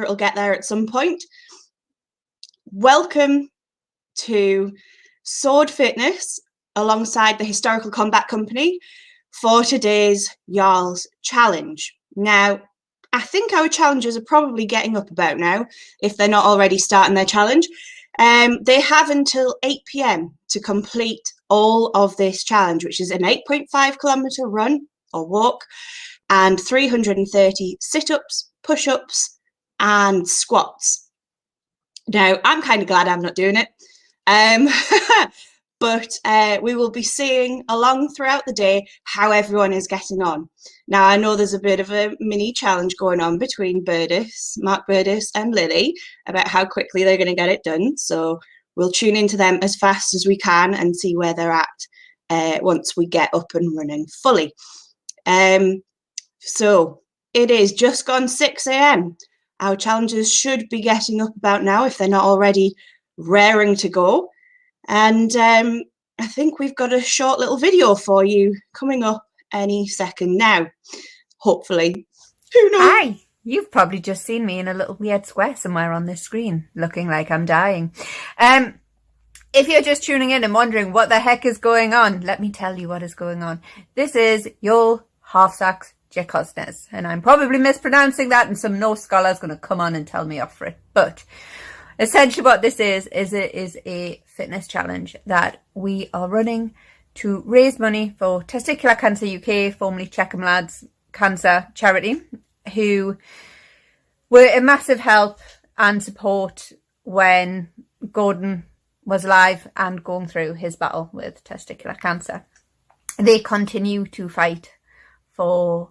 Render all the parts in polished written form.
it'll get there at some point. Welcome to Sword Fitness alongside the Historical Combat Company for today's Jarl's Challenge. Now, I think our challengers are probably getting up about now, if they're not already starting their challenge. They have until 8 p.m. to complete all of this challenge, which is an 8.5 kilometre run or walk and 330 sit-ups, push-ups and squats. Now, I'm kind of glad I'm not doing it, but we will be seeing along throughout the day how everyone is getting on. Now, I know there's a bit of a mini challenge going on between Mark Burdis and Lily about how quickly they're going to get it done. So we'll tune into them as fast as we can and see where they're at once we get up and running fully. So it is just gone 6 a.m. Our challengers should be getting up about now if they're not already raring to go. And I think we've got a short little video for you coming up any second now, hopefully. Who knows? Hi, you've probably just seen me in a little weird square somewhere on this screen, looking like I'm dying. If you're just tuning in and wondering what the heck is going on, let me tell you what is going on. This is Jarl Halfsac's Gecostnes, and I'm probably mispronouncing that, and some Norse scholar's going to come on and tell me off for it. But essentially what this is it is a fitness challenge that we are running to raise money for Testicular Cancer UK, formerly Checkham Lads Cancer Charity, who were a massive help and support when Gordon was alive and going through his battle with testicular cancer. They continue to fight for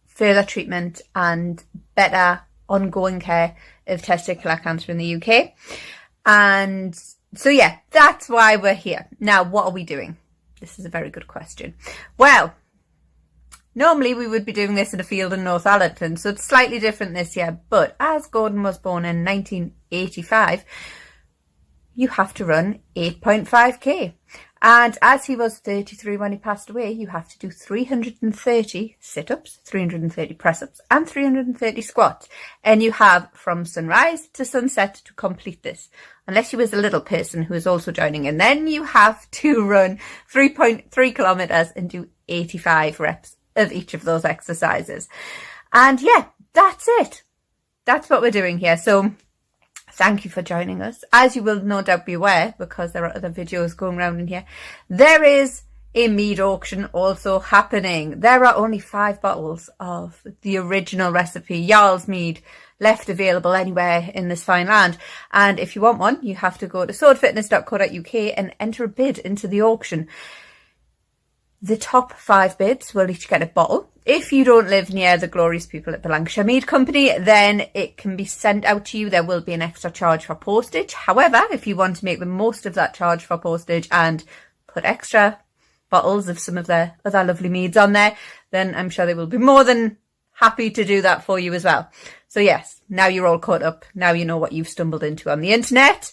further treatment and better ongoing care of testicular cancer in the UK. And so, yeah, that's why we're here. Now, what are we doing? This is a very good question. Well, normally we would be doing this in a field in Northallerton, so it's slightly different this year. But as Gordon was born in 1985, you have to run 8.5k. And as he was 33 when he passed away, you have to do 330 sit-ups, 330 press-ups and 330 squats. And you have from sunrise to sunset to complete this. Unless you was a little person who is also joining in. Then you have to run 3.3 kilometres and do 85 reps of each of those exercises. And yeah, that's it. That's what we're doing here. So thank you for joining us. As you will no doubt be aware, because there are other videos going around in here, there is a mead auction also happening. There are only 5 bottles of the original recipe, Jarl's mead, left available anywhere in this fine land. And if you want one, you have to go to swordfitness.co.uk and enter a bid into the auction. The top 5 bids will each get a bottle. If you don't live near the glorious people at the Lancashire Mead Company, then it can be sent out to you. There will be an extra charge for postage. However, if you want to make the most of that charge for postage and put extra bottles of some of their other lovely meads on there, then I'm sure they will be more than happy to do that for you as well. So yes, now you're all caught up. Now you know what you've stumbled into on the internet.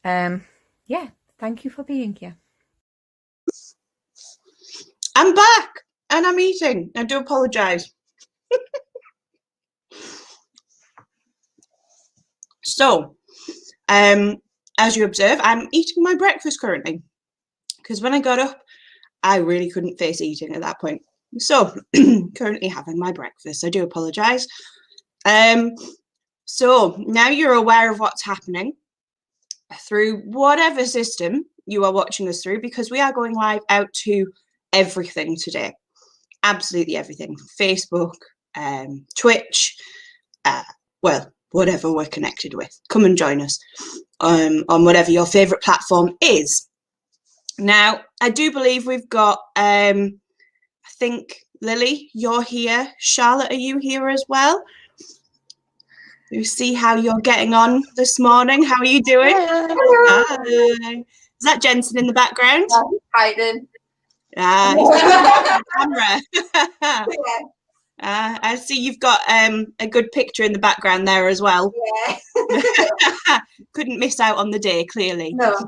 Yeah, thank you for being here. I'm back and I'm eating. I do apologise. So, as you observe, I'm eating my breakfast currently because when I got up, I really couldn't face eating at that point. So, currently having my breakfast. I do apologise. So, now you're aware of what's happening through whatever system you are watching us through, because we are going live out to everything today. Absolutely everything. Facebook, Twitch, well, whatever we're connected with. Come and join us on whatever your favourite platform is. Now, I do believe we've got, I think, Lily, you're here. Charlotte, are you here as well? You see how you're getting on this morning. How are you doing? Hello. Hi. Is that Jensen in the background? Hiding. He's camera. I see you've got a good picture in the background there as well. Yeah. Couldn't miss out on the day, clearly. No.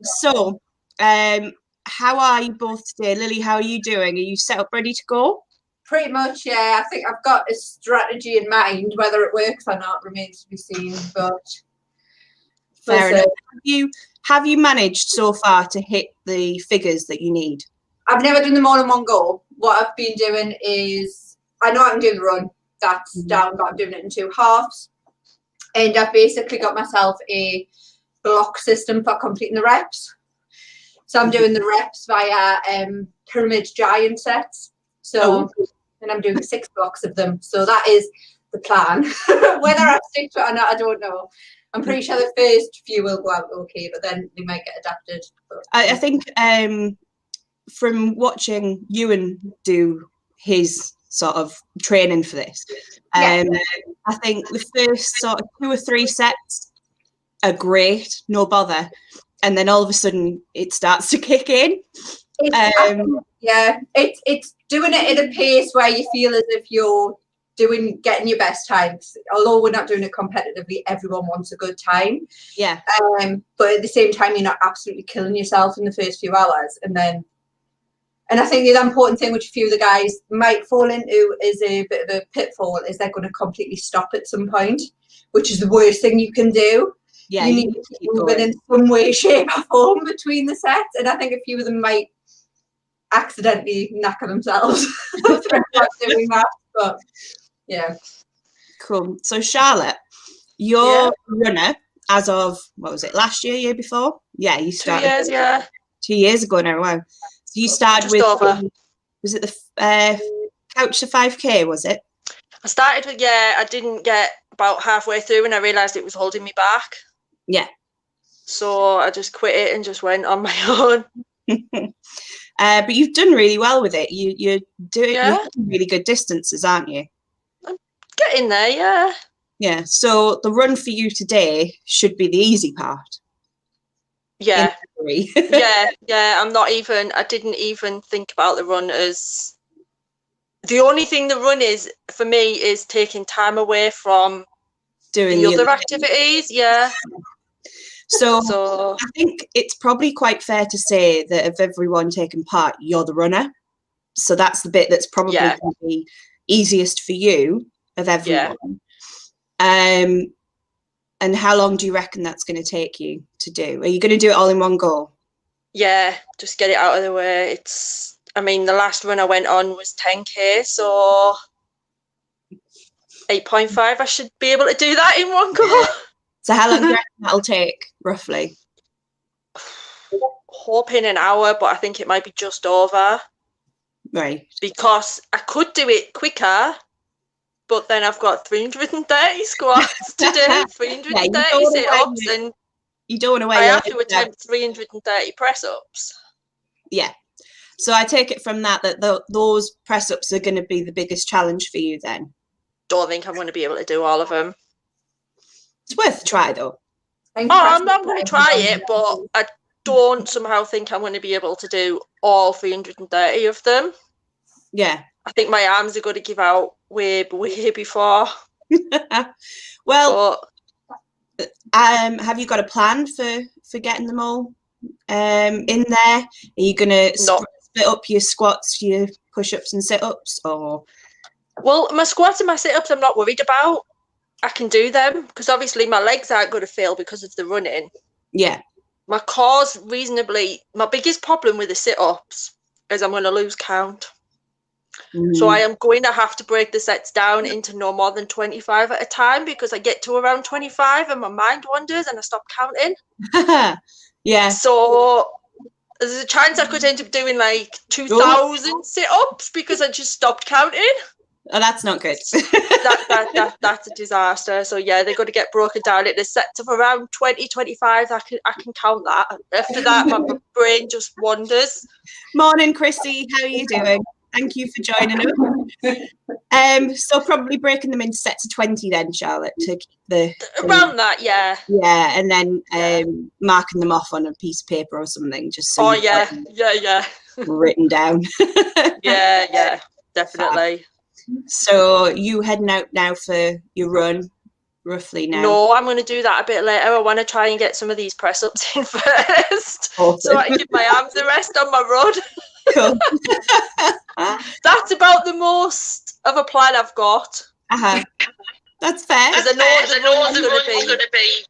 So, how are you both today? Lily, how are you doing? Are you set up ready to go? Pretty much, yeah. I think I've got a strategy in mind. Whether it works or not remains to be seen. But Fair enough. Have you managed so far to hit the figures that you need? I've never done them all in one go. What I've been doing is, I know I can do the run. That's down, but I'm doing it in 2 halves. And I've basically got myself a block system for completing the reps. So I'm doing the reps via pyramid giant sets. So, and I'm doing 6 blocks of them. So that is the plan. Whether I stick to it or not, I don't know. I'm pretty sure the first few will go out okay, but then they might get adapted. But, I think from watching Ewan do his sort of training for this, I think the first sort of 2 or 3 sets are great, no bother, and then all of a sudden it starts to kick in. It's doing it at a pace where you feel as if you're getting your best times. Although we're not doing it competitively, everyone wants a good time. Yeah. But at the same time, you're not absolutely killing yourself in the first few hours, and I think the important thing which a few of the guys might fall into is a bit of a pitfall, is they're going to completely stop at some point, which is the worst thing you can do. Yeah, you need to keep moving in some way, shape or form between the sets. And I think a few of them might accidentally knacker themselves through doing that. But yeah. Cool. So Charlotte, you're a runner as of, what was it, last year before? Yeah, you started 2 years, yeah. 2 years ago now, wow. So you started Just over. Was it the Couch to 5K, was it? I started with, I didn't get about halfway through and I realised it was holding me back. Yeah. So I just quit it and just went on my own. But you've done really well with it. You're doing really good distances, aren't you? I'm getting there, yeah. Yeah. So the run for you today should be the easy part. Yeah. I didn't even think about the run as the only thing the run is for me is taking time away from doing the other activities. Yeah. So I think it's probably quite fair to say that of everyone taking part, you're the runner. So that's the bit that's probably going to be easiest for you of everyone. Yeah. And how long do you reckon that's going to take you to do? Are you going to do it all in one go? Yeah, just get it out of the way. The last run I went on was 10K, so 8.5, I should be able to do that in one go. So how long do you reckon that'll take, roughly? Hoping an hour, but I think it might be just over. Right. Because I could do it quicker, but then I've got 330 squats to do, 330 sit-ups, and you don't want to wait. I have to attempt 330 press-ups. Yeah. So I take it from that those press-ups are going to be the biggest challenge for you then? Don't think I'm going to be able to do all of them. It's worth a try, though. I'm going to try it, but I don't somehow think I'm going to be able to do all 330 of them. Yeah. I think my arms are going to give out way before. Well, have you got a plan for getting them all in there? Are you going to split up your squats, your push-ups and sit-ups, or? Well, my squats and my sit-ups I'm not worried about. I can do them because obviously my legs aren't going to fail because of the running. Yeah. My core's reasonably. My biggest problem with the sit-ups is I'm going to lose count. So I am going to have to break the sets down into no more than 25 at a time because I get to around 25 and my mind wanders and I stop counting. Yeah. So there's a chance I could end up doing like 2,000 sit-ups because I just stopped counting. Oh, that's not good. That's a disaster. So yeah, they're going to get broken down into sets of around 20, 25. I can count that. After that, my brain just wanders. Morning, Chrissy. How are you doing? Thank you for joining us. So probably breaking them into sets of 20 then, Charlotte, to keep the around that, yeah. Yeah, and then marking them off on a piece of paper or something, just so yeah, written down. yeah, definitely. So you heading out now for your run, roughly now? No, I'm going to do that a bit later. I want to try and get some of these press ups in first, Awesome. so I can give my arms a rest on my run. Cool. That's about the most of a plan I've got. That's fair. Because I know the run's going to be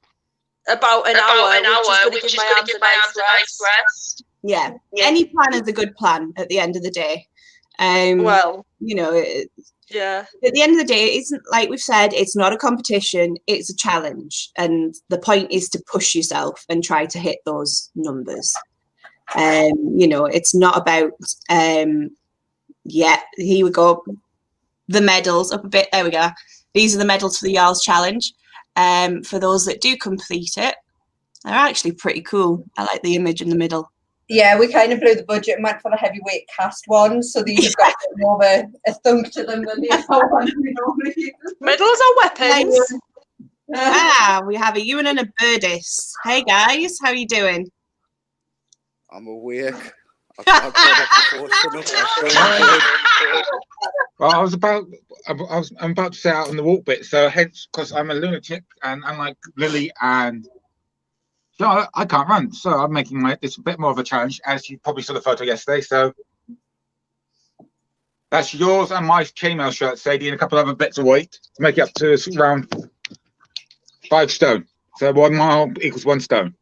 about an hour, which is going to give my arms a nice rest. Yeah. Any plan is a good plan at the end of the day. Well, you know, yeah. At the end of the day, it isn't, like we've said, it's not a competition, it's a challenge. And the point is to push yourself and try to hit those numbers. You know, it's not about, here we go. The medals up a bit. There we go. These are the medals for the Jarl's Challenge. For those that do complete it, they're actually pretty cool. I like the image in the middle. Yeah, we kind of blew the budget and went for the heavyweight cast ones, so these have got more of a thunk to them than the other ones we normally use. Medals are weapons. We have a Ewan and a Birdis. Hey guys, how are you doing? I'm awake. I've got Well, I'm about to set out on the walk bit, so hence, because I'm a lunatic and unlike Lily and I can't run, so I'm making this a bit more of a challenge, as you probably saw the photo yesterday. So that's yours and my chainmail shirt, Sadie, and a couple other bits of weight to make it up to around 5 stone. So 1 mile equals 1 stone.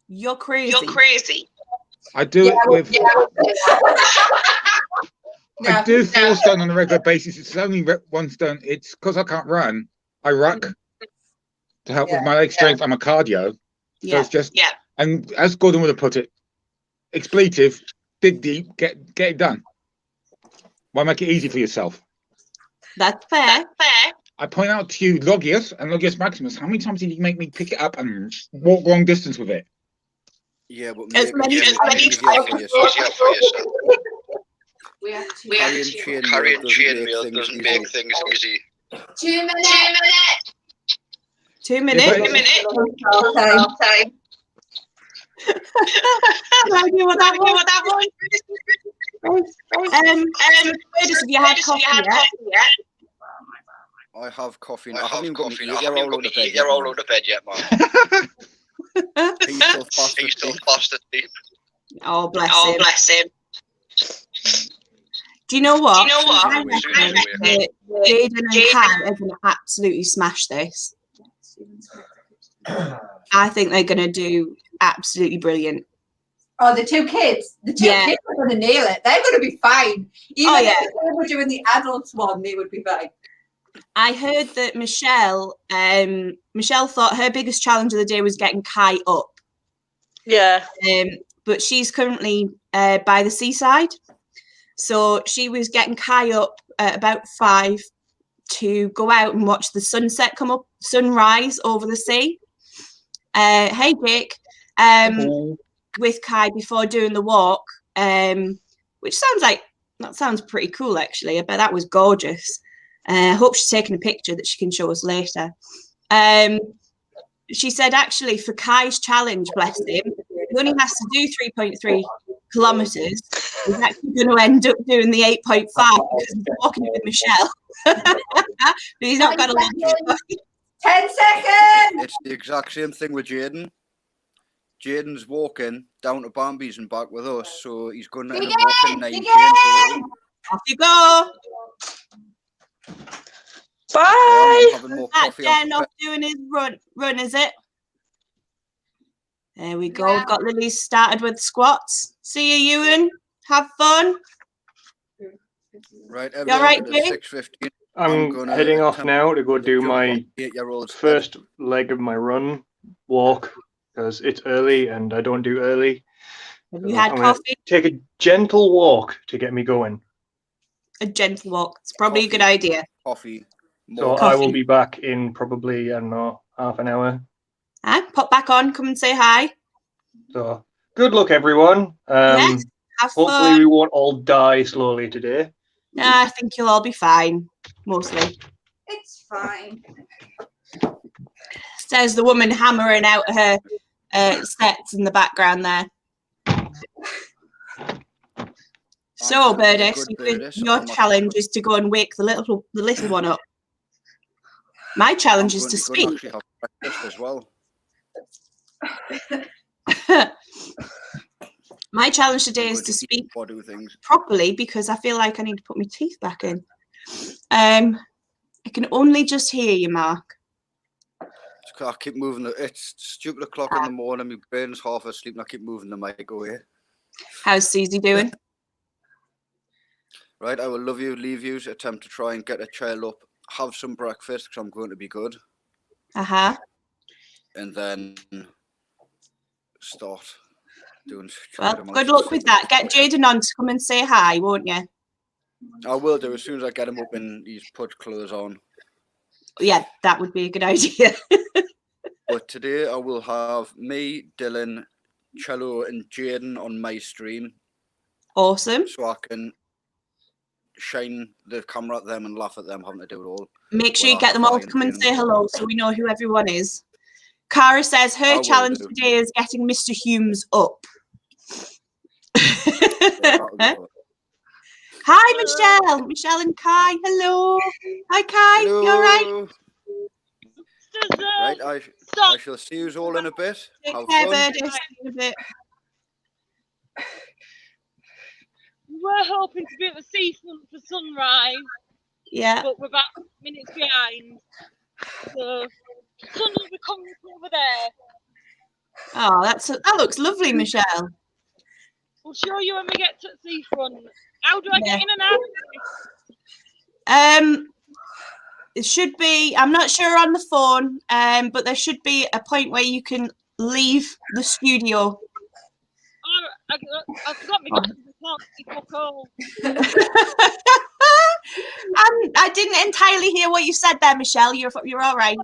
You're crazy. I do it with. I do 4 stone on a regular basis. It's only 1 stone. It's because I can't run. I ruck to help with my leg strength and my cardio. So it's just, and as Gordon would have put it, expletive, dig deep, get it done. Why make it easy for yourself? That's fair. I point out to you, Logius and Logius Maximus, how many times did you make me pick it up and walk long distance with it? Yeah, but as many easier for yourself. We have to Carrying chainmail doesn't make things easy. 2 minutes. 2 minutes. Yeah, 2 minutes. Okay. I knew what that was. Have you had coffee yet? I have coffee. I haven't got coffee. You're all out of bed yet, man. He's still fast asleep. Oh, bless him. Do you know what? I reckon that Jaden and Kai are going to absolutely smash this. I think they're going to do absolutely brilliant. Oh, the 2 kids. The 2 kids are going to nail it. They're going to be fine. Even if they were doing the adults one, they would be fine. I heard that Michelle thought her biggest challenge of the day was getting Kai up. Yeah. But she's currently by the seaside. So she was getting Kai up at about 5 to go out and watch the sunrise over the sea. Hey, Dick. With Kai before doing the walk, which sounds pretty cool, actually. I bet that was gorgeous. I hope she's taking a picture that she can show us later. She said, actually, for Kai's challenge, bless him, he only has to do 3.3 kilometres. He's actually going to end up doing the 8.5 because he's walking with Michelle. But he's not got a lot. 10 seconds! It's the exact same thing with Jaden. Jaden's walking down to Bambi's and back with us, so he's going to end up walking 9 km. Off you go. Bye. Jen off doing his run, is it? There we go. We've got Lily started with squats. See you, Ewan. Have fun. Right, you all right, Jay? 6:15. I'm heading off now to go do my first leg of my run walk because it's early and I don't do early. Have you had coffee? Take a gentle walk to get me going. A gentle walk. It's probably a good idea. Coffee. So I will be back in probably, I don't know, half an hour. Pop back on. Come and say hi. So good luck, everyone. Yes, have hopefully fun. we won't all die slowly today. I think you'll all be fine, mostly. It's fine. Says the woman hammering out her sets in the background there. So, Birdis, your challenge is to go and wake the little one up. My challenge is to speak. Have breakfast as well. My challenge today is to speak properly because I feel like I need to put my teeth back in. I can only just hear you, Mark. I keep moving it's stupid o'clock in the morning, my brain's half asleep and I keep moving the mic away. How's Susie doing? Right, I will leave you, attempt to try and get a child up, have some breakfast because I'm going to be good. And then start doing. Well, good luck with that. Get Jaden on to come and say hi, won't you? I will do as soon as I get him up and he's put clothes on. Yeah, that would be a good idea. But today I will have me, Dylan, Cello, and Jaden on my stream. Awesome. So I can shine the camera at them and laugh at them having to do it all. Make sure you get them all to come and say hello so we know who everyone is. Cara says her challenge today is getting Mr. Humes up. Hi, Michelle. Michelle and Kai. Hello. Hi, Kai. Hello. You all right? Right, I shall see you all in a bit. Have fun. In a bit. We're hoping to be at the seafront for sunrise. Yeah. But we're about minutes behind. So sun will be coming over there. Oh, that looks lovely, Michelle. We'll show you when we get to the seafront. How do I get in and out? It should be, I'm not sure on the phone, but there should be a point where you can leave the studio. I forgot my call. I didn't entirely hear what you said there, Michelle. You're all right.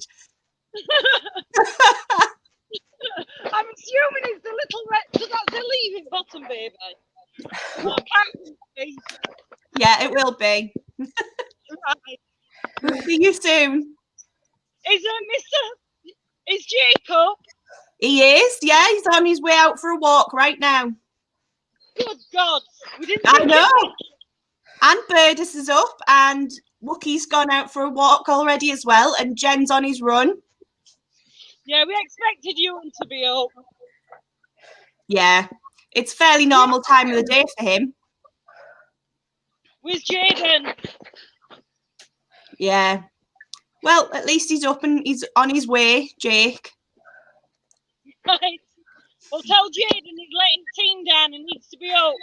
I'm assuming it's the little red, so that's the leaving bottom, baby. Yeah, it will be. Right. See you soon. Is Jacob? He is, yeah. He's on his way out for a walk right now. Good God. I know. And Birdus is up, and Wookie's gone out for a walk already as well, and Jen's on his run. Yeah, we expected you to be up. Yeah, it's fairly normal time of the day for him. Where's Jaden? Yeah. Well, at least he's up and he's on his way, Jake. Right. Well, tell Jaden he's letting the team down and needs to be up.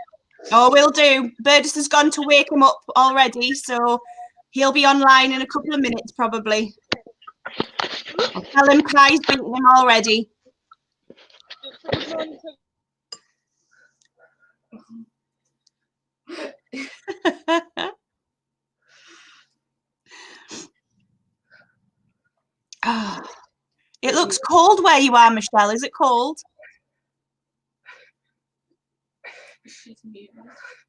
Oh, will do. Birdus has gone to wake him up already, so he'll be online in a couple of minutes probably. I'll tell him Kai's beaten him already. It looks cold where you are, Michelle. Is it cold?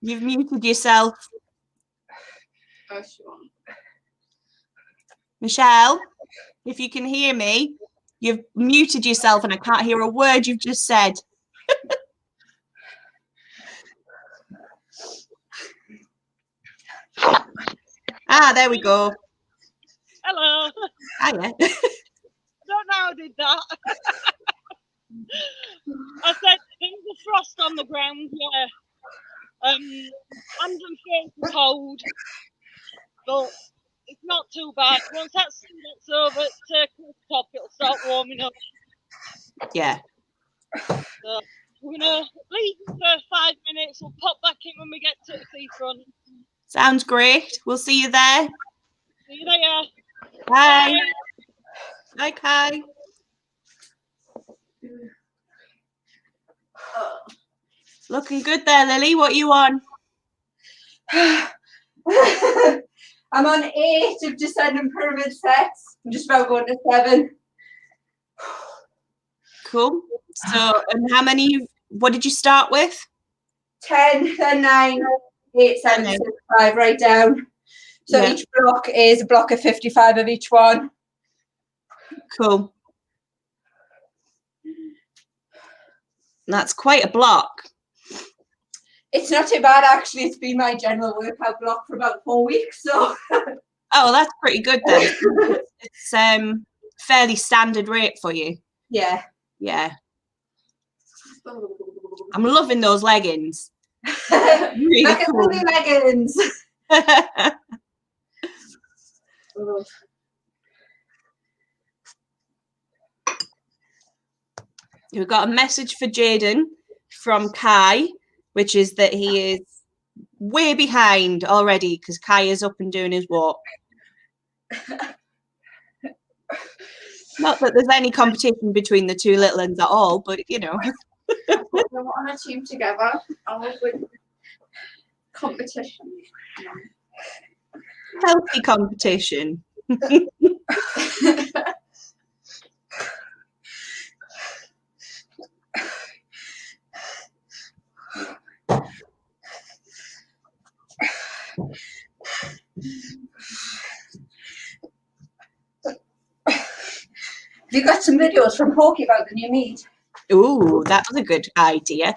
You've muted yourself. Michelle, if you can hear me, you've muted yourself and I can't hear a word you've just said. There we go. Hello. Hiya. I don't know how I did that. I said there's a frost on the ground, yeah. Hands and face are cold, but it's not too bad. Once that sun gets over to the top, it'll start warming up. Yeah. So we're gonna leave for 5 minutes. We'll pop back in when we get to the seafront. Sounds great. We'll see you there. See you there. Bye. Bye, Kai. Looking good there, Lily. What are you on? I'm on 8 of descending pyramid sets. I'm just about going to 7. Cool. So, and how many? What did you start with? 10, then 9, 8, 7, 6, 5, right down. So each block is a block of 55 of each one. Cool. That's quite a block. It's not too bad, actually. It's been my general workout block for about 4 weeks. So. Oh, that's pretty good then. It's fairly standard rate for you. Yeah. Yeah. I'm loving those leggings. Really cool. Leggings. We've got a message for Jaden from Kai, which is that he is way behind already because Kai is up and doing his walk. Not that there's any competition between the two little ones at all, but you know. We're on a team together. I love with competition. Healthy competition. You got some videos from Pokey about the new mead. Ooh, that was a good idea.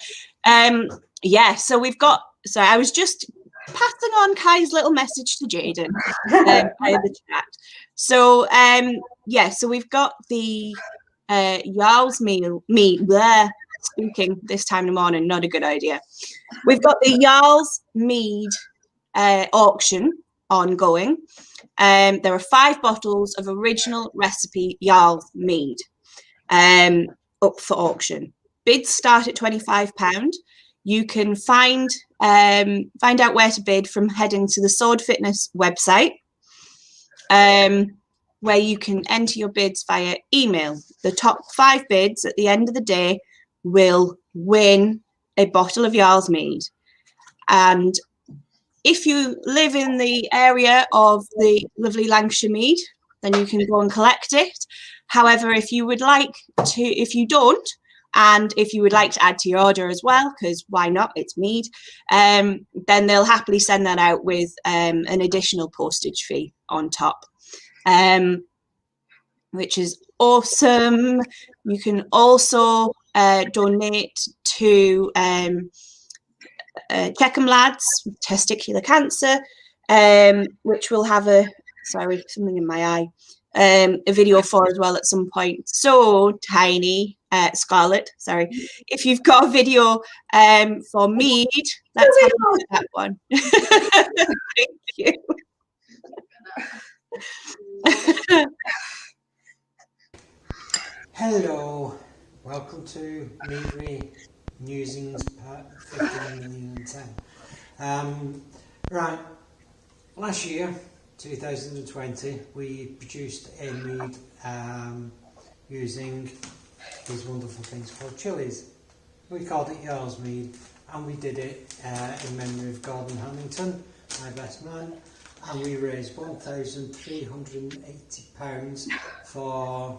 Yeah, so we've got. So I was just passing on Kai's little message to Jaden via the chat. So yeah, so we've got the Jarl's mead. Speaking this time in the morning, not a good idea. We've got the Jarl's mead auction ongoing. There are 5 bottles of original recipe Jarl's mead up for auction. Bids start at £25. You can find out where to bid from heading to the Sword Fitness website, where you can enter your bids via email. The top 5 bids at the end of the day will win a bottle of Jarl's mead. And if you live in the area of the lovely Lancashire mead, then you can go and collect it. However, if you would like to, if you don't, and if you would like to add to your order as well, because why not? It's mead. Then they'll happily send that out with an additional postage fee on top, which is awesome. You can also donate to Checkham Lads Testicular Cancer, which will have something in my eye, a video for as well at some point. So Tiny, Scarlett, sorry, if you've got a video for mead, let's have a look at that one. Thank you. Hello, welcome to Meadery Musings Part 15,010. Right, last year, 2020, we produced a mead using these wonderful things called chilies. We called it Jarl's mead, and we did it in memory of Gordon Hamilton, my best man, and we raised £1,380 for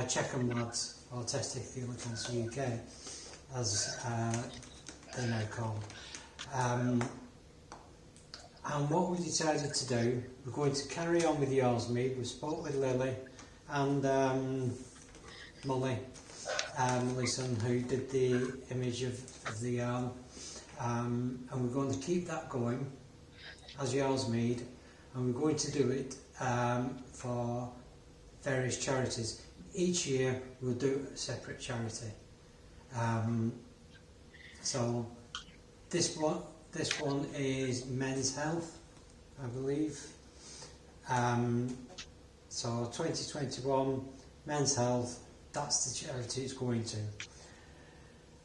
Checkham Lads, or Testicular Cancer UK, as they're now called. And what we decided to do, we're going to carry on with Jarl's mead. We spoke with Lily and Molly, Mollyson, who did the image of the Jarl, and we're going to keep that going as Jarl's mead, and we're going to do it for various charities. Each year we'll do a separate charity. So this one is Men's Health, I believe. So 2021 Men's Health, that's the charity it's going to.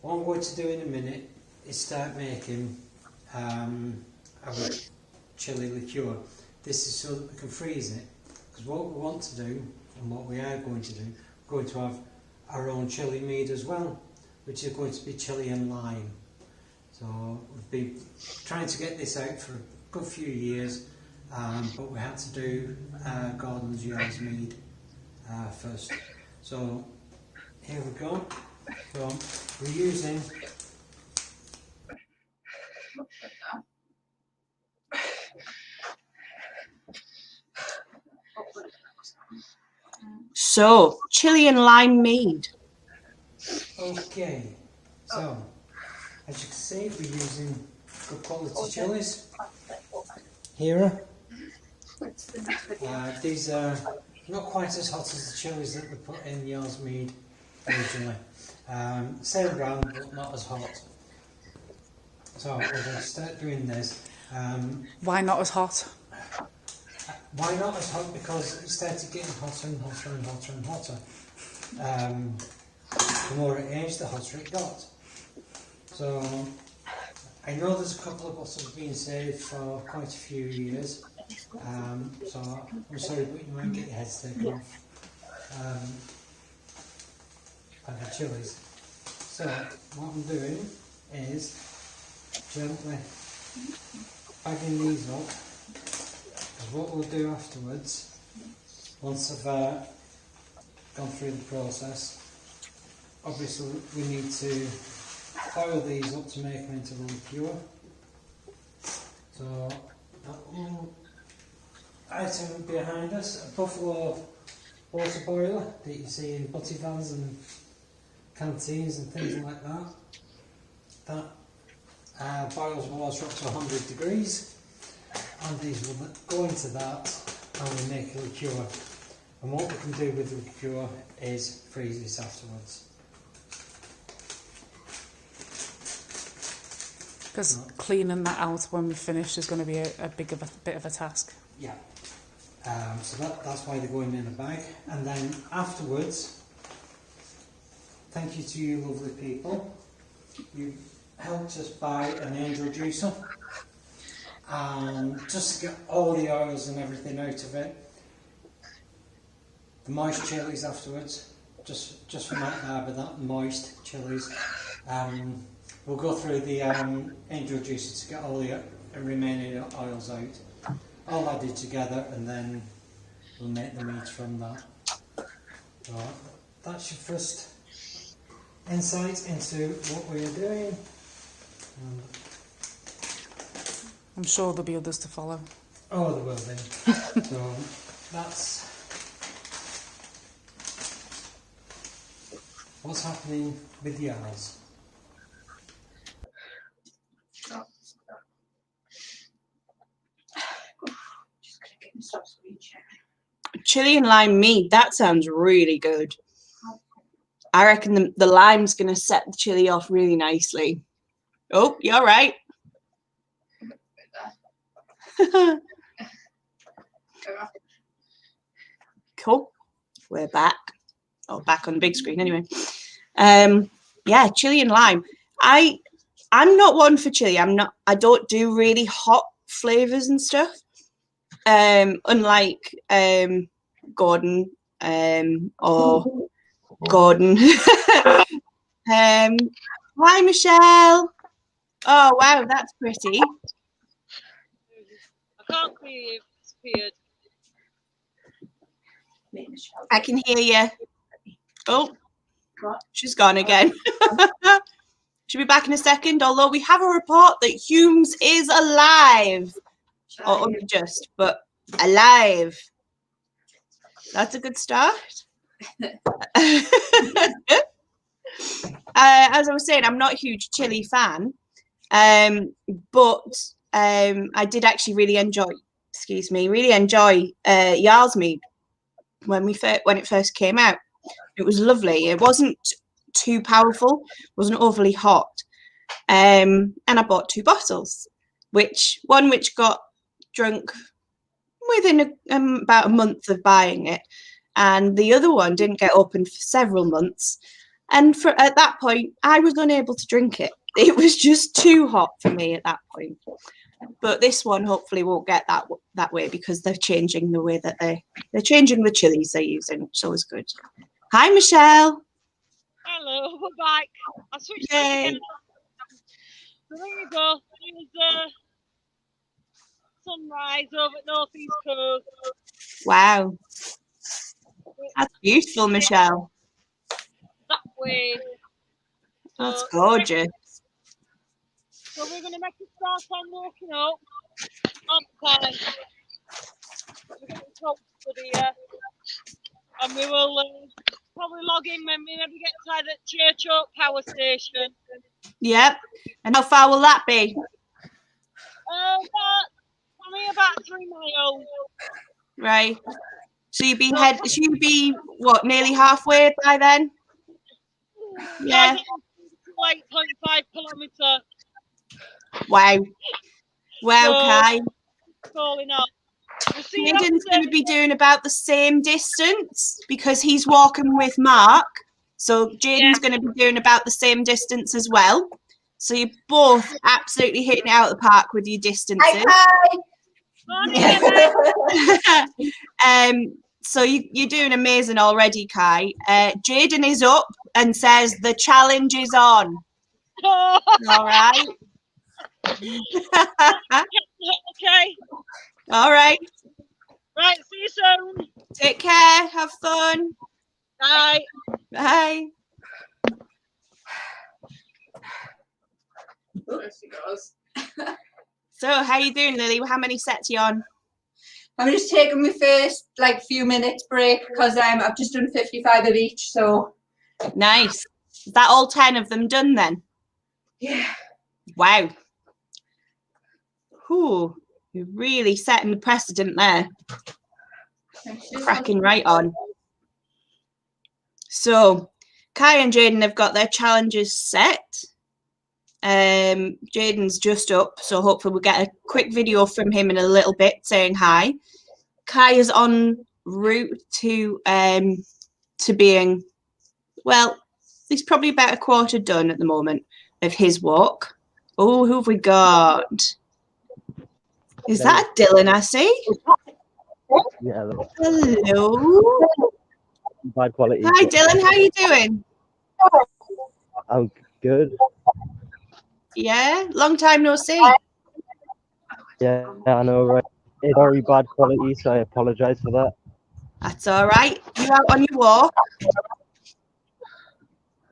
What I'm going to do in a minute is start making our chili liqueur. This is so that we can freeze it, because what we want to do, and what we are going to do, we're going to have our own chili mead as well, which is going to be chili and lime. So we've been trying to get this out for a good few years, but we had to do Gordon's Jarl's mead first. So here we go. So we're using So, chili and lime mead. Okay, so as you can see, we're using good quality chilies here. These are not quite as hot as the chilies that we put in Jarl's mead originally. Same brand, but not as hot. So we're going to start doing this. Why not as hot? Why not as hot? Because it started getting hotter and hotter and hotter and hotter. The more it aged, the hotter it got. So I know there's a couple of bottles being saved for quite a few years. So I'm sorry, but you might get your heads taken off. By the chilies. So what I'm doing is gently bagging these up. Because what we'll do afterwards, once I've gone through the process, obviously we need to boil these up to make them into liqueur. So that little item behind us, a buffalo water boiler that you see in butty vans and canteens and things like that. That boils water up to 100 degrees, and these will go into that and we make a liqueur. And what we can do with the liqueur is freeze this afterwards. Because cleaning that out when we finish is going to be a bit of a task. Yeah. So that's why they're going in a bag. And then afterwards, thank you to you lovely people. You helped us buy an angel juicer. And just to get all the oils and everything out of it. The moist chilies afterwards, just for Matt Barber, that moist chilies. We'll go through the angel juicer to get all the remaining oils out. All added together, and then we'll make the meat from that. So that's your first insight into what we're doing. I'm sure there'll be others to follow. Oh, there will be. So that's what's happening with the Jarls. Chili and lime meat, that sounds really good. I reckon the lime's going to set the chili off really nicely. Oh, you're right. Cool. We're back. Oh, back on the big screen anyway. Yeah, chili and lime. I'm not one for chili. I don't do really hot flavors and stuff. Unlike Gordon or Gordon. Hi, Michelle. Oh, wow, that's pretty. I can't hear you. It's weird. I can hear you. Oh, she's gone again. She'll be back in a second, although we have a report that Humes is alive. Or only just, but alive. That's a good start. As I was saying, I'm not a huge chili fan, but I did actually really enjoy Jarl's mead when it first came out. It was lovely. It wasn't too powerful, wasn't overly hot, and I bought 2 bottles, which got drunk within about a month of buying it, and the other one didn't get opened for several months, and at that point I was unable to drink it. It was just too hot for me at that point. But this one hopefully won't get that way, because they're changing the way that they're changing the chilies they're using, which is always good. Hi, Michelle. Hello, we're back. I switched again. So there you go. There's sunrise over at North East Coast. Wow. That's beautiful, Michelle. That way. That's gorgeous. So we're going to make a start on walking up. Okay. We're going to talk to the and we will probably log in when we maybe get to the Church Oak Power Station. Yep. And how far will that be? Only about 3 miles. Right. So you'd be what, nearly halfway by then? Yeah. 8.5 kilometre. Wow. Wow, So, Kai. Falling off. We'll see you Jaden's after. going to be doing about the same distance because he's walking with Mark. So Jaden's going to be doing about the same distance as well. So you're both absolutely hitting it out of the park with your distances. So you're doing amazing already, Kai. Jaden is up and says the challenge is on. All right. Okay. All right. Right, see you soon. Take care. Have fun. Bye. Bye. There she goes. So how you doing, Lily? How many sets are you on? I'm just taking my first few minutes break because I've just done 55 of each. So nice. Is that all 10 of them done then? Yeah. Wow. Ooh, you're really setting the precedent there. Cracking right on. So Kai and Jaden have got their challenges set. Jaden's just up, so hopefully we'll get a quick video from him in a little bit saying hi. Kai is en route to being, well, he's probably about a quarter done at the moment of his walk. Oh, who have we got? Is that Dylan, I see? Yeah. Hello. Bad quality. Hi, Dylan. How are you doing? I'm good. Yeah, long time no see. Yeah, I know, right? It's very bad quality, so I apologise for that. That's all right. You out on your walk?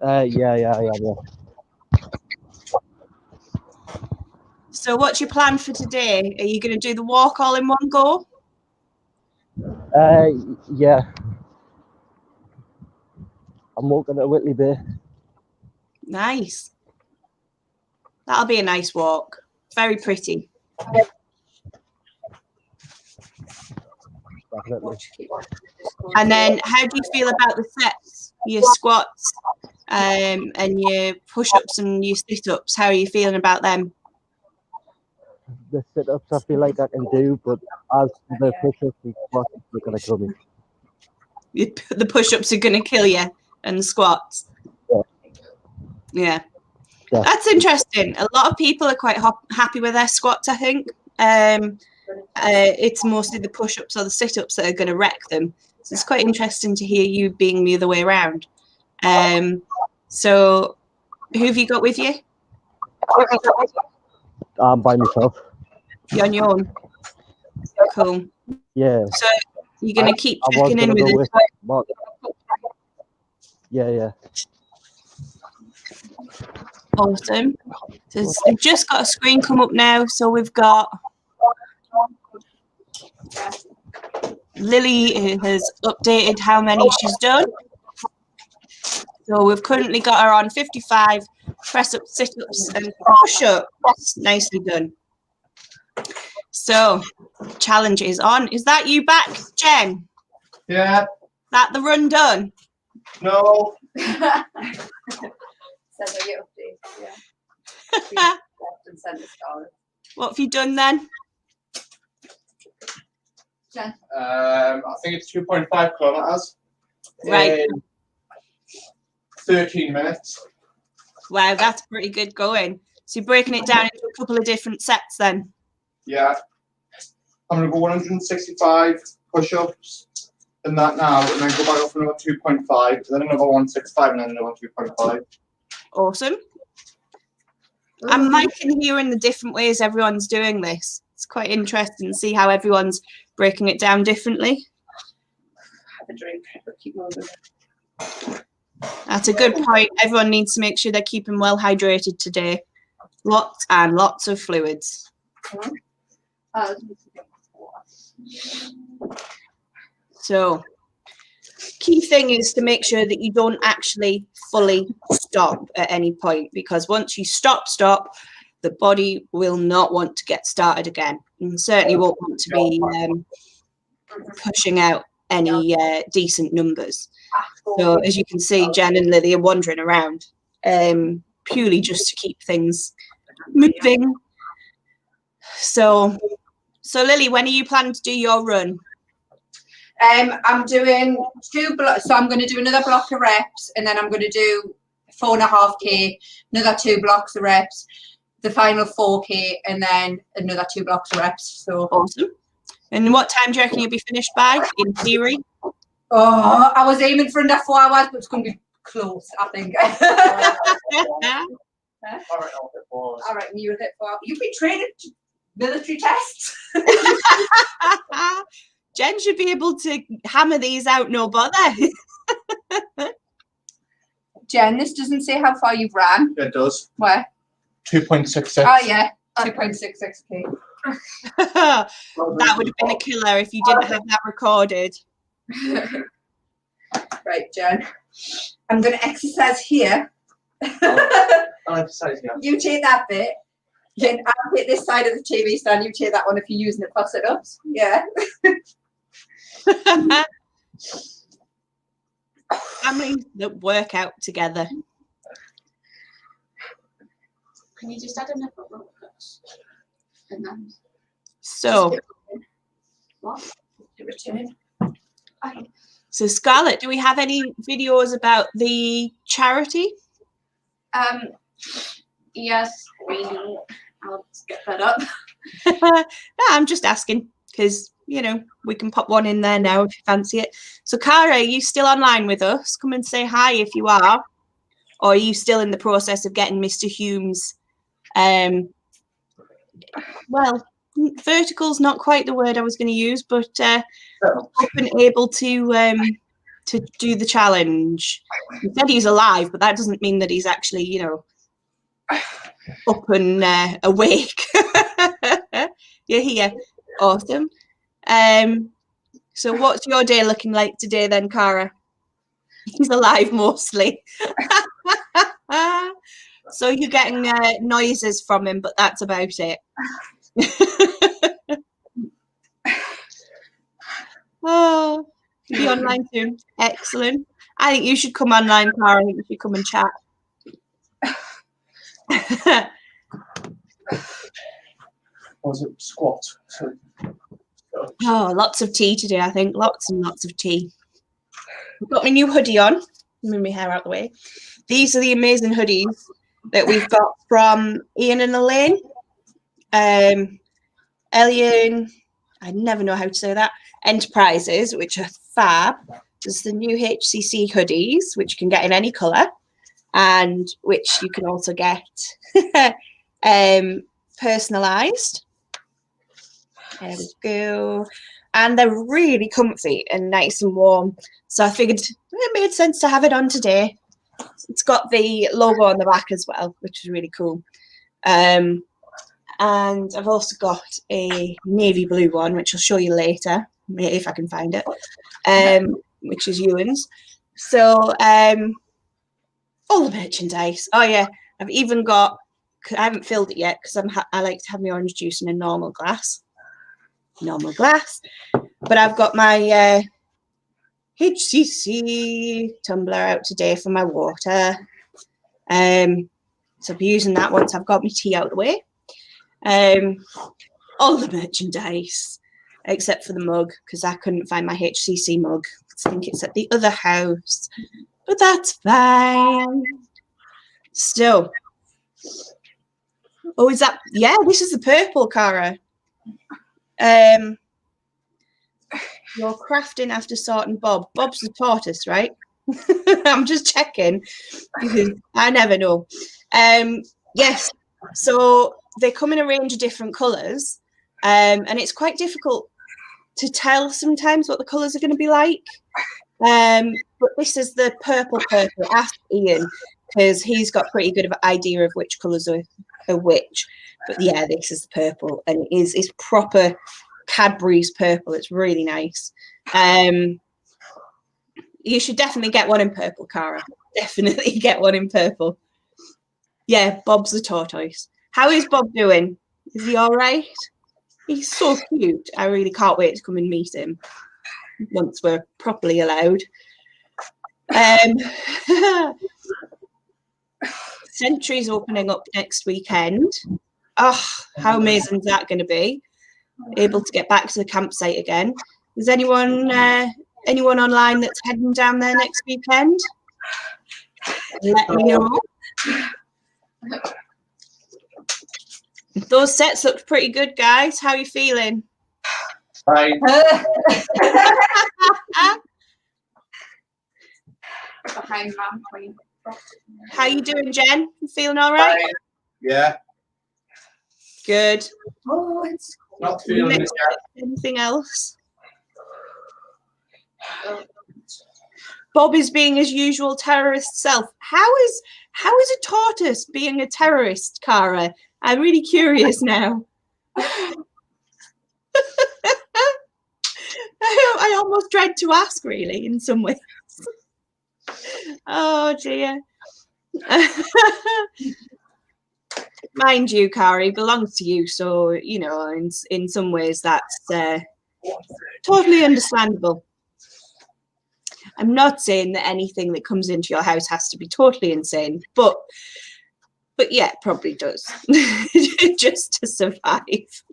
Yeah. So what's your plan for today? Are you going to do the walk all in one go? Yeah. I'm walking at Whitley Bay. Nice. That'll be a nice walk. Very pretty. Definitely. And then how do you feel about the sets? Your squats and your push-ups and your sit-ups? How are you feeling about them? The sit-ups I feel like I can do, but as for the push-ups and squats, they're going to kill me. The push-ups are going to kill you and the squats. Yeah. That's interesting. A lot of people are quite happy with their squats, I think. It's mostly the push-ups or the sit-ups that are going to wreck them. So it's quite interesting to hear you being the other way around. So who have you got with you? I'm by myself. You're on your own? Cool. Yeah. So you're going to keep checking in with us? Yeah. Awesome. So we've just got a screen come up now. So we've got Lily has updated how many she's done. So we've currently got her on 55 press-ups, sit-ups and push-ups. Nicely done. So challenge is on. Is that you back, Jen? Yeah. That the run done? No. What have you done then? I think it's 2.5 kilometers. Right. In 13 minutes. Wow, that's pretty good going. So you're breaking it down into a couple of different sets then? Yeah. I'm going to go 165 push-ups and that now, and then go back up another 2.5, then another 165, and then another 2.5. Awesome. I'm liking hearing the different ways everyone's doing this. It's quite interesting to see how everyone's breaking it down differently. Have a drink, but keep moving. That's a good point. Everyone needs to make sure they're keeping well hydrated today. Lots and lots of fluids. So, key thing is to make sure that you don't actually fully stop at any point, because once you stop, the body will not want to get started again, and certainly won't want to be pushing out any decent numbers. So as you can see, Jen and Lily are wandering around, purely just to keep things moving. So Lily, when are you planning to do your run? I'm doing 2 blocks, so I'm going to do another block of reps, and then I'm going to do 4.5k, another 2 blocks of reps, the final 4k, and then another 2 blocks of reps. So awesome. And what time do you reckon you'll be finished by, in theory? Oh, I was aiming for under 4 hours, but it's going to be close, I think. All right, you hit 4 hours. You've been training military tests. Jen should be able to hammer these out, no bother. Jen, this doesn't say how far you've ran. Yeah, it does. Where? 2.66. Oh, yeah. 2.66k. That would have been a killer if you didn't have that recorded. Right, Jen. I'm going to exercise here. I'll exercise here. You take that bit. Then I'll take this side of the TV stand. You take that one if you're using it for sit-ups. Yeah. Families that work out together. Can you just add another one? And then. So. What? Return. So Scarlett, do we have any videos about the charity? Yes, we do. I'll just get that up. No, I'm just asking because, you know, we can pop one in there now if you fancy it. So Cara, are you still online with us? Come and say hi if you are. Or are you still in the process of getting Mr. Hume's, well, vertical's not quite the word I was going to use, but up and able to do the challenge. He said he's alive, but that doesn't mean that he's actually, you know, up and awake. You're here. Awesome. So what's your day looking like today then, Cara? He's alive mostly. So you're getting noises from him, but that's about it. Oh, be online soon. Excellent. I think you should come online, Cara. I think you should come and chat. Was it squat? Oh, lots of tea today, I think. Lots and lots of tea. I've got my new hoodie on. Move my hair out the way. These are the amazing hoodies that we've got from Ian and Elaine. Elian, I never know how to say that, Enterprises, which are fab. There's the new HCC hoodies, which you can get in any colour, and which you can also get personalised. There we go. And they're really comfy and nice and warm. So I figured it made sense to have it on today. It's got the logo on the back as well, which is really cool. And I've also got a navy blue one, which I'll show you later, if I can find it, which is Ewan's. So all the merchandise. Oh, yeah. I've even got, I haven't filled it yet because I like to have my orange juice in a normal glass. But I've got my HCC tumbler out today for my water. So I'll be using that once I've got my tea out of the way. All the merchandise except for the mug, because I couldn't find my HCC mug. I think it's at the other house, but that's fine. So, oh, is that, yeah, this is the purple, Cara. You're crafting after sorting Bob. Bob's the tortoise, right? I'm just checking because I never know. Yes, so they come in a range of different colours, and it's quite difficult to tell sometimes what the colours are going to be like. But this is the purple. Ask Ian, because he's got pretty good of an idea of which colours are which. But yeah, this is the purple, and it's proper Cadbury's purple. It's really nice. You should definitely get one in purple, Cara. Definitely get one in purple. Yeah, Bob's the tortoise. How is Bob doing? Is he all right? He's so cute. I really can't wait to come and meet him. once we're properly allowed. Century's opening up next weekend. Oh, how amazing is that going to be? Able to get back to the campsite again. Is anyone online that's heading down there next weekend? Let me know. Those sets look pretty good, guys. How are you feeling? Fine. Behind Mum, please. How you doing, Jen? You feeling all right? Fine. Yeah. Good. Oh, it's not feeling it yet. Anything else? Bob is being his usual terrorist self. How is a tortoise being a terrorist, Cara? I'm really curious now. I almost dread to ask, really, in some ways. Oh dear. Mind you, Kari, belongs to you, so you know, in some ways that's totally understandable. I'm not saying that anything that comes into your house has to be totally insane, but yeah, it probably does. Just to survive.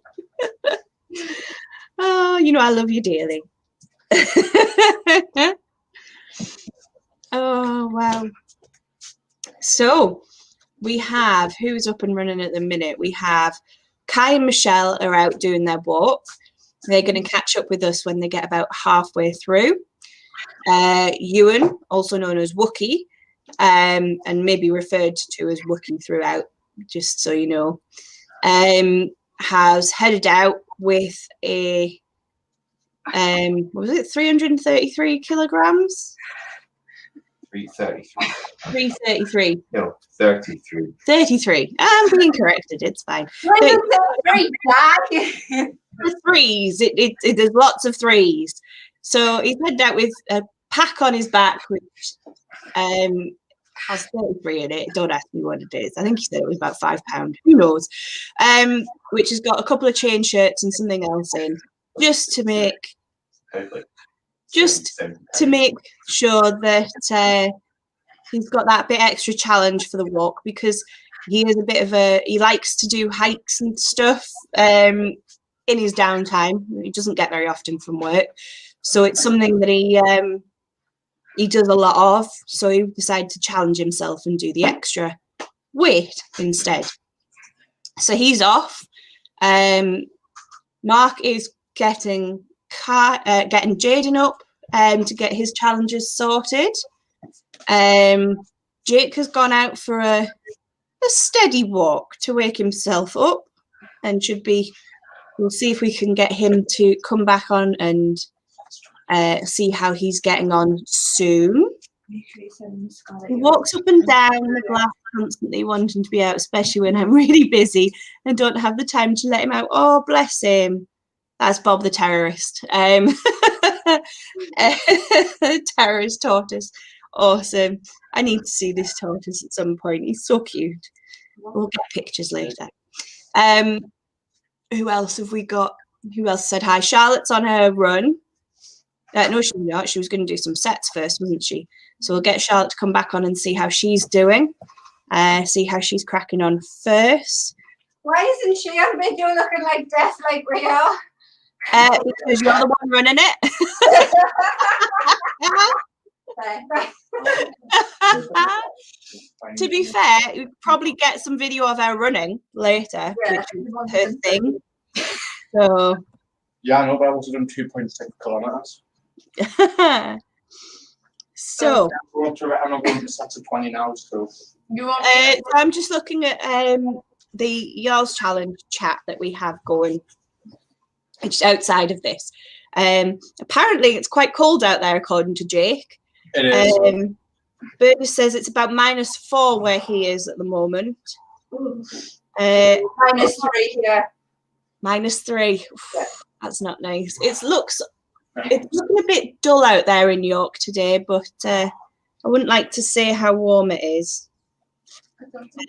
Oh, you know, I love you dearly. Oh, wow. So we have, who's up and running at the minute? We have Kai and Michelle are out doing their walk. They're going to catch up with us when they get about halfway through. Ewan, also known as Wookie, and maybe referred to as Wookie throughout, just so you know, has headed out with a, what was it, 333 kilograms? 333. 333. No, 33. 33. I'm being corrected. It's fine. The threes. There's lots of threes. So he's headed out with a pack on his back, which has 33 in it. Don't ask me what it is. I think he said it was about £5. Who knows? Which has got a couple of chain shirts and something else in, just to make sure that he's got that bit extra challenge for the walk, because he is a bit of he likes to do hikes and stuff in his downtime. He doesn't get very often from work, so it's something that he does a lot of. So he decided to challenge himself and do the extra weight instead. So he's off. Mark is getting Jaden up to get his challenges sorted. Jake has gone out for a steady walk to wake himself up, and we'll see if we can get him to come back on and see how he's getting on soon. He walks up and down the glass constantly, wanting to be out, especially when I'm really busy and don't have the time to let him out. Oh, bless him. That's Bob the terrorist. Terrorist tortoise. Awesome. I need to see this tortoise at some point. He's so cute. We'll get pictures later. Who else have we got? Who else said hi? Charlotte's on her run. No, she's not. She was going to do some sets first, wasn't she? So we'll get Charlotte to come back on and see how she's doing. See how she's cracking on first. Why isn't she on video looking like death like we are? Because you're the one running it. To be fair, we'll probably get some video of her running later, which is her thing. So yeah, I know, but I've also done 2.6 kilometers. So I'm not going to set to 20 now, so I'm just looking at the Jarl's challenge chat that we have going, which is outside of this. Apparently it's quite cold out there, according to Jake. It is. Bernie says it's about -4 where he is at the moment. -3 here. -3. Yeah. That's not nice. It's looking a bit dull out there in York today, but I wouldn't like to say how warm it is.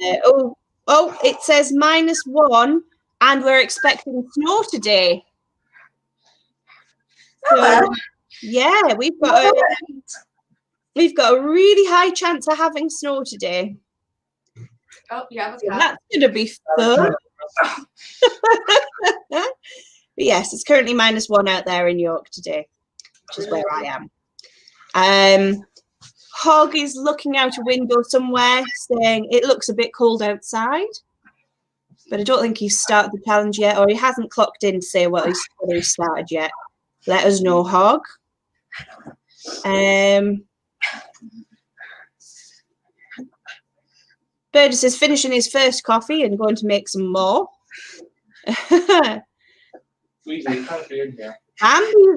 It says -1, and we're expecting snow today. So Yeah, we've got a really high chance of having snow today. Oh, yeah, so that's gonna be fun. But yes, it's currently -1 out there in York today, which is where I am. Hog is looking out a window somewhere, saying it looks a bit cold outside. But I don't think he's started the challenge yet, or he hasn't clocked in to say what he's started yet. Let us know, Hog. Burgess is finishing his first coffee and going to make some more. Bambi's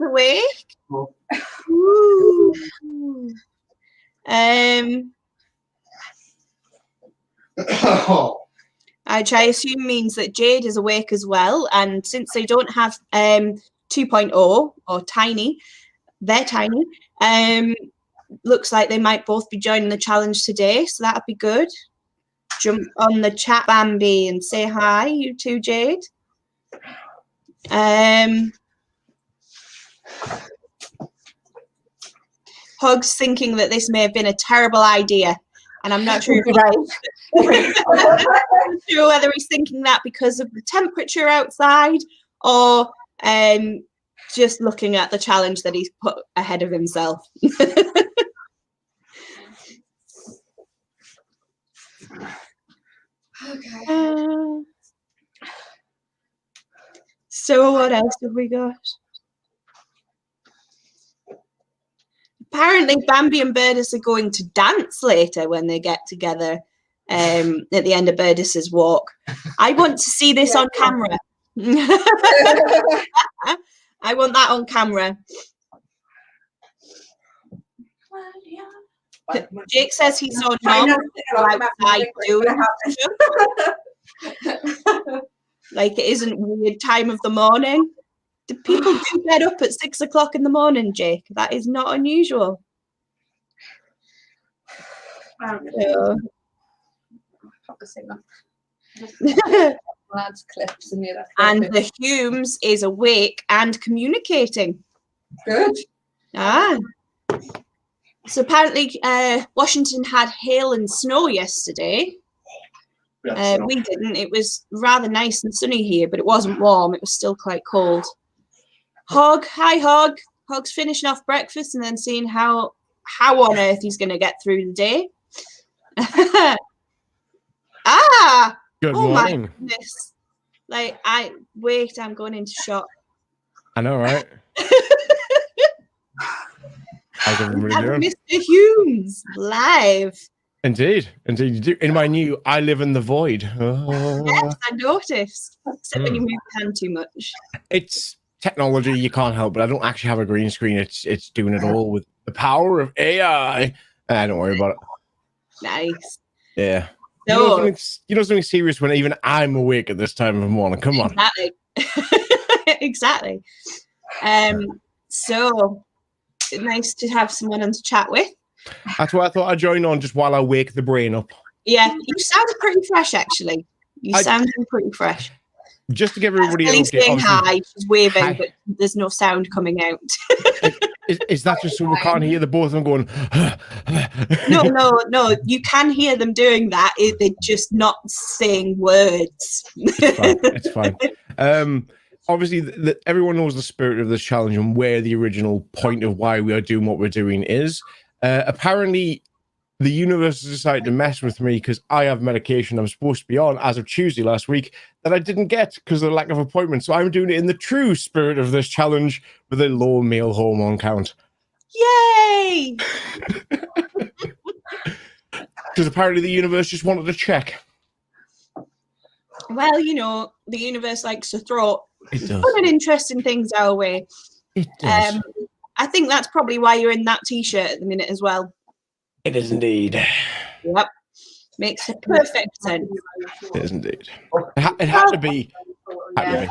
awake. Ooh. Which I assume means that Jade is awake as well. And since they don't have 2.0 or tiny, they're tiny. Looks like they might both be joining the challenge today, so that'd be good. Jump on the chat, Bambi, and say hi, you two, Jade. Hog's thinking that this may have been a terrible idea, and I'm not sure. I'm not sure whether he's thinking that because of the temperature outside, or just looking at the challenge that he's put ahead of himself. Okay. So what else have we got? Apparently Bambi and Burgess are going to dance later when they get together at the end of Burgess's walk. I want to see this on camera. I want that on camera. Jake says he saw Mom outside doing like it isn't weird time of the morning. Do people do get up at 6 o'clock in the morning, Jake? That is not unusual. Clips and the Humes is awake and communicating. Good. So apparently Washington had hail and snow yesterday. We didn't. It was rather nice and sunny here, but it wasn't warm. It was still quite cold. Hog, hi Hog. Hog's finishing off breakfast and then seeing how on earth he's going to get through the day. Good oh morning. My goodness. Like, I'm going into shock. I know, right? How's everybody doing? Mr. Humes live. Indeed, indeed you do. In my new I Live in the Void. Yes, I noticed. Except when you move your hand too much. It's technology, you can't help it. I don't actually have a green screen. It's doing it all with the power of AI. Don't worry about it. Nice. Yeah. No. You know something serious when even I'm awake at this time of the morning. Come on. Exactly. So nice to have someone on to chat with. That's why I thought I'd join on just while I wake the brain up. Yeah, you sound pretty fresh, actually. You sound pretty fresh. Just to give everybody an update. Saying hi, she's waving, hi. But there's no sound coming out. Is that just so we can't hear the both of them going? No. You can hear them doing that. They're just not saying words. It's fine. Obviously, everyone knows the spirit of this challenge and where the original point of why we are doing what we're doing is. Apparently, the universe has decided to mess with me because I have medication I'm supposed to be on as of Tuesday last week that I didn't get because of the lack of appointment. So I'm doing it in the true spirit of this challenge with a low male hormone count. Yay! Because apparently the universe just wanted to check. Well, you know, the universe likes to throw fun and interesting things our way. It does. I think that's probably why you're in that t-shirt at the minute as well. It is indeed. Yep. Makes perfect sense. It is indeed. It had to be. Yeah,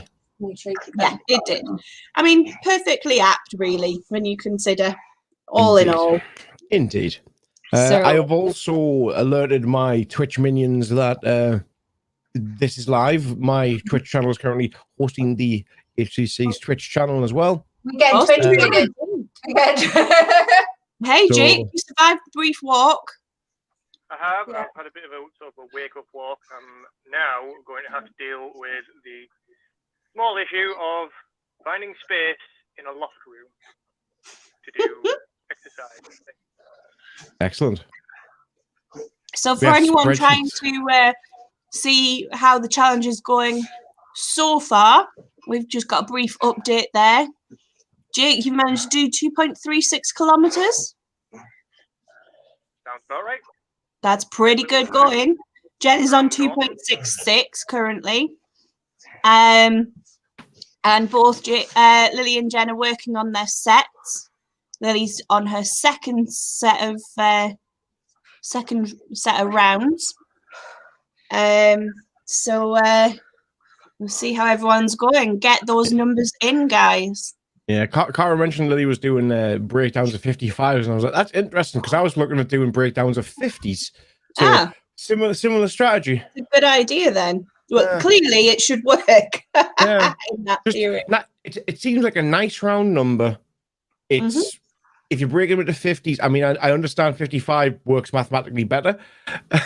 it did. I mean, perfectly apt, really, when you consider all in all. Indeed. I have also alerted my Twitch minions that this is live. My Twitch channel is currently hosting the HCC's Twitch channel as well. We get Twitch rated. again. Hey, So- Jake, you survived the brief walk. I have. I've had a bit of a sort of a wake-up walk. I'm now going to have to deal with the small issue of finding space in a loft room to do exercise. Excellent. So We for have anyone trying spreadsheets. to see how the challenge is going so far, we've just got a brief update there. Jake, you managed to do 2.36 kilometers. Sounds about right. That's pretty good going. Jen is on 2.66 currently. And both Lily and Jen are working on their sets. Lily's on her second set of rounds. So we'll see how everyone's going. Get those numbers in, guys. Yeah, Cara mentioned Lily was doing breakdowns of 55s, and I was like, that's interesting, because I was looking at doing breakdowns of 50s. So similar strategy. It's a good idea then. Well, clearly it should work in that theory. It seems like a nice round number. It's if you break it into 50s, I mean, I understand 55 works mathematically better.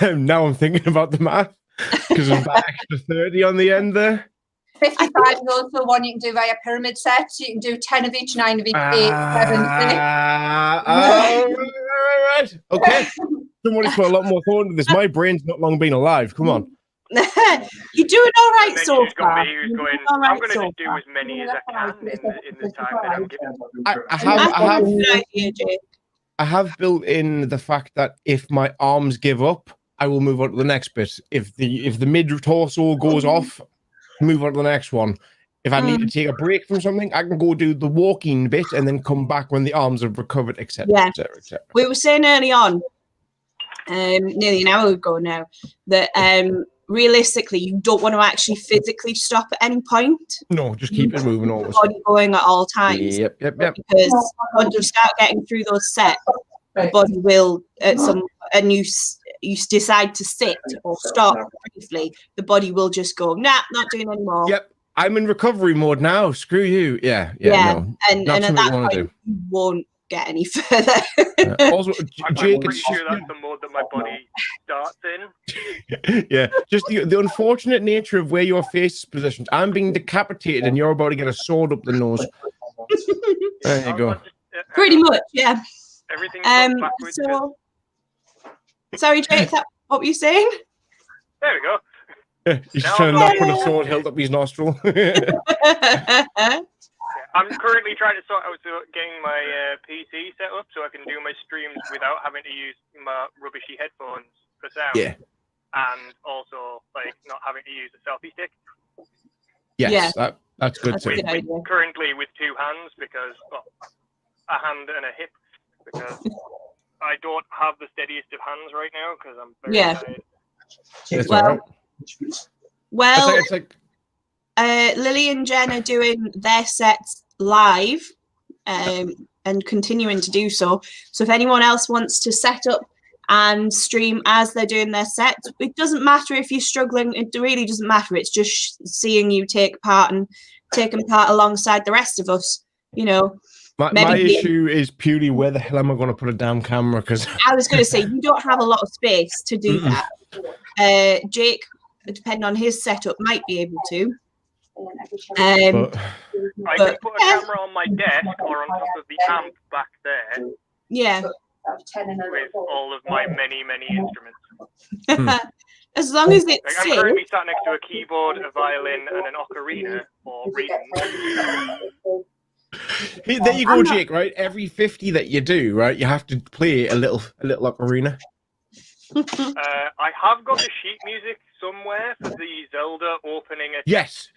Now I'm thinking about the math, because there's that extra 30 on the end there. 55 is also one you can do via pyramid sets. You can do 10 of each, 9 of each, 8, 7, 6. Right. Okay. Somebody's put a lot more thought into this. My brain's not long been alive. Come on. You're doing all right so far. I'm going to just do as many as I can in the time that I'm given. I have built in the fact that if my arms give up, I will move on to the next bit. If the mid torso goes off, move on to the next one. If I need to take a break from something, I can go do the walking bit and then come back when the arms have recovered, etc. Yeah. etc. We were saying early on, nearly an hour ago now, that realistically you don't want to actually physically stop at any point. No, just keep it moving always. Body going at all times. Yep. Because once you start getting through those sets, the body will and you decide to sit or stop briefly, the body will just go, nah, not doing anymore. Yep. I'm in recovery mode now. Screw you. Yeah. No, and at that point, you won't get any further. Also, I'm Jake, pretty sure that's the mode that my body starts in. Yeah, just the unfortunate nature of where your face is positioned. I'm being decapitated, and you're about to get a sword up the nose. There you go. Pretty much, yeah. Everything backwards. Sorry, Jake, what were you saying? There we go. He's trying to not put a sword held up his nostril. I'm currently trying to sort out getting my PC set up so I can do my streams without having to use my rubbishy headphones for sound. Yeah. And also, not having to use a selfie stick. Yes, that's good too. Currently with 2 hands because, a hand and a hip, because I don't have the steadiest of hands right now because I'm very tired. Well, it's like Lily and Jen are doing their sets live and continuing to do so. So if anyone else wants to set up and stream as they're doing their sets, it doesn't matter if you're struggling. It really doesn't matter. It's just seeing you take part and taking part alongside the rest of us, you know. My issue is purely where the hell am I going to put a damn camera? Because I was going to say, you don't have a lot of space to do that. Jake, depending on his setup, might be able to. I can put a camera on my desk or on top of the amp back there. Yeah. With all of my many instruments. As long as it's I'm currently sat next to a keyboard, a violin, and an ocarina for reading. There you go, Jake. Right, every 50 that you do, right, you have to play a little ocarina. I have got the sheet music somewhere for the Zelda opening. Yes.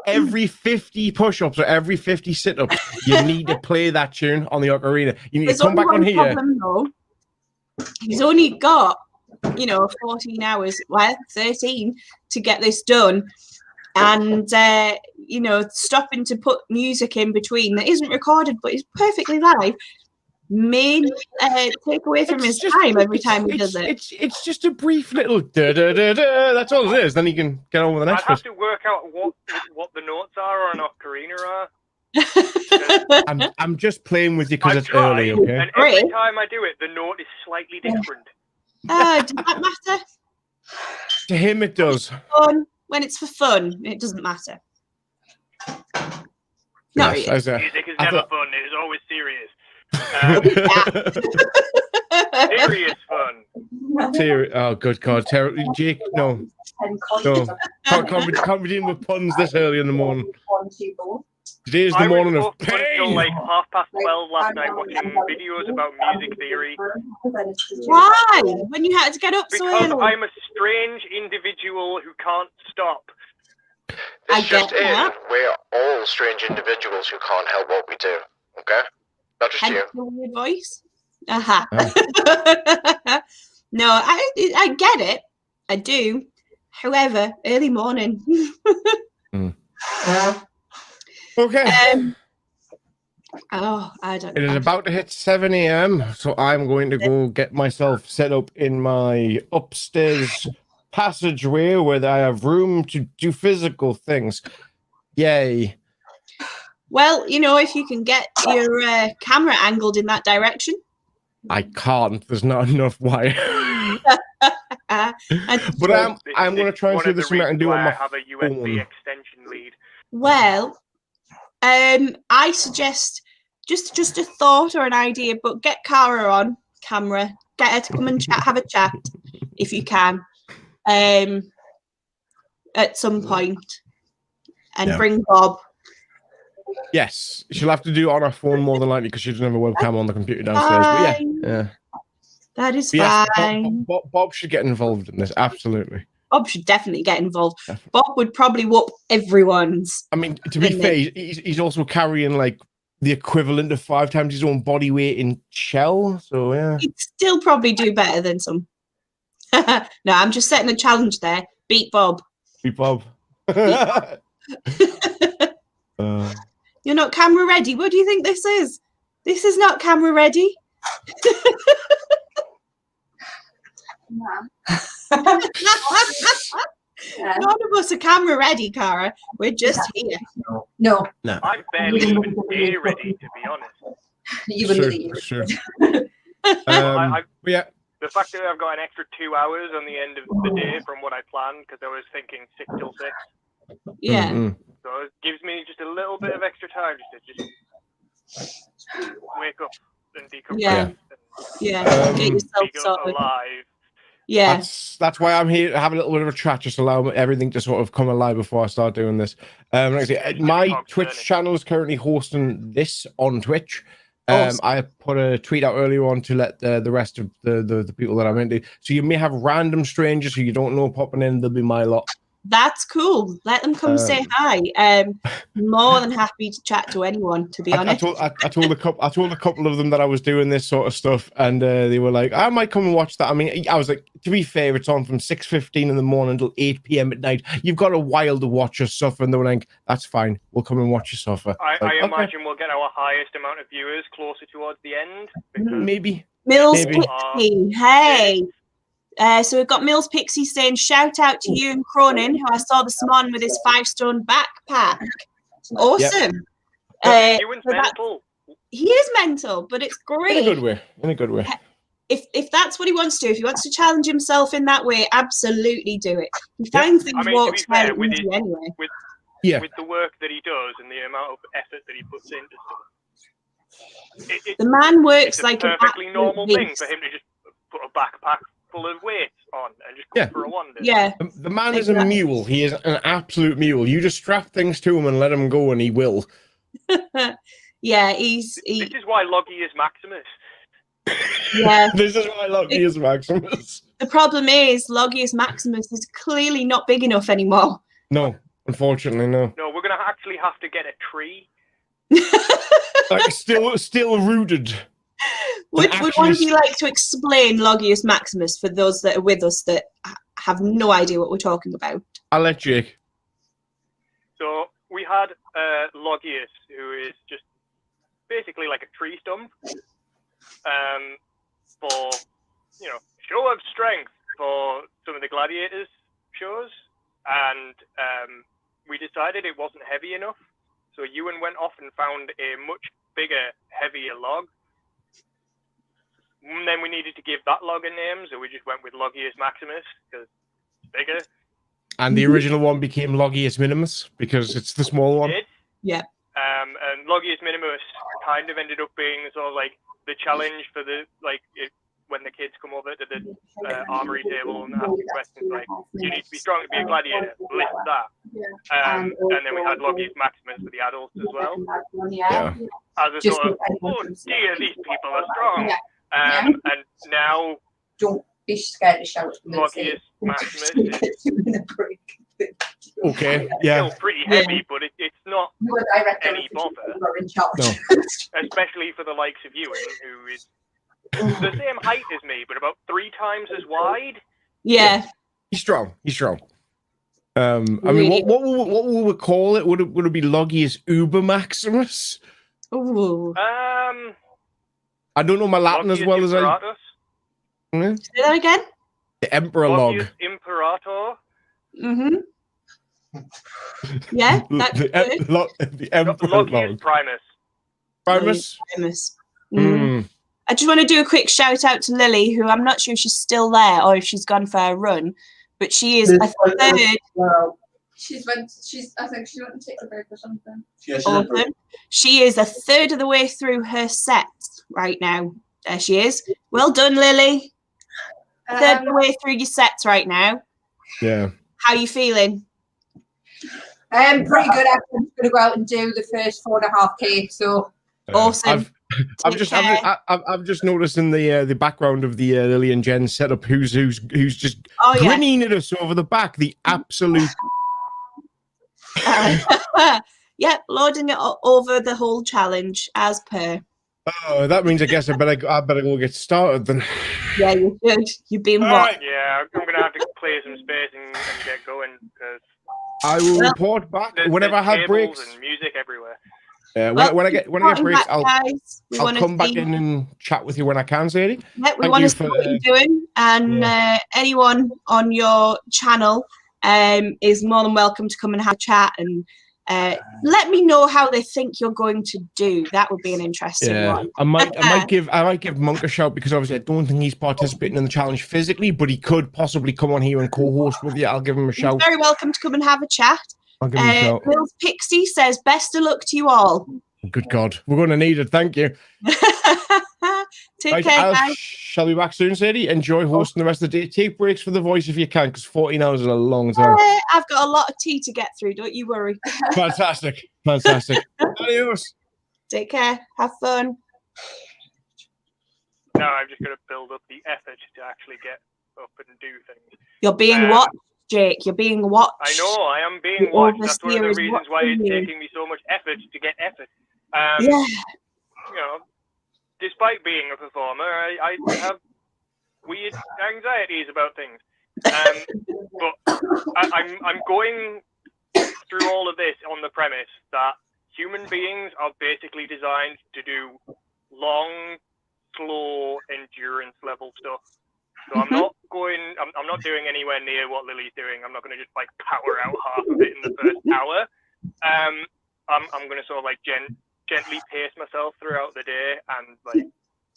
Every 50 push-ups or every 50 sit-ups, you need to play that tune on the ocarina. You need to come back on here. Problem, though. He's only got 14 hours, 13 to get this done. And, stopping to put music in between that isn't recorded but is perfectly live may take away from his time every time he does it. It's just a brief little da-da-da-da. That's all it is. Then you can get on with the next I'd have to work out what the notes are on an ocarina are. I'm just playing with you because I it's try, early, okay? and every time I do it, the note is slightly different. Does that matter? To him, it does. When it's for fun, it doesn't matter. Not really. Music is never fun. It is always serious. Serious fun. Oh, good God. Jake, no. No. Can't be dealing with puns this early in the morning. Today's the morning of pain. Until like 12:30 last night watching videos about music theory. Why? When you had to get up so early? Because I'm a strange individual who can't stop. This just in, we're all strange individuals who can't help what we do. Okay? Not just you. Weird voice. No, I get it. I do. However, early morning. Okay. I don't know. It is about to hit 7 a.m., so I'm going to go get myself set up in my upstairs passageway where I have room to do physical things. Yay. Well, if you can get your camera angled in that direction. I can't. There's not enough wire. But I'm going to try and see this and do on my have a USB extension lead. Well, I suggest just a thought or an idea, but get Cara on camera. Get her to come and have a chat if you can. At some point, and bring Bob. Yes, she'll have to do it on her phone more than likely because she doesn't have a webcam on the computer downstairs. But yeah. That is fine. Bob should get involved in this. Absolutely. Bob should definitely get involved. Definitely. Bob would probably whoop everyone's. I mean, to be fair, he's also carrying like the equivalent of 5 times his own body weight in shell. So yeah, he'd still probably do better than some. No, I'm just setting a challenge there. Beat Bob. Beat Bob. You're not camera ready. What do you think this is? This is not camera ready. None of us are camera ready, Cara. We're just here. No. I'm barely even day ready, to be honest. Sure. Yeah. The fact that I've got an extra 2 hours on the end of the day from what I planned, because I was thinking 6 till 6. Yeah. Mm-hmm. So it gives me just a little bit of extra time to just wake up and decompress. Yeah. Get yourself sorted. Alive. Yeah. That's why I'm here to have a little bit of a chat, just allow everything to sort of come alive before I start doing this. Like I say, my Twitch channel is currently hosting this on Twitch. Awesome. I put a tweet out earlier on to let the rest of the people that I'm into. So you may have random strangers who you don't know popping in. They'll be my lot. That's cool. Let them come say hi. More than happy to chat to anyone, to be honest. I told a couple of them that I was doing this sort of stuff, and they were like, I might come and watch that. I mean, I was like, to be fair, it's on from 6:15 in the morning until 8 p.m. at night. You've got a while to watch us suffer. And they were like, that's fine. We'll come and watch you suffer. I imagine we'll get our highest amount of viewers closer towards the end. Maybe. Mills Pixie, hey. So we've got Mills Pixie saying, shout out to you and Cronin, who I saw this morning with his 5-stone backpack. Awesome. Ewan's mental. He is mental, but it's great. In a good way. If that's what he wants to do, if he wants to challenge himself in that way, absolutely do it. He finds things walks out easy anyway. With the work that he does and the amount of effort that he puts into stuff. The man works it's like a perfectly normal thing for him to just put a backpack full of weights on and just go for a wander. Yeah. The man is a mule. He is an absolute mule. You just strap things to him and let him go, and he will. Yeah, This is why Loggy is Maximus. Yeah. This is why Loggy is Maximus. The problem is Logius Maximus is clearly not big enough anymore. No, unfortunately, no. No, we're gonna actually have to get a tree. Like still rooted. Would one of you like to explain Logius Maximus for those that are with us that have no idea what we're talking about? I'll let Jake. So we had Logius, who is just basically like a tree stump, for show of strength for some of the gladiators shows, and we decided it wasn't heavy enough, So Ewan went off and found a much bigger, heavier log. And then we needed to give that log a name, so we just went with Logius Maximus, because it's bigger. And the original one became Logius Minimus, because it's the small one. Yeah. And Logius Minimus kind of ended up being sort of like the challenge for the, when the kids come over to the armory table and ask questions like, you need to be strong to be a gladiator, list that. And then we had Logius Maximus for the adults as well. Yeah. As a sort of, oh dear, these people are strong. And now, don't be scared to shout. Logius Maximus is okay, yeah. still pretty heavy, but it's not any bother. No. Especially for the likes of Ewan, who is the same height as me, but about 3 times as wide. Yeah. He's strong. I mean, what will we call it? Would it be Logius Uber Maximus? Ooh. I don't know my Latin Logius as well as I. Say that again? The Emperor Log. Logius Imperator. Mm-hmm. Yeah, that's good. The Emperor Logius Log. Primus. Primus. Mm. I just want to do a quick shout out to Lily, who I'm not sure if she's still there or if she's gone for a run, but she is a third. I think she went to take a break or something. Awesome. She is a third of the way through her set right now. There she is. Well done, Lily. Third of the way through your sets right now. Yeah. How are you feeling? Pretty good. I'm going to go out and do the first 4.5K. So awesome. I've just noticed in the background of the Lily and Jen setup who's just grinning at us over the back. The absolute. Yeah, loading it over the whole challenge as per. Oh, that means I guess I better go get started then. Yeah, you should. You've been what? Right. Yeah, I'm gonna have to play some space and get going because I will report back whenever I have breaks. And music everywhere. When I get breaks, I'll come back see. in and chat with you when I can, Sadie. Yeah, we want to see what you're doing, and anyone on your channel is more than welcome to come and have a chat and let me know how they think you're going to do. That would be an interesting one. I might give Monk a shout because obviously I don't think he's participating in the challenge physically, but he could possibly come on here and co-host with you. I'll give him a shout. He's very welcome to come and have a chat. I'll give him a shout. Will's Pixie says, "Best of luck to you all." Good God, we're going to need it. Thank you. Take care, guys. Shall be back soon, Sadie. Enjoy hosting the rest of the day. Take breaks for the voice if you can, because 14 hours is a long time. I've got a lot of tea to get through. Don't you worry. Fantastic. Adios. Take care. Have fun. No, I'm just going to build up the effort to actually get up and do things. You're being watched, Jake. You're being watched. I know. I am being watched. That's one of the reasons why it's taking me so much effort to get effort. You know, despite being a performer, I have weird anxieties about things. But I'm going through all of this on the premise that human beings are basically designed to do long, slow, endurance level stuff. So I'm not doing anywhere near what Lily's doing. I'm not going to just like power out half of it in the first hour. I'm going to sort of like gently pace myself throughout the day and like.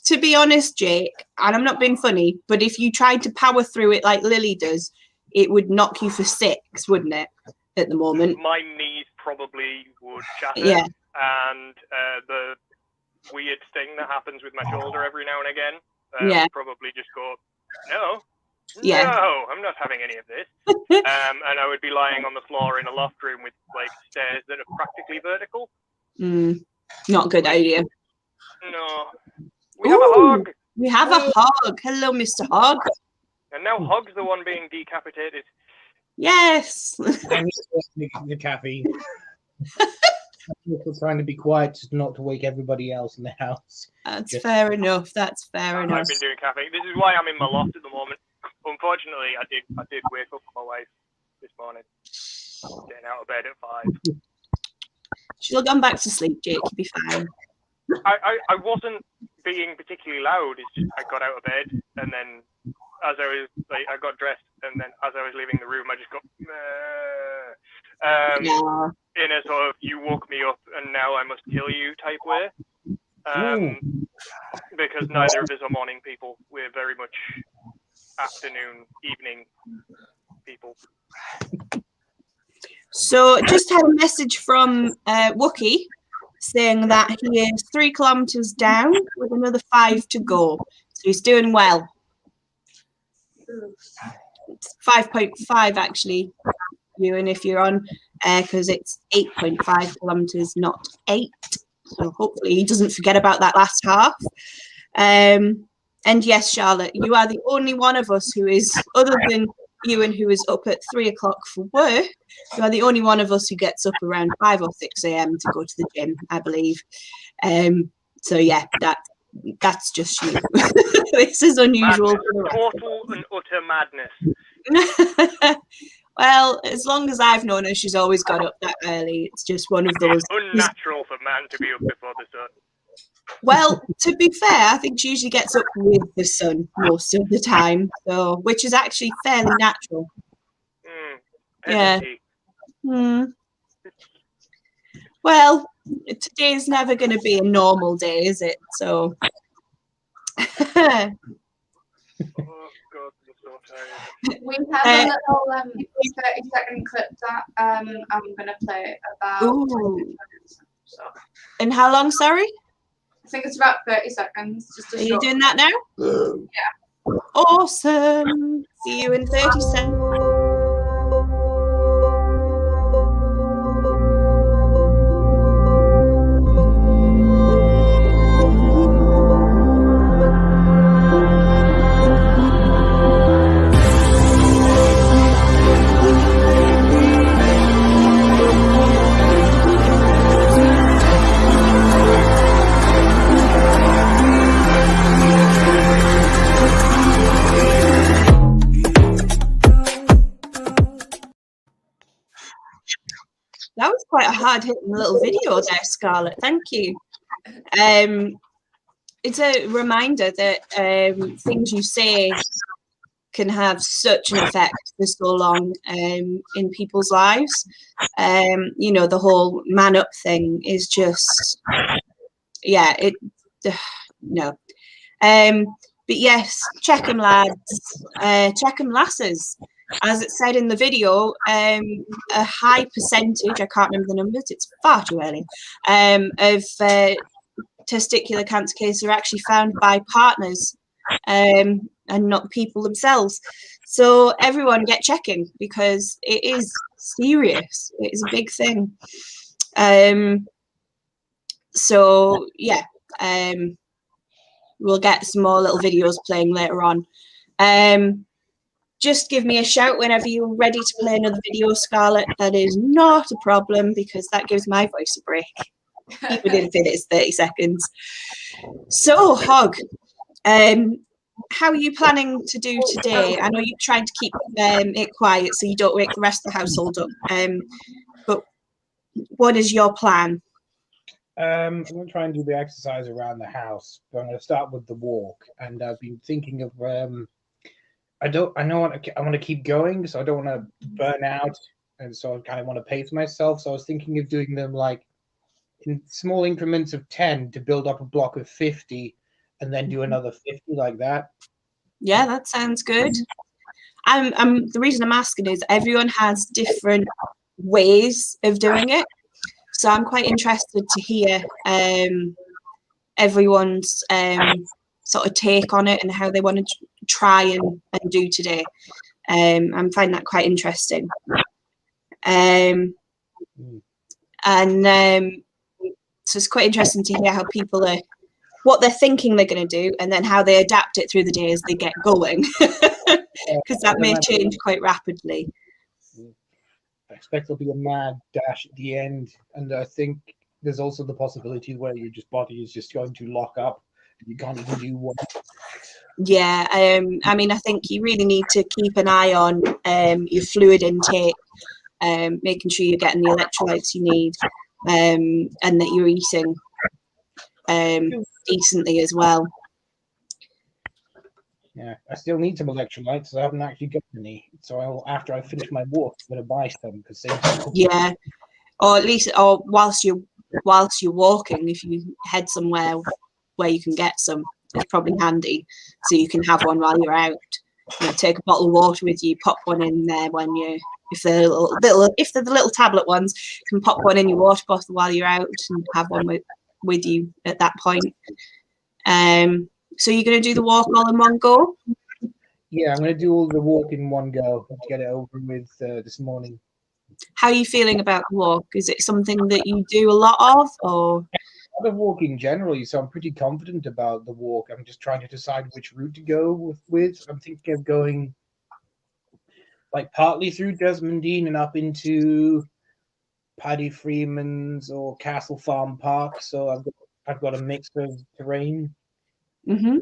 To be honest, Jake, and I'm not being funny, but if you tried to power through it like Lily does, it would knock you for 6, wouldn't it? At the moment, my knees probably would shatter. Yeah. And the weird thing that happens with my shoulder every now and again, probably just go, no, I'm not having any of this. And I would be lying on the floor in a loft room with like stairs that are practically vertical. Not a good idea. No. We have a hog. We have a hog. Hello, Mr. Hog. And now Hog's the one being decapitated. Yes. The caffeine. People trying to be quiet, just not to wake everybody else in the house. That's fair enough. That's fair enough. I've been doing caffeine. This is why I'm in my loft at the moment. Unfortunately, I did wake up my wife this morning, getting out of bed at 5. She'll gone back to sleep, Jake. You'll be fine. I wasn't being particularly loud. It's just I got out of bed and then as I was like I got dressed and then as I was leaving the room I just got in a sort of you woke me up because neither of us are morning people. We're very much afternoon, evening people. So just had a message from Wookie saying that he is 3 kilometers down with another 5 to go. So he's doing well. It's 5.5 actually, Ewan, if you're on, because it's 8.5 kilometers, not 8. So hopefully he doesn't forget about that last half. And yes, Charlotte, you are the only one of us who is, other than Ewan, who is up at 3 o'clock for work, you are the only one of us who gets up around 5 or 6 a.m. to go to the gym, I believe. So yeah, that's just you. This is unusual. Total and utter madness. Well, as long as I've known her, she's always got up that early. It's just one of those. Unnatural for man to be up before the sun. Well, to be fair, I think she usually gets up with the sun most of the time, so which is actually fairly natural. Yeah. Well, today's never going to be a normal day, is it? So. We have a little 30-second clip that I'm going to play about 20 minutes. So. And how long, sorry? I think it's about 30 seconds. Just Are you doing that now? Yeah. Awesome. See you in 30 seconds. That was quite a hard-hitting little video there, Scarlett. Thank you. It's a reminder that things you say can have such an effect for so long in people's lives. You know, the whole man up thing is just, yeah, no. But yes, check 'em lads, check 'em lasses. As it said in the video, a high percentage, I can't remember the numbers, it's far too early, of testicular cancer cases are actually found by partners and not people themselves. So everyone get checking because it is serious. It is a big thing. So yeah, we'll get some more little videos playing later on. Just give me a shout whenever you're ready to play another video, Scarlett. That is not a problem because that gives my voice a break, even if it is 30 seconds. So, Hog, how are you planning to do today? I know you're trying to keep it quiet so you don't wake the rest of the household up. But what is your plan? I'm going to try and do the exercise around the house, but I'm going to start with the walk. And I've been thinking of I want to keep going, so I don't want to burn out, and so I kind of want to pace myself. So I was thinking of doing them like in small increments of 10 to build up a block of 50, and then do another 50 like that. Yeah, that sounds good. The reason I'm asking is everyone has different ways of doing it, so I'm quite interested to hear everyone's sort of take on it and how they want to try and do today. I'm finding that quite interesting. So it's quite interesting to hear how people are, what they're thinking they're going to do, and then how they adapt it through the day as they get going, because that may change quite rapidly. I expect there'll be a mad dash at the end, and I think there's also the possibility where your body is just going to lock up and you can't even do one. Yeah, I mean, I think you really need to keep an eye on your fluid intake, making sure you're getting the electrolytes you need, and that you're eating decently as well. Yeah, I still need some electrolytes. I haven't actually got any. So after I finish my walk, I'm going to buy some. Yeah, or at least, whilst you're walking, if you head somewhere where you can get some, is probably handy, so you can have one while you're out. You know, take a bottle of water with you, pop one in there when you, if they're the little tablet ones, you can pop one in your water bottle while you're out and have one with you at that point. So you're going to do the walk all in one go? Yeah, I'm going to do all the walk in one go to get it over with this morning. How are you feeling about the walk? Is it something that you do a lot of, or? A lot of walking generally, so I'm pretty confident about the walk. I'm just trying to decide which route to go with. I'm thinking of going like partly through Desmondine and up into Paddy Freeman's or Castle Farm Park. So I've got a mix of terrain. Mm-hmm.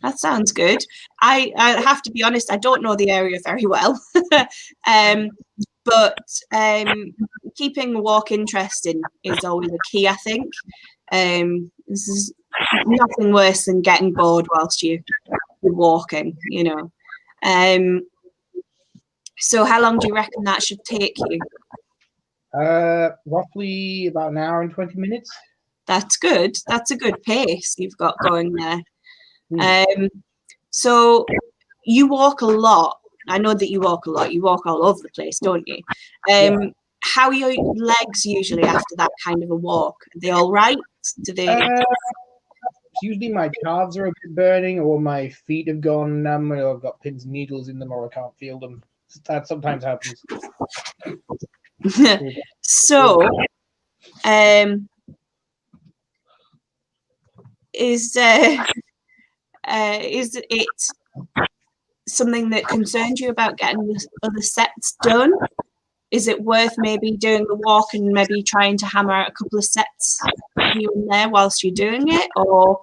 That sounds good. I have to be honest, I don't know the area very well. But keeping the walk interesting is always a key, I think. This is nothing worse than getting bored whilst you're walking, you know. So how long do you reckon that should take you? Roughly about an hour and 20 minutes. That's good. That's a good pace you've got going there. So you walk a lot. I know that you walk a lot. You walk all over the place, don't you? How are your legs usually after that kind of a walk? Are they all right? Do they? Usually my calves are a bit burning, or my feet have gone numb, or I've got pins and needles in them, or I can't feel them. That sometimes happens. So, is it something that concerns you about getting the other sets done? Is it worth maybe doing the walk and maybe trying to hammer out a couple of sets here and there whilst you're doing it, or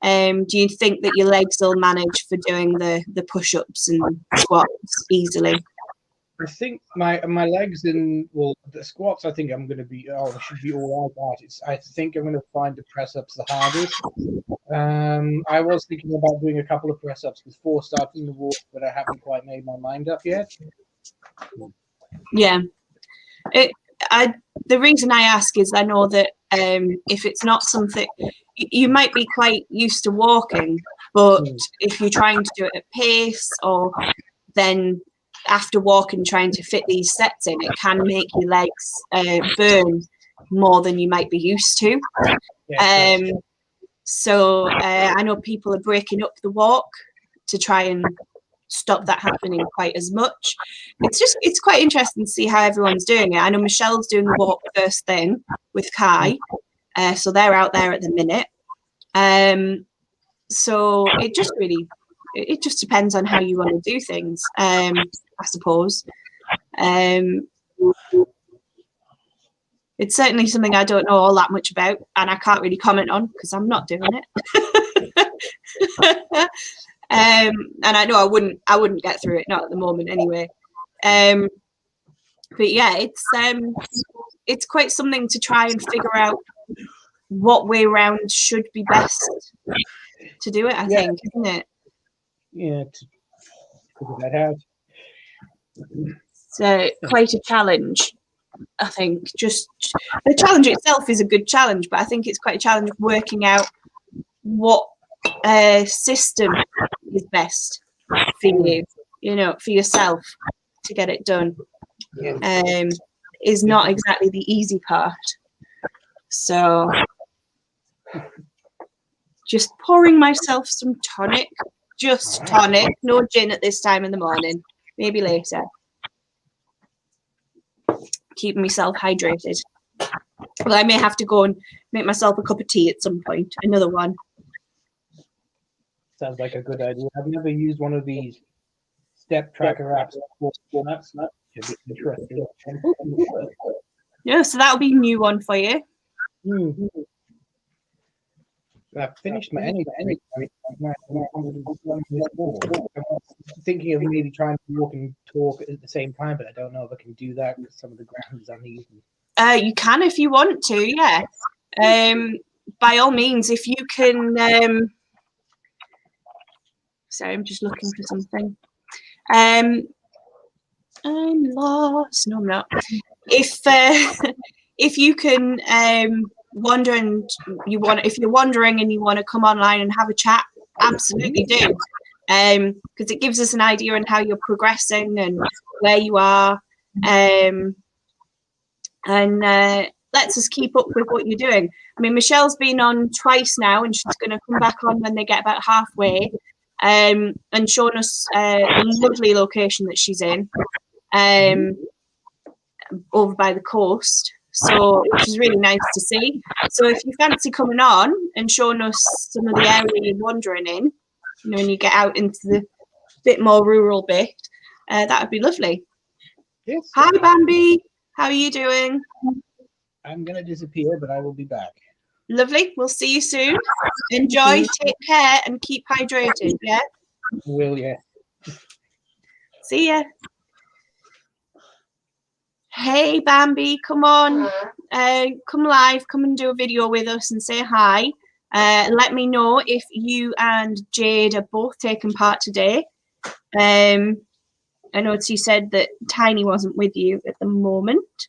do you think that your legs will manage for doing the push-ups and squats easily? I think my legs and the squats. I think I'm going to be. I should be all right at. I think I'm going to find the press ups the hardest. I was thinking about doing a couple of press ups before starting the walk, but I haven't quite made my mind up yet. Yeah, the reason I ask is I know that if it's not something you might be quite used to walking, but if you're trying to do it at pace, or then after walking trying to fit these sets in, it can make your legs burn more than you might be used to. So I know people are breaking up the walk to try and stop that happening quite as much. It's quite interesting to see how everyone's doing it. I know Michelle's doing the walk first thing with Kai, so they're out there at the minute. So it just depends on how you want to do things, I suppose. It's certainly something I don't know all that much about, and I can't really comment on because I'm not doing it. And I know I wouldn't get through it, not at the moment anyway. But yeah, it's quite something to try and figure out what way round should be best to do it, I think, isn't it? Yeah, to figure that out. So quite a challenge, I think. Just the challenge itself is a good challenge, but I think it's quite a challenge working out what system is best for you, for yourself to get it done. Is not exactly the easy part. So just pouring myself some tonic, just tonic, no gin at this time in the morning, maybe later. Keeping myself hydrated. Well, I may have to go and make myself a cup of tea at some point, another one. Sounds like a good idea. I've never used one of these step tracker apps before. That should be interesting. Yeah, so that'll be a new one for you. I've finished my energy. I'm thinking of maybe trying to walk and talk at the same time, but I don't know if I can do that because some of the ground is uneven. You can if you want to, yeah. By all means, if you can. Sorry, I'm just looking for something. I'm lost. No, I'm not. If you can wander and if you're wandering and you want to come online and have a chat absolutely do. Because it gives us an idea on how you're progressing and where you are. And lets us keep up with what you're doing. I mean, Michelle's been on twice now, and she's going to come back on when they get about halfway, and shown us a lovely location that she's in, over by the coast. So, which is really nice to see. So, if you fancy coming on and showing us some of the area you're wandering in, you know, when you get out into the bit more rural bit, that would be lovely. Yes. Hi, Bambi. How are you doing? I'm going to disappear, but I will be back. Lovely. We'll see you soon. Enjoy, take care, and keep hydrated, yeah? Will, yeah. See ya. Hey, Bambi, come on. Come live. Come and do a video with us and say hi. Let me know if you and Jade are both taking part today. I noticed you said that Tiny wasn't with you at the moment.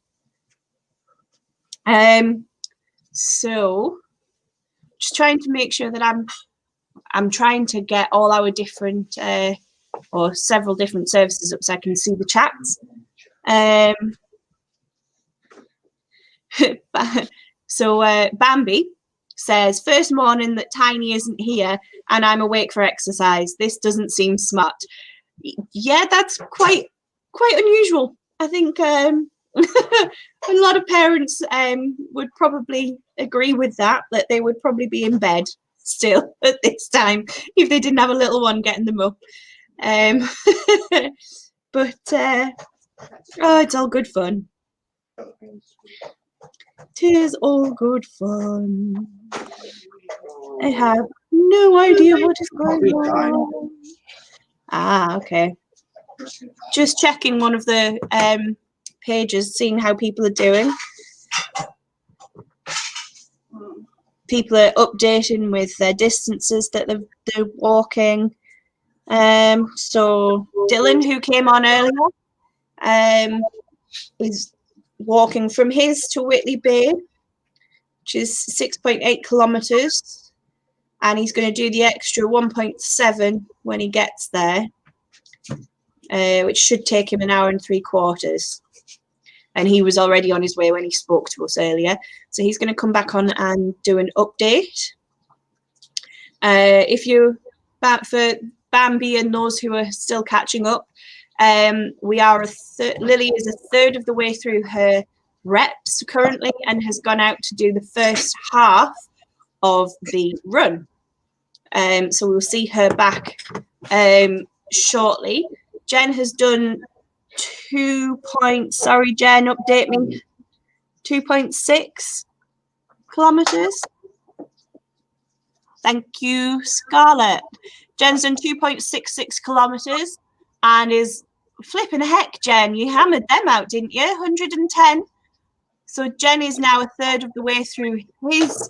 So just trying to make sure that I'm trying to get all our different or several different services up so I can see the chats. So Bambi says, first morning that Tiny isn't here and I'm awake for exercise. This doesn't seem smart. Yeah, that's quite unusual. I think a lot of parents would probably agree with that they would probably be in bed still at this time if they didn't have a little one getting them up. But oh, it's all good fun. Tis all good fun. I have no idea what is going on. Ah, okay. Just checking one of the pages, seeing how people are doing. People are updating with their distances that they're walking. So Dylan, who came on earlier, is walking from his to Whitley Bay, which is 6.8 kilometres, and he's going to do the extra 1.7 when he gets there, which should take him an hour and 3/4. And he was already on his way when he spoke to us earlier. So he's going to come back on and do an update. If you, for Bambi and those who are still catching up, we are Lily is a third of the way through her reps currently and has gone out to do the first half of the run. So we'll see her back shortly. Jen has done 2.6 kilometers. Thank you, Scarlett. Jen's done 2.66 kilometers and is flipping heck, Jen. You hammered them out, didn't you? 110. So Jen is now a third of the way through his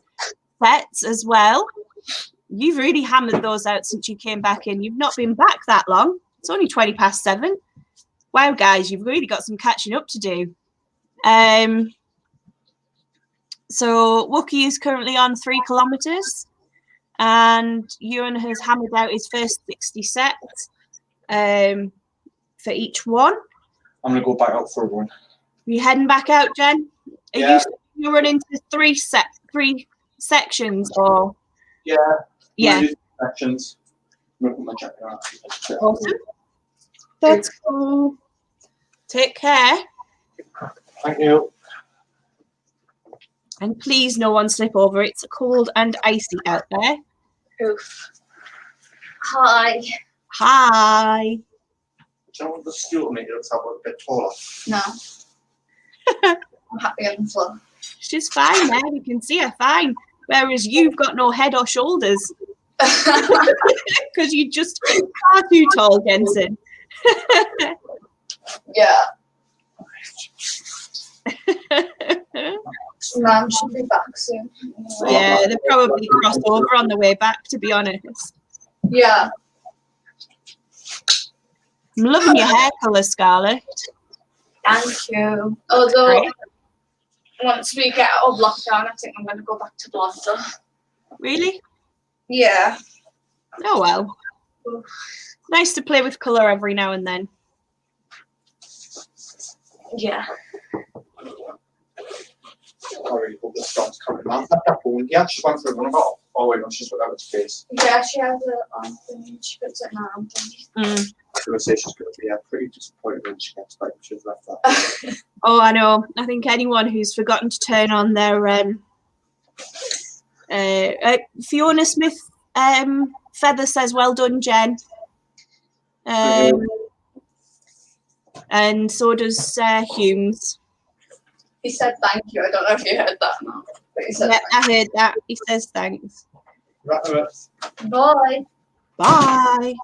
sets as well. You've really hammered those out since you came back in. You've not been back that long. It's only 7:20. Wow, guys, you've really got some catching up to do. So Wookie is currently on 3 kilometers, and Ewan has hammered out his first 60 sets for each one. I'm gonna go back out for a run. Are you heading back out, Jen? Are you running to 3 sections or? Yeah. Yeah. Sections. I'm gonna put my jacket on. Awesome. That's cool. Take care. Thank you. And please, no one slip over. It's cold and icy out there. Oof. Hi. Hi. Do you know what the stool made it up a bit taller? No. I'm happy on the floor. She's fine there. You can see her fine. Whereas you've got no head or shoulders. Because you're just far too tall, Jensen. Yeah. Mum should be back soon. Yeah, they probably crossed over on the way back, to be honest. Yeah. I'm loving your hair colour, Scarlett. Thank you. Although, once we get out of lockdown, I think I'm going to go back to blonde. Really? Yeah. Oh well. Nice to play with colour every now and then. Yeah. Sorry, but the storm's coming. Yeah, she's gone for a run off. Oh wait, no, she's without its face. Yeah, she has an arm thing. She puts it in her arm thing. I was going to say she's going to be pretty disappointed when she gets back. She's left that. Oh, I know. I think anyone who's forgotten to turn on their Fiona Smith feather says, "Well done, Jen." And so does Humes. He said thank you. I don't know if you heard that or not. But he said I heard that. He says thanks. Bye. Bye.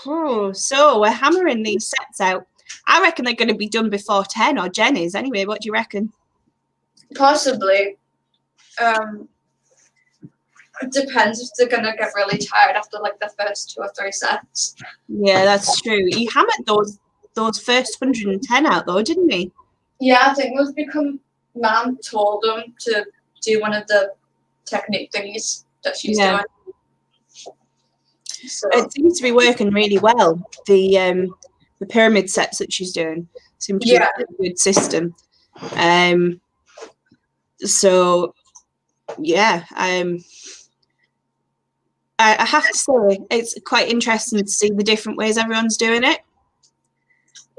Oh, so we're hammering these sets out. I reckon they're going to be done before 10, or Jen is. Anyway, what do you reckon? Possibly. It depends if they're going to get really tired after like the first 2 or 3 sets. Yeah, that's true. He hammered those first 110 out though, didn't he? Yeah, I think it was because Mum told him to do one of the technique thingies that she's doing. So. It seems to be working really well. The pyramid sets that she's doing seem to be a good system. So yeah, I have to say it's quite interesting to see the different ways everyone's doing it.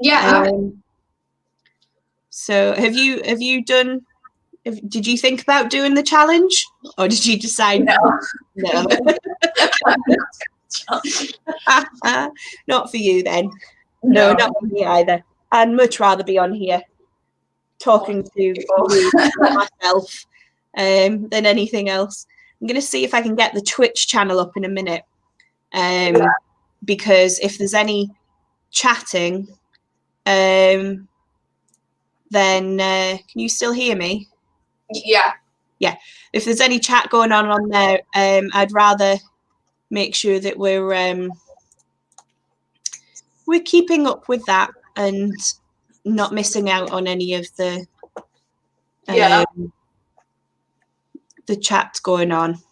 Yeah. So have you done? Did you think about doing the challenge, or did you decide no? Not for you then. No, not for me either. I'd much rather be on here talking to you, myself than anything else. I'm going to see if I can get the Twitch channel up in a minute, because if there's any chatting, then can you still hear me? Yeah. Yeah. If there's any chat going on there, I'd rather make sure that we're keeping up with that and not missing out on any of the chat going on.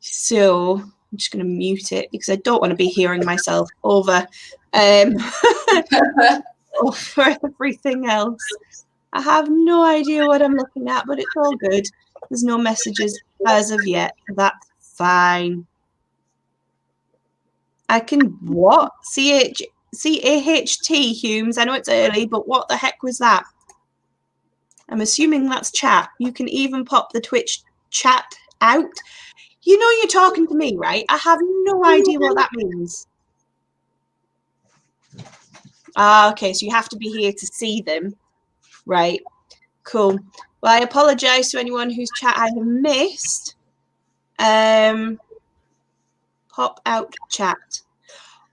So I'm just going to mute it because I don't want to be hearing myself over over everything else. I have no idea what I'm looking at, but it's all good. There's no messages as of yet. That's fine. I can what? CAHT Humes. I know it's early, but what the heck was that? I'm assuming that's chat. You can even pop the Twitch chat out. You know you're talking to me, right? I have no idea what that means. Okay, so you have to be here to see them. Right. Cool. Well, I apologise to anyone whose chat I have missed. Pop out chat.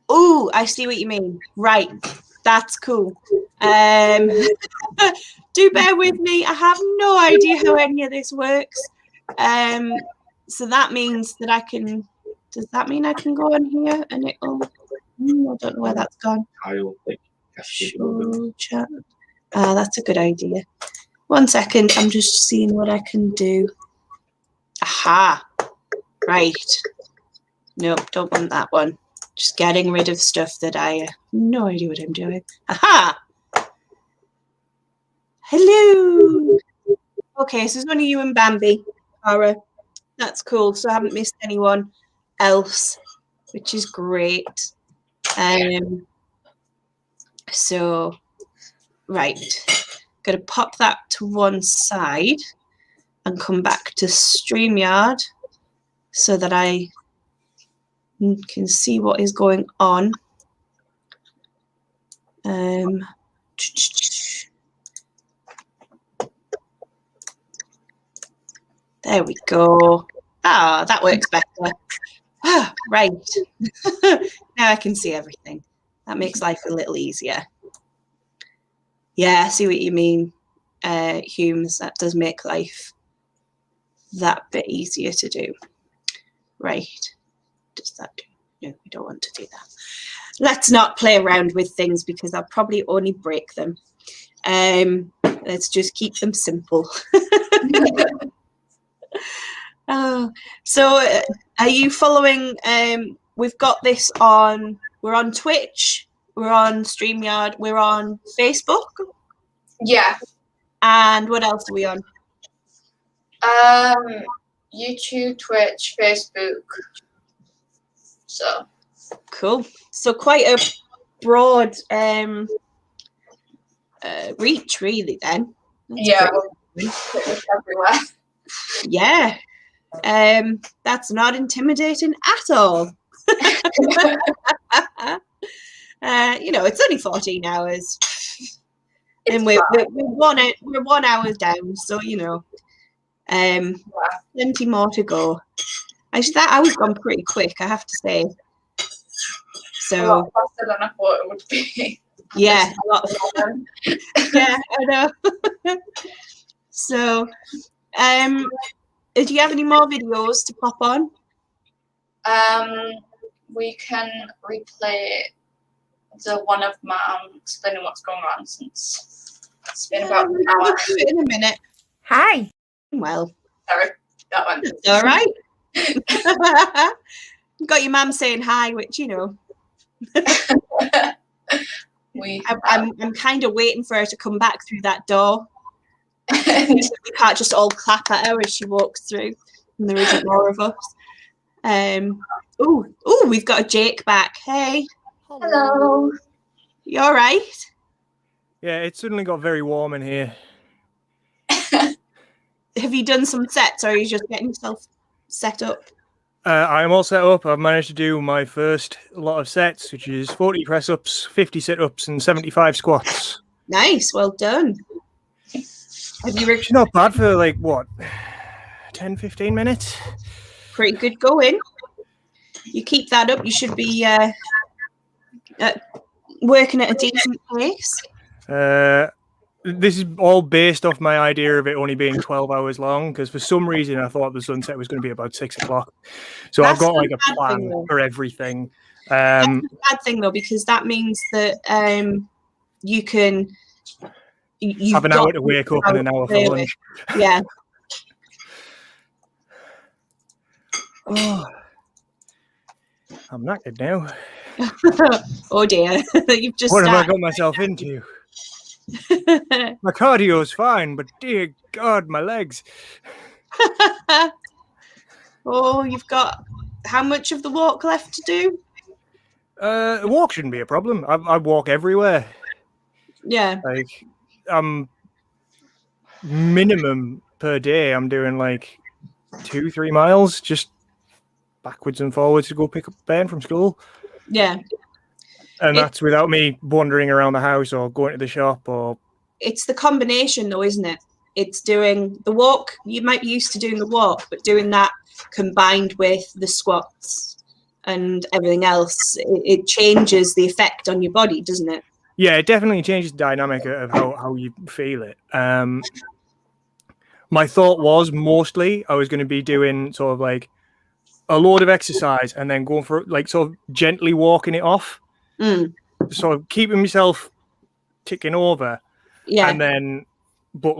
Oh, I see what you mean. Right. That's cool. Do bear with me. I have no idea how any of this works. So that means that I can. Does that mean I can go on here and it'll? I don't know where that's gone. Show chat. That's a good idea. 1 second. I'm just seeing what I can do. Aha. Right. Nope, don't want that one. Just getting rid of stuff that I have no idea what I'm doing. Aha! Hello! Okay, so it's only you and Bambi, Cara. That's cool. So I haven't missed anyone else, which is great. So, right. Going to pop that to one side and come back to StreamYard so that I can see what is going on. There we go. Ah, that works better. Ah, right. Now I can see everything. That makes life a little easier. Yeah, I see what you mean, Humes. That does make life that bit easier to do. Right. Does that do? No, we don't want to do that. Let's not play around with things because I'll probably only break them. Let's just keep them simple. Oh, so are you following? We've got this on. We're on Twitch. We're on StreamYard. We're on Facebook. Yeah. And what else are we on? YouTube, Twitch, Facebook. So cool. So quite a broad reach, really. Then. That's everywhere. Yeah. That's not intimidating at all. It's only 14 hours. And we're 1 hour down, so plenty more to go. Actually, that hour's gone pretty quick, I have to say. So a lot faster than I thought it would be. Yeah, a lot. Yeah, I know. So, do you have any more videos to pop on? We can replay the one of Mum explaining what's going on since it's been about an hour. We'll do it in a minute. Hi. Well, sorry, that one. It's all right. Got your mum saying hi, which I'm kind of waiting for her to come back through that door. We can't just all clap at her as she walks through, and there isn't more of us. We've got a Jake back. Hey. Hello. You all right? Yeah, it suddenly got very warm in here. Have you done some sets, or are you just getting yourself set up? I'm all set up. I've managed to do my first lot of sets, which is 40 press-ups, 50 sit-ups, and 75 squats. Nice, well done. Have you It's not bad for 10, 15 minutes. Pretty good going. You keep that up, you should be working at a decent pace. This is all based off my idea of it only being 12 hours long, because for some reason I thought the sunset was going to be about 6 o'clock. So I've got a plan for everything. That's a bad thing though, because that means that you can have an hour to wake up and an hour for lunch. Yeah. Oh, I'm knackered now. Oh dear, you've just. What have I got myself into? My cardio's fine, but dear God, my legs. Oh, you've got how much of the walk left to do? The walk shouldn't be a problem. I walk everywhere. Yeah. Minimum per day, I'm doing 2-3 miles just backwards and forwards to go pick up Ben from school. Yeah. And that's without me wandering around the house or going to the shop or. It's the combination though, isn't it? It's doing the walk. You might be used to doing the walk, but doing that combined with the squats and everything else, it changes the effect on your body, doesn't it? Yeah, it definitely changes the dynamic of how you feel it. My thought was mostly I was going to be doing sort of a load of exercise and then going for sort of gently walking it off. Sort of keeping myself ticking over. Yeah. And then, but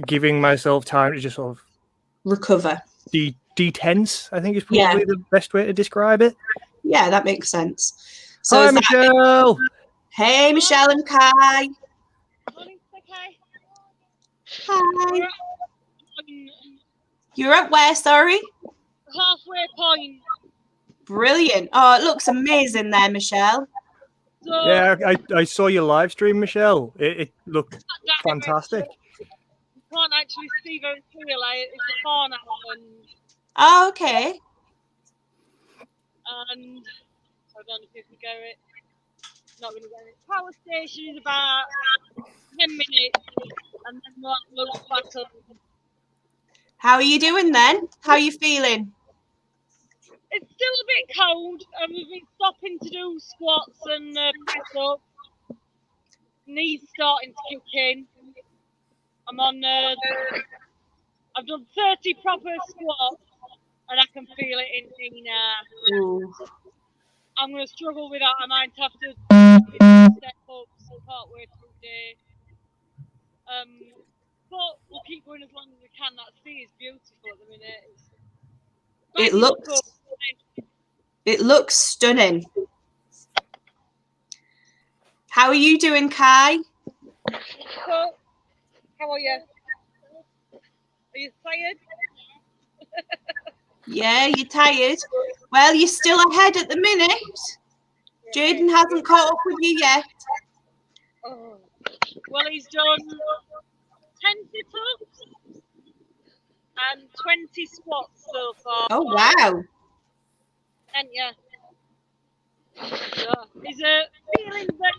giving myself time to just sort of recover. Detense, I think is probably the best way to describe it. Yeah, that makes sense. So hi, Michelle. Hey, Michelle and Kai. Hi. You're at where, sorry? Halfway point. Brilliant. Oh, it looks amazing there, Michelle. So, yeah, I saw your live stream, Michelle. It looked fantastic. You can't actually see very clearly. It's a corner and. Oh, okay. And I don't know if you can go it. Not going to go it. Power station is about 10 minutes, and then we'll look back up. How are you doing then? How are you feeling? It's still a bit cold, and we've been stopping to do squats and press up. Knees starting to kick in. I'm on. I've done 30 proper squats, and I can feel it in me now. Ooh. I'm going to struggle with that. I might have to step up, so I can't wait for a day. but we'll keep going as long as we can. That sea is beautiful at the minute. It looks stunning. How are you doing, Kai? So, how are you? Are you tired? Yeah, you're tired. Well, you're still ahead at the minute. Jaden hasn't caught up with you yet. Oh. Well, he's done 10 sit-ups and 20 squats so far. Oh, wow. And yeah. He's feeling that,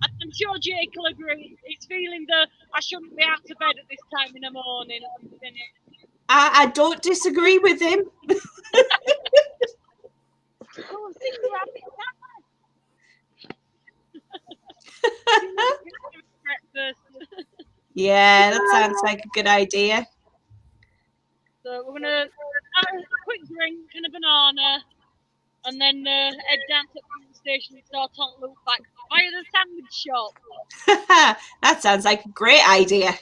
I'm sure Jake will agree, he's feeling that I shouldn't be out of bed at this time in the morning at the minute. I don't disagree with him. Oh, see you happy breakfast. Yeah, that sounds like a good idea. So we're gonna have a quick drink and a banana, and then head down to the fuel station and start on the loop back via the sandwich shop. That sounds like a great idea.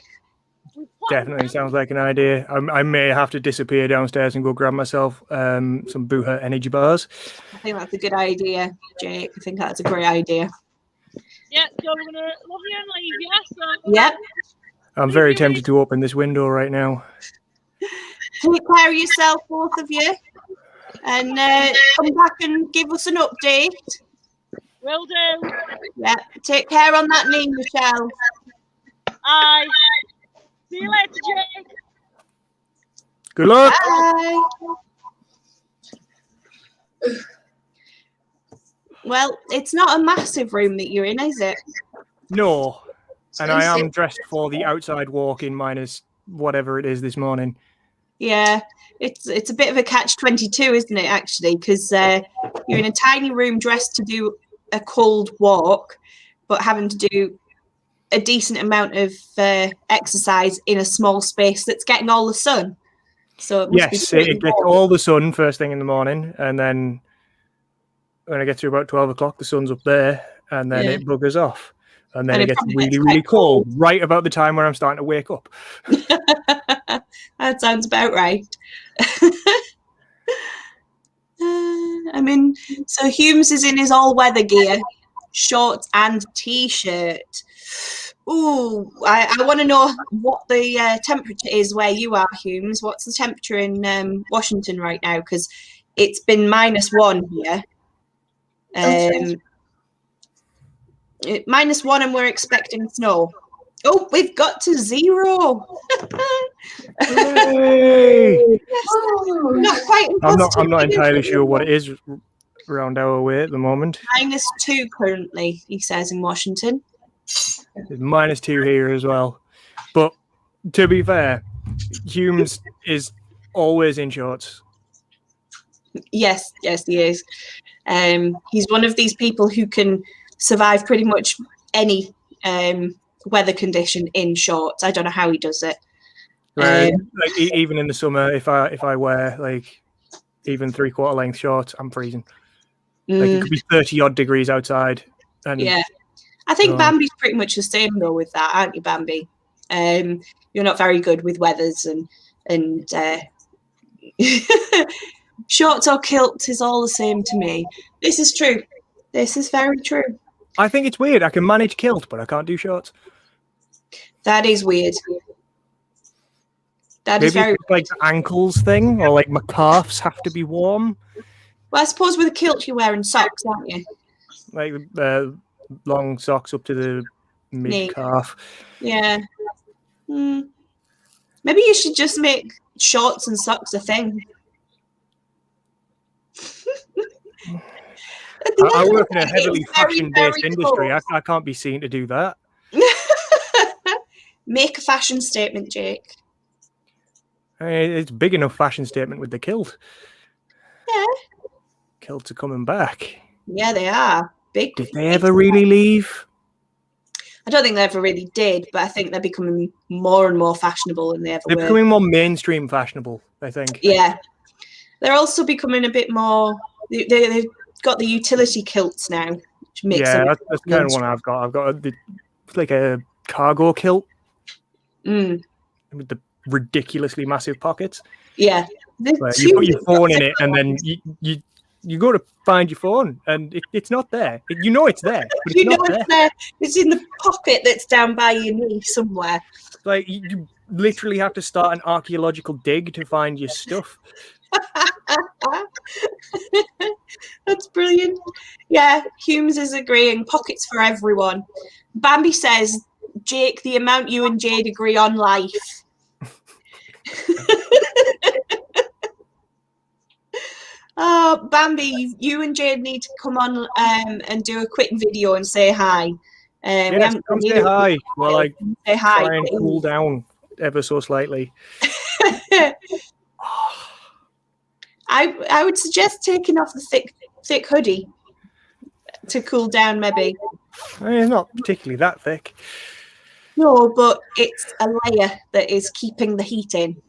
Definitely sounds like an idea. I may have to disappear downstairs and go grab myself some Buha energy bars. I think that's a good idea, Jake. I think that's a great idea. Yeah, so we're gonna love you and leave you. So Yep. I'm very tempted to open this window right now. Take care of yourself, both of you, and come back and give us an update. Will do. Yeah. Take care on that knee, Michelle. Aye. See you later, Jake. Good luck. Bye. Well, it's not a massive room that you're in, is it? No. And I am dressed for the outside walk in minus whatever it is this morning. Yeah, it's a bit of a catch-22, isn't it, actually? Because you're in a tiny room dressed to do a cold walk, but having to do a decent amount of exercise in a small space that's getting all the sun. So it must be it gets all the sun first thing in the morning, and then when I get to about 12 o'clock, the sun's up there, and then it buggers off. And then it gets really, really cold right about the time where I'm starting to wake up. That sounds about right. I mean, so Humes is in his all-weather gear, shorts and T-shirt. Ooh, I want to know what the temperature is where you are, Humes. What's the temperature in Washington right now? Because it's been -1 here. -1, and we're expecting snow. Oh, we've got to 0. Not quite. I'm not entirely sure what it is around our way at the moment. -2 currently, he says, in Washington. It's -2 here as well. But to be fair, Humes is always in shorts. Yes, he is. He's one of these people who can survive pretty much any weather condition in shorts. I don't know how he does it. Right. Like even in the summer, if I wear like even 3/4 length shorts, I'm freezing. Like it could be 30 odd degrees outside. And yeah, I think Bambi's pretty much the same though with that, aren't you, Bambi? You're not very good with weathers and shorts or kilts is all the same to me. This is true. This is very true. I think it's weird. I can manage kilt, but I can't do shorts. That is weird. That is very it's like the ankles thing, or like my calves have to be warm. Well, I suppose with a kilt you're wearing socks, aren't you? Like long socks up to the mid calf. Yeah. Maybe you should just make shorts and socks a thing. I work in a heavily fashion-based industry. I can't be seen to do that. Make a fashion statement, Jake. It's a big enough fashion statement with the kilt. Yeah. Kilts are coming back. Yeah, they are. Big. Did they ever really leave? I don't think they ever really did, but I think they're becoming more and more fashionable than they ever were. They're becoming more mainstream fashionable, I think. Yeah. They're also becoming a bit more... They've got the utility kilts now. Which makes that's the kind of one I've got. I've got like a cargo kilt. with the ridiculously massive pockets. Yeah. Where you put your phone in it, and then you go to find your phone, and it's not there. You know it's there, but it's not there. It's there. It's in the pocket that's down by your knee somewhere. Like you literally have to start an archaeological dig to find your stuff. That's brilliant. Yeah, Humes is agreeing. Pockets for everyone. Bambi says, Jake, the amount you and Jade agree on life. Oh, Bambi, you and Jade need to come on and do a quick video and say hi. Yes, come say hi while I say hi. Try and cool down ever so slightly. I would suggest taking off the thick hoodie to cool down, maybe. It's not particularly that thick. No, but it's a layer that is keeping the heat in.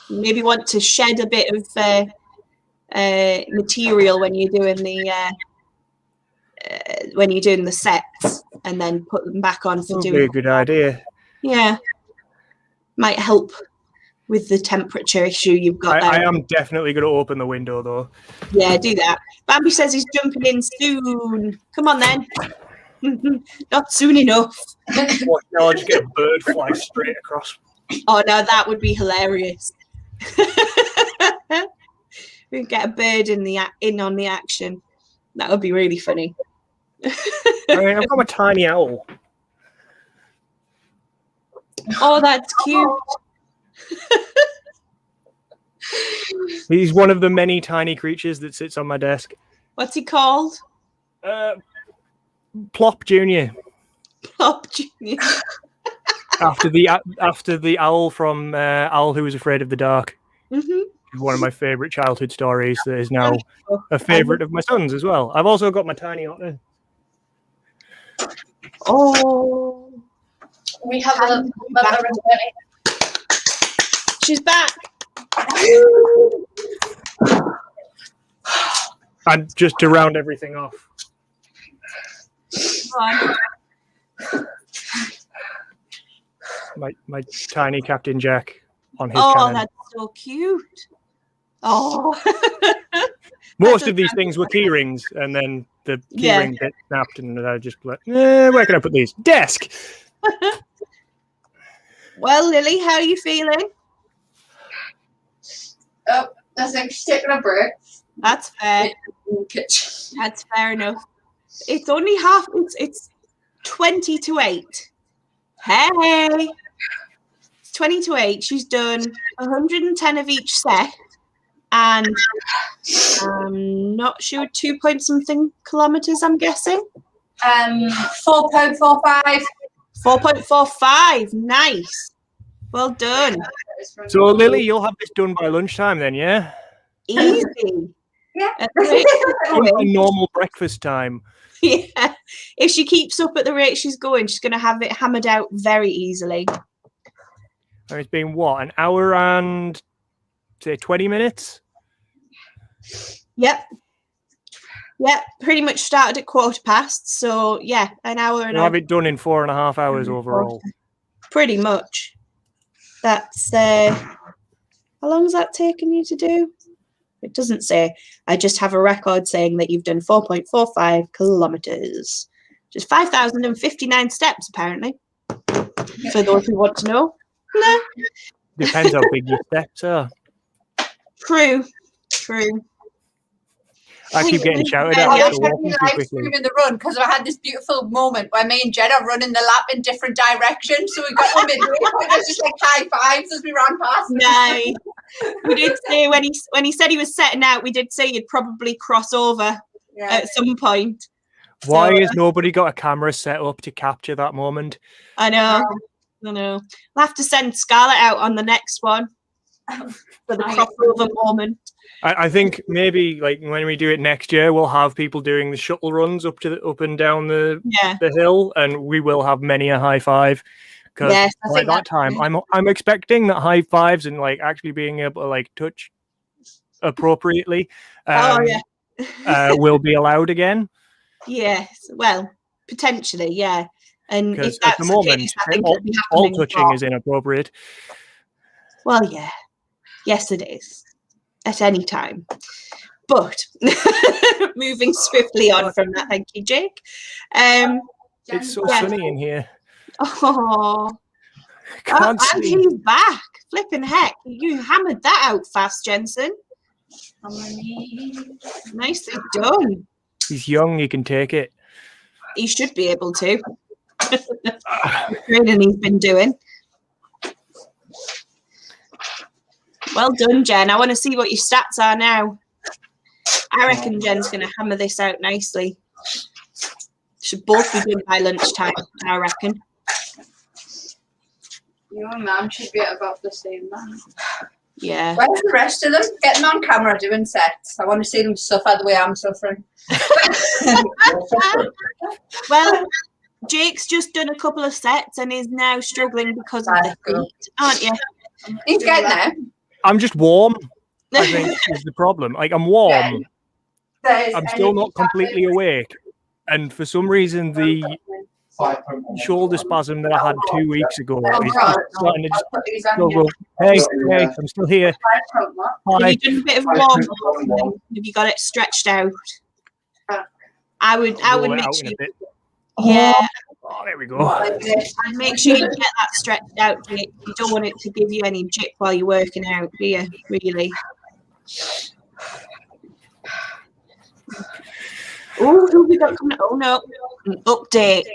You maybe want to shed a bit of material when you're doing the sets, and then put them back on for Would doing. be a good idea. Yeah, might help with the temperature issue you've got there. I am definitely going to open the window though. Yeah, do that. Bambi says he's jumping in soon. Come on then. Not soon enough. What, no, I'll just get a bird fly straight across. Oh no, that would be hilarious. We could get a bird in on the action. That would be really funny. I've got a tiny owl. Oh, that's cute. He's one of the many tiny creatures that sits on my desk. What's he called? Plop Junior. Plop Junior. After the owl from Owl Who Was Afraid of the Dark. Mm-hmm. One of my favourite childhood stories that is now a favourite of my son's as well. I've also got my tiny otter. Oh, we have a mother returning. She's back. And just to round everything off. My tiny Captain Jack on his cannon. That's so cute. Oh. Most of these things were key rings, and then the key ring get snapped, and I just like, where can I put these? Desk. Well, Lily, how are you feeling? Oh, I think she's taking a break. That's fair. That's fair enough. It's only half. It's 20 to 8. Hey, it's 20 to 8. She's done 110 of each set, and I'm not sure 2 point something kilometers. I'm guessing. 4.45. 4.45. Nice. Well done. So, Lily, you'll have this done by lunchtime then, yeah? Easy. Yeah. On normal breakfast time. Yeah. If she keeps up at the rate she's going, she's going to have it hammered out very easily. And it's been, what, an hour and, say, 20 minutes? Yep. Yep. Pretty much started at 1:15. So, yeah, an hour and You'll have it done in 4.5 hours overall. Pretty much. That's, how long has that taken you to do? It doesn't say. I just have a record saying that you've done 4.45 kilometers. Just 5,059 steps, apparently. For those who want to know. No. Depends how big your steps are. True. I keep getting shouted at. I was live streaming the run because I had this beautiful moment where me and Jed are running the lap in different directions. So we got them midway. It was just like high fives as we ran past. Nice. We did say when he said he was setting out, we did say you'd probably cross over at some point. Why has nobody got a camera set up to capture that moment? I know. We'll have to send Scarlett out on the next one for the crossover moment. I think maybe like when we do it next year, we'll have people doing the shuttle runs up and down the hill, and we will have many a high five. Because by that time, I'm expecting that high fives and like actually being able to like touch appropriately will be allowed again. Yes, well, potentially, yeah. And Because if that's at the moment, case, I think it'll be all happening a touching lot. is inappropriate. Well, yeah. Yes, it is. At any time. But moving swiftly on from that, thank you, Jake. It's so sunny in here. Oh, Can't and see. he's back. Flipping heck. You hammered that out fast, Jensen. Nicely done. He's young, he can take it. He should be able to. The training he's been doing. Well done, Jen. I want to see what your stats are now. I reckon Jen's going to hammer this out nicely. Should both be done by lunchtime, I reckon. You and Mum should be at about the same man. Yeah. Where's the rest of them? Get them on camera doing sets. I want to see them suffer the way I'm suffering. Well, Jake's just done a couple of sets and is now struggling because of the heat, aren't you? He's getting there. I'm just warm, I think, is the problem. Like, I'm warm. I'm still not completely awake. And for some reason, the shoulder spasm that I had 2 weeks ago is starting to just go, hey, I'm still here. Have you done a bit of warm-up? Have you got it stretched out? I would make sure. Yeah. Oh, there we go. I'd make sure you get that stretched out. You don't want it to give you any jip while you're working out, do you? Really. Oh, who have we got coming? Oh no, an update.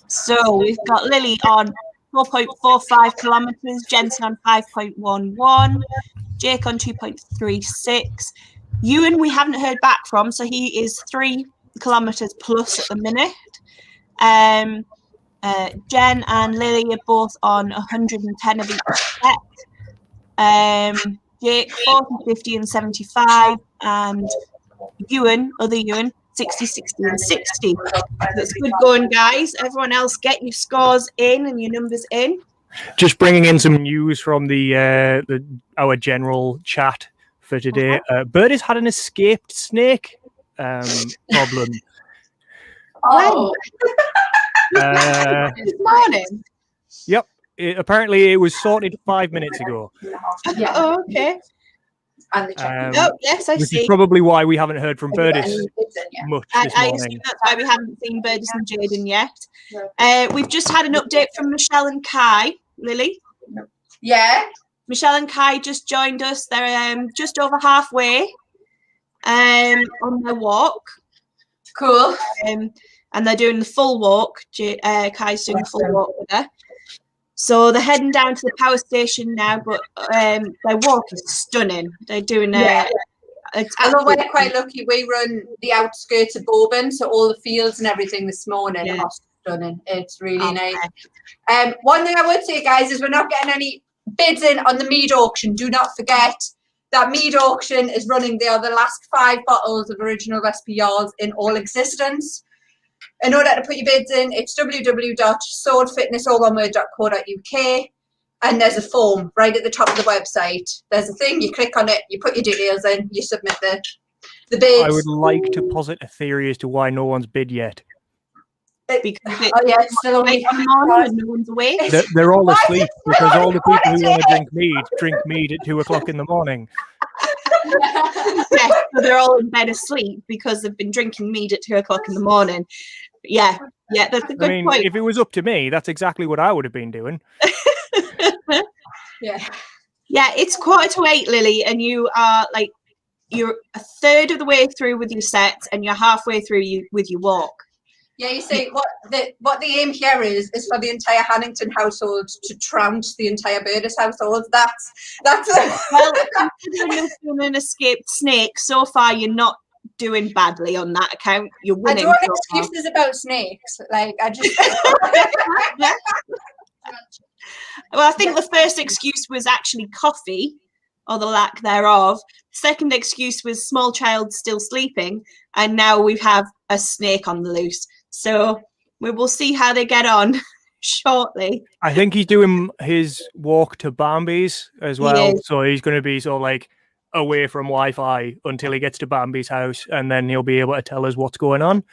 So we've got Lily on 4.45 kilometers, Jensen on 5.11, Jake on 2.36. Ewan, we haven't heard back from, so he is 3 kilometers plus at the minute. Jen and Lily are both on 110 of each set. Jake 40, 50 and 75, and Ewan, other Ewan, 60, 60 and 60. That's good going, guys. Everyone else, get your scores in and your numbers in. Just bringing in some news from our general chat for today. Bird has had an escaped snake problem. Oh. This morning? Yep. Apparently, it was sorted 5 minutes ago. Yeah. Oh, okay. Oh, yes, I which see. is probably why we haven't heard from Birdis much this I morning. assume that's why we haven't seen Birdis and Jaden yet. We've just had an update from Michelle and Kai. Lily? Yeah. Michelle and Kai just joined us. They're just over halfway on their walk. Cool. And they're doing the full walk. Kai's doing the full walk with her. So they're heading down to the power station now, but their walk is stunning. They're doing and we're quite lucky. We run the outskirts of Bourbon, so all the fields and everything this morning are stunning. It's really nice. One thing I would say, guys, is we're not getting any bids in on the mead auction. Do not forget that mead auction is running. They are the last 5 bottles of original recipe Jarls in all existence. In order to put your bids in, it's www.swordfitnessalloneword.co.uk, and there's a form right at the top of the website. There's a thing, you click on it, you put your details in, you submit the bids. I would like to posit a theory as to why no one's bid yet. It's still away on and no one's away. They're all asleep because all the people who want to drink mead at 2 o'clock in the morning. Yeah, so they're all in bed asleep because they've been drinking mead at 2 o'clock in the morning. Yeah, that's a good point. If it was up to me, that's exactly what I would have been doing. Yeah, it's 7:45, Lily, and you're a third of the way through with your sets, and you're halfway through with your walk. Yeah, you see, what the aim here is for the entire Hannington household to trounce the entire Birdis household. That's well, considering you've been an escaped snake, so far you're not doing badly on that account. You're winning. I don't want excuses about snakes. Like, I just. Well, I think the first excuse was actually coffee, or the lack thereof. Second excuse was small child still sleeping, and now we have a snake on the loose. So we will see how they get on shortly. I think he's doing his walk to Bambi's as well. So he's going to be sort of like away from Wi-Fi until he gets to Bambi's house, and then he'll be able to tell us what's going on.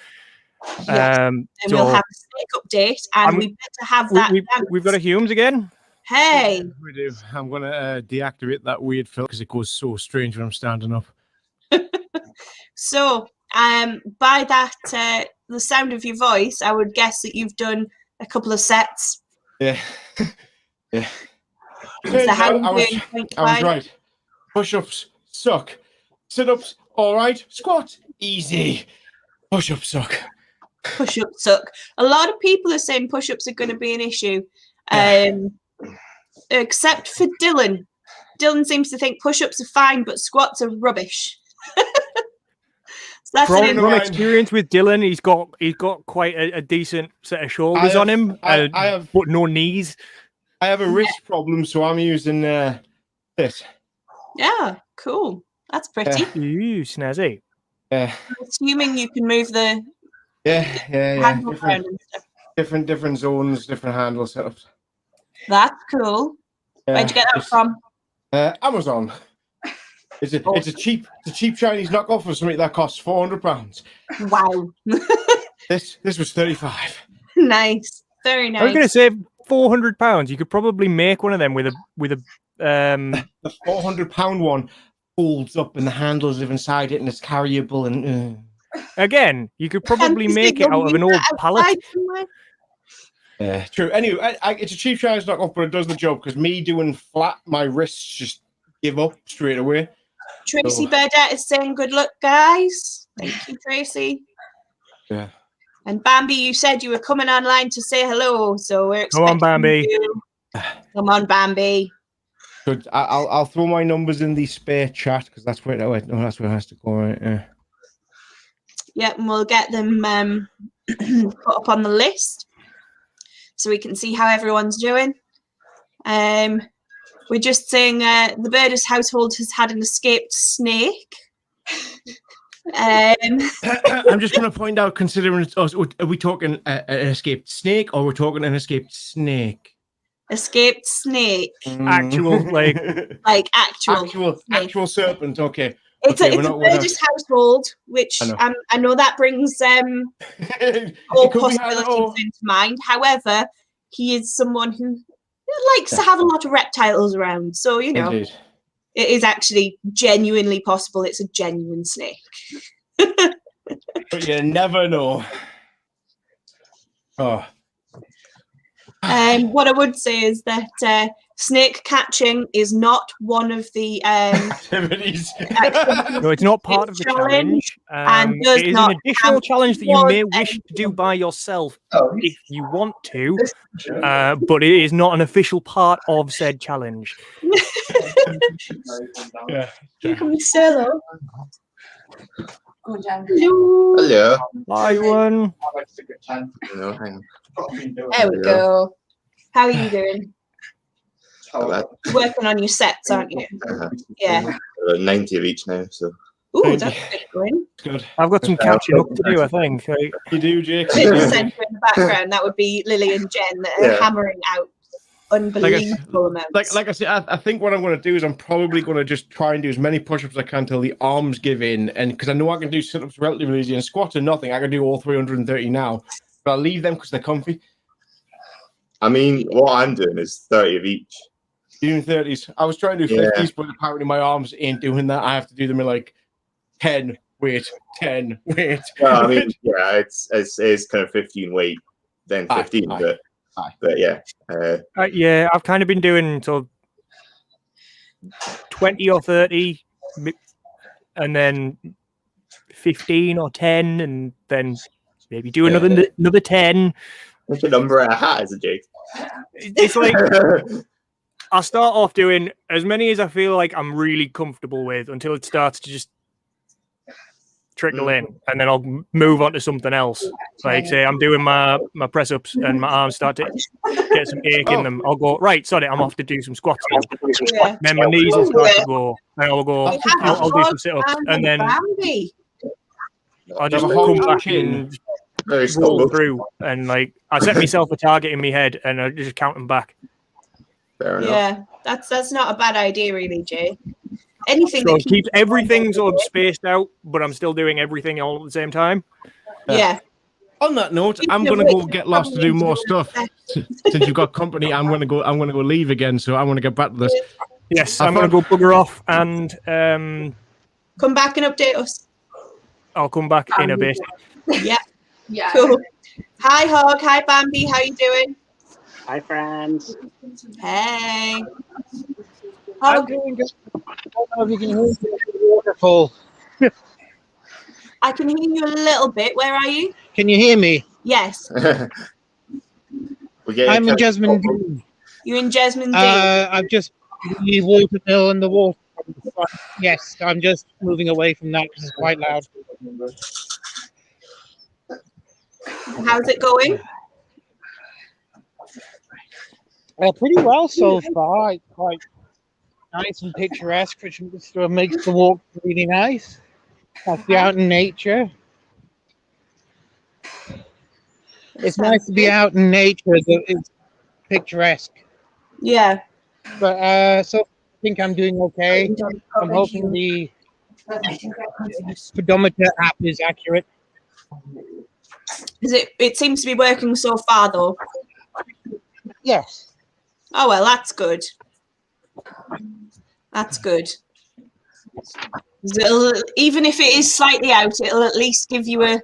Yes. And we'll have a snake update, and we better have that. We've got a Humes again. Hey. Yeah, we do. I'm going to deactivate that weird filter because it goes so strange when I'm standing up. So, by that, the sound of your voice, I would guess that you've done a couple of sets. Yeah. Yeah. So how I was right. Push-ups suck. Sit-ups, all right. Squat, easy. Push-ups suck. Push-ups suck. A lot of people are saying push-ups are going to be an issue, except for Dylan. Dylan seems to think push-ups are fine, but squats are rubbish. So that's From experience with Dylan, he's got quite a decent set of shoulders on him, I have, but no knees. I have a wrist problem, so I'm using this. Yeah, cool. That's pretty. Ooh, snazzy. Yeah. I'm assuming you can move the handle around and stuff. Different zones, different handle setups. That's cool. Where'd you get that from? Amazon. It's a cheap Chinese knockoff of something that costs £400. Wow. This was $35. Nice. Very nice. I was going to say £400. You could probably make one of them with a the £400 one folds up and the handles live inside it and it's carryable and again, you could probably make it out of an old pallet. Yeah, true. Anyway, it's a cheap Chinese knockoff, but it does the job because me doing flat, my wrists just give up straight away. Tracy Burdett is saying good luck, guys. Thank you, Tracy. Yeah. And Bambi, you said you were coming online to say hello, so we're expecting Come on, Bambi. you. Come on, Bambi. Good. I'll throw my numbers in the spare chat because that's where that's where it has to go, right? Yeah. Yep, and we'll get them put up on the list so we can see how everyone's doing. We're just saying the Birders household has had an escaped snake. I'm just going to point out, considering it's us, are we talking an escaped snake or we're talking an escaped snake? Escaped snake. Actual, like actual serpent. Okay. It's okay, a Birders household, which I know that brings all possibilities into mind. However, he is someone who likes to have a lot of reptiles around, so you know. Indeed. It is actually genuinely possible. It's a genuine snake. But you never know. Oh. What I would say is that snake catching is not one of the activities. No, it's not part of the challenge. And it is an additional challenge that you may wish to do by yourself if you want to, but it is not an official part of said challenge. Yeah. You can be solo. Hello. Hi, one. No, hang on. There we go. How are you doing? Working on your sets, aren't you? Yeah. 90 of each now, so. Ooh, that's good going. Good. I've got some catching up to do, I think. You do, Jake. In the centre in the background, that would be Lily and Jen that are hammering out unbelievable amounts. Like I said, I think what I'm going to do is I'm probably going to just try and do as many push-ups as I can till the arms give in, and because I know I can do sit-ups relatively easy and squats are nothing. I can do all 330 now, but I'll leave them because they're comfy. I mean, what I'm doing is 30 of each. You're doing 30s. I was trying to do 50s, but apparently my arms ain't doing that. I have to do them in like 10, wait, 10, wait. Well, I mean, yeah, it's kind of 15 weight, then 15, but yeah. Yeah, I've kind of been doing sort of 20 or 30, and then 15 or 10, and then maybe do another 10. What's the number of a hat, is it, Jake? It's like I'll start off doing as many as I feel like I'm really comfortable with until it starts to just trickle in, and then I'll move on to something else. Like say I'm doing my press ups and my arms start to get some ache in them. I'll go right, sorry, I'm off to do some squats. Yeah. Then my knees will start to go, and I'll go. I'll do some sit ups, and then I'll just come back and roll through, and like I set myself a target in my head, and I just count them back. Fair enough. Yeah, that's not a bad idea, really, Jay. Anything so that keeps everything sort of spaced out, but I'm still doing everything all at the same time. Yeah. On that note, I'm going to go get lost to do more stuff. Since you've got company, I'm going to go leave again. So I want to get back to this. Yes, I'm going to go bugger off and come back and update us. I'll come back in a bit. Yeah. Yeah. Cool. Hi, Hog. Hi, Bambi. How you doing? Hi, friends. Hey. I'm Hog. doing good. I don't know if you can hear me. It's waterfall. I can hear you a little bit. Where are you? Can you hear me? Yes. I'm in Jasmine Dean. You're in Jasmine Dean? I've just the water mill and the water. Yes, I'm just moving away from that because it's quite loud. How's it going? Pretty well so far. It's quite nice and picturesque, which makes the walk really nice. Have to be out in nature. It's nice to be out in nature. It's picturesque. Yeah. But so I think I'm doing okay. I'm hoping the pedometer app is accurate. It seems to be working so far, though. Yes. Oh well, that's good. That's good. Even if it is slightly out, it'll at least give you a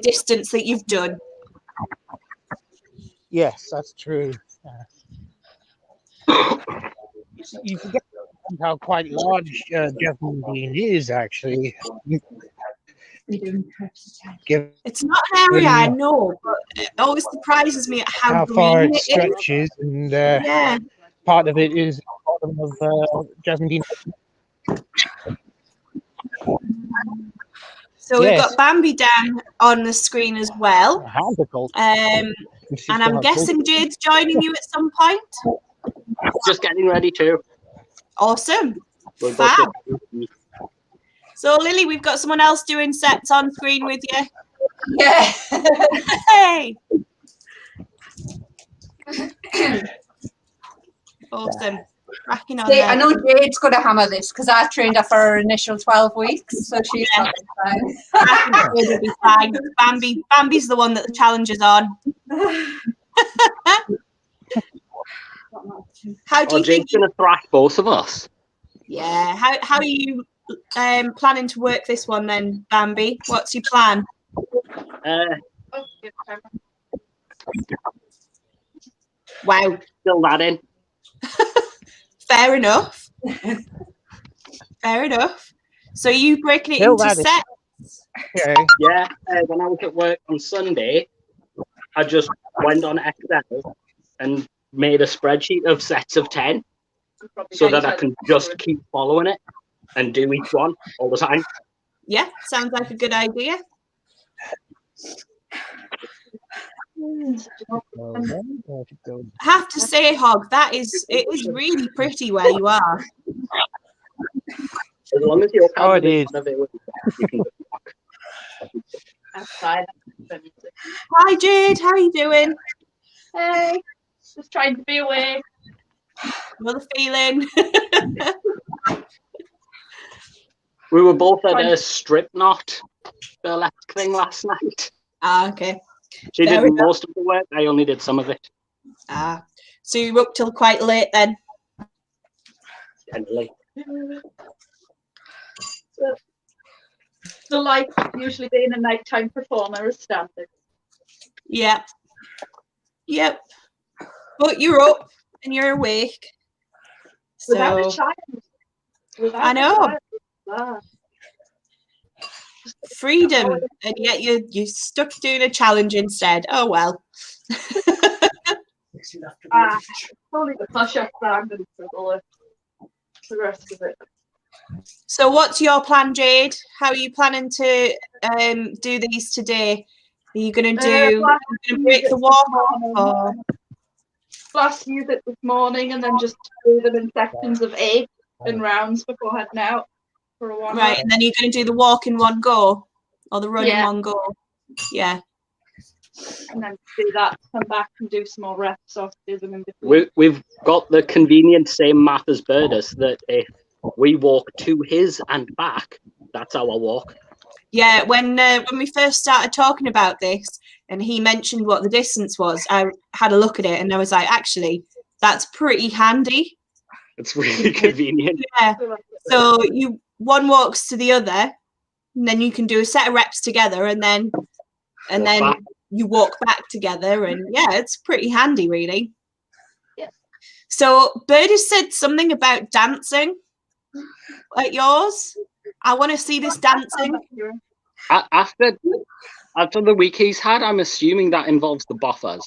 distance that you've done. Yes, that's true. You forget how quite large Jasmine Dean is, actually. It's not area, I know, but it always surprises me at how far green it stretches, and yeah. part of it is bottom of Jasmine Dean. So we've got Bambi down on the screen as well. And I'm guessing Jade's joining you at some point. Just getting ready too. Awesome. We'll Fab. So Lily, we've got someone else doing sets on screen with you. Yeah. Hey. Awesome. Cracking on. See, there. I know Jade's going to hammer this because I trained her for her initial 12 weeks, so she's fine. I think Jade will be fine. Bambi's the one that the challenge is on. How do you think Jade's going to thrash both of us? Yeah. How are you planning to work this one then, Bambi? What's your plan? Wow. Still that in. Fair enough. Fair enough. So you breaking it Still into that in. sets? Okay. Yeah. When I was at work on Sunday, I just went on Excel and made a spreadsheet of sets of 10 so that I can just keep following it and do each one all the time. Yeah, sounds like a good idea. I have to say, Hog, it is really pretty where you are. As long as you're it is. You can Hi, Jade. How are you doing? Hey, just trying to be awake. Another feeling. We were both at a strip knot burlesque thing last night. Ah, okay. She Fair did enough. most of the work. I only did some of it. Ah, so you were up till quite late then? Generally. So like usually being a nighttime performer is standard. Yeah. Yep. But you're up and you're awake. Without a So child. Without I know. A child. Ah. Freedom, and yet you're stuck doing a challenge instead. Oh well. It's only the push-ups that I'm going to struggle with. The rest of it. So what's your plan, Jade? How are you planning to do these today? Are you going to break the walk off, or? Blast music this morning and then just do them in sections of 8 in rounds before heading out for a warm-up. Right, and then you're going to do the walk in one go, or the run in Yeah. one go. Yeah. And then do that, come back and do some more reps or do them in between. We've got the convenient same math as Birdus that if we walk to his and back, that's our walk. Yeah, when we first started talking about this, and he mentioned what the distance was, I had a look at it, and I was like, actually, that's pretty handy. It's really convenient. Yeah. So one walks to the other, and then you can do a set of reps together, and then back. you walk back together, and yeah, it's pretty handy, really. Yeah. So Birdie said something about dancing at yours. I want to see this dancing. After the week he's had, I'm assuming that involves the buffers.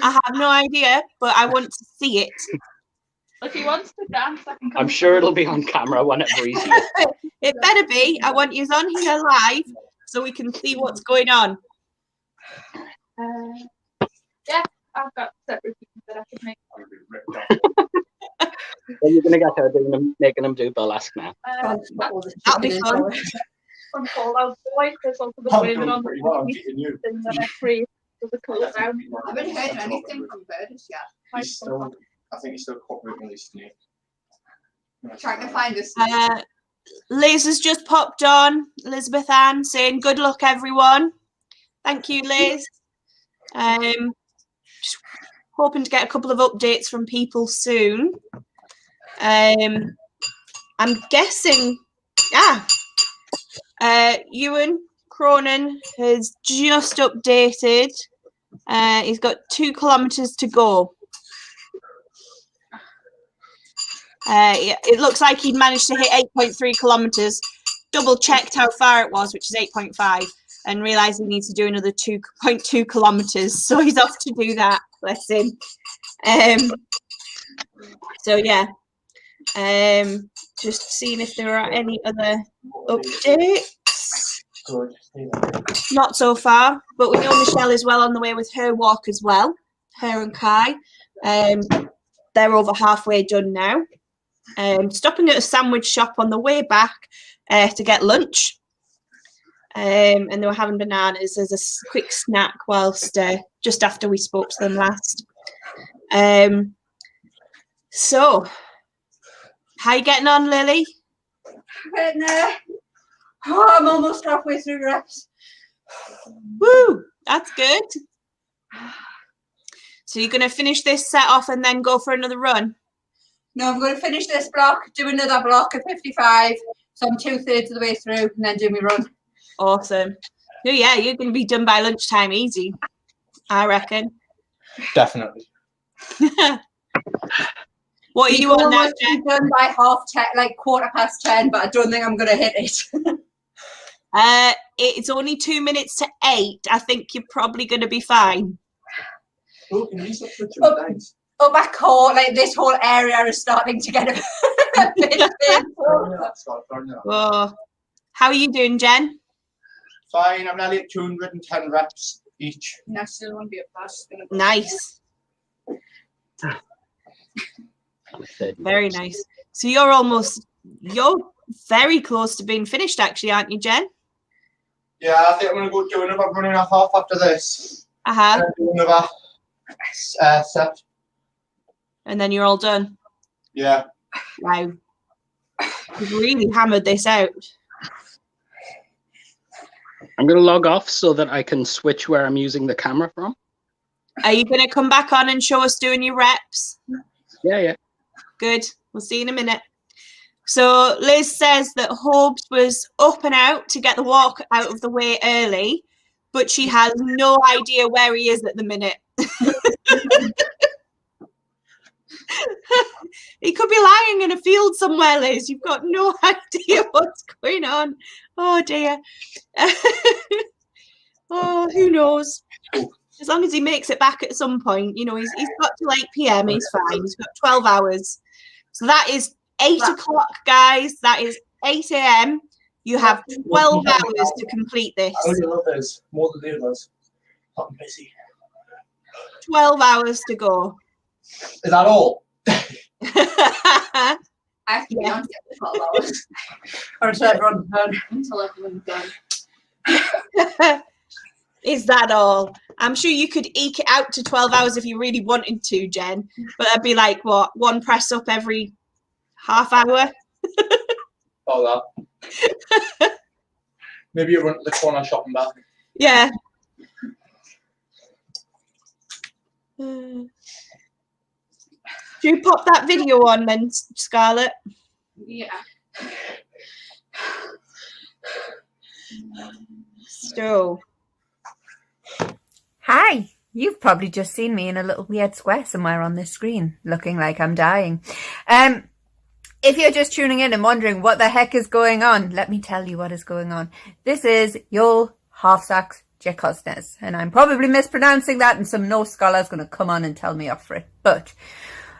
I have no idea, but I want to see it. If he wants to dance, I can come. I'm sure it'll be on camera whenever he's here. It better be. I want you on here live so we can see what's going on. Yeah, I've got separate things that I can make. Then you're gonna get her making them do burlesque now. That'll be fun. From Fallout Boy, there's also the women on the thing that I created with the colour down. I haven't heard anything from Burgess yet. I think he's still copying his snake. Trying to find this. Liz has just popped on. Elizabeth Ann saying good luck, everyone. Thank you, Liz. Just hoping to get a couple of updates from people soon. I'm guessing, Ewan Cronin has just updated. He's got 2 kilometers to go. It looks like he'd managed to hit 8.3 kilometers. Double checked how far it was, which is 8.5, and realized he needs to do another 2.2 kilometers. So he's off to do that. Bless him. So yeah. Just seeing if there are any other updates. Not so far, but we know Michelle is well on the way with her walk as well. Her and Kai. They're over halfway done now. Stopping at a sandwich shop on the way back to get lunch. And they were having bananas as a quick snack whilst just after we spoke to them last. So, how you getting on, Lily? I'm almost halfway through reps. Woo! That's good. So you're going to finish this set off and then go for another run? No, I'm going to finish this block, do another block at 55. So I'm 2/3 of the way through, and then do my run. Awesome. So yeah, you're going to be done by lunchtime easy, I reckon. Definitely. What are you on now, Jen? Done by 10:30, like 10:15, but I don't think I'm going to hit it. It's only 2 minutes to 8. I think you're probably going to be fine. Up my core, like this whole area is starting to get a bit painful. Whoa. How are you doing, Jen? Fine, I'm nearly at 210 reps each. I still want to be at past. Nice. Very nice. So you're very close to being finished, actually, aren't you, Jen? Yeah, I think I'm going to go do another running a half after this. Do another set. And then you're all done? Yeah. Wow. You've really hammered this out. I'm going to log off so that I can switch where I'm using the camera from. Are you going to come back on and show us doing your reps? Yeah. Good. We'll see you in a minute. So Liz says that Hobbs was up and out to get the walk out of the way early, but she has no idea where he is at the minute. He could be lying in a field somewhere, Liz. You've got no idea what's going on. Oh, dear. Oh, who knows? As long as he makes it back at some point, you know, he's got till 8 p.m. He's fine. He's got 12 hours. So that is 8 o'clock, guys. That is 8 a.m. You have 12 hours to complete this. I only love this more than the others. I'm busy. 12 hours to go. Is that all? I have to be on for 12 hours. Or until everyone's done. Until everyone's done. Is that all? I'm sure you could eke it out to 12 hours if you really wanted to, Jen. But that'd be like, what, one press up every half hour? Oh, that. Maybe you run to the corner shop and back. Yeah. Do you pop that video on then, Scarlett? Yeah. So. Hi. You've probably just seen me in a little weird square somewhere on this screen, looking like I'm dying. If you're just tuning in and wondering what the heck is going on, let me tell you what is going on. This is Jarl Halfsac's Gecostnes, and I'm probably mispronouncing that, and some Norse scholar is going to come on and tell me off for it. But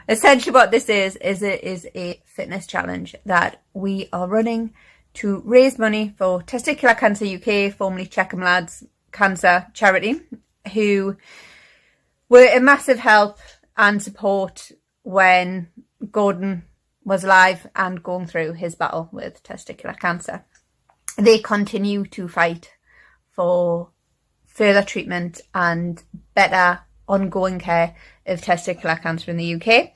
essentially what this is it is a fitness challenge that we are running to raise money for Testicular Cancer UK, formerly Checkham Lads Cancer Charity, who were a massive help and support when Gordon was alive and going through his battle with testicular cancer. They continue to fight for further treatment and better ongoing care of testicular cancer in the UK.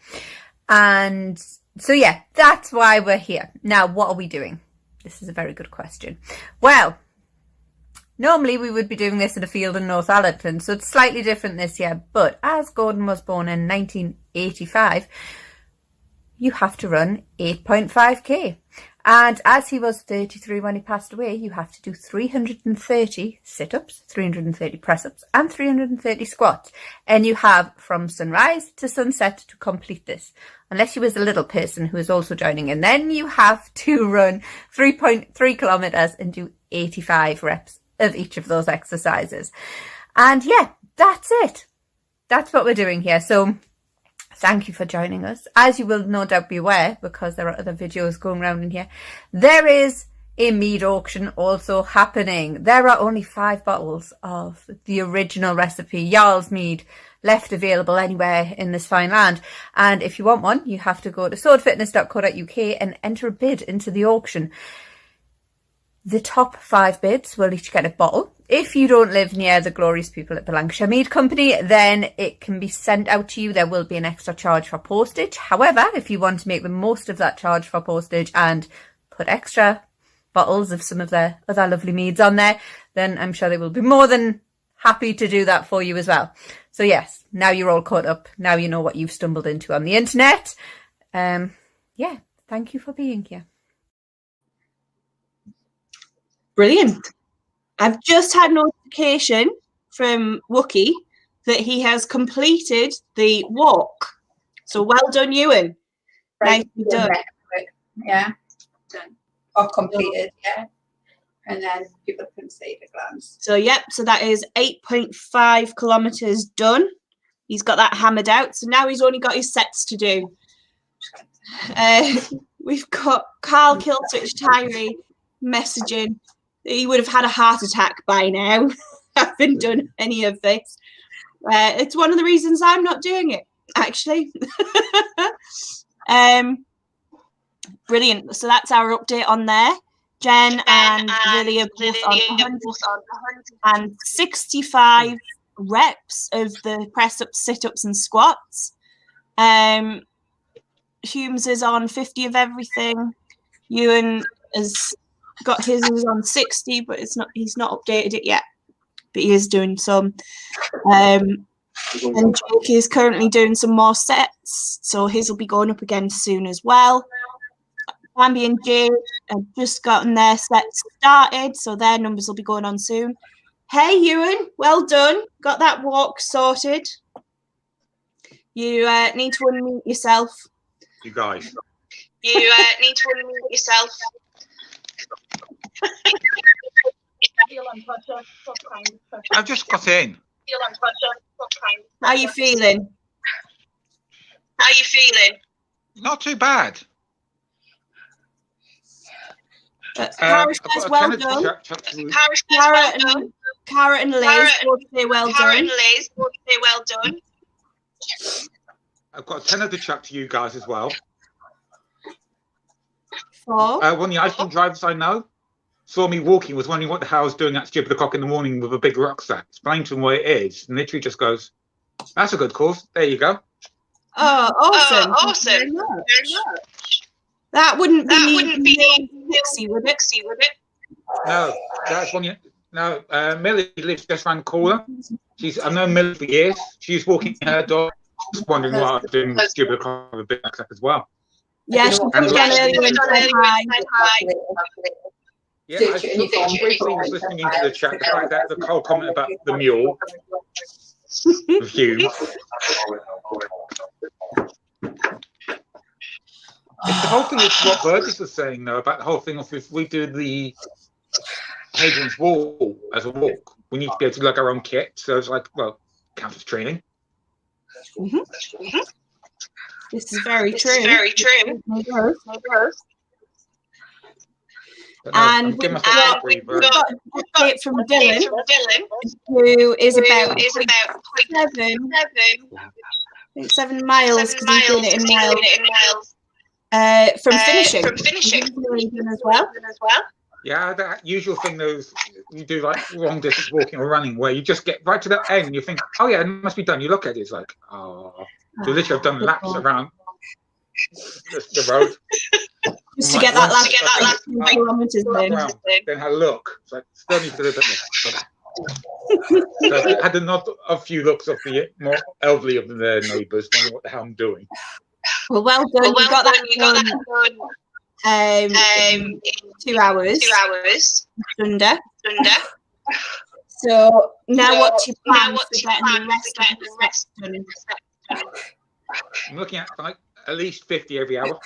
And so, yeah, that's why we're here. Now, what are we doing? This is a very good question. Well, normally we would be doing this in a field in North Allerton, so it's slightly different this year. But as Gordon was born in 1985, you have to run 8.5k. And as he was 33 when he passed away, you have to do 330 sit-ups, 330 press-ups, and 330 squats. And you have from sunrise to sunset to complete this. Unless you was a little person who is also joining in, then you have to run 3.3 kilometers and do 85 reps of each of those exercises. And yeah, that's it. That's what we're doing here. So thank you for joining us. As you will no doubt be aware, because there are other videos going around in here, there is a mead auction also happening. There are only 5 bottles of the original recipe, Jarl's mead, left available anywhere in this fine land. And if you want one, you have to go to swordfitness.co.uk and enter a bid into the auction. The top 5 bids will each get a bottle. If you don't live near the glorious people at the Lancashire Mead Company, then it can be sent out to you. There will be an extra charge for postage. However, if you want to make the most of that charge for postage and put extra bottles of some of their other lovely meads on there, then I'm sure they will be more than happy to do that for you as well. So yes, now you're all caught up. Now you know what you've stumbled into on the internet. Yeah, thank you for being here. Brilliant. I've just had notification from Wookie that he has completed the walk. So well done, Ewan. Right, Nicely done. Yeah, done. Or completed, yeah. And then people can see the glance. So, yep, so that is 8.5 kilometres done. He's got that hammered out. So now he's only got his sets to do. We've got Carl Killswitch Tyree messaging. He would have had a heart attack by now, having done any of this. It's one of the reasons I'm not doing it, actually. Brilliant. So that's our update on there. Jen and Lily are both on 165 reps of the press-ups, sit-ups and squats. Humes is on 50 of everything. Ewan has got his is on 60, but he's not updated it yet. But he is doing some. And Jake is currently doing some more sets, so his will be going up again soon as well. Bambi and Jay have just gotten their sets started, so their numbers will be going on soon. Hey, Ewan, well done. Got that walk sorted. You need to unmute yourself. You guys. You need to unmute yourself. I've just got in. How you feeling? How you feeling? Not too bad. Cara says well done. Cara and Liz both say well done. I've got a tenner to chuck to you guys as well. For? One of the ice cream drivers I know saw me walking, was wondering what the hell I was doing at stupid o'clock in the morning with a big rucksack. Explained to him what it is, and literally just goes, "That's a good cause. There you go." Oh, awesome! Awesome. Very much. That wouldn't be Pixie, would it? No, that's one. No, Millie lives just around the corner. I've known Millie for years. She's walking her dog, just wondering what I'm doing with stupid of a big accent as well. Yeah, she jumped on earlier and said hi. Yeah, I was listening into the chat. The fact that the whole comment about the mule with Hugh. The whole thing is what Burgess was saying, though, about the whole thing of if we do the Hadrian's Wall as a walk, we need to be able to look our own kit. So it's like, well, counts as training. This is very true. And we've got an update from Dylan, who is about 7 miles, because he's doing it in miles, from finishing. As well. Yeah, that usual thing, those you do like long distance walking or running, where you just get right to the end and you think, oh yeah, it must be done. You look at it, it's like, oh. So literally I've done laps around the road. Just to get that last 2 kilometres in. Then I look. It's like, still need to do a bit more. So I had a few looks of the more elderly of their neighbours, wondering what the hell I'm doing. Well done. You got that done. 2 hours. 2 hours. Under. So now what's your plan for getting the rest done? I'm looking at like at least 50 every hour.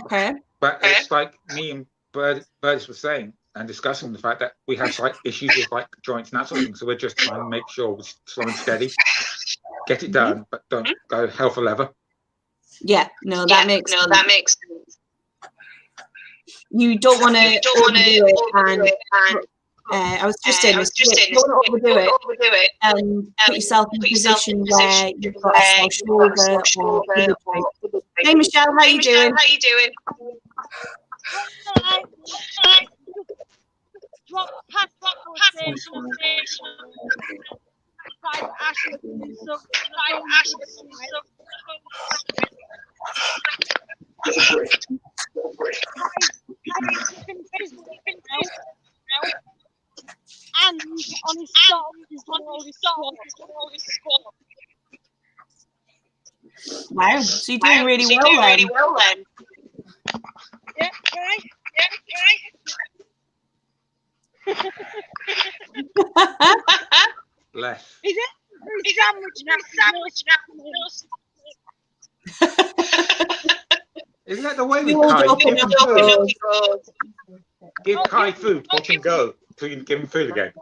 Okay. But it's like me and Burgess was saying and discussing the fact that we have like issues with like joints and that sort of thing. So we're just trying to make sure we're slow and steady, get it done, but don't go hell for leather. Yeah, that makes sense. You don't want to overdo it, and I was just saying this. You don't want to overdo it and put yourself in a position where you've got a sore shoulder or hey Michelle, how you doing? And on his stop, he's done all his squat. Wow, so you're doing really well then. Yeah, Less. Is it? Isn't that the way with Kai? Give Kai food, watch him go until you give him food again.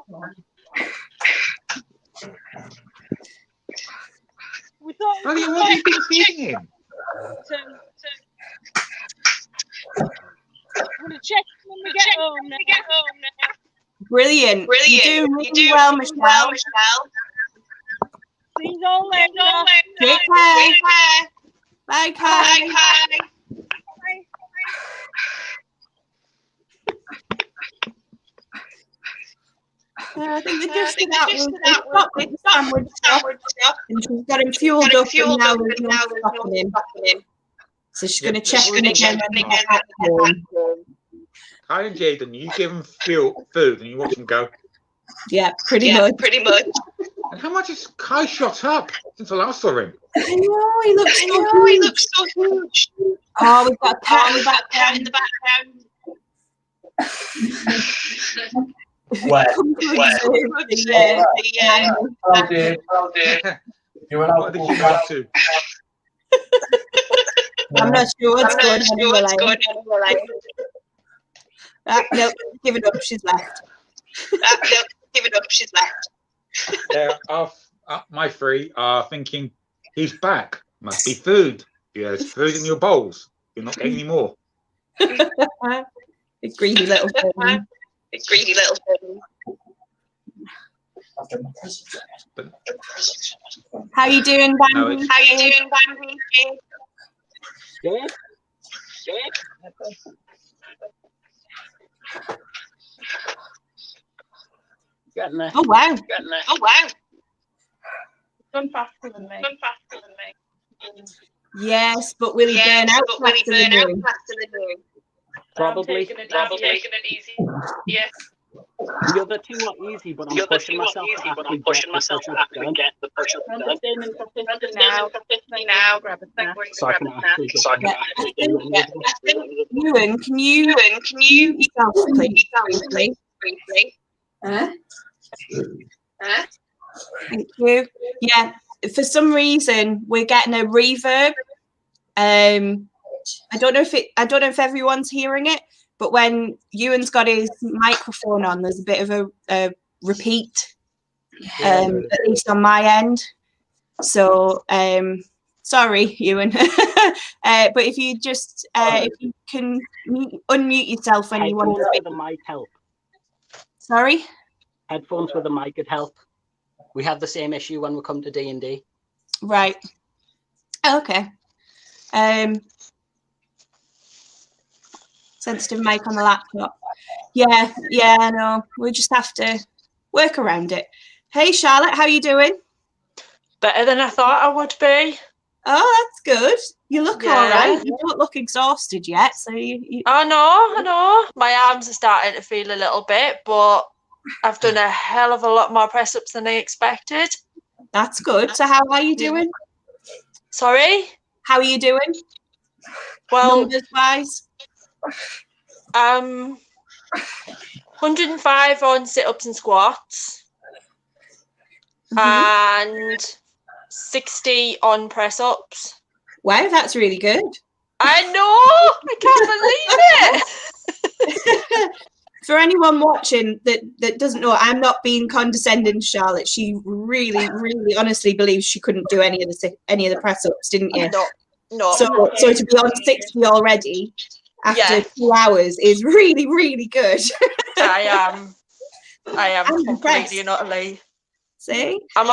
Bloody, what have you been feeding him? I'm gonna check when we get home now. Brilliant. You're doing really well, Michelle. See you all later. Take care. Bye, Kai. I think the gist of that was they stopped with the sandwich stuff, and she's got him fueled up, and now there's no stopping him. So she's going to check in again when they get back home. Kai and Jaden, you give them food and you watch them go. Yeah, pretty much. And how much has Kai shot up since I last saw him? I know, he looks so huge. Oh, we've got a cat in the background. Where? Oh dear. What did you go to? I'm not sure what's going on. Nope, give it up. She's left. Yeah, my three are thinking he's back. Must be food. There's food in your bowls. You're not getting any more. Greedy little thing. How you doing, Bambi? Good. Getting there. Oh wow. Done faster than me. Yes, but will he burn out faster than you? Probably. I'm taking it easy. Yeah. The other two are easy, but I'm pushing myself to actually get the push-ups done. I'm just aiming for 50 now. Now. Grab a snack. So I can actually Ewan, can you yourself, please, briefly? Thank you. Yeah, for some reason we're getting a reverb. I don't know if everyone's hearing it, but when Ewan's got his microphone on, there's a bit of a repeat, at least on my end. So sorry, Ewan. But if you just if you can unmute yourself when you want to speak. The mic help. Sorry? Headphones with a mic could help. We have the same issue when we come to D&D. Right. Okay. Sensitive mic on the laptop. Yeah, I know. We just have to work around it. Hey, Charlotte, how are you doing? Better than I thought I would be. Oh, that's good. You look all right. You don't look exhausted yet, so you... I know. My arms are starting to feel a little bit, but I've done a hell of a lot more press-ups than I expected. That's good. So how are you doing? Sorry? How are you doing? Well, numbers-wise? 105 on sit-ups and squats. And 60 on press-ups. Wow, that's really good. I know! I can't believe it! For anyone watching that doesn't know, I'm not being condescending to Charlotte. She really, really honestly believes she couldn't do any of the press-ups, didn't you? No. So to be on 60 already after 2 hours is really, really good. I am I'm completely and utterly. See? I'm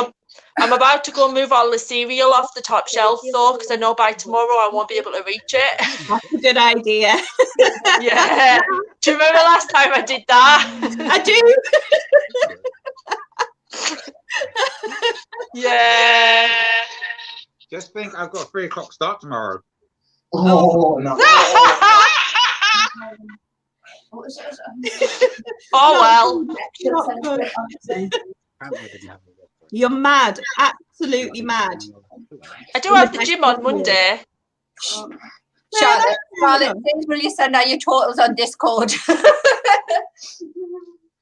about to go move all the cereal off the top shelf though, because I know by tomorrow I won't be able to reach it. That's a good idea. Yeah. Do you remember last time I did that? I do. Yeah. Just think, I've got a 3 o'clock start tomorrow. Oh, no. Oh well. You're mad, absolutely mad. I do have the gym on Monday. Charlotte, will you send out your totals on Discord?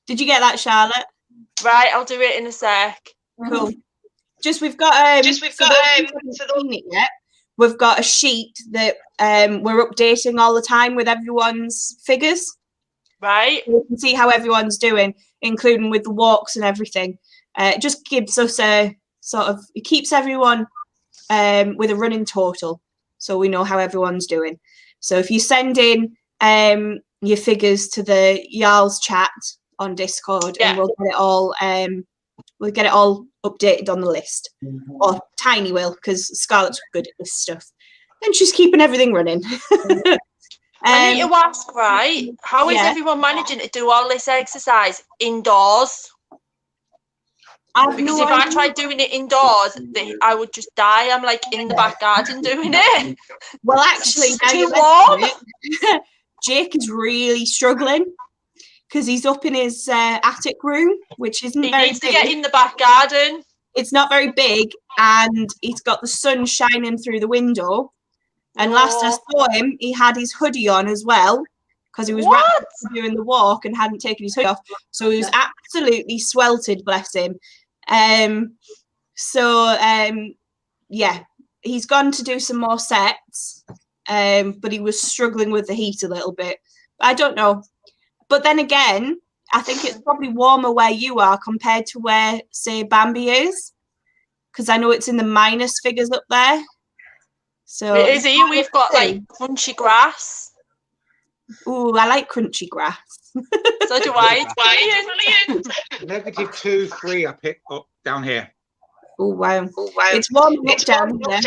Did you get that, Charlotte? Right, I'll do it in a sec. Cool. We've got we've got a sheet that we're updating all the time with everyone's figures. Right. So we can see how everyone's doing, including with the walks and everything. It just gives us a sort of, it keeps everyone with a running total, so we know how everyone's doing. So if you send in your figures to the Jarl's chat on Discord, and we'll get it all updated on the list. Or Tiny will, because Scarlett's good at this stuff, and she's keeping everything running. I need to ask, right? How is everyone managing to do all this exercise indoors? Because if I tried doing it indoors, I would just die. I'm like in the back garden doing it. Well, actually, it's too warm. Jake is really struggling because he's up in his attic room, which isn't very big. He needs to get in the back garden. It's not very big, and he's got the sun shining through the window. And last I saw him, he had his hoodie on as well, because he was doing the walk and hadn't taken his hoodie off. So he was absolutely sweltered, bless him. Yeah, he's gone to do some more sets, but he was struggling with the heat a little bit. I don't know. But then again, I think it's probably warmer where you are compared to where, say, Bambi is, because I know it's in the minus figures up there. So it is here. We've got like crunchy grass. Ooh, I like crunchy grass. So do I. It's brilliant. -2, 3 I picked up down here. Oh wow. It's warm up down here.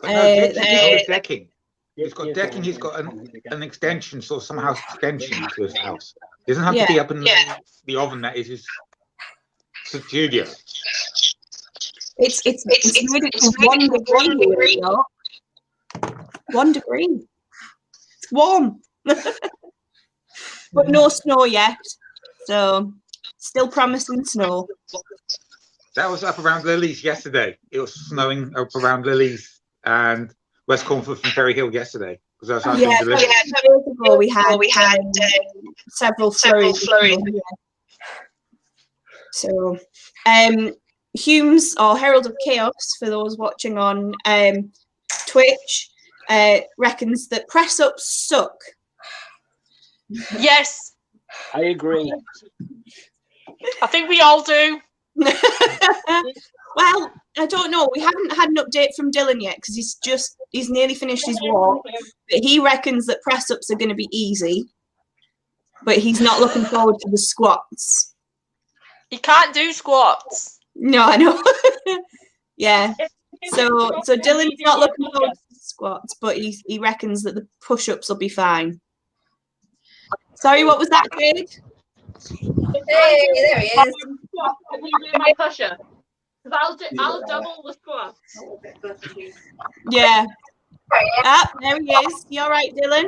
But no, Jake's on his decking. He's got decking. He's got an extension, so some house extension to his house. He doesn't have to be up in the oven that is his studio. It's 1 degree. 1 degree. warm. But no snow yet. So still promising snow. That was up around Lilies yesterday. It was snowing up around Lilies and West Cornford from Ferry Hill yesterday. Because I was Yeah, 2 days ago we had several flurries. So, Humes or Herald of Chaos, for those watching on Twitch, reckons that press ups suck. Yes, I agree. I think we all do. Well, I don't know. We haven't had an update from Dylan yet because he's nearly finished his walk. But he reckons that press ups are going to be easy. But he's not looking forward to the squats. You can't do squats. No, I know. Yeah. So Dylan's not looking forward to the squats, but he reckons that the push ups will be fine. Sorry, what was that, Jade? Hey, there he is. My pusher. Because I'll double the squats. Yeah. Ah, there he is. You all right, Dylan?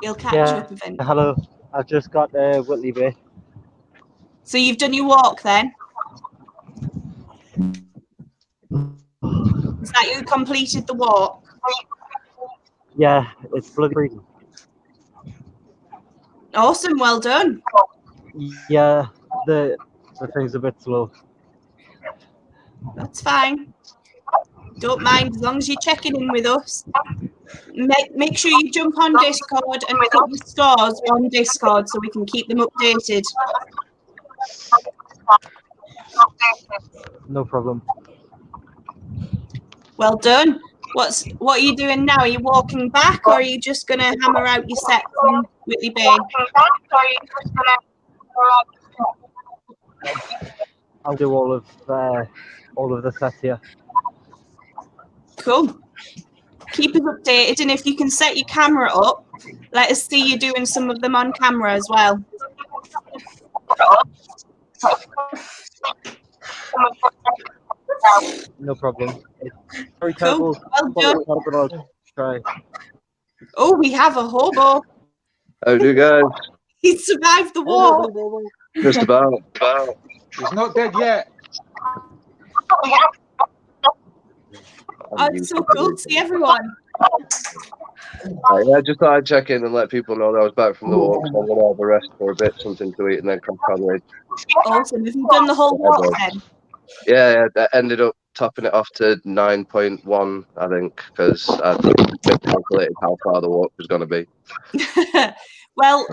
He'll catch up eventually. Hello. I've just got Whitley Bay. So you've done your walk then? Is that you completed the walk? Yeah, it's bloody freezing. Awesome, well done. Yeah, the thing's a bit slow. That's fine. Don't mind, as long as you're checking in with us. Make sure you jump on Discord and put your scores on Discord so we can keep them updated. No problem. Well done. What are you doing now? Are you walking back, or are you just going to hammer out your set from Whitley Bay? I'll do all of the sets here. Cool. Keep us updated, and if you can set your camera up, let us see you doing some of them on camera as well. No problem. Very Cool. terrible. Well done. Try. Oh, we have a hobo. How do you guys? He survived the war. Just about. He's not dead yet. Oh, it's so cool to see everyone. Yeah, just thought I'd check in and let people know that I was back from the walk. So I'm going to have a rest for a bit, something to eat, and then come with. Awesome. Have you done the whole walk then? Yeah, that ended up topping it off to 9.1, I think, because I miscalculated how far the walk was going to be. Well,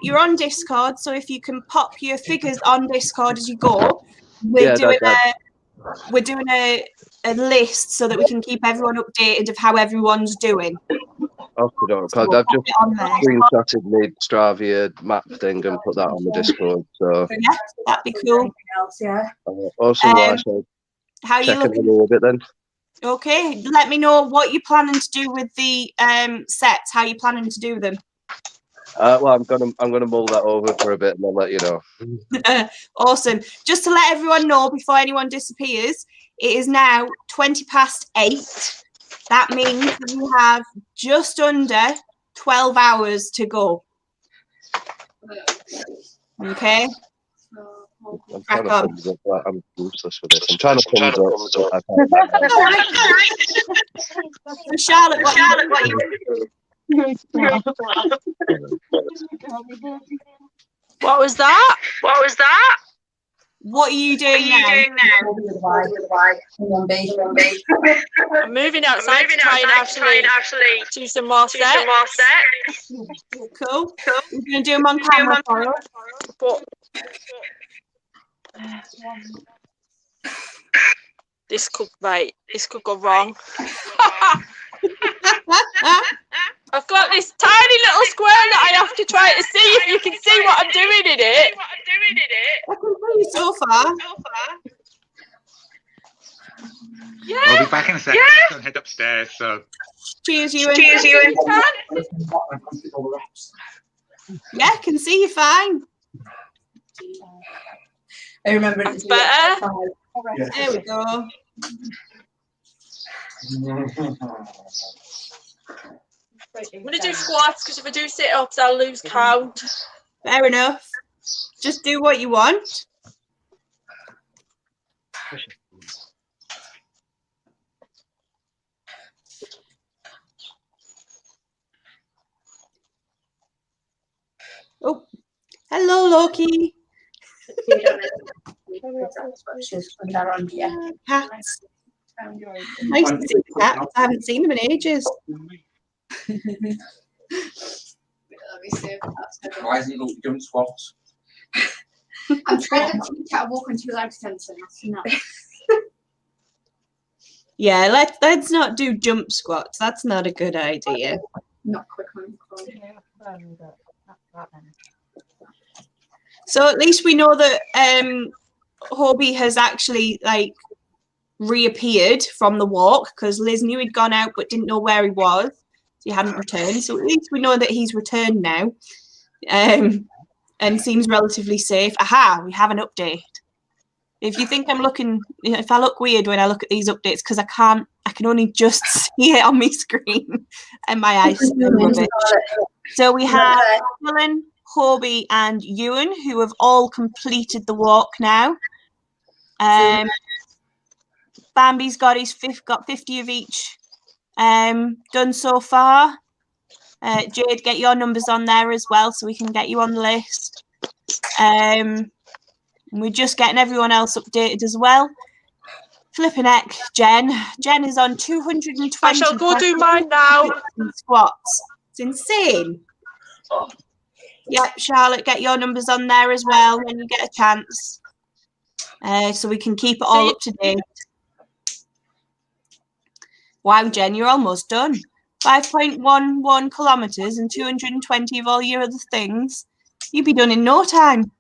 you're on Discord, so if you can pop your figures on Discord as you go, we're doing a list so that we can keep everyone updated of how everyone's doing. Okay, because I've just screenshotted my Stravia map thing and put that on the Discord. So yeah, that'd be cool. Awesome. How are you looking? A little bit then. Okay, let me know what you're planning to do with the sets. How you planning to do them? Well, I'm gonna mull that over for a bit and I'll let you know. Awesome. Just to let everyone know before anyone disappears, it is now 8:20. That means that you have just under 12 hours to go. Okay. I'm useless with this. I'm trying to thumbs up. So Charlotte, what was that? What are you doing now? I'm moving outside to try and actually do some more sets. Cool. We're going to do them on camera for us. This could go wrong. I've got this tiny little square that I have to try to see if you can see what I'm doing in it. I can see you so far. Yeah. I'll be back in a second. I'm going to head upstairs. So. Cheers, Ewan. Yeah, I can see you fine. I remember it's better. There we go. I'm going to do squats because if I do sit-ups, I'll lose count. Fair enough. Just do what you want. Oh, hello, Loki. Cats. Nice to see cats. I haven't seen them in ages. Why isn't he doing squats? I'm trying to teach how to walk on two legs, Jensen. That's enough. Yeah, let's not do jump squats. That's not a good idea. Not quick on. So at least we know that Hobie has actually like reappeared from the walk, because Liz knew he'd gone out but didn't know where he was. He hadn't returned. So at least we know that he's returned now, and seems relatively safe. Aha, we have an update. If you think I'm looking, if I look weird when I look at these updates, because I can only just see it on my screen and my eyes are rubbish. So we have Helen, Hobie and Ewan, who have all completed the walk now. Bambi's got 50 of each done so far. Jade, get your numbers on there as well so we can get you on the list. We're just getting everyone else updated as well. Flipping heck, Jen is on 220. I shall go do mine now. Squats. It's insane. Yep, Charlotte, get your numbers on there as well when you get a chance, so we can keep it all up to date. Wow, Jen, you're almost done. 5.11 kilometres and 220 of all your other things. You'd be done in no time.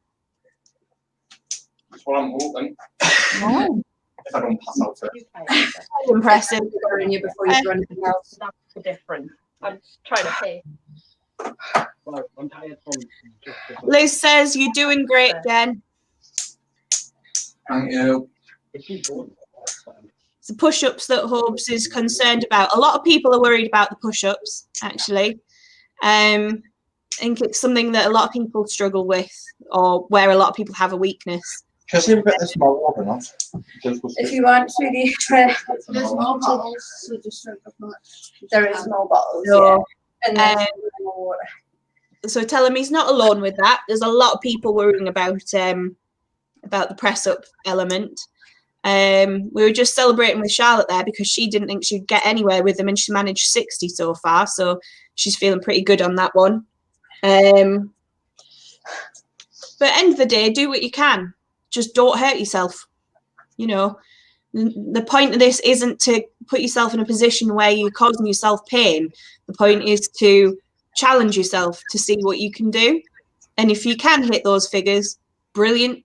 That's what I'm hoping. Oh. If I don't pass out first. Impressive. Before you do anything else. That's the difference. I'm trying to pay. I'm tired from Liz says you're doing great, Jen. Thank you. It's the push-ups that Hobbs is concerned about. A lot of people are worried about the push-ups, actually. I think it's something that a lot of people struggle with, or where a lot of people have a weakness. Just see if we get the small one or not. If you want, sweetie, There's more bottles, so just drink up much. there is more bottles. So, And then more water. So tell him he's not alone with that. There's a lot of people worrying about the press-up element. We were just celebrating with Charlotte there because she didn't think she'd get anywhere with them, and she managed 60 so far, so she's feeling pretty good on that one. But end of the day, do what you can. Just don't hurt yourself. You know, the point of this isn't to put yourself in a position where you're causing yourself pain. The point is to challenge yourself to see what you can do. And if you can hit those figures, brilliant.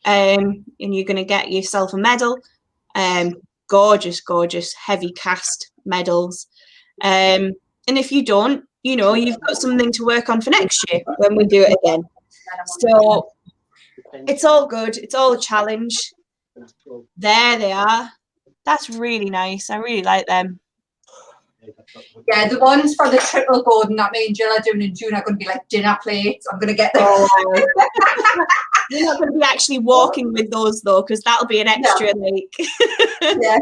And you're going to get yourself a medal. Gorgeous, gorgeous, heavy cast medals. And if you don't, you know, you've got something to work on for next year when we do it again. So it's all good. It's all a challenge. There they are. That's really nice. I really like them. Yeah, the ones for the triple golden that me and Jill are doing in June are going to be like dinner plates. I'm going to get them. You're not going to be actually walking with those though, because that'll be an extra Yeah.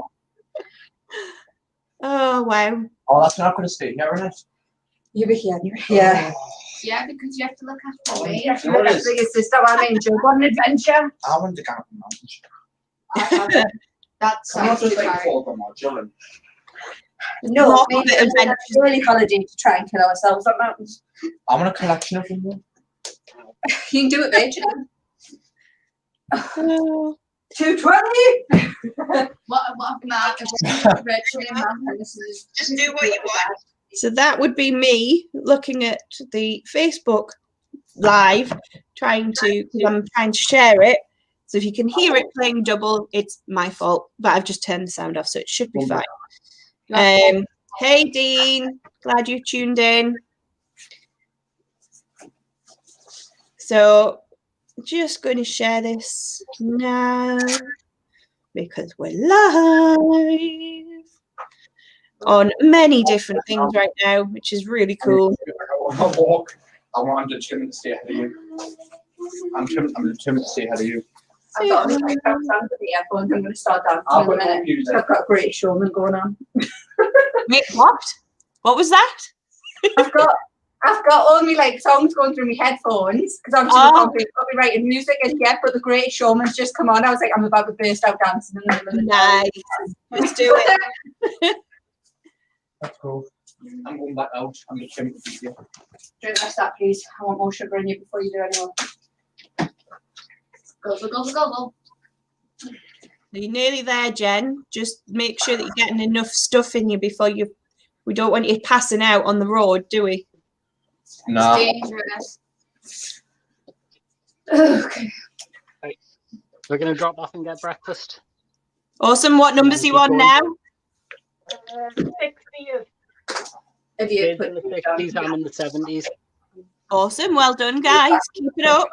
Oh wow. Oh, that's not going to stay here, isn't it? You'll be here. Yeah. Yeah, because you have to look after me. You have to look after your sister. I mean, Jill, go on an adventure. I want to go up the mountains. That's I'm not just like fall on my children. No, maybe it's a early holiday to try and kill ourselves on mountains. I want a collection of them. You can do it, mate. 220. What Mark? Just do what you want. So that would be me looking at the Facebook Live, I'm trying to share it. So if you can hear it playing double, it's my fault. But I've just turned the sound off, so it should be fine. Hey Dean, glad you tuned in. So just going to share this now because we're live. on many different things right now, which is really cool. I walk. I'm determined to stay ahead of you. I'm determined to stay ahead of you. I've got my headphones under the earphones. I'm going to start dancing in a minute. I've got a great showman going on. Wait, what? What was that? I've got all my like songs going through my headphones because obviously I'll be writing music and yeah, but the Great Showman's just come on. I was like, I'm about to burst out dancing in the middle of the night. Let's do it. That's cool. I'm going back out. I'm just going to beat you. Drink less that, please. I want more sugar in you before you do anyone. Gobble, gobble, gobble. You're nearly there, Jen. Just make sure that you're getting enough stuff in you before you. We don't want you passing out on the road, do we? No. It's dangerous. Okay. Right. We're going to drop off and get breakfast. Awesome. What numbers are you on now? 60. Have you in the 60s, I'm in the 70s. Awesome. Well done, guys. Keep it up.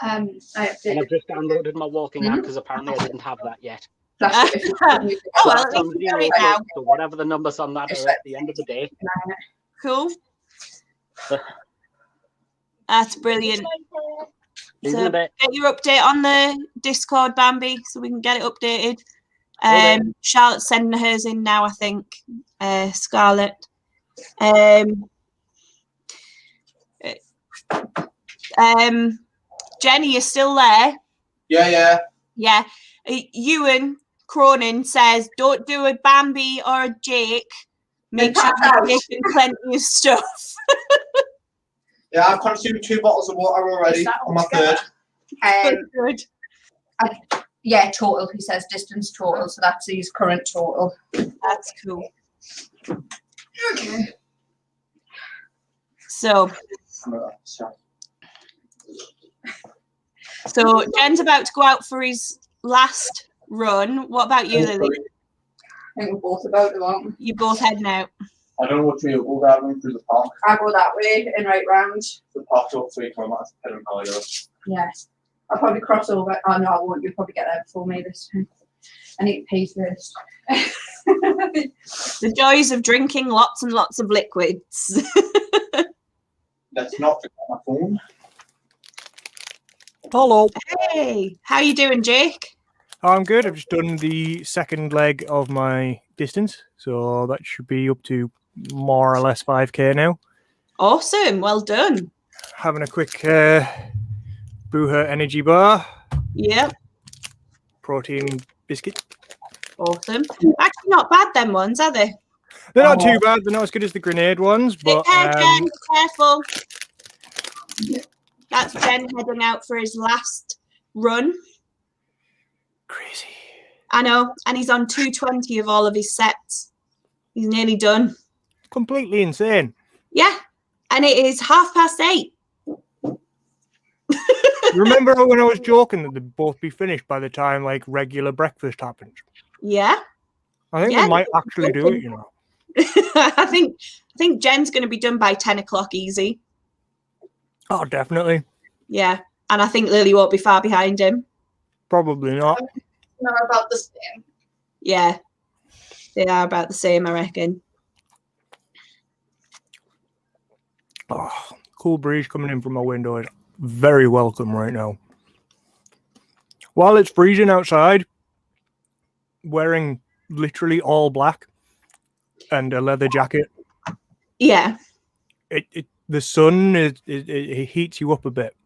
And I've just downloaded my walking app because apparently I didn't have that yet. Oh, well, at least you got it now. So whatever the numbers on that are at the end of the day. Cool. That's brilliant. So get your update on the Discord, Bambi, so we can get it updated. Charlotte's sending hers in now, I think. Scarlett. Jenny, you're still there? Yeah. Yeah. Ewan Cronin says, don't do a Bambi or a Jake. Make sure you're taking plenty of stuff. Yeah, I've consumed 2 bottles of water already on my third. Good. Yeah, total. He says distance total, so that's his current total. That's cool. Okay. So Jen's about to go out for his last run. What about you, Lily? I think we're both about to, aren't we? You're both heading out. I don't know what way you'll go down through the park. I go that way and right round. The park's up 3 kilometres, heading Palio. Yes. I'll probably cross over. Oh no, I won't. You'll probably get there before me this time. I need to pee first. The joys of drinking lots and lots of liquids. Let's not forget my phone. Hello. Hey, how you doing, Jake? I'm good. I've just done the second leg of my distance, so that should be up to more or less 5k now. Awesome. Well done. Having a quick Booher energy bar. Yep. Protein biscuit. Awesome. Actually, not bad, them ones, are they? They're not too bad. They're not as good as the grenade ones, but Jen, careful. That's Jen heading out for his last run. Crazy. I know, and he's on 220 of all of his sets. He's nearly done. Completely insane. Yeah, and it is 8:30. Remember when I was joking that they'd both be finished by the time like regular breakfast happens? Yeah. I think we might actually do it, you know. I think Jen's going to be done by 10 o'clock easy. Oh, definitely. Yeah, and I think Lily won't be far behind him. Probably not. No, about the same. Yeah, they are about the same, I reckon. Oh, cool breeze coming in from my window is very welcome right now. While it's freezing outside, wearing literally all black and a leather jacket. Yeah. The sun it heats you up a bit.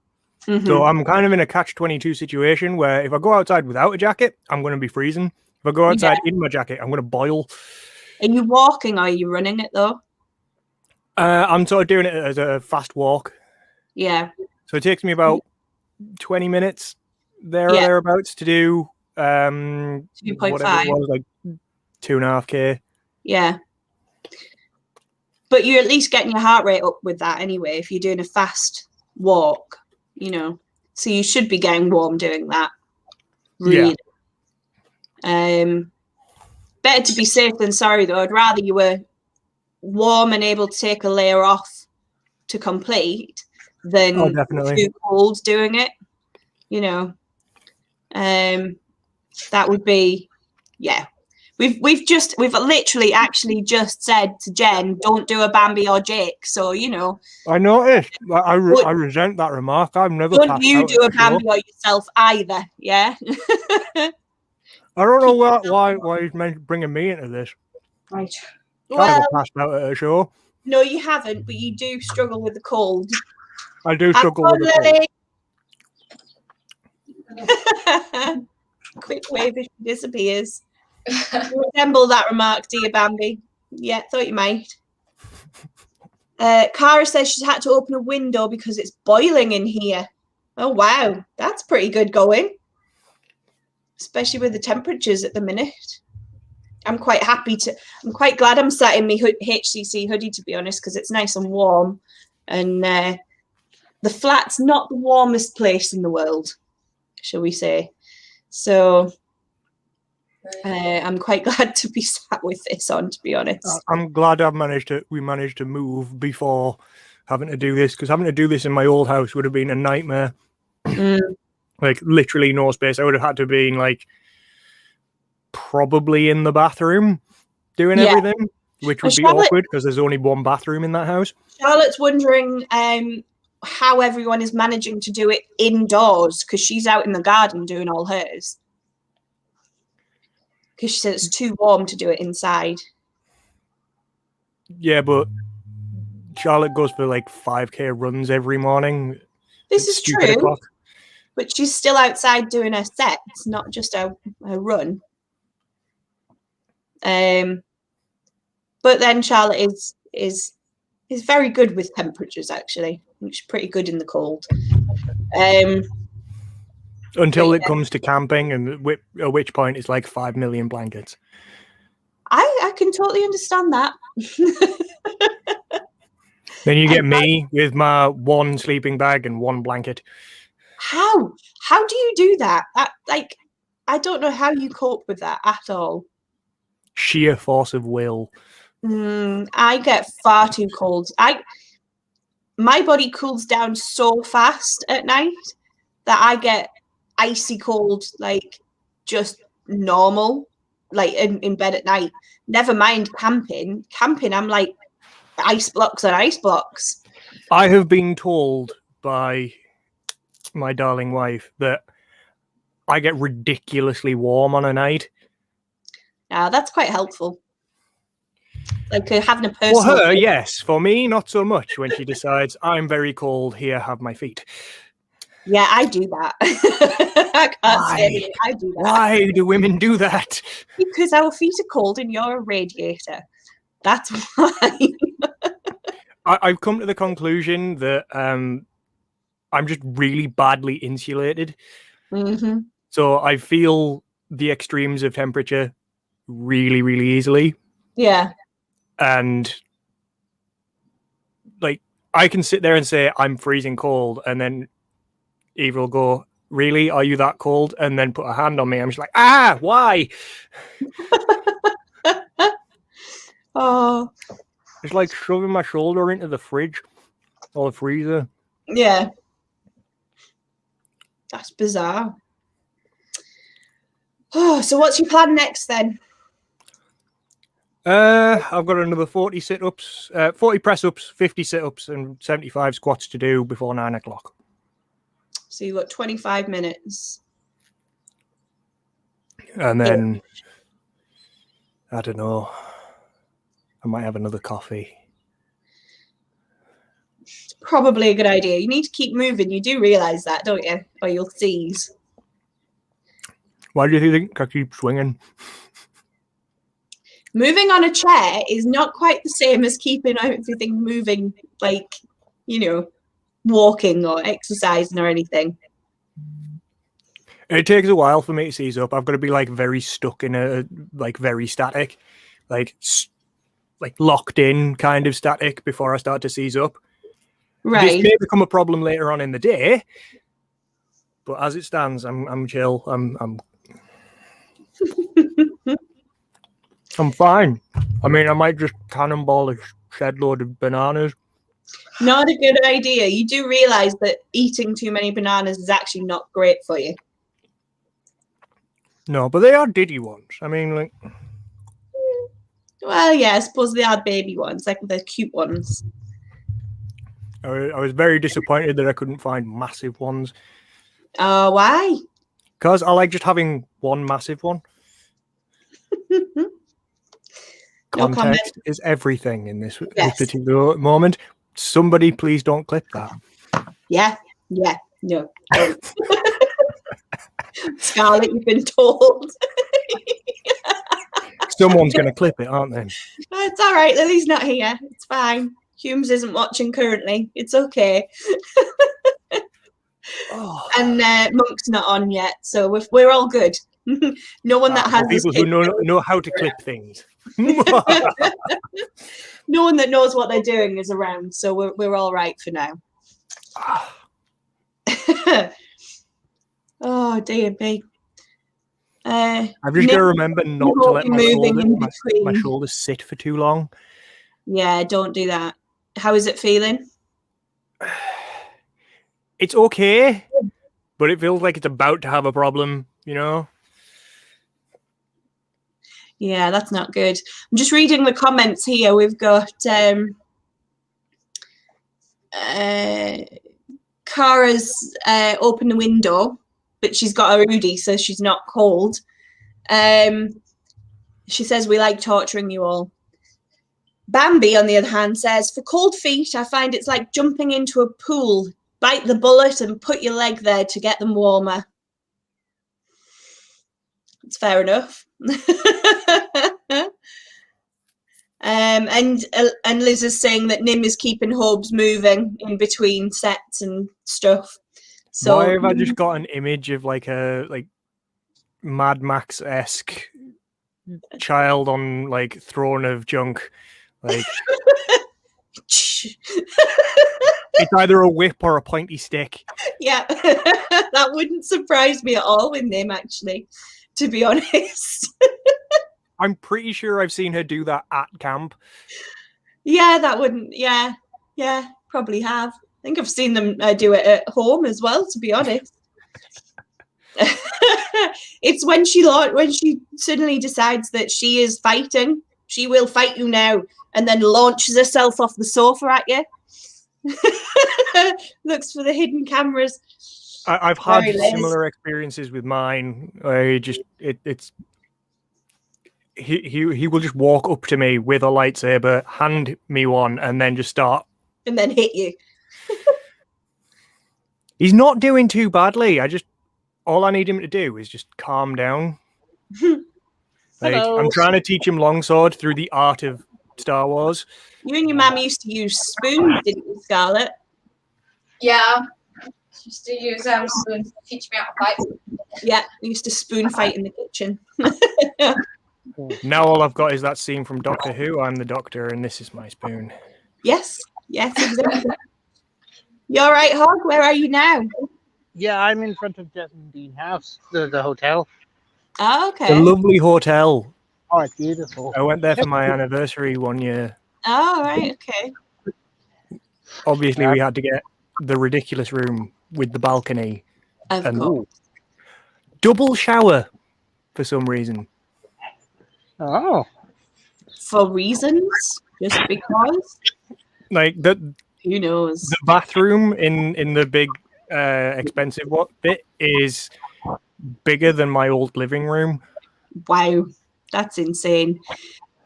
Mm-hmm. So I'm kind of in a catch-22 situation where if I go outside without a jacket, I'm going to be freezing. If I go outside in my jacket, I'm going to boil. Are you walking or are you running it though? I'm sort of doing it as a fast walk. Yeah. So it takes me about 20 minutes there or thereabouts to do 2.5. whatever it was, like 2.5k. Yeah. But you're at least getting your heart rate up with that anyway, if you're doing a fast walk, you know. So you should be getting warm doing that. Really. Yeah. Better to be safe than sorry though. I'd rather you were warm and able to take a layer off to complete than too cold doing it. You know. That would be We've literally actually just said to Jen, don't do a Bambi or Jake. So, you know. I noticed. I resent that remark. I've never Don't passed you out do at a the show. Bambi or yourself either, yeah? I don't know why he's bringing me into this. Right. I Well, got passed out at a show. no, you haven't, but you do struggle with the cold. I do struggle with the cold. Quick wave as she disappears. You resemble that remark, do you, Bambi? Yeah, thought you might. Cara says she's had to open a window because it's boiling in here. Oh, wow. That's pretty good going. Especially with the temperatures at the minute. I'm quite glad I'm sat in my HCC hoodie, to be honest, because it's nice and warm. And the flat's not the warmest place in the world, shall we say. So I'm quite glad to be sat with this on, to be honest. I'm glad we managed to move before having to do this, because having to do this in my old house would have been a nightmare. Like literally no space. I would have had to be like probably in the bathroom doing everything, which would be awkward because there's only one bathroom in that house. Charlotte's wondering how everyone is managing to do it indoors, because she's out in the garden doing all hers. Because she said it's too warm to do it inside. Yeah, but Charlotte goes for like 5K runs every morning. This is true, but she's still outside doing her sets, not just her run. But then Charlotte is very good with temperatures, actually. She's pretty good in the cold. Until it comes to camping, and at which point it's like 5 million blankets. I can totally understand that. Then you get me with my one sleeping bag and one blanket. How do you do that? I don't know how you cope with that at all. Sheer force of will. I get far too cold. My body cools down so fast at night that I get icy cold, like just normal, like in bed at night. Never mind camping. Camping, I'm like ice blocks and ice blocks. I have been told by my darling wife that I get ridiculously warm on a night. That's quite helpful. Like having a personal. For her, yes. For me, not so much. When she decides I'm very cold, here, have my feet. Yeah, I do that. I can't say anything. I do that. Why do women do that? Because our feet are cold and you're a radiator. That's why. I've come to the conclusion that I'm just really badly insulated. Mm-hmm. So I feel the extremes of temperature really, really easily. Yeah. And like I can sit there and say I'm freezing cold, and then Eva will go, "Really? Are you that cold?" And then put a hand on me. I'm just like, why? Oh. It's like shoving my shoulder into the fridge or the freezer. Yeah. That's bizarre. Oh, so what's your plan next then? I've got another 40 sit-ups, 40 press-ups, 50 sit-ups, and 75 squats to do before 9 o'clock. So you've got 25 minutes. And then, I don't know, I might have another coffee. It's probably a good idea. You need to keep moving. You do realise that, don't you? Or you'll seize. Why do you think I keep swinging? Moving on a chair is not quite the same as keeping everything moving, like, you know, walking or exercising or anything. It takes a while for me to seize up. I've got to be like very stuck in a like very static, like locked in kind of static before I start to seize up. Right. This may become a problem later on in the day, but as it stands, I'm chill. I'm fine. I mean, I might just cannonball a shed load of bananas. Not a good idea. You do realise that eating too many bananas is actually not great for you. No, but they are diddy ones. I mean, like... Well, yeah, I suppose they are baby ones, like the cute ones. I was very disappointed that I couldn't find massive ones. Oh, why? Because I like just having one massive one. Context is everything in this particular moment. Somebody please don't clip that. Yeah, no. Scarlett, you've been told. Someone's going to clip it, aren't they? It's all right. Lily's not here. It's fine. Humes isn't watching currently. It's okay. And Monk's not on yet, so we're all good. No one that has people who know how to clip things. No one that knows what they're doing is around, so we're all right for now. Oh dear me. I've just got to remember not to let my shoulders sit for too long. Yeah, don't do that. How is it feeling? It's okay, but it feels like it's about to have a problem, you know? Yeah, that's not good. I'm just reading the comments here. We've got Cara's opened the window, but she's got a hoodie, so she's not cold. She says, we like torturing you all. Bambi, on the other hand, says, for cold feet, I find it's like jumping into a pool. Bite the bullet and put your leg there to get them warmer. It's fair enough. And Liz is saying that Nim is keeping Hobbs moving in between sets and stuff. So why have I just got an image of like a Mad Max-esque child on like throne of junk? Like it's either a whip or a pointy stick. Yeah, that wouldn't surprise me at all with Nim, actually, to be honest. I'm pretty sure I've seen her do that at camp. Yeah, that wouldn't. Yeah, probably have. I think I've seen them do it at home as well, to be honest. It's when she suddenly decides that she is fighting. She will fight you now, and then launches herself off the sofa at you. Looks for the hidden cameras. I've had similar experiences with mine. He will just walk up to me with a lightsaber, hand me one, and then just start. And then hit you. He's not doing too badly. All I need him to do is just calm down. I'm trying to teach him longsword through the art of Star Wars. You and your mum used to use spoons, didn't you, Scarlett? Yeah. She used to use spoons to teach me how to fight. Yeah, we used to spoon fight in the kitchen. Now all I've got is that scene from Doctor Who. I'm the Doctor, and this is my spoon. Yes, exactly. You all right, Hog? Where are you now? Yeah, I'm in front of Jasmine Dean House, the hotel. Oh, okay. It's a lovely hotel. Oh, it's beautiful. I went there for my anniversary one year. Oh, right, okay. Obviously, we had to get the ridiculous room with the balcony. Of course. Double shower for some reason. Oh. For reasons? Just because? Like who knows? The bathroom in the big expensive bit is bigger than my old living room. Wow, that's insane.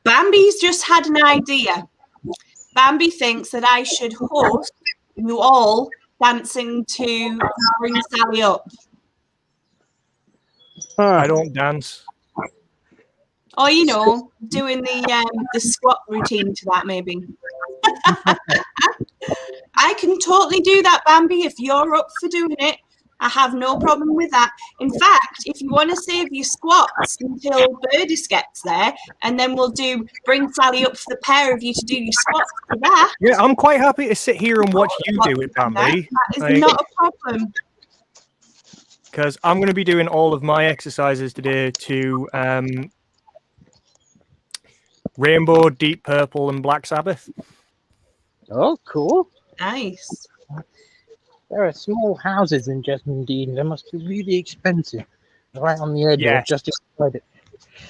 Bambi's just had an idea. Bambi thinks that I should host you all dancing to Bring Sally Up. I don't dance. Or, doing the squat routine to that, maybe. I can totally do that, Bambi, if you're up for doing it. I have no problem with that. In fact, if you want to save your squats until Birdis gets there, and then we'll Bring Sally Up for the pair of you to do your squats for that. Yeah, I'm quite happy to sit here and watch you do it, Bambi. That is not a problem. Because I'm going to be doing all of my exercises today to Rainbow, Deep Purple, and Black Sabbath. Oh, cool. Nice. There are small houses in Jasmine Dean. They must be really expensive. Right on the edge. Yes. Just inside it.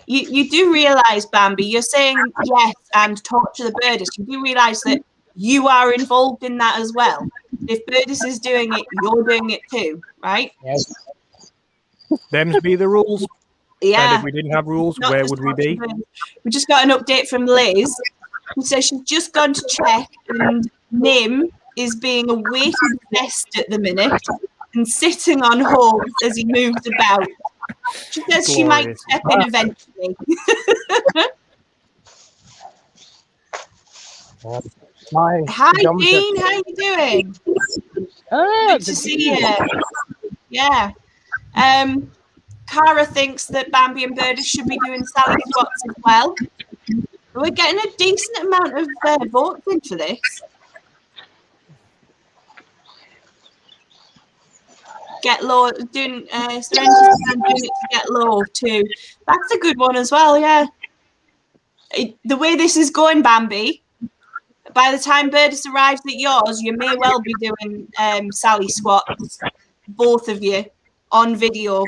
You do realise, Bambi, you're saying yes and torture the birders. You do realise that you are involved in that as well. If Birdis is doing it, you're doing it too, right? Yes. Them's be the rules. Yeah. And if we didn't have rules, Not where just would we be? We just got an update from Liz, who says she's just gone to check, and Nim is being a weighted vest at the minute and sitting on hold as he moves about. She says she might Glorious. step in eventually. Hi, Dean. How you doing? Good to see you. Yeah. Cara thinks that Bambi and Birdie should be doing Sally squats as well. We're getting a decent amount of votes in for this. Get low, doing Serenity doing it to get low too. That's a good one as well, yeah. The way this is going, Bambi, by the time Birdis arrives at yours, you may well be doing Sally squats, both of you, on video,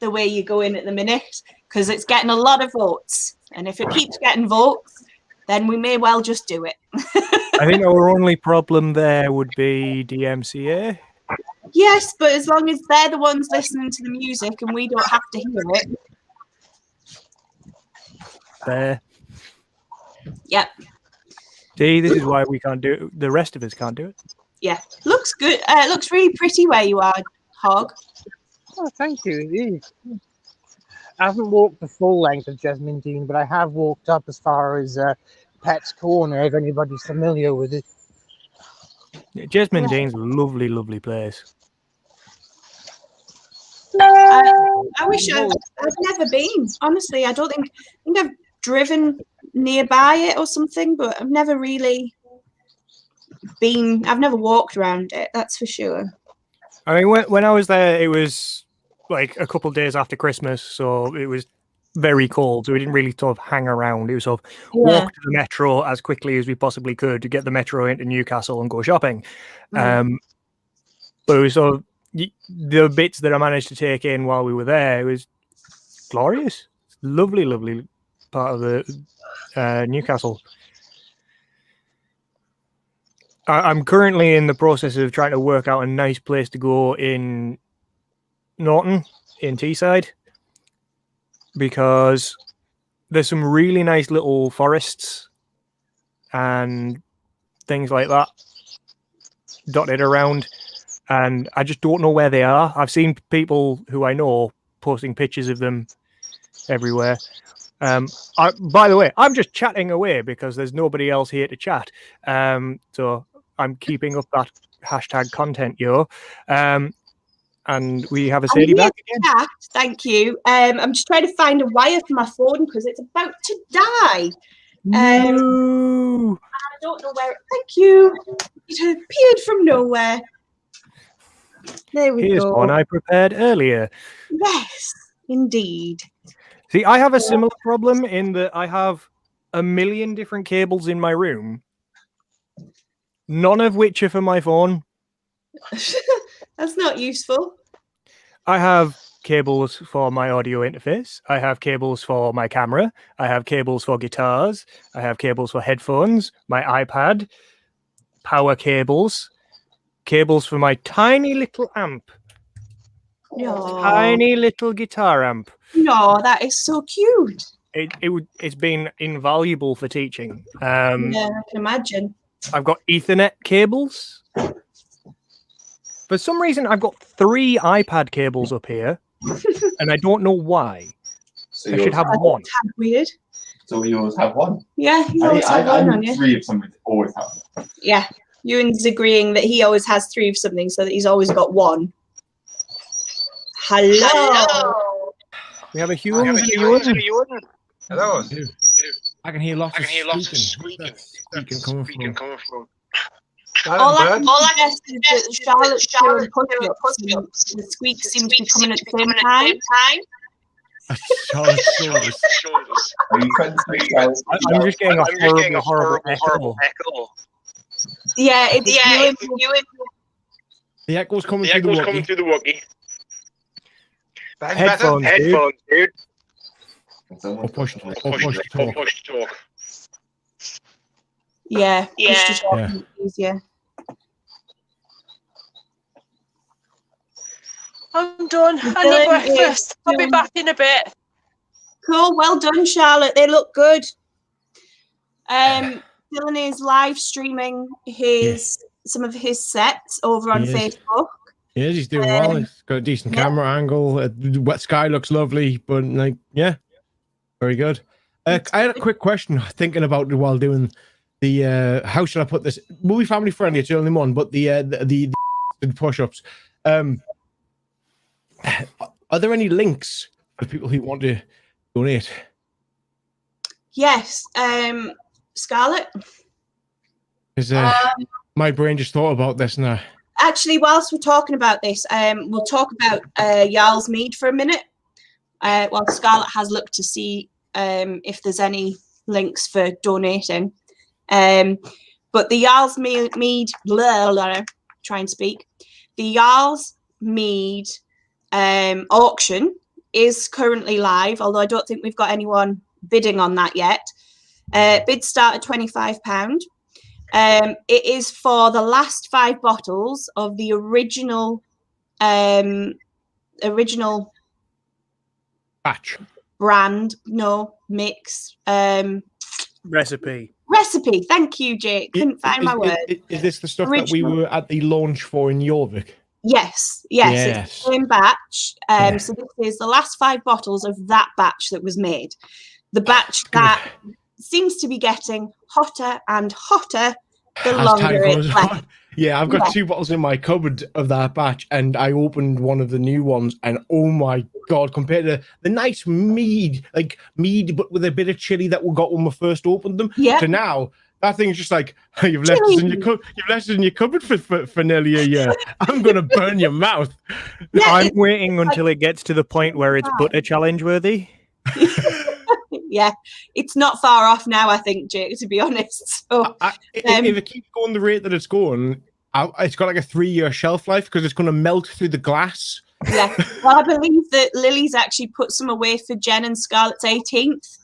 the way you go in at the minute, because it's getting a lot of votes. And if it keeps getting votes, then we may well just do it. I think our only problem there would be DMCA. Yes, but as long as they're the ones listening to the music and we don't have to hear it. There. Yep. See, this is why we can't do it. The rest of us can't do it. Yeah. Looks good. Looks really pretty where you are, Hog. Oh, thank you. It is. I haven't walked the full length of Jesmondine, but I have walked up as far as Pet's Corner, if anybody's familiar with it. Yeah, Jesmondine's a lovely, lovely place. I wish I've never been. Honestly, I think I've driven nearby it or something, but I've never really been. I've never walked around it. That's for sure. I mean, when I was there, it was like a couple of days after Christmas, so it was very cold. So we didn't really sort of hang around. It was sort of walk to the metro as quickly as we possibly could to get the metro into Newcastle and go shopping. But it was sort of the bits that I managed to take in while we were there. It was glorious, lovely, lovely part of the Newcastle. I'm currently in the process of trying to work out a nice place to go in Norton, in Teesside, because there's some really nice little forests and things like that dotted around, and I just don't know where they are. I've seen people who I know posting pictures of them everywhere. By the way, I'm just chatting away because there's nobody else here to chat. So I'm keeping up that hashtag content, yo. And we have a Sadie back again. Chat, thank you. I'm just trying to find a wire for my phone because it's about to die. No. I don't know where. Thank you. It appeared from nowhere. There we Here's go. one I prepared earlier. Yes, indeed. See, I have a similar problem in that I have a million different cables in my room, none of which are for my phone. That's not useful. I have cables for my audio interface. I have cables for my camera. I have cables for guitars. I have cables for headphones, my iPad, power cables, cables for my tiny little amp. No. Tiny little guitar amp. No, that is so cute. It's been invaluable for teaching. Yeah, I can imagine. I've got Ethernet cables. For some reason, I've got 3 iPad cables up here, and I don't know why. So I should have one. That's weird. So you always have one? Yeah, you always have one on you. 3 of something, always have one. Yeah, Ewan's agreeing that he always has 3 of something, so that he's always got one. Hello. We have a Ewan. Hello. I can hear lots of squeaking. Squeaking coming from. All I guess is that Charlotte's doing push-ups. The squeaks seem to be coming at the same time. Are you trying to speak out? I'm just getting a horrible echo. Yeah, it's The echo's coming through the walkie. Headphones, dude. Or push to talk. Yeah, push to talk Yeah. is easier. I'm done. I Dylan need is breakfast. I'll be done. back in a bit. Cool, well done, Charlotte. They look good. Dylan is live streaming some of his sets over on Facebook. Yeah, he's doing well. He's got a decent camera angle. Wet sky looks lovely, but like, yeah, very good. I had a quick question thinking about it while doing the how should I put this? Movie family friendly. It's the only one, but the push-ups. Are there any links for people who want to donate? Yes, Scarlett. Because my brain just thought about this now. Actually, whilst we're talking about this, we'll talk about Jarl's Mead for a minute. While Scarlett has looked to see if there's any links for donating. But the Jarl's Mead, try and speak. The Jarl's Mead auction is currently live, although I don't think we've got anyone bidding on that yet. Bids start at £25. It is for the last 5 bottles of the original batch brand, mix recipe. Thank you, Jake. Couldn't find my word. Is this the stuff Original. that we were at the launch for in Jorvik? Yes. It's the same batch. So this is the last 5 bottles of that batch that was made. The batch that seems to be getting hotter and hotter the longer it lasts. Yeah, I've got 2 bottles in my cupboard of that batch, and I opened one of the new ones, and oh my god, compared to the nice mead, but with a bit of chili that we got when we first opened them, to now, that thing's just like, you've left it in your cupboard for nearly a year. I'm gonna burn your mouth. I'm waiting until it gets to the point where it's butter challenge worthy. Yeah, it's not far off now, I think, Jake, to be honest. So, if it keeps going the rate that it's going, it's got like a 3-year shelf life because it's going to melt through the glass. Yeah, well, I believe that Lily's actually put some away for Jen and Scarlett's 18th.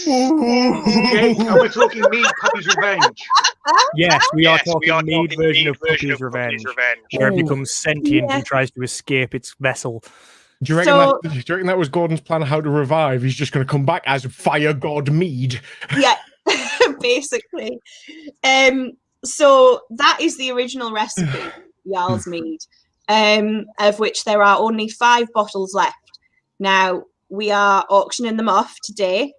Okay, and we're talking Mead Puppy's Revenge. Yes, we are talking Mead version of Puppy's Revenge, where it becomes sentient and tries to escape its vessel. Do you reckon that was Gordon's plan of how to revive? He's just going to come back as Fire God Mead. Yeah, basically. So that is the original recipe, Jarl's Mead, of which there are only 5 bottles left. Now, we are auctioning them off today.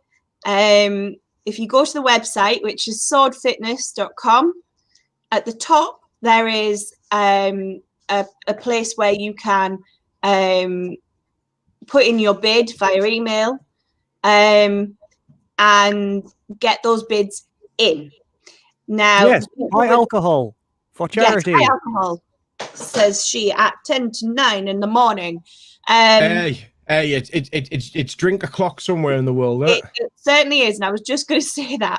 If you go to the website, which is swordfitness.com, at the top, there is a place where you can put in your bid via email and get those bids in. Now, yes, buy alcohol for charity. Yes, buy alcohol, says she at 10 to 9 in the morning. Hey, it's drink o'clock somewhere in the world. It certainly is, and I was just going to say that.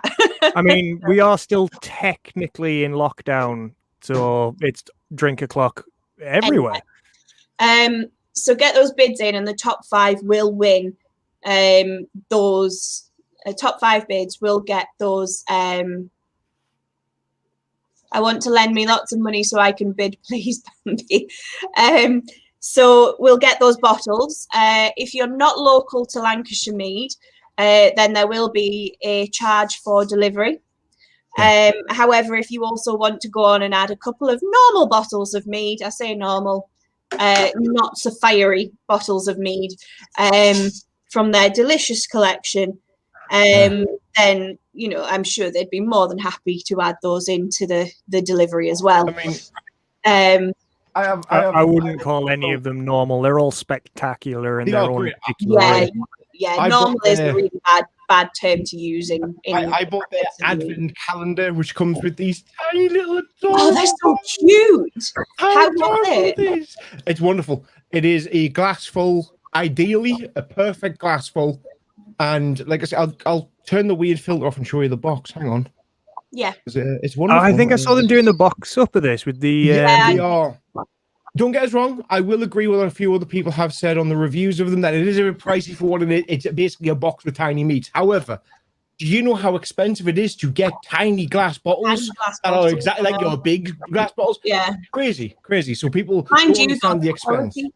I mean, we are still technically in lockdown, so it's drink o'clock everywhere. Anyway, so get those bids in, and the top 5 will win. Those top 5 bids will get those. I want to lend me lots of money so I can bid, please, Bambi. So we'll get those bottles. If you're not local to Lancashire Mead, then there will be a charge for delivery. However, if you also want to go on and add a couple of normal bottles of mead, I say normal, not so fiery bottles of mead, from their delicious collection, then, you know, I'm sure they'd be more than happy to add those into the delivery as well. I mean, I wouldn't call any of them normal. They're all spectacular in their own particular way. Yeah, normal is a really bad term to use in I bought their advent calendar, which comes with these tiny little dolls. Oh, they're so cute. How was it? It's wonderful. It is a glass full, ideally a perfect glass full. And like I said, I'll turn the weird filter off and show you the box. Hang on. Yeah. It's wonderful. I think I saw them doing the box up of this with the. They are. don't get us wrong. I will agree with what a few other people have said on the reviews of them that it is a bit pricey for what it is. It's basically a box with tiny meats. However, do you know how expensive it is to get tiny glass bottles that are exactly like your big glass bottles? Yeah. Crazy. So people Mind don't you, understand the expense. quality.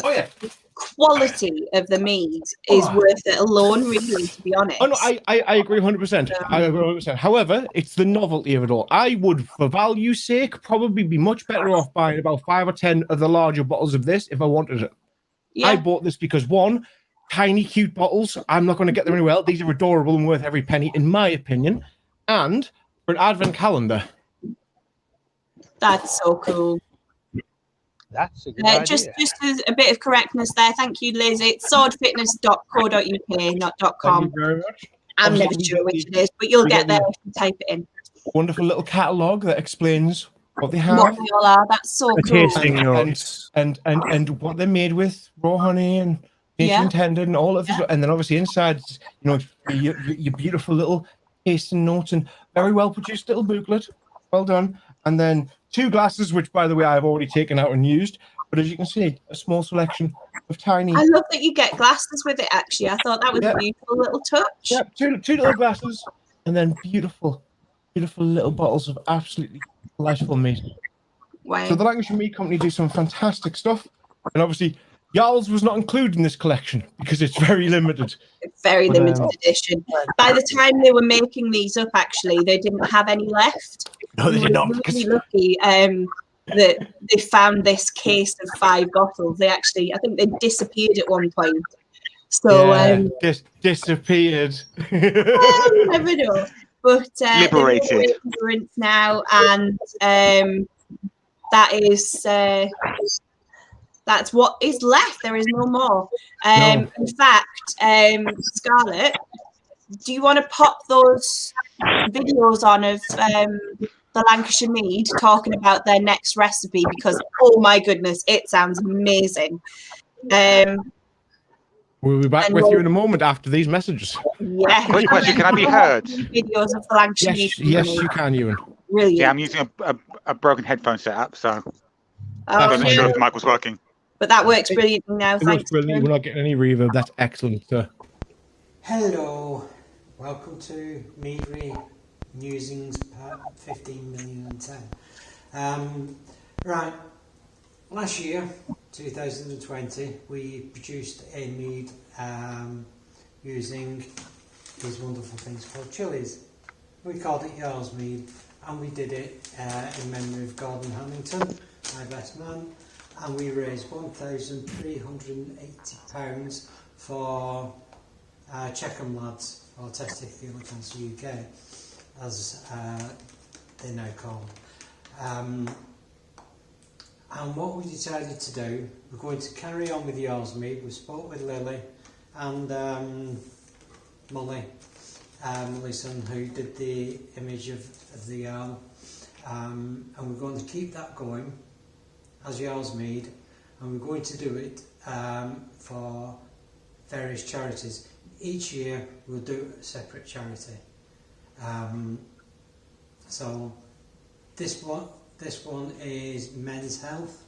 Oh yeah. Quality of the mead is worth it alone, really, to be honest. Oh no, I agree 100%. I agree 100%. However, it's the novelty of it all. I would, for value's sake, probably be much better off buying about 5 or 10 of the larger bottles of this if I wanted it. Yeah. I bought this because one, tiny cute bottles. I'm not going to get them anywhere else. These are adorable and worth every penny, in my opinion. And for an advent calendar. That's so cool. That's a good idea. Just as a bit of correctness there. Thank you, Liz. It's swordfitness.co.uk, not .com. Thank you very much. I'm Obviously, never sure which it is, but you'll get there if you type it in. Wonderful little catalogue that explains what they have. What they all are. That's so cool. Tasting notes. And what they're made with, raw honey and Yeah. intended and all of this. And then obviously inside, your beautiful little tasting notes and very well produced little booklet. Well done. And then 2 glasses, which by the way I've already taken out and used. But as you can see, a small selection of tiny. I love that you get glasses with it. Actually, I thought that was a beautiful little touch. Yeah, two little glasses, and then beautiful little bottles of absolutely delightful meat. Wow. So the Lancashire Meat Company do some fantastic stuff, and obviously Jarl's was not included in this collection because it's very limited. Very limited edition. By the time they were making these up, actually, they didn't have any left. No, they did not. Really lucky that they found this case of 5 bottles. They actually, I think they disappeared at one point. So disappeared. Well, you never know. But liberated now, and that is that's what is left. There is no more. In fact, Scarlett, do you want to pop those videos on of the Lancashire Mead talking about their next recipe? Because oh my goodness, it sounds amazing. We'll be back with you in a moment after these messages. Yeah. Quick question: can I be heard? Videos of the Lancashire Mead. Yes, you can, Ewan. Brilliant. Yeah, I'm using a broken headphone setup, so I wasn't sure if the mic was working. But that works brilliantly now. It works Thanks. brilliant. We're not getting any reverb. That's excellent, sir. Hello, welcome to Meadry Musings Part 15,010,000. Right, last year, 2020, we produced a mead using these wonderful things called chilies. We called it Jarl's Mead, and we did it in memory of Gordon Hamilton, my best man, and we raised £1,380 for Checkham Lads, or Testicular Cancer UK, as they're now called. And what we decided to do, we're going to carry on with Jarl's Mead. We spoke with Lily and Mollyson, who did the image of the Jarl, and we're going to keep that going as Jarl's Mead, and we're going to do it for various charities. Each year we'll do a separate charity. So this one is Men's Health,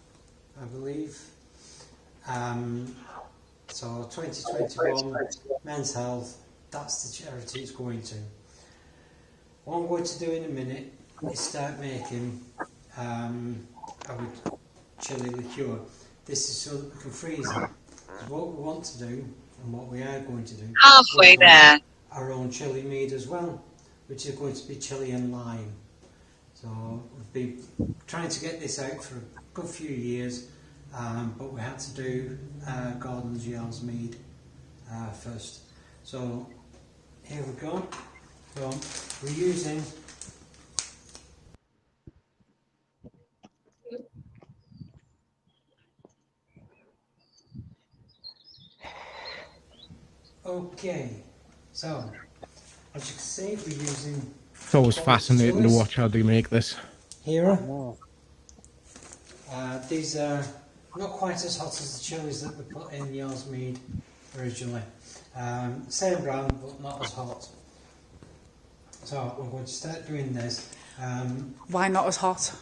I believe. So 2021 Men's Health, that's the charity it's going to. What I'm going to do in a minute is start making our chili liqueur. This is so that we can freeze it. So what we want to do, and what we are going to do, halfway there, our own chili mead as well, which is going to be chili and lime. So we've been trying to get this out for a good few years, but we had to do Gordon's Jarl's Mead first. So here we go. So we're using okay. So as you can see, we're using. It's always fascinating to watch how they make this. Here. These are not quite as hot as the chilies that we put in Jarl's Mead originally. Same brand, but not as hot. So I'm going to start doing this. why not as hot?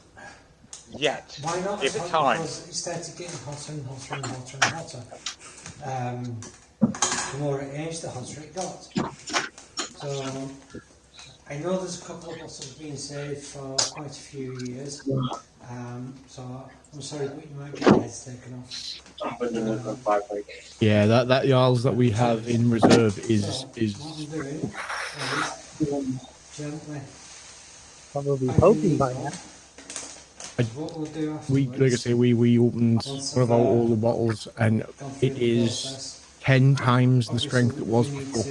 Yet. Why not? Give it time. Because it started getting hotter and hotter and hotter and hotter. The more it aged, the hotter it got. So I know there's a couple of bottles being saved for quite a few years. So I'm sorry, but you might get your heads taken off. Yeah, that Jarls that we have in reserve is What I'm doing is gently. Probably hoping by now. What we'll do we like I say, we opened one of our older bottles, and it is 10 times the strength it was before.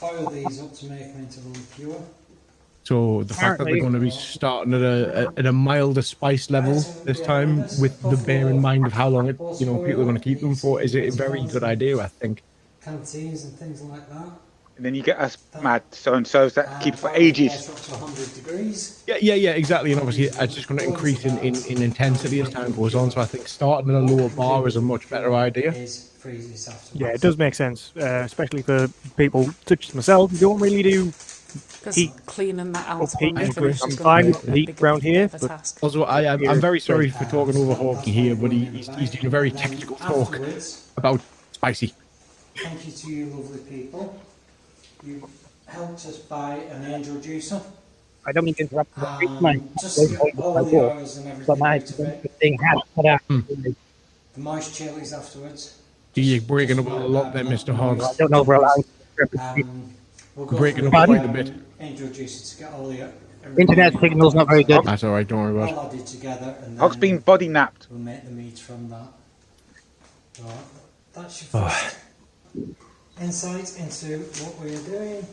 Boil these up to make them into really pure. So the fact that they're going to be starting at a milder spice level this time, with the bear in mind of how long people are going to keep them for, is a very good idea, I think. Canteens and things like that. And then you get us mad so-and-sos that keep for ages. Up to 100 degrees. Yeah, exactly. And obviously, it's just going to increase in intensity as time goes on. So I think starting at a lower bar is a much better idea. Yeah, it does make sense, especially for people such as myself who don't really do heat. Cleaning that out. I'm fine with the heat around here. But also, I'm very sorry for talking over Hawking here, but he's doing a very technical talk about spicy. Thank you to you lovely people. You helped us buy an angel juicer. I don't mean to interrupt, Just to get all the oils and everything but my out of it. thing has put out. The moist chilies afterwards. You're breaking up a lot there, Mr. Hoggs. I don't know if we're allowed. We'll go Breaking through up the, quite a bit. Angel juicer to get all the Internet signal's not very good. That's all right, don't worry about all added together, and Hog's then been body napped. we'll make the meat from that. So that's your first insight into what we're doing.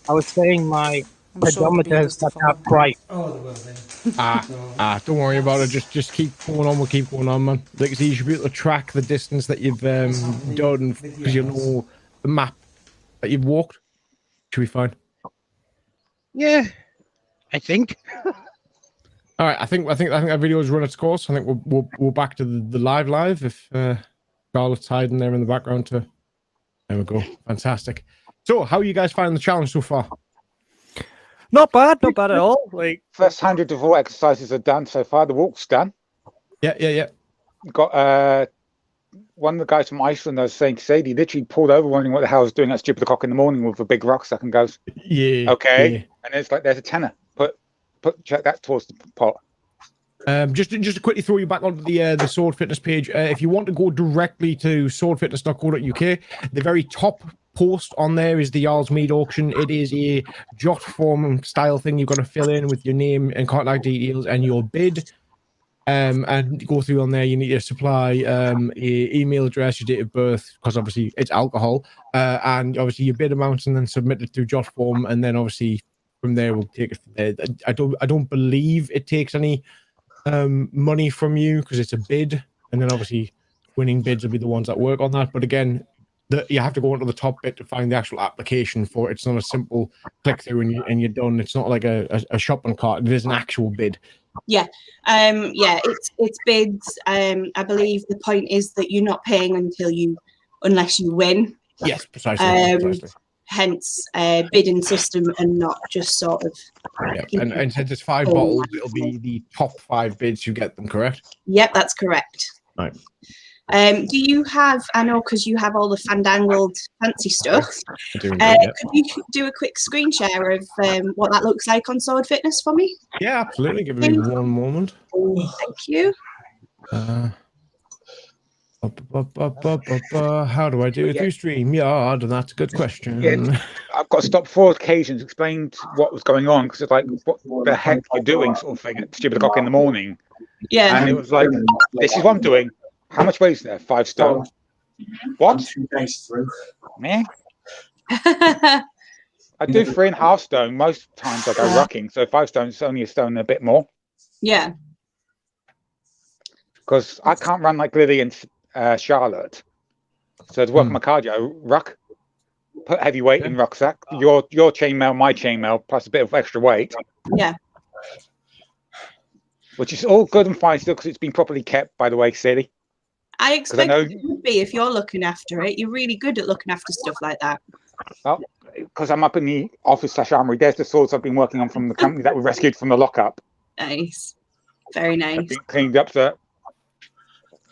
I was saying my pedometer has got up right. Oh, there will be. Don't worry about it. Just keep going on. We'll keep going on, man. Like, so you should be able to track the distance that you've done, because you know the map that you've walked. Should be fine. Yeah, I think. All right, I think that video has run its course. I think we're back to the live if Charlotte's hiding there in the background too. There we go. Fantastic. So, how are you guys finding the challenge so far? Not bad at all. Like, First 100 of all exercises are done so far. The walk's done. Yeah. Got one of the guys from Iceland, I was saying, Sadie literally pulled over wondering what the hell I was doing at stupid o'clock in the morning with a big rucksack and goes, okay. Yeah. And it's like, there's a tenner. Check that towards the pot. Just to quickly throw you back onto the Sword Fitness page. If you want to go directly to swordfitness.co.uk, the very top post on there is the Jarl's Mead auction. It is a jot form style thing you've got to fill in with your name and contact details and your bid. And go through on there. You need to supply your email address, your date of birth, because obviously it's alcohol, and obviously your bid amounts, and then submit it through jot form, and then obviously from there we'll take it from there. I don't believe it takes any money from you because it's a bid, and then obviously winning bids will be the ones that work on that. But again, you have to go onto the top bit to find the actual application for it. It's not a simple click through and you're done. It's not like a shopping cart. It is an actual bid. Yeah, it's bids. I believe the point is that you're not paying unless you win. Yes, precisely. Hence, bidding system and not just sort of. Yeah, and since it's 5 bottles, it'll be the top 5 bids you get them, correct? Yep, that's correct. Right. Do you have? I know because you have all the fandangled fancy stuff. Could you do a quick screen share of what that looks like on Sword Fitness for me? Yeah, absolutely. Give me one moment. Thank you. How do I do it through StreamYard? And that's a good question. Yeah, I've got to stop 4 occasions, explain what was going on, because it's like, what the heck you're doing, sort of thing, at stupid o'clock in the morning. Yeah. And it was like, this is what I'm doing. How much weight is there? 5 stone. What? 2 days through. Yeah. I do 3.5 stone. Most times I go rucking, so 5 stone is only a stone and a bit more. Yeah. Because I can't run like Lily and Charlotte. So to work my cardio, ruck, put heavy weight in rucksack, your chainmail, my chainmail, plus a bit of extra weight. Yeah. Which is all good and fine still because it's been properly kept, by the way, Sadie. I expect it would be if you're looking after it. You're really good at looking after stuff like that. Well, because I'm up in the office /armory. There's the swords I've been working on from the company that we rescued from the lockup. Nice. Very nice. Cleaned up that.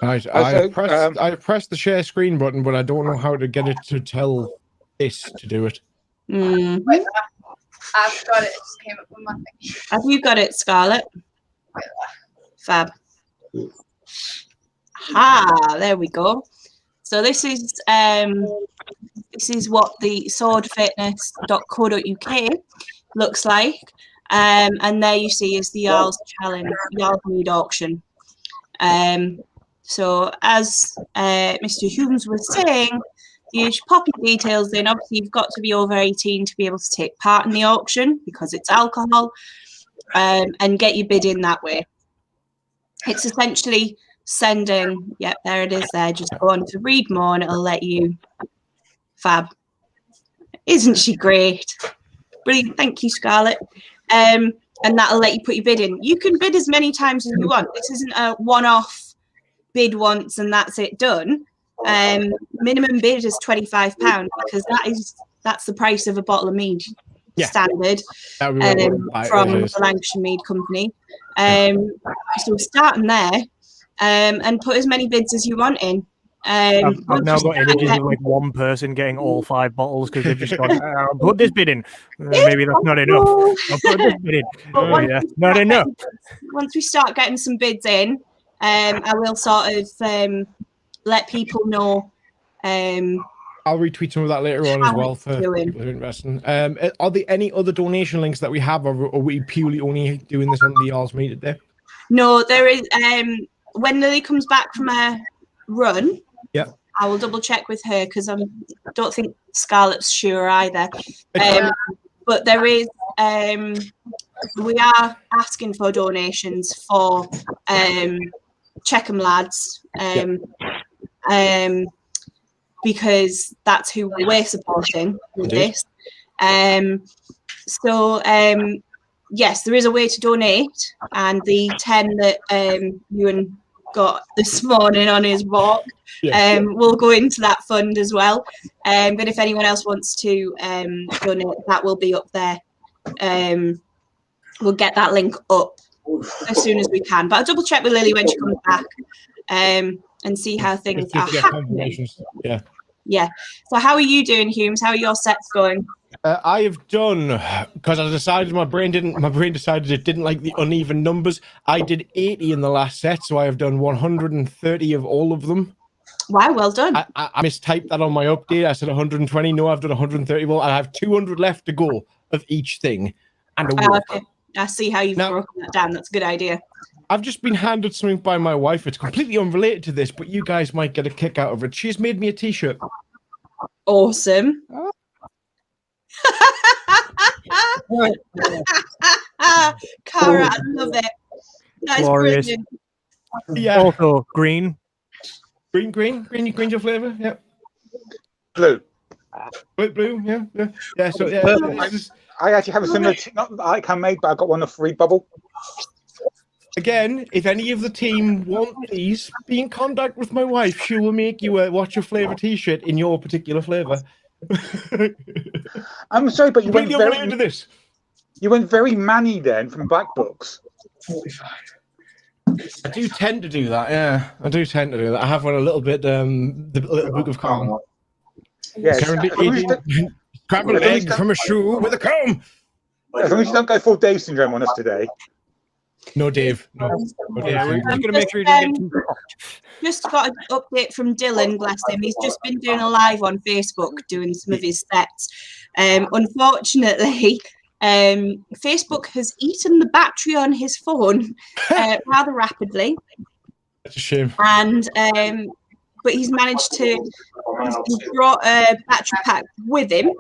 I pressed the share screen button, but I don't know how to get it to tell this to do it. Mm-hmm. I've got it. It just came up with my thing. Have you got it, Scarlett? Fab. There we go. So this is what the swordfitness.co.uk looks like. And there you see is the Jarl's challenge, Jarl's Mead auction. So as Mr. Humes was saying, you should pop your details in. Obviously, you've got to be over 18 to be able to take part in the auction because it's alcohol, and get your bid in that way. It's essentially sending, yep, there it is there. Just go on to read more and it'll let you. Fab. Isn't she great? Brilliant. Thank you, Scarlett. And that'll let you put your bid in. You can bid as many times as you want. This isn't a one-off bid once and that's it done. Minimum bid is £25 because that's the price of a bottle of mead, standard, from the Lancashire Mead Company. So starting there, and put as many bids as you want in. I've now got images of like one person getting all 5 bottles because they've just gone, I'll put this bid in. Maybe that's not enough. I'll put this bid in. Not enough. Once we start getting some bids in, I will sort of let people know. I'll retweet some of that later on as well for people who are investing. Are there any other donation links that we have, or are we purely only doing this on the Jarl's Mead today? No, there is. When Lily comes back from her run, I will double check with her because I don't think Scarlett's sure either. But there is. We are asking for donations for Checkham lads. Because that's who we're supporting with this. Yes, there is a way to donate, and the 10 that Ewan got this morning on his walk will go into that fund as well. But if anyone else wants to donate, that will be up there. We'll get that link up as soon as we can. But I'll double check with Lily when she comes back and see how things are happening. Yeah. So how are you doing, Humes? How are your sets going? I have done, because I decided my brain decided it didn't like the uneven numbers. I did 80 in the last set, so I have done 130 of all of them. Wow, well done. I mistyped that on my update. I said 120. No, I've done 130. Well, I have 200 left to go of each thing. And a walk. Okay. I see how you've broken that down. That's a good idea. I've just been handed something by my wife. It's completely unrelated to this, but you guys might get a kick out of it. She's made me a t-shirt. Awesome. Cara, I love it. That is glorious. Brilliant. Yeah. Also green. Green your flavour. Yeah. Blue. Blue. Yeah. So yeah. I actually have a similar, not like I made, but I got one of free bubble. Again, if any of the team want these, be in contact with my wife. She will make you a What's Your Flavour t-shirt in your particular flavour. I'm sorry, but you went very into this. You went very manny then from Black Books. 45. I do tend to do that. Yeah, I do tend to do that. I have one a little bit. The Little Book of Calm. Yes. Scrambled egg from a shoe with a comb. As long as you don't go full Dave syndrome on us today. No, Dave. No. Yeah, we're going to make sure he doesn't get too Just got an update from Dylan, bless him. He's just been doing a live on Facebook, doing some of his sets. Unfortunately, Facebook has eaten the battery on his phone rather rapidly. That's a shame. And but he's managed to. He's brought a battery pack with him,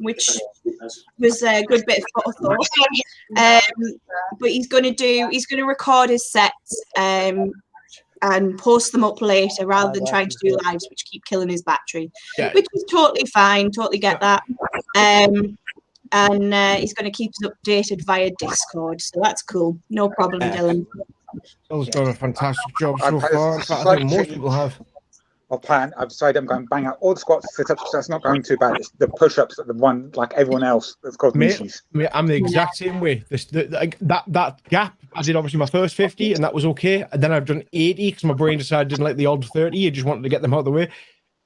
which was a good bit of thought. But he's going to record his sets and post them up later rather than trying to do lives, which keep killing his battery, which is totally fine. Totally get that. And he's going to keep us updated via Discord, so that's cool. No problem, Dylan. Phil's done a fantastic job so far. In fact, I think most people have. of plan, I've decided I'm going to bang out all the squats, sit-ups. That's not going too bad. It's the push-ups that the one like everyone else that's caused me issues. Mate, I'm the exact same way. That gap, I did obviously my first 50, and that was okay. And then I've done 80 because my brain decided I didn't like the odd 30. I just wanted to get them out of the way.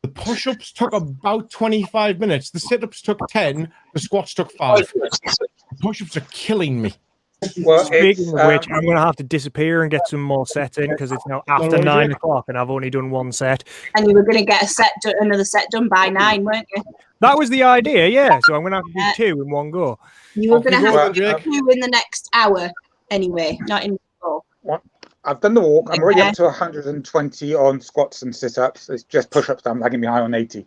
The push-ups took about 25 minutes. The sit-ups took 10. The squats took 5. The push-ups are killing me. Well, speaking of which, I'm going to have to disappear and get some more sets in because it's now after 9 o'clock and I've only done one set. And you were going to get another set done by 9, weren't you? That was the idea, yeah. So I'm going to have to do 2 in one go. You were going to have to do 2 in the next hour anyway, not in 4. I've done the walk. I'm already up to 120 on squats and sit-ups. It's just push-ups that I'm lagging behind on 80.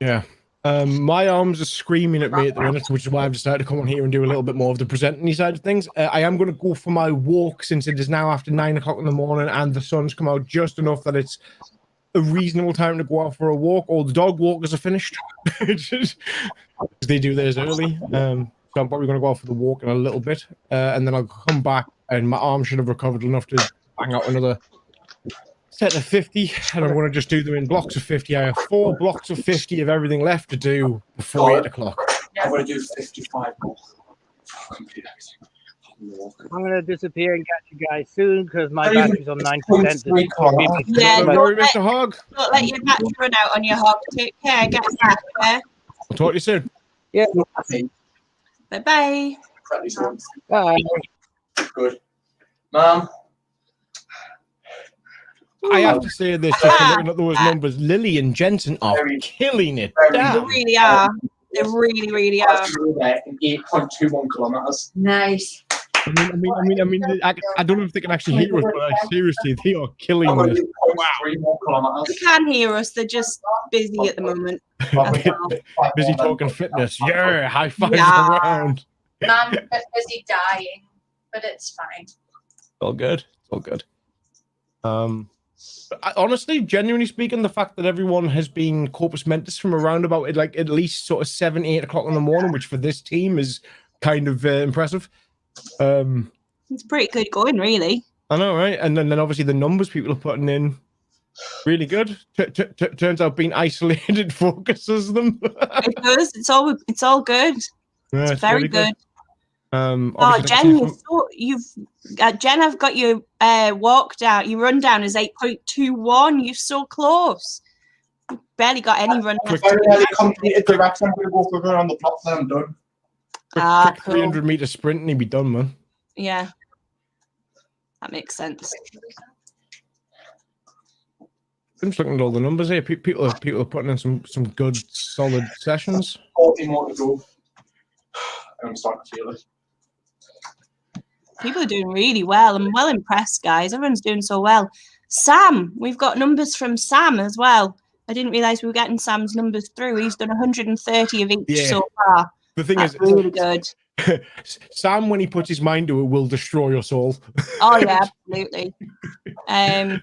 Yeah. My arms are screaming at me at the minute, which is why I've decided to come on here and do a little bit more of the presenting side of things. I am going to go for my walk since it is now after 9 o'clock in the morning and the sun's come out just enough that it's a reasonable time to go out for a walk. All the dog walkers are finished. They do theirs early. So I'm probably going to go out for the walk in a little bit. And then I'll come back and my arm should have recovered enough to bang out another set of 50, and I'm going to just do them in blocks of 50. I have 4 blocks of 50 of everything left to do before 8 o'clock. I'm going to do 55 more. I'm going to disappear and catch you guys soon because my battery's on 9%. Yeah, Sorry, Mr. Hogg. Don't let your battery run out on your hog. Take care. Get back there. I'll talk to you soon. Yeah. Bye-bye. Bye. Good. Mom. I have to say this, just looking at those numbers, Lily and Jensen are killing it. They really are. They really, really are. 8.21 kilometers. Nice. I don't know if they can actually hear us, but seriously, they are killing this. Wow. They can hear us. They're just busy at the moment. Busy talking fitness. Yeah, high fives around. I'm busy dying, but it's fine. It's all good. It's all good. Honestly, genuinely speaking, the fact that everyone has been corpus mentis from around about like at least sort of 7, 8 o'clock in the morning, which for this team is kind of impressive. It's pretty good going, really. I know, right? And then obviously the numbers people are putting in, really good. Turns out being isolated focuses them. It does. It's all good. Yeah, it's very good. Jen, Jen, I've got you walk down. Your run down is 8.21. You're so close. You barely got any run left. I've already completed the racks. I'm going to go for around the block. Then I'm done. Quick 300-meter sprint and he'd be done, man. Yeah, that makes sense. I'm just looking at all the numbers here. People are putting in some good, solid sessions. 40 more to go. I'm starting to feel it. People are doing really well. I'm well impressed, guys. Everyone's doing so well. Sam, we've got numbers from Sam as well. I didn't realise we were getting Sam's numbers through. He's done 130 of each so far. The thing That's is, really good. Sam, when he puts his mind to it, will destroy your soul. Oh yeah, absolutely. Do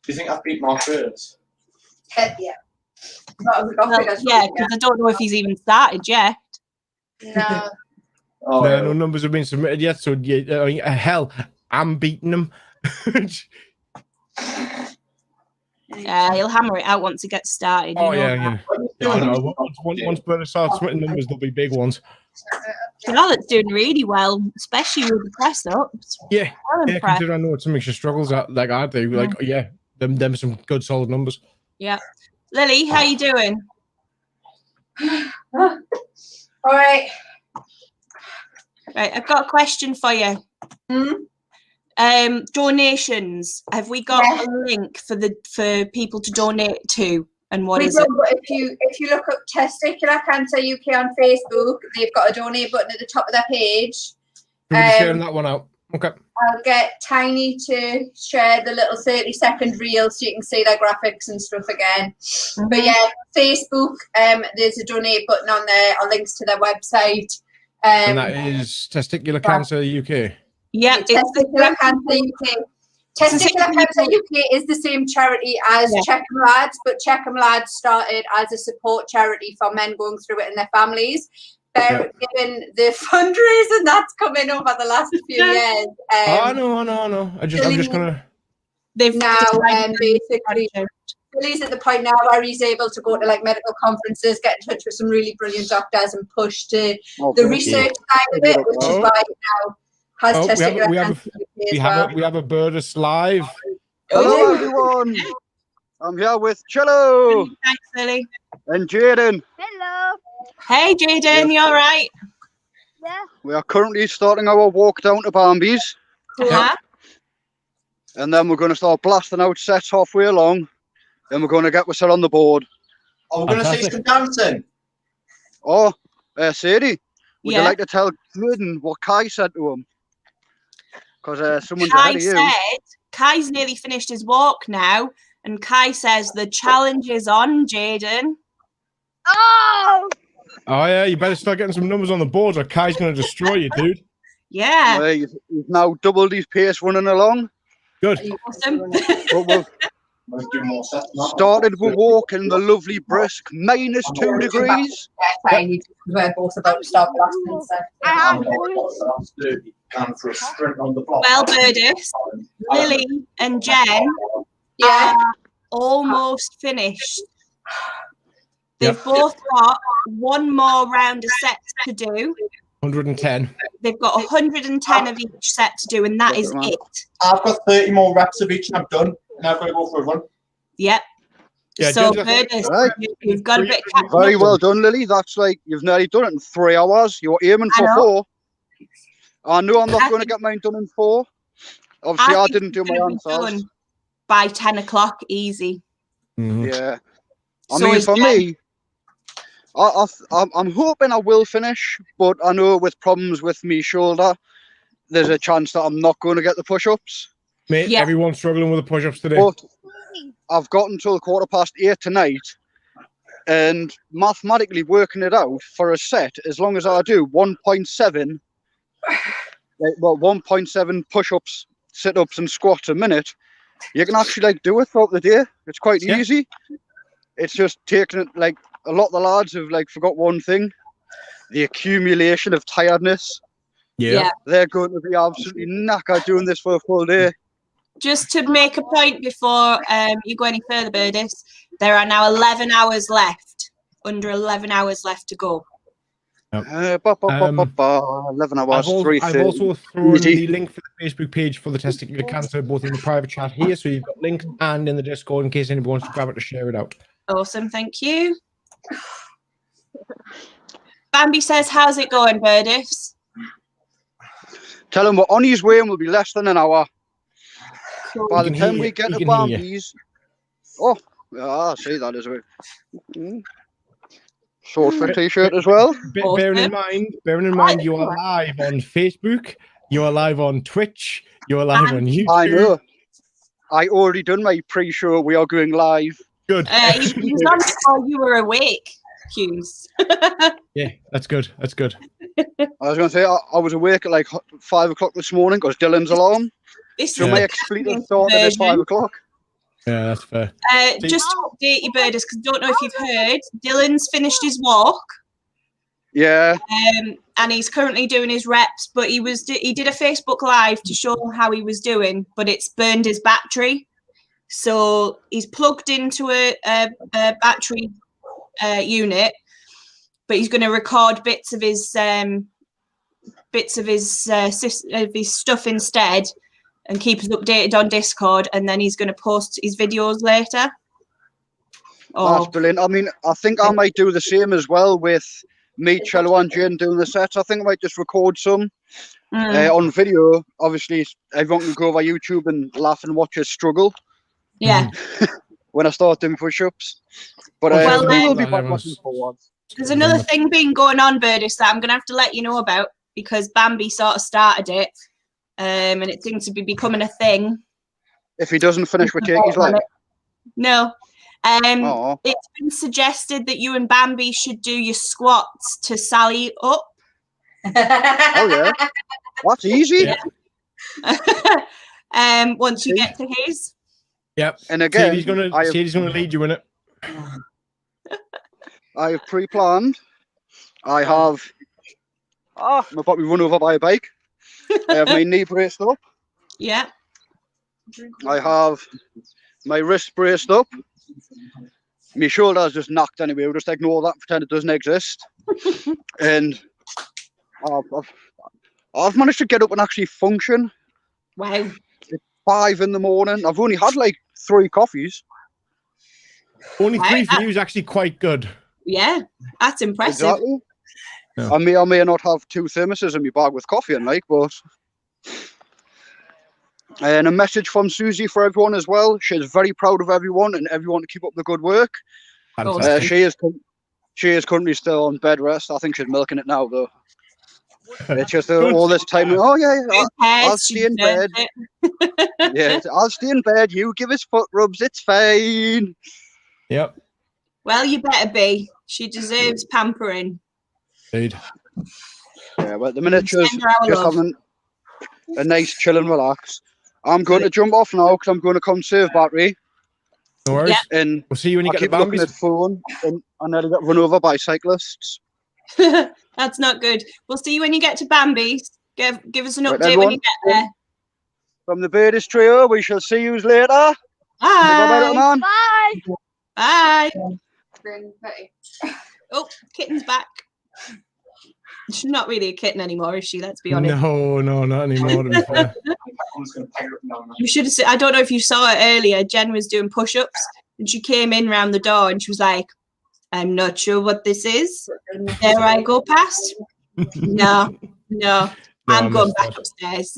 you think I've beat Mark Burns? Yeah. Well, yeah, because I don't know if he's even started yet. No. No numbers have been submitted yet, so yeah, I mean, hell, I'm beating him. Yeah, he'll hammer it out once he gets started. Oh yeah. I know. Once Bernard starts submitting numbers, there'll be big ones. Charlotte's doing really well, especially with the press ups. Yeah, Well yeah. impressed. Considering I know some mixture struggles like I do, like them some good solid numbers. Yeah. Lily, how you doing? All right. Right, I've got a question for you. Donations. Have we got a link for people to donate to? And what is it? But if you look up Testicular Cancer UK on Facebook, they've got a donate button at the top of their page. Sharing that one out. Okay. I'll get Tiny to share the little 30-second reel so you can see their graphics and stuff again. But yeah, Facebook, there's a donate button on there, or links to their website. And that is Testicular Cancer UK. Yeah, Testicular Cancer UK. Testicular Cancer UK is the same charity as Checkham Lads, but Checkham Lads started as a support charity for men going through it and their families. They're given the fundraising that's coming over the last few years. I know. I'm just gonna. they've now decided basically Billy's at the point now where he's able to go to like medical conferences, get in touch with some really brilliant doctors, and push to the research side of it, which is why he now has testicular cancer as well. we have a Birdus live. Hello, everyone. I'm here with Cello. Thanks, Lily. And Jaden. Hello. Hey, Jaden, you all right? Yeah. We are currently starting our walk down to Bambi's. Yeah. And then we're going to start blasting out sets halfway along. Then we're going to get Whistle on the board. Oh, we're going to see some dancing. Oh, Sadie, would you Yeah. like to tell Jaden what Kai said to him? Because someone's Kai ahead of you. said Kai's nearly finished his walk now, and Kai says the challenge is on, Jaden. Oh! Oh yeah, you better start getting some numbers on the board, or Kai's going to destroy you, dude. Yeah. He's now doubled his pace running along. Good. Awesome. But we've started with walking the lovely brisk -2 degrees. We're both about to start blasting. Well, Birdus, Lily and Jen are almost finished. They've both got one more round of sets to do. 110. They've got 110 of each set to do, and that is it. I've got 30 more reps of each and I've done. And I've got to go for one. Yep. Yeah, So, Jen's Birdus, right. you've got a bit of catching Very up. well done, Lily. That's like you've nearly done it in 3 hours. You're aiming I for know. 4. I know I'm not going to get mine done in 4. Obviously, I think didn't do it's my gonna be answers. done by 10 o'clock, easy. Yeah. I So mean, is for Jen. me, I'm hoping I will finish, but I know with problems with me shoulder, there's a chance that I'm not going to get the push-ups. Mate, everyone's struggling with the push-ups today. But I've got until 8:15 tonight, and mathematically working it out for a set, as long as I do 1.7, 1.7 push-ups, sit-ups, and squats a minute, you can actually like do it throughout the day. It's quite easy. It's just taking it like a lot of the lads have like forgot one thing: the accumulation of tiredness. Yeah. They're going to be absolutely knackered doing this for a full day. Just to make a point before you go any further, Birdus, there are now 11 hours left. Under 11 hours left to go. 11 hours, I've also thrown the link for the Facebook page for the testicular cancer both in the private chat here, so you've got links, and in the Discord in case anyone wants to grab it to share it out. Awesome, thank you. Bambi says, how's it going, Birdus? Tell him we're on his way and we'll be less than an hour. By the can time hear we you. get He to can hear you. Bambi's, oh, yeah, I see that as well. Short for t-shirt as well. Bearing in mind, you are live on Facebook, you are live on Twitch, you are live on YouTube. I know. I already done my pre-show. We are going live. Good. He was on before you were awake, Hughes. Yeah, that's good. That's good. I was going to say I was awake at like 5 o'clock this morning because Dylan's alarm. So my expletive started at 5 o'clock. Yeah, that's fair. Just to update you, Birdus, because I don't know if you've heard, Dylan's finished his walk. Yeah. And he's currently doing his reps, but he did a Facebook Live to show how he was doing, but it's burned his battery. So he's plugged into a battery unit, but he's going to record bits of his stuff instead, and keep us updated on Discord, and then he's going to post his videos later. That's brilliant. I mean, I think I might do the same as well with me, Cello, and Jane doing the sets. I think I might just record some on video. Obviously, everyone can go over YouTube and laugh and watch us struggle. Yeah. When I start doing push-ups. But Well, we will be back looking forward. There's another thing being going on, Birdus, that I'm going to have to let you know about, because Bambi sort of started it, and it seems to be becoming a thing. If he doesn't finish, we'll take his leg. No. It's been suggested that you and Bambi should do your squats to Sally up. Oh, yeah. That's easy. Yeah. Once you get to his. Yep. And again, Sadie's gonna lead you in it. I have pre-planned. I have. I'm about to be run over by a bike. I have my knee braced up. Yeah. I have my wrist braced up. My shoulder's just knocked anyway. We'll just ignore that, pretend it doesn't exist. And I've managed to get up and actually function. Wow. It's 5 in the morning. I've only had like 3 coffees. Only 3 for you is actually quite good. Yeah, that's impressive. Exactly. Yeah. I may not have 2 thermoses in my bag with coffee and like, but. And a message from Susie for everyone as well. She's very proud of everyone and everyone to keep up the good work. She is currently still on bed rest. I think she's milking it now though. It's just all this time. Oh yeah, I'll stay in bed. Yeah, I'll stay in bed. You give us foot rubs. It's fine. Yep. Well, you better be. She deserves pampering. Indeed. Yeah, but the minute she's Send her our just love. having a nice chill and relax. I'm going to jump off now because I'm going to conserve battery. No worries. And we'll see you when you I get keep the looking Bambies. at phone and I nearly get run over by cyclists. That's not good. We'll see you when you get to Bambi's. Give us an Right, update when you everyone. get there. From the Beardist Trio, we shall see you later. Bye. Bye-bye, man. Bye. Bye. Then Betty. Oh, kitten's back. She's not really a kitten anymore, is she? Let's be honest. No, not anymore. To be fair. You should have seen. I don't know if you saw it earlier. Jen was doing push-ups, and she came in round the door, and she was like, "I'm not sure what this is. Dare I go past?" No, I'm going back upstairs.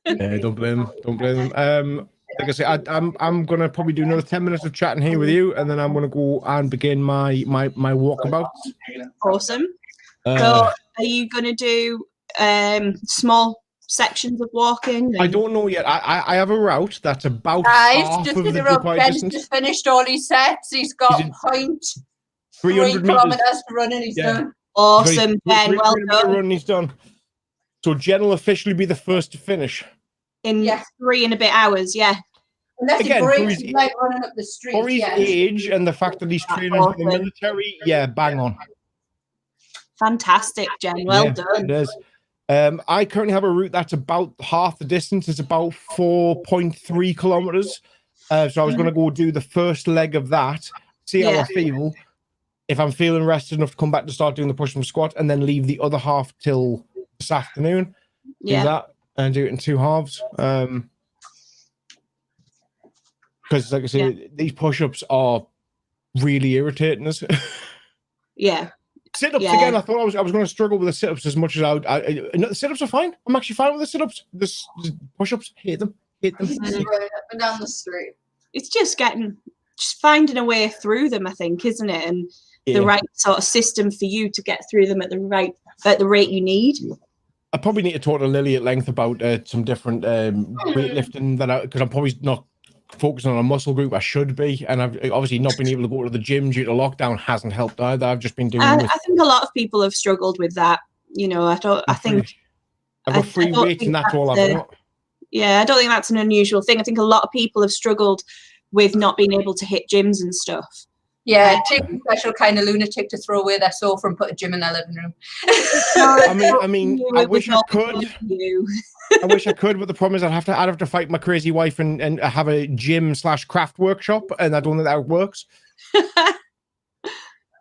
Yeah, don't blame them. Like I say, I'm gonna probably do another 10 minutes of chatting here with you, and then I'm gonna go and begin my walkabout. Awesome. So, are you gonna do small sections of walking? I don't know yet. I have a route that's about Guys, half just of the interrupt. required Ben's distance. just finished all his sets. He's got 0.3 300 kilometers to run and he's Yeah. done. Awesome, Ben. Well 300 meter done. run, he's done. So Jen will officially be the first to finish. In 3 and a bit hours, yeah. Unless Again, he for breaks, his- he's like running up the street. For his yeah. age and the fact that he's training for the military, yeah, bang on. Fantastic, Jen. Well Yeah, done. It is. I currently have a route that's about half the distance. It's about 4.3 kilometers. So I was going to go do the first leg of that, see how Yeah. I feel. If I'm feeling rested enough to come back to start doing the push and squat, and then leave the other half till this afternoon. Yeah. Do that and do it in 2 halves. Because, like I say, these push-ups are really irritating us. Yeah. Sit-ups Yeah. again. I thought I was going to struggle with the sit-ups as much as I no, the sit-ups are fine. I'm actually fine with the sit-ups. This push-ups, hate them. Running up and down the street. It's just finding a way through them, I think, isn't it? And Yeah. the right sort of system for you to get through them at the rate you need. I probably need to talk to Lily at length about some different weightlifting because I'm probably not focusing on a muscle group I should be, and I've obviously not been able to go to the gym due to lockdown hasn't helped either. I've just been doing. I think a lot of people have struggled with that. You know, I think I've got free don't weights think and that's all I've got. Yeah, I don't think that's an unusual thing. I think a lot of people have struggled with not being able to hit gyms and stuff. Yeah, it takes a special kind of lunatic to throw away their sofa and put a gym in their living room. I mean, I wish I could. I wish I could, but the problem is I'd have to fight my crazy wife and have a gym/craft workshop, and I don't think that works.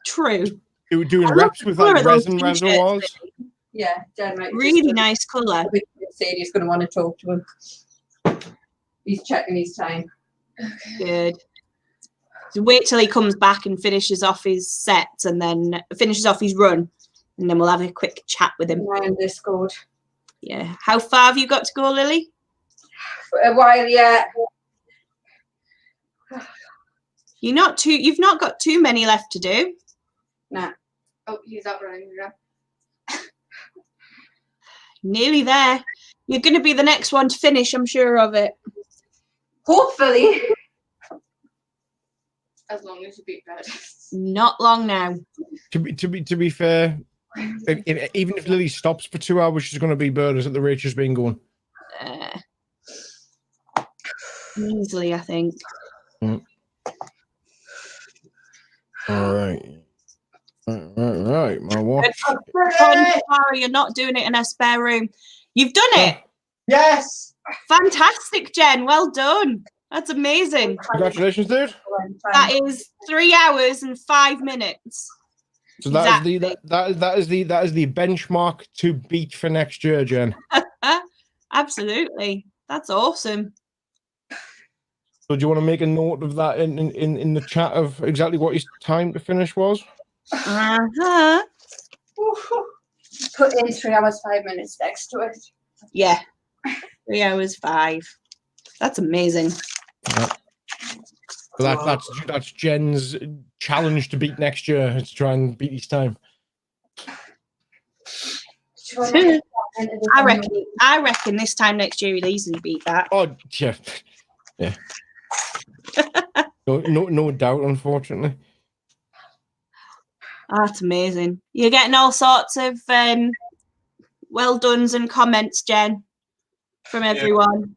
True. Doing I love reps the with colour like of those resin t-shirts, reservoirs. Yeah, Jen might Really nice colour. Sadie's going to want to talk to him. He's checking his time. Good. So wait till he comes back and finishes off his sets and then finishes off his run, and then we'll have a quick chat with him. And Discord. Yeah. How far have you got to go, Lily? For a while, yeah. You've not got too many left to do. Nah. Oh, he's out running now. Nearly there. You're going to be the next one to finish, I'm sure of it. Hopefully. As long as you beat bed. Not long now. To be fair, even if Lily stops for 2 hours, she's going to be burners at the rate she's been going. Easily, I think. All right. Right. My watch. Sorry, you're not doing it in a spare room. You've done it. Yes. Fantastic, Jen. Well done. That's amazing. Congratulations, dude. That is 3 hours and 5 minutes. So that is the benchmark to beat for next year, Jen. Absolutely. That's awesome. So do you want to make a note of that in the chat of exactly what his time to finish was? Uh-huh. Put in 3 hours 5 minutes next to it. Yeah. 3 hours 5. That's amazing. Yeah. So that's Jen's challenge to beat next year, is to try and beat his time. I reckon this time next year he'll easily beat that. Oh yeah. Yeah. no doubt, unfortunately. That's amazing. You're getting all sorts of well dones and comments, Jen, from everyone.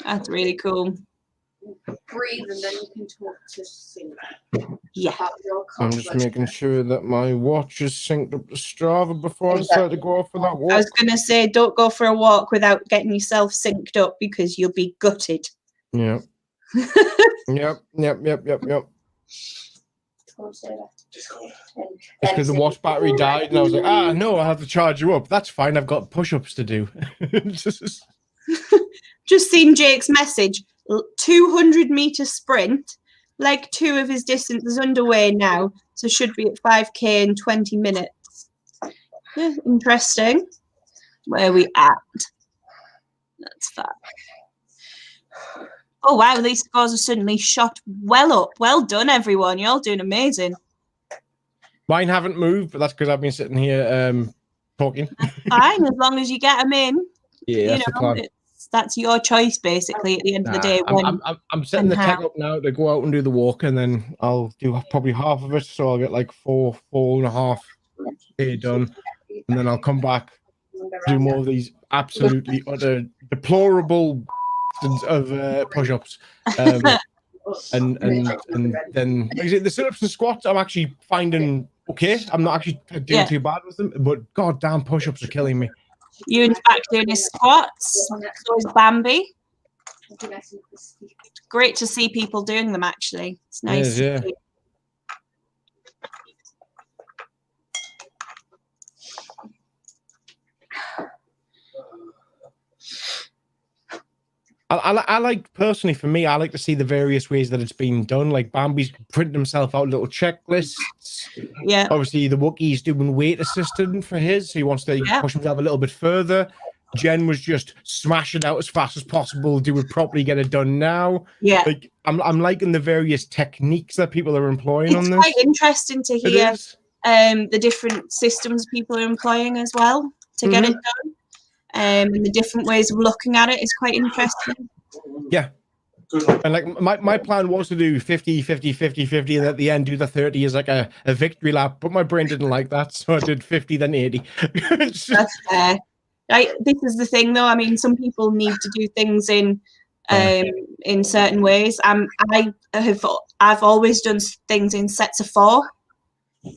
That's really cool. Breathe and then you can talk to Sue. Yeah. I'm just making sure that my watch is synced up to Strava before I decide to go off for that walk. I was going to say, don't go for a walk without getting yourself synced up because you'll be gutted. Yeah. Yep. It's because the watch battery died, and I was like, no, I have to charge you up. That's fine. I've got push-ups to do. Just seen Jake's message. 200-meter sprint. Leg 2 of his distance is underway now, so should be at 5K in 20 minutes. Yeah, interesting. Where are we at? That's that. Oh, wow, these scores are suddenly shot well up. Well done, everyone. You're all doing amazing. Mine haven't moved, but that's because I've been sitting here talking. Fine, as long as you get them in. Yeah, that's the plan. That's your choice, basically, at the end of the day. I'm setting the tech up now to go out and do the walk, and then I'll do probably half of it, so I'll get like 4.5 done, and then I'll come back, do more of these absolutely utter deplorable of push-ups, and then the sit-ups and squats I'm actually finding okay. I'm not actually doing too bad with them, but goddamn push-ups are killing me. Ewan's back doing his squats. So is Bambi. Great to see people doing them, actually. It's nice. Yeah. I like, personally, for me, I like to see the various ways that it's been done. Like Bambi's printing himself out little checklists. Yeah. Obviously, the Wookiee's doing weight assistant for his, so he wants to push himself a little bit further. Jen was just smash it out as fast as possible, do it properly, get it done now. Yeah. Like I'm liking the various techniques that people are employing on this. It's quite interesting to hear the different systems people are employing as well to get it done. And the different ways of looking at it is quite interesting. Yeah. And like my plan was to do 50, 50, 50, 50, and at the end do the 30 as like a victory lap, but my brain didn't like that, so I did 50, then 80. That's fair. This is the thing, though. I mean, some people need to do things in certain ways. I've always done things in sets of 4.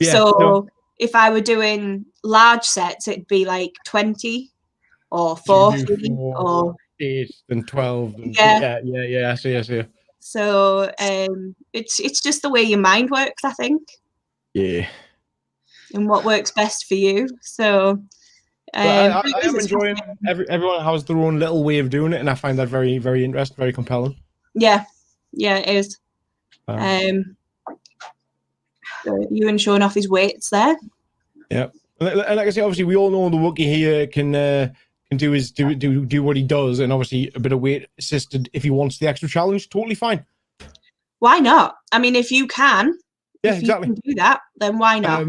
Yeah, so if I were doing large sets, it'd be like 20 or 40 or 8 and 12. And yeah. I see. So it's just the way your mind works, I think. Yeah. And what works best for you. So I am enjoying everyone has their own little way of doing it, and I find that very, very interesting, very compelling. Yeah, it is. Ewan showing off his weights there. Yeah, and like I say, obviously we all know the Wookiee here can do what he does, and obviously a bit of weight assisted if he wants the extra challenge, totally fine. Why not? I mean, if you can, exactly, you can do that, then why not?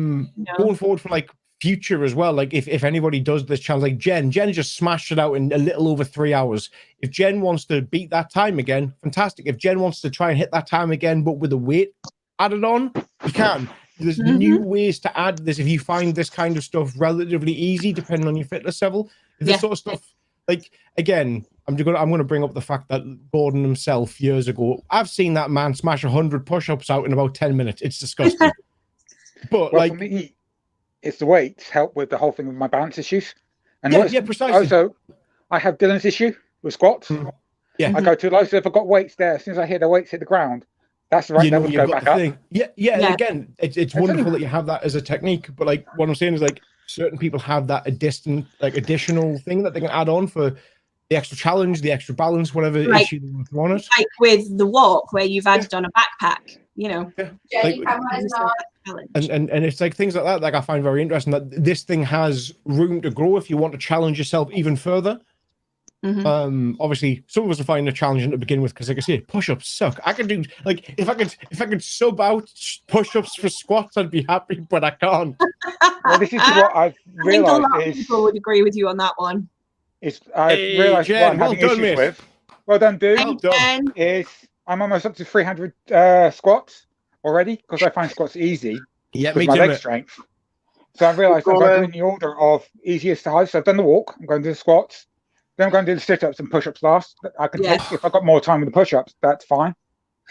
Going forward for like future as well, like if anybody does this challenge, like Jen just smashed it out in a little over 3 hours. If Jen wants to beat that time again, fantastic. If Jen wants to try and hit that time again but with a weight added on, you can. There's new ways to add this if you find this kind of stuff relatively easy depending on your fitness level. This sort of stuff, like, again, I'm going to bring up the fact that Gordon himself years ago, I've seen that man smash 100 push-ups out in about 10 minutes. It's disgusting. But like, it's the weights help with the whole thing with my balance issues. And precisely. Also, I have Dylan's issue with squats. Yeah. I go too low, so if I've got weights there, as soon as I hear the weights hit the ground, that's the right level to go back up. Yeah. And again, it's wonderful that you have that as a technique. But like what I'm saying is like certain people have that additional thing that they can add on for the extra challenge, the extra balance, whatever issue they want it. Like with the walk where you've added on a backpack, you know. And it's like things like that. Like I find very interesting that this thing has room to grow if you want to challenge yourself even further. Obviously, some of us are finding it challenging to begin with because, like I say, push-ups suck. I could do like if I could sub out push-ups for squats, I'd be happy, but I can't. Well, this is what I've realised I think a lot of people would agree with you on that one. I've realised what I'm having issues with. Well done, dude. Is I'm almost up to 300 squats already because I find squats easy. Yeah, with my leg strength. So I've realised I'm going in the order of easiest to high. So I've done the walk. I'm going to do the squats. Then I'm going to do the sit-ups and push-ups last. I can take if I've got more time with the push-ups. That's fine.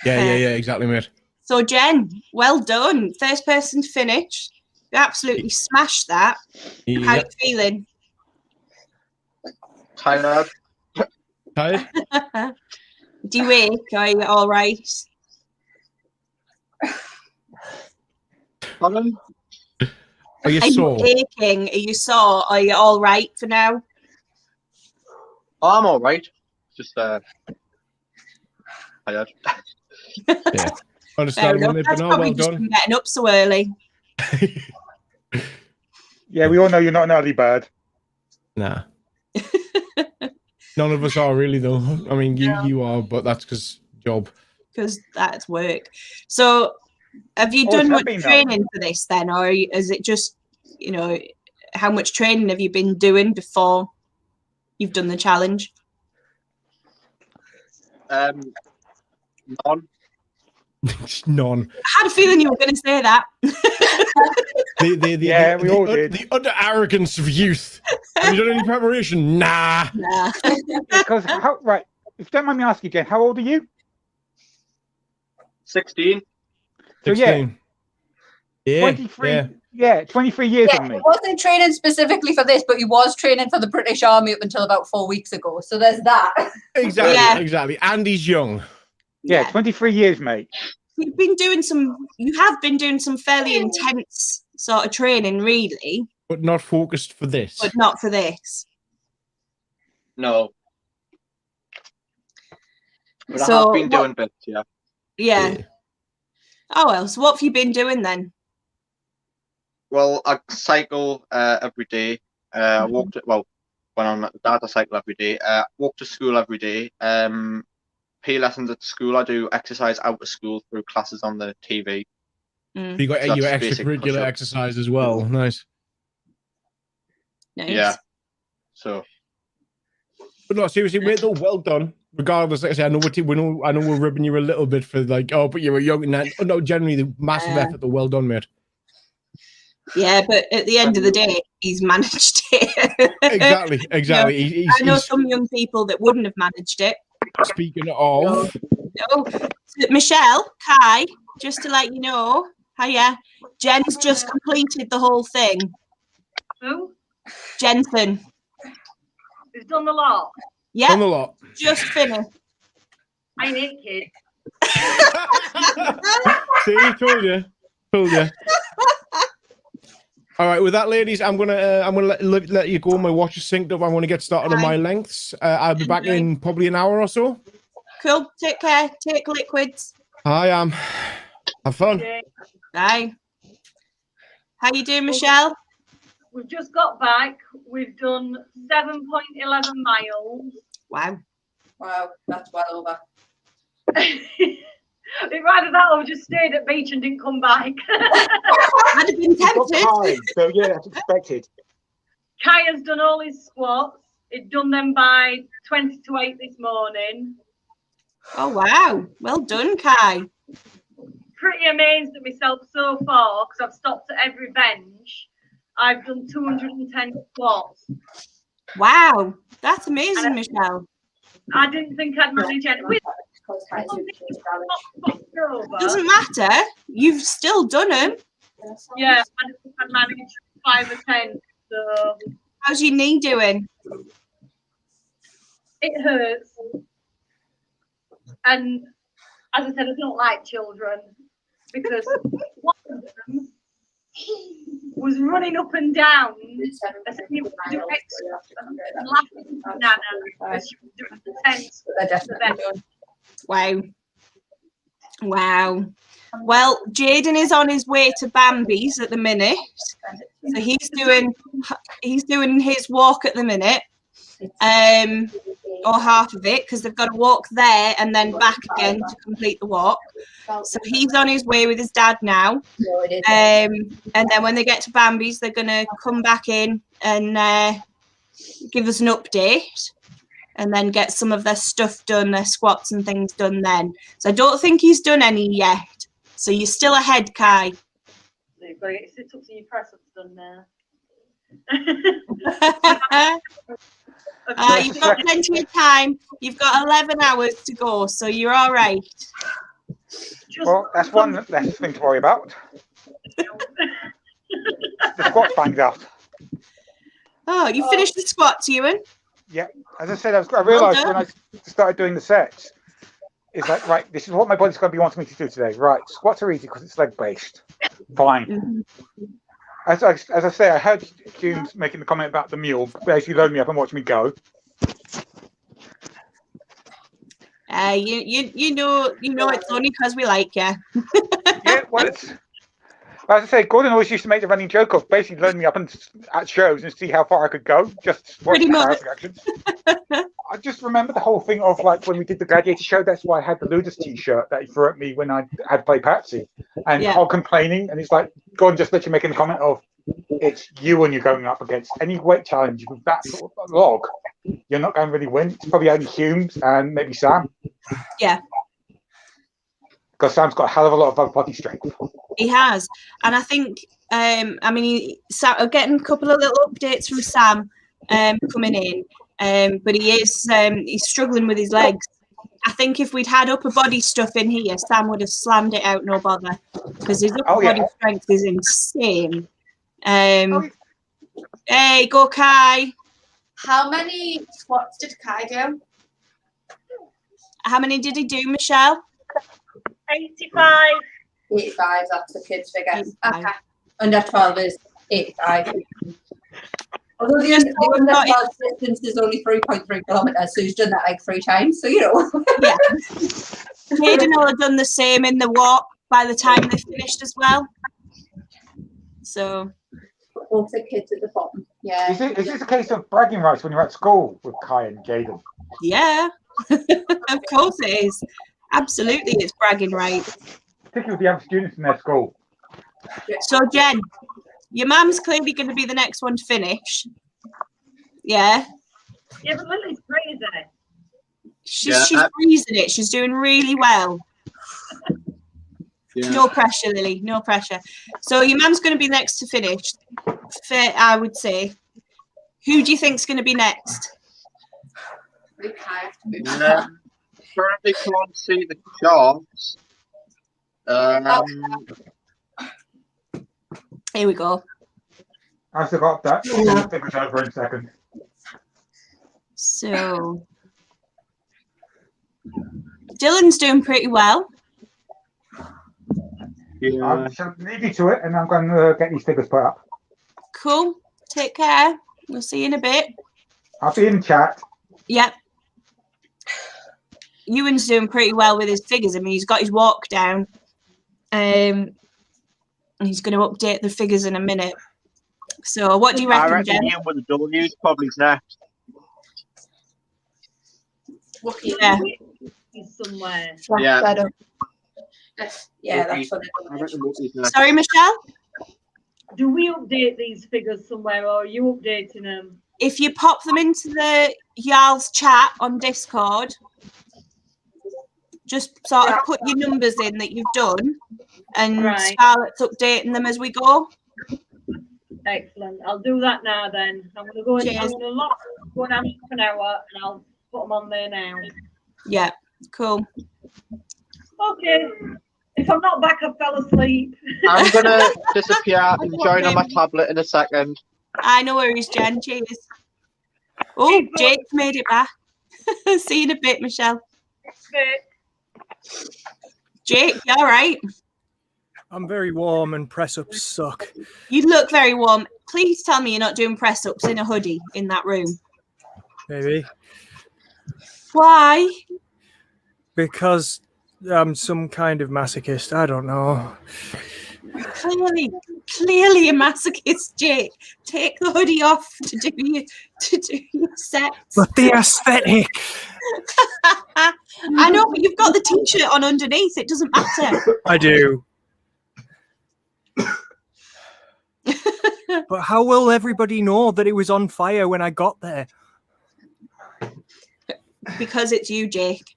Yeah, exactly, mate. So Jen, well done. First person to finish. You absolutely smashed that. Yeah. How are you feeling? Tired. Tired? Do you ache? Are you all right? Pardon? Are you sore? Aching? Are you sore? Are you all right for now? Oh, I'm all right. Just tired. Yeah. Understandable, but no, well just done. Getting up so early. Yeah, we all know you're not an early bird. Nah. None of us are really, though. I mean, you are, but that's because job. Because that's work. So, have you done much training for this then, or is it just, you know, how much training have you been doing before you've done the challenge? None. None. I had a feeling you were going to say that. We all did. The utter arrogance of youth. Have you done any preparation? Nah. Because right, if you don't mind me asking, Jen, how old are you? 16. So 16. Yeah. 23. Yeah, 23 years on me. He wasn't training specifically for this, but he was training for the British Army up until about 4 weeks ago. So there's that. Exactly. And he's young. Yeah, 23 years, mate. You have been doing some fairly intense sort of training, really. But not focused for this. But not for this. No. But So I have been doing bits, Yeah. Oh well, so what have you been doing then? Well, I cycle every day. I walk to, when I'm at the dad, I cycle every day. Walk to school every day. PE lessons at school. I do exercise out of school through classes on the TV. You got your extracurricular exercise as well. Nice. Yeah. So. But no, seriously, mate, though, well done. Regardless, like I say, I know we're ribbing you a little bit for like, oh, but you were young and that. Oh, no, generally the massive effort, though, well done, mate. Yeah, but at the end of the day, he's managed it. Exactly. You know, I know some young people that wouldn't have managed it. Speaking of, Michelle, Kai, just to let you know, hiya. Jen's just completed the whole thing. Who? Jensen. He's done the lot. Yeah. Done the lot. Just finished. I ain't it, kid. See, told you. All right, with that, ladies, I'm gonna let you go. My watch is synced up. I'm gonna get started on my lengths. I'll be back in probably an hour or so. Cool. Take care. Take liquids. I am. Have fun. Bye. How you doing, Michelle? We've just got back. We've done 7.11 miles. Wow. Wow, that's well over. It'd rather that or just stayed at beach and didn't come back. I'd have been tempted. So yeah, that's expected. Kai has done all his squats. He'd done them by 20 to 8 this morning. Oh wow. Well done, Kai. Pretty amazed at myself so far because I've stopped at every bench. I've done 210 squats. Wow. That's amazing, Michelle. I didn't think I'd manage it. Doesn't matter. You've still done them. Yeah, I didn't think I'd manage 5 or 10. So how's your knee doing? It hurts. And as I said, I don't like children because one of them was running up and down as if he was doing and laughing at Nana as she was doing the tent. Wow. Wow. Well, Jaden is on his way to Bambi's at the minute. So he's doing his walk at the minute. Or half of it, because they've got to walk there and then back again to complete the walk. So he's on his way with his dad now. And then when they get to Bambi's, they're going to come back in and give us an update and then get some of their stuff done, their squats and things done then. So I don't think he's done any yet. So you're still ahead, Kai. You've got to get your sit-ups and your press-ups done now. You've got plenty of time. You've got 11 hours to go, so you're all right. Well, that's one less thing to worry about. The squat banged out. Oh, you finished the squats, Ewan? Yeah. As I said, I realised when I started doing the sets, it's like, right, this is what my body's going to be wanting me to do today. Right, squats are easy because it's leg-based. Fine. As I say, I heard June making the comment about the mule, basically loading me up and watching me go. You know it's only because we like you. Yeah, well, it's, as I say, Gordon always used to make the running joke of basically loading me up at shows and see how far I could go. Just pretty much. I just remember the whole thing of like when we did the Gladiator show. That's why I had the Ludus T-shirt that he threw at me when I had played Patsy, and Carl complaining, and it's like Gordon just literally making the comment of, "It's you when you're going up against any weight challenge with that sort of log. You're not going to really win. It's probably only Humes and maybe Sam." Yeah. Because Sam's got a hell of a lot of upper body strength. He has, and I think, getting a couple of little updates from Sam coming in, but he's struggling with his legs. I think if we'd had upper body stuff in here, Sam would have slammed it out, no bother, because his upper body strength is insane. Hey, go Kai. How many squats did Kai do? How many did he do, Michelle? 85. 85, that's the kids' figure. Okay. Under 12 is 85. Although the under 12 distance is only 3.3 kilometres, so he's done that like 3 times, so you know. Yeah. Jaden will have done the same in the walk by the time they finished as well. So. Both the kids at the bottom. Yeah. Is this a case of bragging rights when you're at school with Kai and Jaden? Yeah. Of course it is. Absolutely, it's bragging rights. Particularly with the other students in their school. So, Jen, your mum's clearly going to be the next one to finish. Yeah. Yeah, but Lily's crazy. She's breezing it. She's doing really well. Yeah. No pressure, Lily. No pressure. So your mum's going to be next to finish. Fair, I would say. Who do you think's going to be next? Currently can't see the charts. Here we go. I forgot that. I'll take it over in a second. So Dylan's doing pretty well. Yeah. I shall leave you to it, and I'm going to get these figures put up. Cool. Take care. We'll see you in a bit. I'll be in chat. Yep. Ewan's doing pretty well with his figures. I mean, he's got his walk down. And he's going to update the figures in a minute. So, what do you reckon, Jen? Ian with the W's probably next. Yeah. Somewhere. Yeah. Yeah, that's what it is. Sorry, Michelle? Do we update these figures somewhere, or are you updating them? If you pop them into the Jarl's chat on Discord, just sort of put your numbers in that you've done, and Scarlett's updating them as we go. Excellent. I'll do that now then. I'm going to go and have an hour, and I'll put them on there now. Yeah, cool. Okay. If I'm not back, I fell asleep. I'm gonna disappear and join on my tablet in a second. I know where he's Jen. Cheers. Oh, Jake's made it back. See you in a bit, Michelle. Jake, you all right? I'm very warm and press-ups suck. You look very warm. Please tell me you're not doing press-ups in a hoodie in that room. Maybe. Why? Because I'm some kind of masochist. I don't know. Clearly a masochist, Jake. Take the hoodie off to do your sets. But the aesthetic. I know, but you've got the t-shirt on underneath. It doesn't matter. I do. But how will everybody know that it was on fire when I got there? Because it's you, Jake.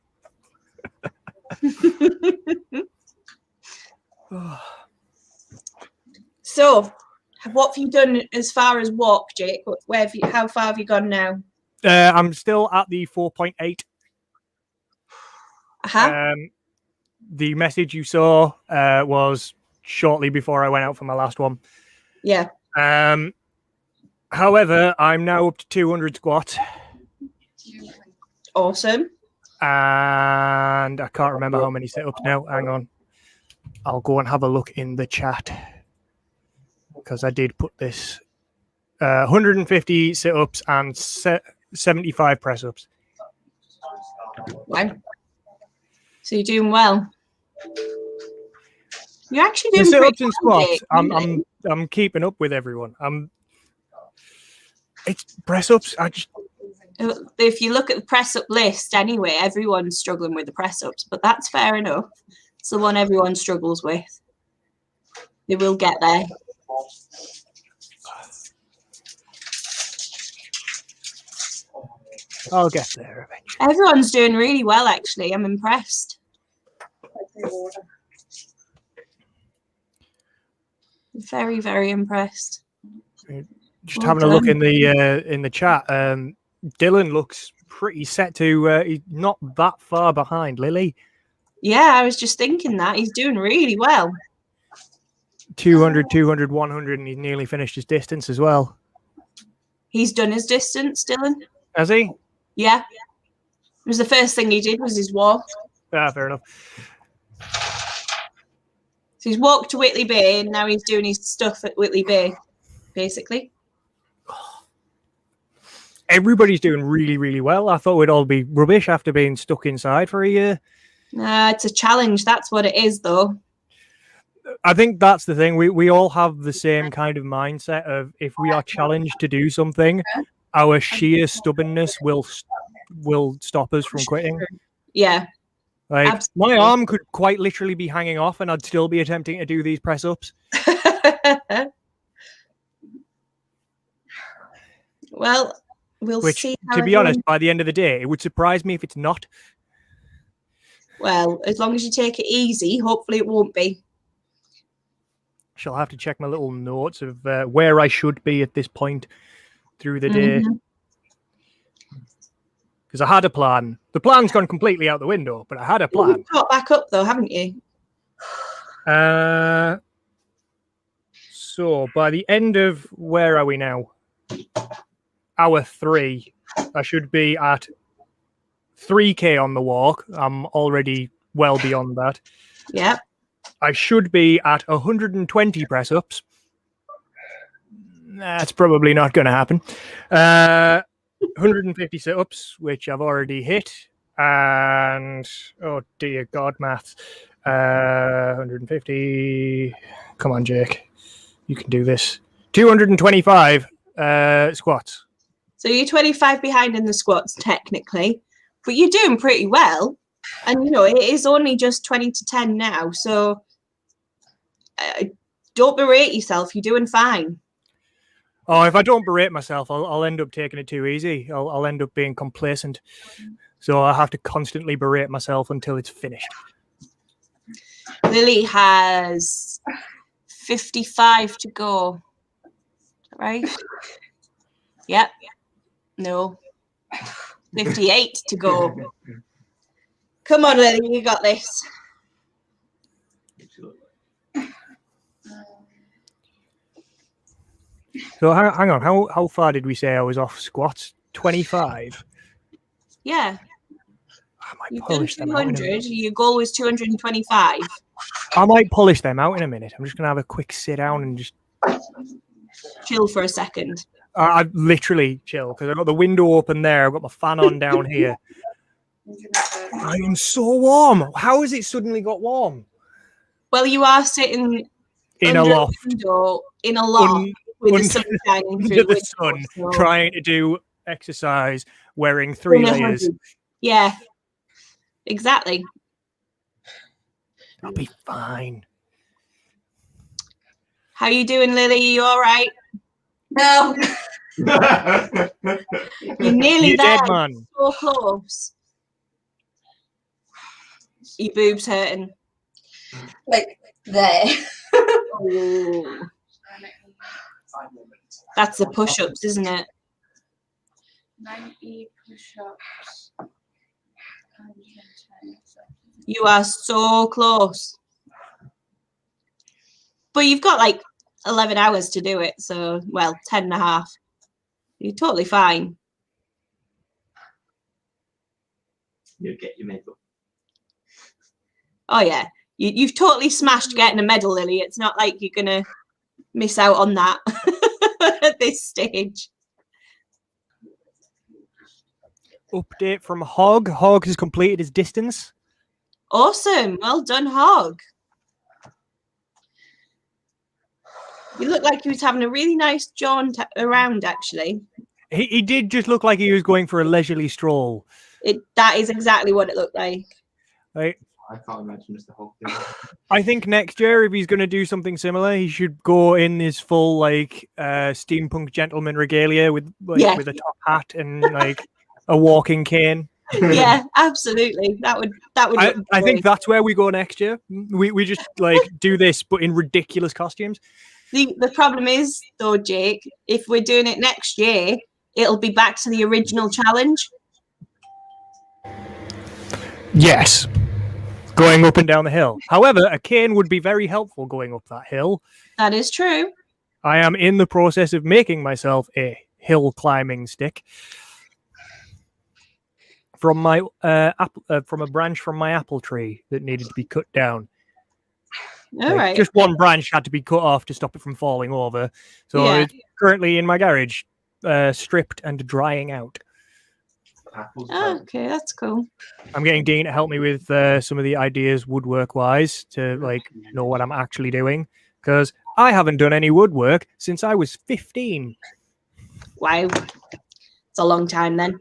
So, what have you done as far as walk, Jake? How far have you gone now? I'm still at the 4.8. The message you saw was shortly before I went out for my last one. Yeah. However, I'm now up to 200 squats. Awesome. And I can't remember how many sit-ups now. Hang on. I'll go and have a look in the chat. Because I did put this. 150 sit-ups and 75 press-ups. Wow. So you're doing well. You're actually doing the sit-ups pretty and well, squats. Jake, I'm keeping up with everyone. It's press-ups. If you look at the press-up list, anyway, everyone's struggling with the press-ups, but that's fair enough. It's the one everyone struggles with. They will get there. I'll get there eventually. Everyone's doing really well, actually. I'm impressed. Very, very impressed. Just Well having a look done. in the chat. Dylan looks pretty set to. He's not that far behind Lily. Yeah, I was just thinking that. He's doing really well. 200, 200, 100, and he's nearly finished his distance as well. He's done his distance, Dylan. Has he? Yeah. It was the first thing he did was his walk. Ah, fair enough. So he's walked to Whitley Bay and now he's doing his stuff at Whitley Bay, basically. Everybody's doing really, really well. I thought we'd all be rubbish after being stuck inside for a year. It's a challenge. That's what it is, though. I think that's the thing. We all have the same kind of mindset of if we are challenged to do something, our sheer stubbornness will stop us from quitting. Yeah. Like Absolutely. my arm could quite literally be hanging off and I'd still be attempting to do these press ups. Well, we'll Which, see. How to be honest, by the end of the day, it would surprise me if it's not. Well, as long as you take it easy, hopefully it won't be. Shall have to check my little notes of where I should be at this point through the day. Because I had a plan. The plan's gone completely out the window, but I had a plan. You've got back up, though, haven't you? So by the end of, where are we now? Hour 3. I should be at 3K on the walk. I'm already well beyond that. Yeah. I should be at 120 press-ups. That's probably not going to happen. 150 sit-ups, which I've already hit. And, oh dear God, maths. 150. Come on, Jake. You can do this. 225 squats. So you're 25 behind in the squats, technically. But you're doing pretty well. And, you know, it is only just 20 to 10 now. So don't berate yourself. You're doing fine. Oh, if I don't berate myself, I'll end up taking it too easy. I'll end up being complacent. So I have to constantly berate myself until it's finished. Lily has 55 to go. Right? Yep. No. 58 to go. Come on, Lily, you got this. So hang on, how far did we say I was off squats? 25. Yeah. You've done polish them out in a 200. minute. Your goal was 225. I might polish them out in a minute. I'm just gonna have a quick sit down and just Chill for a second. I literally chill because I've got the window open there. I've got my fan on down here. I am so warm. How has it suddenly got warm? Well, you are sitting In a under loft. window in a loft with the sun shining through Under the window, sun, so- trying to do exercise, wearing 3 In a layers. hoodie. Yeah, exactly. I'll be fine. How you doing, Lily? You all right? No. You're nearly You're there. dead, man. So close. Your boobs hurting. Like there. Ooh. That's the push-ups, isn't it? 90 push-ups. 110. You are so close. But you've got like 11 hours to do it, so, well, 10 and a half. You're totally fine. You get your medal. Oh, yeah. You've totally smashed getting a medal, Lily. It's not like you're going to miss out on that at this stage. Update from Hog. Hog has completed his distance. Awesome. Well done, Hog. You look like you was having a really nice jaunt around, actually. He did just look like he was going for a leisurely stroll. That is exactly what it looked like. Right. I can't imagine Mr. Hog doing that. I think next year, if he's going to do something similar, he should go in his full like steampunk gentleman regalia with with a top hat and like a walking cane. Yeah, absolutely. That would. I think that's where we go next year. We just like do this, but in ridiculous costumes. The problem is, though, Jake, if we're doing it next year, it'll be back to the original challenge. Yes. Going up and down the hill. However, a cane would be very helpful going up that hill. That is true. I am in the process of making myself a hill climbing stick from my from a branch from my apple tree that needed to be cut down. All right. Just one branch had to be cut off to stop it from falling over. So Yeah. it's currently in my garage, stripped and drying out. Oh, okay, that's cool. I'm getting Dean to help me with some of the ideas woodwork wise to like know what I'm actually doing because I haven't done any woodwork since I was 15. Wow, it's a long time then.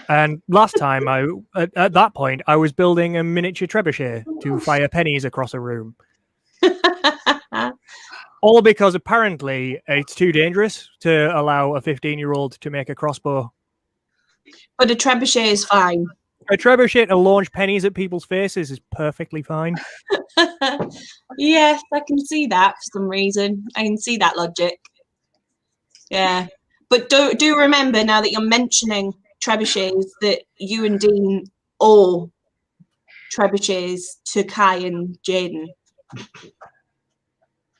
And last time at that point I was building a miniature trebuchet to fire pennies across a room. All because apparently it's too dangerous to allow a 15-year-old to make a crossbow. But a trebuchet is fine. A trebuchet to launch pennies at people's faces is perfectly fine. Yes, I can see that for some reason. I can see that logic. Yeah, but do remember now that you're mentioning trebuchets that you and Dean owe trebuchets to Kai and Jaden.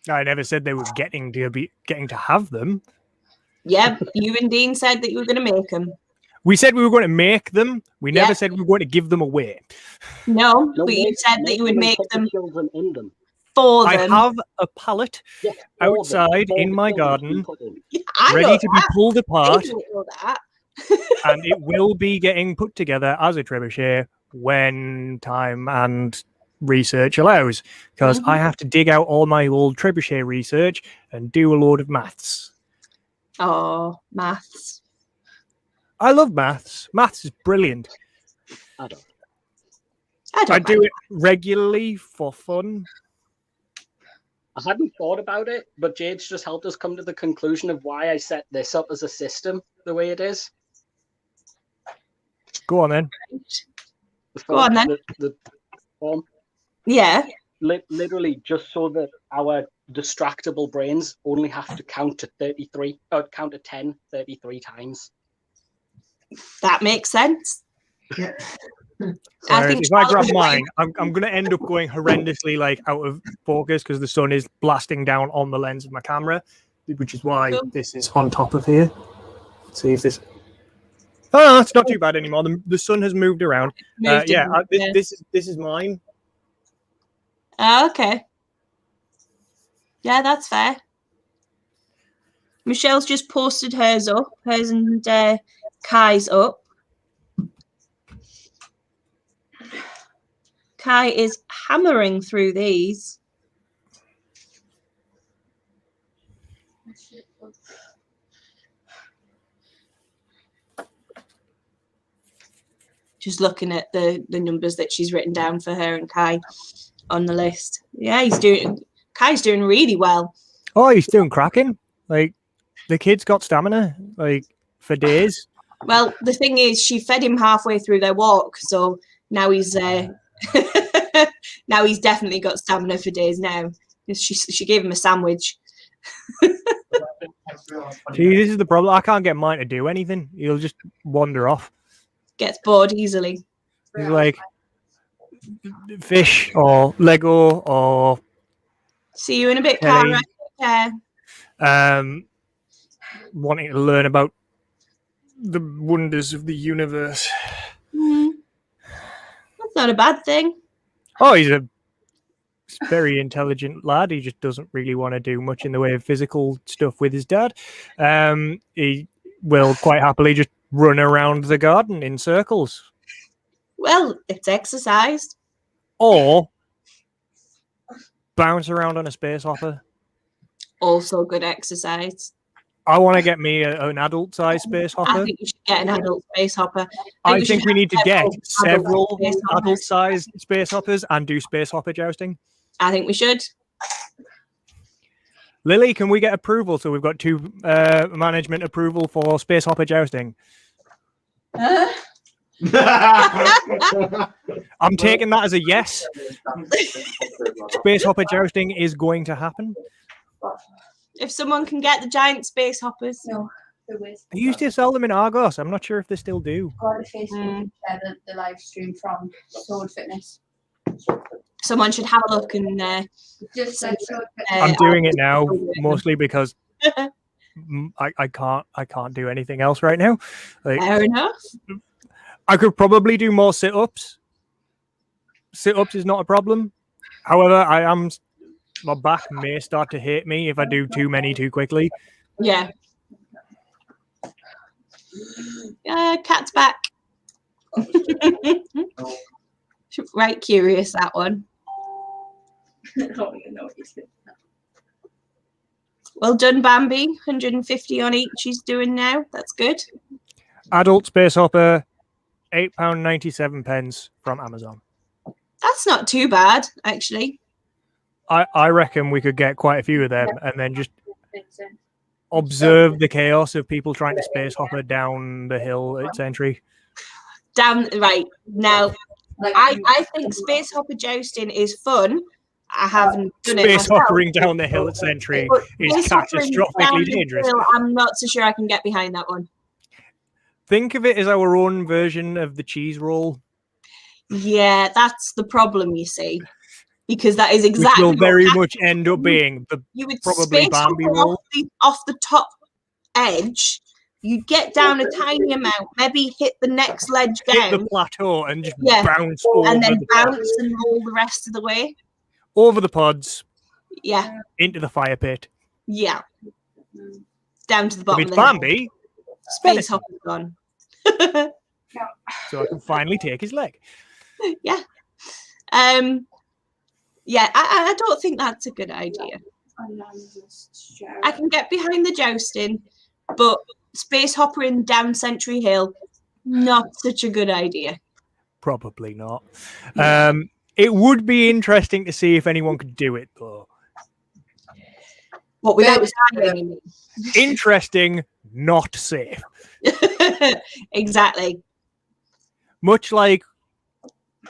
I never said they were getting to have them. Yeah, you and Dean said that you were going to make them. We said we were going to make them. We never said we were going to give them away. No, but you said that you would make them in them. for I them. have a pallet outside in my garden, I ready know to be that. pulled apart, I don't know that. and it will be getting put together as a trebuchet when time and research allows. Because I have to dig out all my old trebuchet research and do a load of maths. Oh, maths. I love maths. Maths is brilliant. I don't. I do it regularly for fun. I hadn't thought about it, but Jade's just helped us come to the conclusion of why I set this up as a system the way it is. Go on then. Go on then. The form. Yeah. Literally just so that our distractible brains only have to count to 33, or count to 10 33 times. That makes sense. Whereas if I grab mine, I'm going to end up going horrendously like out of focus because the sun is blasting down on the lens of my camera. which is why this is on top of here. Let's see if this. Oh, it's not too bad anymore. The sun has moved around. This is mine. Oh, okay. Yeah, that's fair. Michelle's just posted hers up. Hers and Kai's up. Kai is hammering through these. Just looking at the numbers that she's written down for her and Kai on the list. Yeah, Kai's doing really well. Oh, he's doing cracking. Like, the kid's got stamina, like, for days. Well, the thing is, she fed him halfway through their walk, so now he's now he's definitely got stamina for days now. She gave him a sandwich. See, this is the problem. I can't get mine to do anything. He'll just wander off. Gets bored easily. He's like fish or Lego or. See you in a bit, Cara. Wanting to learn about the wonders of the universe. That's not a bad thing. Oh, he's a very intelligent lad. He just doesn't really want to do much in the way of physical stuff with his dad. He will quite happily just run around the garden in circles. Well, it's exercised. Or bounce around on a space hopper. Also good exercise. I want to get me an adult-sized space hopper. I think you should get an adult space hopper. I think we need to get several adult-sized space hoppers and do space hopper jousting. I think we should. Lily, can we get approval? So we've got 2 management approval for space hopper jousting. I'm taking that as a yes. Space hopper jousting is going to happen. If someone can get the giant space hoppers. They used to sell them in Argos. I'm not sure if they still do. Got a Facebook share the live stream from Sword Fitness. Someone should have a look and just I'm doing it now mostly because I can't do anything else right now. Like, fair enough. I could probably do more sit-ups. Sit-ups is not a problem. However, my back may start to hit me if I do too many too quickly. Yeah. Cat's back. Right, curious that one. Well done, Bambi. 150 on each he's doing now. That's good. Adult space hopper, £8.97 from Amazon. That's not too bad, actually. I reckon we could get quite a few of them and then just observe the chaos of people trying to space hopper down the hill at Sentry. Right now, I think space hopper jousting is fun. I haven't done it myself. Space hoppering down the hill at Sentry is catastrophically dangerous. I'm not so sure I can get behind that one. Think of it as our own version of the cheese roll. Yeah, that's the problem, you see. Because that is exactly which will very much end up being the you would probably Bambi roll. Off the top edge. You'd get down a tiny amount, maybe hit the next ledge down. Hit the plateau and just bounce over and then the bounce pods. and roll the rest of the way. Over the pods. Yeah. Into the fire pit. Yeah. Down to the bottom If it's of the Bambi, hill. Space hopper's gone. So I can finally take his leg. Yeah. Yeah, I don't think that's a good idea. I can get behind the jousting, but space hoppering down Sentry Hill, not such a good idea. Probably not. It would be interesting to see if anyone could do it, though. What, without standing? Interesting, not safe. Exactly. Much like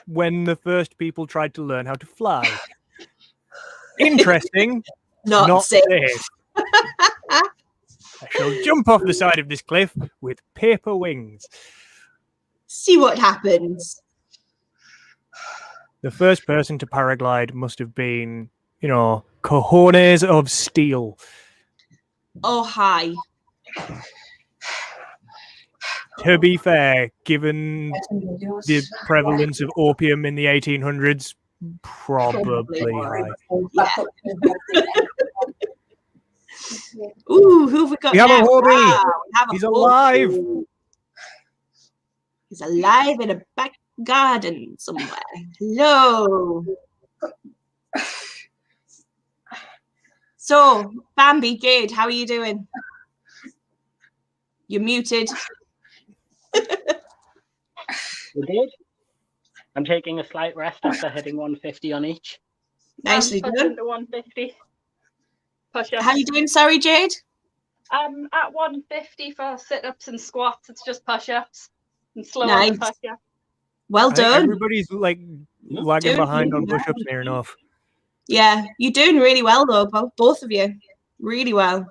when the first people tried to learn how to fly. Interesting, not safe. I shall jump off the side of this cliff with paper wings. See what happens. The first person to paraglide must have been, cojones of steel. or high? To be fair, given the prevalence of opium in the 1800s, probably high. Yeah. Ooh, who have we got We have now? a hobby. We have a He's hobby. alive. He's alive in a back garden somewhere. Hello. So, Bambi, Jade, how are you doing? You're muted. We did. I'm taking a slight rest after hitting 150 on each. Nicely done. To 150. Push ups. How you doing? Sorry, Jade. At 150 for sit-ups and squats. It's just push-ups and slower Nice. push-ups. Well I think done. everybody's like lagging Doing behind on really push-ups near enough. Yeah, you're doing really well though, both of you. Really well.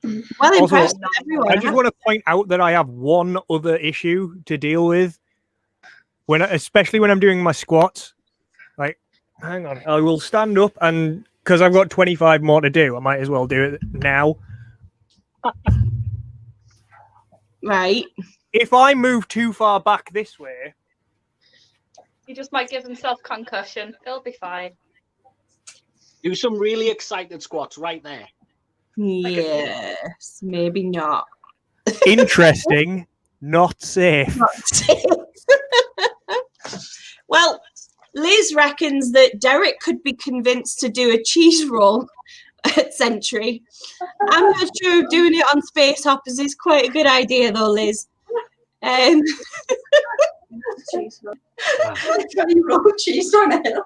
Well Also, impressed with everyone. I just want to point out that I have one other issue to deal with especially when I'm doing my squats. Like, hang on, I will stand up, and because I've got 25 more to do, I might as well do it now. Right. If I move too far back this way, He just might give himself concussion. He'll be fine. Do some really excited squats right there. Yes, maybe not. interesting, not safe. Not safe. Well, Liz reckons that Derek could be convinced to do a cheese roll at Century. I'm not sure if doing it on Space Hoppers is quite a good idea though, Liz. Cheese roll. Can you roll cheese on a hill?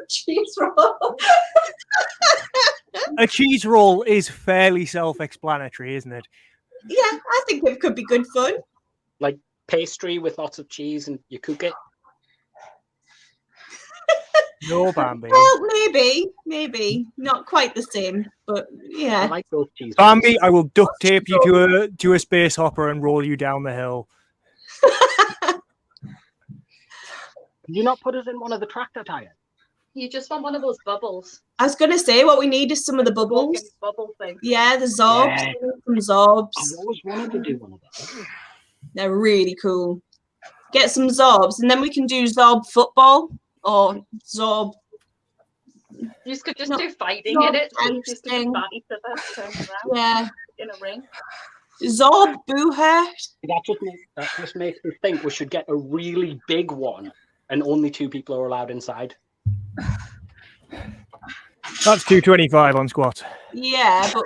Cheese roll. A cheese roll is fairly self-explanatory, isn't it? Yeah, I think it could be good fun. Like pastry with lots of cheese and you cook it. No, Bambi. Well, maybe not quite the same, but yeah. I like those cheese. Bambi, I will duct tape you to a space hopper and roll you down the hill. Can you not put us in one of the tractor tires? You just want one of those bubbles. I was going to say what we need is some of the bubbles. Bubble thing. Yeah, the Zorbs. Yeah. Some Zorbs. I've always wanted to do one of those. They're really cool. Get some Zorbs, and then we can do Zorb football or Zorb. You could just do fighting in it. So you just do bat each other, turn around. Yeah. In a ring. Zorb Boohurt. That just makes me think we should get a really big one, and only 2 people are allowed inside. That's 225 on squat. Yeah, but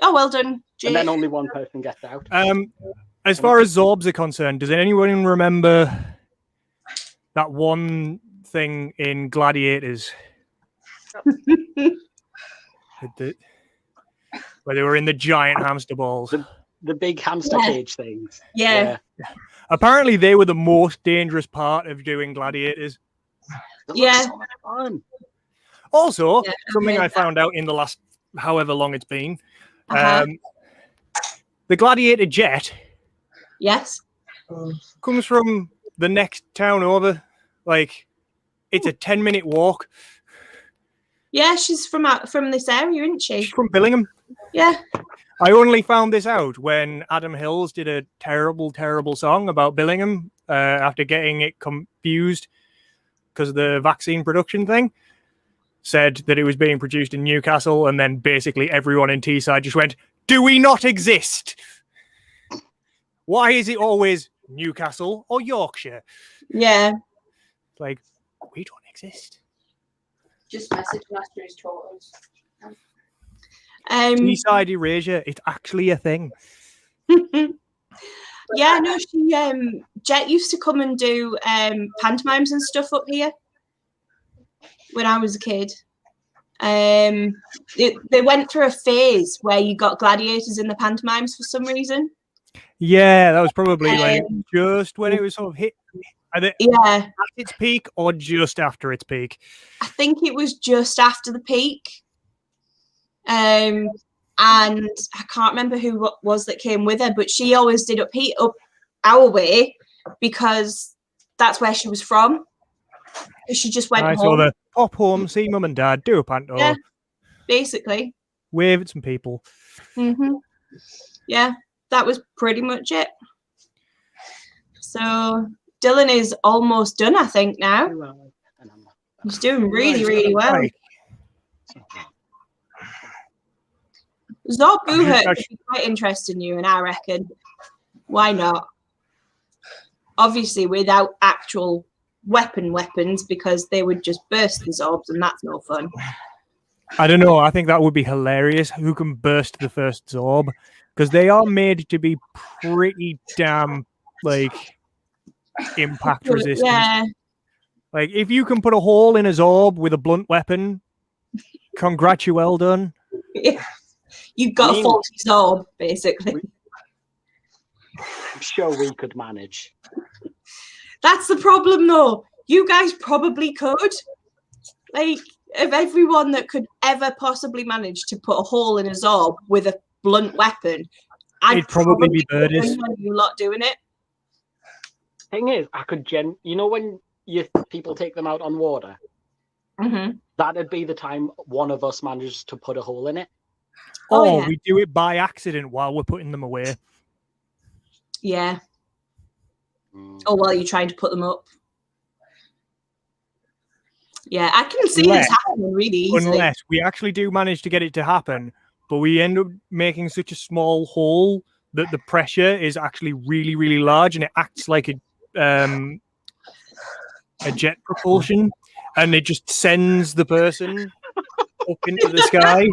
oh, well done, Jay. And then only 1 person gets out. As far as Zorbs are concerned, does anyone remember that one thing in Gladiators? Where they were in the giant hamster balls. The big hamster cage things. Yeah. Apparently they were the most dangerous part of doing Gladiators. Yeah. So much fun. Also, something I found out in the last however long it's been, the Gladiator jet comes from the next town over. Like, it's a 10-minute walk. Yeah, she's from this area, isn't she? She's from Billingham. Yeah. I only found this out when Adam Hills did a terrible, terrible song about Billingham after getting it confused because of the vaccine production thing. Said that it was being produced in Newcastle, and then basically everyone in Teesside just went, "Do we not exist? Why is it always Newcastle or Yorkshire?" Yeah. Like, we don't exist. Just message Master's totals. Teesside erasure, it's actually a thing. Yeah, no, Jet used to come and do pantomimes and stuff up here when I was a kid. They went through a phase where you got gladiators in the pantomimes for some reason. Yeah, that was probably like just when it was sort of hit. At its peak or just after its peak? I think it was just after the peak. And I can't remember who it was that came with her, but she always did up our way because that's where she was from. She just went home. So the pop home, see mum and dad, do a panto. Yeah. basically. Wave at some people. Yeah, that was pretty much it. So Dylan is almost done, I think, now. He's doing really, really well. Right. Zorbuha would be quite interested in you, and I reckon, why not? Obviously, without actual weapons, because they would just burst the Zorbs, and that's no fun. I don't know. I think that would be hilarious. Who can burst the first Zorb? Because they are made to be pretty damn, like, impact resistant. Yeah. Like, if you can put a hole in a Zorb with a blunt weapon, well done. Yeah. You've got a faulty Zorb, basically. I'm sure we could manage. That's the problem, though. You guys probably could. Like, of everyone that could ever possibly manage to put a hole in a Zorb with a blunt weapon, I'd probably be Birdis. You lot doing it. Thing is, I could you know when people take them out on water? Mm-hmm. That'd be the time one of us manages to put a hole in it. Oh, we do it by accident while we're putting them away. Yeah. Or while you're trying to put them up. Yeah, I can see this happening really easily. Unless we actually do manage to get it to happen, but we end up making such a small hole that the pressure is actually really, really large, and it acts like a jet propulsion, and it just sends the person up into the sky.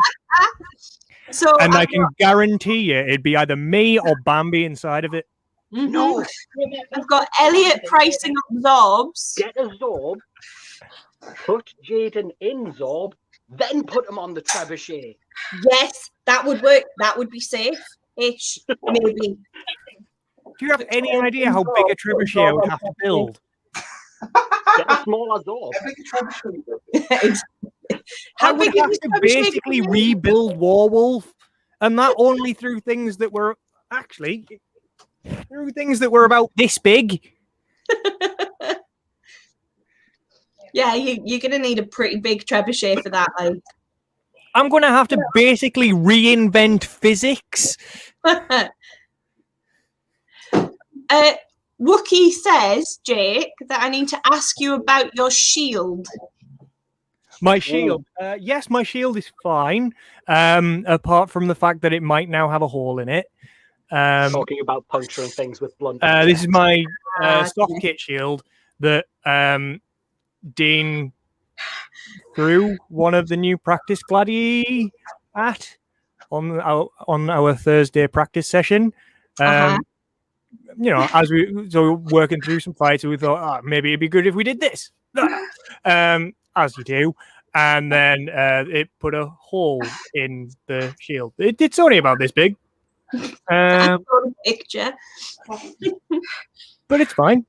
And I can guarantee you it'd be either me or Bambi inside of it. No. I've got Elliot pricing up Zorbs. Get a Zorb, put Jaden in Zorb, then put him on the trebuchet. Yes, that would work. That would be safe-ish, maybe. Do you have any idea how big a trebuchet I would have to build? Get a smaller Zorb. I would have to basically rebuild Warwolf, and that only through things that were about this big. Yeah, you're going to need a pretty big trebuchet for that. Like, I'm going to have to basically reinvent physics. Wookie says, Jake, that I need to ask you about your shield. My shield. Yes, my shield is fine. Apart from the fact that it might now have a hole in it. Talking about puncturing things with blunt. This is my soft kit shield that Dean threw one of the new practice gladi at on our Thursday practice session. You know, as we were working through some fights, we thought, maybe it'd be good if we did this. As you do. And then it put a hole in the shield. It's only about this big. Picture. But it's fine.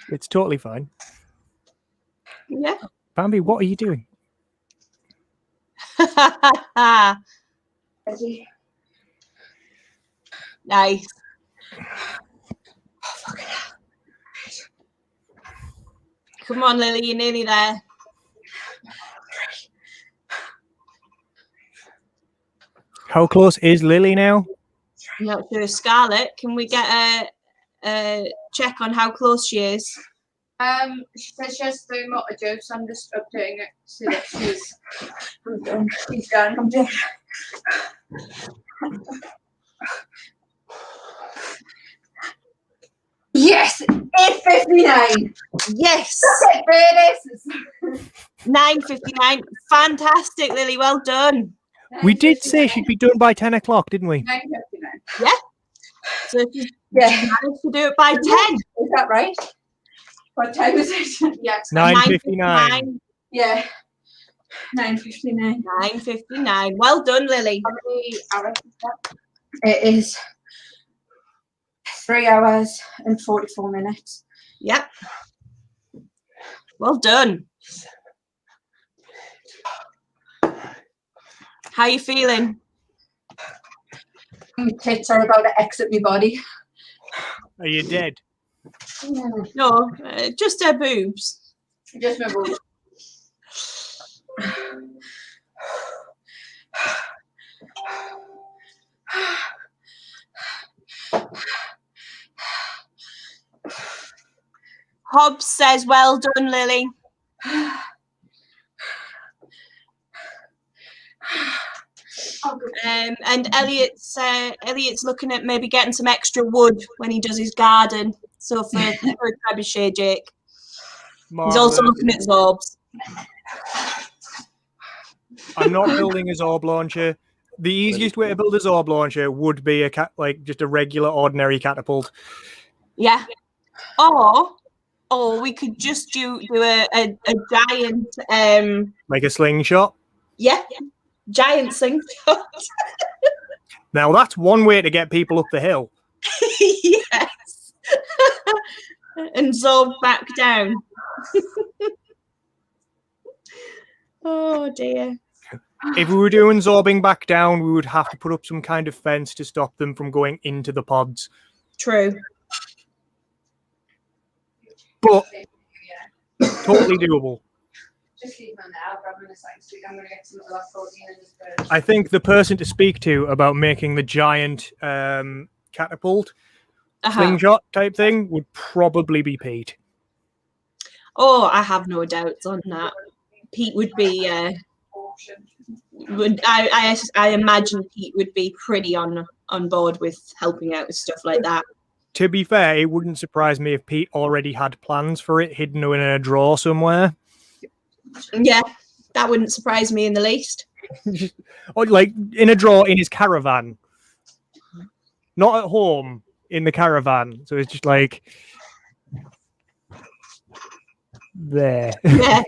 It's totally fine. Yeah. Bambi, what are you doing? Nice. Come on, Lily, you're nearly there. How close is Lily now? I'm not sure. Scarlett, can we get a check on how close she is? She says she has 3 more to do, so I'm just updating it so that she's done. I'm doing. Yes, 8:59. Yes. Look at this. 9:59. Fantastic, Lily. Well done. We did say she'd be done by 10 o'clock, didn't we? 9:59. Yeah. So she managed to do it by 10. Is that right? What time is it? Yeah. 9:59. Yeah. 9:59. 9:59. Well done, Lily. How many hours is that? It is 3 hours and 44 minutes. Yep. Well done. How are you feeling? My tits are about to exit my body. Are you dead? No, just her boobs. Just my boobs. Hobbs says, "Well done, Lily." And Elliot's looking at maybe getting some extra wood when he does his garden. So for a trebuchet, Jake. He's also looking at Zorbs. I'm not building a Zorb launcher. The easiest way to build a Zorb launcher would be just a regular, ordinary catapult. Yeah. Or we could just do a giant like a slingshot. Yeah. Giant slingshot. Now that's one way to get people up the hill. Yes. And Zorb back down. Oh dear. If we were doing Zorbing back down, we would have to put up some kind of fence to stop them from going into the pods. True. But totally doable. Just leave them there. I'm going to get some of that protein and just burn. I think the person to speak to about making the giant catapult slingshot type thing would probably be Pete. Oh, I have no doubts on that. Pete would be. I imagine Pete would be pretty on board with helping out with stuff like that. To be fair, it wouldn't surprise me if Pete already had plans for it hidden in a drawer somewhere. Yeah, that wouldn't surprise me in the least. Or like in a drawer in his caravan. Not at home, in the caravan. So it's just like there. Yeah.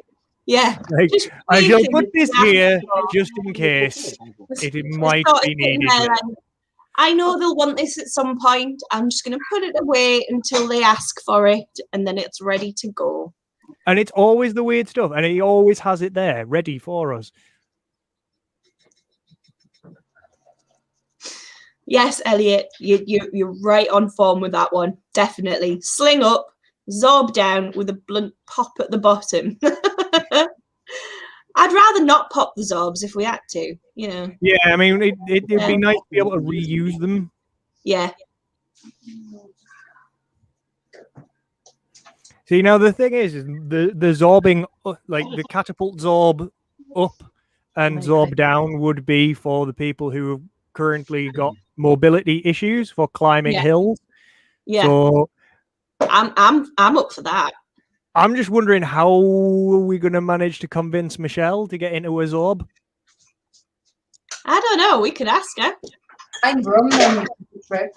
Yeah. Like, I shall put this here just in case it might be needed. I know they'll want this at some point. I'm just going to put it away until they ask for it, and then it's ready to go. And it's always the weird stuff, and he always has it there, ready for us. Yes, Elliot, you're right on form with that one. Definitely. Sling up, Zorb down with a blunt pop at the bottom. I'd rather not pop the Zorbs if we had to, you know. Yeah, I mean, it'd be nice to be able to reuse them. Yeah. See, now the thing is the Zorbing, like the catapult Zorb up and Zorb down would be for the people who have currently got mobility issues for climbing hills. Yeah. So I'm up for that. I'm just wondering how are we going to manage to convince Michelle to get into a Zorb? I don't know. We could ask her. I'm wrong on the trip.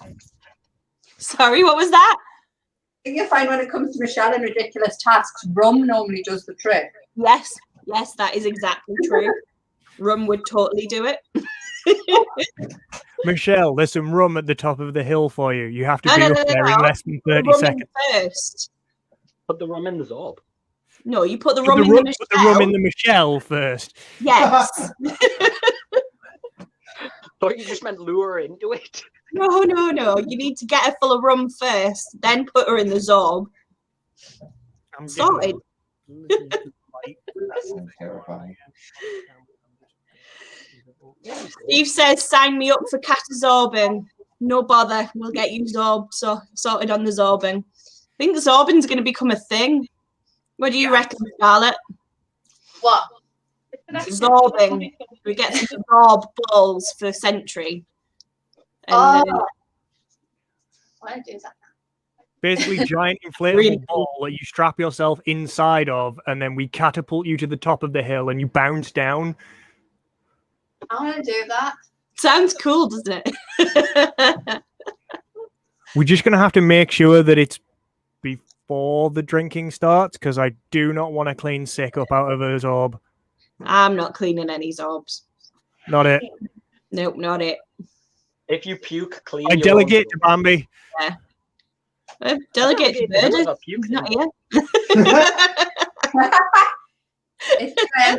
Sorry, what was that? I think you find when it comes to Michelle and ridiculous tasks, Rum normally does the trick. Yes, that is exactly true. Rum would totally do it. Michelle, there's some rum at the top of the hill for you. You have to be up there in less than 30 seconds. First. Put the rum in the Zorb. No, you put the rum in the Michelle. Put the rum in the Michelle first. Yes. Thought you just meant lure her into it. No. You need to get her full of rum first, then put her in the Zorb. Sorted. That's terrifying. Steve says, sign me up for catazorbing. No bother. We'll get you sorted on the zorbing. I think zorbing's going to become a thing. What do you reckon, Charlotte? What? Zorbing. We get some zorb balls for Sentry. Why do that? Basically, giant inflatable ball that you strap yourself inside of, and then we catapult you to the top of the hill, and you bounce down. I want to do that. Sounds cool, doesn't it? We're just going to have to make sure that it's before the drinking starts, because I do not want to clean sick up out of a Zorb. I'm not cleaning any Zorbs. Not it. Nope, not it. If you puke, clean. I delegate to Bambi. Yeah. Delegate to Bird. Not here.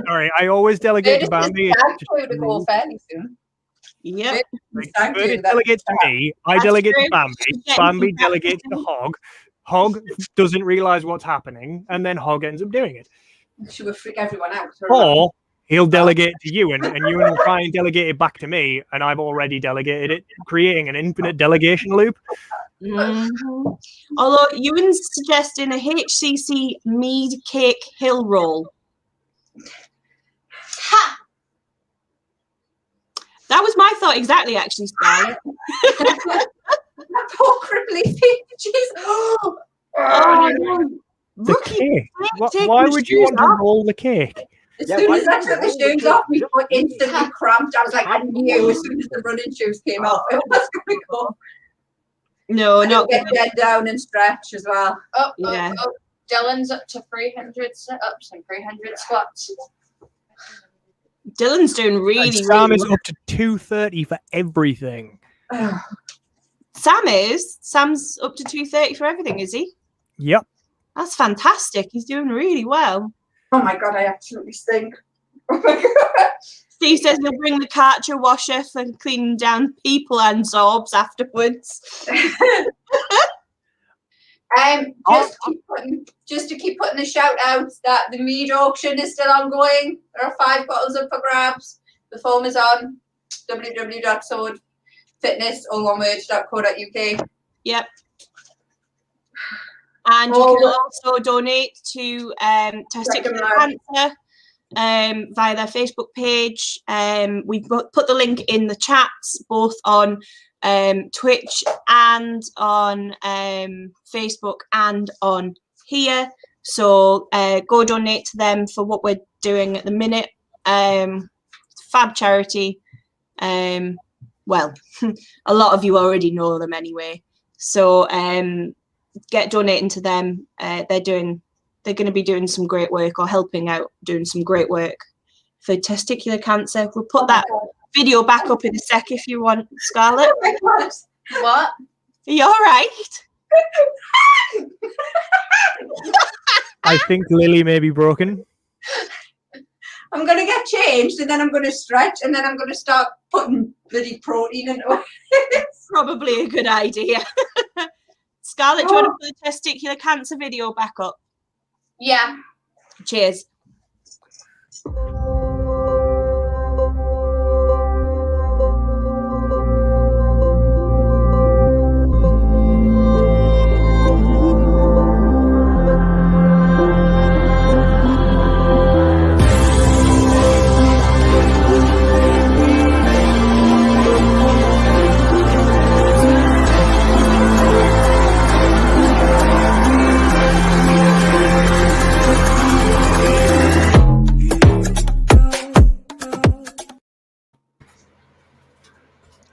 Sorry, I always delegate to Bambi. To go fairly soon. Yep. Bird delegates to me. I delegate to Bambi. Bambi delegates to Hog. Hog doesn't realize what's happening, and then Hog ends up doing it. She would freak everyone out. Or he'll delegate to Ewan, and Ewan will try and delegate it back to me, and I've already delegated it, creating an infinite delegation loop. Mhm. Although Ewan's suggesting a HCC mead cake hill roll. Ha! That was my thought exactly, actually, Scarlett. Poor cripply peaches. Oh, no. The cake. Why would you want to roll the cake? As soon as I took the shoes off, my foot instantly cramped. I was like, I knew as soon as the running shoes came off, it was going to go. No, and not get dead down and stretch as well. Oh, Yeah. Dylan's up to 300 sit-ups and 300 squats. Dylan's doing really, Sam really is well. up to 230 for everything. Sam's up to 230 for everything, is he? Yep. That's fantastic. He's doing really well. Oh my god, I absolutely stink. Oh my god. Steve says he'll bring the Karcher washer for cleaning down people and sorbs afterwards. Just to keep putting the shout outs that the mead auction is still ongoing. There are 5 bottles up for grabs. The form is on www.swordfitnessalloneword.co.uk. Yep. And you can also donate to testicular cancer via their Facebook page. We've put the link in the chats, both on Twitch and on Facebook and on here. So go donate to them for what we're doing at the minute. Fab charity. Well, a lot of you already know them anyway. So get donating to them. They're going to be doing some great work, or helping out doing some great work for testicular cancer. We'll put that video back up in a sec if you want, Scarlett. Oh my god. What? Are you all right? I think Lily may be broken. I'm going to get changed and then I'm going to stretch and then I'm going to start putting bloody protein into it. Probably a good idea. Scarlett, do you want to put the testicular cancer video back up? Yeah. Cheers.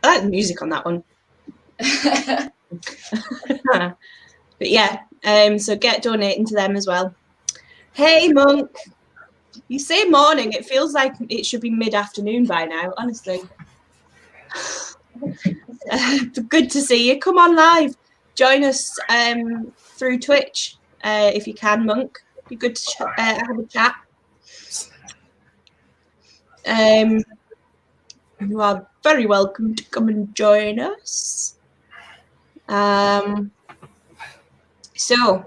I like the music on that one. But yeah, so get donating to them as well. Hey, Monk. You say morning, it feels like it should be mid-afternoon by now, honestly. Good to see you. Come on live. Join us through Twitch if you can, Monk. Be good to have a chat. You are very welcome to come and join us. So,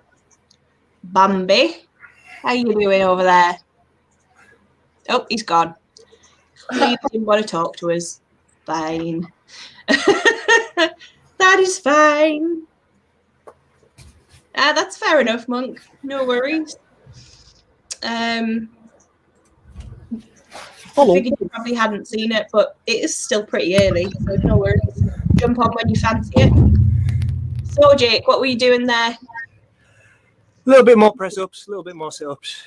Bambi, how you doing over there? Oh, he's gone. He didn't want to talk to us. Fine. That is fine. That's fair enough, Monk. No worries. I figured you probably hadn't seen it, but it is still pretty early, so no worries. Jump on when you fancy it. So, Jake, what were you doing there? A little bit more press-ups, a little bit more sit-ups.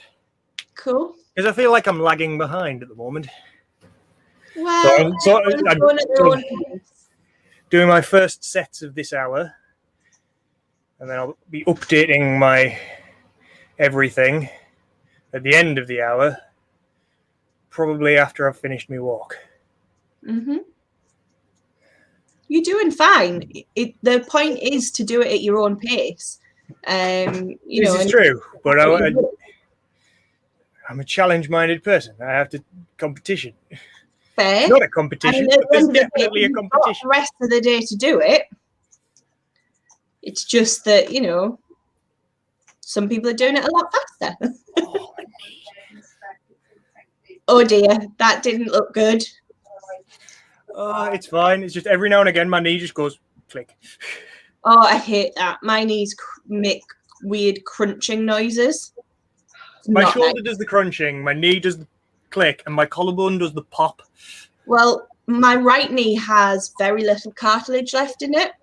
Cool. Because I feel like I'm lagging behind at the moment. Well, doing my first sets of this hour, and then I'll be updating my everything at the end of the hour, probably after I've finished my walk. Mm-hmm. You're doing fine. The point is to do it at your own pace. This is true, but I'm a challenge-minded person. I have to competition. Fair. Not a competition, but there's definitely a competition. The rest of the day to do it. It's just that, some people are doing it a lot faster. Oh dear, that didn't look good. It's fine. It's just every now and again my knee just goes click. Oh, I hate that. My knees make weird crunching noises. My Not shoulder nice. does the crunching, my knee does the click, and my collarbone does the pop. Well, my right knee has very little cartilage left in it.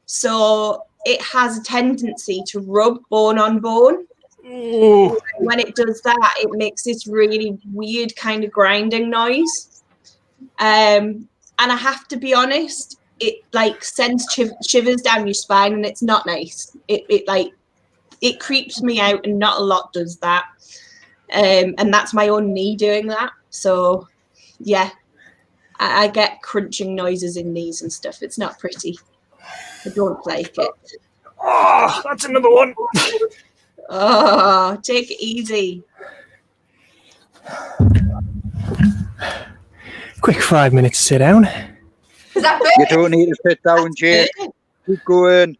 So it has a tendency to rub bone on bone. Ooh. When it does that, it makes this really weird kind of grinding noise. And I have to be honest, it like sends shivers down your spine, and it's not nice. It creeps me out, and not a lot does that. And that's my own knee doing that. So yeah, I get crunching noises in knees and stuff. It's not pretty. I don't like it. Oh, that's another one. Oh, take it easy. Quick 5 minutes to sit down. Is that You don't need to sit down, Jay. Keep going.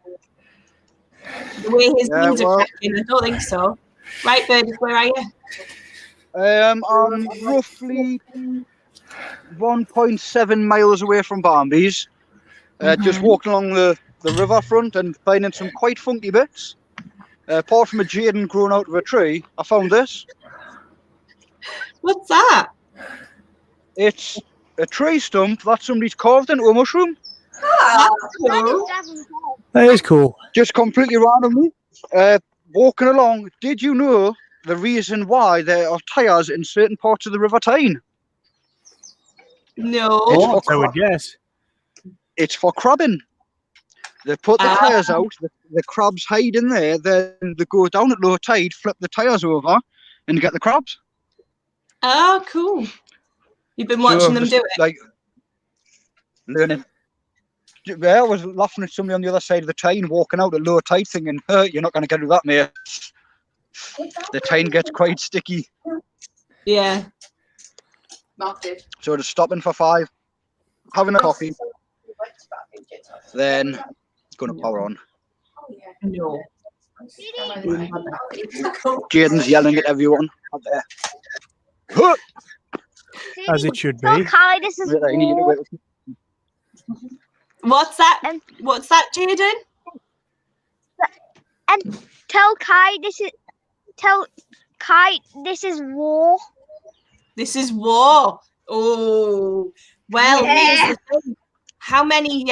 The way his knees are cracking, I don't think so. Right, Birdie, where are you? I'm roughly 1.7 miles away from Barmby's. Just walking along the riverfront and finding some quite funky bits. Apart from a Jaden grown out of a tree, I found this. What's that? It's a tree stump that somebody's carved into a mushroom. That's cool. That is cool. Just completely randomly. Walking along, did you know the reason why there are tyres in certain parts of the River Tyne? No. I would guess. It's for crabbing. They put the tyres out, the crabs hide in there, then they go down at low tide, flip the tyres over, and get the crabs. Oh, cool. You've been watching them do it? Like, learning. Yeah, I was laughing at somebody on the other side of the Tyne walking out at low tide thinking, you're not going to get to that, mate. The Tyne gets quite sticky. Yeah. So just stopping for 5, having a coffee, then going to power on. No. Jaden's yelling at everyone up there. As it should be. Kai, this is war. What's that? What's that, Jaden? And tell Kai this is war. This is war. Oh, well, here's the thing. How many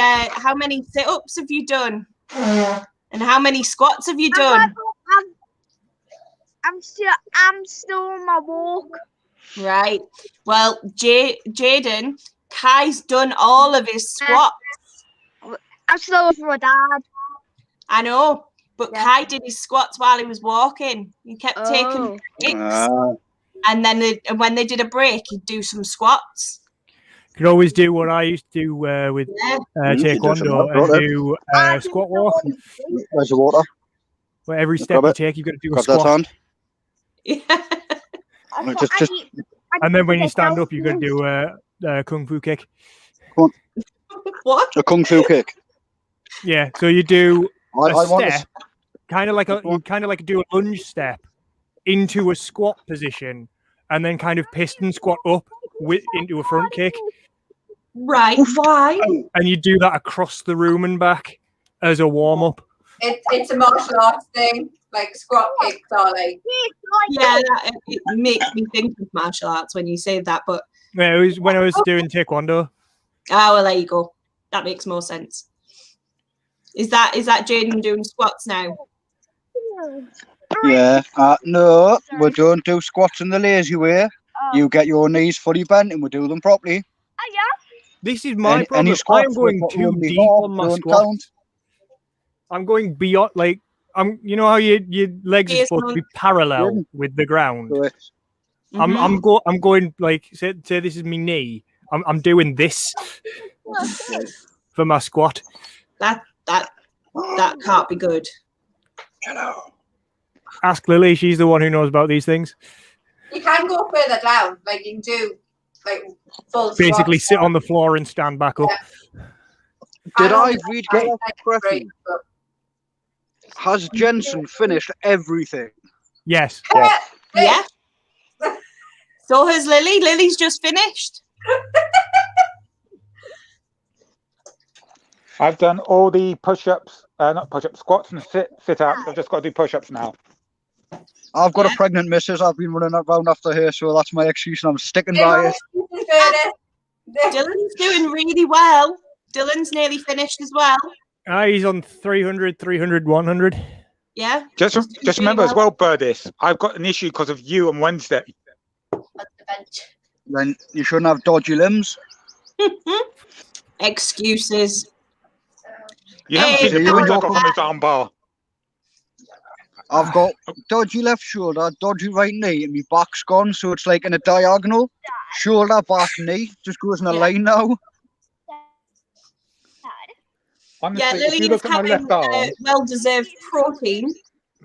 sit-ups have you done? And how many squats have you done? I'm still on my walk. Right. Well, Jaden, Kai's done all of his squats. I'm slower for my dad. I know, but Kai did his squats while he was walking. He kept taking breaks, and then when they did a break, he'd do some squats. You could always do what I used to do with taekwondo and do squat walk. Where's the water? Where every step you take, you've got to do a Grab squat. That hand. And then when you stand up, you've got to do a kung fu kick. What? A kung fu kick. Yeah, so you do a want step, kind of like do a lunge step into a squat position, and then kind of piston squat up into a front kick. Right? Why? And you do that across the room and back as a warm up. It's a martial arts thing. Like squat kicks are like. Yeah, it makes me think of martial arts when you say that. But yeah, it was when I was doing taekwondo. Oh, well, there you go. That makes more sense. Is that Jaden doing squats now? Yeah. No, we don't do squats in the lazy way. You get your knees fully bent and we do them properly. This is my problem. I am going too deep on my squats. I'm going beyond, like, you know how your legs are supposed to be parallel with the ground. I'm going like say this is my knee. I'm doing this for my squat. That can't be good. Ask Lily. She's the one who knows about these things. You can go further down. Like you can do like full. Basically, squats. sit on the floor and stand back up. Did I read correctly? Has Jensen finished everything? Yes. Yeah. So has Lily. Lily's just finished. I've done all the push-ups, not push-ups, squats and sit-ups. I've just got to do push-ups now. I've got a pregnant missus. I've been running around after her, so that's my excuse, and I'm sticking by it. Dylan's doing really well. Dylan's nearly finished as well. He's on 300, 300, 100. Yeah. Just remember as well, Birdis, I've got an issue because of you on Wednesday. Then you shouldn't have dodgy limbs. Excuses. You haven't seen the bruise I got from his armbar. I've got dodgy left shoulder, dodgy right knee, and my back's gone, so it's like in a diagonal. Shoulder, back, knee, just goes in a line now. Honestly, Yeah, if you Lily's look at my having left arm, well-deserved protein.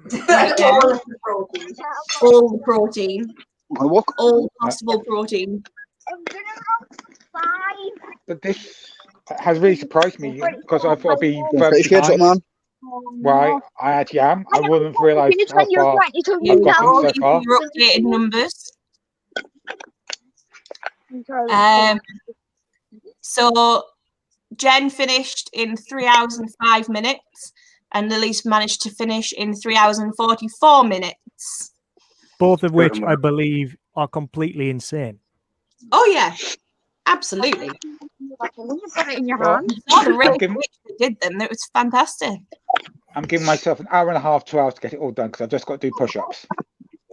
All the protein. All possible protein. but this has really surprised me because I thought I'd be further Appreciate it, behind. man. Why I actually am. I wouldn't have realised how far I've gotten so far. Your updated numbers. So Jen finished in 3 hours and 5 minutes, and Lily's managed to finish in 3 hours and 44 minutes. Both of which I believe are completely insane. Oh yeah, absolutely. Put it in your Well, hand. Saw the rate at which they did them. It was fantastic. I'm giving myself an hour and a half, 2 hours to get it all done because I've just got to do push-ups.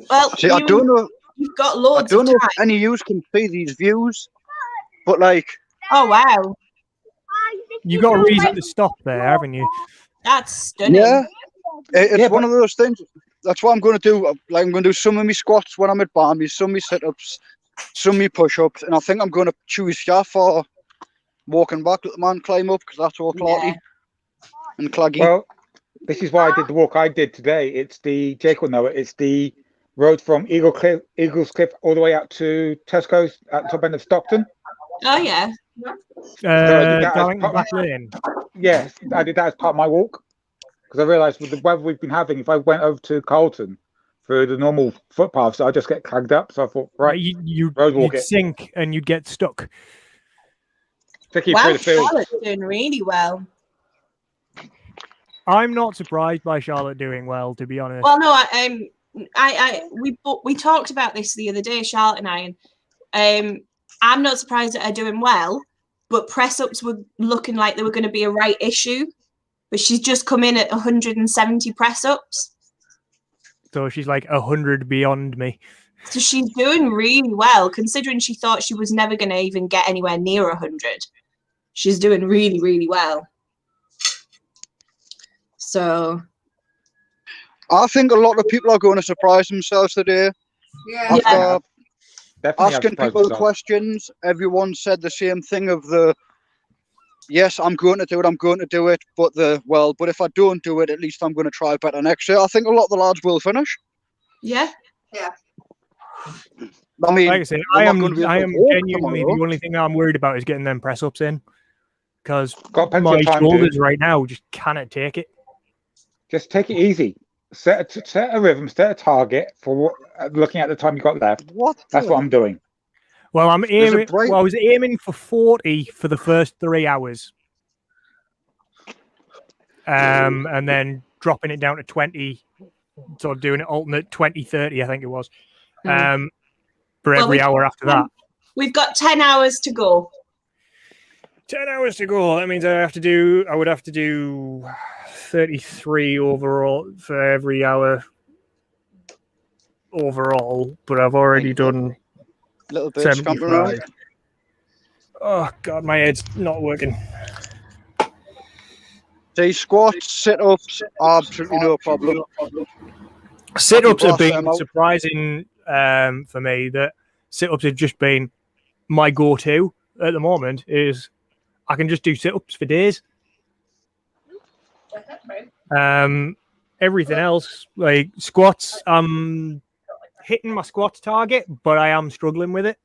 Well, See, I don't know. You've got loads I don't of know time. if any of you can see these views, but like. Oh wow. You got a reason to stop there, haven't you? That's stunning. Yeah, it's one of those things. That's what I'm going to do. Like, I'm going to do some of my squats when I'm at Barmy, some of my sit-ups, some of my push-ups, and I think I'm going to choose yeah for walking back, let the man climb up because that's all clotty and claggy. Well, this is why I did the walk I did today. It's the Jake will know it. It's the road from Eagles Cliff all the way out to Tesco's at the top end of Stockton. Oh yeah. Darlington Back Lane. Yes, I did that as part of my walk because I realised with the weather we've been having, if I went over to Carlton through the normal footpaths, I just get clagged up. So I thought, right, you'd it. sink and you'd get stuck. Through Wow, the field. Charlotte's doing really well. I'm not surprised by Charlotte doing well, to be honest. Well, no, we talked about this the other day, Charlotte and I, and I'm not surprised at her doing well, but press ups were looking like they were going to be a right issue. But she's just come in at 170 press ups. So she's like 100 beyond me. So she's doing really well, considering she thought she was never going to even get anywhere near 100. She's doing really, really well. So I think a lot of people are going to surprise themselves today. Yeah. After Definitely asking people questions, everyone said the same thing of the, yes, I'm going to do it, but but if I don't do it, at least I'm going to try better next year. I think a lot of the lads will finish. Yeah. Yeah. I mean, like I say, I am genuinely the only thing I'm worried about is getting them press ups in, because my shoulders right now just cannot take it. Just take it easy. Set a rhythm, set a target for looking at the time you got left. That's what I'm doing. Well, I'm aiming. Well, I was aiming for 40 for the first 3 hours, and then dropping it down to 20, sort of doing it alternate 20, 30, I think it was, for every hour after that. We've got 10 hours to go. 10 hours to go. That means I would have to do 33 overall for every hour overall, but I've already done little bit 75. Oh god, my head's not working. The squats, sit-ups, absolutely no problem. Sit-ups have been surprising for me. That sit-ups have just been my go-to at the moment. Is I can just do sit-ups for days. Everything else, like squats, I'm hitting my squats target, but I am struggling with it.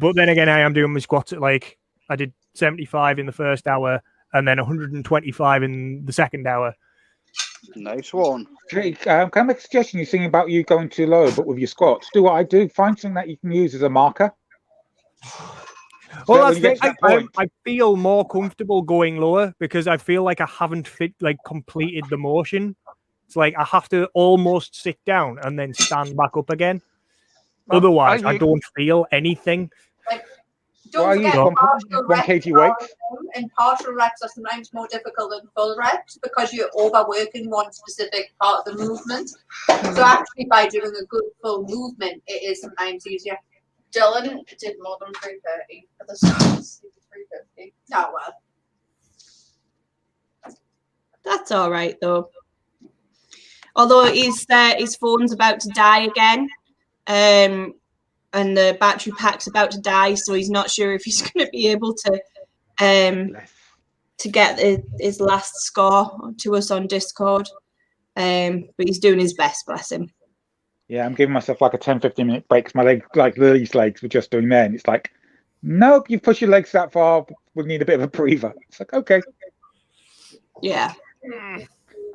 But then again, I am doing my squats at like I did 75 in the first hour and then 125 in the second hour. Nice one. Jake, can I make a suggestion? You're thinking about you going too low, but with your squats, do what I do. Find something that you can use as a marker. Well, that's the thing. I feel more comfortable going lower because I feel like I haven't completed the motion. It's like I have to almost sit down and then stand back up again. Otherwise, I don't feel anything. Don't forget, partial 1 kg weight. And partial reps are sometimes more difficult than full reps because you're overworking one specific part of the movement. So actually, by doing a good full movement, it is sometimes easier. Dylan did more than 330 for the stars. 350. Oh, well. That's all right, though. Although his phone's about to die again. And the battery pack's about to die, so he's not sure if he's going to be able to get his last score to us on Discord. But he's doing his best, bless him. Yeah, I'm giving myself like a 10-15 minute break because my legs, like Lily's legs, were just doing there, and it's like, nope, you push your legs that far, we need a bit of a breather. It's like, okay. Yeah.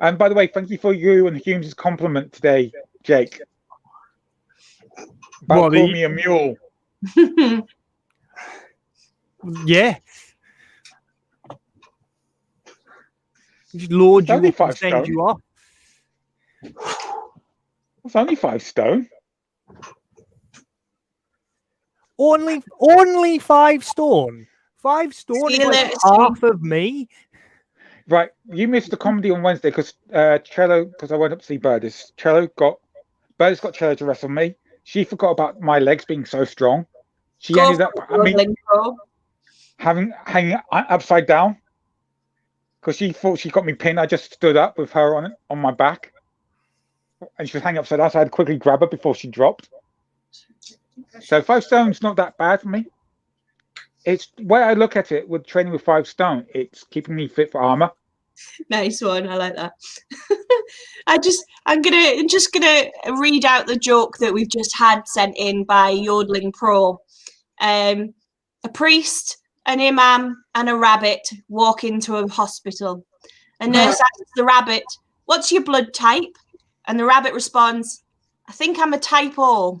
And by the way, thank you for you and Humes' compliment today, Jake. About calling me a mule. Yeah. Just load you up and send you off. It's only 5 stone. Only 5 stone. 5 stone is like half of me. Right, you missed the comedy on Wednesday because Cello, because I went up to see Birdis. Birdis got Cello to wrestle me. She forgot about my legs being so strong. She ended up hanging upside down because she thought she got me pinned. I just stood up with her on my back, and she was hanging upside down. So I had to quickly grab her before she dropped. So 5 stone's not that bad for me. It's where I look at it with training with 5 stone. It's keeping me fit for armor. Nice one. I like that. I'm just gonna read out the joke that we've just had sent in by Yodeling Pro. A priest, an imam, and a rabbit walk into a hospital. A nurse asks the rabbit, "What's your blood type?" And the rabbit responds, "I think I'm a type O."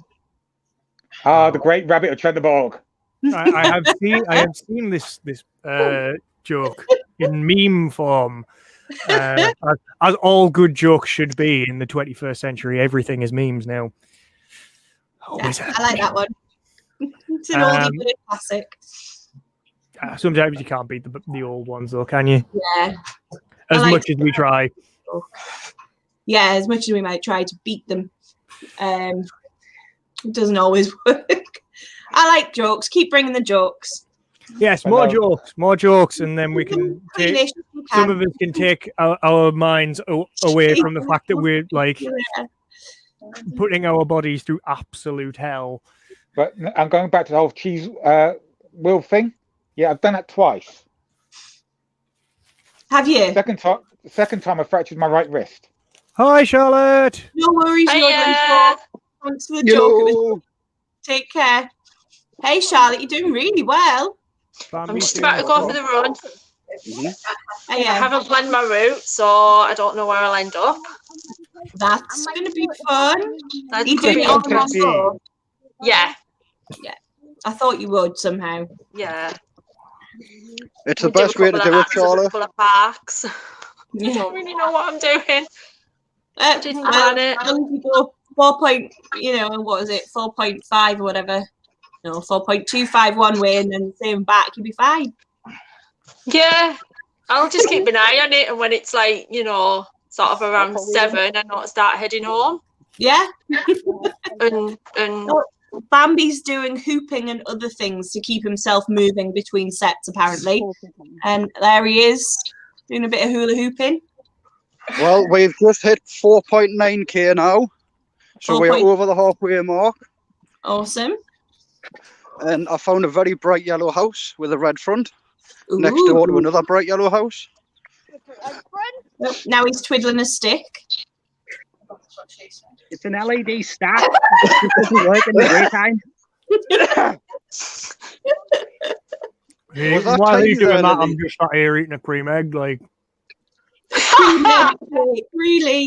Ah, the great rabbit of Trelleborg. I have seen this joke in meme form. As all good jokes should be in the 21st century. Everything is memes now. I like that one. It's an oldie but a classic. Sometimes you can't beat the old ones, though, can you? Yeah. As much as we try. Yeah, as much as we might try to beat them, it doesn't always work. I like jokes. Keep bringing the jokes. Yes, more jokes, and then we can take. Some of us can take our minds away from the fact that we're like putting our bodies through absolute hell. But I'm going back to the whole cheese wheel thing. Yeah, I've done that twice. Have you? Second time I fractured my right wrist. Hi, Charlotte. No worries, thanks for the joke. Take care. Hey, Charlotte, you're doing really well. I'm just about to go for the run. I haven't planned my route, so I don't know where I'll end up. That's going to be fun. You doing it on one go? Yeah. Yeah. I thought you would somehow. Yeah. It's the best way to do it, Charlotte. Full of parks. I don't really know what I'm doing. I didn't plan it. Go 4.5 or whatever. No, 4.25 one way and then the same back, you'll be fine. Yeah, I'll just keep an eye on it, and when it's like, sort of around 7, and not start heading home. Yeah. and Bambi's doing hooping and other things to keep himself moving between sets, apparently. And there he is, doing a bit of hula hooping. Well, we've just hit 4.9k now, so we're over the halfway mark. Awesome. And I found a very bright yellow house with a red front. Next door to another bright yellow house. Now he's twiddling a stick. It's an LED stack. It doesn't work in the daytime. While are you doing that, I'm just sat here eating a cream egg. Like, really?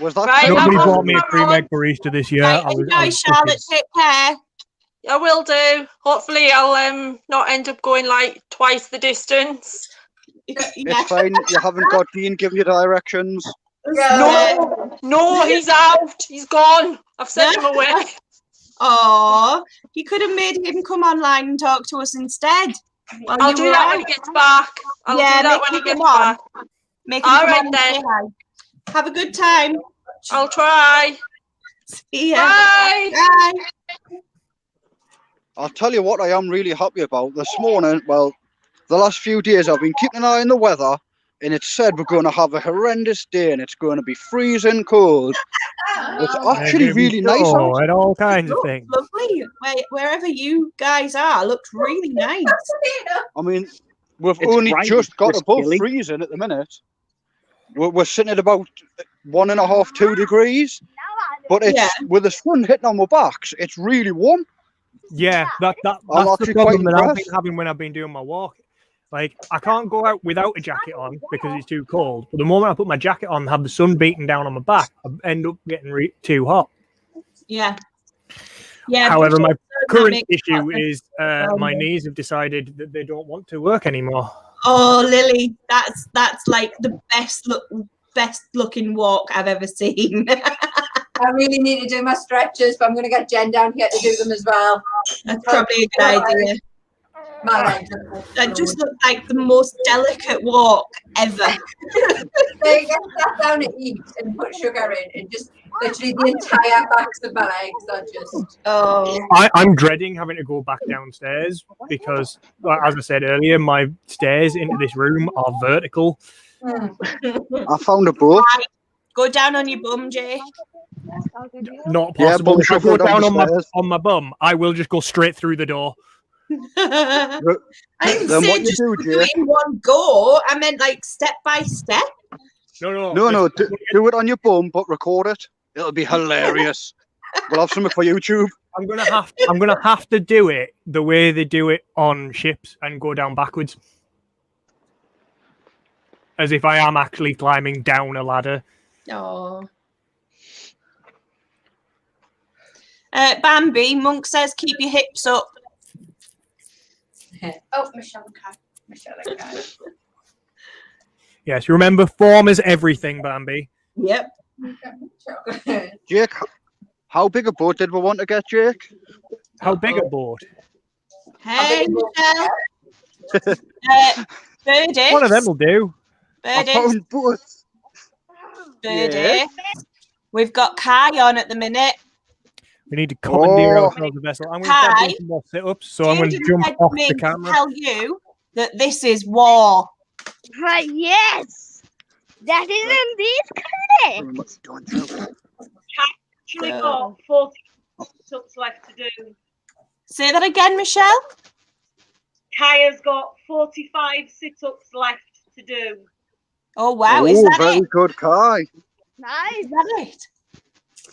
Was that nobody bought me a cream egg for Easter this year. Enjoy, Charlotte. Take care. I will do. Hopefully, I'll not end up going like twice the distance. It's fine. You haven't got Dean giving you directions. No, he's out. He's gone. I've sent him away. Oh, you could have made him come online and talk to us instead. I'll do that when he gets back. I'll do that when he gets back. Make him All come right on and then. say hi. Have a good time. I'll try. See ya. Bye. Bye. I'll tell you what I am really happy about. This morning, well, the last few days I've been keeping an eye on the weather, and it said we're going to have a horrendous day and it's going to be freezing cold. It's actually really nice out. And all kinds of things. Lovely. Wherever you guys are, looks really nice. I mean, we've It's only bright, just got it's above chilly. freezing at the minute. We're sitting at about 1.5, 2 degrees, but it's with the sun hitting on my backs, it's really warm. Yeah, that's actually the quite problem that I've been impressed. having when I've been doing my walk. Like, I can't go out without a jacket on because it's too cold. But the moment I put my jacket on and have the sun beating down on my back, I end up getting too hot. Yeah. Yeah. However, my current makes issue is my knees have decided that they don't want to work anymore. Oh, Lily, that's like the best looking walk I've ever seen. I really need to do my stretches, but I'm going to get Jen down here to do them as well. That's probably a good idea. My legs. That just looked like the most delicate walk ever. So you get sat down to eat and put sugar in, and just literally the entire backs of my legs are just. Oh. I'm dreading having to go back downstairs because, as I said earlier, my stairs into this room are vertical. I found a boat. Go down on your bum, Jake. Not Yeah, possible. bum If I shuffle go down down the stairs. on my bum, I will just go straight through the door. I didn't Then say what you just do, do it Jake? in one go. I meant like step by step. No, do it on your bum, but record it. It'll be hilarious. We'll have something for YouTube. I'm gonna have to do it the way they do it on ships and go down backwards, as if I am actually climbing down a ladder. Oh. Bambi, Monk says keep your hips up. Oh, Michelle and Kai. Yes, remember, form is everything, Bambi. Yep. Jake, how big a boat did we want to get, Jake? How big a boat? Hey, Michelle. Birdie. One of them will do. Birdie. boats. Birdie. Yeah. We've got Kai on at the minute. We need to commandeer ourselves a vessel. I'm going to start doing some more sit-ups, so I'm going to jump said off me the to camera. tell you that this is war. Right, yes. That is indeed correct. Actually got 40 sit-ups left to do. Say that again, Michelle. Kaya's got 45 sit-ups left to do. Oh, wow. Is that very it? good, Kai. Nice. Is that it?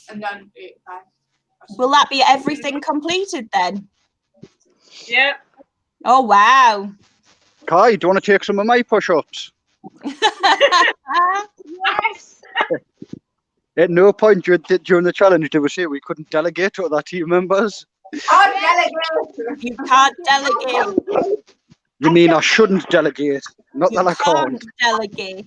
And then Will that be everything completed then? Yeah. Oh, wow. Kai, do you want to take some of my push-ups? Yes. At no point during the challenge did we say we couldn't delegate to other team members. You can't delegate. You mean I shouldn't delegate? Not that I can't. Delegate.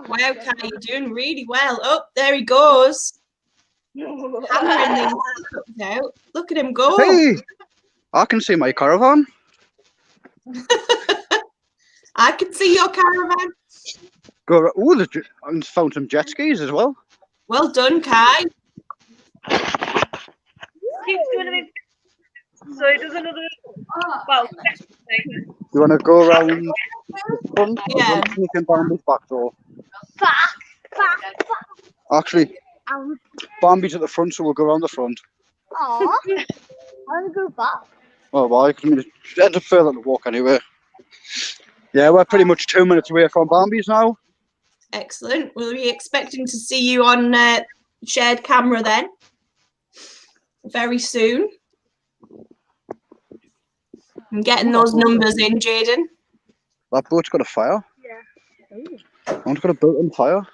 Wow, Kai, you're doing really well. Oh, there he goes. Hammering these out. Look at him go. Hey, I can see my caravan. I can see your caravan. Go. Oh, I found some jet skis as well. Well done, Kai. Keeps doing it. So he does another. Well, You want to go around the front? Yeah. You can Bambi's back door. Back. Actually, Bambi's at the front, so we'll go around the front. Aw. I want to go back. Oh, well, I can end up further to walk anyway. Yeah, we're pretty much 2 minutes away from Bambi's now. Excellent. We'll be expecting to see you on shared camera then. Very soon. I'm getting those numbers in, Jaden. That boat's got a fire. Yeah. One's got a boat on fire.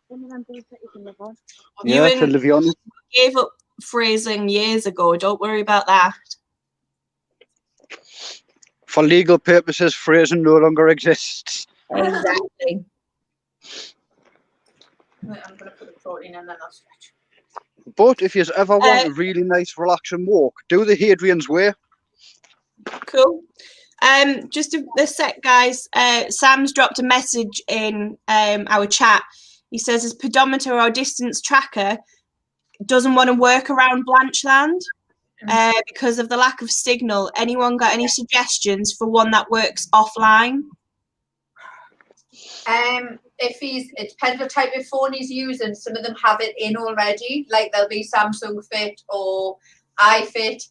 One of them boats that you can live on. Yeah, to live on. gave up phrasing years ago. Don't worry about that. For legal purposes, phrasing no longer exists. Exactly. Wait, I'm going to put the protein in, then I'll stretch. But if you ever want a really nice, relaxing walk, do the Hadrian's Way. Cool. Just a sec, guys. Sam's dropped a message in our chat. He says his pedometer or distance tracker doesn't want to work around Blanchland because of the lack of signal. Anyone got any suggestions for one that works offline? It depends what type of phone he's using. Some of them have it in already, like there'll be Samsung Fit or iFit.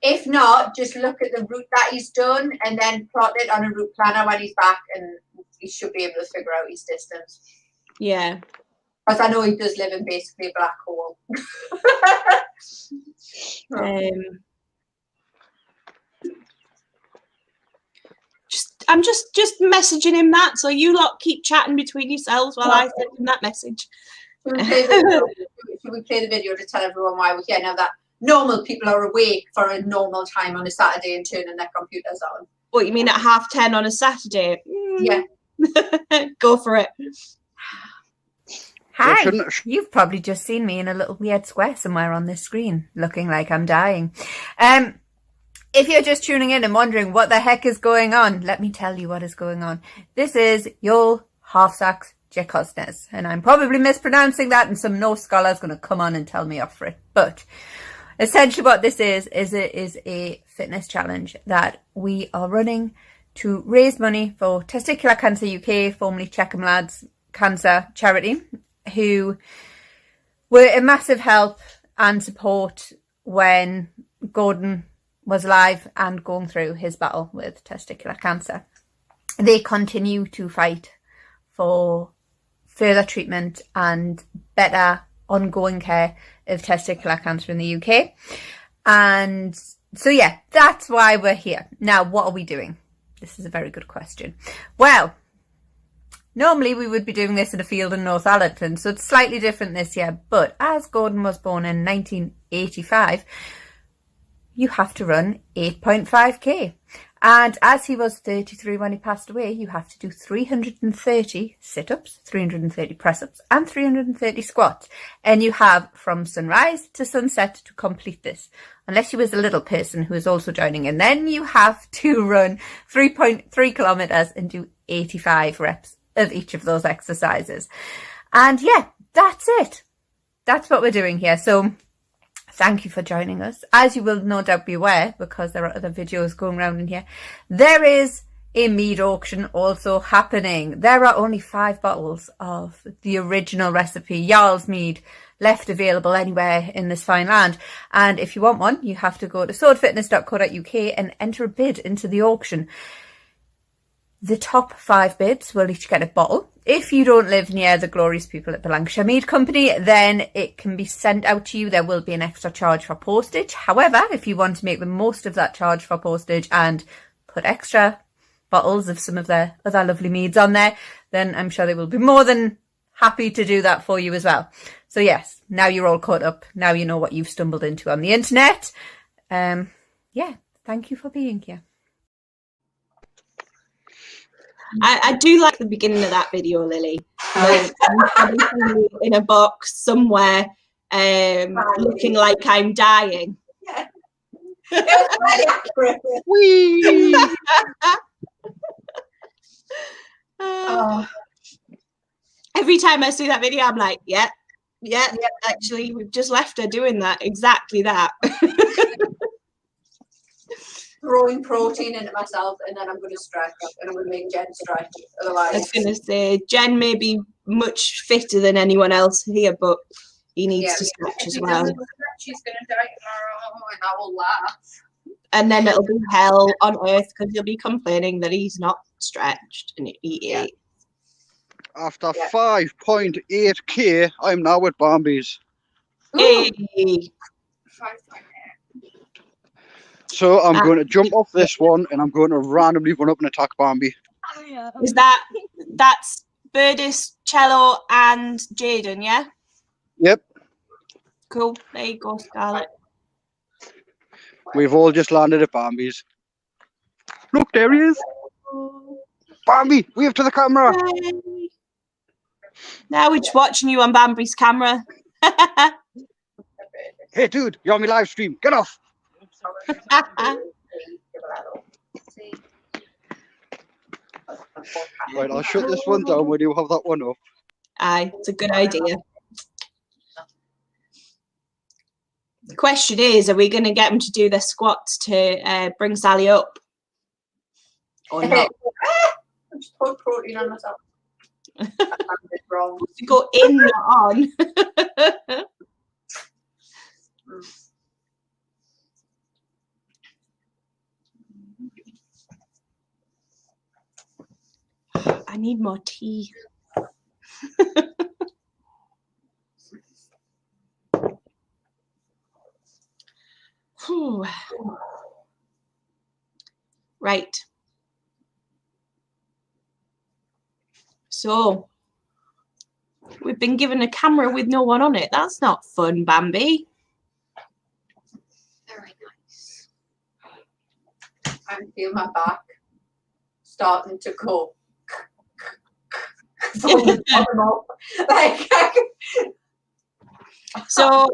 If not, just look at the route that he's done and then plot it on a route planner when he's back, and he should be able to figure out his distance. Yeah. Because I know he does live in basically a black hole. I'm just messaging him that, so you lot keep chatting between yourselves while I send him that message. Should we play the video to tell everyone why we're here now that normal people are awake for a normal time on a Saturday and turning their computers on? What, you mean at 10:30 on a Saturday? Yeah. Go for it. Hi, you've probably just seen me in a little weird square somewhere on this screen, looking like I'm dying. If you're just tuning in and wondering what the heck is going on, let me tell you what is going on. This is Jarl Halfsac's Gecostnes, and I'm probably mispronouncing that, and some Norse scholar's going to come on and tell me off for it. But essentially what this is it is a fitness challenge that we are running to raise money for Testicular Cancer UK, formerly Checkham Lads Cancer Charity, who were a massive help and support when Gordon was alive and going through his battle with testicular cancer. They continue to fight for further treatment and better ongoing care of testicular cancer in the UK. And so, yeah, that's why we're here. Now, what are we doing? This is a very good question. Well, normally we would be doing this in a field in North Allerton, so it's slightly different this year. But as Gordon was born in 1985, you have to run 8.5k. And as he was 33 when he passed away, you have to do 330 sit-ups, 330 press-ups, and 330 squats. And you have from sunrise to sunset to complete this. Unless you was a little person who is also joining in, then you have to run 3.3 kilometers and do 85 reps of each of those exercises. And yeah, that's it. That's what we're doing here. So thank you for joining us. As you will no doubt be aware, because there are other videos going around in here, there is a mead auction also happening. There are only 5 bottles of the original recipe, Jarl's mead, left available anywhere in this fine land. And if you want one, you have to go to swordfitness.co.uk and enter a bid into the auction. The top 5 bids will each get a bottle. If you don't live near the glorious people at the Lancashire Mead Company, then it can be sent out to you. There will be an extra charge for postage. However, if you want to make the most of that charge for postage and put extra bottles of some of their other lovely meads on there, then I'm sure they will be more than happy to do that for you as well. So yes, now you're all caught up. Now you know what you've stumbled into on the internet. Yeah, thank you for being here. I do like the beginning of that video, Lily. In a box somewhere, looking like I'm dying. Yeah. It was really accurate. Whee! Every time I see that video, I'm like, yeah, actually, we've just left her doing that, exactly that. Throwing protein into myself, and then I'm going to stretch, and I'm going to make Jen stretch. Otherwise, I was going to say, Jen may be much fitter than anyone else here, but he needs to stretch as well. She's going to die tomorrow, and I will laugh. And then it'll be hell on earth because he'll be complaining that he's not stretched, and he ate. After 5.8k, I'm now at Bambi's. Hey. So I'm going to jump off this one and I'm going to randomly run up and attack Bambi. That's Birdis, Cello, and Jaden, yeah? Yep. Cool. There you go, Scarlett. We've all just landed at Bambi's. Look, there he is. Bambi, wave to the camera. Yay. Now we're just watching you on Bambi's camera. Hey, dude, you're on my live stream. Get off. Right, I'll shut this one down when you have that one up. Aye, it's a good idea. The question is, are we going to get them to do their squats to bring Sally up? Or not? I just put protein on myself. Wrong. To go in, not on. I need more tea. Whew. Right. So we've been given a camera with no one on it. That's not fun, Bambi. Very nice. I can feel my back starting to go. So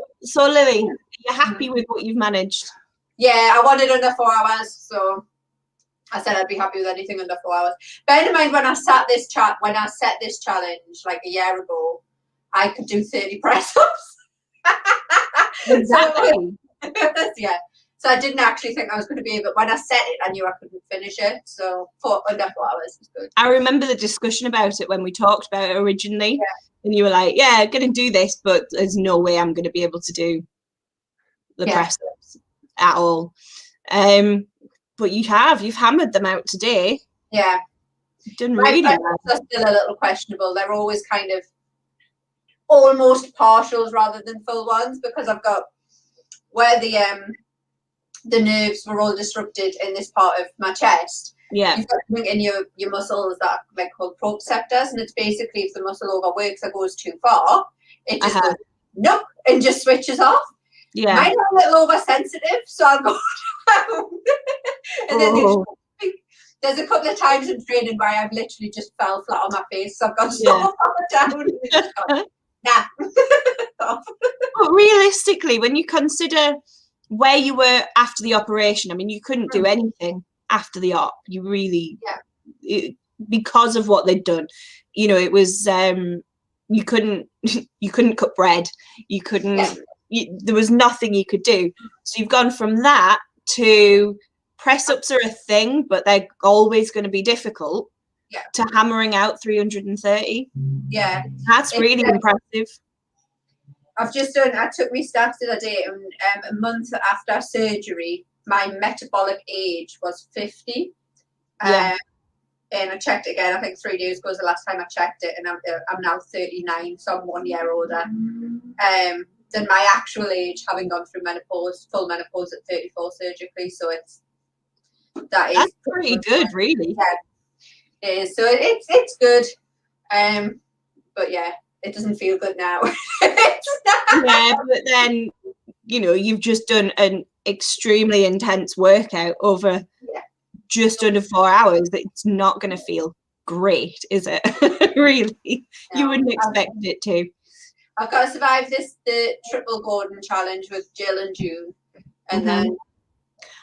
Lily, you're happy with what you've managed? Yeah, I wanted under 4 hours, so I said I'd be happy with anything under 4 hours. Bear in mind when I set this challenge like a year ago, I could do 30 press-ups. Exactly. Yeah. So I didn't actually think I was going to be able, when I set it, I knew I couldn't finish it. So under 4 hours is good. I remember the discussion about it when we talked about it originally. Yeah. And you were like, yeah, I'm going to do this, but there's no way I'm going to be able to do the press-ups at all. But you've hammered them out today. Yeah. You've done really well. They're still a little questionable. They're always kind of almost partials rather than full ones, because I've got where the nerves were all disrupted in this part of my chest. Yeah. You've got something in your muscles that are like called proprioceptors, and it's basically if the muscle overworks or goes too far, it just goes nope and just switches off. Yeah. Mine are a little oversensitive, so I'll go down. And then there's a couple of times in training where I've literally just fell flat on my face, so I've got so far down. And it's just gone, nah. But realistically, when you consider where you were after the operation, I mean, you couldn't do anything after the op. You really, because of what they'd done, it was you couldn't cut bread. You couldn't. There was nothing you could do. So you've gone from that to press ups are a thing, but they're always going to be difficult. Yeah. To hammering out 330. Yeah, that's really impressive. I've just done. I took my stats the other day, and a month after surgery, my metabolic age was 50. Yeah. And I checked again. I think 3 days ago was the last time I checked it, and I'm now 39, so I'm 1 year older. Than my actual age, having gone through menopause, full menopause at 34 surgically. So that's pretty good, really. Yeah, it is. So it's good. But yeah, it doesn't feel good now. Yeah, but then you've just done an extremely intense workout over just under 4 hours. It's not going to feel great, is it? Really, no, you wouldn't expect it to. I've got to survive the triple Gordon challenge with Jill and June, and then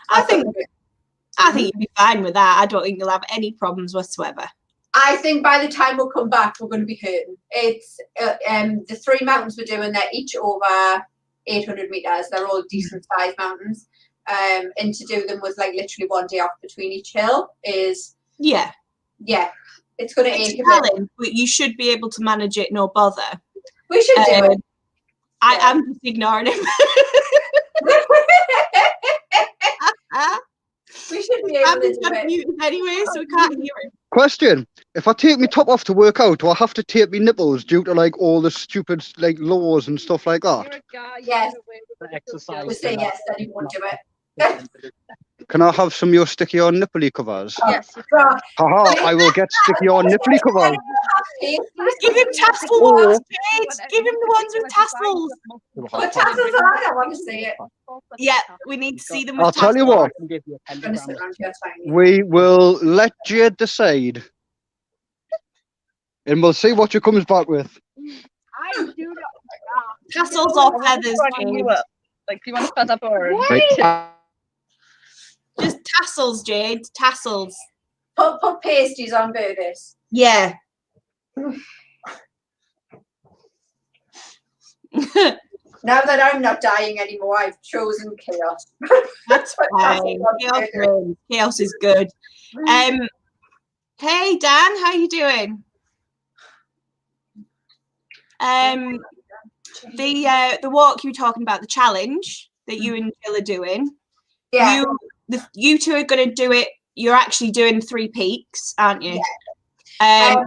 I think you'll be fine with that. I don't think you'll have any problems whatsoever. I think by the time we'll come back, we're going to be hurting. It's the 3 mountains we're doing. They're each over 800 meters. They're all decent sized mountains. And to do them with like literally 1 day off between each hill is yeah. It's going to ache a bit. But you should be able to manage it, no bother. We should do it. I'm just ignoring him. We should be able to do it anyway, so we can't hear him. Question: if I take my top off to work out, do I have to tape my nipples due to like all the stupid like laws and stuff like that? Yes. Exercise. We say yes, then you won't do it. Can I have some of your sticky on nipply covers? Yes. Haha, I will get sticky on nipply covers. Give him tassel ones, Jade. Give him the ones with tassels. What tassels are I want to see it. Yeah, we need to see them with I'll tassels. tell you what. I'm gonna sit around here tiny. We will let Jade decide. And we'll see what she comes back with. I do not. Tassels or feathers, Jade. Like, do you want a feather or Just tassels, Jade. Tassels. Put pasties on burgers. Yeah. Now that I'm not dying anymore, I've chosen chaos. That's fine. Chaos wins. Chaos is good. Hey Dan, how you doing? The walk you were talking about, the challenge that you and Jill are doing. Yeah. You two are going to do it. You're actually doing 3 peaks, aren't you? Yeah.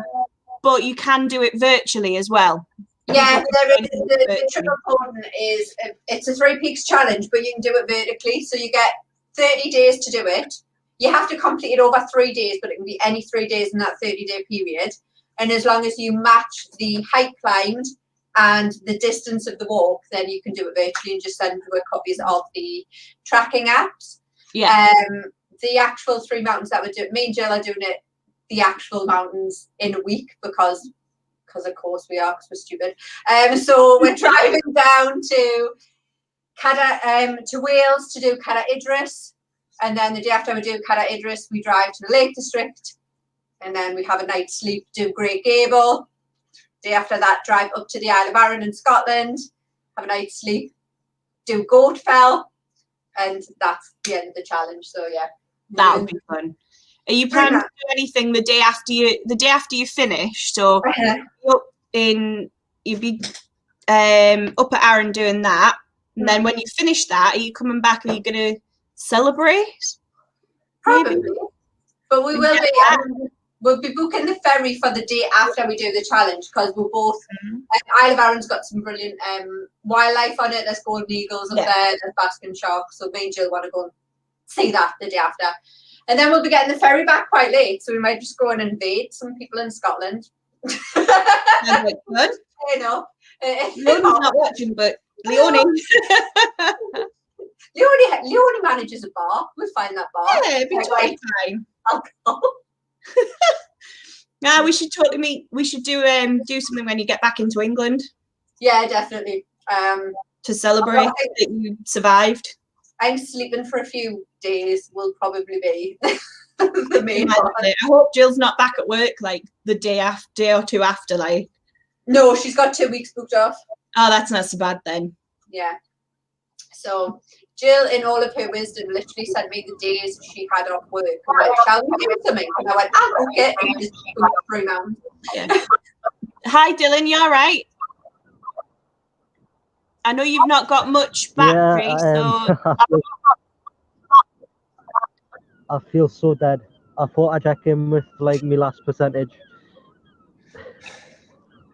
But you can do it virtually as well. Yeah, the triple important is it's a 3 peaks challenge, but you can do it vertically. So you get 30 days to do it. You have to complete it over 3 days, but it can be any 3 days in that 30-day period. And as long as you match the height climbed and the distance of the walk, then you can do it virtually and just send through copies of the tracking apps. Yeah. The actual 3 mountains that we're doing, me and Jill are doing it, the actual mountains in a week because of course we are, because we're stupid. So we're driving down to Wales to do Cadair Idris, and then the day after we do Cadair Idris, we drive to the Lake District, and then we have a night's sleep, do Great Gable. Day after that, drive up to the Isle of Arran in Scotland, have a night's sleep, do Goatfell, and that's the end of the challenge. So yeah, that would be fun. Are you planning to do anything the day after you finish? So you'd be up at Arran doing that, and then when you finish that, are you coming back? Are you going to celebrate? Probably, but we will be. We'll be booking the ferry for the day after we do the challenge because we're both. Isle of Arran's got some brilliant wildlife on it. There's golden eagles up there. There's basking sharks. So me and Jill want to go and see that the day after. And then we'll be getting the ferry back quite late, so we might just go and invade some people in Scotland. Good. You know, Leonie's not watching, but Leonie. Leonie manages a bar. We'll find that bar. Yeah, it'd be totally fine. Alcohol. Yeah, we should totally meet. We should do something when you get back into England. Yeah, definitely. To celebrate that you survived. I'm sleeping for a few days. Will probably be the main one. I hope Jill's not back at work like the day or two after. Like, no, she's got 2 weeks booked off. Oh, that's not so bad then. Yeah. So Jill, in all of her wisdom, literally sent me the days she had off work. I'm like, shall we do something? And I went, I'll book it. And just booked 3 mountains. Yeah. Hi, Dylan. You all right? I know you've not got much battery, so I feel so dead. I thought I'd check in with like my last percentage.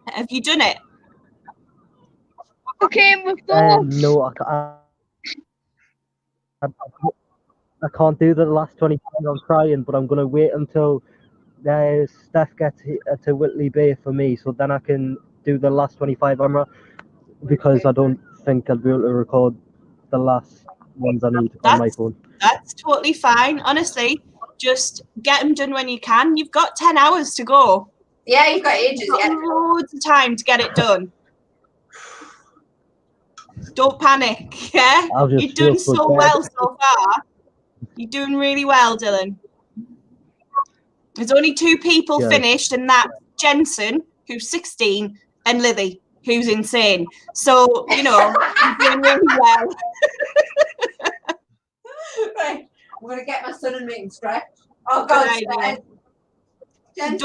Have you done it? Okay, with those. No, I can't do the last 25. I'm trying, but I'm gonna wait until Steph gets to Whitley Bay for me, so then I can do the last 25 because I don't think I'll be able to record the last ones I need on my phone. That's totally fine. Honestly, just get them done when you can. You've got 10 hours to go. Yeah, you've got ages. You've got loads of time to get it done. Don't panic, yeah? You're doing so well so far. You're doing really well, Dylan. There's only 2 people finished, and that's Jensen, who's 16, and Lily, who's insane. So, you know, you're doing really well. Right, I'm going to get my son and me stretched. Oh, God. Don't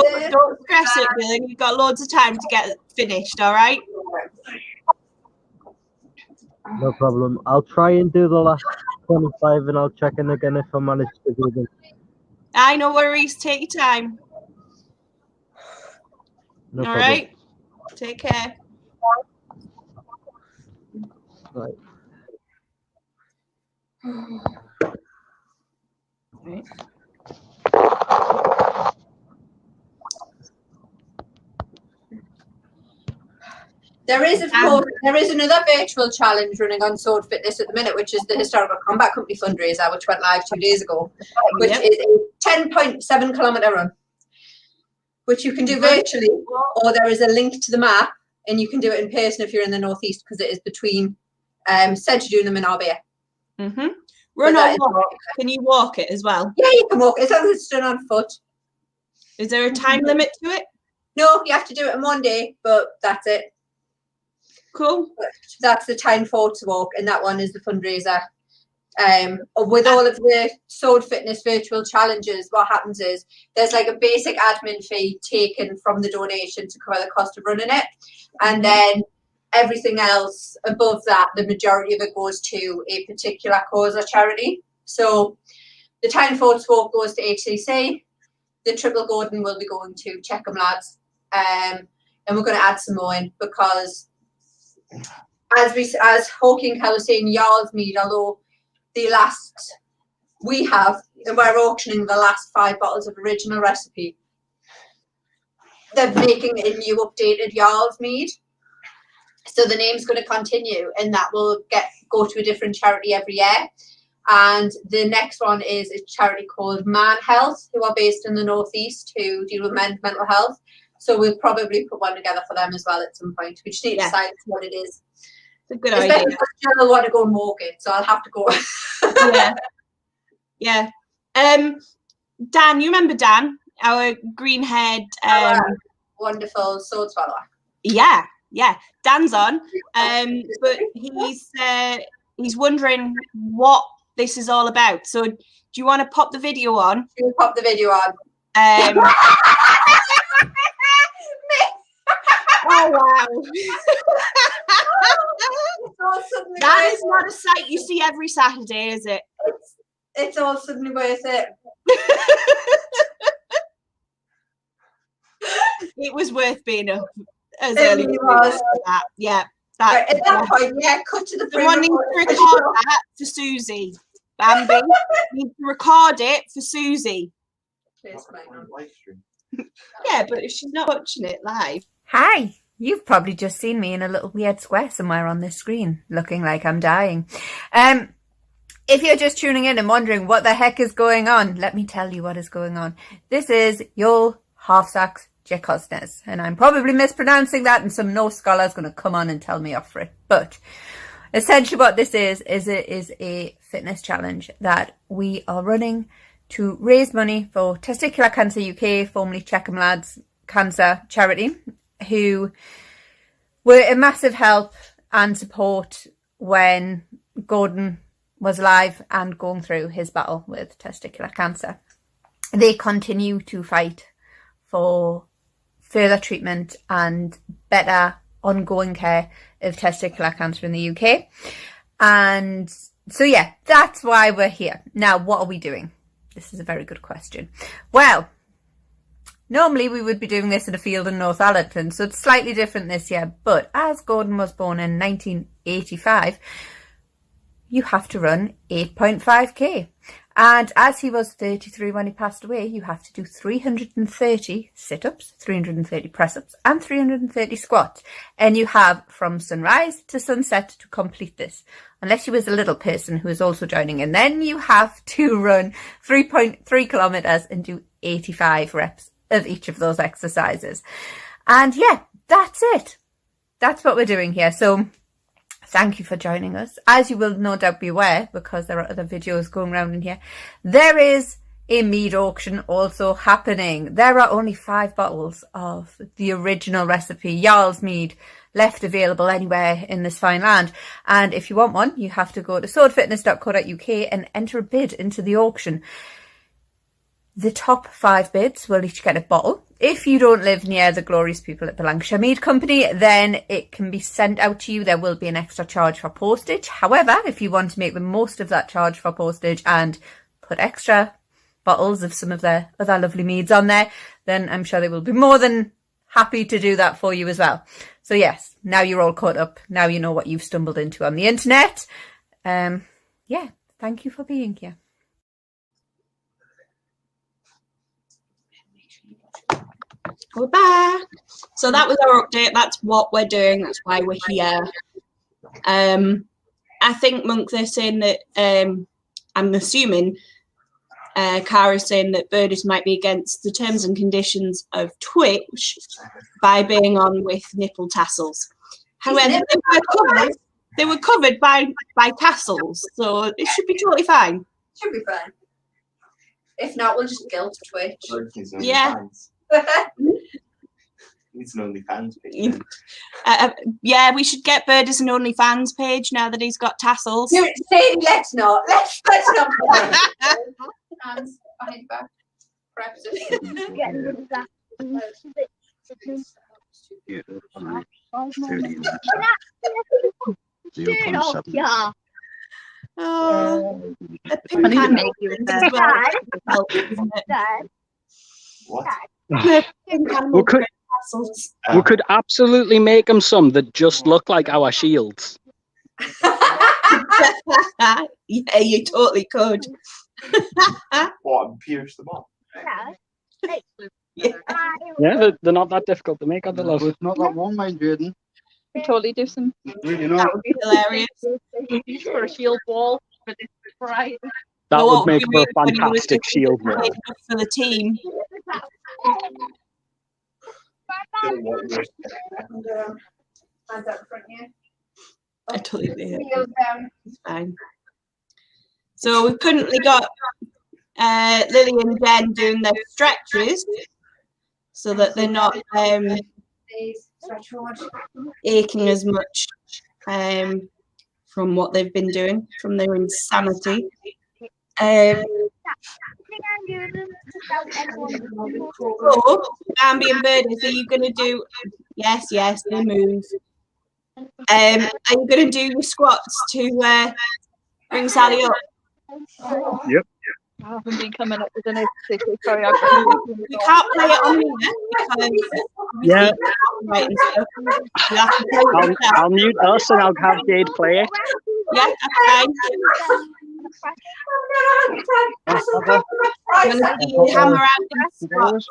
stress it, Dylan. You've got loads of time to get finished, all right? No problem. I'll try and do the last 25 and I'll check in again if I manage to do them. No worries. Take your time. No all problem. Right. Take care. Right. Right. There is, of course, there is another virtual challenge running on Sword Fitness at the minute, which is the Historical Combat Company fundraiser, which went live 2 days ago, which is a 10.7 kilometre run, which you can do virtually, or there is a link to the map, and you can do it in person if you're in the northeast, because it is between Sedgedunum and Arbia. Mm-hmm. Run or walk? Can you walk it as well? Yeah, you can walk as long as it's done on foot. Is there a time limit to it? No, you have to do it in one day, but that's it. Cool. That's the time for to walk, and that one is the fundraiser. With all of the Sword Fitness virtual challenges, what happens is there's like a basic admin fee taken from the donation to cover the cost of running it, and then everything else above that, the majority of it goes to a particular cause or charity. So the Town Forts Walk goes to HCC, the Triple Gordon will be going to Checkham Lads, and we're going to add some more in, because as Hawking was saying, Jarl's Mead, although we're auctioning the last 5 bottles of original recipe, they're making a new updated Jarl's Mead. So the name's going to continue, and that will go to a different charity every year. And the next one is a charity called Man Health, who are based in the northeast, who deal with mental health. So we'll probably put one together for them as well at some point. We just need to decide what it is. It's a good Especially idea. because Jarl want to go and walk it, so I'll have to go. Yeah. Dan, you remember Dan, our green-haired wonderful sword swallower? Yeah. Dan's on, but he's wondering what this is all about. So, do you want to pop the video on? We'll pop the video on. Oh wow! That is worth not a sight you see every Saturday, is it? It's all suddenly worth it. It was worth being up as It early really as was. for that. Yeah. Right, at that point, cut to the Someone needs to record that for Susie. Bambi needs to record it for Susie. Yeah, but if she's not watching it live. Hi, you've probably just seen me in a little weird square somewhere on this screen, looking like I'm dying. If you're just tuning in and wondering what the heck is going on, let me tell you what is going on. This is Jarl Halfsac's Gecostnes, and I'm probably mispronouncing that, and some Norse scholar's going to come on and tell me off for it. But essentially what this is it is a fitness challenge that we are running to raise money for Testicular Cancer UK, formerly Checkham Lads Cancer Charity, who were a massive help and support when Gordon was alive and going through his battle with testicular cancer. They continue to fight for further treatment and better ongoing care of testicular cancer in the UK. And so, yeah, that's why we're here. Now, what are we doing? This is a very good question. Well, normally we would be doing this in a field in Northallerton, so it's slightly different this year. But as Gordon was born in 1985, you have to run 8.5k. And as he was 33 when he passed away, you have to do 330 sit-ups, 330 press-ups, and 330 squats. And you have from sunrise to sunset to complete this. Unless you was a little person who is also joining in. Then you have to run 3.3 kilometers and do 85 reps of each of those exercises. And yeah, that's it. That's what we're doing here. So thank you for joining us. As you will no doubt be aware, because there are other videos going around in here, there is a mead auction also happening. There are only 5 bottles of the original recipe, Jarl's Mead, left available anywhere in this fine land. And if you want one, you have to go to swordfitness.co.uk and enter a bid into the auction. The top 5 bids will each get a bottle. If you don't live near the glorious people at the Lancashire Mead Company, then it can be sent out to you. There will be an extra charge for postage. However, if you want to make the most of that charge for postage and put extra bottles of some of their other lovely meads on there, then I'm sure they will be more than happy to do that for you as well. So yes, now you're all caught up. Now you know what you've stumbled into on the internet. Yeah, thank you for being here. We're back. So that was our update. That's what we're doing. That's why we're here. I think, Monk, they're saying that, I'm assuming, Kara's saying that Birders might be against the terms and conditions of Twitch by being on with nipple tassels. However, they were covered by tassels, so it should be totally fine. Should be fine. If not, we'll just guilt Twitch. Yeah. It's an OnlyFans page. Yeah, we should get Birders an OnlyFans page now that he's got tassels. Sadie, let's not. Let's not. Hands behind back. Perhaps. Get rid of that. Yeah. Oh, I need to make you a Dad. What? We could absolutely make them some that just look like our shields. Yeah, you totally could. What? And pierce them up? Yeah, they're not that difficult to make, are they, love? It's not that one, mind, Jaden. We totally do some. Really not. That would be hilarious. For a shield wall for this Friday. That would make for a fantastic shield wall. For the team. I totally do. It's fine. So we've currently got Lily and Jen doing their stretches so that they're not aching as much from what they've been doing, from their insanity. So, Bambi and Birdie, are you going to do... Yes, they move. Are you going to do your squats to bring Sally up? Yep. I haven't been coming up with an particular choreography. We can't play it on here because Yeah. right and stuff. You have to play it yourself. I'll mute us and I'll have Jade play it. Yeah, that's fine. I'm going to see you hammer out the squats.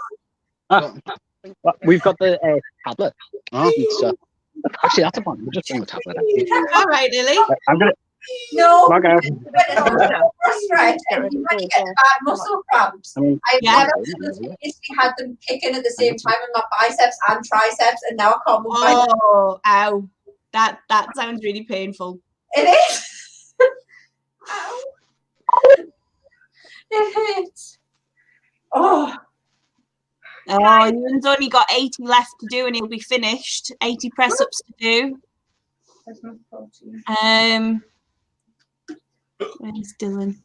We've got the tablet. Actually, that's a fun. We'll just bring the tablet out. All right, Lily. I'm going to... No. Okay. Frustrated. You might get bad muscle cramps. I've never basically had them kicking at the same time in my biceps and triceps, and now I can't move my... Oh, ow. That sounds really painful. It is. Ow. It hurts. Oh. Oh, Ewan's only got 80 left to do and he'll be finished. 80 press-ups to do. Where's Dylan?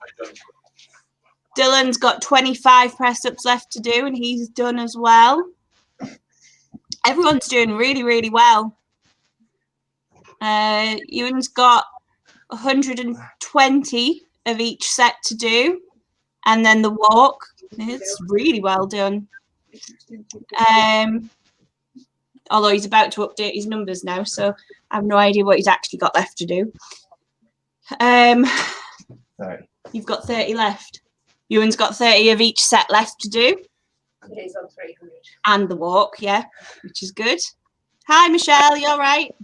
Dylan's got 25 press-ups left to do and he's done as well. Everyone's doing really, really well. Ewan's got 120 of each set to do. And then the walk. It's really well done. Although he's about to update his numbers now, so I have no idea what he's actually got left to do. You've got 30 left. Ewan's got 30 of each set left to do. He's on 300. And the walk, yeah, which is good. Hi, Michelle, you all right?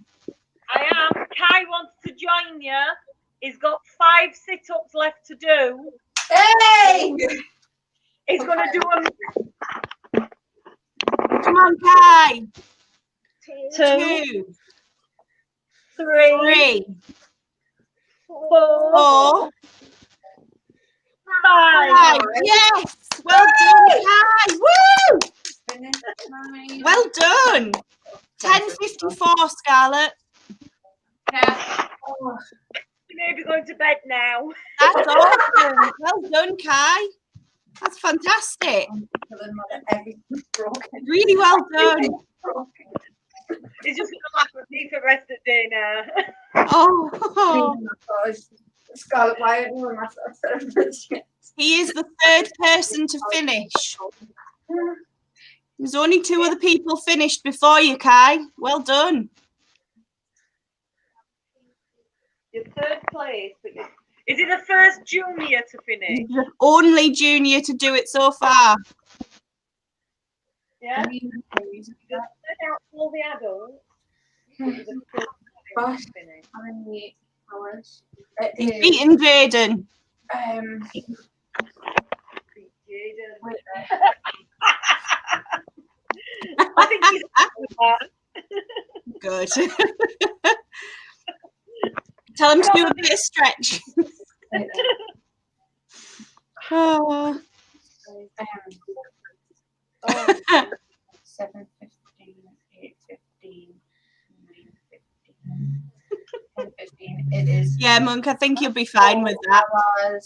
I am. Kai wants to join you. He's got 5 sit-ups left to do. Hey! He's going to do them. Come on, Kai. 2, 3, 4, 5. Yes! Well done, Kai. Woo! Well done. 10:54, Scarlett. Yeah. Oh, you may be going to bed now. That's awesome. Well done, Kai. That's fantastic. Really well done. He's just going to laugh at me for the rest of the day now. Oh. Scarlett, why aren't you on my He is the 3rd person to finish. There's only 2 other people finished before you, Kai. Well done. You're 3rd place. Is he the first junior to finish? The only junior to do it so far. Yeah. All the adults. Gosh, how many hours? He's beating Jaden. I think he's good. Tell him to do a bit of stretch. Oh. 7:15, 8:15, 9:15, 10:15. It is. Yeah, Monk, I think you'll be fine with that.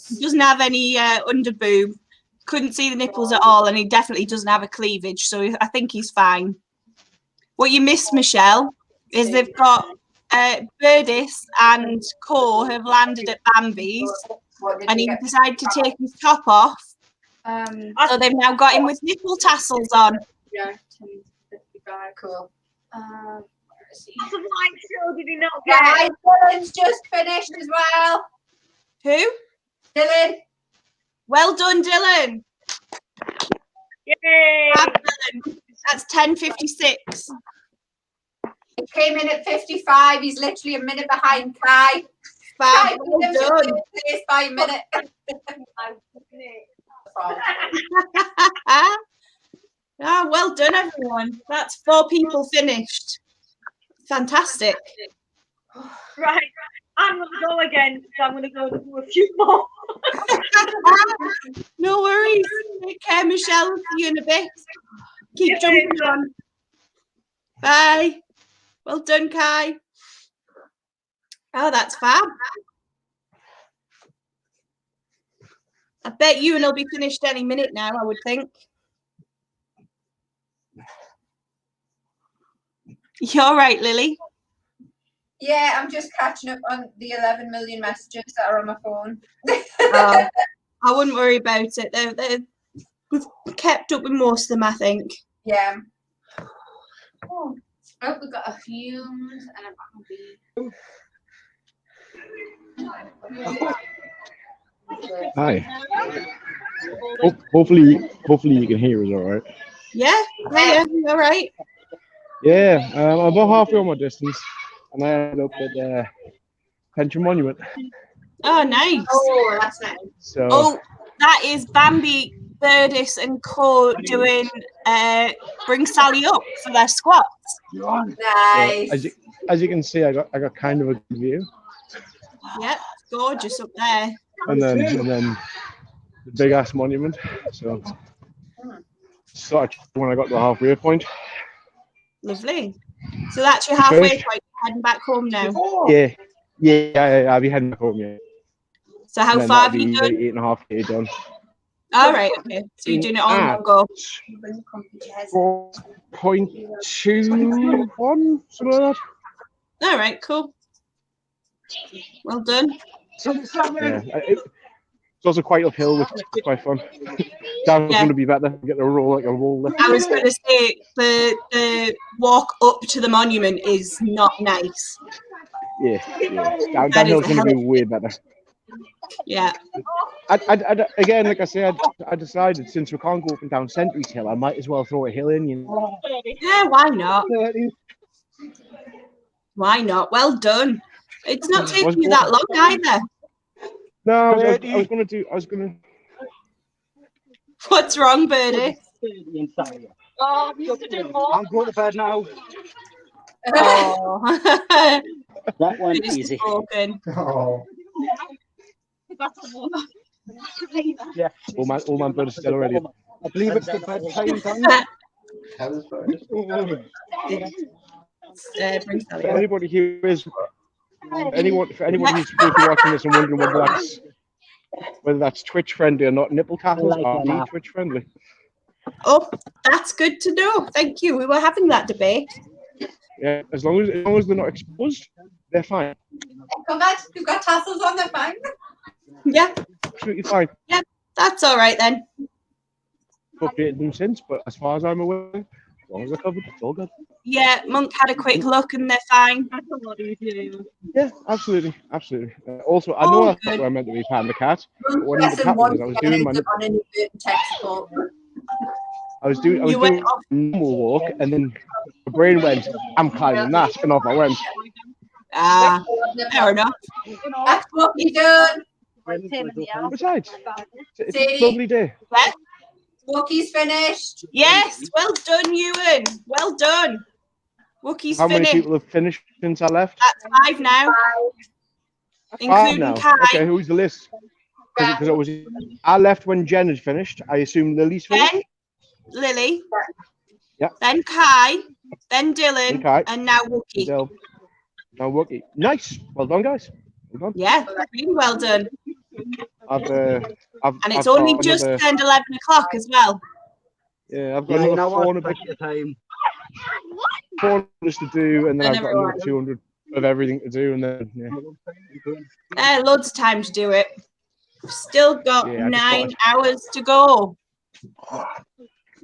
He doesn't have any under boob. Couldn't see the nipples at all, and he definitely doesn't have a cleavage, so I think he's fine. What you missed, Michelle, is they've got Birdis and Core have landed at Bambi's, and he decided to take his top off. So they've now got him with nipple tassels on. Yeah, 10:55. Cool. What a light show did he not get? Guys, Dylan's just finished as well. Who? Dylan. Well done, Dylan. Yay! Dylan. That's 10:56. He came in at 55. He's literally a minute behind Kai. Fab, Kai well beat him to done. third place by a minute. Ah, well done, everyone. That's 4 people finished. Fantastic. Right, I'm going to go again, so I'm going to go do a few more. No worries. Take care, Michelle. See you in a bit. Keep jumping on. Bye. Well done, Kai. Oh, that's fab. I bet you and he'll be finished any minute now, I would think. You're right, Lily. Yeah, I'm just catching up on the 11 million messages that are on my phone. I wouldn't worry about it. We've kept up with most of them, I think. Yeah. Oh, I hope we got a fumes and a Hi. Hopefully you can hear us all right. Yeah, all right. Yeah, I'm about halfway on my distance, and I ended up at Pension Monument. Oh, nice. Oh, that's nice. So, oh, that is Bambi, Birdis, and Co doing Bring Sally Up for their squats. Nice. So as you can see, I got kind of a good view. Yep, gorgeous up there. And then the big ass monument. So started when I got to the halfway point. Lovely. So that's your halfway point. You're heading back home now. Yeah, I'll be heading back home. Yeah. So how far have you done? 8.5K done. All right, okay. So you're doing it all in one go. 4.21, something like that. All right, cool. Well done. Yeah, it's also quite uphill, which is quite fun. Down's going to be better. Get to roll like a roller. I was going to say the walk up to the monument is not nice. Yeah. Downhill's going to be way better. Yeah. Again, like I said, I decided since we can't go up and down Sentry's Hill, I might as well throw a hill in. You know? Yeah, why not? Why not? Well done. It's not taking you that long either. No, I was going to. What's wrong, Birdie? Oh, you used to do more. I'm going to bed now. Oh. That one easy. Oh. Yeah. All man Bird is still already. I believe it's the bedtime time. For anybody who is who's watching this and wondering whether that's Twitch friendly or not, nipple tassels are Twitch friendly. Oh, that's good to know. Thank you. We were having that debate. Yeah, as long as they're not exposed, they're fine. Congrats, you've got tassels on, they're fine. Yeah. Absolutely fine. Yeah, that's all right then. Updated them since, but as far as I'm aware, as long as they're covered, it's all good. Yeah, Monk had a quick look and they're fine. Yeah, absolutely. Also, I know that's not where I meant to be patting the cat. But what ended up happening is I was doing my I was doing a normal walk, and then my brain went, I'm climbing that, and off I went. Ah, fair enough. That's what we done. Besides, it's a lovely day. Wookie's finished. Yes, well done, Ewan. Well done. Wookie's How many finished. people have finished since I left? That's 5 now. 5 Including now. Kai. Okay, who's the list? Because I left when Jen had finished. I assume Lily's finished. Then Lily. Yeah. Then Kai. Then Dylan. And Kai. And now Wookie. Now Wookie. Nice. Well done, guys. Well done. Yeah, really well done. And It's only just turned 11 o'clock as well. Yeah, I've got another 400 to do, and then I've got another 200 of everything to do, and then Loads of time to do it. We've still got Yeah, 9 hours to go.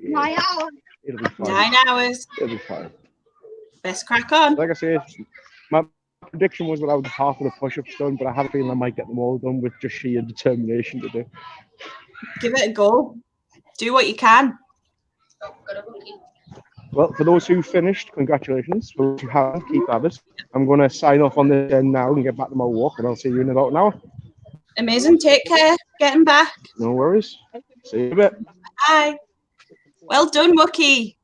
9 hours. it'll be fine. 9 hours. It'll be fine. Best crack on. Like I said, my prediction was that I would have half of the push-ups done, but I have a feeling I might get them all done with just sheer determination to do. Give it a go. Do what you can. Well, for those who finished, congratulations. For those who haven't, keep at it. I'm going to sign off on this end now and get back to my walk, and I'll see you in about an hour. Amazing. Take care. Getting back. No worries. See you in a bit. Bye. Well done, Wookie.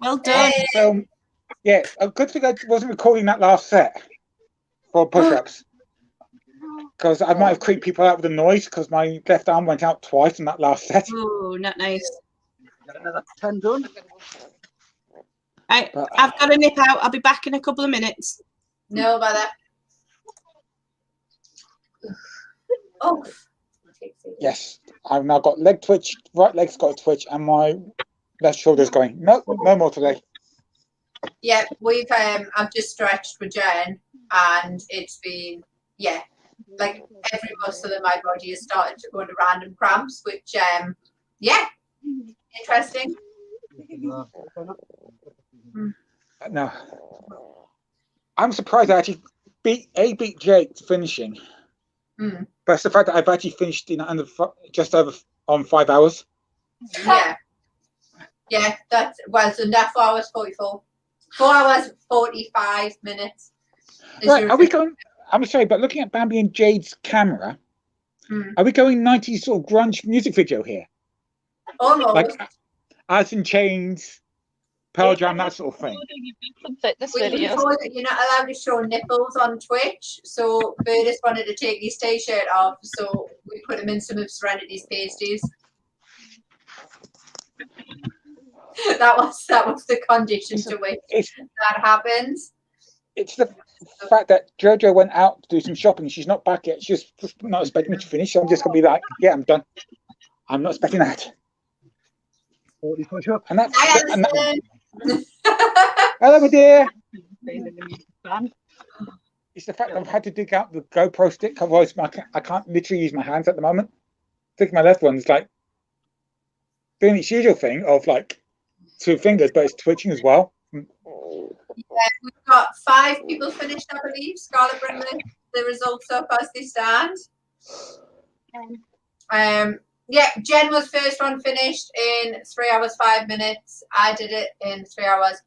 Well done. So, yeah, a good thing I wasn't recording that last set for push-ups. Because I might have creeped people out with the noise because my left arm went out twice in that last set. Oh, not nice. Another 10 done. Right, I've got to nip out. I'll be back in a couple of minutes. No bother. Oh. Yes, I've now got leg twitch, right leg's got a twitch, and my left shoulder's going, no more today. Yeah, I've just stretched with Jen, and it's been, like every muscle in my body has started to go into random cramps, which, interesting. No, I'm surprised I actually beat Jake finishing. But it's the fact that I've actually finished in under just over 5 hours. Yeah, that's so now 4 hours 44. 4 hours 45 minutes. Right, are we going? I'm sorry, but looking at Bambi and Jade's camera, are we going 90s sort of grunge music video here? Almost. Like Alice in Chains, Pearl Jam, that sort of thing. You're not allowed to show nipples on Twitch, so Burtis wanted to take his t-shirt off, so we put him in some of Serenity's pasties. that was the condition to which that happens. It's the fact that Jojo went out to do some shopping. She's not back yet. She's just not expecting me to finish. So I'm just gonna be like, yeah, I'm done. I'm not expecting that. 40 push-ups. And that's hello, my dear. It's the fact that I've had to dig out the GoPro stick. Otherwise, I can't literally use my hands at the moment. Sticking my left one is like doing its usual thing of like 2 fingers, but it's twitching as well. Yeah, we've got 5 people finished, I believe. Scarlett, bring the results up as they stand. Jen was first one finished in 3 hours 5 minutes. I did it in 3 hours.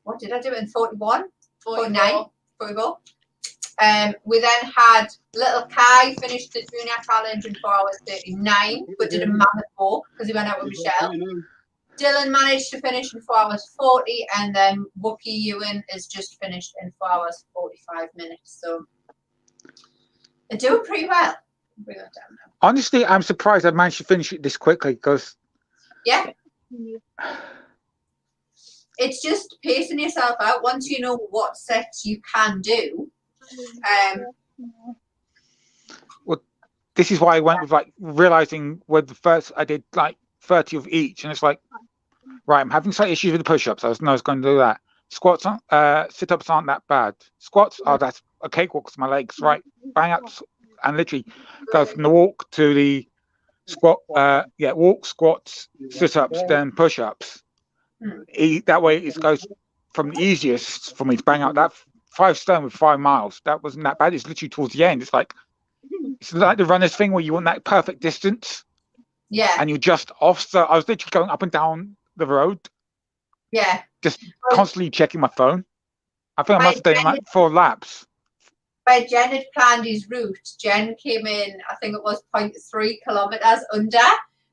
What did I do it in 41? 49? 44. We then had little Kai finish the junior challenge in 4 hours 39, but did a mammoth walk because he went out with Michelle. Dylan managed to finish in 4 hours 40, and then Wookie Ewan is just finished in 4 hours 45 minutes. So they're doing pretty well. Bring that down now. Honestly, I'm surprised I managed to finish it this quickly because it's just pacing yourself out. Once you know what sets you can do. Well, this is why I went with like realizing with the first I did like 30 of each, and it's like, right, I'm having slight issues with the push-ups. I was going to do that. Squats, sit-ups aren't that bad. Squats, that's a cakewalk with my legs. Right, bang up and literally go from the walk to the squat. Walk, squats, sit-ups, then push-ups. That way it goes from the easiest for me to bang out that 5 stone with 5 miles. That wasn't that bad. It's literally towards the end. It's like the runner's thing where you want that perfect distance. Yeah. And you're just off. So I was literally going up and down the road. Yeah. Just constantly checking my phone. I think I must have done like 4 laps. Where Jen had planned his route, Jen came in, I think it was 0.3 kilometres under.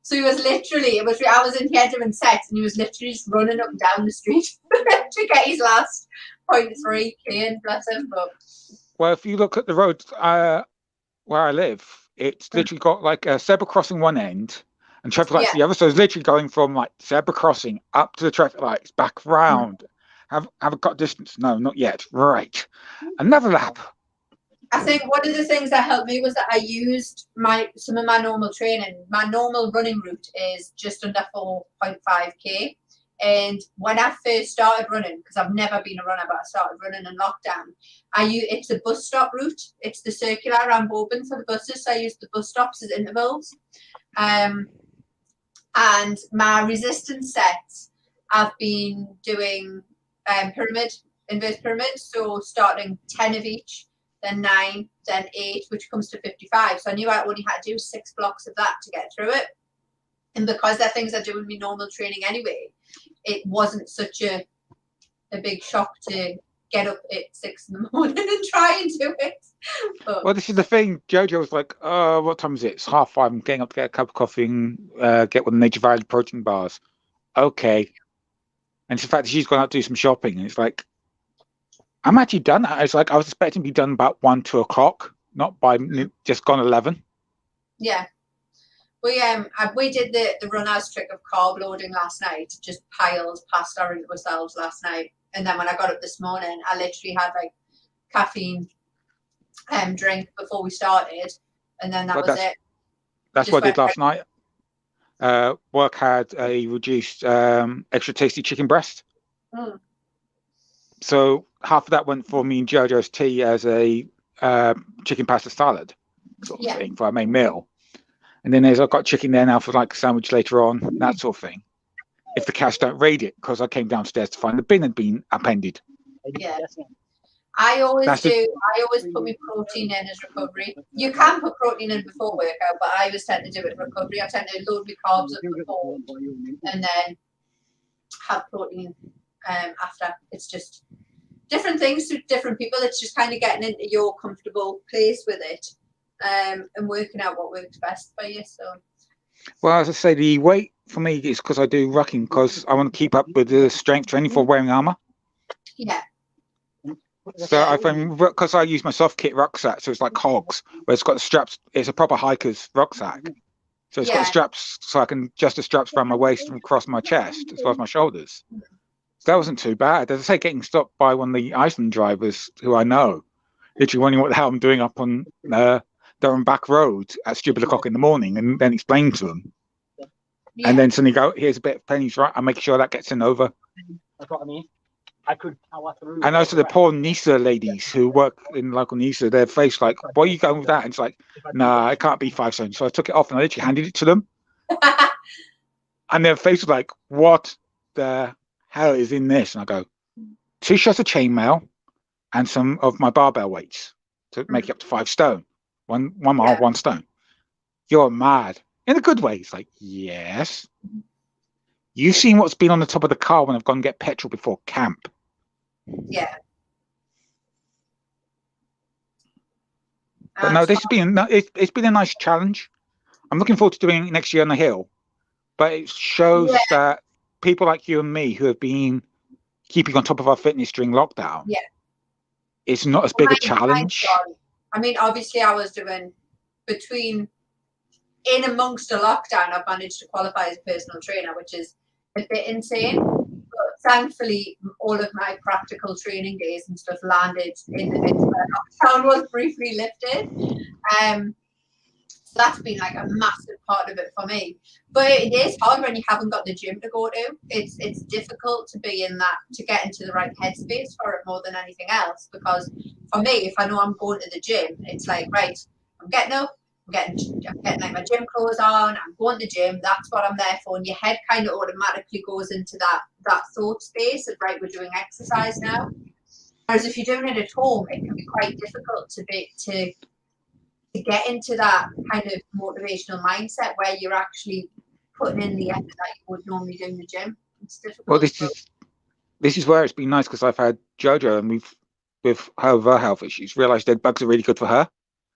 So he was literally, I was in here doing sets and he was literally just running up and down the street to get his last 0.3 k in, bless him. But well, if you look at the road where I live, it's literally got like a zebra crossing one end and traffic lights the other. So it's literally going from like zebra crossing up to the traffic lights, back round. Have I got distance? No, not yet. Right. Another lap. I think one of the things that helped me was that I used some of my normal training. My normal running route is just under 4.5k. And when I first started running, because I've never been a runner, but I started running in lockdown, it's a bus stop route. It's the circular around Bourbon for the buses. So I used the bus stops as intervals. And my resistance sets, I've been doing inverse pyramids. So starting 10 of each, then 9, then 8, which comes to 55. So I knew I only had to do 6 blocks of that to get through it. And because they're things I do in my normal training anyway, it wasn't such a big shock to get up at 6 in the morning and try and do it. But, well, this is the thing. Jojo was like, what time is it? It's 5:30. I'm getting up to get a cup of coffee and get one of the Nature Valley protein bars. Okay. And it's the fact that she's gone out to do some shopping. And it's like, I'm actually done. It's like I was expecting to be done about 1, 2 o'clock, not by just gone 11. Yeah. We did the runners trick of carb loading last night, just piled pasta into ourselves last night. And then when I got up this morning, I literally had like caffeine drink before we started. And then that was it. That's what I did last night. Work had a reduced extra tasty chicken breast. Mm. So half of that went for me and Jojo's tea as a chicken pasta salad sort of thing for our main meal. And then I've got chicken there now for like a sandwich later on, that sort of thing. If the cats don't raid it, because I came downstairs to find the bin had been appended. Yeah. I always put my protein in as recovery. You can put protein in before workout, but I always tend to do it in recovery. I tend to load my carbs up before and then have protein after. It's just different things to different people. It's just kind of getting into your comfortable place with it and working out what works best for you. So, well, as I say, the weight for me is because I do rucking, because I want to keep up with the strength training for wearing armor. Yeah. So I think because I use my soft kit rucksack, so it's like Hogs, where it's got the straps. It's a proper hiker's rucksack, so it's got the straps, so I can adjust the straps around my waist and across my chest as well as my shoulders. So that wasn't too bad. As I say, getting stopped by one of the Iceland drivers who I know, literally wondering what the hell I'm doing up on Durham Back Road at stupid o'clock in the morning, and then explain to them, and then suddenly go, "Here's a bit of pennies, right? I'll make sure that gets in over." That's what I mean. I could power through. And also the poor NISA ladies who work in local NISA, their face like, "Why are you going with that?" And it's like, "Nah, it can't be 5 cents." So I took it off and I literally handed it to them. And their face was like, "What the hell is in this?" And I go, 2 shots of chainmail and some of my barbell weights to make it up to 5 stone. 1 mile, 1 stone. You're mad. In a good way. It's like, yes. You've seen what's been on the top of the car when I've gone and get petrol before camp. Yeah. But no, this has been it's been a nice challenge. I'm looking forward to doing it next year on the hill. But it shows that people like you and me who have been keeping on top of our fitness during lockdown, it's not as big a challenge. I mean, obviously I was doing in amongst a lockdown, I've managed to qualify as a personal trainer, which is a bit insane. But thankfully, all of my practical training days and stuff landed in the midst where lockdown was briefly lifted. So that's been like a massive part of it for me. But it is hard when you haven't got the gym to go to. It's difficult to be in that, to get into the right headspace for it more than anything else. Because for me, if I know I'm going to the gym, it's like, right, I'm getting up, I'm getting like my gym clothes on, I'm going to the gym, that's what I'm there for. And your head kind of automatically goes into that thought space of, right, we're doing exercise now. Whereas if you're doing it at home, it can be quite difficult to to get into that kind of motivational mindset where you're actually putting in the effort that you would normally do in the gym. It's difficult. Well, this is where it's been nice because I've had Jojo and we've with her health issues realised dead bugs are really good for her.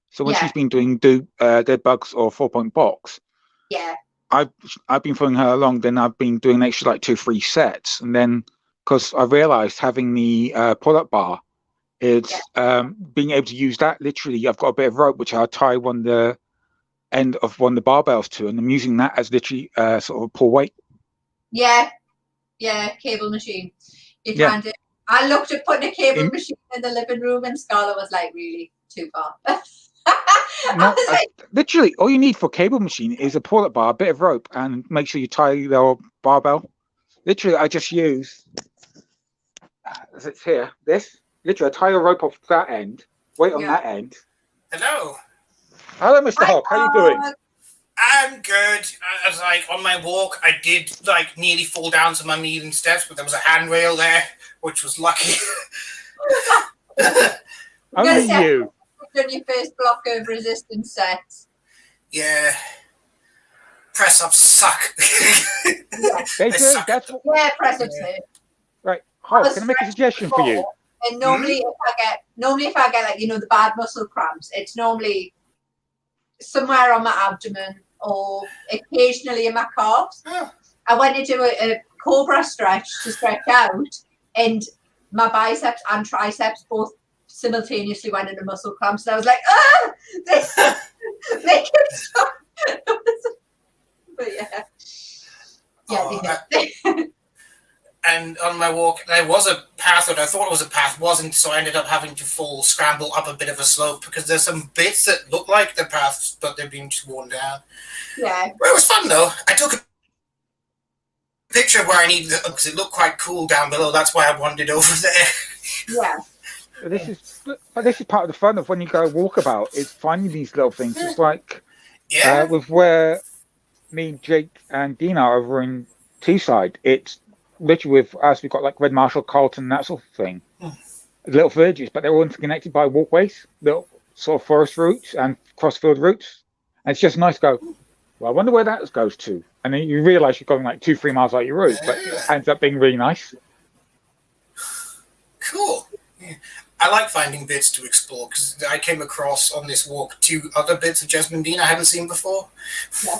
So when she's been doing dead bugs or 4-point box, I've been following her along. Then I've been doing an extra like 2-3 sets, and then because I realised having the pull-up bar, it's being able to use that. Literally, I've got a bit of rope which I'll tie the end of one of the barbells to, and I'm using that as literally sort of a pull weight. Yeah, cable machine. You can do. I looked at putting a cable machine in the living room, and Scarlett was like, "Really, too far." No, literally, all you need for a cable machine is a pull-up bar, a bit of rope, and make sure you tie the barbell. Literally, I just use, as it's here, this. Literally, I tie a rope off that end, weight on that end. Hello. Hello, Mr. Hawk. How are you doing? I'm good. I was like on my walk. I did like nearly fall down to my kneeling steps, but there was a handrail there, which was lucky. Only you. Done your first block of resistance sets. Yeah. Press ups suck. They do. That's what. Press ups hurt. Right, Hawk. Can I make a suggestion for you? And normally, if I get like the bad muscle cramps, it's normally somewhere on my abdomen or occasionally in my calves. I went into a cobra stretch to stretch out, and my biceps and triceps both simultaneously went into muscle cramps. And I was like, make it stop. But and on my walk, there was a path that I thought it was a path, wasn't, so I ended up having to scramble up a bit of a slope because there's some bits that look like the paths, but they've been worn down. Yeah. Well, it was fun though. I took a picture of where I needed it because it looked quite cool down below. That's why I wandered over there. Yeah. This is part of the fun of when you go walkabout. It's finding these little things. It's like with where me, Jake, and Dina are over in Teesside. It's literally with us. We've got like Red Marshall, Carlton, that sort of thing. Little villages, but they're all interconnected by walkways, little sort of forest routes and crossfield routes. And it's just nice to go, well, I wonder where that goes to. And then you realise you're going like 2-3 miles out your route, but it ends up being really nice. Cool. Yeah. I like finding bits to explore because I came across on this walk 2 other bits of Jesmond Dean I hadn't seen before. Yeah.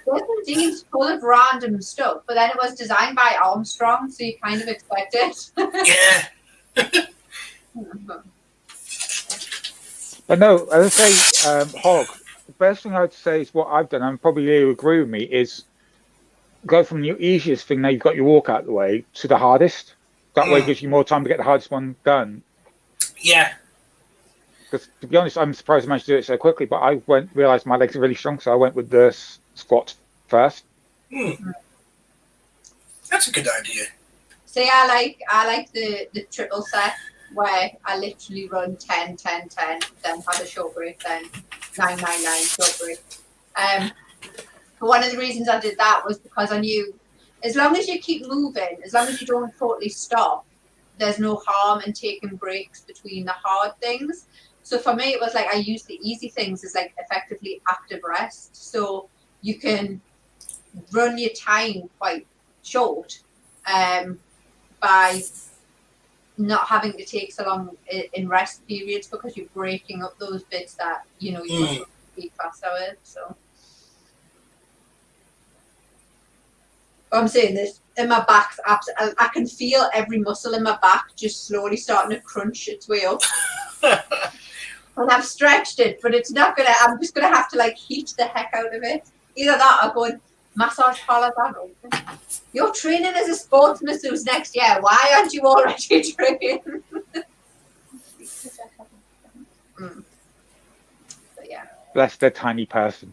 Jesmond Dean's full of random stuff, but then it was designed by Armstrong, so you kind of expect it. Yeah. But no, as I say, Hog, the best thing I'd say is what I've done, and probably you agree with me, is go from your easiest thing, now you've got your walk out of the way, to the hardest. That way it gives you more time to get the hardest one done. Yeah. Because to be honest, I'm surprised I managed to do it so quickly, but I realised my legs are really strong, so I went with the squat first. That's a good idea. See, I like the triple set where I literally run 10, 10, 10, then have a short break, then 9, 9, 9, short break. But one of the reasons I did that was because I knew as long as you keep moving, as long as you don't totally stop, there's no harm in taking breaks between the hard things. So for me, it was like I used the easy things as like effectively active rest. So you can run your time quite short by not having to take so long in rest periods because you're breaking up those bits that you must be faster with. So I'm saying this in my back, I can feel every muscle in my back just slowly starting to crunch its way up. And I've stretched it, but it's not gonna. I'm just gonna have to like heat the heck out of it. Either that or go and massage parlours are open. You're training as a sports masseuse next year. Why aren't you already training? But yeah. Bless the tiny person.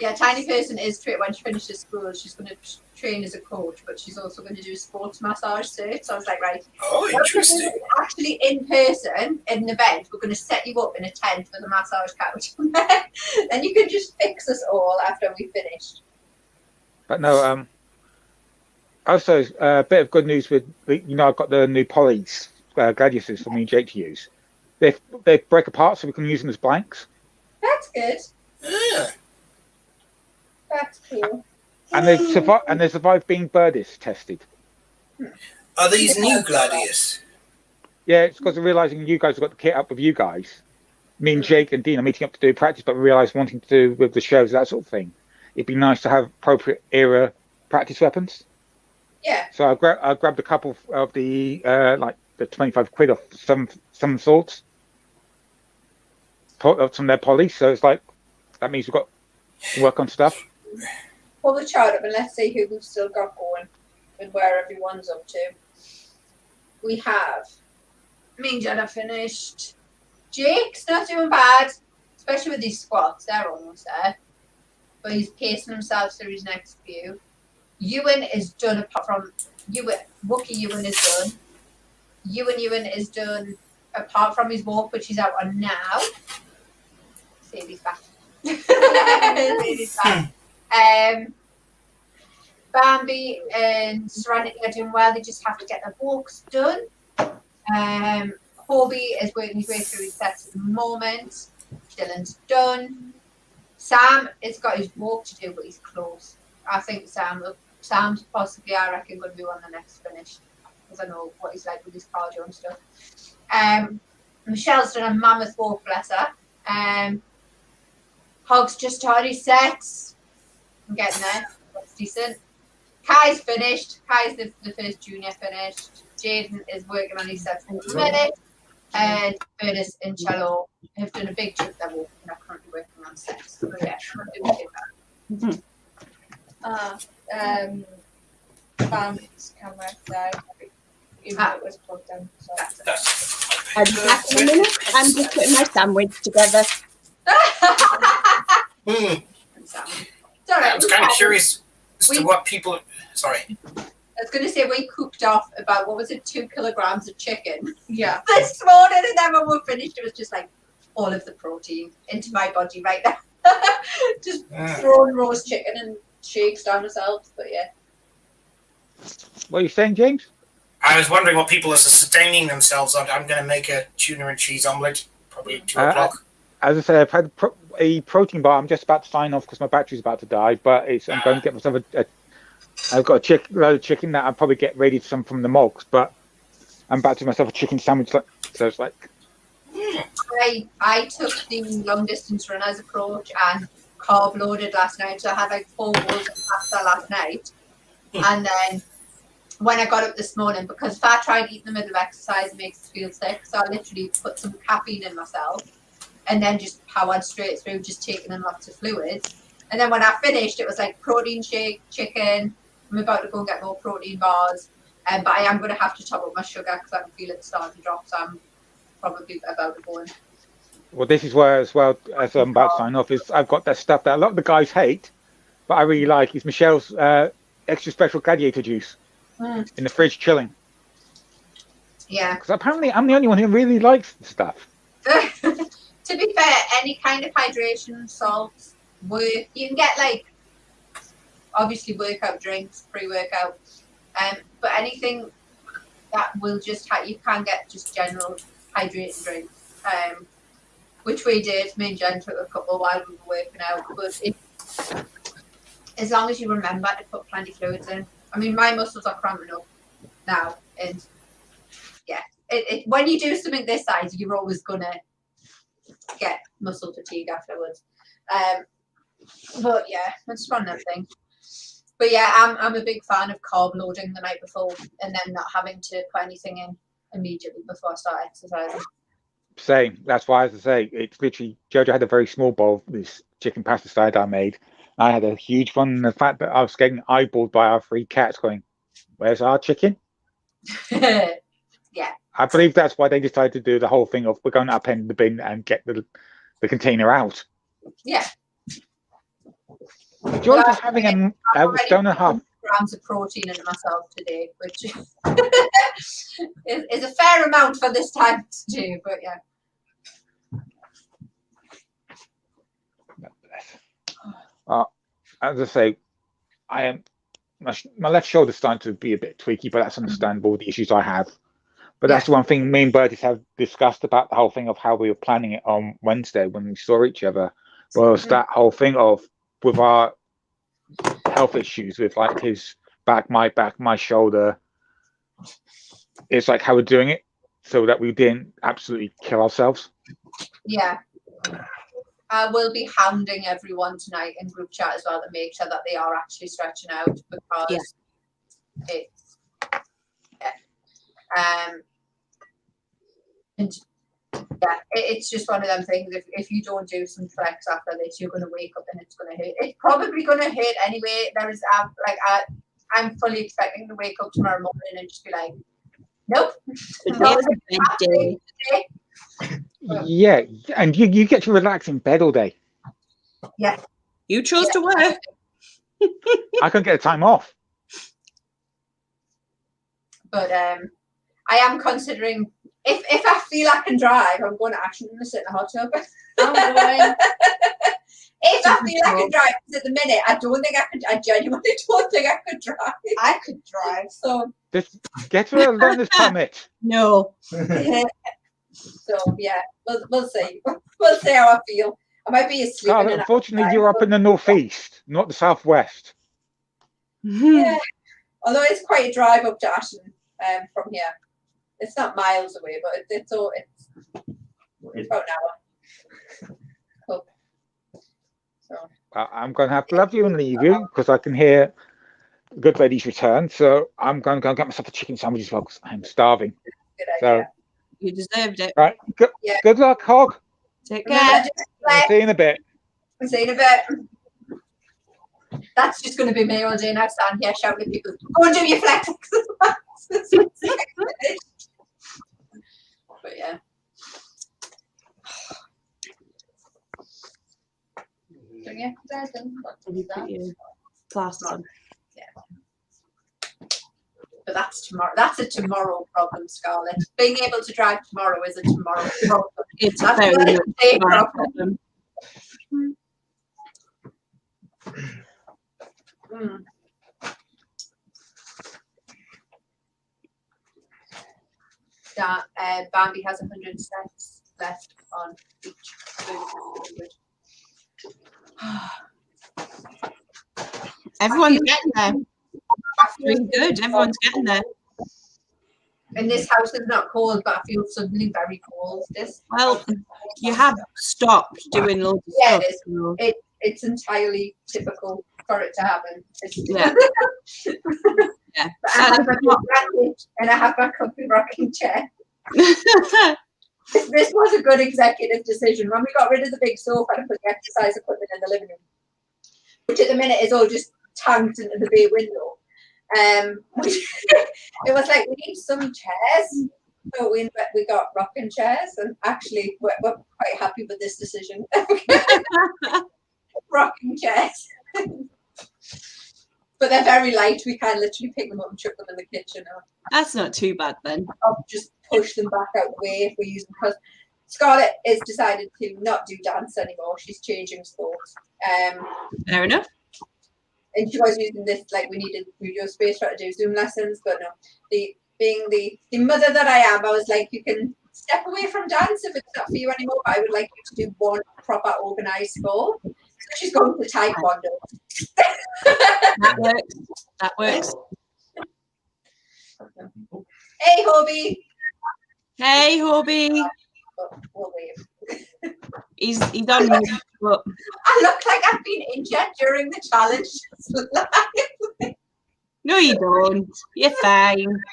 Yeah, tiny person is trained when she finishes school. She's going to train as a coach, but she's also going to do sports massage cert. So I was like, right. Oh, interesting. Actually, in person, in an event, we're going to set you up in a tent with a massage couch. And you can just fix us all after we finished. But no, also a bit of good news with I've got the new Polys gladiators for me and Jake to use. they break apart so we can use them as blanks. That's good. Yeah. That's cool. And they survived being Birdis tested. Are these new gladiators? Yeah, it's because of realizing you guys have got the kit up with you guys. Me and Jake and Dean are meeting up to do practice, but we realized wanting to do with the shows, that sort of thing. It'd be nice to have appropriate era practice weapons. Yeah. So I grabbed a couple of the like the 25 quid off some swords. Some of their poly, so it's like that means we've got to work on stuff. Pull the chart up and let's see who we've still got going and where everyone's up to. We have me and Jenna finished. Jake's not doing bad, especially with these squats. They're almost there. But he's pacing himself through his next few. Ewan is done apart from Ewan. Wookie Ewan is done. Ewan is done apart from his walk, which he's out on now. See if he's back. Bambi and Serenity are doing well. They just have to get their walks done. Hobie is working his way through his sets at the moment. Dylan's done. Sam has got his walk to do, but he's close. I think Sam's possibly, I reckon, going to be one of the next finished, because I know what he's like with his cardio and stuff. Michelle's done a mammoth walk, bless her. Hog's just started his sets. I'm getting there. That's decent. Kai's finished. Kai's the first junior finished. Jaden is working on his sets in a minute. And Berners and Cello have done a big chunk level and are currently working on sets. So yeah, I'm doing that. Bam's camera died. Even though it was plugged in. So. I'll be back in a minute. I'm just putting my sandwich together. Sorry, I was kind of curious as to what people. Sorry. I was going to say we cooked off about, what was it, 2 kilograms of chicken. Yeah. This morning, and then when we were finished, it was just like all of the protein into my body right now. Just throwing roast chicken and shakes down myself. But yeah. What are you saying, James? I was wondering what people are sustaining themselves on. I'm going to make a tuna and cheese omelette, probably at 2 o'clock. As I said, I've had a protein bar. I'm just about to sign off because my battery's about to die. But I'm going to get myself I've got a load of chicken that I'll probably get ready some from the mogs. But I'm about to do myself a chicken sandwich. So it's like. I took the long distance runners approach and carb loaded last night. So I had like 4 bowls of pasta last night, and then when I got up this morning, because if I try and eat in the middle of exercise, it makes me feel sick. So I literally put some caffeine in myself and then just powered straight through, just taking in lots of fluids. And then when I finished, it was like protein shake, chicken. I'm about to go and get more protein bars. But I am going to have to top up my sugar because I can feel it starting to drop. So I'm probably about to go in. Well, this is where, as well as I'm about to sign off, is I've got that stuff that a lot of the guys hate, but I really like. Is Michelle's extra special gladiator juice in the fridge chilling. Yeah. Because apparently I'm the only one who really likes the stuff. To be fair, any kind of hydration, salts, work, you can get like, obviously workout drinks, pre-workout, but anything that will just, you can get just general hydrating drinks, which we did. Me and Jen took a couple while we were working out, but as long as you remember to put plenty of fluids in. I mean, my muscles are cramping up now, and yeah, when you do something this size, you're always gonna get muscle fatigue afterwards. But yeah, it's one of them things. But yeah, I'm a big fan of carb loading the night before and then not having to put anything in immediately before I start exercising. Same. That's why, as I say, it's literally Jojo had a very small bowl of this chicken pasta salad I made. I had a huge one, and the fact that I was getting eyeballed by our 3 cats going, "Where's our chicken?" Yeah. I believe that's why they decided to do the whole thing of we're going to upend the bin and get the container out. Yeah. Jojo's having a stone and a half grams of protein into myself today, which is a fair amount for this time to do, but yeah. As I say, my left shoulder's starting to be a bit tweaky, but that's understandable with the issues I have. But that's the one thing me and Bertie have discussed about the whole thing of how we were planning it on Wednesday when we saw each other, was that whole thing of with our health issues with like his back, my shoulder. It's like how we're doing it so that we didn't absolutely kill ourselves. Yeah. I will be hounding everyone tonight in group chat as well to make sure that they are actually stretching out, because it's and it's just one of them things. If you don't do some flex after this, you're going to wake up and it's going to hurt. It's probably going to hurt anyway. I'm fully expecting to wake up tomorrow morning and just be like, nope. Yeah, and you get to relax in bed all day. Yeah. You chose to work. I couldn't get a time off. But I am considering, if I feel I can drive, I'm going to actually sit in a hot tub. I'm going. If I feel I can drive, because at the minute I don't think I could. I genuinely don't think I could drive. I could drive, so Just get to a learner's permit. No. So yeah, we'll see. We'll see how I feel. I might be asleep. Scarlett, unfortunately, you're up in the northeast, not the southwest. Yeah, although it's quite a drive up to Ashton from here. It's not miles away, but it's about an hour. Cool. So I'm going to have to love you and leave you because I can hear good lady's return. So I'm going to go and get myself a chicken sandwich as well because I'm starving. Good idea. You deserved it. Right. Good luck, Hog. Take care. See you in a bit. See you in a bit. That's just going to be me all day now, stand here shouting at people, go and do your flex exercise. But yeah. Yeah. But that's tomorrow. That's a tomorrow problem, Scarlett. Being able to drive tomorrow is a tomorrow problem. It's that's a very a tomorrow problem. That Bambi has 100 cents left on each. Everyone's getting there. Doing good. Everyone's getting there. And this house is not cold, but I feel suddenly very cold. Well, you have stopped doing loads of yeah, stuff. it is. It's entirely typical for it to happen. Yeah. Yeah. And I have my comfy rocking chair. This was a good executive decision. When we got rid of the big sofa and put the exercise equipment in the living room, which at the minute is all just tanked into the bay window. It was like, we need some chairs. So we got rocking chairs, and actually we're quite happy with this decision. Rocking chairs. But they're very light. We can literally pick them up and chuck them in the kitchen. That's not too bad then. I'll just push them back out the way if we use them, because Scarlett has decided to not do dance anymore. She's changing sports. Fair enough. And she was using this, like, we needed studio space for her to do Zoom lessons, but no. Being the mother that I am, I was like, you can step away from dance if it's not for you anymore, but I would like you to do one proper organised sport. So she's going to Taekwondo. That works. That works. Hey, Hobie. Hey, Hobie. Oh, we'll wave. He's on mute, but I look like I've been injured during the challenge. no, you don't. You're fine.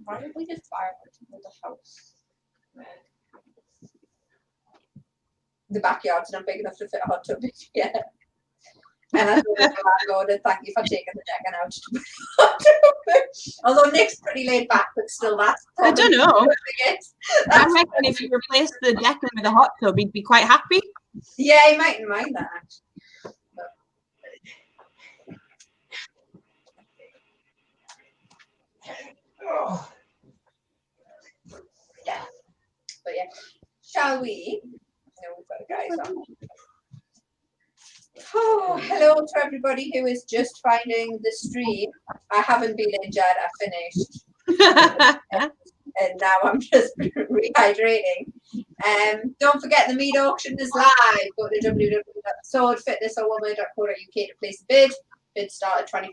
Why did we just fire the house? The backyard's not big enough to fit a hot tub yet. And I told the landlord, and thank you for taking the decking out. Although Nick's pretty laid back, but still that's I don't know. I reckon if you replace the decking with a hot tub, he'd be quite happy. Yeah, he mightn't mind that actually. Oh. Yeah. But yeah. Shall we? No, we've got the guys on. Oh, hello to everybody who is just finding the stream. I haven't been injured, I finished. And now I'm just rehydrating. Don't forget the meat auction is live. Go to www.swordfitnessorwoman.co.uk to place a bid. Bid start at £25.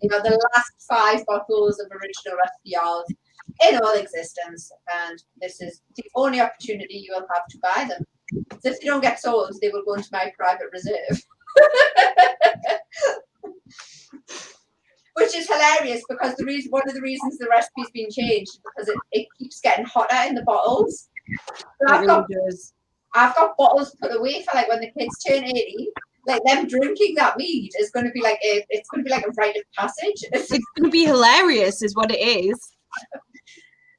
You know, the last 5 bottles of original Jarls in all existence, and this is the only opportunity you will have to buy them. So if they don't get sold, they will go into my private reserve. Which is hilarious because one of the reasons the recipe's been changed is because it keeps getting hotter in the bottles. So I've got bottles put away for like when the kids turn 18. Like them drinking that mead is going to be like a rite of passage. It's going to be hilarious, is what it is.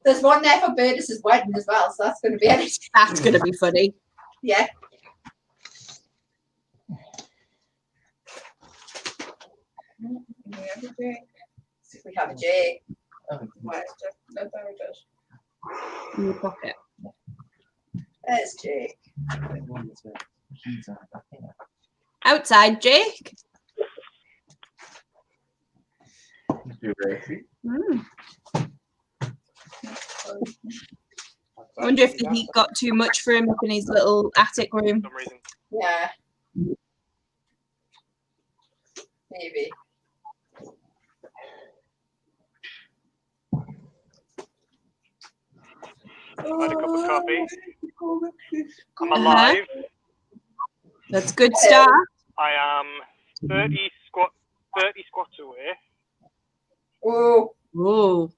There's one there for Burdis's wedding as well, so that's going to be anything. That's going to be funny. Yeah. See if we have a J. Where's J? No, there it is. In your pocket. There's Jake. Outside, Jake. I wonder if the heat got too much for him up in his little attic room. Yeah. Maybe. I've had a cup of coffee. I'm alive. That's a good start. I am 30 squats away. Oh. Oh.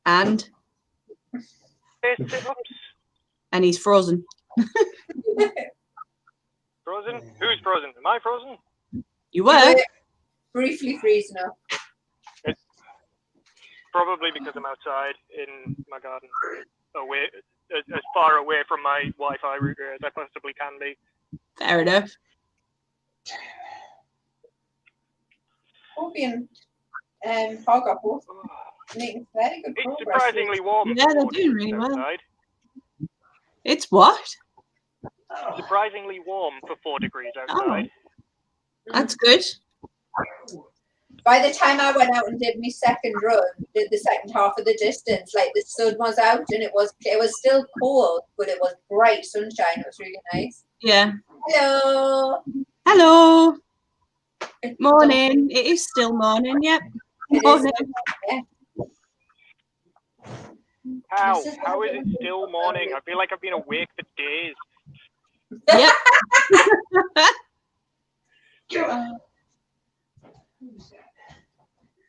And? And he's frozen. Frozen? Who's frozen? Am I frozen? You were? Briefly freezing up. It's probably because I'm outside in my garden, away, as far away from my Wi-Fi router as I possibly can be. Fair enough. Obi and Hog are both making very good progress. It's surprisingly warm. Yeah, they're doing really well. It's what? Surprisingly warm for 4 degrees outside. That's good. By the time I went out and did my second run, did the second half of the distance, like the sun was out and it was still cold, but it was bright sunshine. It was really nice. Yeah. Hello. Hello. Morning. It is still morning. Yep. Morning. How is it still morning? I feel like I've been awake for days. Yep.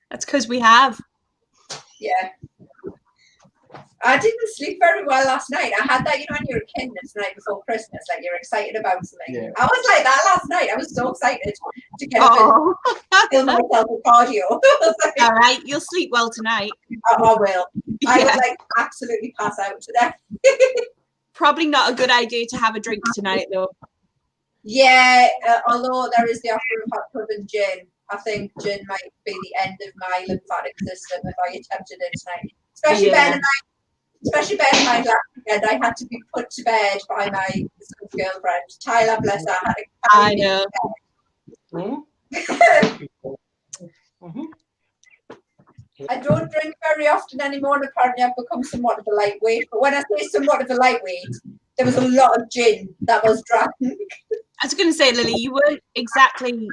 That's because we have. Yeah. I didn't sleep very well last night. I had that, when you're a kid and it's the night before Christmas, like you're excited about something. Yeah. I was like that last night. I was so excited to get up and kill myself with cardio. All right, you'll sleep well tonight. I will. I would absolutely pass out today. Probably not a good idea to have a drink tonight, though. Yeah, although there is the offer of hot tub and gin. I think gin might be the end of my lymphatic system if I attempted it tonight. Especially bearing in mind last weekend I had to be put to bed by my son's girlfriend. Tyler, bless her, had to carry me. I don't drink very often anymore, and apparently I've become somewhat of a lightweight. But when I say somewhat of a lightweight, there was a lot of gin that was drank. I was going to say, Lily, you weren't exactly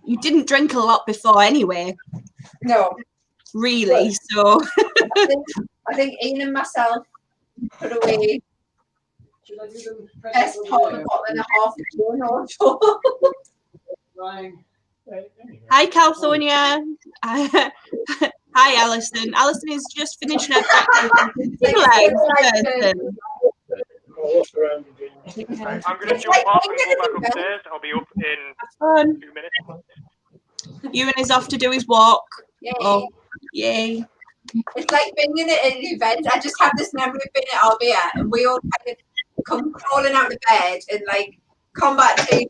you didn't drink a lot before anyway. No. Really, so. I think Ian and myself put away best part of a bottle and a half of gin or so. Hi, California. Hi, Alison. Alison is just finishing her practice. I'm going to jump off and go back upstairs. I'll be up in 2 minutes. Ewan is off to do his walk. Yay. Oh, yay. It's like being in an event. I just have this memory of being at Albia and we all kind of come crawling out of bed in combat tees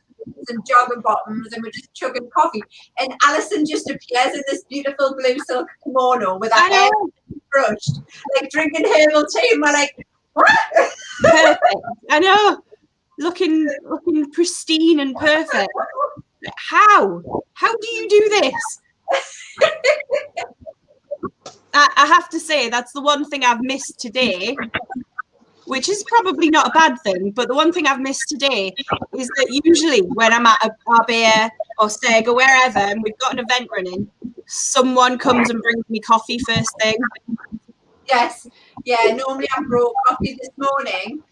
and jogging bottoms and we're just chugging coffee. And Alison just appears in this beautiful blue silk kimono with her hair brushed, drinking herbal tea. And we're like, Perfect. I know. Looking pristine and perfect. How do you do this? I have to say that's the one thing I've missed today, which is probably not a bad thing, but the one thing I've missed today is that usually when I'm at a Barbie or Steg or wherever and we've got an event running, someone comes and brings me coffee first thing. Yes. Yeah, normally I brought coffee this morning.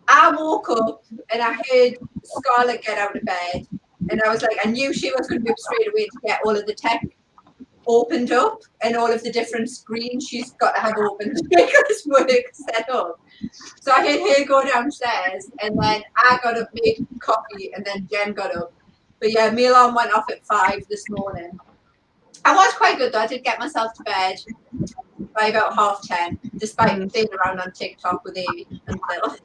I woke up and I heard Scarlett get out of bed, and I was like, I knew she was going to be up straight away to get all of the tech opened up and all of the different screens she's got to have open to make this work set up. So I heard her go downstairs, and then I got up, made coffee, and then Jen got up. But yeah, my alarm went off at 5 this morning. I was quite good though. I did get myself to bed by about 10:30, despite being around on TikTok with Amy until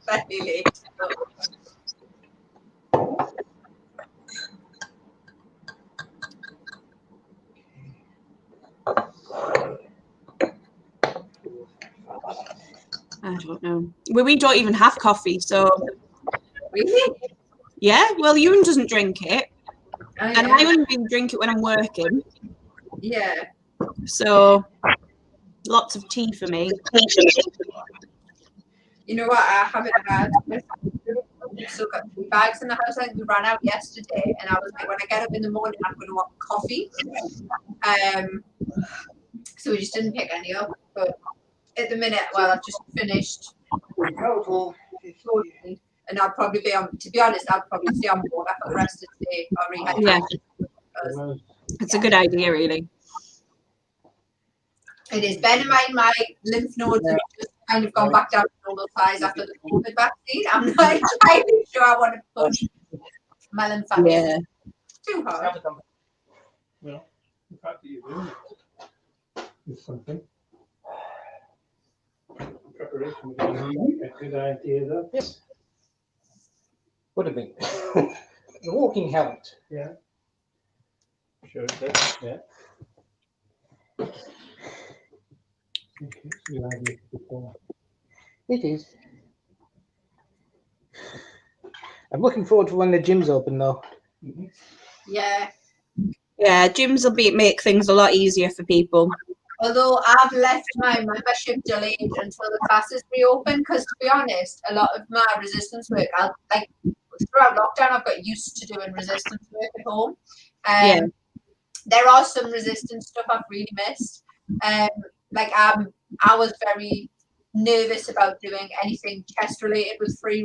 very late. I don't know. We don't even have coffee, so. Really? Yeah, well, Ewan doesn't drink it. And I only really drink it when I'm working. Yeah. So, lots of tea for me. You know what? I haven't had. We've still got 3 bags in the house. I think we ran out yesterday, and I was like, when I get up in the morning, I'm going to want coffee. So we just didn't pick any up. But at the minute, well, I've just finished. And I'll probably be on. To be honest, I'll probably stay on water for the rest of the day. Or rehydrate. Yeah, it's a good idea, really. It is. Bear in mind, my lymph nodes have just kind of gone back down to normal size after the COVID vaccine. I'm not entirely sure I want to push my lymphatic too hard. Well, the fact that you're doing it is something. Preparation would be a good idea, though. Yes. Would have been. The walking helped. Yeah. Sure it does. Yeah. It is. I'm looking forward to when the gym's open, though. Yeah. Yeah, gyms will make things a lot easier for people. Although I've left my membership delayed until the classes reopen, because to be honest, a lot of my resistance work, throughout lockdown, I've got used to doing resistance work at home. There are some resistance stuff I've really missed. I was very nervous about doing anything chest related with free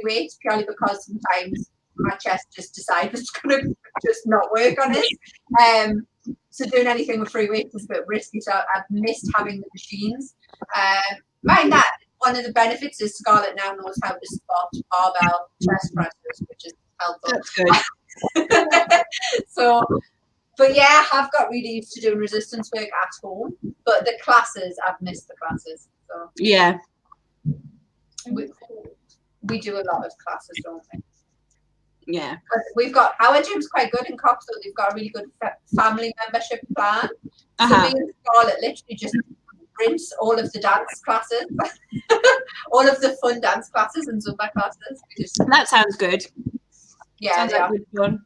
weights, purely because sometimes my chest just decides it's going to just not work on it. So doing anything with free weights is a bit risky, so I've missed having the machines. Mind that, one of the benefits is Scarlett now knows how to spot barbell chest presses, which is helpful. That's good. But yeah, I've got really used to doing resistance work at home, but the classes, I've missed the classes. So yeah, we do a lot of classes, don't we? Yeah, we've got our gym's quite good in Cox, so they've got a really good family membership plan. So me and Scarlett literally just rinse all of the dance classes, all of the fun dance classes and Zumba classes. That sounds good. Yeah, sounds like good fun.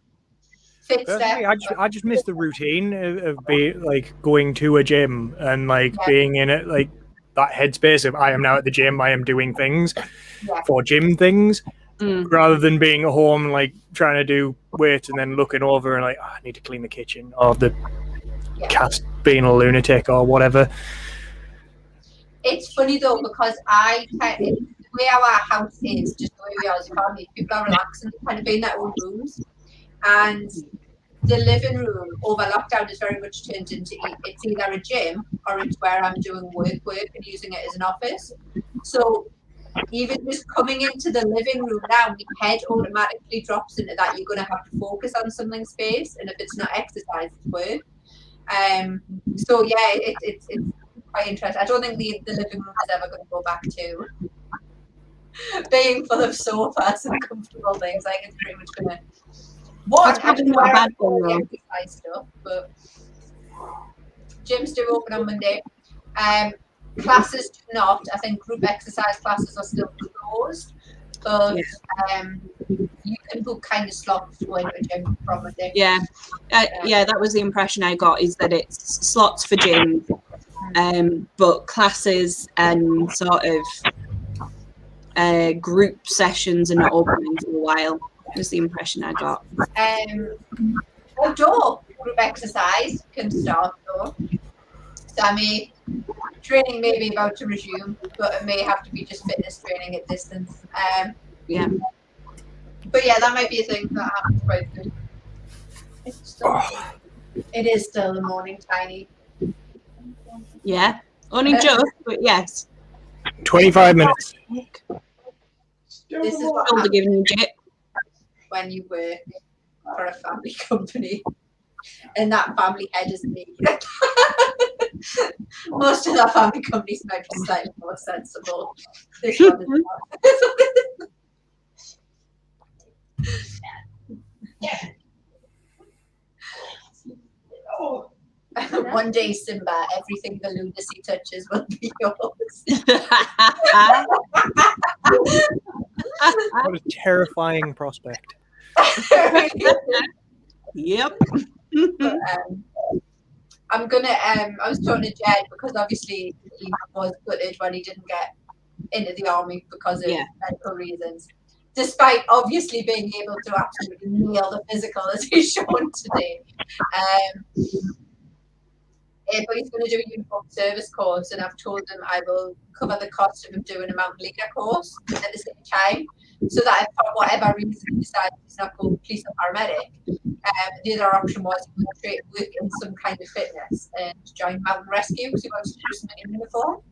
I just miss the routine of being like going to a gym and being in it, like that headspace of I am now at the gym, I am doing things for gym things, rather than being at home like trying to do weights and then looking over and I need to clean the kitchen or the cat's being a lunatic or whatever. It's funny though, because the way our house is, just the way we are as a family, people are relaxing, kind of in their own rooms. And the living room over lockdown is very much turned into it's either a gym or it's where I'm doing work and using it as an office. So even just coming into the living room now, my head automatically drops into that you're going to have to focus on something space, and if it's not exercise, it's work. So yeah, it's quite interesting. I don't think the living room is ever going to go back to being full of sofas and comfortable things. Like it's pretty much going to. That's probably not a bad thing, stuff, but gyms do open on Monday. Classes do not. I think group exercise classes are still closed, but you can book kind of slots to go into a gym from a day. Yeah, that was the impression I got, is that it's slots for gyms, but classes and sort of group sessions are not opening for a while. Was the impression I got. Outdoor group exercise can start though. So training may be about to resume, but it may have to be just fitness training at distance. Yeah. But yeah, that might be a thing that happens quite soon. It is still the morning, Tiny. Yeah, only just, but yes. 25 minutes. This is what happens when you work for a family company, and that family head is me. Most of the family companies might be slightly more sensible. This one is not. One day, Simba, everything the lunacy touches will be yours. What a terrifying prospect. Yep. But, I'm gonna. I was talking to Jed because obviously he was gutted when he didn't get into the army because of medical reasons, despite obviously being able to absolutely nail the physical as he's shown today. But he's going to do a uniform service course, and I've told him I will cover the cost of him doing a mountain leader course at the same time, so that if for whatever reason he decides he's not going police or paramedic, the other option was to work in some kind of fitness and join mountain rescue because he wants to do something in uniform.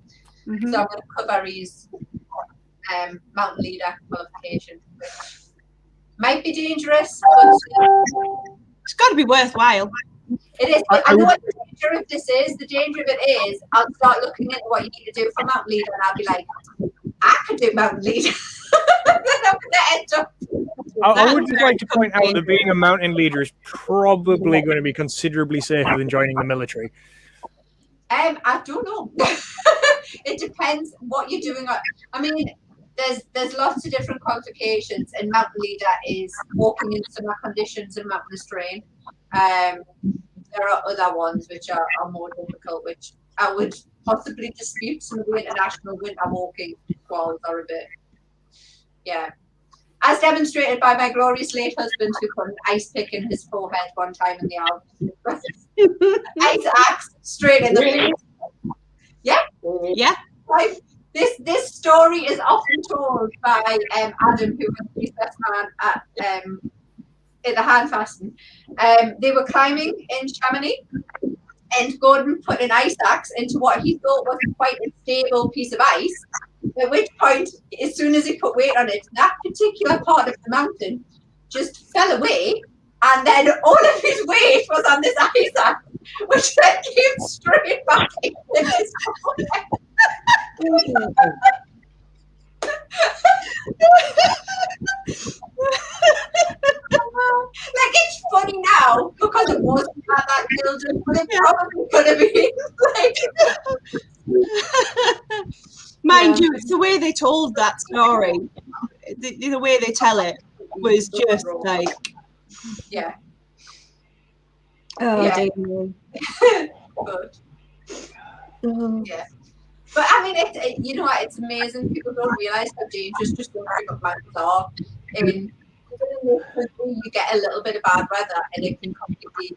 So I'm going to cover his mountain leader qualification, which might be dangerous, but it's got to be worthwhile. It is. I know what the danger of this is. The danger of it is I'll start looking into what you need to do for mountain leader, and I'll be like, I could do mountain leader. Then I'm going to end up. I would just like to point out that being a mountain leader is probably going to be considerably safer than joining the military. I don't know. It depends what you're doing. I mean, there's lots of different qualifications, and mountain leader is walking in summer conditions and mountainous terrain. There are other ones which are more difficult, which I would possibly dispute. Some of the international winter walking quals are a bit, as demonstrated by my glorious late husband who put an ice pick in his forehead one time in the Alps. Ice axe straight in the face. Yeah. Like, this story is often told by Adam, who was the best man at the handfasten. They were climbing in Chamonix, and Gordon put an ice axe into what he thought was quite a stable piece of ice, at which point, as soon as he put weight on it, that particular part of the mountain just fell away, and then all of his weight was on this ice axe, which then came straight back into his forehead. Like, it's funny now because it wasn't that children, but it probably could have been. Mind you, it's the way they told that story. The way they tell it was just like, yeah. Oh, yeah. But, yeah. But I mean, you know what? It's amazing. People don't realise how dangerous just those mountains are. I mean, you get a little bit of bad weather and it can completely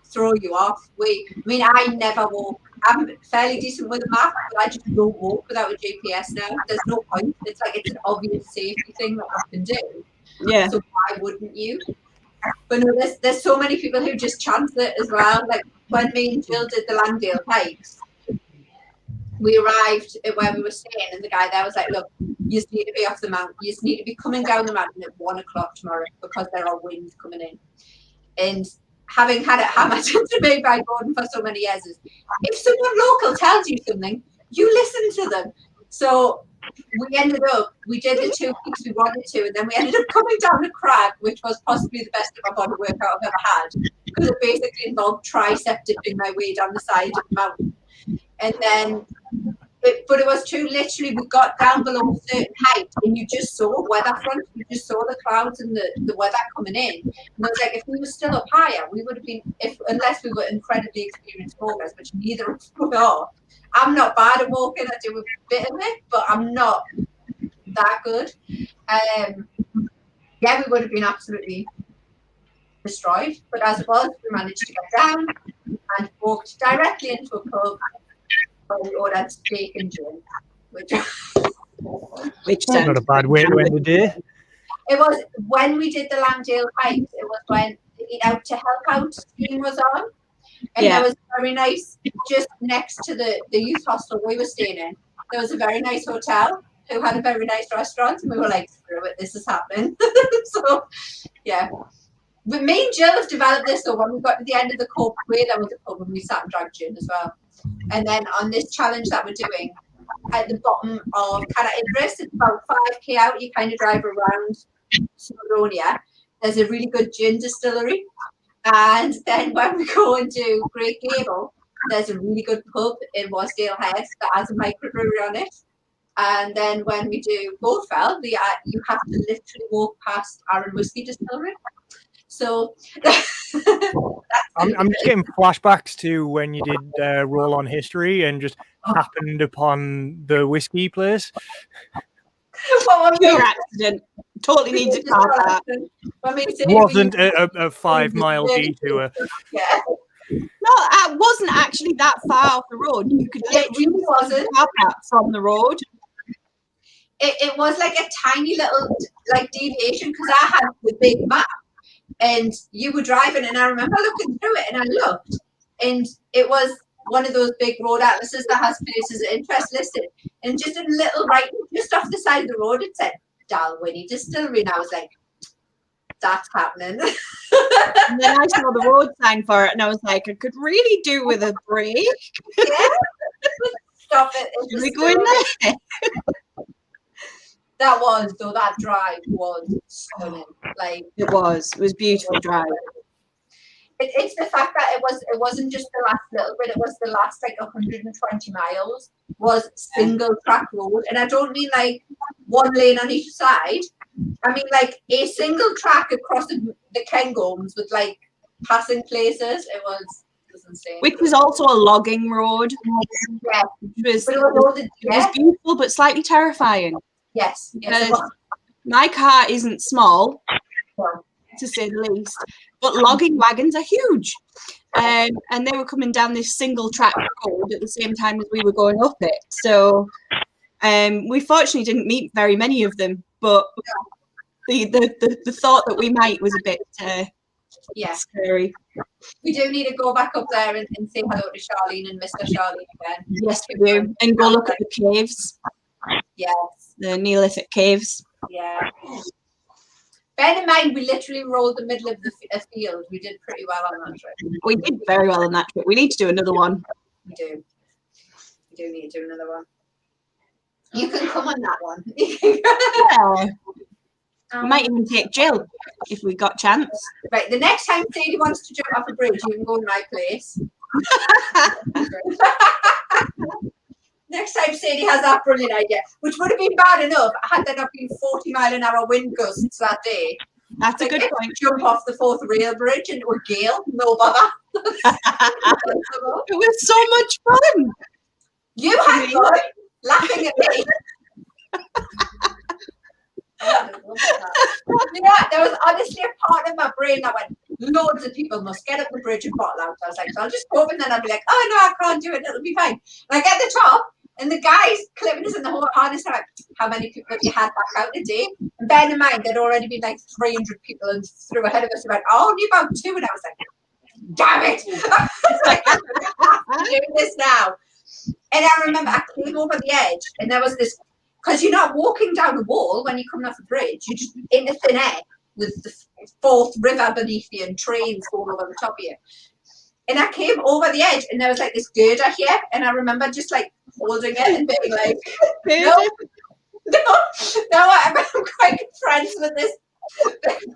throw you off. I never walk. I'm fairly decent with a map, but I just don't walk without a GPS now. There's no point. It's like it's an obvious safety thing that I can do. Yeah. So why wouldn't you? But no, there's so many people who just chance it as well. Like when me and Jill did the Langdale hikes, we arrived at where we were staying, and the guy there was like, "Look, you just need to be off the mountain. You just need to be coming down the mountain at 1 o'clock tomorrow because there are winds coming in." And having had it hammered to me by Gordon for so many years, is if someone local tells you something, you listen to them. So we did the 2 weeks we wanted to, and then we ended up coming down the crag, which was possibly the best of my body workout I've ever had, because it basically involved tricep dipping my way down the side of the mountain. And then But it was true. Literally, we got down below a certain height, and you just saw weather front. You just saw the clouds and the weather coming in. And I was like, if we were still up higher, we would have been, unless we were incredibly experienced walkers, which neither of us are. I'm not bad at walking. I do a bit of it, but I'm not that good. Yeah, we would have been absolutely destroyed. But as it was, we managed to get down and walked directly into a pub where we ordered steak and gin, which not a bad way to end the day. It was when we did the Langdale hikes. It was when the Eat Out to Help Out scheme was on, and there was very nice just next to the youth hostel we were staying in. There was a very nice hotel who had a very nice restaurant, and we were like, screw it, this is happening. So yeah. But me and Jill have developed this, so when we got to the end of the Cope Way, there was a pub and we sat and drank gin as well. And then on this challenge that we're doing, at the bottom of Cara Idris, it's about 5k out, you kind of drive around Snowdonia. There's a really good gin distillery. And then when we go into Great Gable, there's a really good pub in Wasdale Head that has a microbrewery on it. And then when we do Goldfell, you have to literally walk past Aaron Whiskey Distillery. So I'm just getting flashbacks to when you did Roll on History and just happened upon the whiskey place. Pure accident. Totally needs a car park. Wasn't a 5-mile detour. Yeah. No, it wasn't actually that far off the road. You could literally wasn't car park from the road. It was like a tiny little like deviation because I had the big map. And you were driving, and I remember looking through it, and I looked, and it was one of those big road atlases that has places of interest listed. And just a little right, just off the side of the road, it said Dalwhinnie Distillery, and I was like, "That's happening." And then I saw the road sign for it, and I was like, "I could really do with a break." Yeah, stop it. Should we go in there? That drive was stunning. Like it was beautiful drive. It's the fact that it wasn't just the last little bit, it was the last like 120 miles was single track road. And I don't mean like one lane on each side. I mean like a single track across the Cairngorms with like passing places. It was insane. Which was also a logging road. Yeah. It was beautiful but slightly terrifying. Yes. My car isn't small, to say the least, but logging wagons are huge. And they were coming down this single track road at the same time as we were going up it. So we fortunately didn't meet very many of them, but the thought that we might was a bit scary. We do need to go back up there and say hello to Charlene and Mr. Charlene again. Yes, we do. And go look at the caves. Yes. The Neolithic caves. Yeah. Bear in mind, we literally rolled the middle of a field. We did pretty well on that trip. We did very well on that trip. We need to do another one. We do. We do need to do another one. You can come on that one. Yeah. We might even take Jill if we got chance. Right, the next time Sadie wants to jump off a bridge, you can go in my place. Next time Sadie has that brilliant idea, which would have been bad enough had there not been 40-mile-an-hour wind gusts that day. That's a good point. Jump off the 4th rail bridge into a gale, no bother. It was so much fun. You had fun laughing at me. Yeah, there was honestly a part of my brain that went, loads of people must get up the bridge and bottle out. I was like, so I'll just go up and then I'll be like, oh no, I can't do it, it'll be fine. And I get to the top and the guys clipping us in the whole harness are like, how many people have you had back out today? And bear in mind, there'd already been like 300 people and through ahead of us about, oh, only about 2. And I was like, damn it. It's like, I'm doing this now. And I remember I came over the edge and there was this, because you're not walking down a wall when you're coming off a bridge, you're just in the thin air with the Forth river beneath you and trains going over the top of you. And I came over the edge and there was like this girder here, and I remember just like holding it and being like, no, I'm quite good friends with this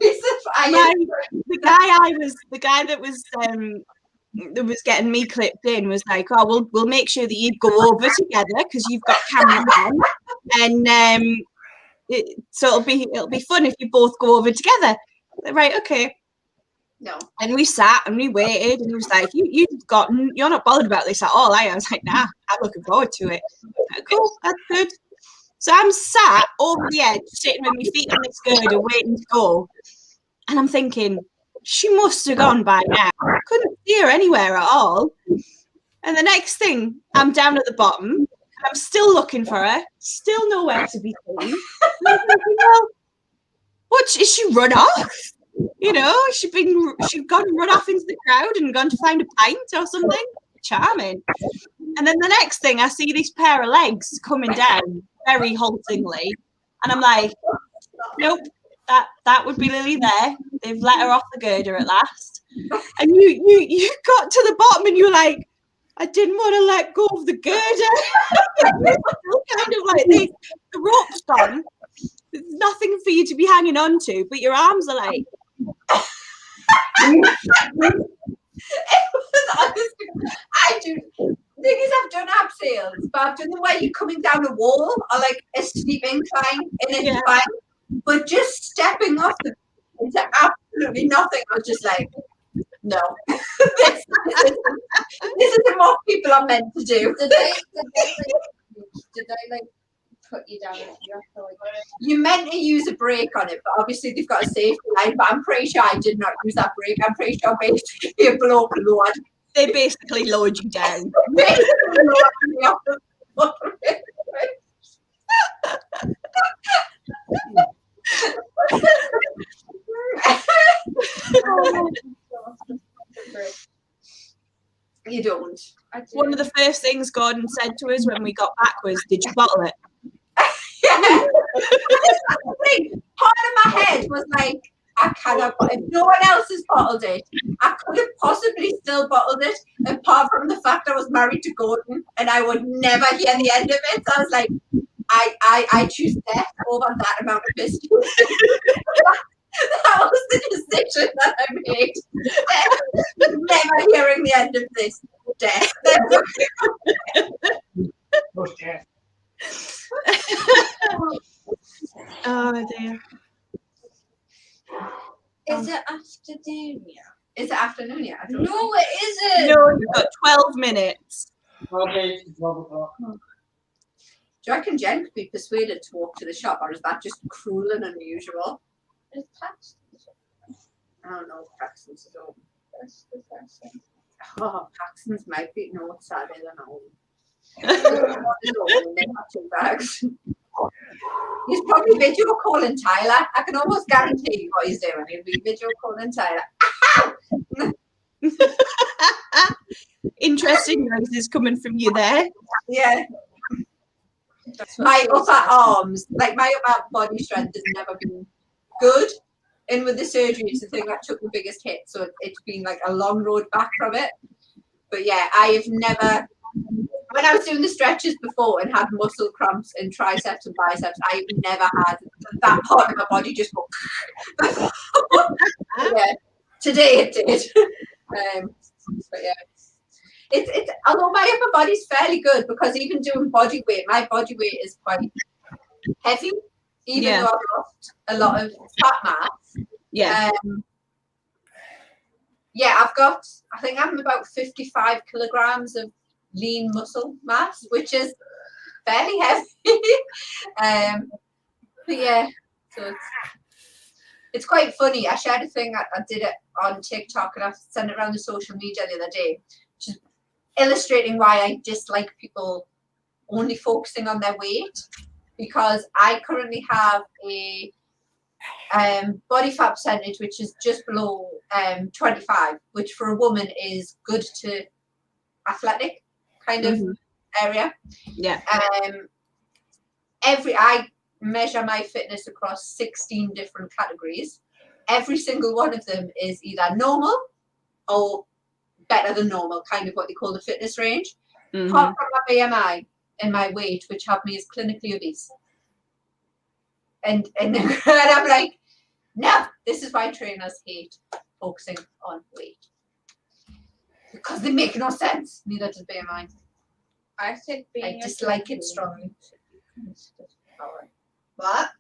piece of iron. The guy that was that was getting me clipped in was like, oh, we'll make sure that you go over together because you've got camera on, and so it'll be fun if you both go over together. Right, okay. No. And we sat and we waited, and he was like, you're not bothered about this at all. I was like, nah, I'm looking forward to it. Like, cool, that's good. So I'm sat over the edge, sitting with my feet on this girder, waiting to go. And I'm thinking, she must have gone by now. Couldn't see her anywhere at all. And the next thing, I'm down at the bottom, and I'm still looking for her, still nowhere to be seen. And I'm thinking, well, what, is she run off? You know, she'd gone and run off into the crowd and gone to find a pint or something. Charming. And then the next thing, I see this pair of legs coming down very haltingly, and I'm like, nope, that would be Lily there. They've let her off the girder at last. And you got to the bottom and you were like, I didn't want to let go of the girder. Kind of like the rope's gone. There's nothing for you to be hanging on to, but your arms are like. The thing is, I've done abseils, but I've done them where you're coming down a wall or like a steep incline, and it's fine. But just stepping off into absolutely nothing, I was just like, no. this isn't what people are meant to do. Did they like put you down? You have to, like, you meant to use a brake on it, but obviously they've got a safety line. But I'm pretty sure I did not use that brake. I'm pretty sure basically a bloke lowered. They basically lowered you down. You don't. One of the first things Gordon said to us when we got back was, "Did you bottle it?" Part of my head was like, I cannot, if no one else has bottled it, I could have possibly still bottled it, apart from the fact I was married to Gordon and I would never hear the end of it. So I was like, I choose death over that amount of history. That was the decision that I made. Never hearing the end of this. Death. Oh dear. Is it afternoon yet? Is it afternoon yet? No, it isn't. No, you've got 12 minutes. Okay, 12 o'clock. Do you reckon Jen could be persuaded to walk to the shop, or is that just cruel and unusual? It's Paxton. I don't know if Paxton's is open. That's the first thing. Oh, Paxton's might be. No, it's Saturday, they're not open. They're not 2 bags. He's probably video calling Tyler. I can almost guarantee you what he's doing. He'll be video calling Tyler. Interesting noises coming from you there. Yeah. My upper arms, like my upper body strength has never been good. And with the surgery, it's the thing that took the biggest hit. So it's been like a long road back from it. But yeah, I have never, when I was doing the stretches before and had muscle cramps in triceps and biceps, I've never had that part of my body just go. Yeah, today it did. But yeah. It's although my upper body's fairly good, because even doing body weight, my body weight is quite heavy, even though I've lost a lot of fat mass. Yeah. I think I'm about 55 kilograms of lean muscle mass, which is fairly heavy. But yeah, so it's quite funny. I shared a thing, I did it on TikTok and I sent it around the social media the other day, which is illustrating why I dislike people only focusing on their weight, because I currently have a body fat percentage which is just below 25, which for a woman is good to athletic kind of area. Yeah. I measure my fitness across 16 different categories. Every single one of them is either normal or better than normal, kind of what they call the fitness range. Apart from my BMI and my weight, which have me as clinically obese. And I'm like, no, this is why trainers hate focusing on weight. Because they make no sense. Neither does BMI. I think being I dislike it strongly. What?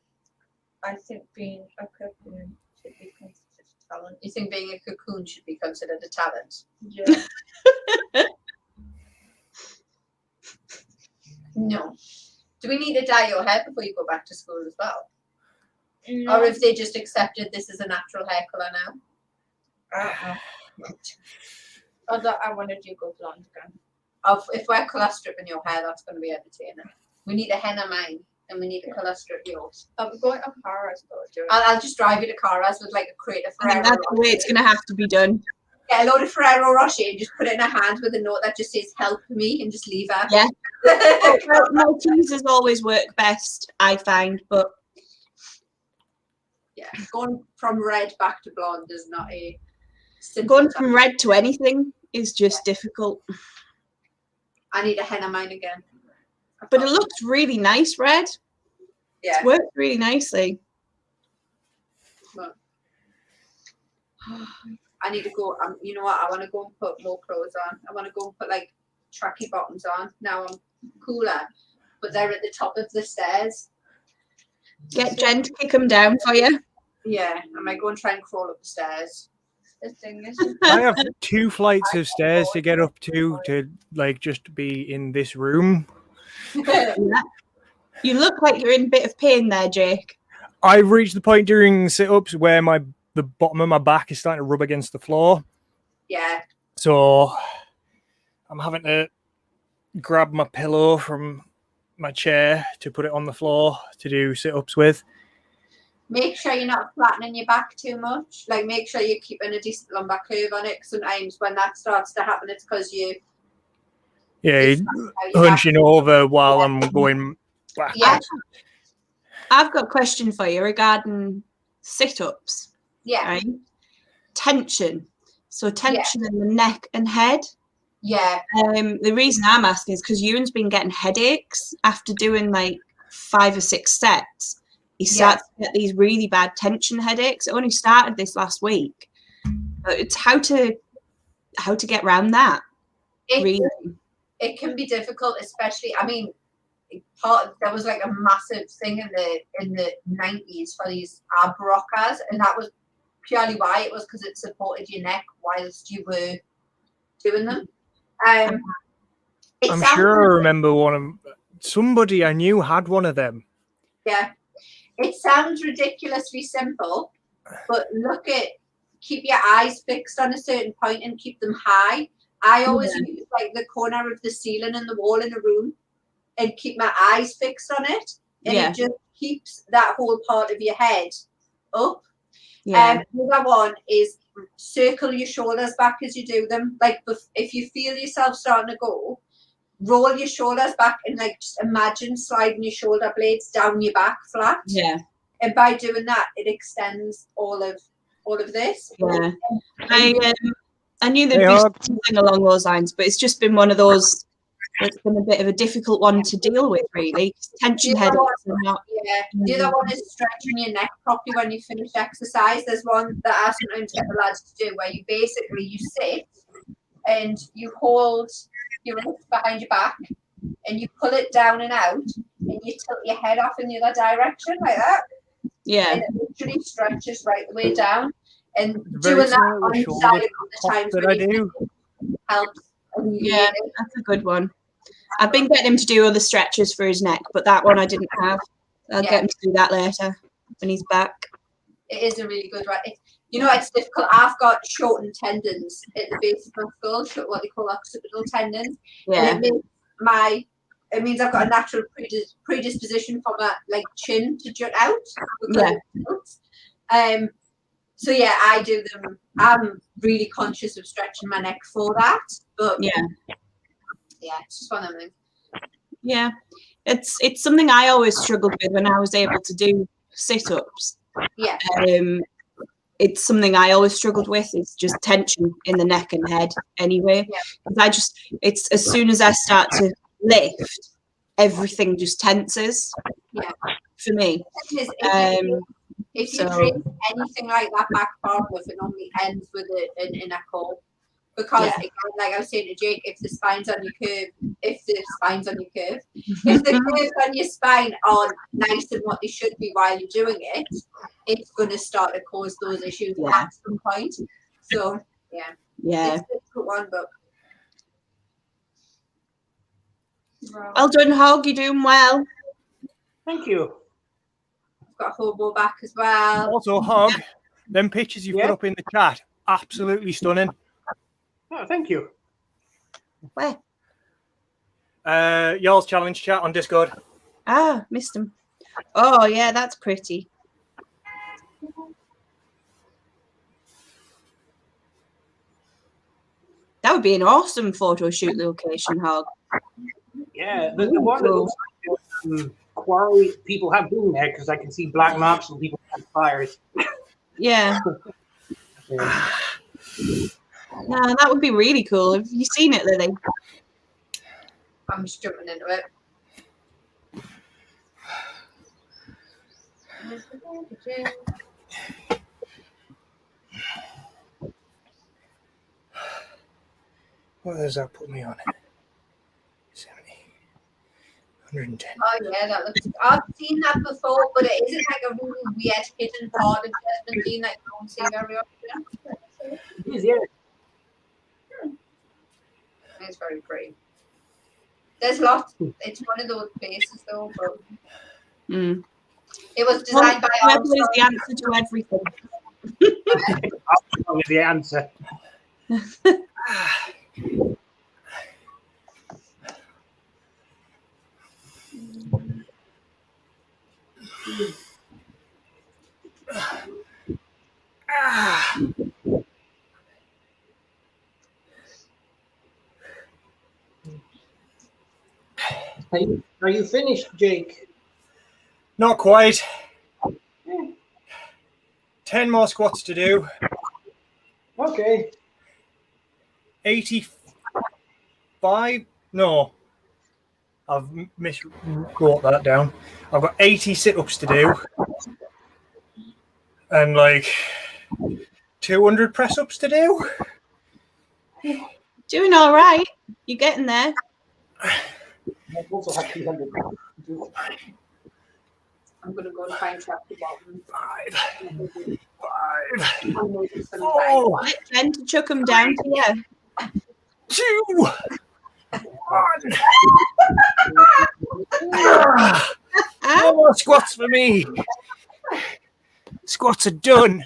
I think being a cocoon should be considered a talent. You think being a cocoon should be considered a talent? Yeah. No. Do we need to dye your hair before you go back to school as well? No. Or if they just accepted this as a natural hair colour now? I don't know. Although I wanted you to go blonde again. If we're colour stripping your hair, that's going to be entertaining. We need a henna mine and we need a colour strip yours. I'm going to Paris though. I'll just drive you to Cara's with like a crate of I think Ferrero that's the way it's going to have to be done. Get a load of Ferrero Rocher and just put it in her hand with a note that just says "help me" and just leave her. Yeah. Maltesers always work best, I find, but yeah, going from red back to blonde is not a going from red to anything is just difficult. I need a henna mine again. But it looks really nice red. Yeah. It's worked really nicely. But I need to go. You know what? I want to go and put more clothes on. I want to go and put like tracky bottoms on. Now I'm cooler, but they're at the top of the stairs. Get Jen to kick them down for you. Yeah, I might go and try and crawl up the stairs. The thing is, I have 2 flights of stairs to get up to like just be in this room. You look like you're in a bit of pain there, Jake. I've reached the point during sit-ups where the bottom of my back is starting to rub against the floor. Yeah. So I'm having to grab my pillow from my chair to put it on the floor to do sit-ups with. Make sure you're not flattening your back too much. Like, make sure you're keeping a decent lumbar curve on it. Sometimes when that starts to happen, it's because you... Yeah, hunching over while I'm going back. Yeah. I've got a question for you regarding sit-ups. Yeah. Right? Tension. So tension in the neck and head. Yeah. The reason I'm asking is because Ewan's been getting headaches after doing like 5 or 6 sets. He starts to get these really bad tension headaches. It only started this last week. But it's how to get around that. It can be difficult, especially, I mean, there was like a massive thing in the 90s for these ab rockers, and that was purely why. It was because it supported your neck whilst you were doing them. I'm sure I remember somebody I knew had one of them. Yeah. It sounds ridiculously simple, but keep your eyes fixed on a certain point and keep them high. I always use like the corner of the ceiling and the wall in a room and keep my eyes fixed on it. And it just keeps that whole part of your head up. The other one is circle your shoulders back as you do them. Like if you feel yourself starting to go, roll your shoulders back and like just imagine sliding your shoulder blades down your back flat. Yeah. And by doing that, it extends all of this. Yeah. I knew there'd be something along those lines, but it's just been one of those. It's been a bit of a difficult one to deal with, really. Tension headaches are not. Yeah. The other one is stretching your neck properly when you finish exercise. There's one that I sometimes get the lads to do where you sit and you hold your wrist behind your back and you pull it down and out and you tilt your head off in the other direction like that. Yeah. And it literally stretches right the way down. And doing that on the side of the times when you do helps. Yeah, that's a good one. I've been getting him to do other stretches for his neck, but that one I didn't have. I'll get him to do that later when he's back. It is a really good one. It's difficult. I've got shortened tendons at the base of my skull, what they call occipital tendons. Yeah. And it means I've got a natural predisposition for my chin to jut out. Yeah. So yeah, I do them. I'm really conscious of stretching my neck for that. But yeah, it's just one of them things. Yeah, it's something I always struggled with when I was able to do sit-ups. Yeah. It's something I always struggled with. It's just tension in the neck and head anyway. Yeah. It's as soon as I start to lift, everything just tenses. Yeah. For me. If you train anything like that back far enough, it normally ends with an inner core. Because again, like I was saying to Jake, if the curves on your spine aren't nice and what they should be while you're doing it, it's going to start to cause those issues at some point. So yeah, it's a difficult one, but well done, Hog. You're doing well. Thank you. I've got a hobo back as well. Also, Hog, them pictures you put up in the chat, absolutely stunning. Oh, thank you. Where? Y'all's challenge chat on Discord. Ah, missed them. Oh yeah, that's pretty. That would be an awesome photo shoot location, Hog. Yeah, the one that looks like quarry people have been there because I can see black marks and people have fires. Yeah. No, that would be really cool. Have you seen it, Lily? I'm just jumping into it. What does that put me on? 70, 110. Oh yeah, that looks. I've seen that before, but it isn't like a really weird hidden part of Jasmine that you don't see very often. It is, yeah. It's very pretty. There's lots. It's one of those places though, but it was designed by Purple is the answer to everything. With the answer. Are you finished, Jake? Not quite. 10 more squats to do. Okay. 85? No. I've miswrote that down. I've got 80 sit-ups to do. And like 200 press-ups to do. Doing all right. You're getting there. I also have 200. I'm going to go and find chapter bottom. 5. Oh, then to chuck them down to you. 2. 1. No more squats for me. Squats are done.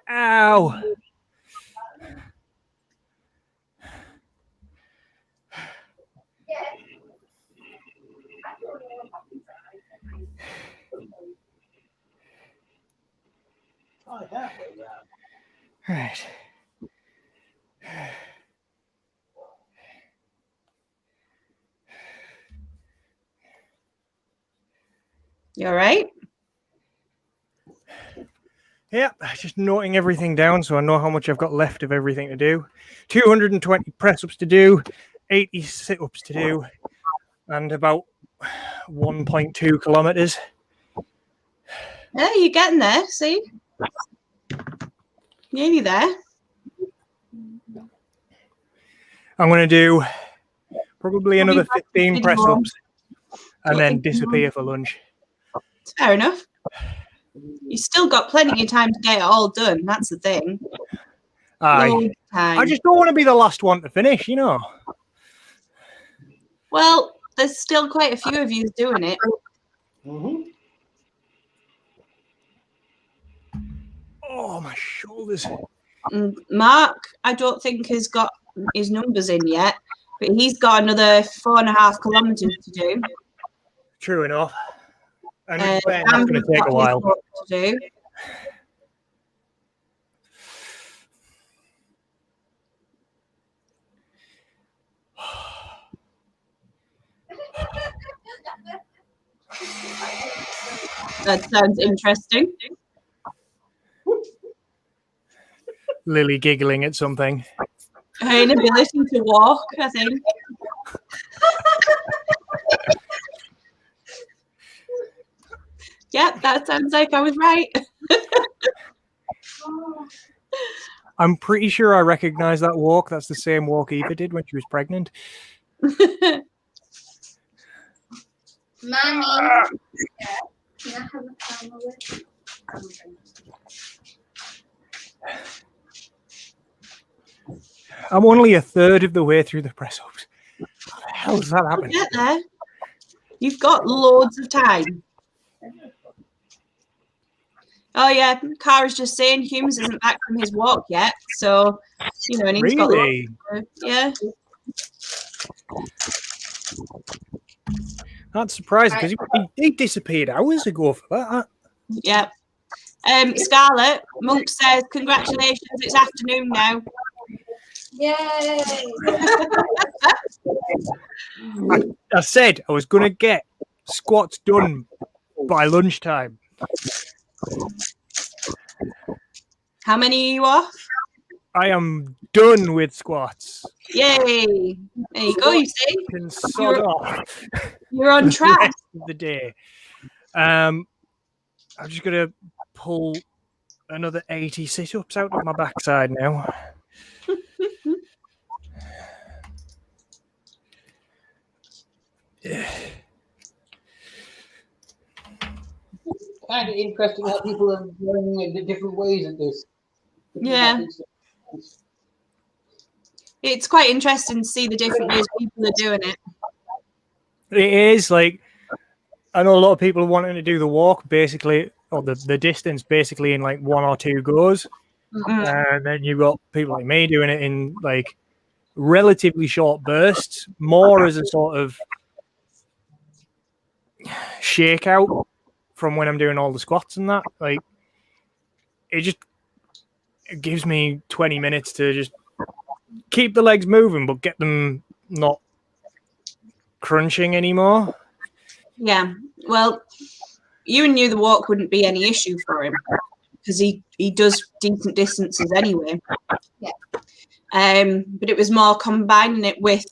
Ow. Right. You all right? Yeah, just noting everything down so I know how much I've got left of everything to do. 220 press-ups to do, 80 sit-ups to do, and about 1.2 kilometers. Yeah, you're getting there. See? Nearly there. I'm going to do probably another 15 press-ups and then disappear for lunch. Fair enough. You still got plenty of time to get it all done. That's the thing. I just don't want to be the last one to finish, you know. Well, there's still quite a few of you doing it. Oh, my shoulders. Mark, I don't think has got his numbers in yet, but he's got another 4.5 kilometers to do. True enough. And that's going to take a while. To do. That sounds interesting. Lily giggling at something. Her inability to walk, I think. Yep, that sounds like I was right. I'm pretty sure I recognise that walk. That's the same walk Eva did when she was pregnant. Mommy. Can I have a camera with? I'm only a third of the way through the press ups. How the hell does that happen? Get there. You've got loads of time. Oh yeah, Cara's just saying Humes isn't back from his walk yet, so you know, and he's got Really? yeah. That's surprising because he disappeared hours ago for that. Yeah. Scarlett, Monk says, congratulations, it's afternoon now. Yay! I said I was going to get squats done by lunchtime. How many are you off? I am done with squats. Yay! There you go, you see? Can sod off. You're on track. The rest of the day. I'm just going to pull another 80 sit-ups out of my backside now. Kind of interesting how people are going in different ways at this. Yeah. It's quite interesting to see the different ways people are doing it. It is like, I know a lot of people are wanting to do the walk basically, or the distance basically in like 1 or 2 goes. And then you've got people like me doing it in like relatively short bursts, more as a sort of shakeout from when I'm doing all the squats and that. Like, it gives me 20 minutes to just keep the legs moving, but get them not crunching anymore. Yeah. Well, you knew the walk wouldn't be any issue for him because he does decent distances anyway. Yeah. But it was more combining it with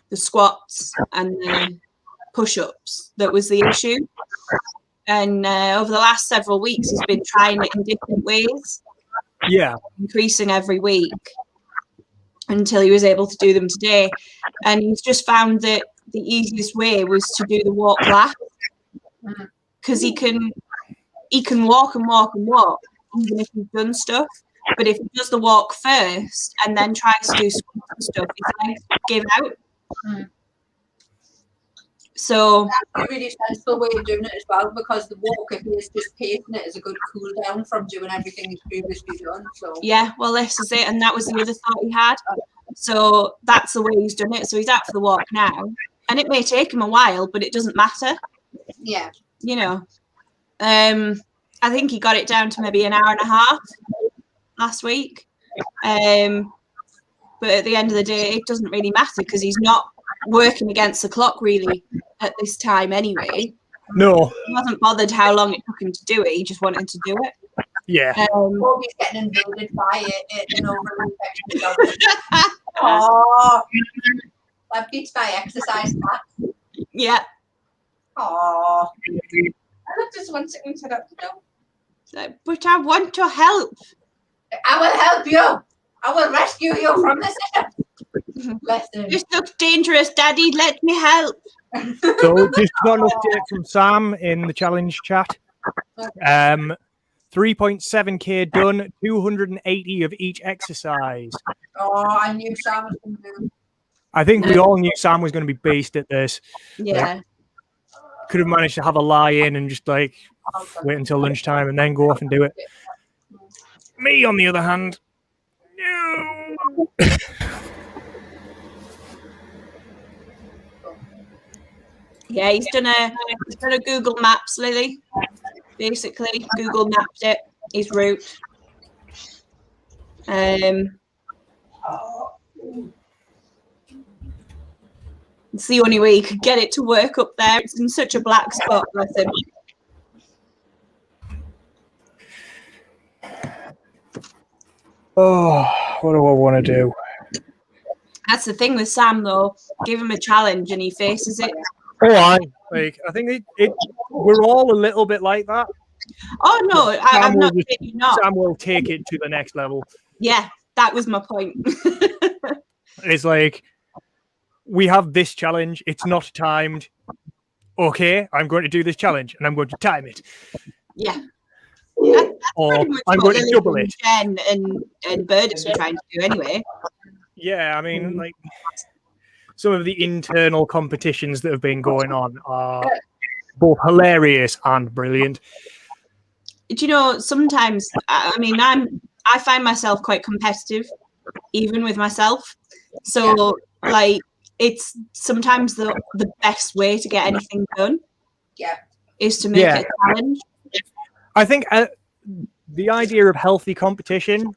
the squats and the push-ups that was the issue. And over the last several weeks, he's been trying it in different ways. Yeah. Increasing every week until he was able to do them today. And he's just found that the easiest way was to do the walk last. Because he can walk and walk and walk, even if he's done stuff. But if he does the walk first and then tries to do squats and stuff, his legs give out. So that's a really sensible way of doing it as well, because the walk, if he is just pacing it, is a good cool down from doing everything he's previously done. So yeah, well, this is it, and that was the other thought he had. So that's the way he's done it. So he's out for the walk now, and it may take him a while, but it doesn't matter. Yeah, you know. I think he got it down to maybe an hour and a half last week. But at the end of the day, it doesn't really matter because he's not working against the clock really at this time anyway. No. He wasn't bothered how long it took him to do it. He just wanted to do it. Yeah. Bobby's getting invaded by it, you know. Oh, that beats by exercise. Yeah. Oh, I just want something set up to do. But I want to help. I will help you. I will rescue you from this. This looks dangerous, Daddy. Let me help. So just got an update from Sam in the challenge chat. 3.7k done, 280 of each exercise. Oh, I knew Sam was going to do. I think we all knew Sam was going to be beast at this. Yeah. Could have managed to have a lie in and just like wait until lunchtime and then go off and do it. Me, on the other hand, no. Yeah, he's done a Google Maps, Lily. Basically, Google mapped it, his route. It's the only way you could get it to work up there. It's in such a black spot, bless him. Oh, what do I want to do? That's the thing with Sam, though. Give him a challenge and he faces it. Oh, I think we're all a little bit like that. Oh no, I'm not saying you're not. Sam will take it to the next level. Yeah, that was my point. It's like, we have this challenge. It's not timed. Okay, I'm going to do this challenge, and I'm going to time it. Yeah. That's Or pretty much I'm what going to Lily double and it. Jen and Burdis were trying to do anyway. Yeah, I mean, like, some of the internal competitions that have been going on are both hilarious and brilliant. Do you know, sometimes, I mean, I find myself quite competitive, even with myself. So, like, it's sometimes the best way to get anything done. Yeah. Is to make it a challenge. I think the idea of healthy competition,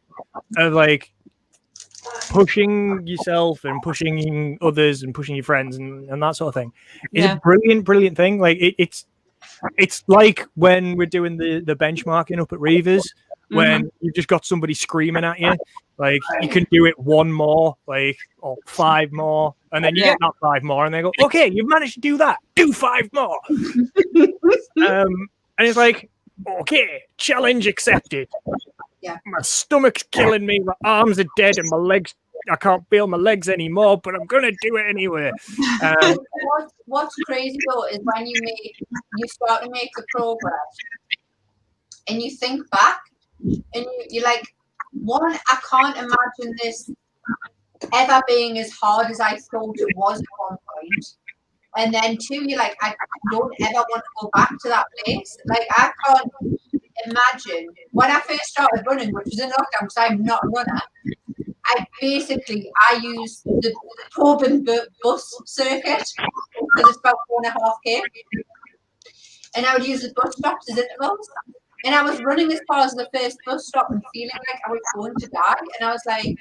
of like pushing yourself and pushing others and pushing your friends and that sort of thing, is a brilliant thing. Like it's like when we're doing the benchmarking up at Reavers, when you've just got somebody screaming at you, like you can do it one more, like, or 5 more, and then you get that 5 more, and they go, okay, you've managed to do that, do 5 more. And it's like, okay, challenge accepted. Yeah. My stomach's killing me, my arms are dead, and my legs, I can't feel my legs anymore, but I'm gonna do it anyway. What's crazy though is when you start to make the progress, and you think back, and you're like, one, I can't imagine this ever being as hard as I thought it was at one point. And then 2, you're like, I don't ever want to go back to that place. Like, I can't imagine when I first started running, which was in lockdown because I'm not a runner. I used the Tobin bus circuit because it's about 4.5 k, and I would use the bus stops as intervals. And I was running as far as the first bus stop and feeling like I was going to die. And I was like,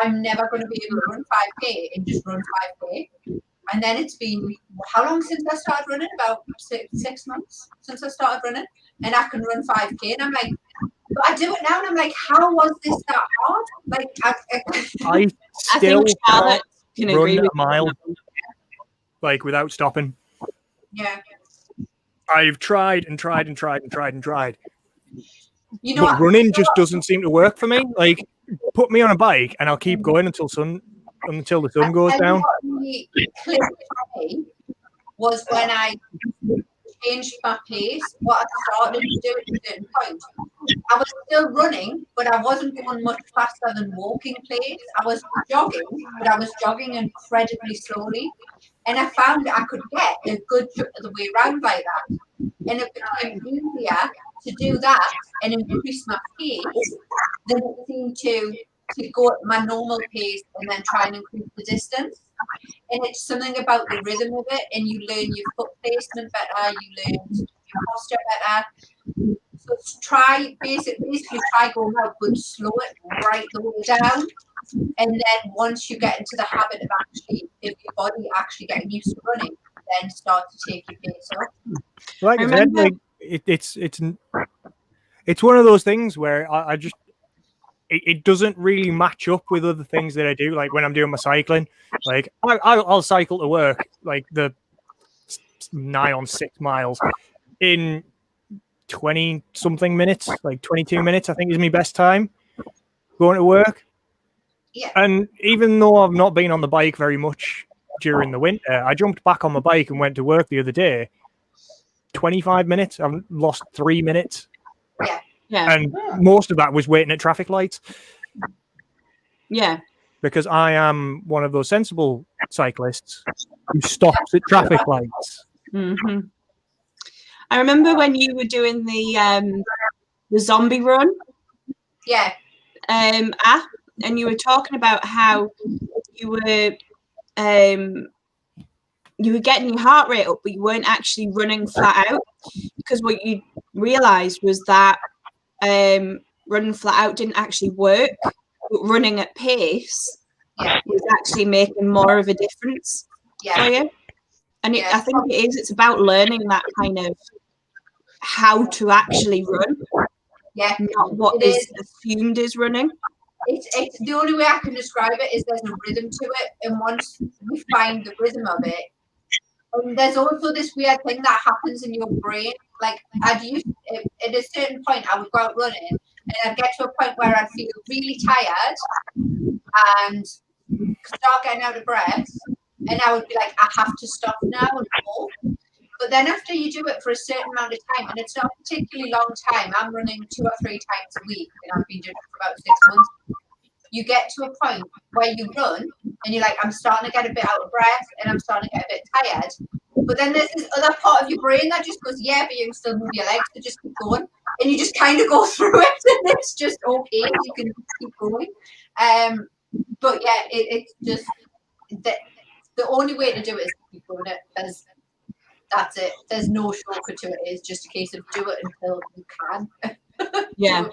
I'm never going to be able to run 5k and just run 5k. And then it's been, how long since I started running? About 6 months since I started running. And I can run 5k. And I'm like, but I do it now. And I'm like, how was this that hard? Like, I still can't run a mile, like, without stopping. Yeah. I've tried and tried and tried and tried and tried. You know, but running just doesn't seem to work for me. Like, put me on a bike and I'll keep going until the sun goes down. What really clicked for me was when I changed my pace. What I started to do at a certain point, I was still running, but I wasn't going much faster than walking pace. I was jogging, but I was jogging incredibly slowly. And I found that I could get a good chunk of the way around like that. And it became easier to do that and increase my pace than it seemed to go at my normal pace and then try and increase the distance. And it's something about the rhythm of it, and you learn your foot placement better, you learn your posture better. So basically try going out, but slow it right the way down. And then once you get into the habit of if your body actually getting used to running, then start to take your pace up. Like I said, like it's one of those things where I just it doesn't really match up with other things that I do. Like when I'm doing my cycling, like I'll cycle to work like the 9 on 6 miles in 20 something minutes, like 22 minutes, I think is my best time going to work. Yeah. And even though I've not been on the bike very much during the winter, I jumped back on my bike and went to work the other day. 25 minutes. I've lost 3 minutes. Yeah. Yeah. And most of that was waiting at traffic lights. Yeah. Because I am one of those sensible cyclists who stops at traffic lights. Mm-hmm. I remember when you were doing the zombie run. Yeah. App, and you were talking about how you were getting your heart rate up, but you weren't actually running flat out, because what you realized was that running flat out didn't actually work, but running at pace was actually making more of a difference for you. And I think it's about learning that kind of how to actually run, not what is assumed is running. It's the only way I can describe it is there's a rhythm to it, and once we find the rhythm of it, and there's also this weird thing that happens in your brain. Like at a certain point, I would go out running, and I'd get to a point where I'd feel really tired and start getting out of breath, and I would be like, I have to stop now and go. But then after you do it for a certain amount of time, and it's not a particularly long time, I'm running 2 or 3 times a week, and I've been doing it for about 6 months. You get to a point where you run and you're like, I'm starting to get a bit out of breath and I'm starting to get a bit tired. But then there's this other part of your brain that just goes, yeah, but you can still move your legs, so just keep going. And you just kind of go through it, and it's just okay. You can keep going. But yeah, it's just the only way to do it is to keep doing it. That's it. There's no shortcut to it. It's just a case of do it until you can. Yeah.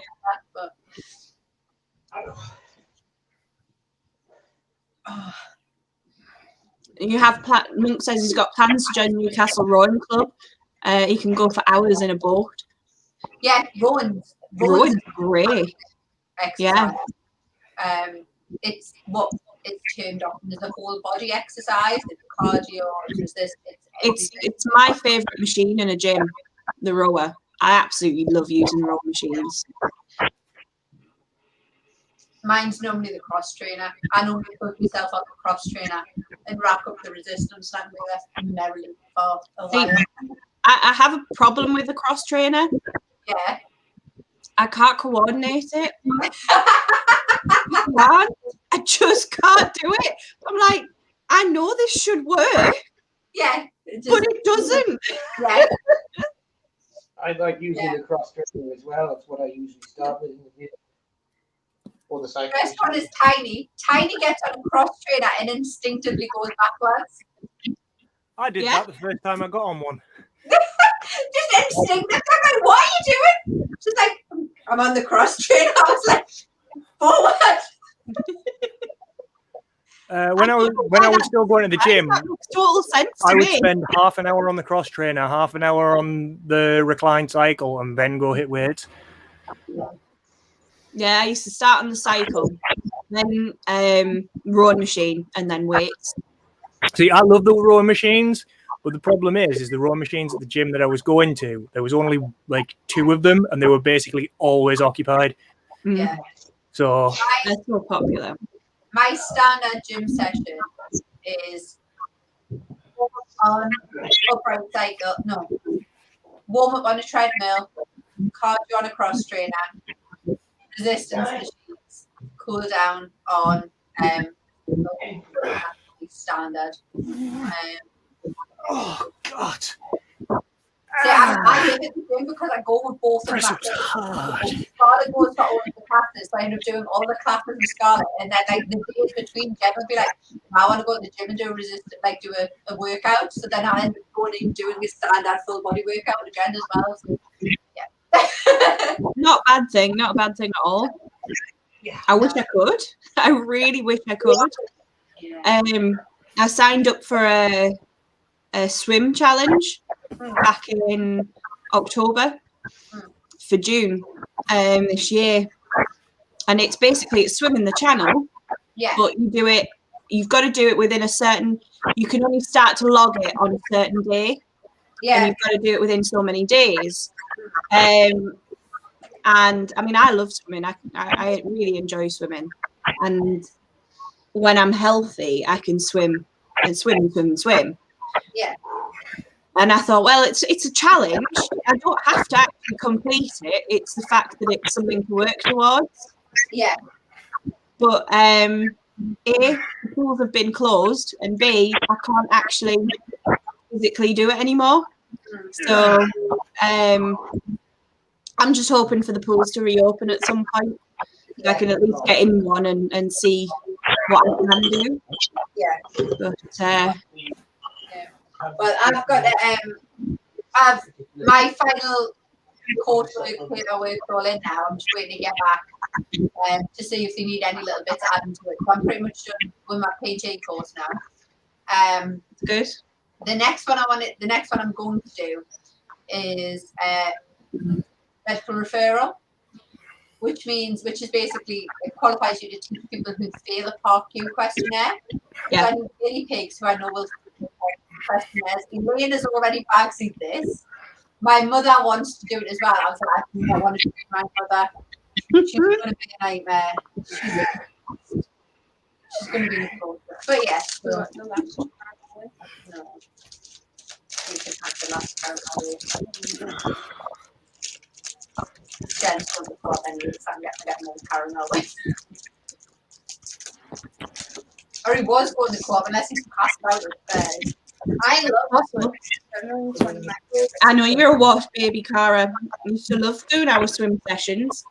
You have Monk says he's got plans to join Newcastle Rowing Club. He can go for hours in a boat. Yeah, rowing's great. Exercise. Yeah. It's what it's termed often as a whole body exercise. It's cardio, it's my favourite machine in a gym, the rower. I absolutely love using row machines. Mine's normally the cross trainer. I normally put myself on the cross trainer and rack up the resistance and go left merrily for a while. I have a problem with the cross trainer. Yeah. I can't coordinate it. I just can't do it. I'm like, I know this should work. Yeah. But it doesn't. Yeah. I like using the cross trainer as well. That's what I usually start with. Or the cycle. First one is Tiny. Tiny gets on a cross trainer and instinctively goes backwards. I did that the first time I got on one. Just instinctively. I'm like, what are you doing? She's like, I'm on the cross trainer. I was like, forward. When I was still going to the gym, total sense to I would me. spend half an hour on the cross trainer, half an hour on the recline cycle, and then go hit weights. Yeah, I used to start on the cycle, then rowing machine, and then weights. See, I love the rowing machines, but the problem is the rowing machines at the gym that I was going to, there was only like 2 of them, and they were basically always occupied. Yeah. So they're so popular. My standard gym session is on upright cycle. No, warm up on a treadmill, cardio on a cross trainer, resistance machines, cool down on standard. Oh God! So I live at the gym because I go with both of them. Scarlett goes for all of the classes, so I end up doing all the classes with Scarlett, and then like the days between, Jen will be like, I want to go to the gym and do a workout. So then I end up going and doing a standard full body workout with Jen as well. So, yeah. Not a bad thing. Not a bad thing at all. I wish I could. I really wish I could. I signed up for a swim challenge back in October for June this year, and it's swimming the channel. Yeah. But you've got to do it within a certain. You can only start to log it on a certain day. Yeah. And you've got to do it within so many days. And I mean, I love swimming. I really enjoy swimming, and when I'm healthy, I can swim and swim. Yeah. And I thought, well, it's a challenge. I don't have to actually complete it. It's the fact that it's something to work towards. Yeah. But A, the pools have been closed, and B, I can't actually physically do it anymore. So I'm just hoping for the pools to reopen at some point. So I can at least get in one and see what I can do. Yeah. But well, I've got I've my final quarterly paperwork all in now. I'm just waiting to get back to see if they need any little bits added to it. So I'm pretty much done with my PG course now. Good. The next one I'm going to do is medical referral, which is basically it qualifies you to teach people who fail a Part Q questionnaire. Yeah. So I need guinea pigs who I know will questionnaires. Elaine has already backseat this. My mother wants to do it as well. I was like, I want to do my mother. She's going to be a nightmare. She's going to be difficult. But yeah. So, no. We can have the last caramel. Jen's going to put any so I'm going to get more caramel with. Or he was going to co-op unless he's passed out with birds. I love swimming. I know you're a wash baby, Cara. I used to love doing our swim sessions.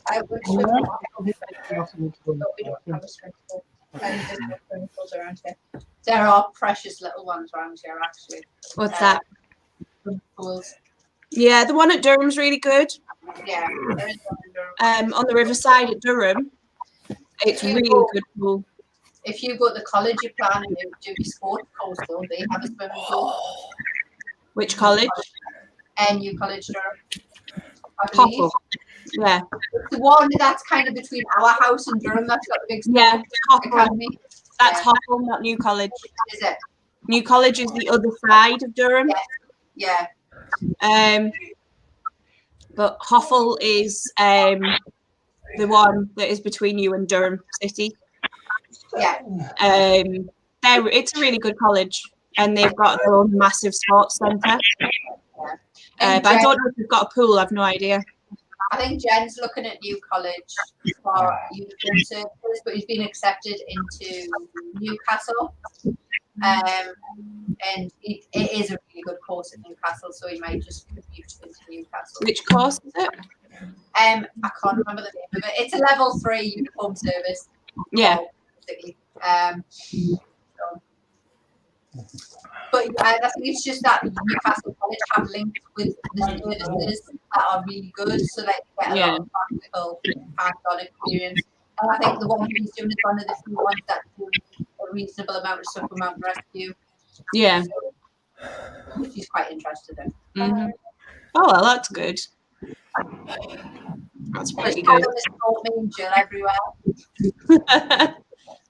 I would swim. But we don't have a swimming pool. And there's no swimming pools around here. There are precious little ones around here, actually. What's that? Swimming pools. Yeah, the one at Durham's really good. Yeah, there is one in Durham. On the riverside at Durham, it's really good pool. If you go to the college you plan and you do your sports course, though, they have a swimming pool. Which college? NU College Durham. I believe. Hoppel. Yeah. The one that's kind of between our house and Durham, that's got the big academy. That's Hoppel, not New College. Is it? New College is the other side of Durham. Yeah. But Hoffel is the one that is between you and Durham City. Yeah. It's a really good college, and they've got their own massive sports centre. But I don't know if they've got a pool. I've no idea. I think Jen's looking at New College for uniform services, but he's been accepted into Newcastle. And it is a really good course at Newcastle, so he might just commute into Newcastle. Which course is it? I can't remember the name of it. It's a level 3 uniform service. Yeah. But I think it's just that Newcastle College have linked with the services that are really good, so that you get a lot of practical hands-on experience. And I think the one he's doing is one of the few ones that do a reasonable amount of stuff for mountain rescue. Yeah. So, which he's quite interested in. Mm-hmm. Oh, well, that's good. That's pretty good. Me and Jill everywhere.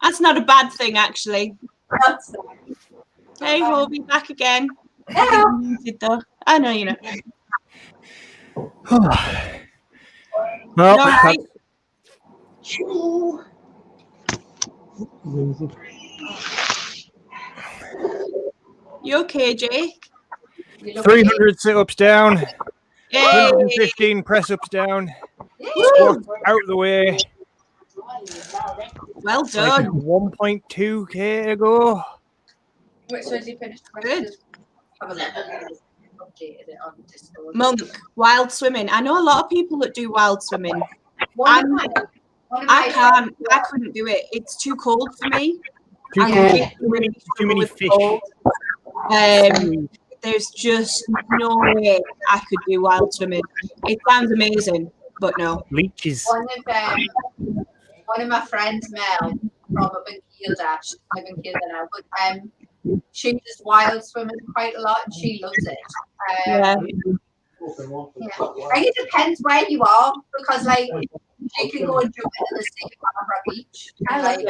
That's not a bad thing, actually. Hey, we'll be back again. Hello. I know, you know. Well, right. You okay, Jake? 300 sit-ups down. Yay. 115 press-ups down. Squats out of the way. Well done. 1.2k to go. Wait, so has he finished? Good. Have a look. Updated it on Discord. Monk, wild swimming. I know a lot of people that do wild swimming. I couldn't do it. It's too cold for me. Too many fish. There's just no way I could do wild swimming. It sounds amazing, but no. Leeches. One of my friends, Mel, from up in Kielder, she's live in Kielder now, but she does wild swimming quite a lot and she loves it. Yeah. I think it depends where you are, because like she can go and jump into the sea at Barbara Beach. And, like,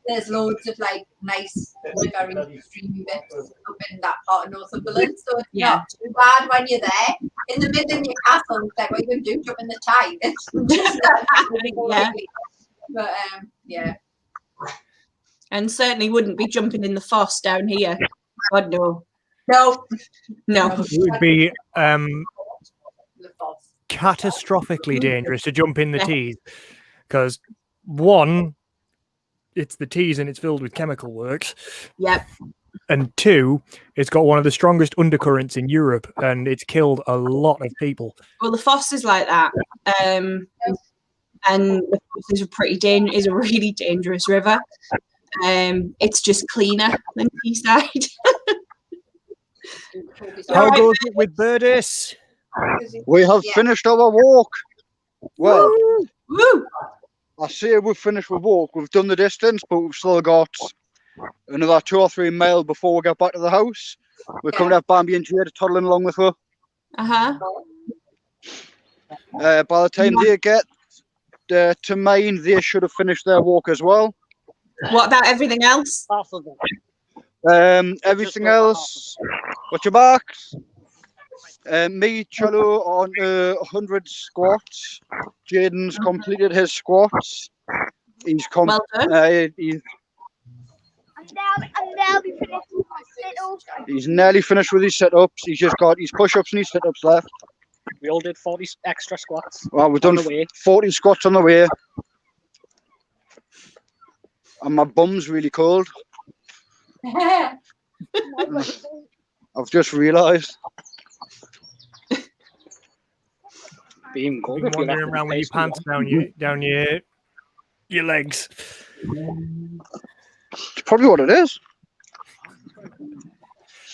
there's loads of like nice rivery streamy bits up in that part of Northumberland, so it's not too bad when you're there. In the middle of your castle, it's like, what are you going to do? Jump in the tide? It's just But yeah. And certainly wouldn't be jumping in the foss down here. God, no. No. It would be catastrophically dangerous to jump in the tees, because one, it's the tees and it's filled with chemical works. Yep. And two, it's got one of the strongest undercurrents in Europe, and it's killed a lot of people. Well, the foss is like that. And the foss is a really dangerous river. It's just cleaner than Teesside. How goes it with Birdis? We have finished our walk. Well, woo! I say we've finished our walk. We've done the distance, but we've still got another 2 or 3 miles before we get back to the house. We're coming to have Bambi and Jade toddling along with her. Uh-huh. By the time they get to mine, they should have finished their walk as well. What about everything else? Everything else. What's your back? Me, Cello, on 100 squats. Jaden's completed his squats. He's well done. He's nearly finished with his sit-ups. He's just got his push-ups and his sit-ups left. We all did 40 extra squats. Well, we've done 40 squats on the way. And my bum's really cold. I've just realised. Being cold. Been wandering around with your pants down your legs. It's probably what it is.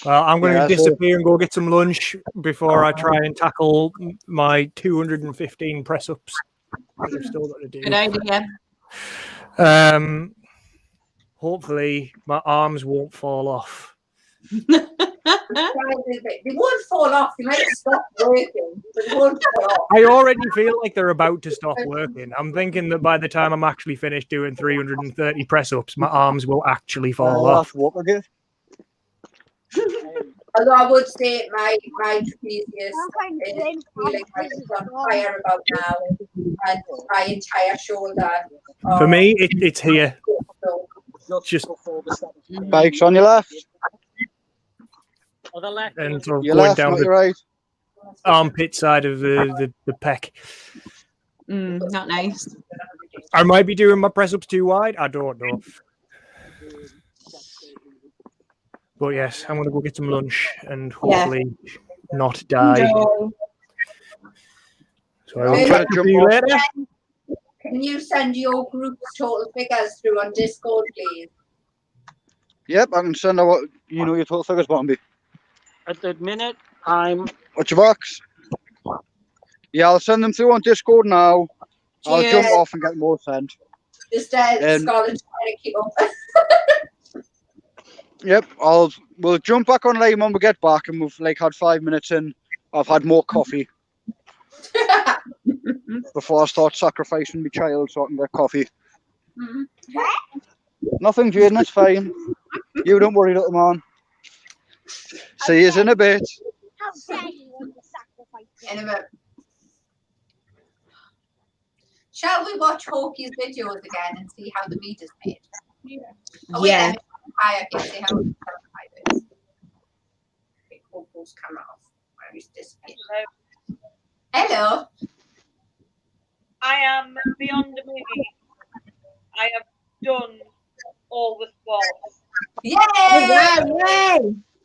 Well, I'm going to disappear and go get some lunch before I try and tackle my 215 press-ups. I've still got to do. Good idea. Hopefully, my arms won't fall off. They won't fall off. They might stop working, but they won't fall off. I already feel like they're about to stop working. I'm thinking that by the time I'm actually finished doing 330 press-ups, my arms will actually fall off. Although I would say my trapezius is feeling like it's on fire about now, and my entire shoulder. For me, it's here. Just bikes on your left. Other left. And sort of Your going left, down not the your right. armpit side of the pec. Not nice. I might be doing my press ups too wide. I don't know. But yes, I'm going to go get some lunch and hopefully not die. So I will catch you later. Can you send your group's total figures through on Discord, please? Yep, I can send out what your total figures, Bombi. At the minute, I'm. What's your box? Yeah, I'll send them through on Discord now. I'll jump off and get them all sent. Just Scarlett trying to keep up. Yep, we'll jump back on later when we get back, and we've had 5 minutes in. I've had more coffee before I start sacrificing my child so I can get coffee. Nothing, Jaden, it's fine. You don't worry, little man. See you in a bit. In a bit. Shall we watch Hawkey's videos again and see how the meat is made? Yeah. I can see how it is. Hawkey's camera off. Where is this? Hello. I am beyond amazed. I have done all the squats. Yay!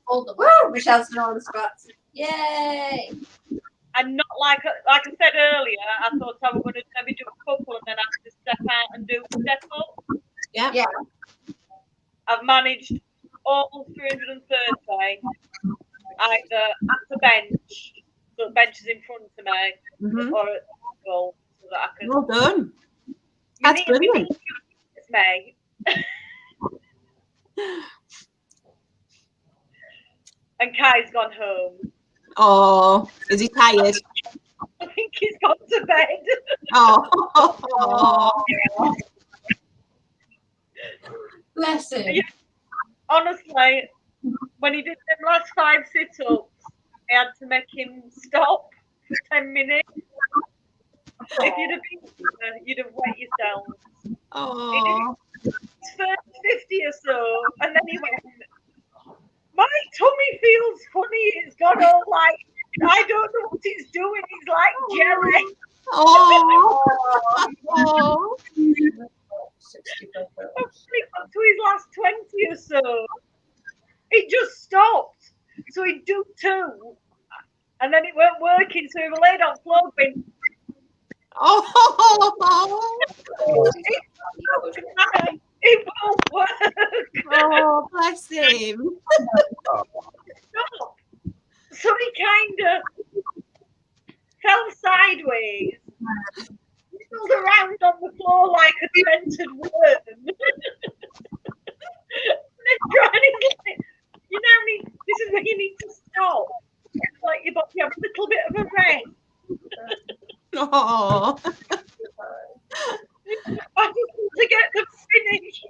All the Michelle's done all the squats. Yay! And not like I said earlier, I thought I was going to maybe do a couple and then have to step out and do step up. Yeah. I've managed all 330 either at the bench, so the bench is in front of me, or at the goal, so that I can. Well done. That's brilliant. It's me. And Kai's gone home. Oh, is he tired? I think he's gone to bed. Oh. Bless him. Yeah, honestly, when he did them last 5 sit-ups, I had to make him stop for 10 minutes. If you'd have been there, you'd have wet yourselves. Oh. He did his first 50 or so, and then he went, my tummy feels funny. It's got all like, I don't know what it's doing. It's like jelly. Oh. He got to his last 20 or so. It just stopped. So he'd do 2. And then it weren't working. So he was laid on the floor going, it won't work. Oh, bless him. Stop. So he kind of fell sideways, rolled around on the floor like a demented worm. You know, this is where you need to stop. It's like you have a little bit of a rest. Oh. I just need to get them finished.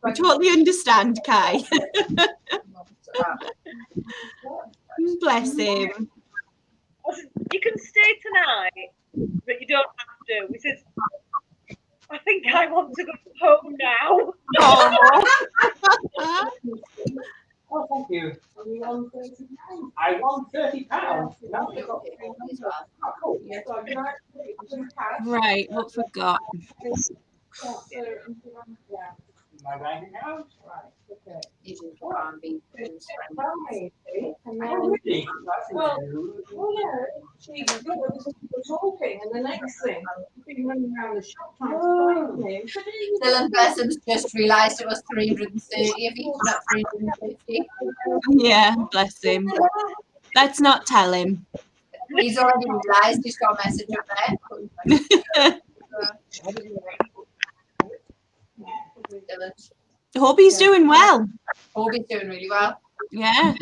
We totally understand, Kai. Bless bless him. You can stay tonight, but you don't have to. He says, I think I want to go home now. Oh, Oh, thank you. I won £30. Cool. right, what forgot? My bank account? Right. Okay. Talking, and the next thing, been running around the shop trying to find him. Dylan Besson's just realised it was 330 if he's not 350. Yeah, bless him. Let's not tell him. He's already realised he's got a message up there. Hope he's doing well. Hope he's doing really well. Yeah.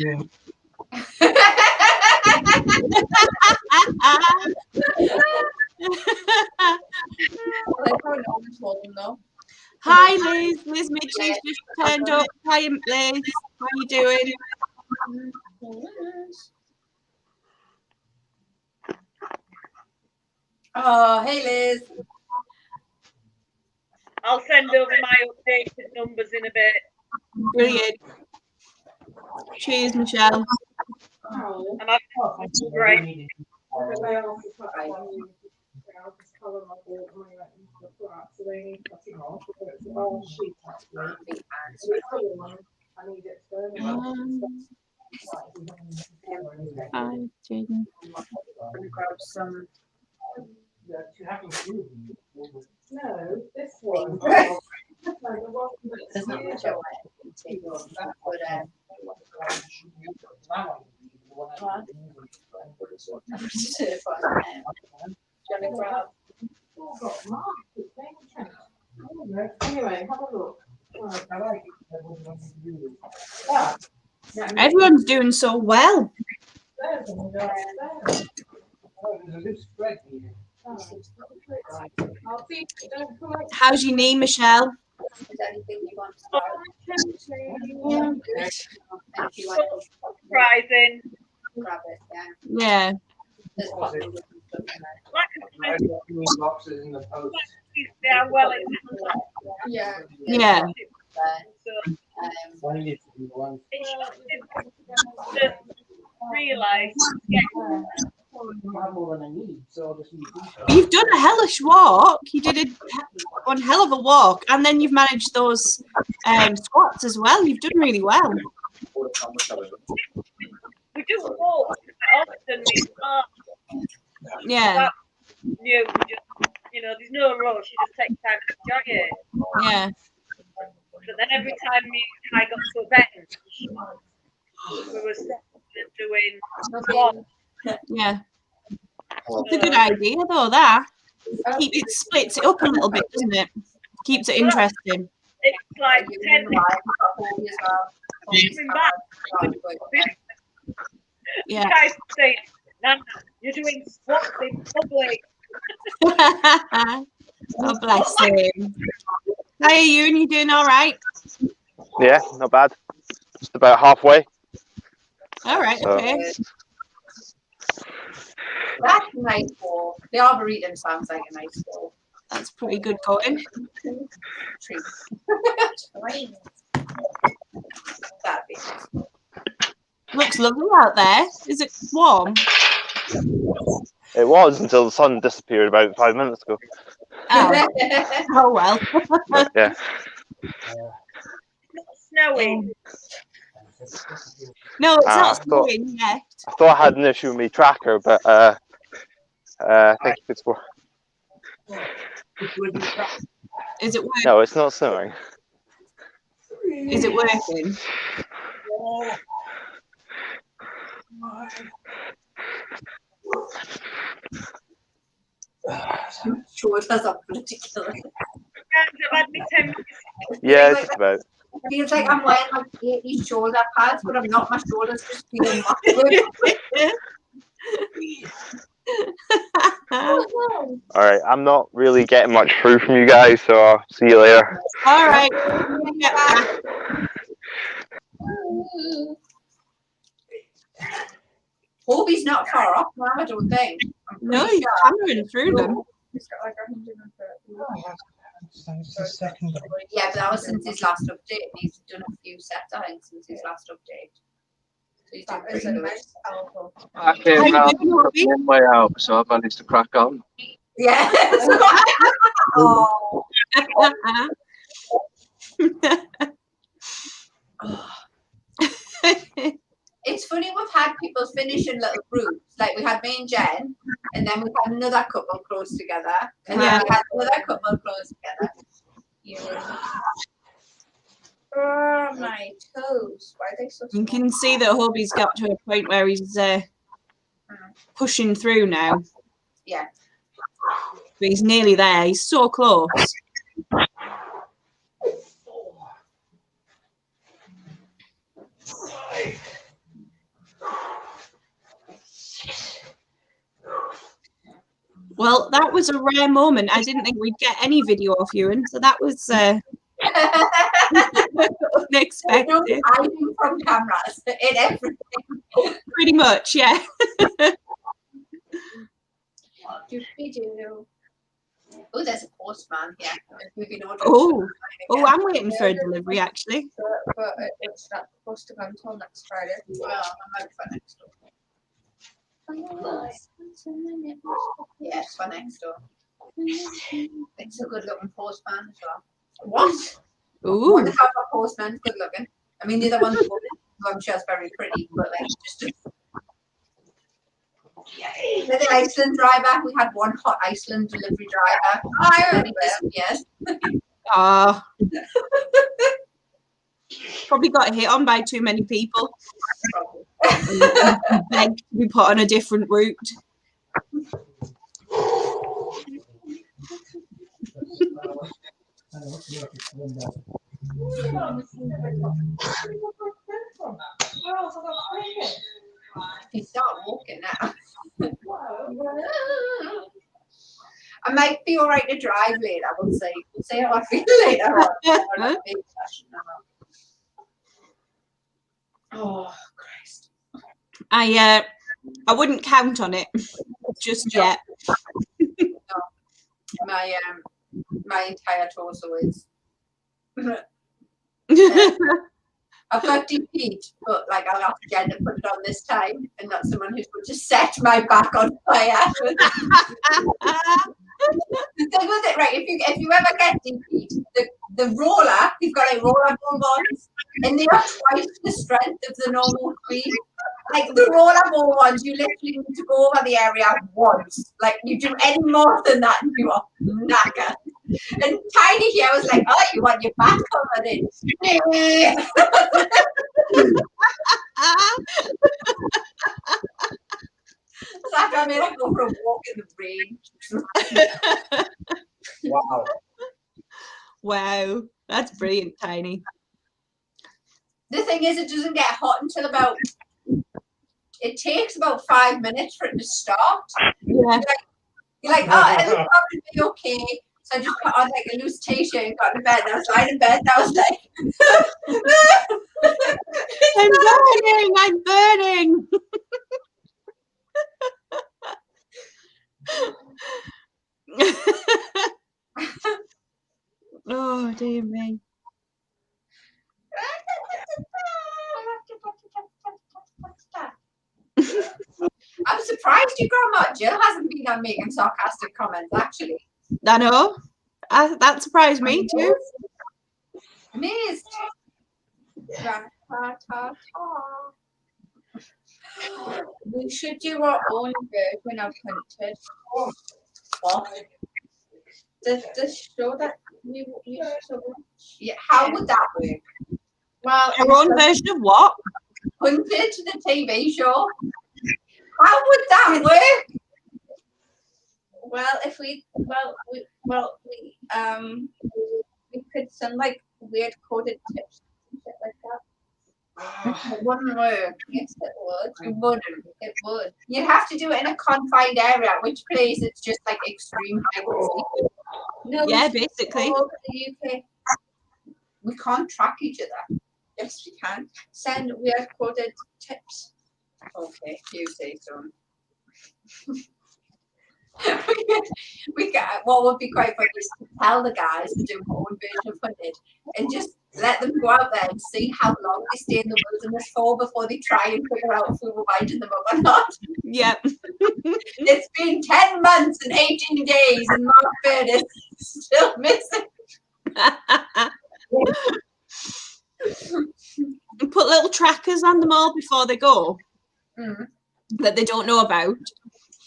Hi Liz, Liz Mitchell's just turned up. Hi Liz, how you doing? Oh, hey Liz. I'll send over my updated numbers in a bit. Brilliant. Cheers, Michelle. And I've great. No, this one. Anyway, have a look. Everyone's doing so well. How's your knee, Michelle? Surprising. Yeah. Yeah, well, yeah. Yeah. Realise. You've done a hellish walk. You did one hell of a walk, and then you've managed those squats as well. You've done really well. We just walk often. Yeah. You know, there's no rush. You just take time to jog it. Yeah. But then every time I got to a bench, we were doing squats. Yeah. It's a good idea, though. That it splits it up a little bit, doesn't it? Keeps it interesting. It's like 10 minutes. Coming back. Yeah. Guys saying, Nana, you're doing squats in public. Oh, bless him. How are you? And you doing all right? Yeah, not bad. Just about halfway. All right. So. Okay. That's a nice ball. The Arboretum sounds like a nice ball. That's pretty good going. Looks lovely out there. Is it warm? It was until the sun disappeared about 5 minutes ago. Oh, oh well. But, yeah. Snowing. No, it's not I thought- snowing yet. I thought I had an issue with my tracker, but I think it's for. Is it working? No, it's not snowing. Is it working? Sure, that's not particular. Yeah, just about. Feels like I'm wearing like 80 shoulder pads, but I'm not. My shoulders just feeling massive. All right, I'm not really getting much through from you guys, so I'll see you later. All right. Hobie's not far off now, I don't think. No, he's hammering through them. He's got like 130. Yeah, but that was since his last update. He's done a few sets, I think, since his last update. So he's doing pretty good. I came round one way out, so I managed to crack on. Yes. Oh. It's funny, we've had people finish in little groups. Like we had me and Jen, and then we had another couple close together, and then we had another couple close together. Yeah. Oh, my toes. Why are they so small? You can see that Hobie's got to a point where he's pushing through now. Yeah. But he's nearly there. He's so close. Well, that was a rare moment. I didn't think we'd get any video of Ewan, so that was unexpected. Hiding from cameras in everything. Pretty much, yeah. Oh, there's a postman here. Oh, I'm waiting for a delivery actually. But it's not supposed to come until next Friday. Well, I'm out for next door. Yeah, it's for next door. It's a good looking postman as well. What? Ooh. I wonder how a postman's good looking. I mean, the other one's good. I'm sure it's very pretty, but like just. The Iceland driver, we had one hot Iceland delivery driver. I remember. Yes. Probably got hit on by too many people. Begged to be put on a different route. He start walking now. I might be all right to drive later. We'll see. We'll see how I feel later on. Oh Christ! I wouldn't count on it just yet. No. My entire torso is. I've got deep heat, but like I'll have to get to put it on this time, and not someone who's going to set my back on fire. The thing with it, right? If you ever get deep heat, the roller, you've got like roller ones, and they are twice the strength of the normal cream. Like the roller ball ones, you literally need to go over the area once. Like you do any more than that, and you are knackered. And Tiny here was like, "Oh, you want your back covered in?" So I made her go for a walk in the rain. Wow. Wow, that's brilliant, Tiny. The thing is, it doesn't get hot until about. It takes about 5 minutes for it to start. Yeah. You're like, oh, it'll probably be okay. So I just put on like a loose t-shirt and got to bed. And I was lying in bed and I was like, I'm burning. Oh, dear me. I'm surprised your grandma Jill hasn't been on making sarcastic comments, actually. I know. That surprised me too. Amazed. We should do our own version of Hunted. What? The show that we saw. Yeah, how would that work? Well, our own version of what? Hunted, the TV show. How would that work? Well, if we could send like weird coded tips and shit like that. It wouldn't work. Yes, it would. It wouldn't. It would. You'd have to do it in a confined area, which place it's just like extreme hide and seek. No, yeah, basically. All over the UK. We can't track each other. Yes, we can. Send weird coded tips. Okay, you say so. What would be quite funny is to tell the guys to do our own version of footage and just let them go out there and see how long they stay in the wilderness for before they try and figure out if we were winding them up or not. Yep. It's been 10 months and 18 days and Mark Bird is still missing. And put little trackers on them all before they go that they don't know about.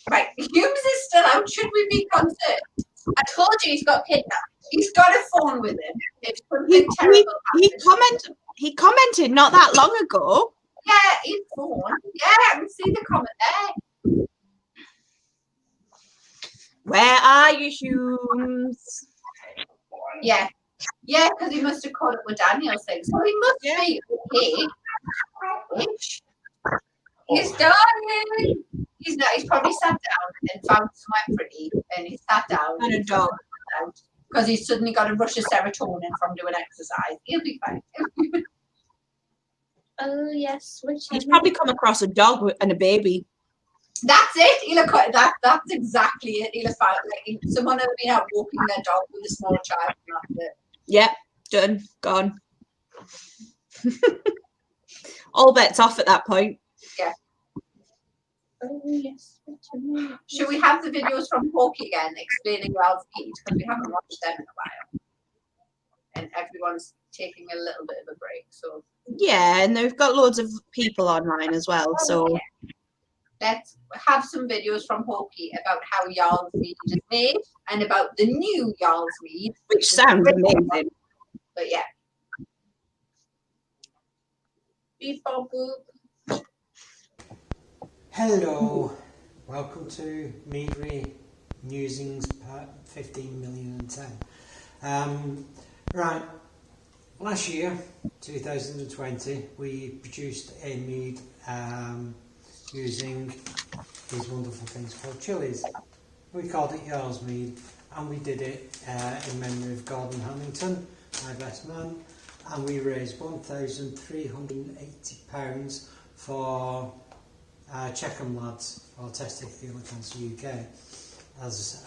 Right, Humes is still out. Should we be concerned? I told you he's got kidnapped. He's got a phone with him. If something terrible happens. He commented not that long ago. Yeah, his phone. Yeah, I can see the comment there. Where are you, Humes? Yeah. Yeah, because he must have caught up with Daniel's thing. So he must be okay. He's dying. He's not. He's probably sat down and found somewhere pretty, and he sat down and a dog because he's suddenly got a rush of serotonin from doing exercise. He'll be fine. Oh yes, He's probably come across a dog and a baby. That's it. He'll have, that's exactly it. He'll have found like someone had been out walking their dog with a small child, and that's it. Yep, done, gone. All bets off at that point. Yeah. Oh yes. Should we have the videos from Hawkey again explaining Ralph's Feed? Because we haven't watched them in a while. And everyone's taking a little bit of a break. So yeah, and they've got loads of people online as well. So yeah. Let's have some videos from Hawkey about how Jarl's Mead is made and about the new Jarl's Mead. Which sounds amazing. But yeah. Beep bop boop. Hello, welcome to Meadery Musings Part 15,010,000. Right, last year, 2020, we produced a mead using these wonderful things called chilies. We called it Jarl's Mead, and we did it in memory of Gordon Hamilton, my best man, and we raised £1,380 for Checkham Lads, or Testicular Cancer UK, as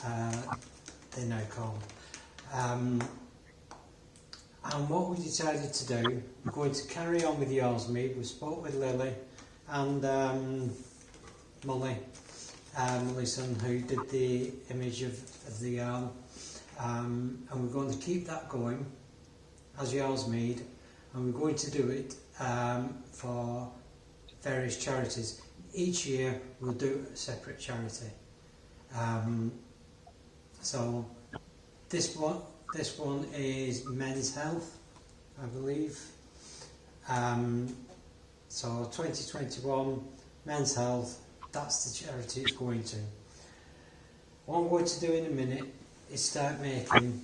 they're now called. And what we decided to do, we're going to carry on with Jarl's Mead. We spoke with Lily and Mollyson, who did the image of the Jarl, and we're going to keep that going as Jarl's Mead, and we're going to do it for various charities. Each year we'll do a separate charity. So this one is Men's Health, I believe. So 2021 Men's Health, that's the charity it's going to. What I'm going to do in a minute is start making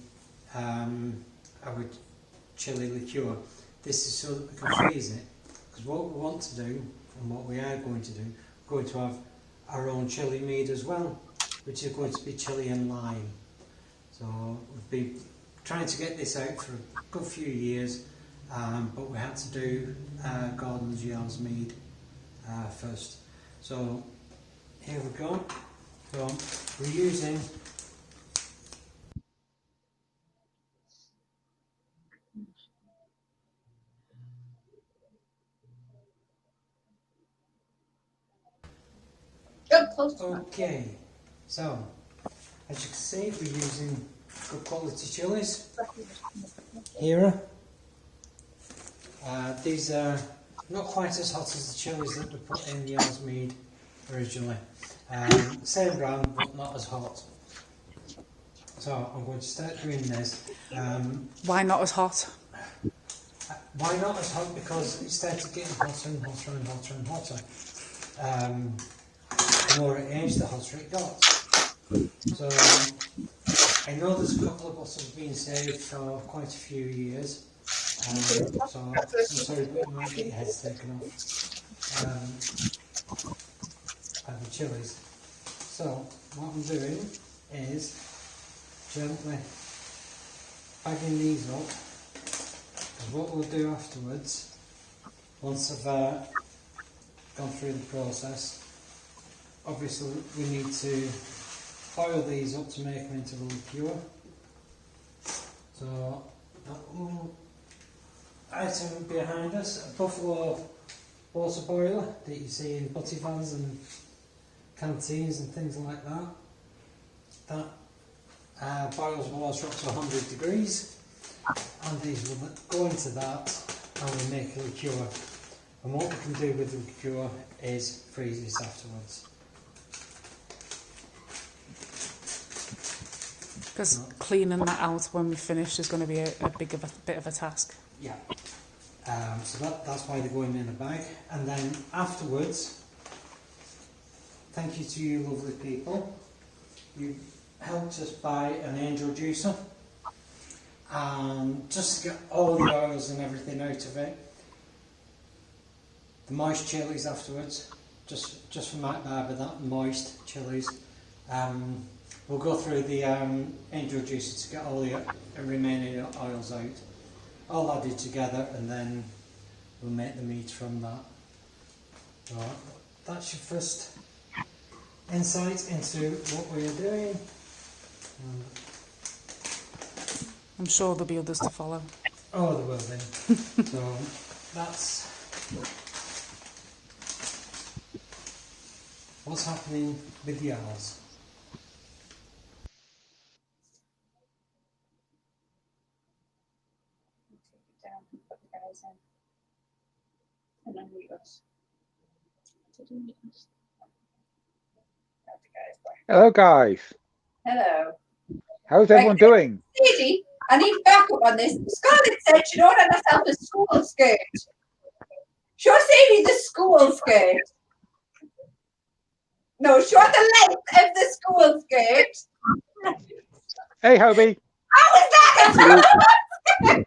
our chili liqueur. This is so that we can freeze it, because what we want to do and what we are going to do, we're going to have our own chili mead as well, which is going to be chili and lime. So we've been trying to get this out for a good few years, but we had to do Gordon's Jarl's Mead first. So here we go. So we're using okay, so as you can see, we're using good quality chilies here. These are not quite as hot as the chilies that we put in Jarl's Mead originally. Same brand, but not as hot. So I'm going to start doing this. Why not as hot? Why not as hot? Because it started getting hotter and hotter and hotter and hotter. The more it aged, the hotter it got. So I know there's a couple of bottles being saved for quite a few years. So I'm sorry, but you might get your heads taken off by the chilies. So what I'm doing is gently bagging these up. And what we'll do afterwards, once I've gone through the process. Obviously, we need to oil these up to make them into the liqueur. So, that little item behind us, a buffalo water boiler that you see in putty vans and canteens and things like that. That boils water up to 100 degrees, and these will go into that and we make a liqueur. And what we can do with the liqueur is freeze this afterwards. Because cleaning that out when we finish is going to be a bit of a task. Yeah. So that's why they're going in a bag. And then afterwards, thank you to you lovely people. You helped us buy an angel juicer. Just to get all the oils and everything out of it. The moist chilies afterwards, just for Mike Barber, that moist chilies. We'll go through the angel juicer to get all the remaining oils out, all added together, and then we'll make the meat from that. So that's your first insight into what we are doing. I'm sure there'll be others to follow. Oh, there will be. So that's what's happening with Jarls. And unmute us. Hello, guys. Hello. How's everyone doing? Sadie, I need backup on this. Scarlett said she'd ordered herself a school skirt. Show Sadie the school skirt. No, show the length of the school skirt. Hey, Hobie. How is that a school skirt?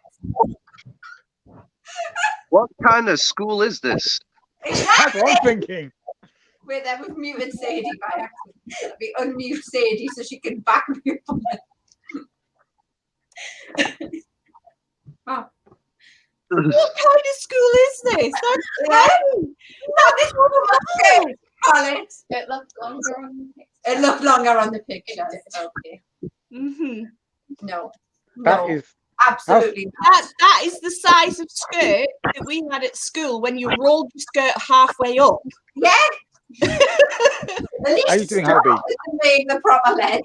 What kind of school is this? That's what I'm thinking. Wait, then we've muted Sadie by accident. Let me unmute Sadie so she can back me up on it. Oh. What kind of school is this? That's No, this woman was good. It looked longer on the picture. It looked longer on the picture. Okay. No. That is absolutely that is the size of skirt that we had at school when you rolled your skirt halfway up. Yeah. How are you doing, Hobie? Being the proper leg.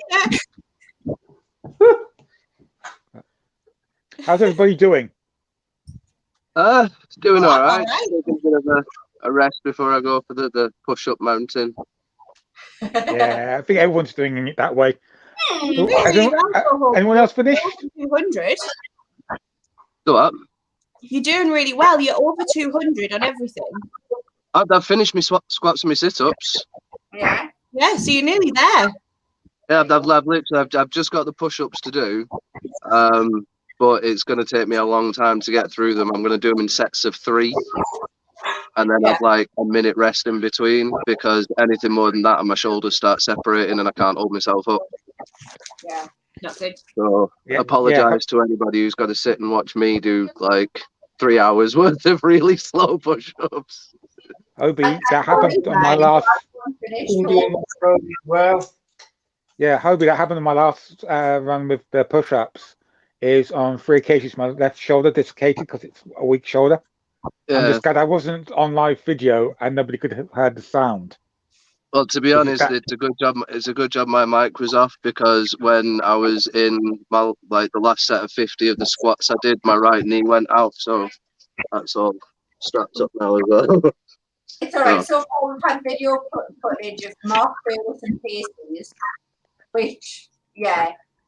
How's everybody doing? It's doing all right. Alright. Taking a bit of a rest before I go for the push-up mountain. Yeah, I think everyone's doing it that way. So, Really anyone else finished? 200. So what? You're doing really well. You're over 200 on everything. I've finished my squats and my sit-ups. Yeah. Yeah, so you're nearly there. Yeah, I've just got the push-ups to do. But it's going to take me a long time to get through them. I'm going to do them in sets of 3. And then have like a minute rest in between, because anything more than that and my shoulders start separating and I can't hold myself up. Yeah, not good. So apologise to anybody who's got to sit and watch me do like 3 hours worth of really slow push-ups. Hobie, that happened on my last. Yeah, Hobie, that happened on my last run with the push-ups. Is on 3 occasions my left shoulder dislocated because it's a weak shoulder. Yeah. I'm just glad I wasn't on live video and nobody could have heard the sound. Well, to be honest, it's a good job. It's a good job my mic was off, because when I was in my the last set of 50 of the squats I did, my right knee went out, so that's all strapped up now as well. It's all right. So far, we've had video footage of Mark Burris and Pacey's, which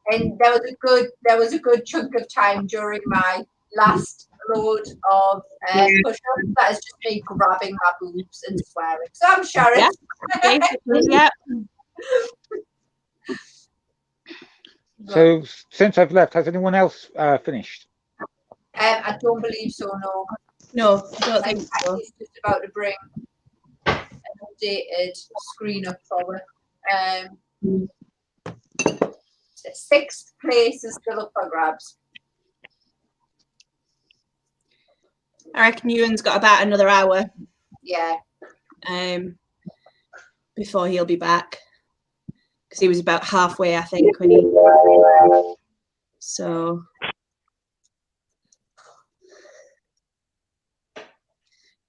and there was a good chunk of time during my last load of push-ups that is just me grabbing my boobs and swearing. So I'm Sharon. Yeah. So since I've left, has anyone else finished? I don't believe so. No. No, I don't think so. He's just about to bring an updated screen up for it. The 6th place is still up for grabs. I reckon Ewan's got about another hour. Yeah. before he'll be back, because he was about halfway, I think, when he. So.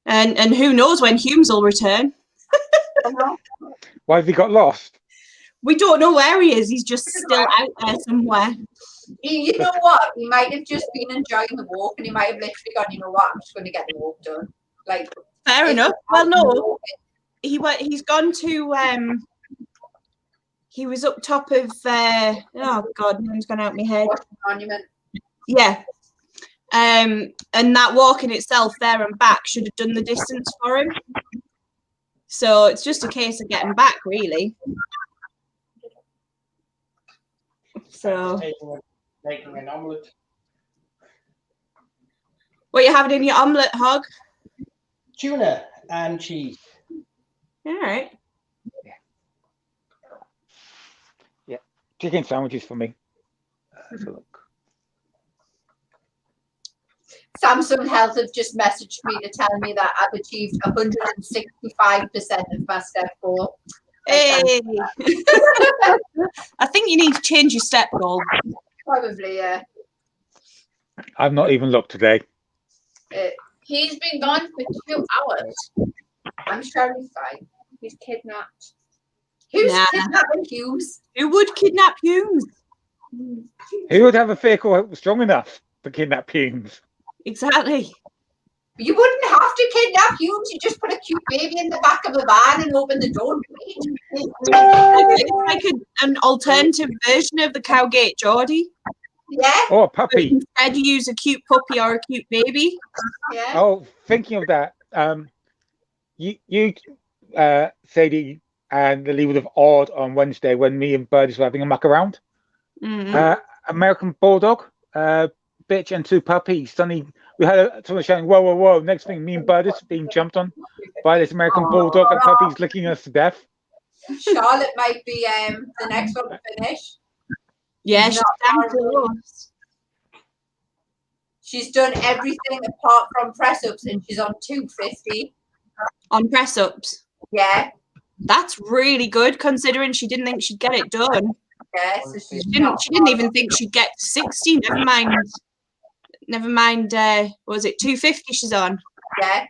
And who knows when Humes will return? Why have he got lost? We don't know where he is. He's just still out there somewhere. You know what? He might have just been enjoying the walk, and he might have literally gone, you know what? I'm just going to get the walk done. Like, fair enough. Well, no, he's gone to. He was up top of. Oh God, name's gone out my head. Monument. Yeah. And that walk in itself, there and back, should have done the distance for him. So it's just a case of getting back, really. So. Making an omelette. What are you having in your omelette, Hog? Tuna and cheese. All right. Yeah. Chicken sandwiches for me. Let's have a look. Samsung Health have just messaged me to tell me that I've achieved 165% of my step goal. Hey! I think you need to change your step goal. Probably, yeah. I've not even looked today. He's been gone for 2 hours. I'm sure he's fine. He's kidnapped. Who's kidnapping Humes? Who would kidnap Humes? Who would have a vehicle strong enough to kidnap Humes? Exactly. You wouldn't have to kidnap Humes. You just put a cute baby in the back of a van and open the door. It's like an alternative version of the Cowgate Geordie. Yeah. Oh, a puppy. Instead, you use a cute puppy or a cute baby. Yeah. Oh, thinking of that, you Sadie and Lily would have awed on Wednesday when me and Birdie were having a muck around. Mm-hmm. American Bulldog, bitch, and 2 puppies. Suddenly, we had someone shouting, "Whoa, whoa, whoa!" Next thing, me and Birdie being jumped on by this American Bulldog and puppies licking us to death. Charlotte might be the next one to finish. Yeah, she's damn close. She's done everything apart from press ups, and she's on 250 on press ups. Yeah, that's really good considering she didn't think she'd get it done. Yeah, so she didn't even think she'd get 60. Never mind. What was it 250? She's on. Yeah.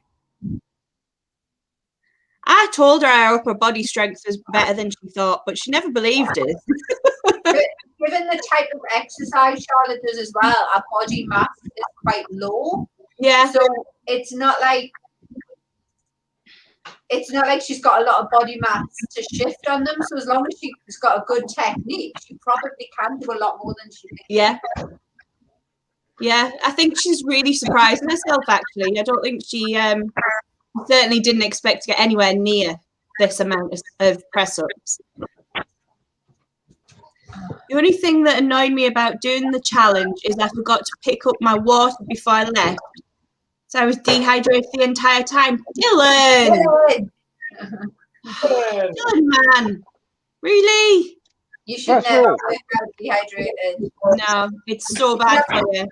I told her our upper body strength was better than she thought, but she never believed it. Given the type of exercise Charlotte does as well, our body mass is quite low. Yeah. So it's not like she's got a lot of body mass to shift on them. So as long as she's got a good technique, she probably can do a lot more than she thinks. Yeah. Yeah, I think she's really surprising herself, actually. I don't think she certainly didn't expect to get anywhere near this amount of press-ups. The only thing that annoyed me about doing the challenge is I forgot to pick up my water before I left. So I was dehydrated the entire time. Dylan! Dylan, man. Really? You should never work out dehydrated. No, it's so bad for you.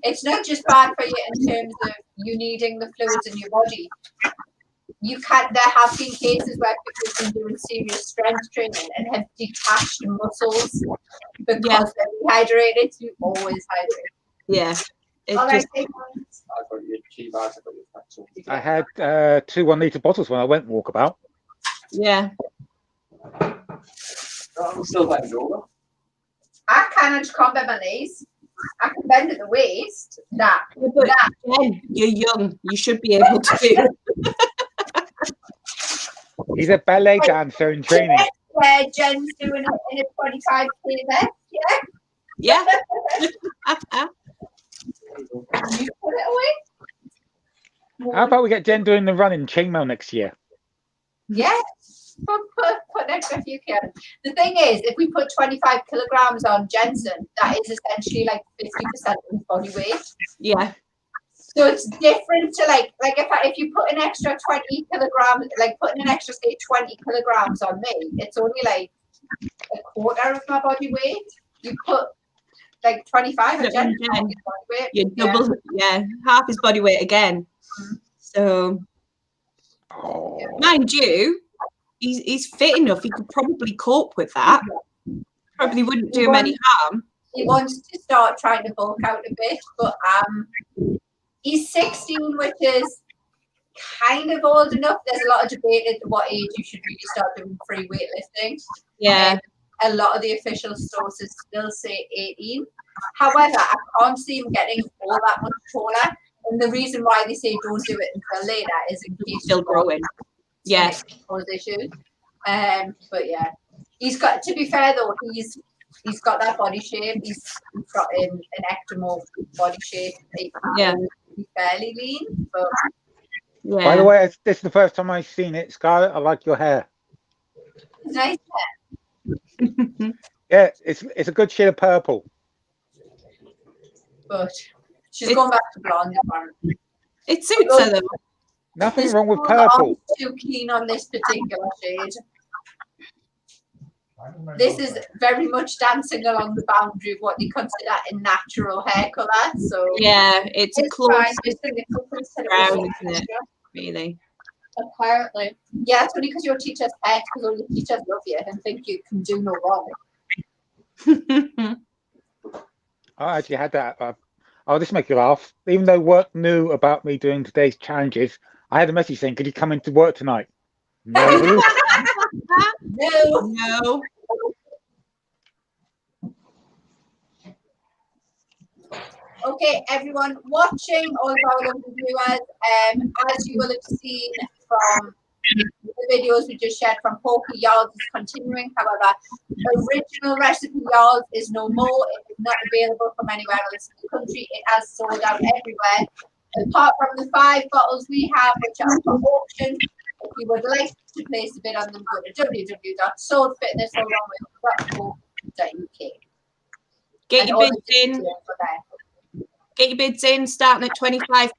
It's not just bad for you in terms of you needing the fluids in your body. There have been cases where people have been doing serious strength training and have detached muscles because they're dehydrated. So you always hydrate. Yeah. I had 2 1-litre bottles when I went walkabout. Yeah. I'm still playing yoga. I can't combat my knees. I can bend at the waist. Jen, you're young. You should be able to do. He's a ballet dancer in training. Yeah, Jen's doing it in a 25k vest. Yeah. Yeah. You put it away. How about we get Jen doing the run in chainmail next year? Yeah. Put an extra few kilograms. The thing is, if we put 25 kilograms on Jensen, that is essentially like 50% of his body weight. Yeah. So it's different to like if you put an extra 20 kilograms, like putting an extra say 20 kilograms on me, it's only like a quarter of my body weight. You put like 25 on Jensen's body weight. You double, half his body weight again. Mm-hmm. So. Mind you, he's fit enough. He could probably cope with that. Probably wouldn't do him any harm. He wants to start trying to bulk out a bit, but he's 16, which is kind of old enough. There's a lot of debate at what age you should really start doing free weightlifting. Yeah. A lot of the official sources still say 18. However, I can't see him getting all that much taller. And the reason why they say don't do it until later is in case still growing. Yeah. Those issues. But yeah, he's got. To be fair though, he's got that body shape. He's got an ectomorph body shape. Yeah. He's fairly lean, but. Yeah. By the way, this is the first time I've seen it, Scarlett. I like your hair. It's nice hair. Yeah, it's a good shade of purple. But she's gone back to blonde apparently. It suits her though. Nothing wrong with purple. I'm too keen on this particular shade. This is very much dancing along the boundary of what you consider a natural hair colour. So yeah, it's a close brown, isn't it? Really. Apparently. Yeah, it's only because you're a teacher's pet, because all the teachers love you and think you can do no wrong. I actually had that. I'll just make you laugh. Even though work knew about me doing today's challenges, I had a message saying, "Could you come into work tonight?" No. No. Okay, everyone watching, all of our lovely viewers, as you will have seen from the videos we just shared from Poker, Jarl is continuing. However, the original recipe Jarl is no more. It is not available from anywhere else in the country. It has sold out everywhere. Apart from the 5 bottles we have, which are for auction, if you would like to place a bid on them, go to www.soulfitness.co.uk. Get your bids in. Get your bids in, starting at £25.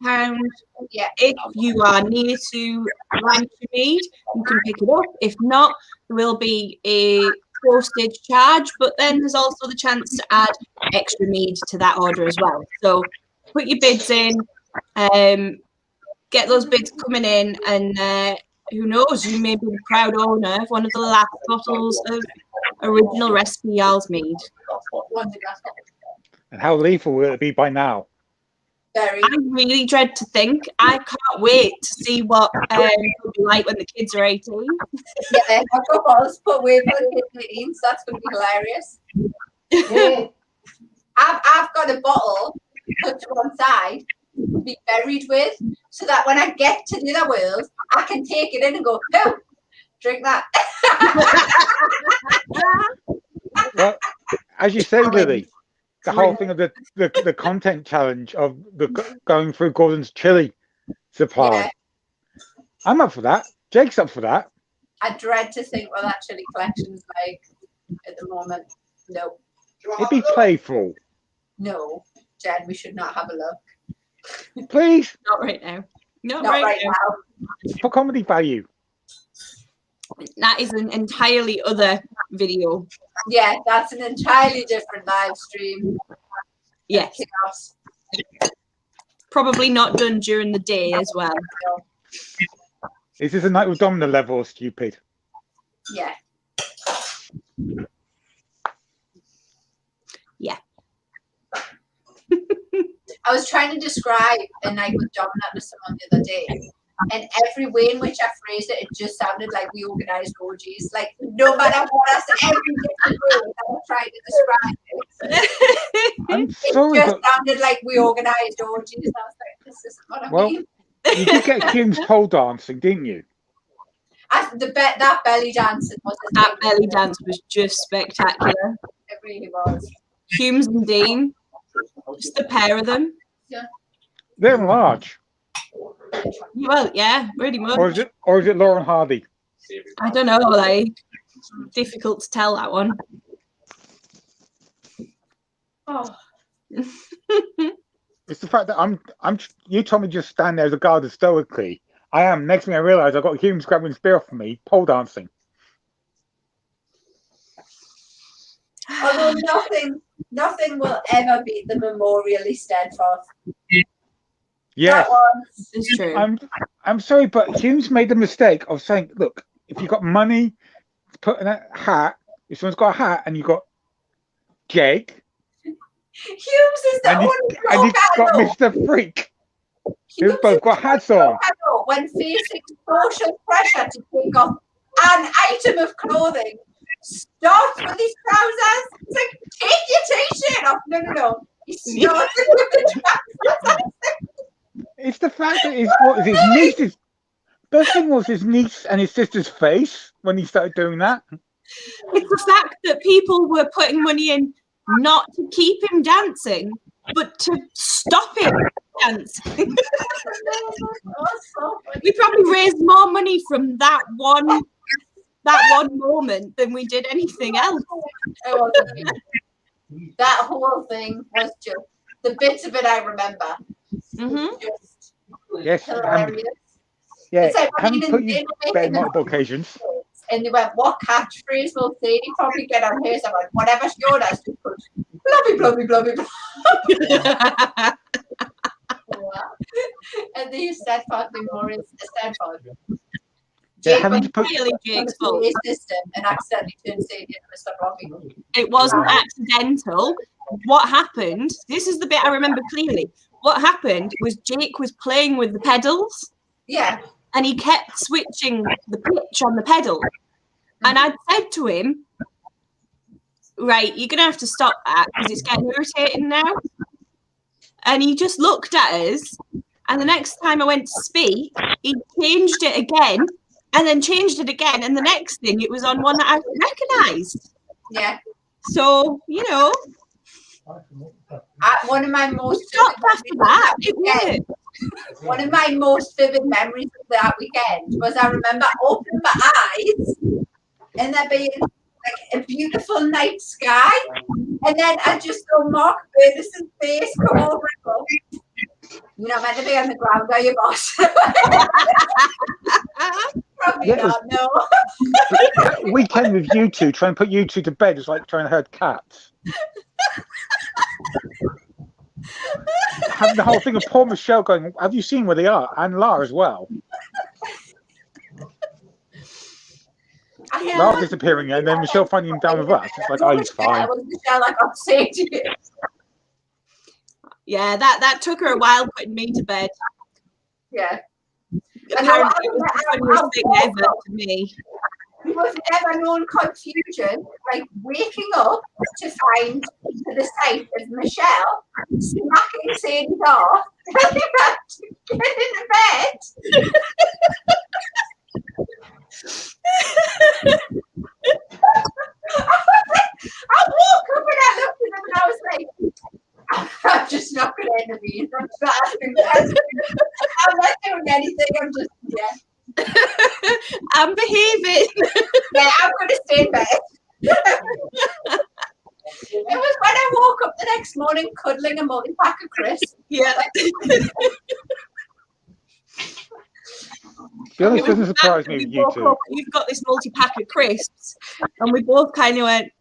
Yeah. If you are near to Lancashire Mead, you can pick it up. If not, there will be a postage charge, but then there's also the chance to add extra mead to that order as well. So put your bids in, get those bids coming in, and who knows, you may be the proud owner of one of the last bottles of original recipe Jarl's mead. And how lethal will it be by now? Very. I really dread to think. I can't wait to see what it'll be like when the kids are 18. Yeah, I've got bottles put away for the kids 18, so that's going to be hilarious. I've got a bottle put to one side to be buried with, so that when I get to the other world, I can take it in and go, no, drink that. Well, as you say, Lily, the whole thing of the content challenge of going through Gordon's chili supply. Yeah. I'm up for that. Jake's up for that. I dread to think what that chili collection's like at the moment. No. It'd be playful. No, Jen, we should not have a look. Please. Not right now. Not right now. For comedy value. That is an entirely other video. Yeah, that's an entirely different live stream. Yes. Probably not done during the day as well. Is this a Night with Domino level or stupid? Yeah. Yeah. I was trying to describe a Night with Domino to someone the other day. And every way in which I phrased it, it just sounded like we organised orgies. Like, no matter what I said, every different way that I tried to describe it. I'm sorry, it just sounded like we organised orgies. And I was like, this isn't what I mean. You did get Hume's pole dancing, didn't you? That belly dancing was that belly dance was just spectacular. It really was. Humes and Dean, just the pair of them. Yeah. They're large. Well, yeah, pretty much. Or is it Lauren Hardy? I don't know. Like, difficult to tell that one. Oh. It's the fact that I'm. You told me just stand there as a guard stoically. I am. Next thing I realise, I got Humes grabbing the spear off me, pole dancing. Although nothing will ever beat the memorially steadfast. Yes. It's true. I'm sorry, but Hume's made the mistake of saying, look, if you've got money to put in a hat, if someone's got a hat and you've got Jake, Hughes is the only and you've bloke I got know. Mr. Freak, Hughes who've both got hats on. When facing social pressure to take off an item of clothing, starts with his trousers. It's like, take your t-shirt off. No. He started with the trousers. It's the fact that his niece's best thing was his niece and his sister's face when he started doing that. It's the fact that people were putting money in not to keep him dancing, but to stop him dancing. We probably raised more money from that one moment than we did anything else. It wasn't. That whole thing was just the bits of it I remember. Just Yes, hilarious. yeah, It's like, haven't put you to bed multiple occasions. And they went, what catchphrase will Sadie probably get on hers? I'm like, whatever she orders, just put blubby, blubby, blubby. And they steadfast memorials, steadfast. Yeah, Jake having went to put really Jake's fault. His system and accidentally turned Sadie into Mr. Robbie. It wasn't accidental. What happened, this is the bit I remember clearly. What happened was Jake was playing with the pedals. Yeah. And he kept switching the pitch on the pedal. And I'd said to him, right, you're going to have to stop that because it's getting irritating now. And he just looked at us. And the next time I went to speak, he changed it again and then changed it again. And the next thing, it was on one that I recognised. Yeah. So, one of my most one of my most vivid memories of that weekend was I remember opening my eyes and there being like a beautiful night sky, and then I just saw Mark Burnis's face come over and go, "You're not meant to be on the ground, are you, boss?" Probably not. No. Weekend with you two, trying to put you two to bed is like trying to herd cats. Having the whole thing of poor Michelle going, have you seen where they are? And Lara as well. Lara disappearing and then Michelle finding him down with us. It's like, oh, he's fine. I was Michelle, like I'm saying to you. Yeah, that took her a while putting me to bed. Yeah. Apparently, it was the funniest thing ever to me. There was never known confusion, like waking up to find to the sight of Michelle smacking Sadie's off, telling her to get into bed. I woke up and I looked at him and I was like, I'm just not going to intervene. I'm not doing anything. I'm just, I'm behaving. Yeah, I'm going to stay in bed. It was when I woke up the next morning cuddling a multi-pack of crisps. Yeah. To be honest, it doesn't surprise me with you two. You've got this multi-pack of crisps, and we both kind of went,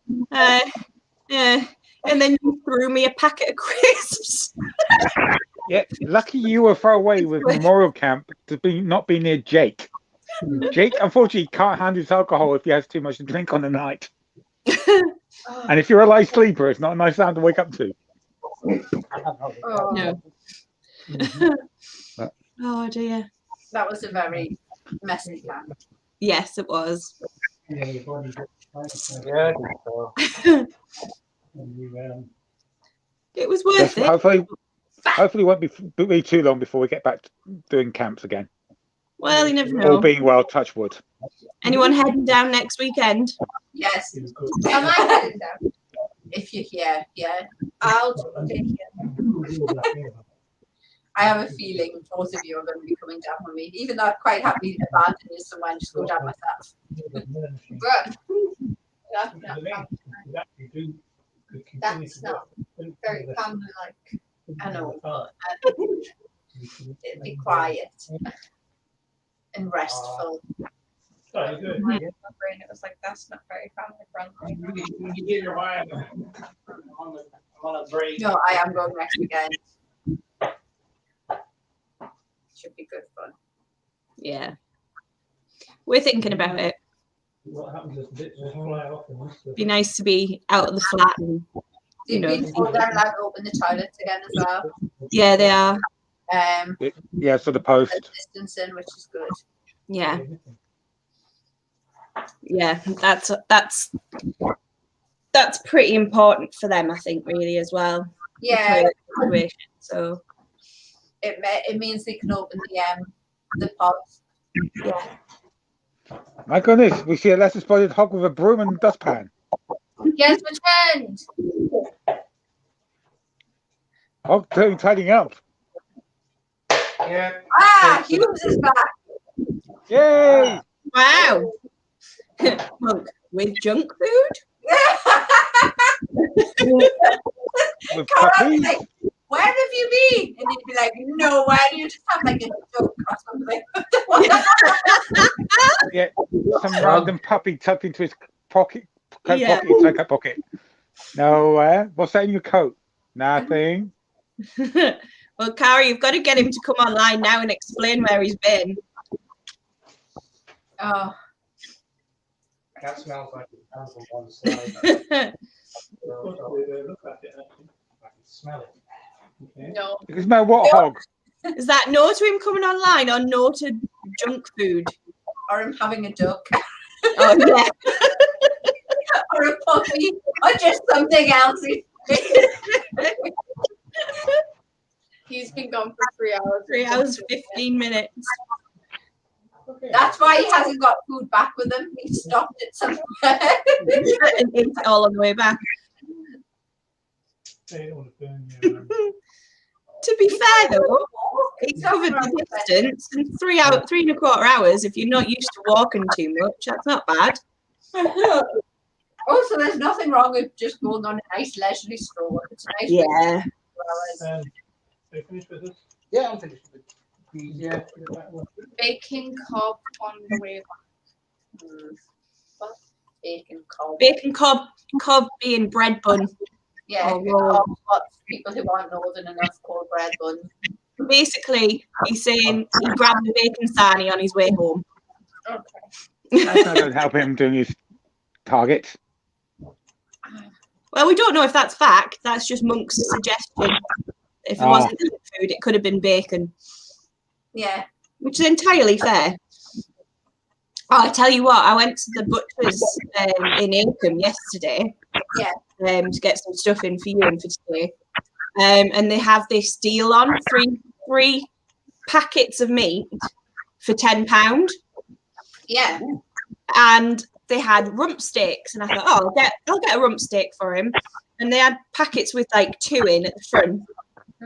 yeah. And then you threw me a packet of crisps. Yeah, lucky you were far away with Memorial Camp to not be near Jake. Jake, unfortunately, can't handle his alcohol if he has too much to drink on the night. And if you're a light sleeper, it's not a nice sound to wake up to. No. Oh dear. That was a very messy camp. Yes, it was. Yeah. It was worth it. Hopefully it won't be too long before we get back to doing camps again. Well, you never know. All being well, touch wood. Anyone heading down next weekend? Yes. Am I heading down? If you're here, yeah. I'll take you. I have a feeling both of you are going to be coming down with me, even though I'm quite happy to abandon you somewhere and just go down myself. But that's not very family like. I know. It'd be quiet and restful. Sorry, good. My brain, it was like, that's not very family friendly. No, I am going next weekend. should be good fun. Yeah. We're thinking about it. What happens is bits just fly off and Be nice to be out of the flat and, you know. They're allowed to open the toilets again as well. Yeah, they are. Yeah, for the post. Distancing, which is good. Yeah. Yeah, that's pretty important for them, I think, really, as well. Yeah. So it means they can open the pods. Yeah. My goodness, we see a lesser spotted hog with a broom and dustpan. Yes, returned. Hog tidying up. Yeah. Hughes is back. Yay! Wow. Monk, with junk food? With puppies? Like, where have you been? And he'd be like, no, why do you just have like a joke or something? Yeah, some random puppy tucked into his pocket, coat pocket. No, what's that in your coat? Nothing. Well, Cara, you've got to get him to come online now and explain where he's been. Oh. That smells like it comes from one side. Look at it. I can smell it. Okay. No. You can smell what hog? Is that no to him coming online or no to junk food? Or him having a duck. Oh, yeah. Or a puppy. Or just something else. He's been gone for 3 hours. 3 hours, 15 minutes. That's why he hasn't got food back with him. He stopped it somewhere. And ate it all on the way back. To be fair, though, he's covered the distance in 3.25 hours. If you're not used to walking too much, that's not bad. Also, there's nothing wrong with just going on a nice leisurely stroll. It's nice. Yeah. Are you finished with this? Yeah, I'm finished with it. Yeah. Baking cob on the way back. Bacon cob. Bacon cob being bread bun. Yeah, what people who aren't northern enough call bread bun. Basically, he's saying he grabbed the bacon sarnie on his way home. Okay. That's not going to help him doing his targets. Well, we don't know if that's fact. That's just Monk's suggestion. If it wasn't food, it could have been bacon. Yeah. Which is entirely fair. Oh, I tell you what, I went to the butcher's in Acomb yesterday. Yeah. To get some stuff in for you and for today. And they have this deal on three packets of meat for £10. Yeah. And they had rump steaks, and I thought, oh, I'll get a rump steak for him. And they had packets with like 2 in at the front.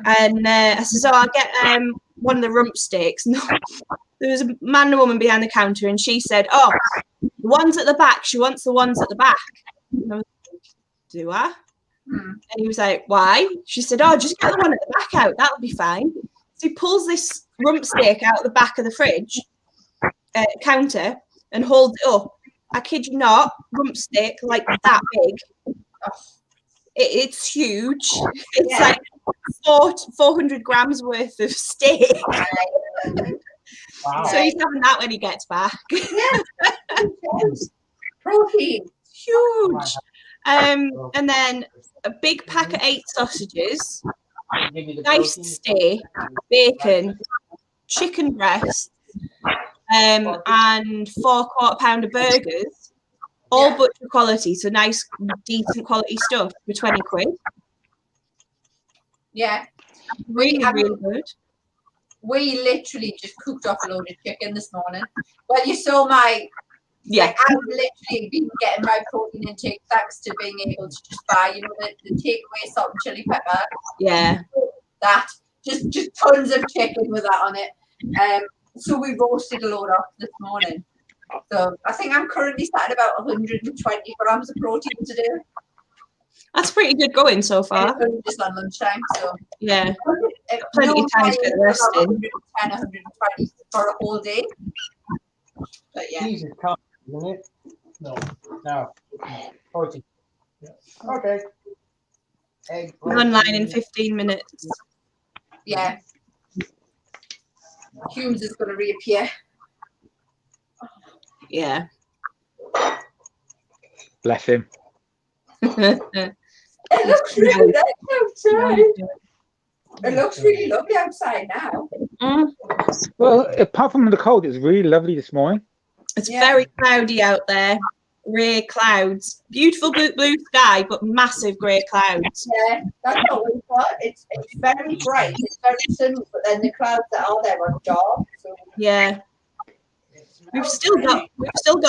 And I said, I'll get one of the rump steaks. No, there was a man and a woman behind the counter, and she said, oh, the ones at the back, she wants the ones at the back. And I was like, do I? And he was like, why? She said, oh, just get the one at the back out, that'll be fine. So he pulls this rump steak out the back of the fridge counter and holds it up. I kid you not, rump steak like that big. It's huge. It's like 400 grams worth of steak. Wow. So he's having that when he gets back. Yeah. Protein. Huge. And then a big pack of 8 sausages, nice steak, bacon, chicken breast, and 4 quarter-pounder burgers, all butcher quality, so nice, decent quality stuff for 20 quid. Yeah. Really good. We literally just cooked off a load of chicken this morning. Well, you saw my... Yeah. Like, I've literally been getting my protein intake thanks to being able to just buy, the takeaway salt and chili pepper. Yeah. That. Just tons of chicken with that on it. So we roasted a load off this morning. So I think I'm currently sat at about 120 grams of protein today. That's pretty good going so far. And it's only just on lunchtime, so yeah, plenty of time to get rested. 110, 120 for a whole day. But yeah. Jesus, can't, isn't it? No. Protein. Yeah. Okay. Online in 15 minutes. Yeah. Humes is going to reappear. Yeah. Bless him. It looks really nice outside. It looks really lovely outside now. Well, apart from the cold, it's really lovely this morning. It's very cloudy out there. Grey clouds. Beautiful blue sky, but massive grey clouds. Yeah, that's what we've got. It's very bright. It's very sunny, but then the clouds that are there are dark. So. Yeah. We've still got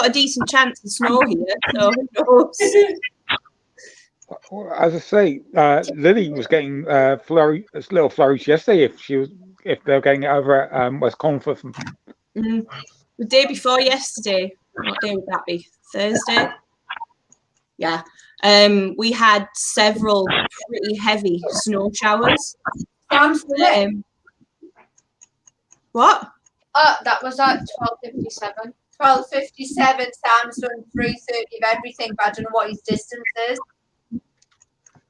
a decent chance of snow here, so who knows? As I say, Lily was getting little flurries yesterday. If they're getting it over at West Conforth. The day before yesterday, what day would that be? Thursday. Yeah. We had several pretty heavy snow showers. What? That was at 12:57. 12:57. Sam's done 3:30 of everything, but I don't know what his distance is.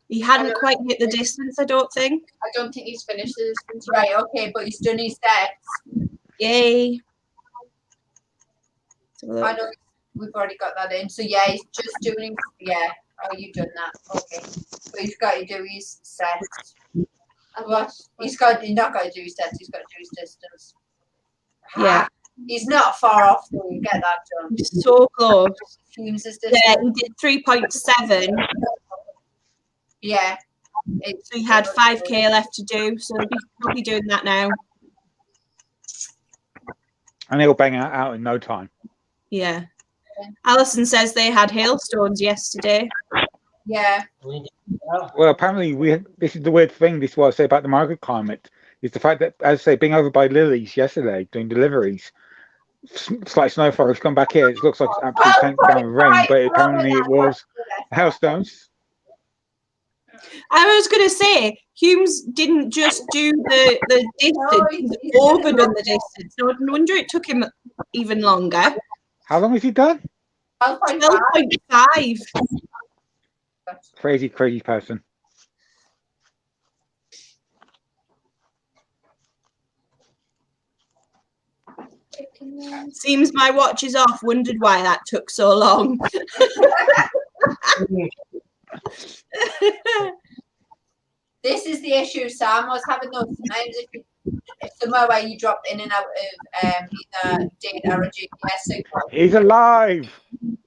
He hadn't quite hit the distance, I don't think. I don't think he's finished the distance. Right, okay, but he's done his steps. Yay. I know we've already got that in. So yeah, he's just doing you've done that. Okay. But he's got to do his steps. What? He's not got to do his steps, he's got to do his distance. Yeah. He's not far off though, you get that done. He's so close. Humes is yeah, he did 3.7. Yeah. So he had 5k left to do, so he'll be doing that now. And he'll bang out in no time. Yeah. Alison says they had hailstones yesterday. Yeah. Well, apparently this is the weird thing. This is what I say about the microclimate. Is the fact that, as I say, being over by Lily's yesterday doing deliveries, slight snowfall has come back here. It looks like it's absolutely tanked down with rain, but apparently it was hailstones. I was going to say, Humes didn't just do the distance, he's overdone the distance. No wonder it took him even longer. How long has he done? 12.5. Crazy person. Seems my watch is off. Wondered why that took so long. This is the issue Sam was having those times if somewhere where you dropped in and out of either data or GPS signal. He's alive.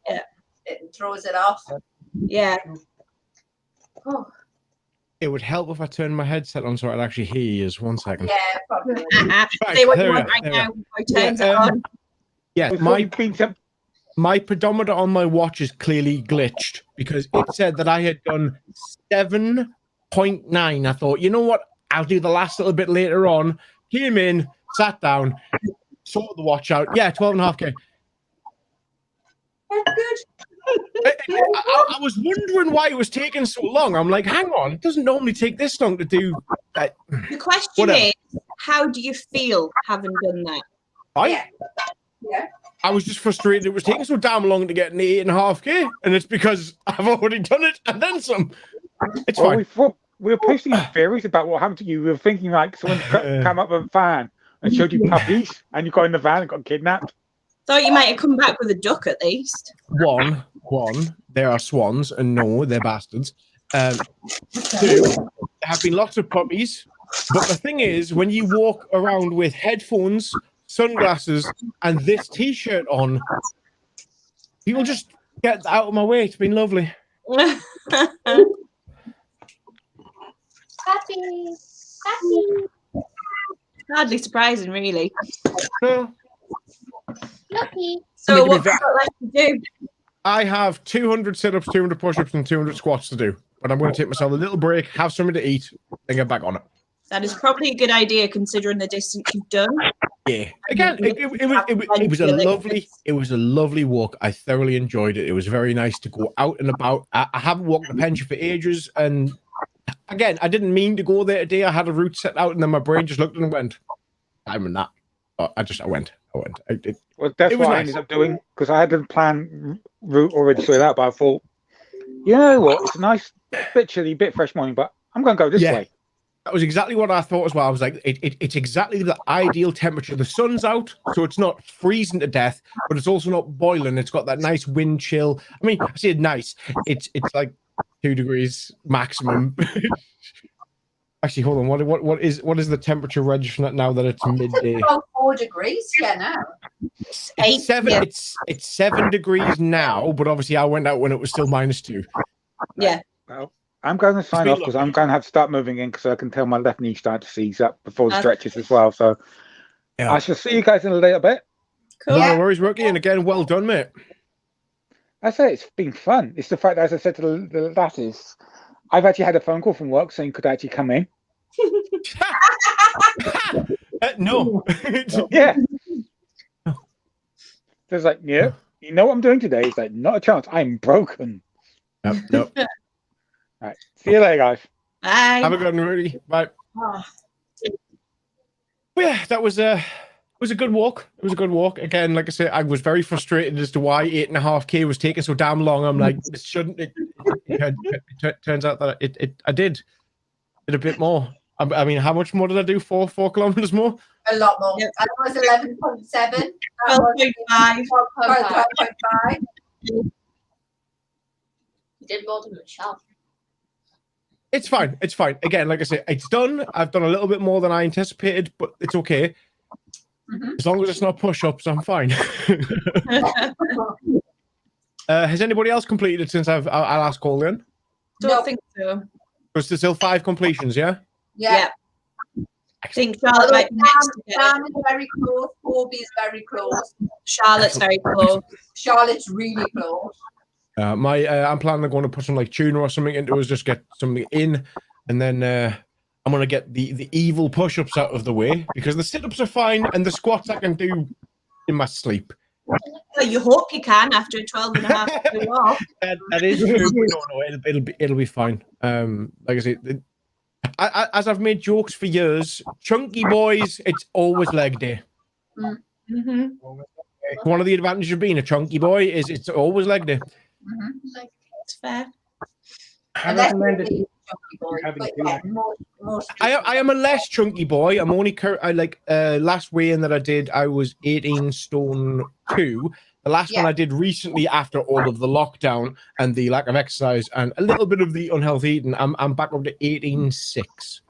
Yeah, it throws it off. Yeah. Oh. It would help if I turned my headset on so I'd actually hear you. Just 1 second. Yeah, probably. Say what you want right now before he turns it on. Yeah, my pedometer on my watch is clearly glitched because it said that I had done 7.9. I thought, you know what? I'll do the last little bit later on. Came in, sat down, sorted the watch out. Yeah, 12.5k. That's good. I was wondering why it was taking so long. I'm like, hang on, it doesn't normally take this long to do that. The question is, how do you feel having done that? Yeah. I was just frustrated. It was taking so damn long to get an 8.5k, and it's because I've already done it and then some. It's fine. We were posting theories about what happened to you. We were thinking like someone came up with a van and showed you puppies, and you got in the van and got kidnapped. Thought you might have come back with a duck at least. One, there are swans, and no, they're bastards. 2, there have been lots of puppies, but the thing is, when you walk around with headphones, sunglasses, and this T-shirt on, people just get out of my way. It's been lovely. Happy. Hardly surprising, really. No. Lucky. So what's got left to do? I have 200 sit-ups, 200 push-ups, and 200 squats to do. But I'm going to take myself a little break, have something to eat, and get back on it. That is probably a good idea considering the distance you've done. Yeah. Again, it was a lovely walk. I thoroughly enjoyed it. It was very nice to go out and about. I haven't walked the pension for ages, and again, I didn't mean to go there today. I had a route set out, and then my brain just looked and went, I'm in that. I went. Well, that's what I ended up doing because I had the plan route already sorted out. But I thought, you know what? It's a nice, bit chilly, bit fresh morning, but I'm going to go this way. That was exactly what I thought as well. I was like, it's exactly the ideal temperature. The sun's out, so it's not freezing to death, but it's also not boiling. It's got that nice wind chill. I mean, I say nice. It's like 2 degrees maximum. Actually, hold on. What is the temperature registering at now that it's midday? About 4 degrees, yeah, now. It's 7. Yeah. It's 7 degrees now, but obviously I went out when it was still -2. Yeah. Well, I'm going to sign off because I'm going to have to start moving in because I can tell my left knee starting to seize up before the stretches as well. So I shall see you guys in a little bit. Cool. No worries, Rookie. And again, well done, mate. I say it's been fun. It's the fact that, as I said to the lasses, I've actually had a phone call from work saying could I actually come in. No. Yeah. So it's like, yeah, you know what I'm doing today? It's like, not a chance. I'm broken. Nope. All right. See you later, guys. Bye. Have a good one, Rudy. Bye. Oh. Yeah, that was a good walk. It was a good walk. Again, like I said, I was very frustrated as to why 8.5K was taking so damn long. I'm like, this shouldn't. It turns out that I did a bit more. I mean, how much more did I do? 4 kilometers more? A lot more. Yep. That was 11.7. 12.5. 12.5. You did more than Michelle. It's fine. It's fine. Again, like I said, it's done. I've done a little bit more than I anticipated, but it's okay. As long as it's not push-ups, I'm fine. Has anybody else completed it since I'll ask all in? Don't think so. There's still 5 completions, yeah? Yeah. I think Charlotte might be next to get Dan is very close. Kobe is very close. Charlotte's very close. Charlotte's really close. I'm planning on going to put some like tuna or something into us, just get something in, and then I'm gonna get the evil push-ups out of the way because the sit-ups are fine and the squats I can do in my sleep. Well, you hope you can after 12.5 walk. That is true. No, it'll be fine. Like I said, as I've made jokes for years, chunky boys, it's always leg day. Mm-hmm. One of the advantages of being a chunky boy is it's always leg day. It's fair. I recommend it. I am a less chunky boy. I'm only last weigh-in that I did, I was 18 stone 2. The last one I did recently after all of the lockdown and the lack of exercise and a little bit of the unhealthy eating, I'm back up to 18.6.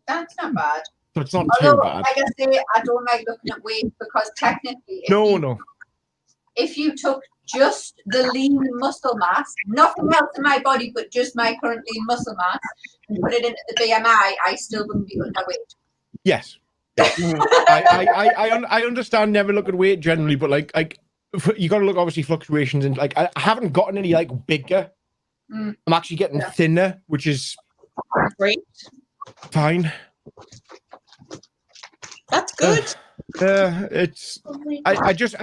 That's not bad. So it's not too bad. Like I say, I don't like looking at weight because technically, if you took just the lean muscle mass, nothing else in my body but just my current lean muscle mass, and put it into the BMI, I still wouldn't be underweight. Yes. I understand never look at weight generally, but like you got to look obviously fluctuations and like I haven't gotten any like bigger. I'm actually getting thinner, which is great. Fine. That's good. I just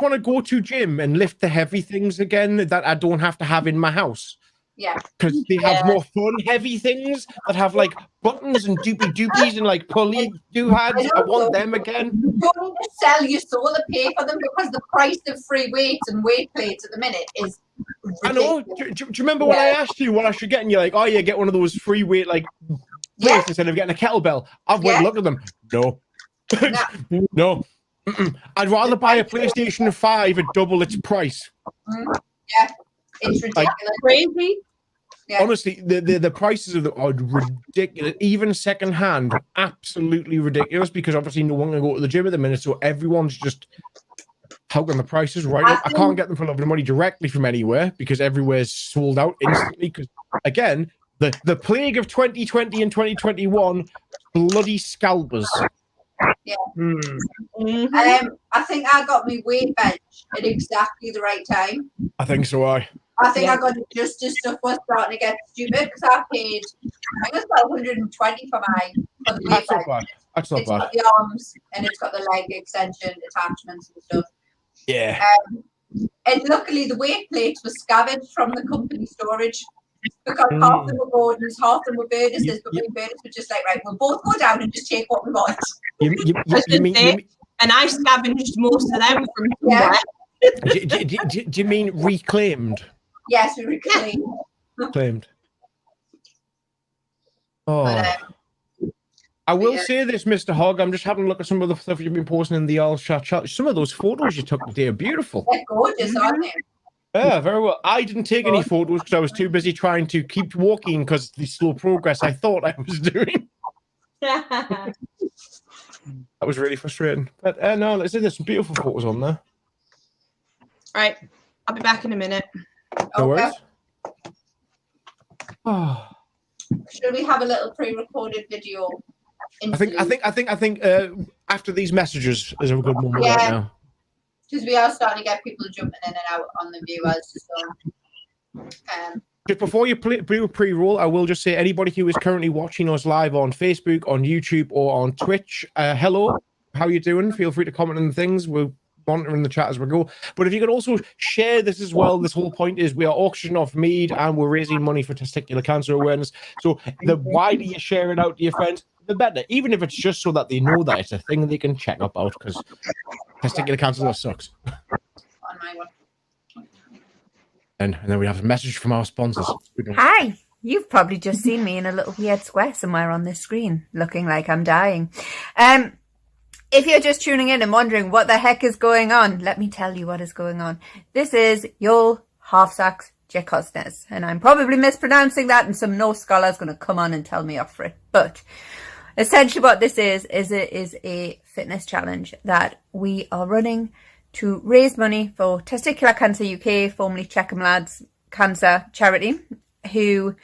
want to go to gym and lift the heavy things again that I don't have to have in my house. Yeah. Because they have more fun heavy things that have like buttons and doopy doopies and like pulley doohads. I want them again. You don't need to sell your soul to pay for them because the price of free weights and weight plates at the minute is ridiculous. I know. Do you remember when I asked you what I should get and you're like, oh yeah, get one of those free weight like plates instead of getting a kettlebell? I've went and looked at them. No. No. I'd rather buy a PlayStation 5 at double its price. Yeah, it's ridiculous. Crazy. Yeah. Honestly, the prices of them are ridiculous. Even secondhand, absolutely ridiculous. Because obviously no one can go to the gym at the minute, so everyone's just hogging the prices right up. I can't get them for love of money directly from anywhere because everywhere's sold out instantly. Because again, the plague of 2020 and 2021, bloody scalpers. Yeah. I think I got my weight bench at exactly the right time. I think so. I think I got it just as stuff was starting to get stupid because I paid, I think it's about 120 for the weight That's bench. not bad. That's not It's bad. got the arms and it's got the leg extension attachments and stuff. Yeah. And luckily the weight plates were scavenged from the company storage because half of them were Gordon's, half of them were Burdis's, but me and Burdis were just like, right, we'll both go down and just take what we want. And I scavenged most of them from somewhere. Do you mean reclaimed? Yes, we reclaimed. Reclaimed. Oh. But, I will yeah. say this, Mr. Hogg. I'm just having a look at some of the stuff you've been posting in the Jarl chat. Some of those photos you took today are beautiful. They're gorgeous, aren't they? Yeah, very well. I didn't take any photos because I was too busy trying to keep walking because the slow progress I thought I was doing. That was really frustrating. But no, let's see. There's some beautiful photos on there. Right, I'll be back in a minute. No worries. Oh. Should we have a little pre-recorded video? I think after these messages is a good moment right now. Because we are starting to get people jumping in and out on the viewers. So, just before you do a pre-roll, I will just say anybody who is currently watching us live on Facebook, on YouTube, or on Twitch, hello, how you doing? Feel free to comment on the things. We'll monitoring the chat as we go. But if you could also share this as well, this whole point is we are auctioning off mead and we're raising money for testicular cancer awareness. So the wider you share it out to your friends, the better. Even if it's just so that they know that it's a thing they can check up out, because testicular cancer sucks. On my one. And then we have a message from our sponsors. Hi. You've probably just seen me in a little weird square somewhere on this screen, looking like I'm dying. If you're just tuning in and wondering what the heck is going on, let me tell you what is going on. This is Jarl Halfsac's Gecostnes, and I'm probably mispronouncing that, and some Norse scholar is going to come on and tell me off for it. But essentially what this is it is a fitness challenge that we are running to raise money for Testicular Cancer UK, formerly Checkham Lads Cancer Charity, who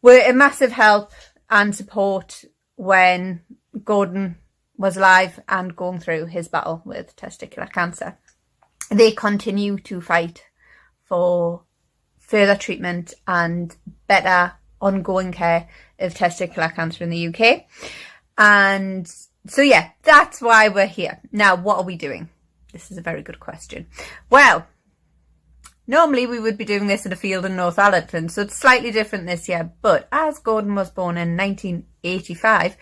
were a massive help and support when Gordon was alive and going through his battle with testicular cancer. They continue to fight for further treatment and better ongoing care of testicular cancer in the UK. And so, yeah, that's why we're here. Now, what are we doing? This is a very good question. Well, normally we would be doing this in a field in North Allerton, so it's slightly different this year. But as Gordon was born in 1985,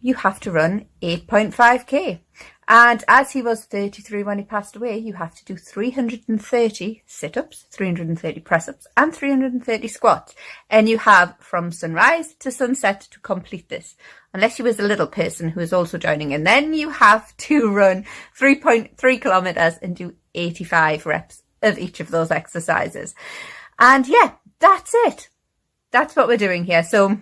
you have to run 8.5k. And as he was 33 when he passed away, you have to do 330 sit-ups, 330 press-ups, and 330 squats. And you have from sunrise to sunset to complete this. Unless you was a little person who is also joining in. Then you have to run 3.3 kilometers and do 85 reps of each of those exercises. And yeah, that's it. That's what we're doing here. So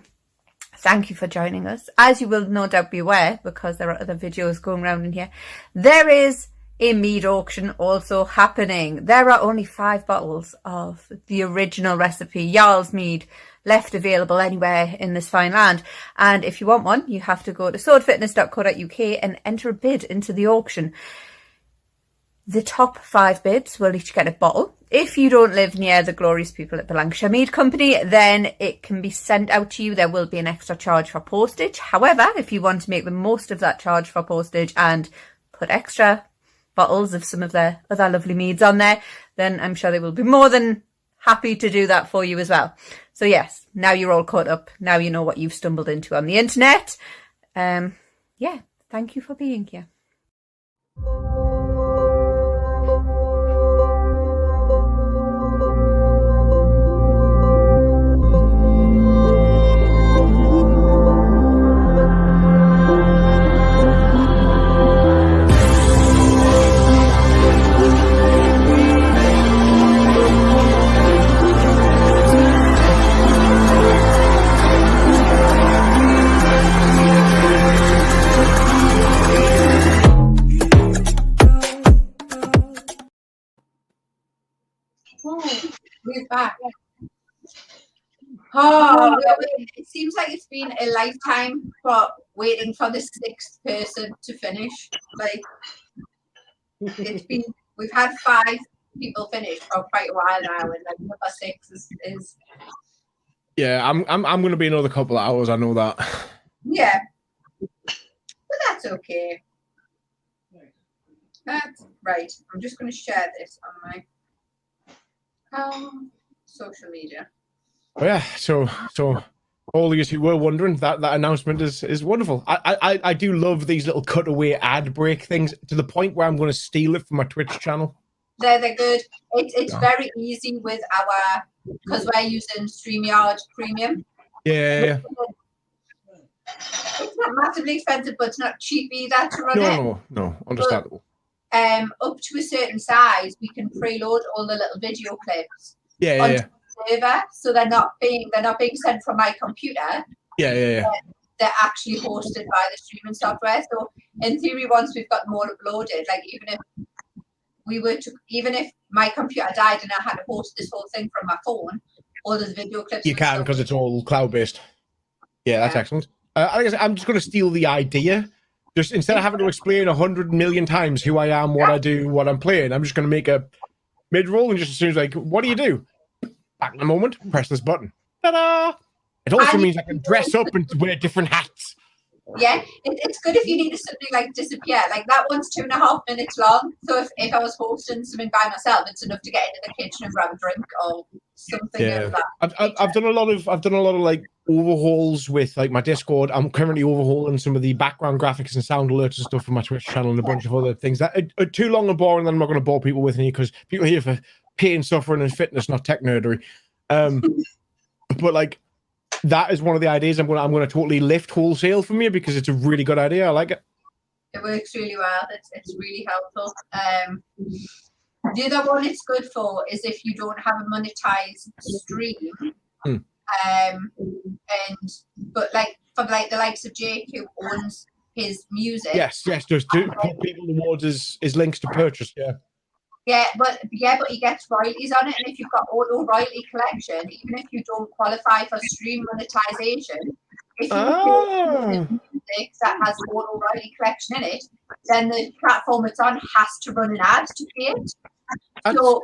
thank you for joining us. As you will no doubt be aware, because there are other videos going around in here, there is a mead auction also happening. There are only 5 bottles of the original recipe, Jarl's mead, left available anywhere in this fine land. And if you want one, you have to go to swordfitness.co.uk and enter a bid into the auction. The top 5 bids will each get a bottle. If you don't live near the glorious people at the Lancashire Mead Company, then it can be sent out to you. There will be an extra charge for postage. However, if you want to make the most of that charge for postage and put extra bottles of some of their other lovely meads on there, then I'm sure they will be more than happy to do that for you as well. So yes, now you're all caught up. Now you know what you've stumbled into on the internet. Yeah, thank you for being here. We're back. Oh, it seems like it's been a lifetime for waiting for the 6th person to finish. Like, we've had 5 people finish for quite a while now, and like number 6 is. Yeah, I'm going to be another couple of hours. I know that. Yeah, but that's okay. That's right. I'm just going to share this on my social media. Oh, yeah, so all of you who were wondering, that announcement is wonderful. I do love these little cutaway ad break things to the point where I'm going to steal it from my Twitch channel. They're good. It's very easy with our, because we're using StreamYard Premium. Yeah. It's not massively expensive, but it's not cheap either to run it. No, understandable. Up to a certain size, we can preload all the little video clips onto the server, so they're not being sent from my computer. Yeah. They're actually hosted by the streaming software. So in theory, once we've got them all uploaded, like even if my computer died and I had to host this whole thing from my phone, all those video clips. You can, because it's all cloud-based. Yeah, that's excellent. I guess I'm just going to steal the idea. Just instead of having to explain 100 million times who I am, what I do, what I'm playing, I'm just going to make a mid-roll and just as soon as like, what do you do? Back in a moment, press this button. Ta-da! It also means I can dress up and wear different hats. Yeah, it's good if you need to suddenly like disappear. Like that one's 2.5 minutes long. So if I was hosting something by myself, it's enough to get into the kitchen and grab a drink or something. Yeah, I've done a lot of like overhauls with like my Discord. I'm currently overhauling some of the background graphics and sound alerts and stuff for my Twitch channel and a bunch of other things that are too long and boring. That I'm not going to bore people with any because people are here for pain, suffering, and fitness, not tech nerdery. But like. That is one of the ideas I'm going to totally lift wholesale from you because it's a really good idea. I like it. It works really well. It's really helpful. The other one it's good for is if you don't have a monetized stream. But like for like the likes of Jake who owns his music. Yes, just to put people towards his links to purchase. Yeah, but he gets royalties on it, and if you've got auto royalty collection, even if you don't qualify for stream monetization, if you make music that has auto royalty collection in it, then the platform it's on has to run an ad to pay it. So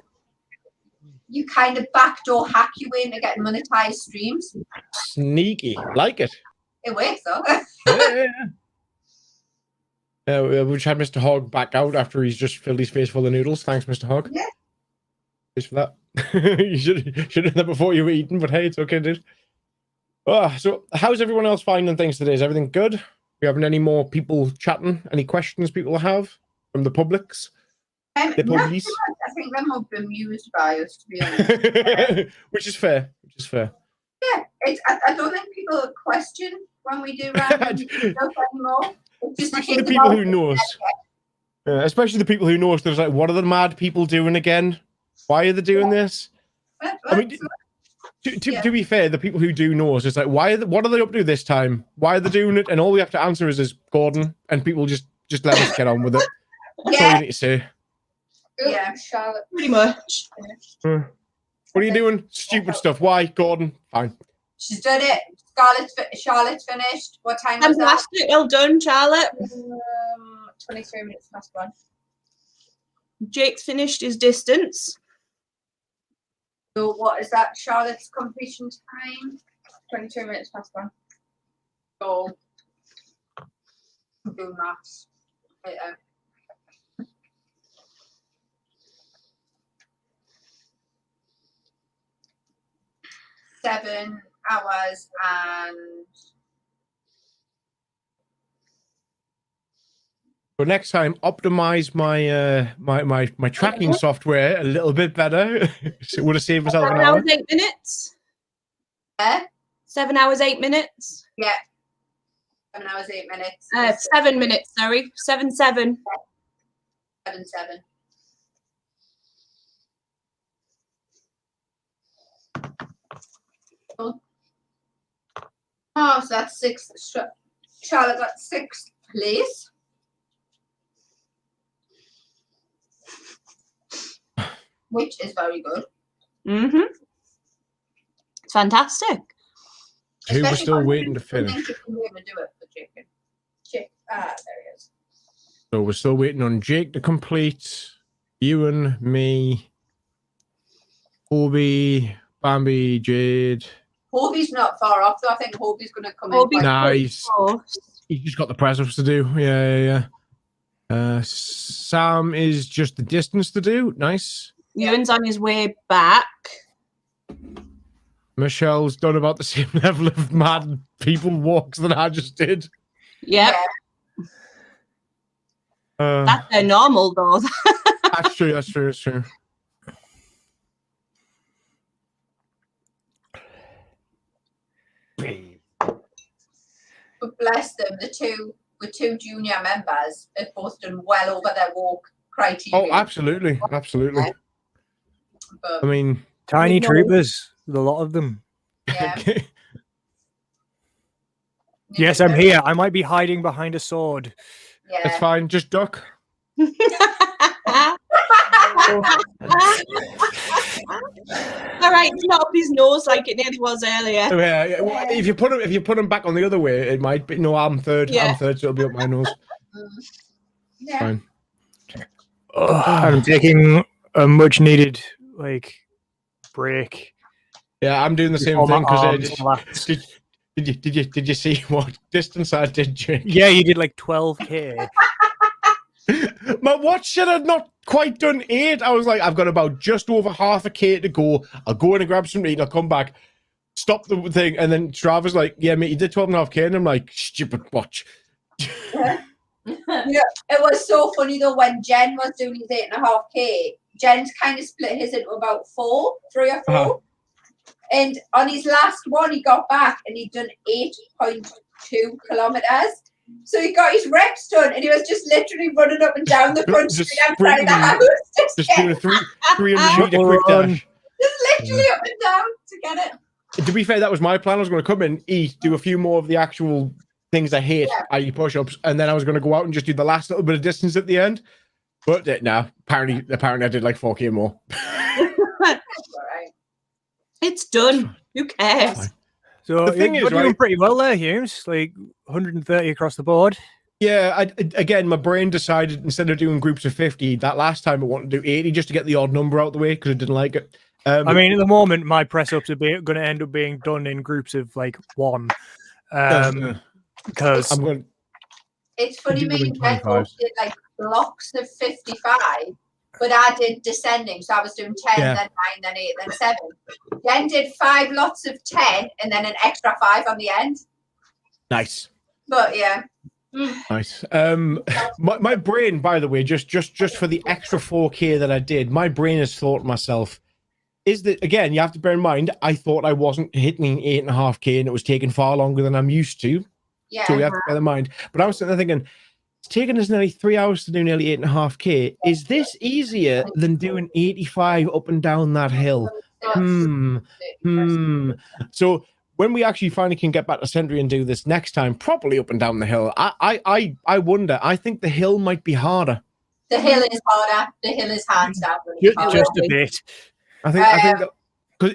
you kind of backdoor hack you into getting monetized streams. Sneaky, like it. It works though. We just had Mr. Hogg back out after he's just filled his face full of noodles. Thanks, Mr. Hogg. Yeah. Thanks for that. You should have done that before you were eating, but hey, it's okay, dude. So how's everyone else finding things today? Is everything good? We having any more people chatting? Any questions people have from the publics? I think them have been amused by us, to be honest. Which is fair. Yeah, I don't think people question when we do random stuff anymore. Especially the people who know us. Especially the people who know us. There's like, what are the mad people doing again? Why are they doing this? I mean, to be fair, the people who do know us, it's like, what are they up to this time? Why are they doing it? And all we have to answer is Gordon, and people just let us get on with it. That's all you need to say. Yeah, Charlotte. Pretty much. What are you doing? Stupid stuff. Why, Gordon? Fine. She's done it. Charlotte's finished. What time was that? Fantastic. Well done, Charlotte. 23 minutes past 1. Jake's finished his distance. So what is that? Charlotte's completion time? 22 minutes past 1. So do maths. Later. $7 hours and So next time, optimize my tracking software a little bit better. So it would have saved myself an hour. 7 hours, 8 minutes. 7 hours, 8 minutes. Yeah. 7 hours, 8 minutes. 7 minutes, sorry. 7. 7. Oh, so that's 6. Charlotte got 6th place. Which is very good. Mm-hmm. It's fantastic. Who was still waiting to finish? There he is. So we're still waiting on Jake to complete. Ewan, me, Hobie, Bambi, Jade. Hobie's not far off, though. I think Hobie's going to come in. Nice. He's just got the press-ups to do. Yeah. Sam is just the distance to do. Nice. Ewan's on his way back. Michelle's done about the same level of mad people walks that I just did. Yep. That's their normal, though. That's true. but bless them, the two junior members have both done well over their walk criteria. Oh, absolutely. Absolutely. But, I mean, tiny troopers, a lot of them. Yeah. Yes, I'm here. I might be hiding behind a sword. Yeah. That's fine. Just duck. All right, it's not up his nose like it nearly was earlier. Yeah, well, if you put him back on the other way, it might be. No, I'm third. Yeah. I'm third, so it'll be up my nose. Yeah. Fine. I'm taking a much needed break. Yeah, I'm doing the same Before my thing arms because did you see what distance I did, Jake? Yeah, you did like 12k. My watch said I'd not quite done 8. I was like, I've got about just over half a K to go. I'll go in and grab some meat. I'll come back, stop the thing, and then Travis like, yeah, mate, you did 12.5K, and I'm like, stupid watch. Yeah, it was so funny though when Jen was doing his 8.5K. Jen's kind of split his into about 3 or 4. And on his last one, he got back and he'd done 8.2 kilometers. So he got his reps done, and he was just literally running up and down the country outside the house, Just doing a 300 meter quick dash. just literally up and down to get it. To be fair, that was my plan. I was going to come in, eat, do a few more of the actual things I hate, i.e. push-ups, and then I was going to go out and just do the last little bit of distance at the end. But no, apparently I did like 4K more. It's done. Who cares? So The thing you're is, doing right? pretty well there, Humes. Like 130 across the board. Yeah, again, my brain decided instead of doing groups of 50, that last time I wanted to do 80 just to get the odd number out the way because I didn't like it. I mean, at the moment, my press ups are going to end up being done in groups of like 1. Because I'm going. It's funny, You me doing and Jen 25s. both did like blocks of 55, but I did descending, so I was doing 10, Yeah. then 9, then 8, then 7. Jen did 5 lots of 10, and then an extra 5 on the end. Nice. But yeah. Nice. My brain, by the way, just for the extra 4K that I did, my brain has thought to myself, is that again, you have to bear in mind, I thought I wasn't hitting 8.5K and it was taking far longer than I'm used to. Yeah. So we have to bear in mind. But I was sitting there thinking, it's taken us nearly 3 hours to do nearly 8.5K. Is this easier than doing 85 up and down that hill? So when we actually finally can get back to Sentry and do this next time, properly up and down the hill, I wonder. I think the hill might be harder. The hill is harder. The hill is hands down. really harder. just a bit. I think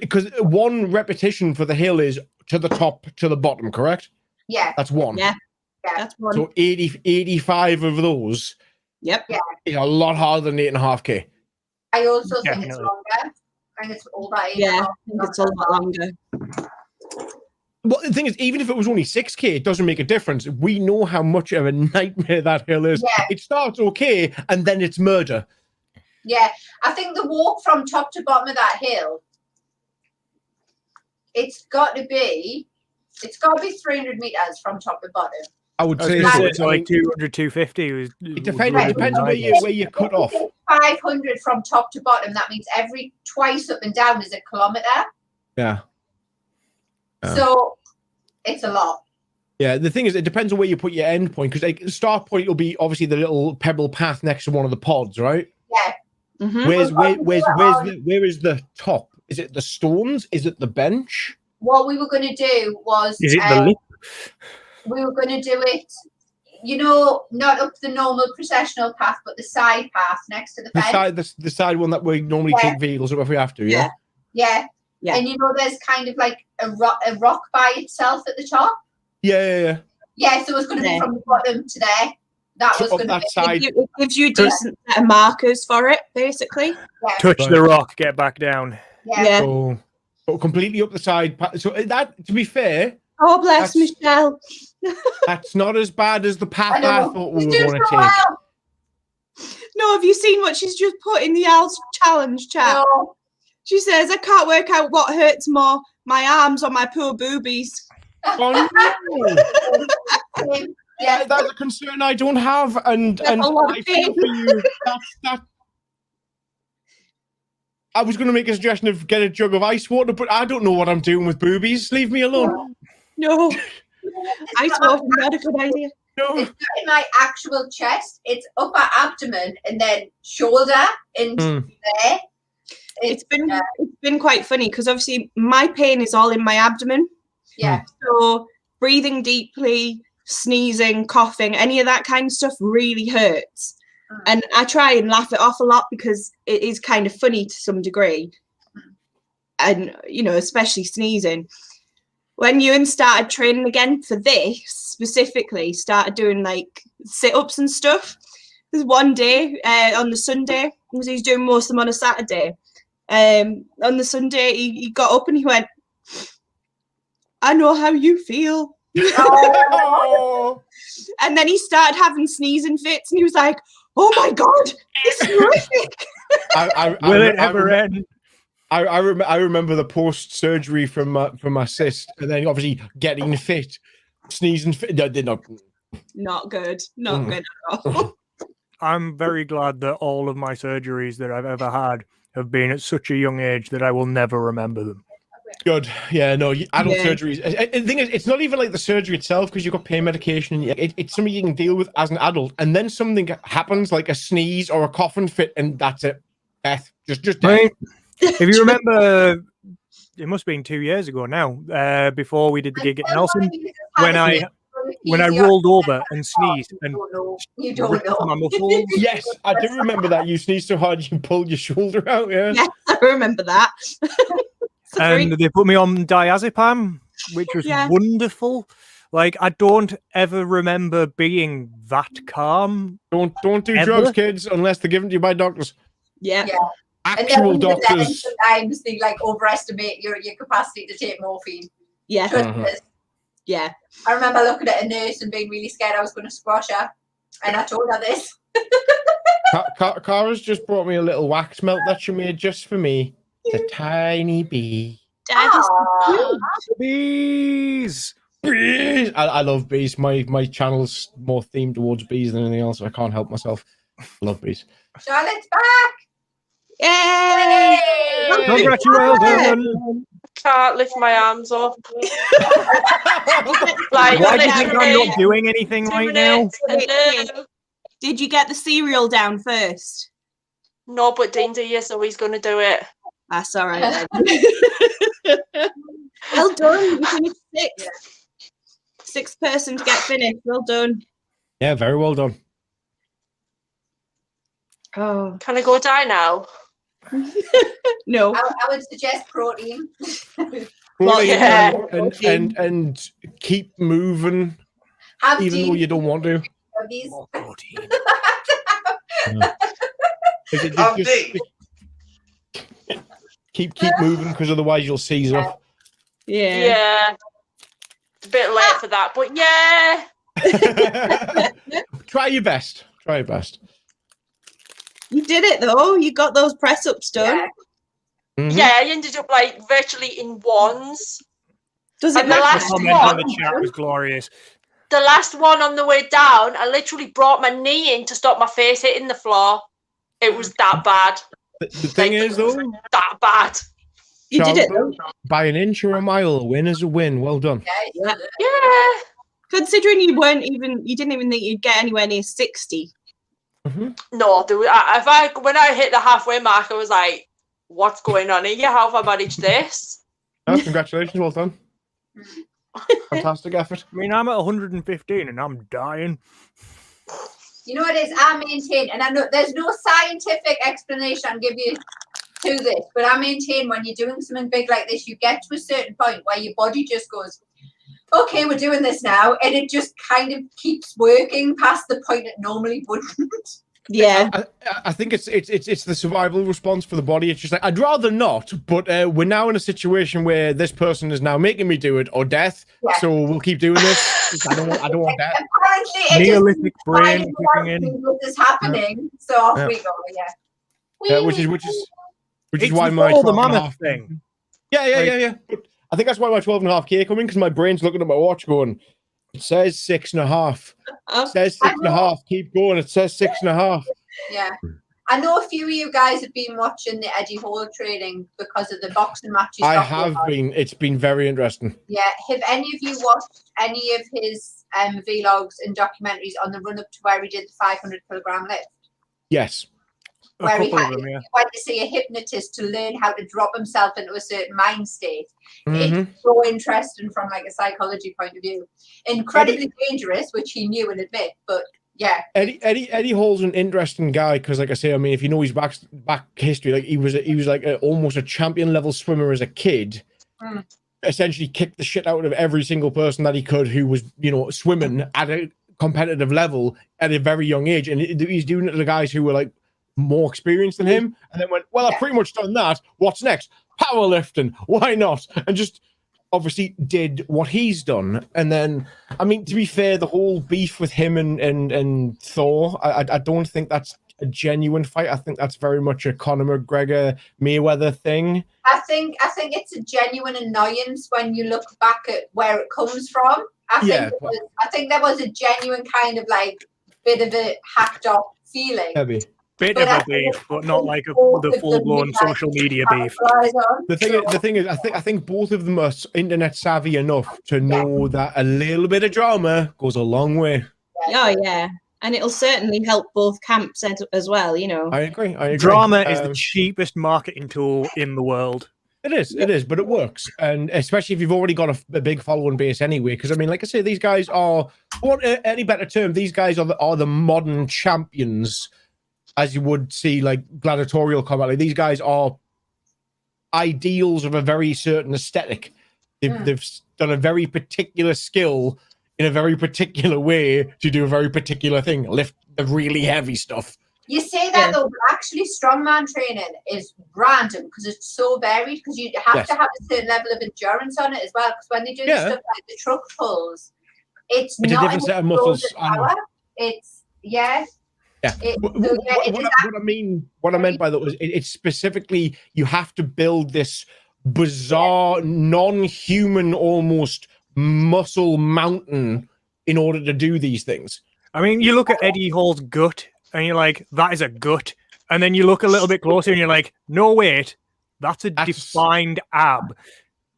because one repetition for the hill is to the top, to the bottom, correct? Yeah. That's one. Yeah. That's one. So 85 of those. Yep. Yeah. Is a lot harder than 8.5K. I also think it's Definitely. longer. I think it's all that. Yeah, I think it's a lot longer. Well, the thing is, even if it was only 6K, it doesn't make a difference. We know how much of a nightmare that hill is. Yeah. It starts okay, and then it's murder. Yeah, I think the walk from top to bottom of that hill, it's got to be 300 meters from top to bottom. I would I was say gonna so. say it's like 200, 250. It depends on where you cut off. 500 from top to bottom. That means every twice up and down is a kilometer. Yeah. So it's a lot. Yeah, the thing is, it depends on where you put your end point, because like, the start point will be obviously the little pebble path next to one of the pods, right? Yeah. Where is the top? Is it the stones? Is it the bench? What we were going to do was Is it the lip? we were going to do it, you know, not up the normal processional path, but the side path next to the fence. The side one that we normally Yeah. take vehicles up if we have to, yeah? Yeah. Yeah. And you know, there's kind of like a rock by itself at the top. Yeah. Yeah, so it's going to be from the bottom to there. That was Up going to that be. side. It gives you a decent set of markers for it, basically. Yeah. Touch the rock, get back down. Yeah. So, but completely up the side. So that, to be fair, Oh, bless Michelle. that's not as bad as the path I, know. thought we It's were doing going to so take. well. No, have you seen what she's just put in the Al's challenge chat? No. She says, I can't work out what hurts more, my arms or my poor boobies. Oh, no. Yeah, that's a concern I don't have, and That's a lot of I feel for you. That. I was going to make a suggestion of get a jug of ice water, but I don't know what I'm doing with boobies. Leave me alone. No. I thought you had a good idea. It's not in my actual chest. It's upper abdomen and then shoulder and there. It's been quite funny because obviously my pain is all in my abdomen. Yeah. So breathing deeply, sneezing, coughing, any of that kind of stuff really hurts. And I try and laugh it off a lot because it is kind of funny to some degree. And, you know, especially sneezing. When Ewan started training again for this, specifically, started doing like sit-ups and stuff. There's one day on the Sunday, because he was doing most of them on a Saturday. On the Sunday, he got up and he went, I know how you feel. Oh. And then he started having sneezing fits and he was like, oh my God, it's horrific. Will it ever end? I remember the post-surgery from my cyst, and then obviously getting fit, sneezing fit. No, did not. Not good. Not good at all. I'm very glad that all of my surgeries that I've ever had have been at such a young age that I will never remember them. Good. Yeah, no, adult surgeries. The thing is, it's not even like the surgery itself because you've got pain medication. And it's something you can deal with as an adult. And then something happens like a sneeze or a coughing fit and that's it. Death. Just death. Right. If you remember, it must have been 2 years ago now, before we did the gig at Nelson, when I rolled over and sneezed and you don't know. my muscles. Yes, I do remember that. You sneezed so hard you pulled your shoulder out. Yeah, yes, I remember that. And they put me on diazepam, which was wonderful. Like, I don't ever remember being that calm. Don't do drugs, kids, unless they're given to you by doctors. Yeah. Actual and then doctors. sometimes they like overestimate your capacity to take morphine. Yeah. Yeah. I remember looking at a nurse and being really scared I was going to squash her, and I told her this. Cara's just brought me a little wax melt that she made just for me. The tiny bee. That is so cute. Bees. Bees. I love bees. My channel's more themed towards bees than anything else, so I can't help myself. I love bees. Charlotte's back. Yay! Congratulations. Can't lift my arms up. Why do you think I'm not doing anything right now? Did you get the cereal down first? No, but Dean's here, so he's going to do it. That's all right then. Well done. You finished sixth person to get finished. Well done. Yeah, very well done. Oh. Can I go die now? No. I would suggest protein. Well, yeah. And keep moving, even though you don't want to. Keep moving, because otherwise you'll seize up. Yeah. It's a bit late for that, but yeah. Try your best. Try your best. You did it though. You got those press ups done. Yeah, I ended up like virtually in ones. Does it matter? The last comment one, in the chat was glorious. The last one on the way down, I literally brought my knee in to stop my face hitting the floor. It was that bad. The thing is, though, that bad. You did it though. By an inch or a mile, a win is a win. Well done. Yeah. Considering you didn't even think you'd get anywhere near 60. No, when I hit the halfway mark, I was like, "What's going on here? How have I managed this?" Oh, congratulations, well done. Fantastic effort. I mean, I'm at 115 and I'm dying. You know what it is? I maintain, and I know there's no scientific explanation I can give you to this, but I maintain when you're doing something big like this, you get to a certain point where your body just goes, okay, we're doing this now, and it just kind of keeps working past the point it normally wouldn't. Yeah, I think it's the survival response for the body. It's just like, I'd rather not, but we're now in a situation where this person is now making me do it, or death. Yeah. So we'll keep doing this. I don't want that. Apparently, Neolithic brain kicking in. This is happening, so off we go. Yeah. Which is why my 12.5 thing. Yeah. But I think that's why my 12.5K coming, because my brain's looking at my watch going, it says 6.5. It says 6.5. Keep going. It says 6.5. Yeah. I know a few of you guys have been watching the Eddie Hall training because of the boxing matches. I have been. It's been very interesting. Yeah. Have any of you watched any of his vlogs and documentaries on the run up to where he did the 500 kilogram lift? Yes. Where he went to see a hypnotist to learn how to drop himself into a certain mind state. It's so interesting from like a psychology point of view. Incredibly dangerous, which he knew and admit, but yeah. Eddie Hall's an interesting guy because, like I say, I mean, if you know his back history, like he was like almost a champion level swimmer as a kid. Essentially, kicked the shit out of every single person that he could who was, you know, swimming at a competitive level at a very young age, and he's doing it to the guys who were like more experienced than him, and then went, well, I've pretty much done that. What's next? Powerlifting. Why not? And just obviously did what he's done. And then, I mean, to be fair, the whole beef with him and Thor, I don't think that's a genuine fight. I think that's very much a Conor McGregor Mayweather thing. I think it's a genuine annoyance when you look back at where it comes from. I think there was a genuine kind of like bit of a hacked off feeling. Heavy. Bit of a beef, but not like the full-blown social media beef. The thing is, I think both of them are internet savvy enough to know that a little bit of drama goes a long way. Oh yeah, and it'll certainly help both camps as well. You know, I agree. Drama is the cheapest marketing tool in the world. It is, but it works, and especially if you've already got a big following base anyway. Because I mean, like I say, these guys are, for want any better term, these guys are the modern champions. As you would see, like gladiatorial combat, like these guys are ideals of a very certain aesthetic. They've done a very particular skill in a very particular way to do a very particular thing, lift the really heavy stuff. You say that though, but actually strongman training is random because it's so varied because you have to have a certain level of endurance on it as well. Because when they do stuff like the truck pulls, it's not a different set of muscles. Power. It's Yeah. What I meant by that was it's specifically you have to build this bizarre, non-human, almost muscle mountain in order to do these things. I mean, you look at Eddie Hall's gut, and you're like, "That is a gut," and then you look a little bit closer, and you're like, "No, wait, that's a defined ab."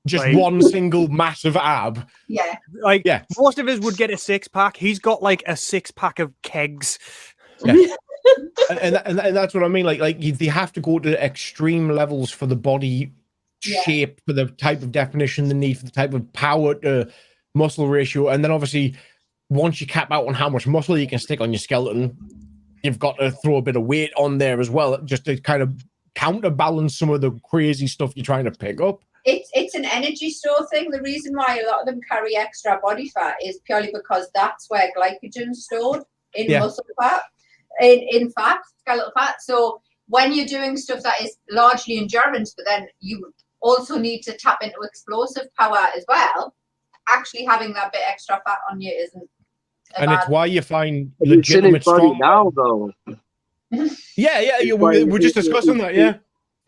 Just like, one single massive ab. Yeah. Like, most of us would get a 6-pack. He's got like a 6-pack of kegs. Yeah. and that's what I mean. Like they have to go to extreme levels for the body shape, for the type of definition they need, for the type of power to muscle ratio, and then obviously once you cap out on how much muscle you can stick on your skeleton, you've got to throw a bit of weight on there as well, just to kind of counterbalance some of the crazy stuff you're trying to pick up. It's an energy store thing. The reason why a lot of them carry extra body fat is purely because that's where glycogen's stored in muscle fat. In fat, skeletal fat. So when you're doing stuff that is largely endurance, but then you also need to tap into explosive power as well, actually having that bit extra fat on you isn't. It's why you find legitimate strong now, though. We're just discussing that. Yeah,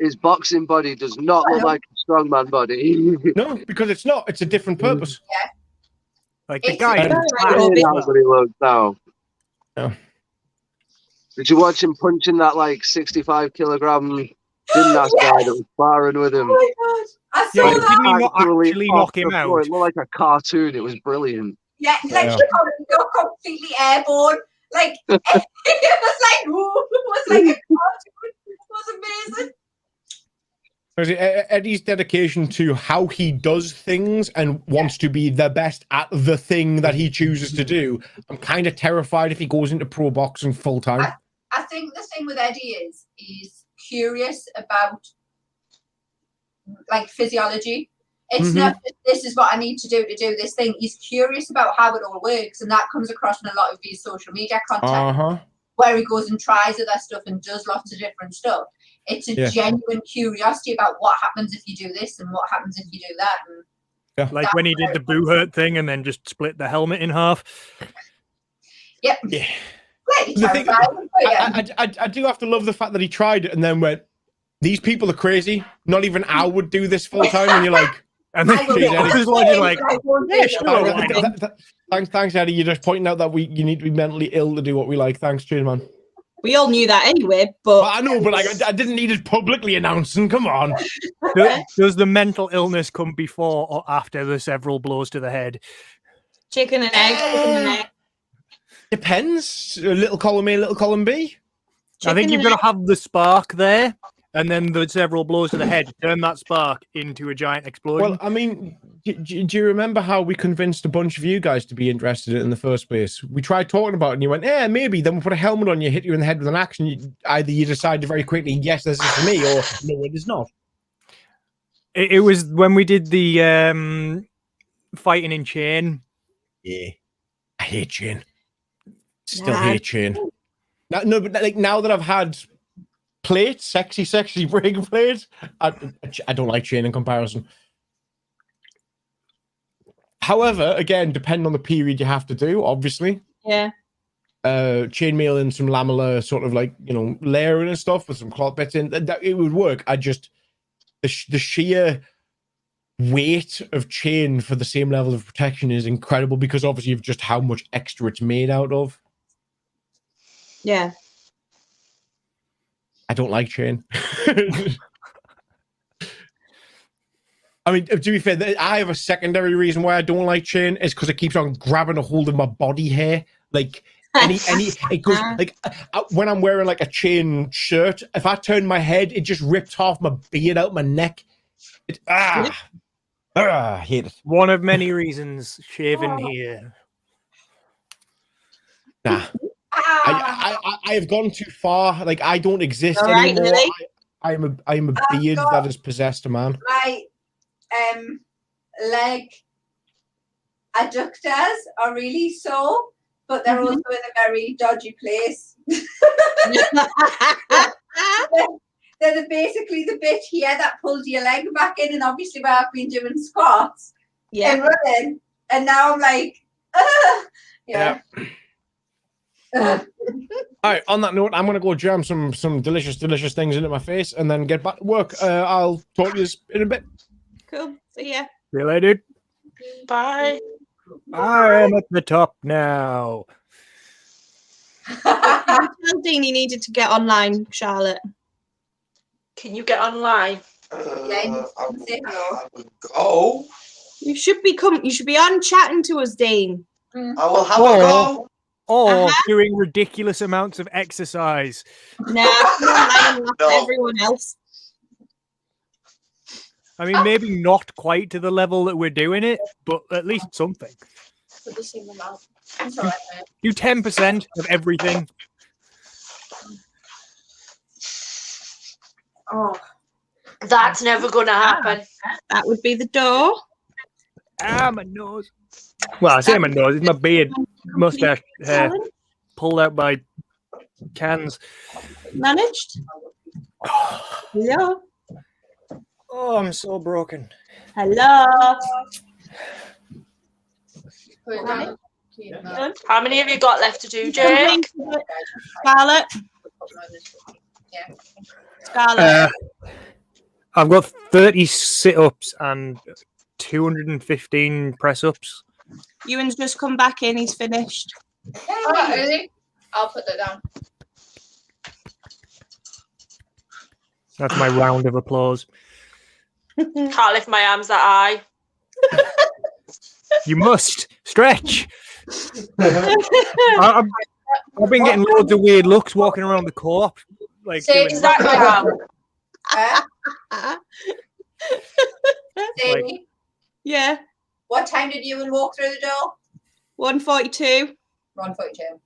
his boxing body does not look like a strongman body. No, because it's not. It's a different purpose. Yeah, like the guy. How he looks now. Yeah. Did you watch him punching that like 65-kilogram gymnast guy that was sparring with him? Oh my god! I saw that. Didn't he not actually knock him out? It looked like a cartoon. It was brilliant. Yeah, like you're completely airborne. Like it was like, woo, it was like a cartoon. It was amazing. Eddie's dedication to how he does things and wants to be the best at the thing that he chooses to do. I'm kind of terrified if he goes into pro boxing full time. I think the thing with Eddie is he's curious about like physiology. It's not just, this is what I need to do this thing. He's curious about how it all works, and that comes across in a lot of his social media content, where he goes and tries other stuff and does lots of different stuff. It's a genuine curiosity about what happens if you do this and what happens if you do that. And like when he did the boo hurt thing and then just split the helmet in half. Yep. Yeah. I do have to love the fact that he tried it and then went, these people are crazy. Not even I would do this full time. And you're like, and then thanks, Eddie. You're just pointing out that you need to be mentally ill to do what we like. Thanks, cheers, man. We all knew that anyway, but I know, but like I didn't need it publicly announcing. Come on. Does the mental illness come before or after the several blows to the head? Chicken and egg. Chicken and egg. Depends. A little column A, little column B. I think you've got to have the spark there, and then the several blows to the head turn that spark into a giant explosion. Well, I mean, do you remember how we convinced a bunch of you guys to be interested in it in the first place? We tried talking about it, and you went, "Yeah, maybe." Then we put a helmet on you, hit you in the head with an axe, and either you decided very quickly, "Yes, this is for me," or "No, it is not." It was when we did the fighting in chain. Yeah, I hate chain. Still hate chain. No, but like now that I've had plates, sexy breaking plates, I don't like chain in comparison. However, again, depending on the period you have to do, obviously. Yeah. Chainmail and some lamellar sort of like, layering and stuff with some cloth bits in, that it would work. I just the sheer weight of chain for the same level of protection is incredible because obviously of just how much extra it's made out of. Yeah. I don't like chain. I mean, to be fair, I have a secondary reason why I don't like chain is because it keeps on grabbing a hold of my body hair. Like it goes like when I'm wearing like a chain shirt, if I turn my head, it just rips half my beard out my neck. I hate it. One of many reasons shaving here. Nah. I have gone too far. Like I don't exist anymore. Lily? I am a beard that has possessed a man. My leg adductors are really sore, but they're also in a very dodgy place. They're basically the bit here that pulls your leg back in, and obviously where I've been doing squats and running, and now I'm like, yeah. All right, on that note, I'm going to go jam some delicious things into my face and then get back to work. I'll talk to you in a bit. Cool. See ya. See you later. Bye. I am at the top now. Tell Dean he needed to get online, Charlotte. Can you get online? Oh. You should be on chatting to us, Dean. I will have a go. Or doing ridiculous amounts of exercise. No, everyone else. I mean, maybe not quite to the level that we're doing it, but at least something. For the same amount. It's all right, mate. Do 10% of everything. Oh, that's never going to happen. That would be the door. My nose. Well, I say my nose. It's my beard, mustache, hair, pulled out by cans. Managed. Hello. Oh, I'm so broken. Hello. How many have you got left to do, Jake? Scarlett. Scarlett. I've got 30 sit-ups and 215 press-ups. Ewan's just come back in. He's finished. Really? I'll put that down. That's my round of applause. Can't lift my arms that high. You must stretch. I've been getting loads of weird looks walking around the co-op. Like Say exactly how. Like, yeah. What time did you walk through the door? 1:42. 1:42.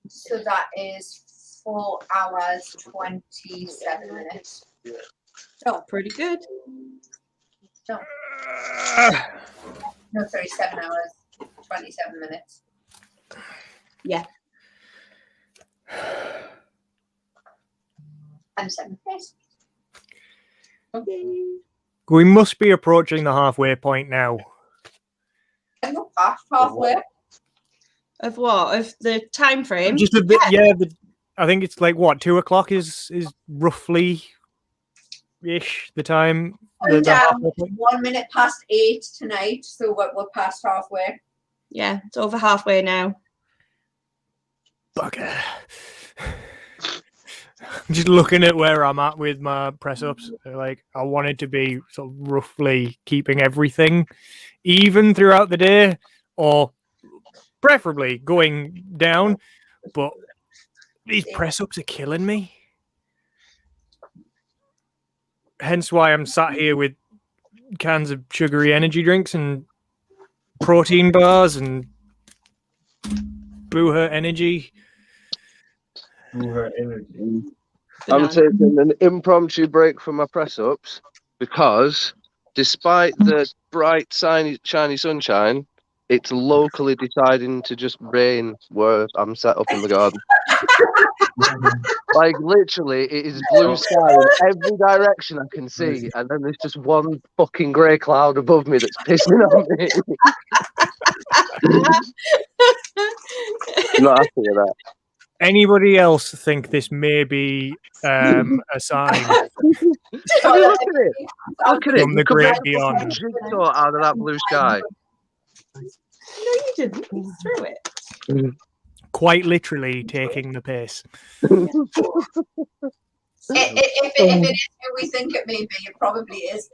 So that is 4 hours 27 minutes. Oh, pretty good. So, no, sorry, 7 hours 27 minutes. Yeah. And 7 days. We must be approaching the halfway point now. I'm not past halfway. Of what? Of the time frame? Just a bit, yeah. I think it's like what, 2 o'clock is roughly ish the time. I'm down 1 minute past 8 tonight, so we're past halfway. Yeah, it's over halfway now. Bugger. I'm just looking at where I'm at with my press ups. Like, I wanted to be sort of roughly keeping everything even throughout the day, or preferably going down. But these press ups are killing me. Hence why I'm sat here with cans of sugary energy drinks and protein bars and Booher energy. Booher energy. I'm taking an impromptu break from my press ups because, despite the bright, shiny sunshine, it's locally deciding to just rain where I'm set up in the garden. Like, literally, it is blue sky in every direction I can see, and then there's just one fucking grey cloud above me that's pissing on me. I'm not happy with that. Anybody else think this may be a sign? I mean, look at it. Look at it. From the great beyond. Jigsaw out of that blue sky. No, you didn't. You threw it. Quite literally taking the piss. If it is who we think it may be, it probably is.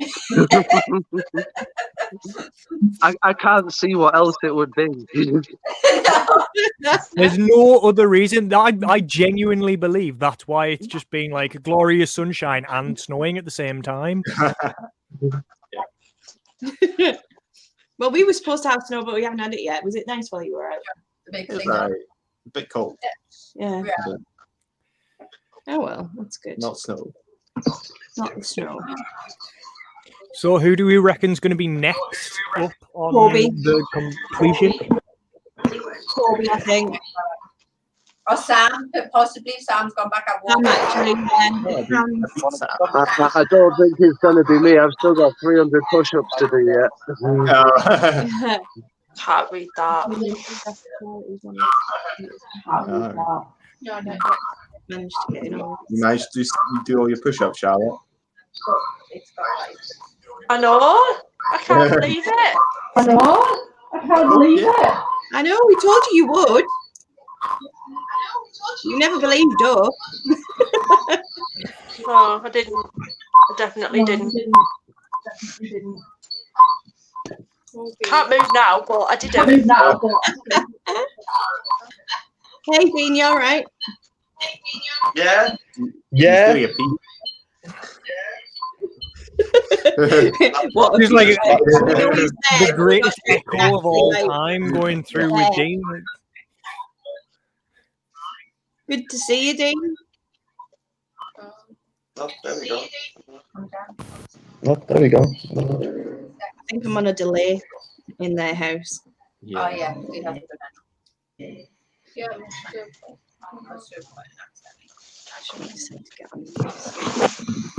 I can't see what else it would be. There's no other reason. I genuinely believe that's why it's just being like glorious sunshine and snowing at the same time. Well, we were supposed to have snow, but we haven't had it yet. Was it nice while you were out? It was a bit cold. Yeah. Oh well, that's good. Not snow. Not the snow. So who do we reckon's going to be next up on Kobe. the completion? Kobe, I think. Or Sam, possibly. Sam's gone back at work. I don't think it's going to be me. I've still got 300 push-ups to do yet. Can't read that. Managed to get in all. You managed to do all your push-ups, Charlotte. I know. I can't believe it. I know. I can't believe it. I know. We told you you would. You never believed us. No, I didn't. I definitely didn't. Can't move now, but I didn't. Hey, Dean, you all right? Yeah. Yeah. What? It's like the greatest echo of all time going through with Dean. Good to see you, Dean. Oh, there we go. Oh, there we go. I think I'm on a delay in their house. Yeah. Oh, yeah. We have to. Yeah.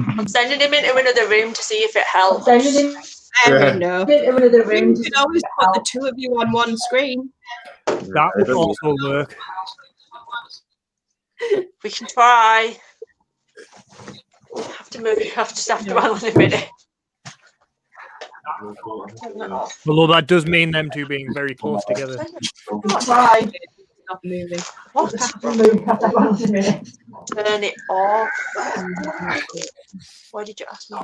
I'm sending him into another room to see if it helps. I don't know. You could always put the two of you on one screen. That would also work. We can try. Have to move. Have to stop around in a minute. Although that does mean them two being very close together. Try. Stop moving. What? Turn it off. Why did you ask me?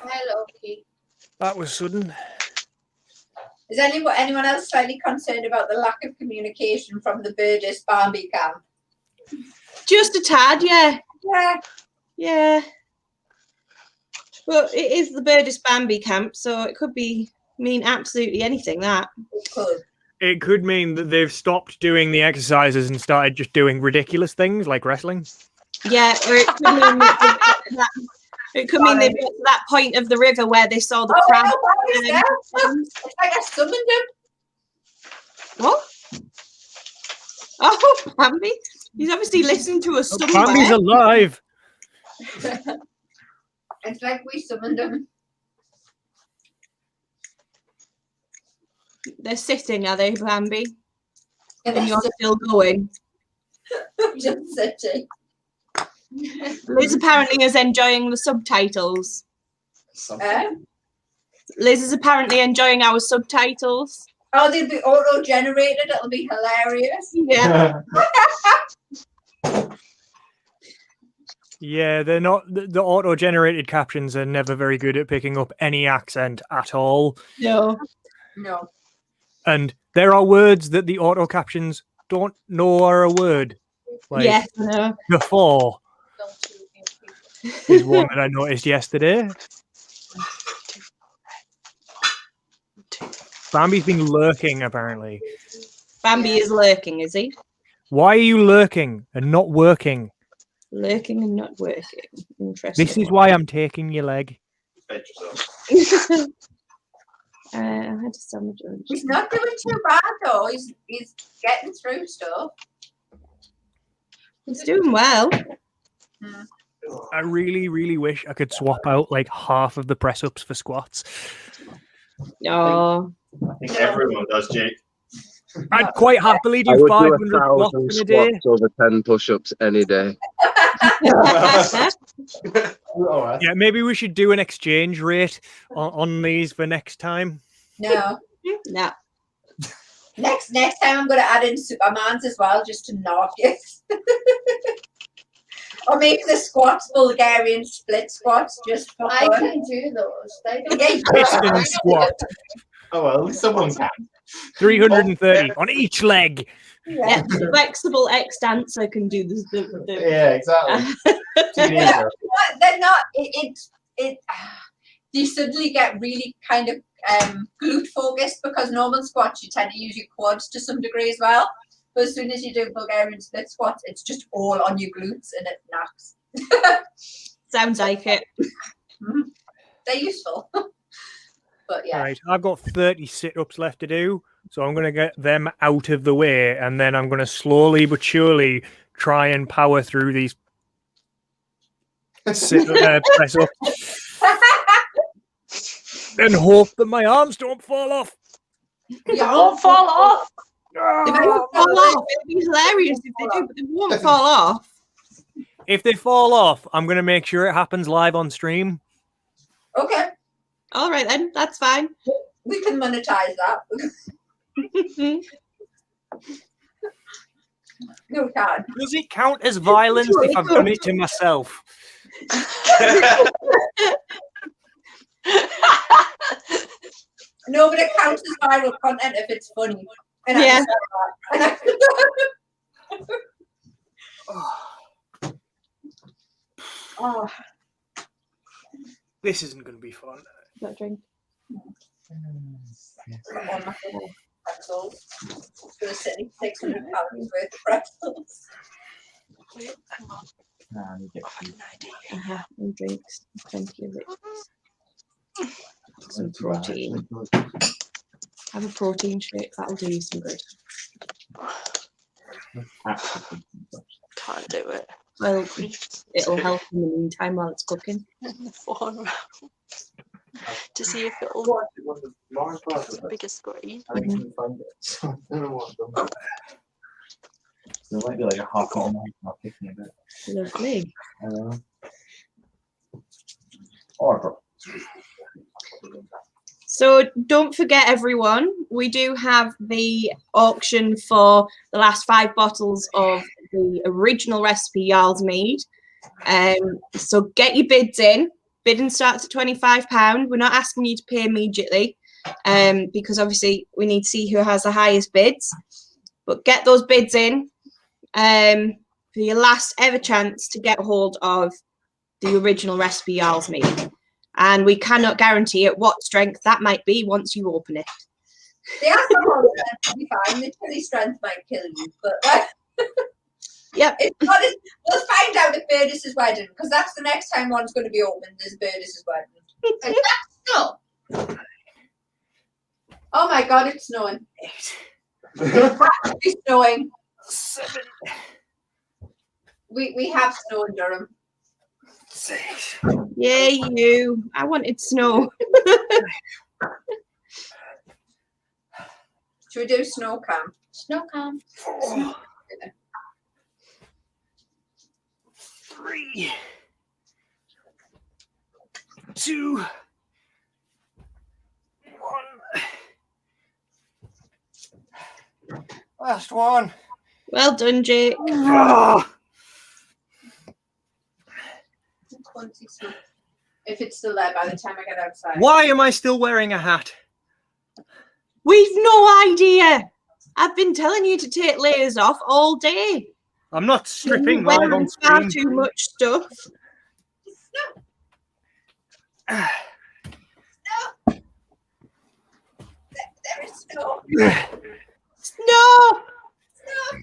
Hello, Keith. That was sudden. Is anyone else slightly concerned about the lack of communication from the Birdist Bambi camp? Just a tad, yeah. Yeah. Yeah. Well, it is the Birdist Bambi camp, so it could mean absolutely anything, that. It could. It could mean that they've stopped doing the exercises and started just doing ridiculous things like wrestling. Yeah, or it could mean it could mean they've got to that point of the river where they saw the crab. It's like I summoned him. What? Oh, Bambi? He's obviously listened to us somewhere. Bambi's alive. It's like we summoned him. They're sitting, are they, Bambi? And you're still going. I'm just sitting. Liz apparently is enjoying the subtitles. Liz is apparently enjoying our subtitles. Oh, they'll be auto-generated. It'll be hilarious. Yeah. Yeah, they're not. The auto-generated captions are never very good at picking up any accent at all. No. No. And there are words that the auto captions don't know are a word. Like Yes, I know. before is one that I noticed yesterday. Bambi's been lurking, apparently. Bambi is lurking, is he? Why are you lurking and not working? Lurking and not working. Interesting. This is why I'm taking your leg. I had to sandwich. He's not doing too bad though. He's getting through stuff. He's doing well. I really, really wish I could swap out like half of the press ups for squats. No. I think everyone does, Jake. I'd quite happily I do would 500 do squats 1,000 in a day. squats over 10 push-ups any day. Yeah, maybe we should do an exchange rate on these for next time. No. No. Next time I'm going to add in Supermans as well, just to knock you. Or make the squats Bulgarian split squats just for I fun. can do those. They don't. Piston squat. Oh well, at least someone can. 330 on each leg. Yeah, flexible X dancer can do this. Yeah, exactly. They're not. You suddenly get really kind of glute focused because normal squats you tend to use your quads to some degree as well. But as soon as you do Bulgarian split squats, it's just all on your glutes and it knocks. Sounds like it. They're useful. But yeah. All right, I've got 30 sit-ups left to do, so I'm going to get them out of the way, and then I'm going to slowly but surely try and power through these press ups and hope that my arms don't fall off. You won't fall off. They won't fall off. It'd be hilarious if they do, but they won't fall off. If they fall off, I'm going to make sure it happens live on stream. Okay. All right then, that's fine. We can monetize that. No, we can't. Does it count as violence if I've done it to myself? No, but it counts as viral content if it's funny. And Yeah. Oh. This isn't going to be fun. Not drink. Pretzels. It's going to sit in 600 calories worth of pretzels. Wait, hang on. And drinks. Plenty of it. Some protein. Have a protein shake. That'll do you some good. Can't do it. Well, it'll help in the meantime while it's cooking. The phone around to see if it'll work. Bigger screen. I couldn't find it. So I don't know what I've done. There might be like a half on my picking a bit. Lovely. So don't forget, everyone, we do have the auction for the last 5 bottles of the original recipe Jarl's made. So get your bids in. Bidding starts at £25. We're not asking you to pay immediately because obviously we need to see who has the highest bids. But get those bids in for your last ever chance to get hold of the original recipe Jarl's made. And we cannot guarantee at what strength that might be once you open it. The alcohol will be fine. The chili strength might kill you, but yep. We'll find out at Burdis's wedding because that's the next time one's going to be opened is Burdis's wedding. And that's oh my God, it's snowing. It's actually snowing. 7. We have snow in Durham. 6. Yay, you. I wanted snow. Should we do snow cam? Snow cam. 4. 3. 2. Last one. Well done, Jake. If it's still there by the time I get outside. Why am I still wearing a hat? We've no idea. I've been telling you to take layers off all day. I'm not stripping You're live wearing on far screen. too much stuff. There is snow. Snow. No.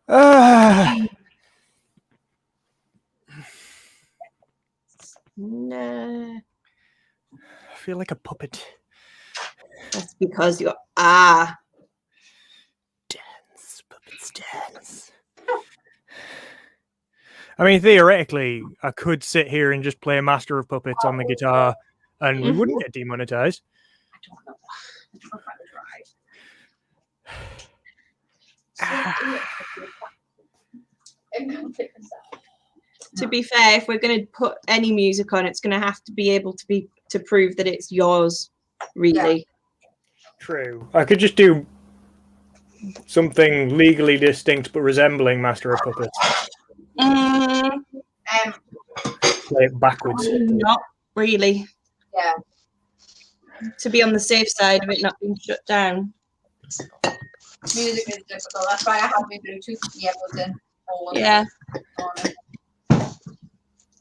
No. I feel like a puppet. That's because you're dance, puppets dance. I mean, theoretically, I could sit here and just play Master of Puppets on the guitar, and we wouldn't get demonetized. To be fair, if we're going to put any music on, it's going to have to be able to prove that it's yours, really. True. I could just do something legally distinct but resembling Master of Puppets. Play it backwards. Not really. Yeah. To be on the safe side of it not being shut down. Music is difficult. That's why I have my Bluetooth earbuds in. Yeah.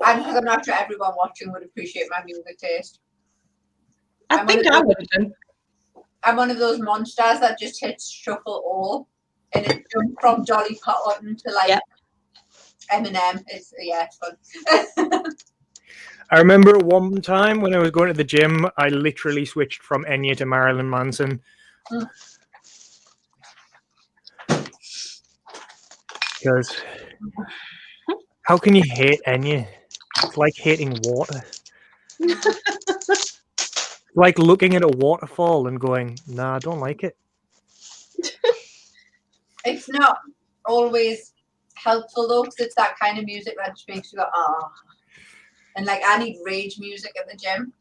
And because I'm not sure everyone watching would appreciate my music taste. I think I would have done. I'm one of those monsters that just hits shuffle all, and it jumps from Dolly Parton to like Eminem. It's fun. I remember at one time when I was going to the gym, I literally switched from Enya to Marilyn Manson. Because how can you hate Enya? It's like hating water. Like looking at a waterfall and going, nah, I don't like it. It's not always helpful though, because it's that kind of music that just makes you go, ah. And like, I need rage music at the gym.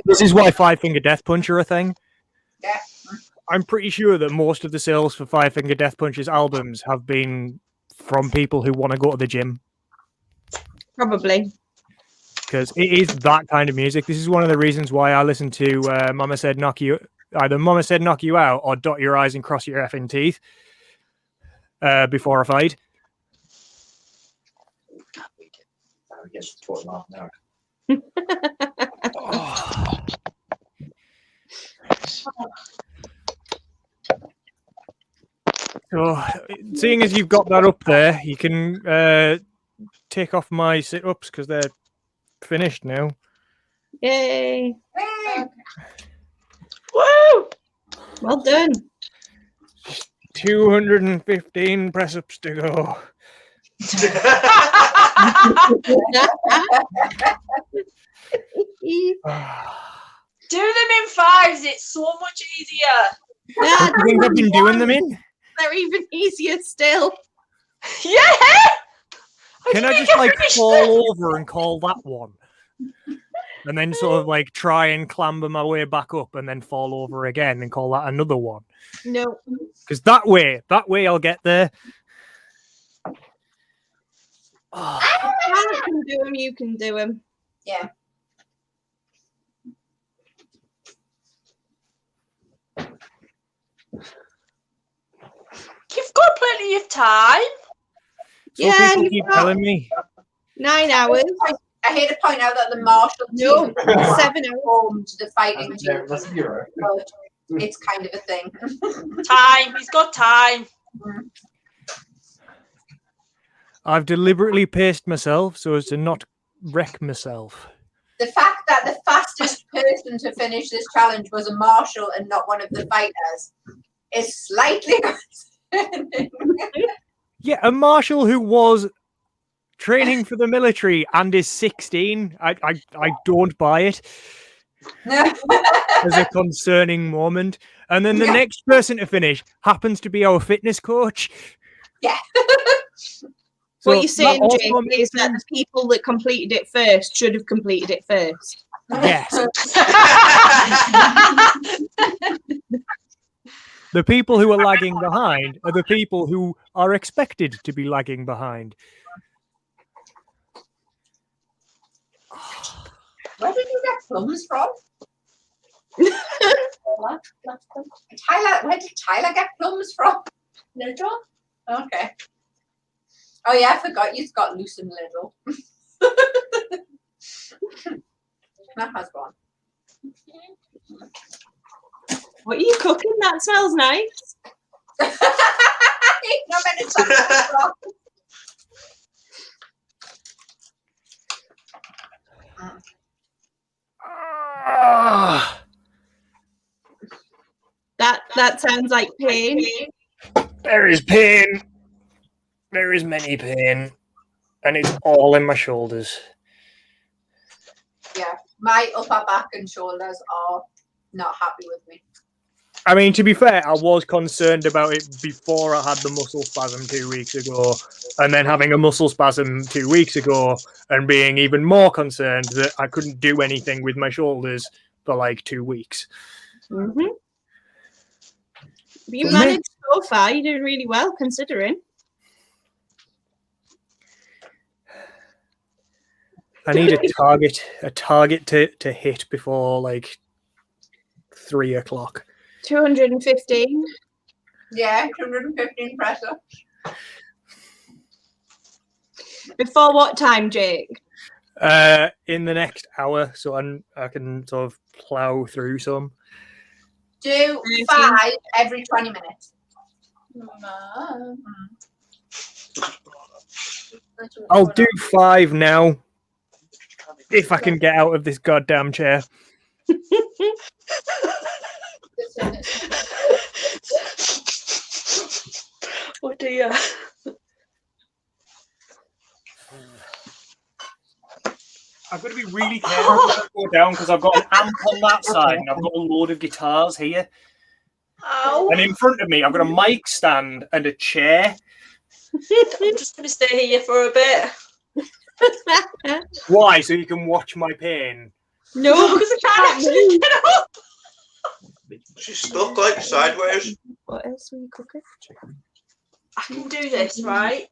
This is why Five Finger Death Punch are a thing. Yeah. I'm pretty sure that most of the sales for Five Finger Death Punch's albums have been from people who want to go to the gym. Probably. Because it is that kind of music. This is one of the reasons why I listen to Mama Said Knock You Out or Dot Your Eyes and Cross Your effing teeth before a fight. So, seeing as you've got that up there, you can take off my sit-ups because they're finished now. Yay! Woo! Well done. 215 press-ups to go. Do them in fives. It's so much easier. Yeah, I think I've been doing them in. They're even easier still. Yeah. Can I just like fall over and call that one? And then sort of like try and clamber my way back up and then fall over again and call that another one. No. Because that way I'll get there. I can do them, you can do them. Yeah. You've got plenty of time. So people keep telling me. 9 hours. I hate to point out that the martial team 7 hours home to the fighting team. But it's kind of a thing. Time. He's got time. I've deliberately paced myself so as to not wreck myself. The fact that the fastest person to finish this challenge was a marshal and not one of the fighters is slightly concerning. Yeah, a marshal who was training for the military and is 16. I don't buy it. As a concerning moment. And then the next person to finish happens to be our fitness coach. Yeah. What you're saying, Jake, is that the people that completed it first should have completed it first. Yes. The people who are lagging behind are the people who are expected to be lagging behind. Where did you get plums from? Where did Tyler get plums from? Lidl? Okay. Oh yeah, I forgot you've got loose in Lidl. That has one. What are you cooking? That smells nice. No That sounds like pain. There is pain. There is many pain. And it's all in my shoulders. Yeah, my upper back and shoulders are not happy with me. I mean, to be fair, I was concerned about it before I had the muscle spasm 2 weeks ago, and then having a muscle spasm 2 weeks ago, and being even more concerned that I couldn't do anything with my shoulders for like 2 weeks. Mm-hmm. You managed so far. You're doing really well, considering. I need a target to hit before like 3 o'clock. 215. Yeah, 215 pressure. Before what time, Jake? In the next hour, so I can sort of plow through some. Do 5 every 20 minutes. I'll do 5 now. If I can get out of this goddamn chair. Oh dear. I've got to be really careful when I go down because I've got an amp on that side and I've got a load of guitars here. Ow. And in front of me, I've got a mic stand and a chair. I'm just going to stay here for a bit. Why? So you can watch my pain? No, because I can't actually get up. She's stuck like sideways. What else are you cooking? I can do this, right?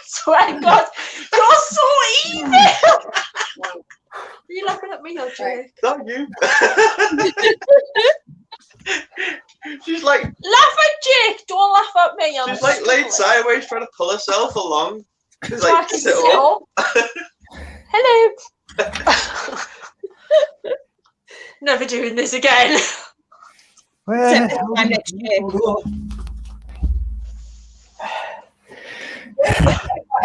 Swear to God, you're so evil! Are you laughing at me or Jake? Not you. She's like... Laugh at Jake! Don't laugh at me. She's like laid sideways trying to pull herself along. She's So I like, can sit sit up. Hello. Never doing this again. Next year.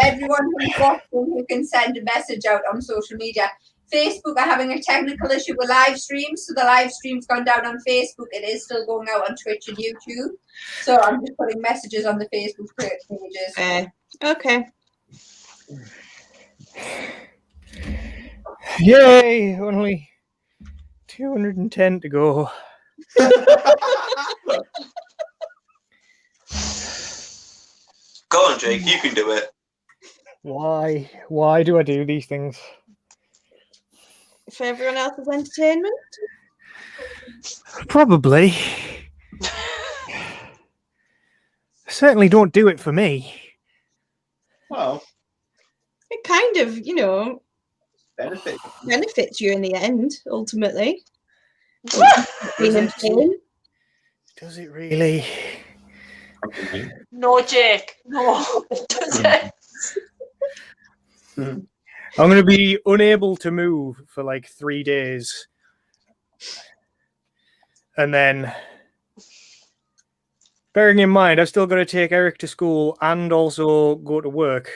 Everyone who's watching who can send a message out on social media. Facebook are having a technical issue with live streams, so the live stream's gone down on Facebook. It is still going out on Twitch and YouTube. So I'm just putting messages on the Facebook pages. Okay. Yay! Only 210 to go. Go on, Jake, you can do it. Why? Why do I do these things? For everyone else's entertainment? Probably. Certainly don't do it for me. Well, it kind of, benefits you in the end, ultimately. Being in pain. Does it really? No, Jake. No, it doesn't. I'm going to be unable to move for like 3 days. And then, bearing in mind, I've still got to take Eric to school and also go to work.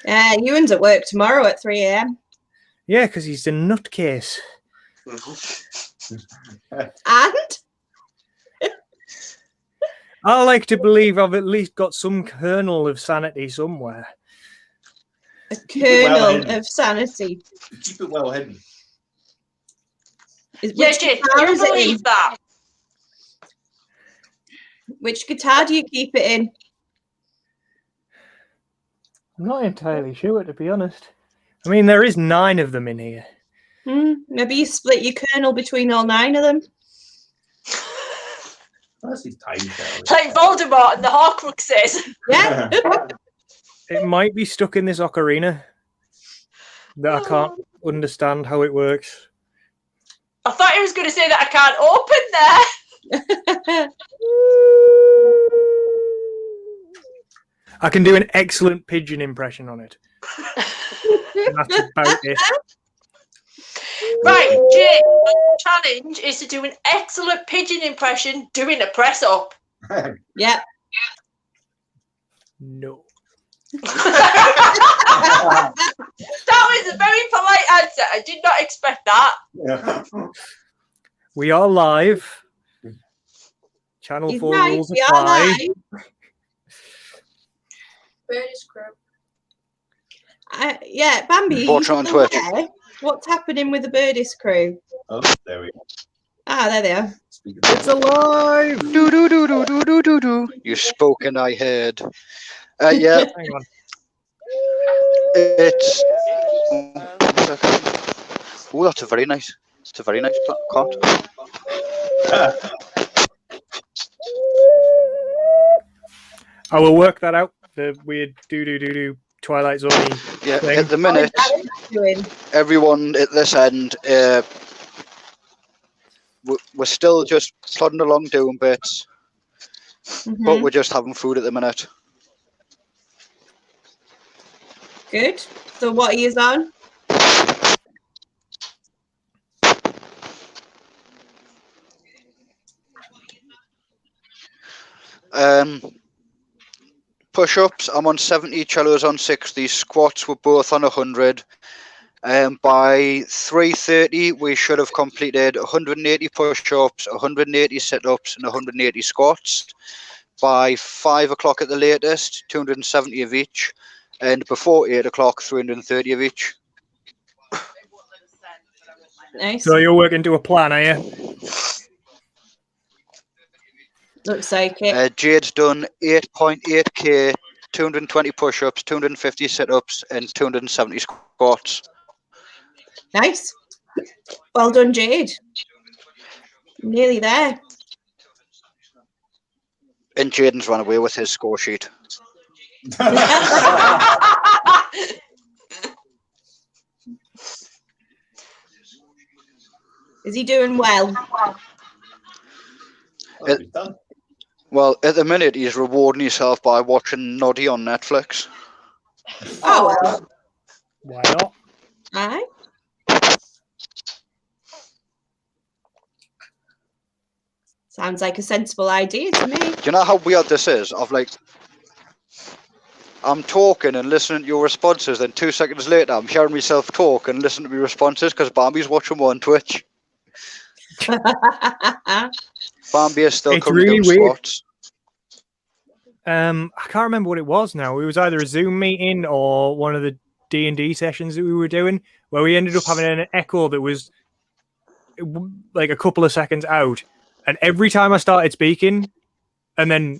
Ewan's at work tomorrow at 3 a.m. Yeah, because he's a nutcase. And? I like to believe I've at least got some kernel of sanity somewhere. A kernel of sanity. Keep it well hidden. Yeah, Jake, do you believe that? Which guitar do you keep it in? I'm not entirely sure, to be honest. I mean, there is 9 of them in here. Maybe you split your kernel between all 9 of them. That's his tiny Like Voldemort and the Horcruxes. Yeah. It might be stuck in this ocarina that I can't understand how it works. I thought he was going to say that I can't open there. I can do an excellent pigeon impression on it. And that's about it. Right, Jake, the challenge is to do an excellent pigeon impression doing a press up. Yeah. No. That was a very polite answer. I did not expect that. We are live. Channel 4 right, rules we are apply. live. British crew. Yeah, Bambi, Watch you on still Twitch. there? What's happening with the Birdist crew? Oh, there we go. Ah, there they are. It's alive! Do do do do do do do do. You spoke and I heard. Yeah. Hang on. It's. Oh, that's a very nice. It's a very nice card. I will work that out. The weird do Twilight Zone. Yeah. Thing. At the minute, everyone at this end, we're still just plodding along doing bits, but we're just having food at the minute. Good. So what are you on? Push-ups, I'm on 70, cellos on 60, squats we're both on 100. By 3:30 we should have completed 180 push-ups, 180 sit-ups and 180 squats. By 5 o'clock at the latest, 270 of each, and before 8 o'clock, 330 of each. Nice. So you're working to a plan, are you? Looks like it. Jade's done 8.8k, 220 push-ups, 250 sit-ups and 270 squats. Nice. Well done, Jade. Nearly there. And Jaden's run away with his score sheet. Is he doing well? Well, at the minute, he's rewarding himself by watching Noddy on Netflix. Oh, well. Why not? Aye. Sounds like a sensible idea to me. Do you know how weird this is? I'm talking and listening to your responses, then 2 seconds later, I'm hearing myself talk and listening to my responses because Bambi's watching one on Twitch. Bambi is still coming really down weird. squats. I can't remember what it was now. It was either a Zoom meeting or one of the D&D sessions that we were doing where we ended up having an echo that was like a couple of seconds out. And every time I started speaking and then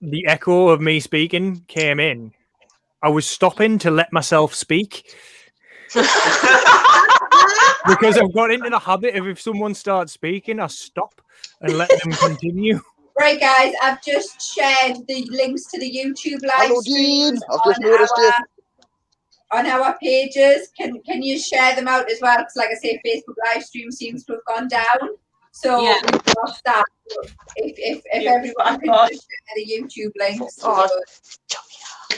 the echo of me speaking came in, I was stopping to let myself speak. Because I've got into the habit of if someone starts speaking, I stop and let them continue. Right, guys, I've just shared the links to the YouTube live Hello, streams Dean. I've just noticed it. on our pages. Can you share them out as well? Because, like I say, Facebook live stream seems to have gone down. So Yeah. we've lost that. If everyone can just share the YouTube links.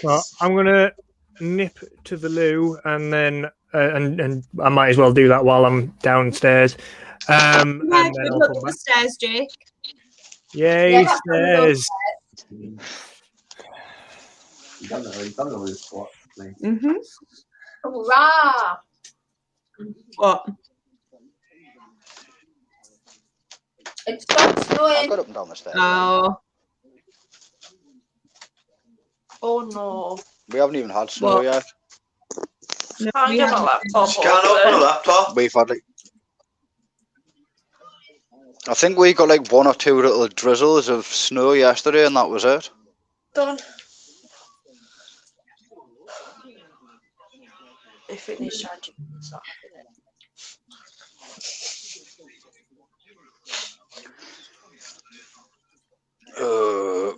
Well, I'm going to nip to the loo and then and I might as well do that while I'm downstairs. Yeah, And good then I'll luck come with the back. stairs, Jake. Yay, Yeah, stairs. You've done it with a squat. Mm-hmm. Hurrah! What? It's got I snowing. got up and down the stairs. Oh. Oh no. We haven't even had snow What? yet. No, Can't we get my haven't. laptop Scan open a laptop. We've had like I think we got like 1 or 2 little drizzles of snow yesterday, and that was it. Done. If it needs charging, it's not having it.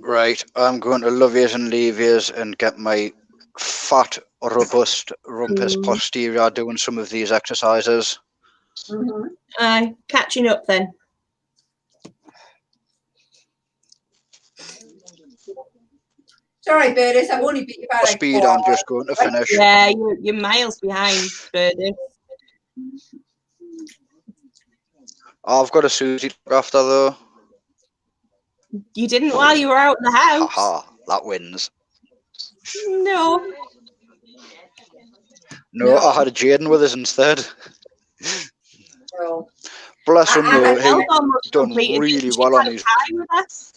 Right, I'm going to love yous and leave yous and get my fat, robust rumpus posterior doing some of these exercises. Catching up then. Sorry, Birdis, I've only beat you by like Speed, 4 I'm just going to finish. Yeah, you're miles behind, Birdie. I've got a Susie after though. You didn't while you were out in the house. Haha, that wins. No. No, I had a Jaden with us instead. No. Bless him though, he almost done completed. really She well had on a his. tie with us.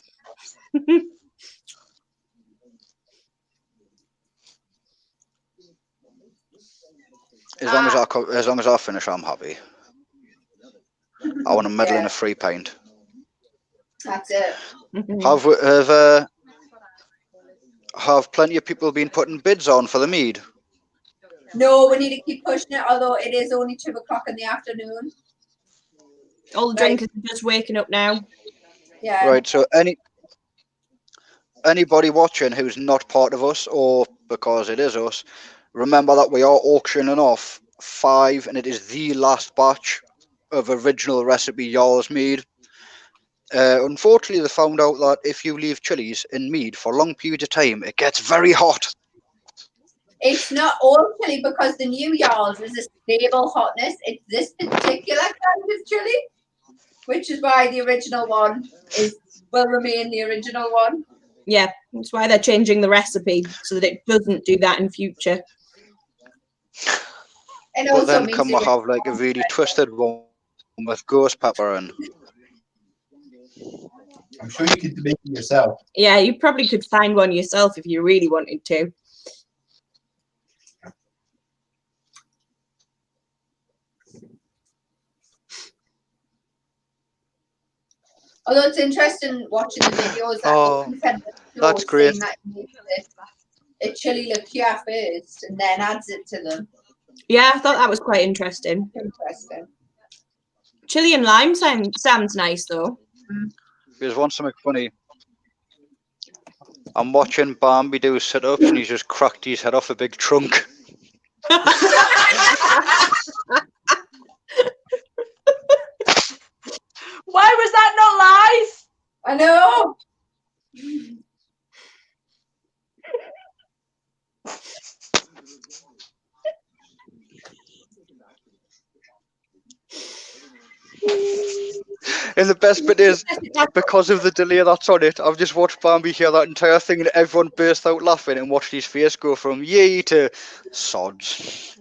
As long as I finish, I'm happy. I want to medal in a free paint. That's it. Have plenty of people been putting bids on for the mead? No, we need to keep pushing it, although it is only 2 o'clock in the afternoon. All the drinkers are just waking up now. Yeah. Right, so anybody watching who's not part of us, or because it is us, remember that we are auctioning off 5, and it is the last batch of original recipe Jarl's mead. Unfortunately, they found out that if you leave chilies in mead for long periods of time, it gets very hot. It's not all chili because the new Jarl's is a stable hotness. It's this particular kind of chili, which is why the original one will remain the original one. Yeah, that's why they're changing the recipe so that it doesn't do that in future. And But also then means can we have like a really twisted one with ghost pepper in? I'm sure you could make it yourself. Yeah, you probably could find one yourself if you really wanted to. Although it's interesting watching the videos that's great. That a chili liqueur first and then adds it to them. Yeah, I thought that was quite interesting. Chili and lime sounds nice though. There's one something funny. I'm watching Bambi do sit-ups and he's just cracked his head off a big trunk. Why was that not live? I know. And the best bit is, because of the delay that's on it, I've just watched Bambi hear that entire thing and everyone burst out laughing and watched his face go from yay to sods.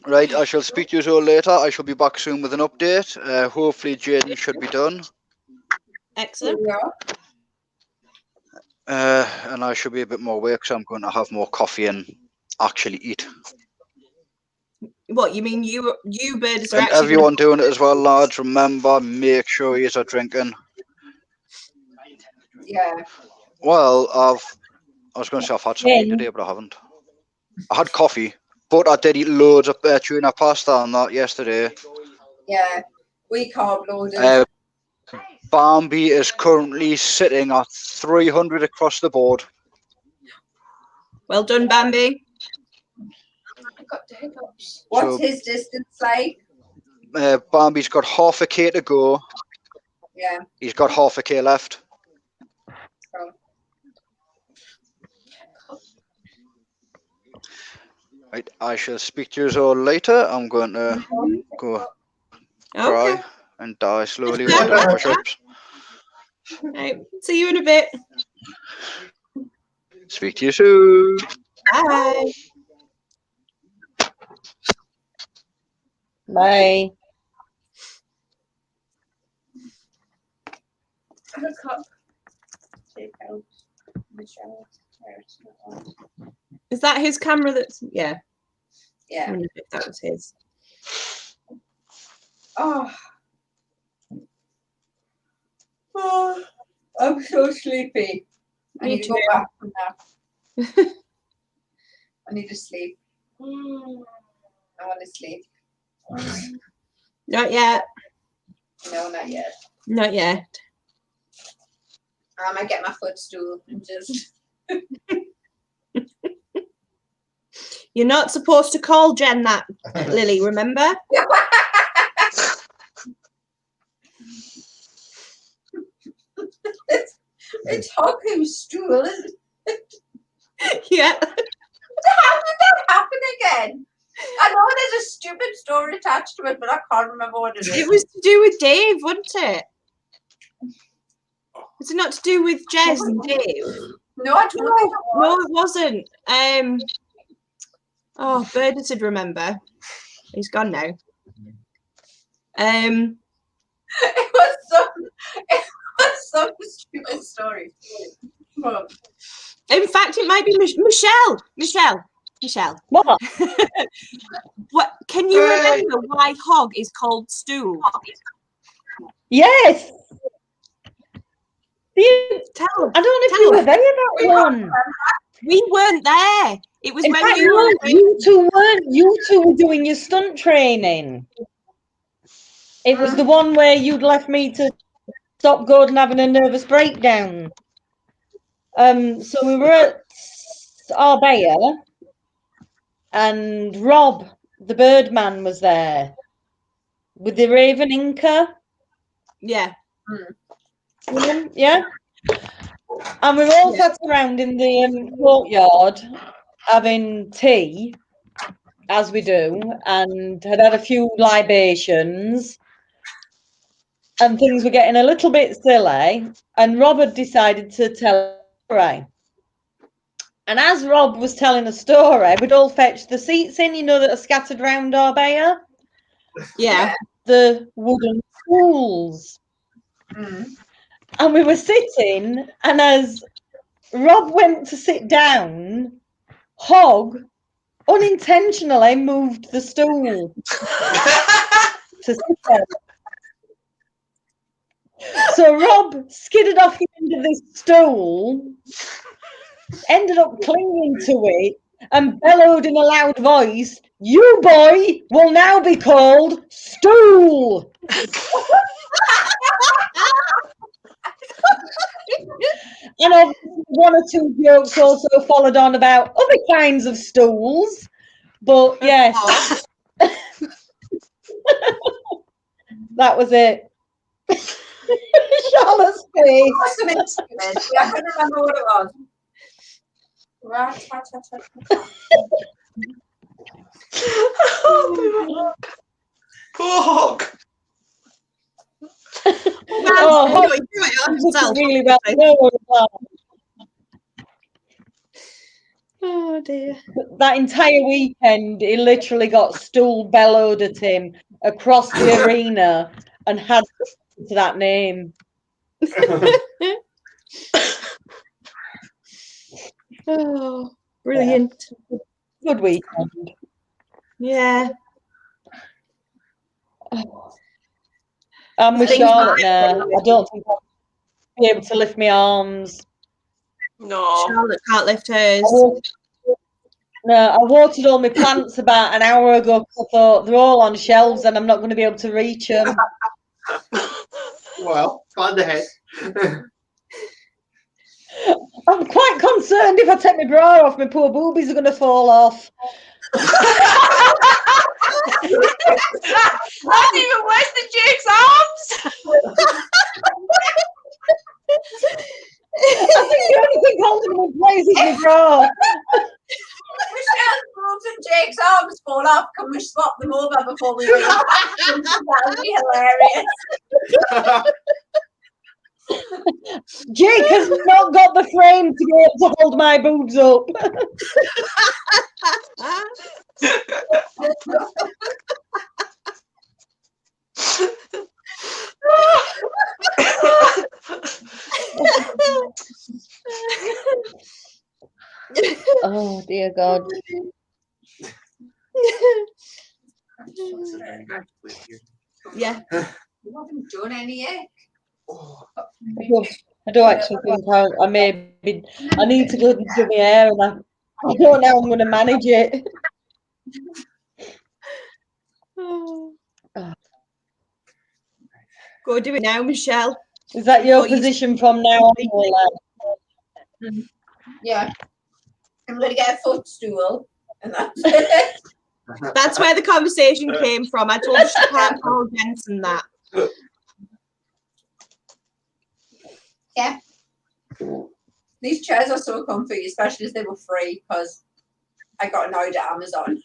Right, I shall speak to you all later. I shall be back soon with an update. Hopefully Jaden should be done. Excellent. And I should be a bit more awake, so I'm going to have more coffee and actually eat. What, you mean you birds are And actually everyone doing it as well, lads, remember, make sure you are drinking. Yeah. Well, I was going to say I've had something today, but I haven't. I had coffee, but I did eat loads of tuna pasta and that yesterday. Yeah, we carb loaded. Bambi is currently sitting at 300 across the board. Well done, Bambi. I got the hiccups. What's his distance like? Bambi's got half a K to go. Yeah. He's got half a K left. Oh. Right, I shall speak to you all later. I'm going to go cry and die slowly while doing push-ups. Right, see you in a bit. Speak to you soon. Bye. Bye. take out Michelle's hair. It's not on. Is that his camera? That's yeah. Yeah. I wondered if that was his. Oh. Oh, I'm so sleepy. I need to go back for now. I need to sleep. I want to sleep. Not yet. No, not yet. Not yet. I might get my footstool and just. You're not supposed to call Jen that, Lily, remember? It's Hog's stool, isn't it? Yeah. How did that happen again? I know there's a stupid story attached to it, but I can't remember what it is. It was to do with Dave, wasn't it? Was it not to do with Jez and Dave? No, I don't think it was. No, it wasn't. Oh, Bernard would remember. He's gone now. It was some stupid story. In fact, it might be Michelle. What? What? Can you remember why Hog is called stool? Yes. I don't know if you were there that one. We weren't there. It was In when fact, you were. you two weren't. You two were doing your stunt training. It was the one where you'd left me to stop Gordon having a nervous breakdown. So we were at Arbea, and Rob, the Birdman, was there with the Raven Inca. Yeah. Yeah. And we were all sat around in the courtyard having tea, as we do, and had a few libations. And things were getting a little bit silly, and Rob had decided to tell a story. And as Rob was telling a story, we'd all fetched the seats in, that are scattered round Arbea. Yeah. The wooden stools. And we were sitting, and as Rob went to sit down, Hog unintentionally moved the stool to sit down. So Rob skidded off the end of this stool, ended up clinging to it, and bellowed in a loud voice, "You boy will now be called Stool." And obviously one or two jokes also followed on about other kinds of stools, but yes, that was it. Charlotte's face. I couldn't remember what it was. Hog. Really well. Oh dear. That entire weekend, he literally got stool bellowed at him across the arena and had to that name. Oh, brilliant. Good weekend. Yeah. I'm with Charlotte now. I don't think I'll be able to lift my arms. No. Charlotte can't lift hers. I watered all my plants about an hour ago because I thought they're all on shelves and I'm not going to be able to reach them. Well, find ahead. I'm quite concerned if I take my bra off, my poor boobies are going to fall off. That's even worse than Jake's arms. I think the only thing holding them in place is my bra. Michelle's boobs and Jake's arms fall off. Can we swap them over before we leave? That would be hilarious. Jake has not got the frame to be able to hold my boobs up. Oh dear God. Yeah. You haven't done any yet. I don't actually think I need to go and do my hair, and I don't know how I'm going to manage it. Go do it now, Michelle. Is that your position from now on? Yeah. I'm going to get a footstool, and that's it. That's where the conversation came from. I told her she can't call Jensen that. Yeah. These chairs are so comfy, especially as they were free, because I got annoyed at Amazon.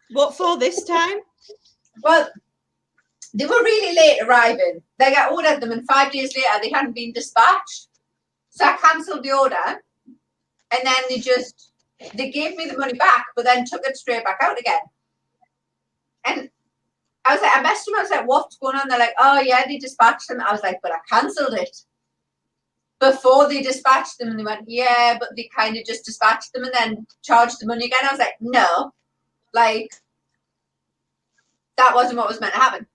What for this time? Well, they were really late arriving. Like, I ordered them, and 5 days later, they hadn't been dispatched. So I cancelled the order, and then they gave me the money back, but then took it straight back out again. And I was like, I messaged them. I was like, what's going on? They're like, oh yeah, they dispatched them. I was like, but I cancelled it before they dispatched them. And they went, yeah, but they kind of just dispatched them and then charged the money again. I was like, no, like that wasn't what was meant to happen.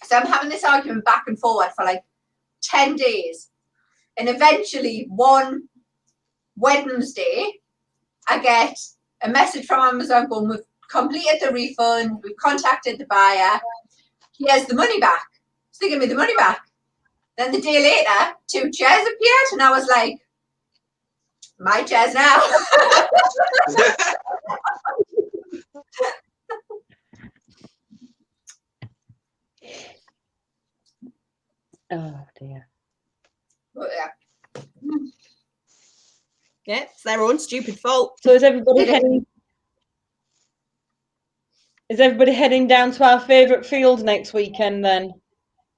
So I'm having this argument back and forward for like 10 days. And eventually one Wednesday, I get a message from Amazon going, we've completed the refund, we've contacted the buyer, he has the money back. So they give me the money back. Then the day later, 2 chairs appeared, and I was like, my chairs now. Oh dear. But yeah. Yeah, it's their own stupid fault. So is everybody heading down to our favourite field next weekend then?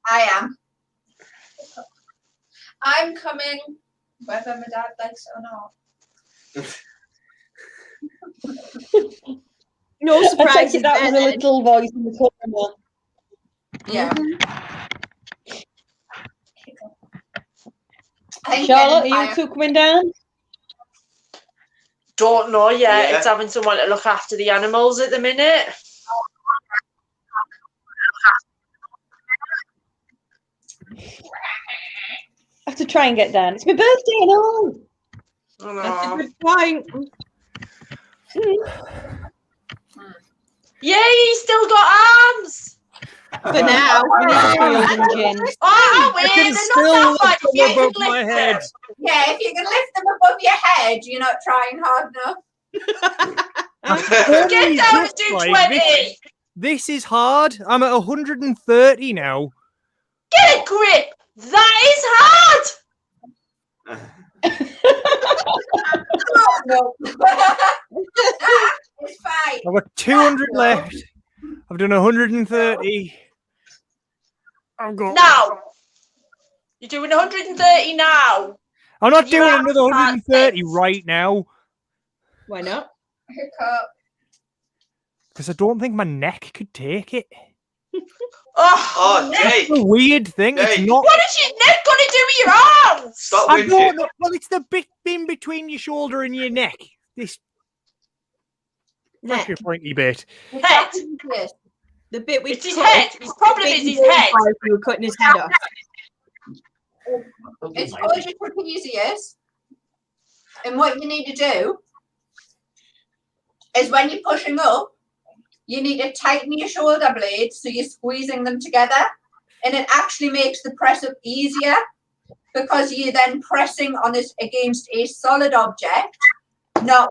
I am. I'm coming, whether my dad likes it or not. No surprises. That was a little voice in the corner. Yeah. Charlotte, are you two coming down? Don't know yet. Yeah. It's having someone to look after the animals at the minute. I have to try and get down. It's my birthday and all. That's a good point. Yeah, he's still got arms. For now. Oh, wait, they're not that bad. If you can my lift head. them. Yeah, if you can lift them above your head, you're not trying hard enough. Get down to 220. This is hard. I'm at 130 now. Get a grip. That is hard. No. It's fine. I've got 200 left. I've done 130. I've got. Now. You're doing 130 now. I'm not You doing have another 130 right now. Why not? Hiccup. Because I don't think my neck could take it. Oh, It's a weird thing. It's not. What is your neck going to do with your arms? Stop I don't whinging. know. Well, it's the bit in between your shoulder and your neck. This pressure pointy bit. Head. The bit we It's his head. His problem is his head. We were cutting his head off. It's called your trapezius. And what you need to do is when you're pushing up, you need to tighten your shoulder blades so you're squeezing them together. And it actually makes the press up easier because you're then pressing on it against a solid object, not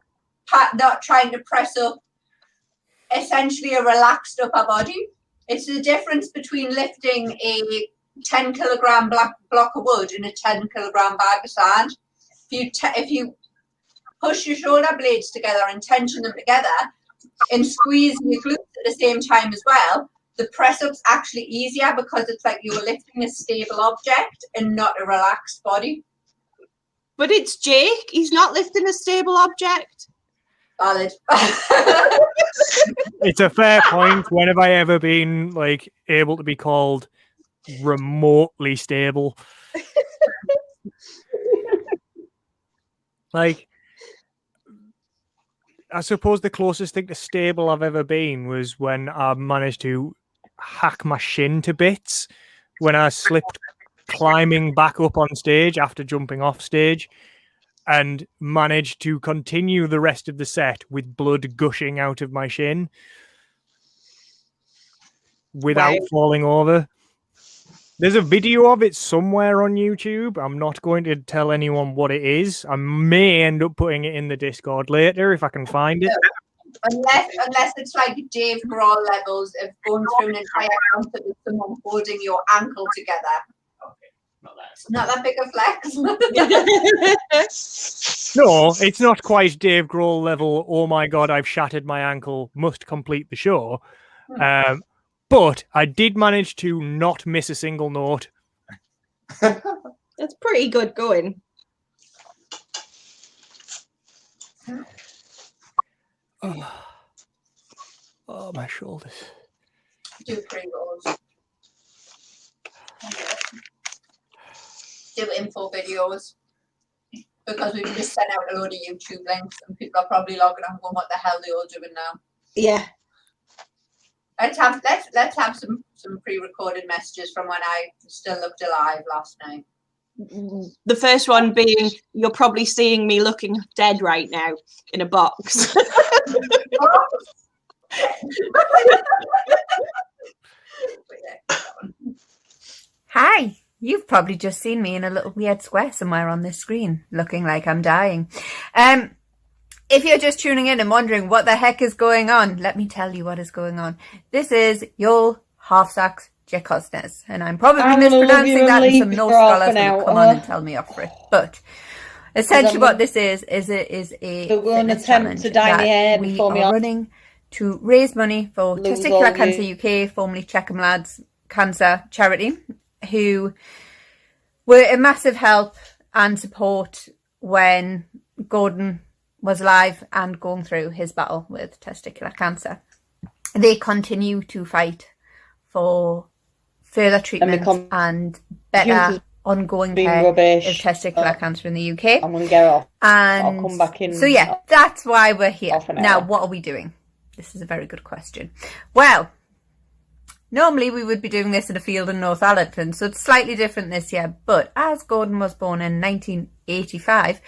trying to press up essentially a relaxed upper body. It's the difference between lifting a 10-kilogram block of wood and a 10-kilogram bag of sand. If you push your shoulder blades together and tension them together and squeeze your glutes at the same time as well, the press up's actually easier because it's like you're lifting a stable object and not a relaxed body. But it's Jake. He's not lifting a stable object. Valid. It's a fair point. When have I ever been like able to be called remotely stable? Like, I suppose the closest thing to stable I've ever been was when I managed to hack my shin to bits when I slipped climbing back up on stage after jumping off stage, and managed to continue the rest of the set with blood gushing out of my shin without falling over. There's a video of it somewhere on YouTube. I'm not going to tell anyone what it is. I may end up putting it in the Discord later if I can find it. Unless it's like Dave Grohl levels of going through an entire concert with someone holding your ankle together. Not that big a flex. No, it's not quite Dave Grohl level. Oh my God, I've shattered my ankle. Must complete the show. But I did manage to not miss a single note. That's pretty good going. Oh, my shoulders. Do pre-rolls. Do info videos. Because we've just sent out a load of YouTube links and people are probably logging on going, what the hell are they all doing now? Yeah. Let's have some pre-recorded messages from when I still looked alive last night. The first one being, you're probably seeing me looking dead right now in a box. Hi, you've probably just seen me in a little weird square somewhere on this screen, looking like I'm dying. If you're just tuning in and wondering what the heck is going on, let me tell you what is going on. This is Jarl Halfsac's Gecostnes, and I'm probably mispronouncing that, and some no scholars will come on and tell me off for it. But essentially what this is it is a fitness challenge that we are running to raise money for Testicular Cancer UK, formerly Checkham Lads Cancer Charity, who were a massive help and support when Gordon was alive and going through his battle with testicular cancer. They continue to fight for further treatment and better ongoing care of testicular cancer in the UK. I'm going to get off. And I'll come back in. So yeah, that's why we're here. Now, hour. what are we doing? This is a very good question. Well, normally we would be doing this in a field in North Allerton, so it's slightly different this year. But as Gordon was born in 1985,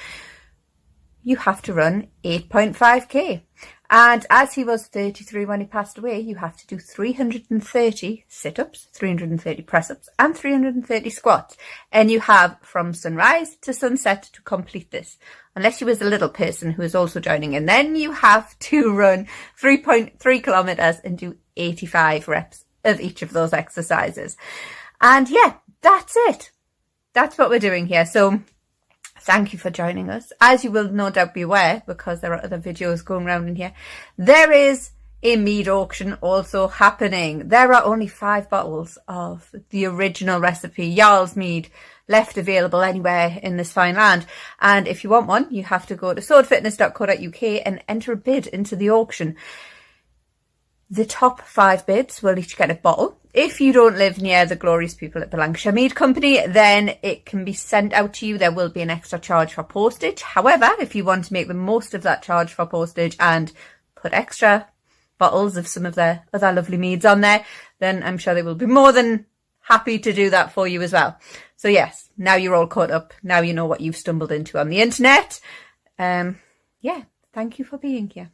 you have to run 8.5k. And as he was 33 when he passed away, you have to do 330 sit-ups, 330 press-ups, and 330 squats. And you have from sunrise to sunset to complete this. Unless you was a little person who is also joining in, then you have to run 3.3 kilometers and do 85 reps of each of those exercises. And yeah, that's it. That's what we're doing here. So thank you for joining us. As you will no doubt be aware, because there are other videos going around in here, there is a mead auction also happening. There are only 5 bottles of the original recipe, Jarl's mead, left available anywhere in this fine land. And if you want one, you have to go to swordfitness.co.uk and enter a bid into the auction. The top 5 bids will each get a bottle. If you don't live near the glorious people at the Lancashire Mead Company, then it can be sent out to you. There will be an extra charge for postage. However, if you want to make the most of that charge for postage and put extra bottles of some of their other lovely meads on there, then I'm sure they will be more than happy to do that for you as well. So yes, now you're all caught up. Now you know what you've stumbled into on the internet. Yeah, thank you for being here.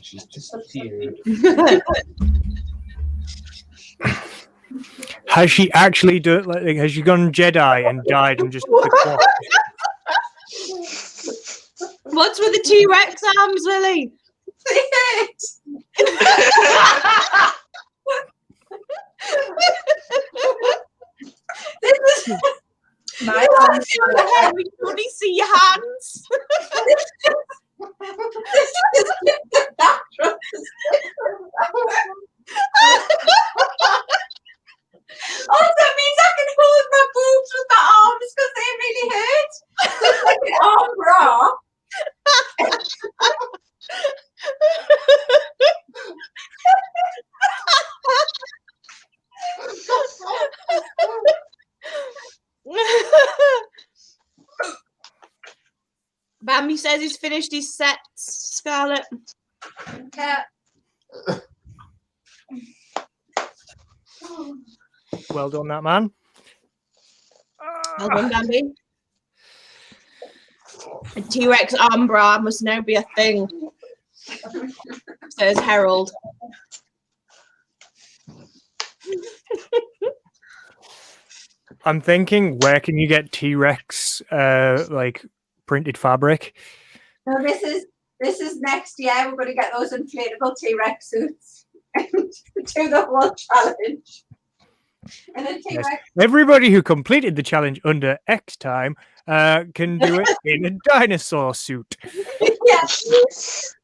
She's disappeared. Has she actually has she gone Jedi and died and just the clock? What's with the T-Rex arms, Lily? This is my hands. We can only see your hands. Also, it means I can hold my boobs with my arms because they really hurt. It's like an arm bra. Bambi says he's finished his sets, Scarlett. Yeah. Well done, that man. Well done, Bambi. A T-Rex arm bra must now be a thing, says Harold. I'm thinking, where can you get T-Rex like printed fabric? No, this is next year. We're going to get those inflatable T-Rex suits and do the whole challenge. And a T-Rex. Yes. Everybody who completed the challenge under X time can do it in a dinosaur suit. Yes.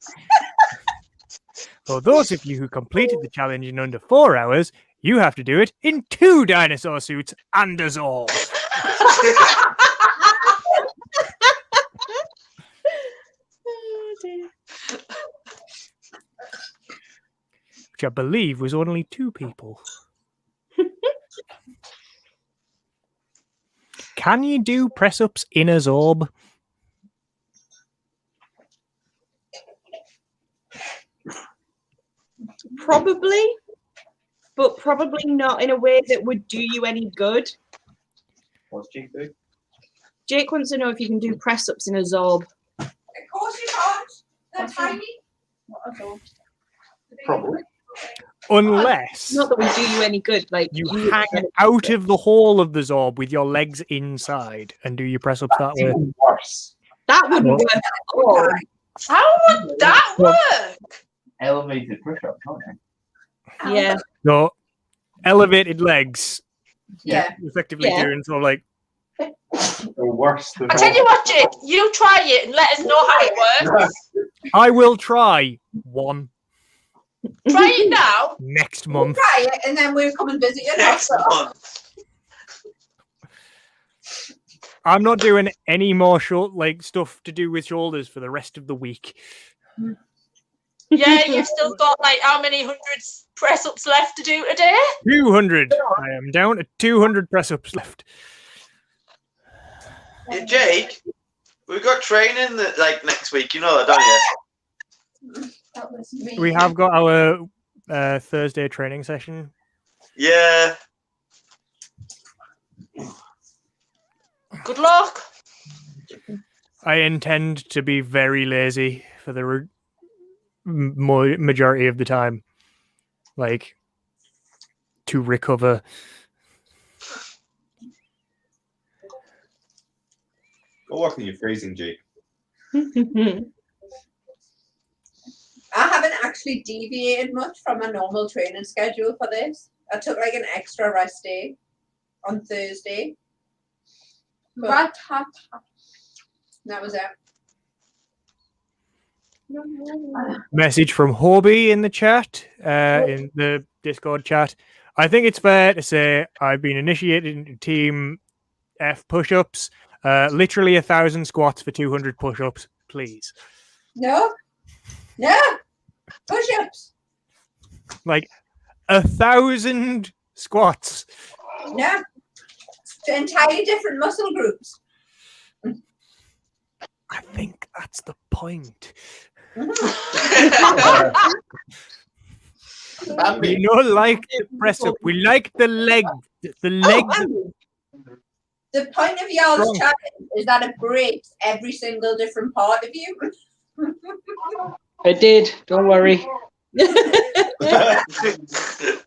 For those of you who completed the challenge in under 4 hours, you have to do it in 2 dinosaur suits and a Zorb. Oh, dear. Which I believe was only 2 people. Can you do press-ups in a Zorb? Probably, but probably not in a way that would do you any good. What's Jake doing? Jake wants to know if you can do press-ups in a Zorb. Of course you can't. They're tiny. Probably. Unless Not that would do you any good. Like you hang out of the hole of the Zorb with your legs inside and do your press-ups that way. Worse. That wouldn't work at all. How would that work? Elevated push-up, can't you? Yeah. So, elevated legs. Yeah. Effectively Yeah. doing sort of like. Or worse than I tell you what, Jake, you try it and let us know how it works. I will try one Try it now. next month. Try it and then we'll come and visit you next month. I'm not doing any more stuff to do with shoulders for the rest of the week. Yeah, you've still got like how many hundreds press-ups left to do today? 200. I am down to 200 press-ups left. Yeah, Jake, we've got training next week. You know that, don't you? We have got our Thursday training session. Yeah. Good luck. I intend to be very lazy for the majority of the time, like to recover. Go work on your phrasing, Jake. I haven't actually deviated much from a normal training schedule for this. I took like an extra rest day on Thursday. But that was it. Message from Hobie in the chat, in the Discord chat. I think it's fair to say I've been initiated into Team F push-ups. Literally 1,000 squats for 200 push-ups, please. No. Push-ups. Like 1,000 squats. No. Entirely different muscle groups. I think that's the point. We don't like the press up. We like the leg. The legs. The point of y'all's Strong. challenge is that it breaks every single different part of you. It did. Don't worry.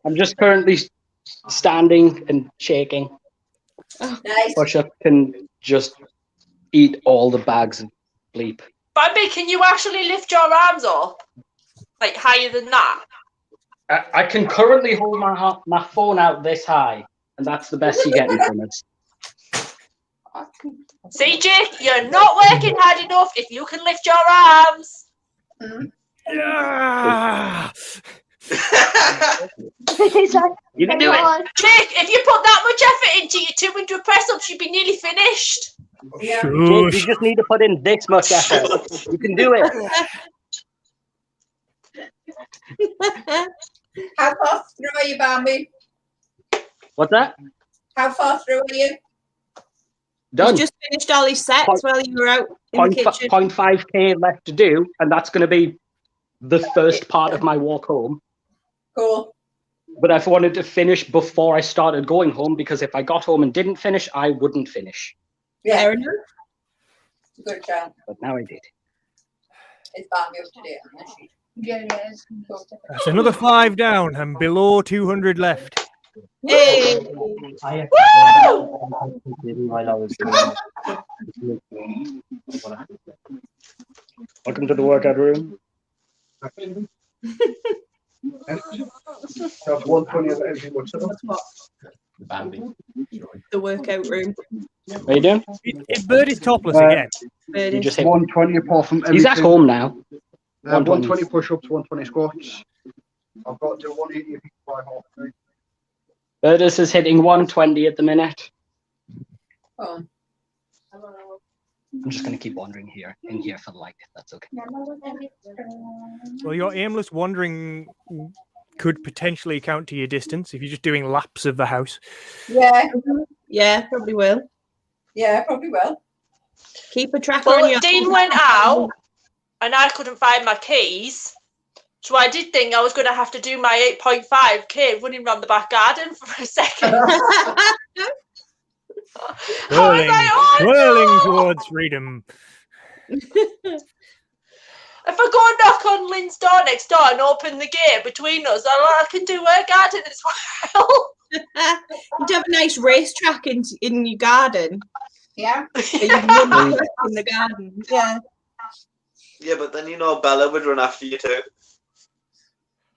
I'm just currently standing and shaking. Nice. Push-up can just eat all the bags of bleep. Bambi, can you actually lift your arms up? Like higher than that? I can currently hold my phone out this high, and that's the best you're getting from us. See, Jake, you're not working hard enough if you can lift your arms. Yeah. You can do it. Jake, if you put that much effort into your 200 press-ups, you'd be nearly finished. Yeah. Jake, you just need to put in this much effort. You can do it. How far through are you, Bambi? What's that? How far through are you? Done. He's just finished all his sets while you were out in the kitchen. 0.5k left to do, and that's going to be the first part of my walk home. Cool. But I've wanted to finish before I started going home, because if I got home and didn't finish, I wouldn't finish. Yeah. Fair enough. Good job. But now I did. It's bad me up to date on this sheet. Yeah, it's That's another 5 down and below 200 left. Hey. I while I was Welcome to the workout room. 120 of everything. What's The workout room. What are you doing? Is Birdie's topless again? You just hit 120 apart from everything. He's at home now. 120 push-ups, 120 squats. I've got to do 180 by half. Birdis is hitting 120 at the minute. Oh. I'm just going to keep wandering in here for the light, if that's okay. Well, your aimless wandering could potentially count to your distance if you're just doing laps of the house. Yeah. Yeah, probably will. Yeah, probably will. Keep a tracker on Well, your... Dean went out and I couldn't find my keys. So I did think I was going to have to do my 8.5k running around the back garden for a second. Whirling towards freedom. If I go knock on Lynn's door next door and open the gate between us, I can do her garden as well. You'd have a nice racetrack in your garden. Yeah. You can run in the garden. Yeah. Yeah, but then Bella would run after you too.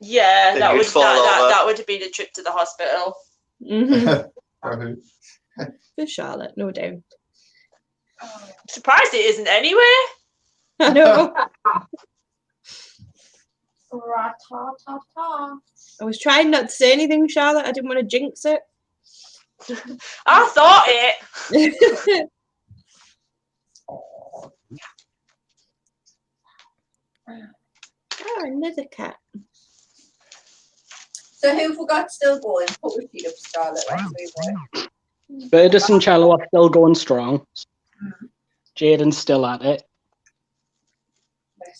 Yeah, Then that you'd would fall over. that would have been a trip to the hospital. Mm-hmm. For Charlotte, no doubt. Surprised it isn't anyway. I know. I was trying not to say anything, Charlotte. I didn't want to jinx it. I thought it. Oh, another cat. So who forgot still going? Put your feet up, Scarlett. Birdis and Cello are still going strong. Jaden's still at it.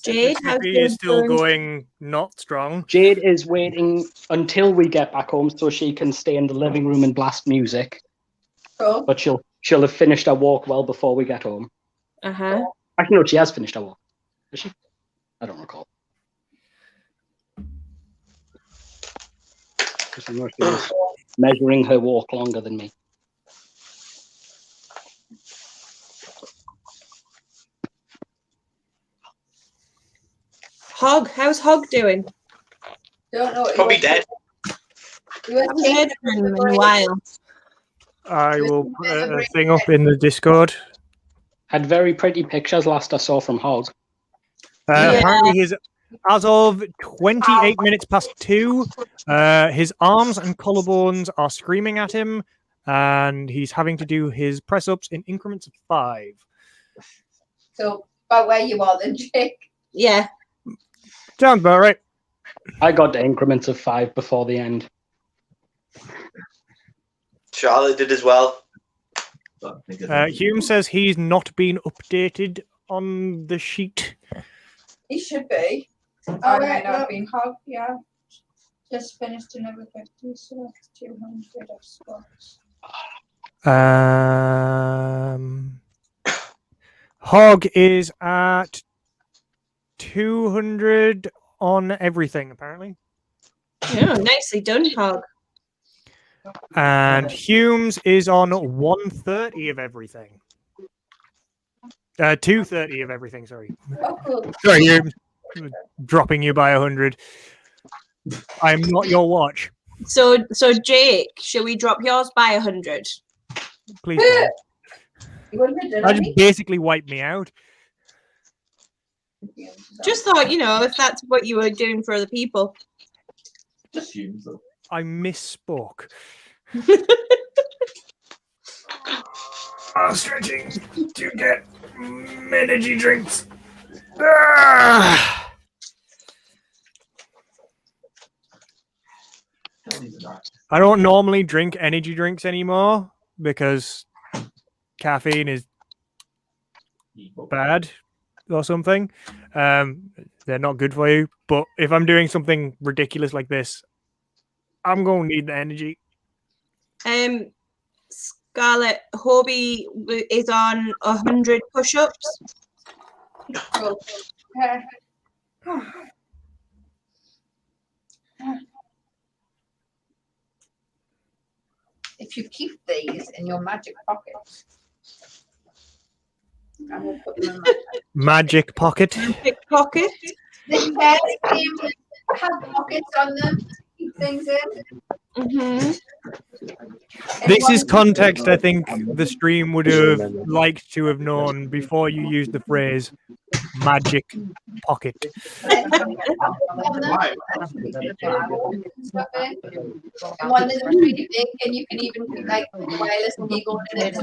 Jade is still going not strong. Jade is waiting until we get back home so she can stay in the living room and blast music. Cool. But she'll have finished her walk well before we get home. Uh-huh. Actually, no, she has finished her walk. Has she? I don't recall. Because I know she was measuring her walk longer than me. Hog, how's Hog doing? Don't know. Probably dead. I haven't heard from him in a while. I will put a thing up in the Discord. Had very pretty pictures last I saw from Hog. Apparently he's, as of 28 minutes past 2, his arms and collarbones are screaming at him, and he's having to do his press-ups in increments of 5. So, about where you are then, Jake? Yeah. Sounds about right. I got to increments of 5 before the end. Charlotte did as well. Hume says he's not been updated on the sheet. He should be. Oh, I right, might not well, have been. Hog, yeah. Just finished another 50, so that's 200 of squats. Hog is at 200 on everything, apparently. Yeah, nicely done, Hog. And Humes is on 130 of everything. 230 of everything, sorry. Oh, cool. Sorry, Humes. Dropping you by 100. I'm not your watch. So Jake, shall we drop yours by 100? Please don't. You wouldn't have done I just anything? basically wiped me out. Just thought, if that's what you were doing for other people. I misspoke. Stretching to get energy drinks. Ah! I don't normally drink energy drinks anymore because caffeine is bad or something. They're not good for you. But if I'm doing something ridiculous like this, I'm going to need the energy. Scarlett, Hobie is on 100 push-ups. If you keep these in your magic pockets, I will put them in my Magic pocket. Magic pocket. The chairs came with have pockets on them to keep things in. This is context I think the stream would have liked to have known before you used the phrase magic pocket. One of them really big, and you can even put like wireless cable in it.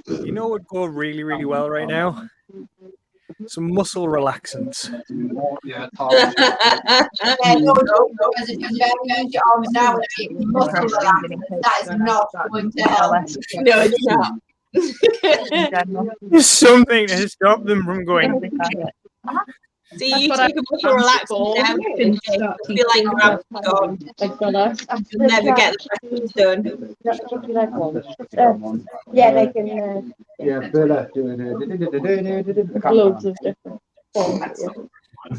You know what would go really, really well right now? Some muscle relaxants. Yeah, no, because if you don't use your arms now, muscle relaxant, that is not going to help. No, it's not. There's something to stop them from going. See, you take a muscle relaxant now, and feel like you're out of gone. You'll never get the practice done. Yeah, like in Yeah, Bella. loads of different forms.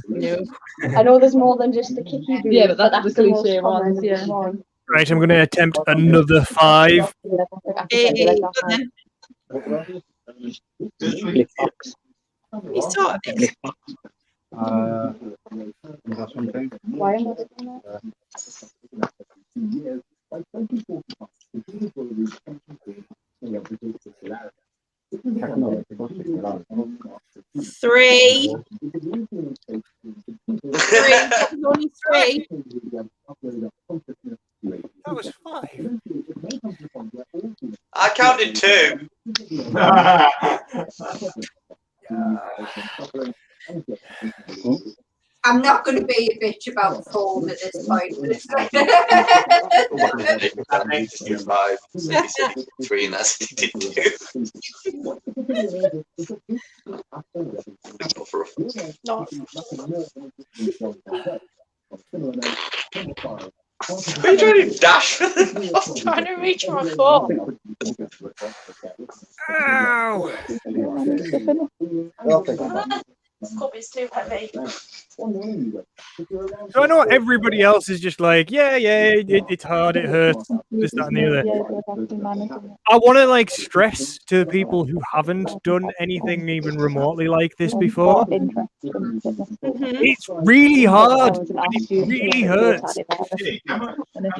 Yeah. I know there's more than just the kicky boots. Yeah, but that's the the most cliche common ones, yeah. one. Right, I'm going to attempt another 5. He's sort of Why am I doing that? 3. Only 3. That was 5. I counted 2. I'm not going to be a bitch about form at this point, but it's like I need to do 5. So he said 3, and that's what he did 2. No. Are you trying to dash for them? I'm trying to reach my phone. Ow! This cup is too heavy. So I know everybody else is just like, it's hard, it hurts, this, that, and the other. I want to like stress to the people who haven't done anything even remotely like this before. It's really hard. And it really hurts.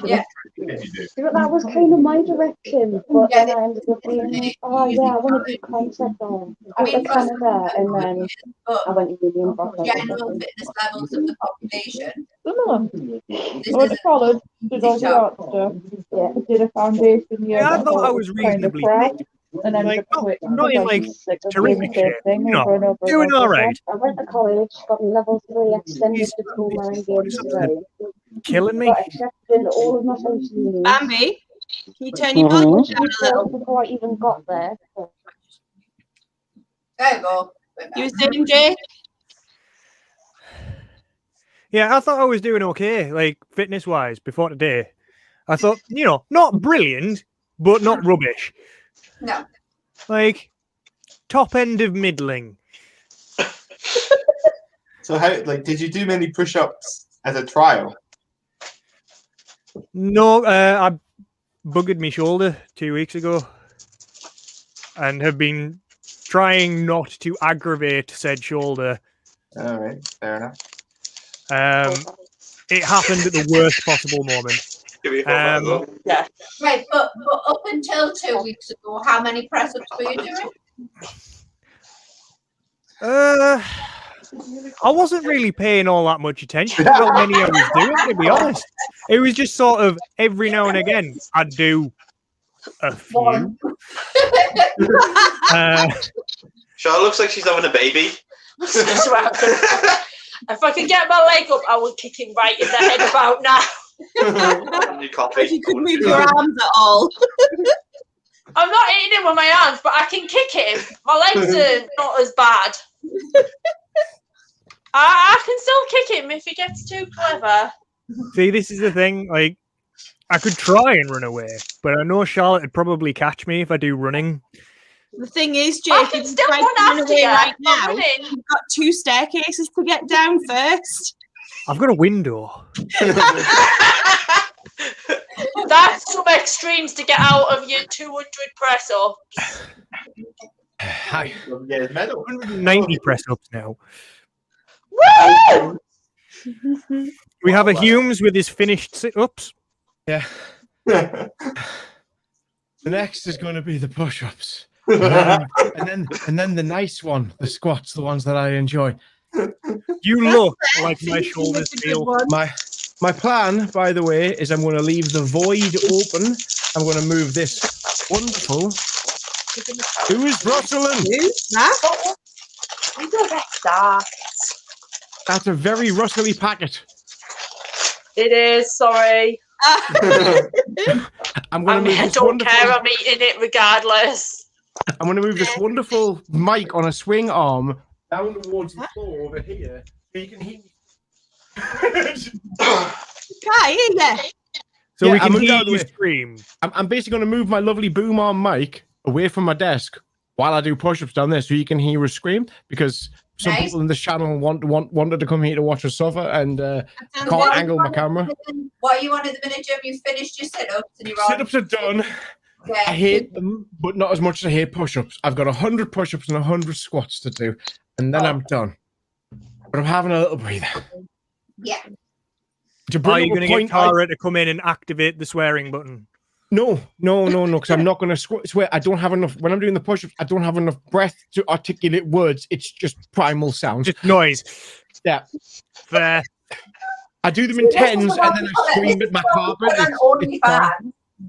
Yeah. That was kind of my direction, but then I ended up being, oh yeah, I want to do concept art. I went to Canada, and then I went to Union general fitness levels of the population. I went to college, did all the art stuff, did a foundation year. I thought I was reasonably fit. And then like, not in like terrific shape. No, doing all right. I went to college, got my level 3 extended diploma in games design. Killing me. Got accepted into all of my social needs. Bambi, can you turn your volume down a little? Before I even got there. There you go. You were saying, Jay? Yeah, I thought I was doing okay, like fitness-wise, before today. I thought, not brilliant, but not rubbish. No. Like, top end of middling. So how, did you do many push-ups as a trial? No, I buggered my shoulder 2 weeks ago and have been trying not to aggravate said shoulder. All right, fair enough. It happened at the worst possible moment. Yeah. Right, but up until 2 weeks ago, how many press-ups were you doing? I wasn't really paying all that much attention to how many I was doing, to be honest. It was just sort of every now and again I'd do a few. Charlotte looks like she's having a baby. If I could get my leg up, I would kick him right in the head about now. If you could move your arms at all. I'm not hitting him with my arms, but I can kick him. My legs are not as bad. I can still kick him if he gets too clever. See, this is the thing. Like, I could try and run away, but I know Charlotte would probably catch me if I do running. The thing is, Jake, if you try to run away right now, you've got 2 staircases to get down first. I've got a window. That's some extremes to get out of your 200 press ups. Hi. 190 press ups now. Woo! We have a Humes with his finished sit-ups. Yeah. The next is going to be the push-ups. and then the nice one, the squats, the ones that I enjoy. You look like my shoulders feel. My plan, by the way, is I'm going to leave the void open. I'm going to move this wonderful. Who is rustling? That's a very rustly packet. It is, sorry. I'm going to move I this don't wonderful. care, I'm eating it regardless. I'm going to move this wonderful mic on a swing arm down towards the floor over here so you can hear me. So we can hear you scream. I'm basically going to move my lovely boom arm mic away from my desk while I do push-ups down there so you can hear us scream, because some people in this channel wanted to come here to watch us suffer and can't angle my camera. What you want at the minute, Jim? You finished your sit-ups and you're on. Sit-ups are done. Yeah. I hate them, but not as much as I hate push-ups. I've got 100 push-ups and 100 squats to do, and then I'm done. But I'm having a little breather. Yeah. Are you going to get Cara to come in and activate the swearing button? No, because I'm not going to swear. I don't have enough. When I'm doing the push-ups, I don't have enough breath to articulate words. It's just primal sounds. Just noise. Yeah. Fair. I do them in tens and then I scream at my carpet.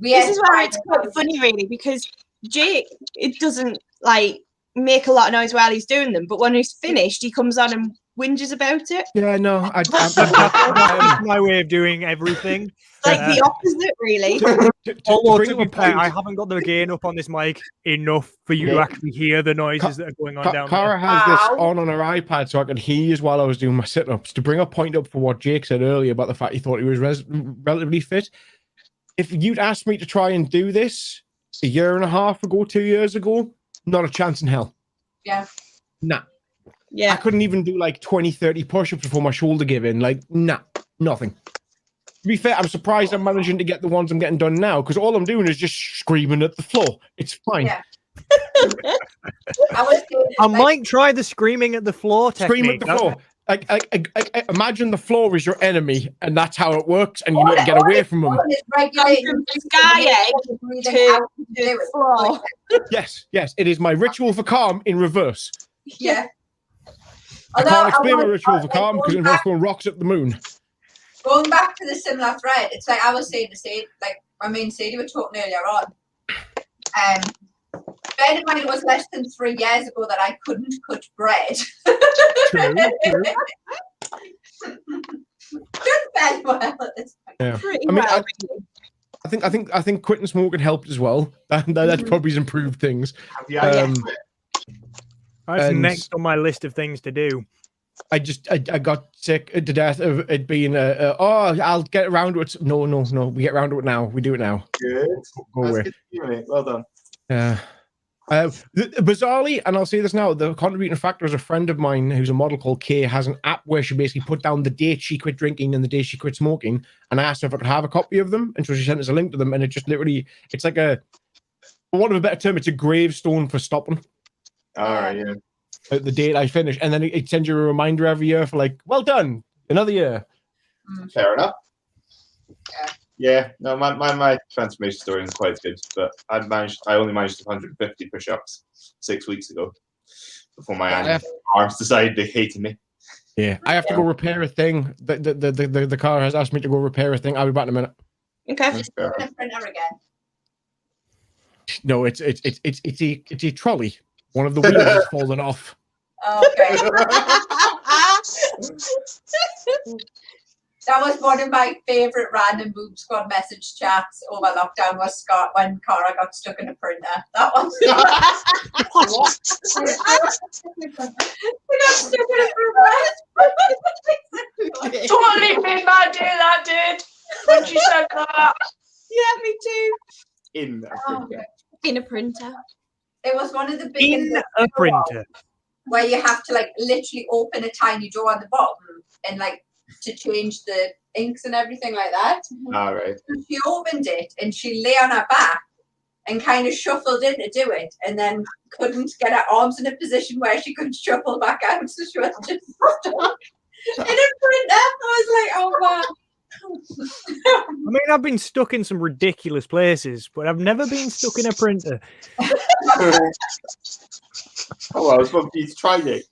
This is where it's quite funny, really, because Jake, it doesn't like make a lot of noise while he's doing them, but when he's finished, he comes on and whinges about it. Yeah, no, that's my way of doing everything. Like the opposite, really. Although, to be fair, I haven't got the gain up on this mic enough for you to actually hear the noises that are going on down Cara there. has this on her iPad so I could hear you while I was doing my sit-ups. To bring a point up for what Jake said earlier about the fact he thought he was relatively fit. If you'd asked me to try and do this a year and a half ago, 2 years ago, not a chance in hell. Yeah. Nah. Yeah. I couldn't even do like 20, 30 push-ups before my shoulder gave in. Like, nah, nothing. To be fair, I'm surprised I'm managing to get the ones I'm getting done now, because all I'm doing is just screaming at the floor. It's fine. Yeah. I might try the screaming at the floor technique. Scream at the floor. Like, imagine the floor is your enemy, and that's how it works, and you need to get away from them. Yes, it is my ritual for calm in reverse. Yeah. I can't explain my ritual for calm because it involves throwing rocks at the moon. Going back to the similar thread, it's like I was saying to say, like I mean, Sadie were talking earlier on. Bear in mind, it was less than 3 years ago that I couldn't cut bread. True. Just very well at this point. Yeah. I mean, I think quitting smoking helped as well. That's probably improved things. That's next on my list of things to do. I got sick to death of it being I'll get around to it. No, we get around to it now. We do it now. Good. Go away. Good to hear it. Well done. Yeah. Bizarrely, and I'll say this now, the contributing factor is a friend of mine who's a model called Kay has an app where she basically put down the date she quit drinking and the day she quit smoking, and I asked her if I could have a copy of them, and so she sent us a link to them, and it just literally, it's like for want of a better term, it's a gravestone for stopping. All right, yeah. The date I finish, and then it sends you a reminder every year for like, well done, another year. Fair enough. Yeah, no, my transformation story is quite good, but I only managed 150 push-ups 6 weeks ago before my arms decided they hated me. Yeah, I have to go repair a thing. The car has asked me to go repair a thing. I'll be back in a minute. Okay. Just doing a printer again. No, it's a trolley. One of the wheels has fallen off. Okay. That was one of my favourite random Boom Squad message chats over lockdown was Scott when Cara got stuck in a printer. That was we got stuck in a printer. Totally made my day, that did. When she said that. Yeah, me too. In a printer. In a printer. It was one of the biggest In a printer. where you have to like literally open a tiny door at the bottom and like to change the inks and everything like that. All right. So she opened it and she lay on her back and kind of shuffled in to do it and then couldn't get her arms in a position where she could shuffle back out, so she was just stuck in a printer. I was like, oh wow. I mean, I've been stuck in some ridiculous places, but I've never been stuck in a printer. Oh, I was going to try it.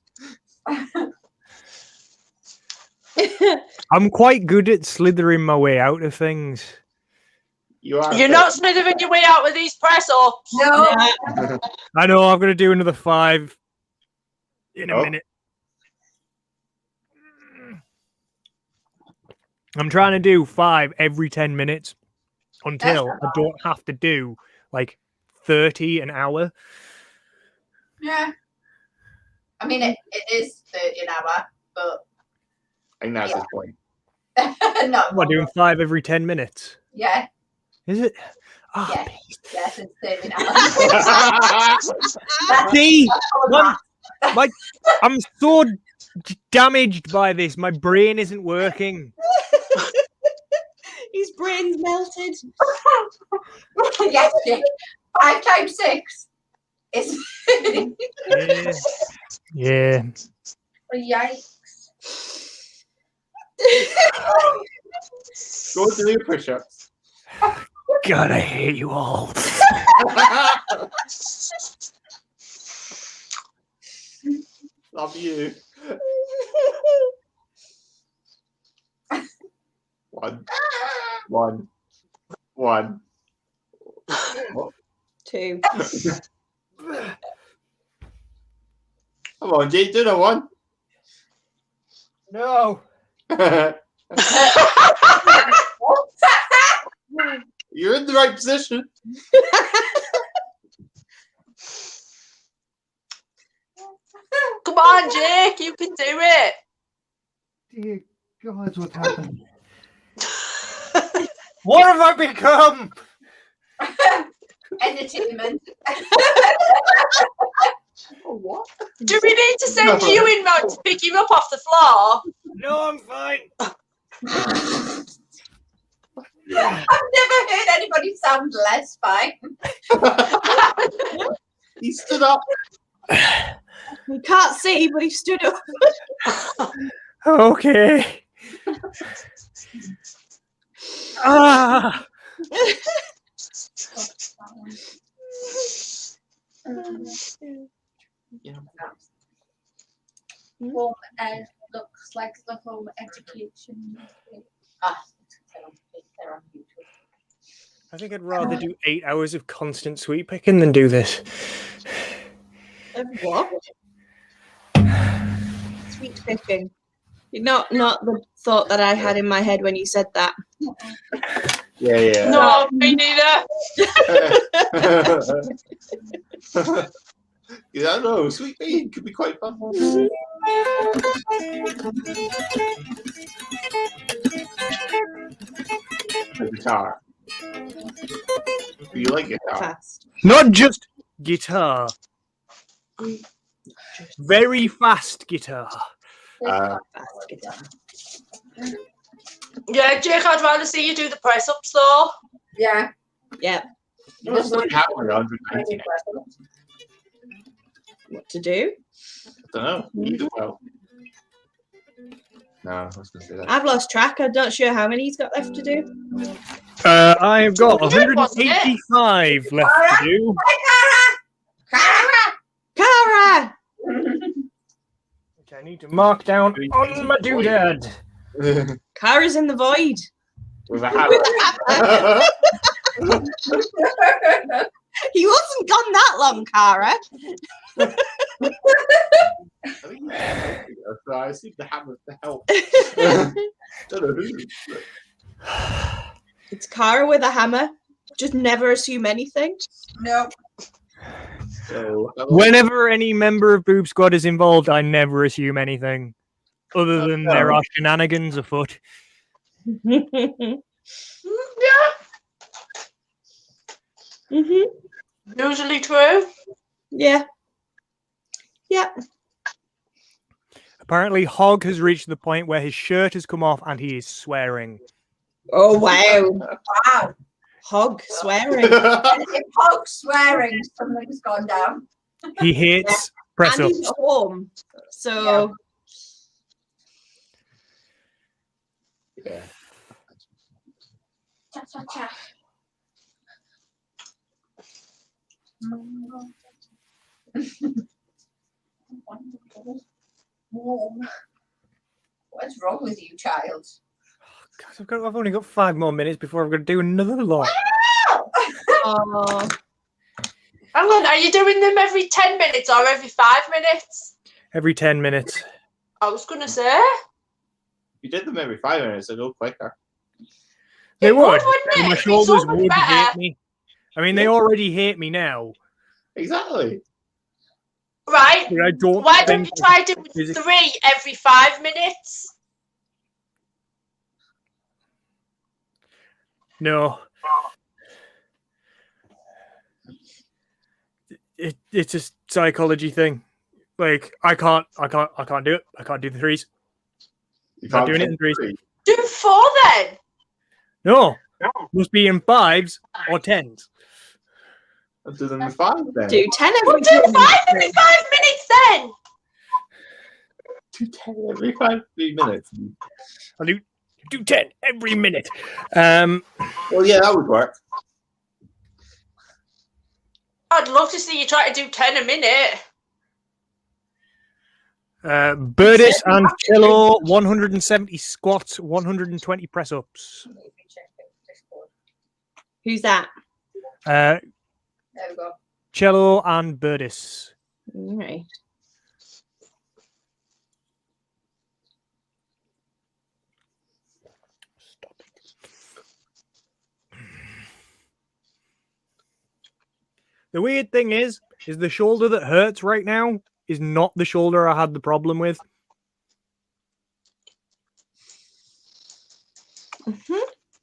I'm quite good at slithering my way out of things. You're not slithering your way out with these press ups. No. I know, I'm going to do another 5 in a minute. I'm trying to do 5 every 10 minutes until I don't have to do like 30 an hour. Yeah. I mean, it is 30 an hour, but I think that's the point. no. What, doing 5 every 10 minutes? Yeah. Is it? Oh, yeah. Yes, it's 30 an hour. See, I'm so damaged by this. My brain isn't working. His brain's melted. Yes, 5 times 6 is. Yeah. Yikes. Go do your push-ups. God, I hate you all. Love you. 1. 2. Come on, Jake, do that one. No. You're in the right position. Come on, Jake, you can do it. Dear God, what's happened? What have I become? Entertainment. What? Do we need to send you in, Mount, to pick him up off the floor? No, I'm fine. I've never heard anybody sound less fine. He stood up. You can't see, but he stood up. Okay. Ah. Home looks like the home education. I think I'd rather do 8 hours of constant sweet picking than do this. What? Sweet picking. Not the thought that I had in my head when you said that. Yeah. No, me neither. Yeah, no, sweet bean could be quite fun. The guitar. Do you like guitar? Fast. Not just guitar. Very fast guitar. Fast guitar. Yeah, Jake, I'd rather see you do the press ups though. Yeah. Yeah. What's the count 190? What to do? I don't know. You do well. No, I was going to say that. I've lost track. I'm not sure how many he's got left to do. I've got 185 left to do. Cara! Which I need to mark down on my doodad. Cara's in the void. With a hammer. He wasn't gone that long, Cara. So I assumed the hammer to help. Don't know who. It's Cara with a hammer. Just never assume anything. No. So, Whenever any member of Boob Squad is involved, I never assume anything other than there are shenanigans afoot. Yeah. Usually true. Yeah. Yeah. Apparently, Hog has reached the point where his shirt has come off and he is swearing. Oh, wow. Wow. Hog swearing. If Hog's swearing, something's gone down. He hates press and ups. he's at home. So. Yeah. Cha cha cha. What's wrong with you, child? God, I've only got 5 more minutes before I'm going to do another lot. Oh. Hang on, are you doing them every 10 minutes or every 5 minutes? Every 10 minutes. I was going to say. You did them every 5 minutes, so go quicker. They would. wouldn't it? My It'd be shoulders so much would better. hate me. I mean, they already hate me now. Exactly. Right. But I don't Why don't think you try doing 3 every 5 minutes? No. It's a psychology thing. Like I can't do it. I can't do the 3s. Not doing it in 3s. Do 4 then. No. Must be in 5s or 10s. I'll do them in 5 then. Do 10 Well, every do 5 every 5 minutes then. Do 10 every 5 minutes. I'll do 10 every minute. Well, yeah, that would work. I'd love to see you try to do 10 a minute. Birdis and Cello, 170 squats, 120 press ups. Who's that? There we go. Cello and Birdis. All right. The weird thing is the shoulder that hurts right now is not the shoulder I had the problem with.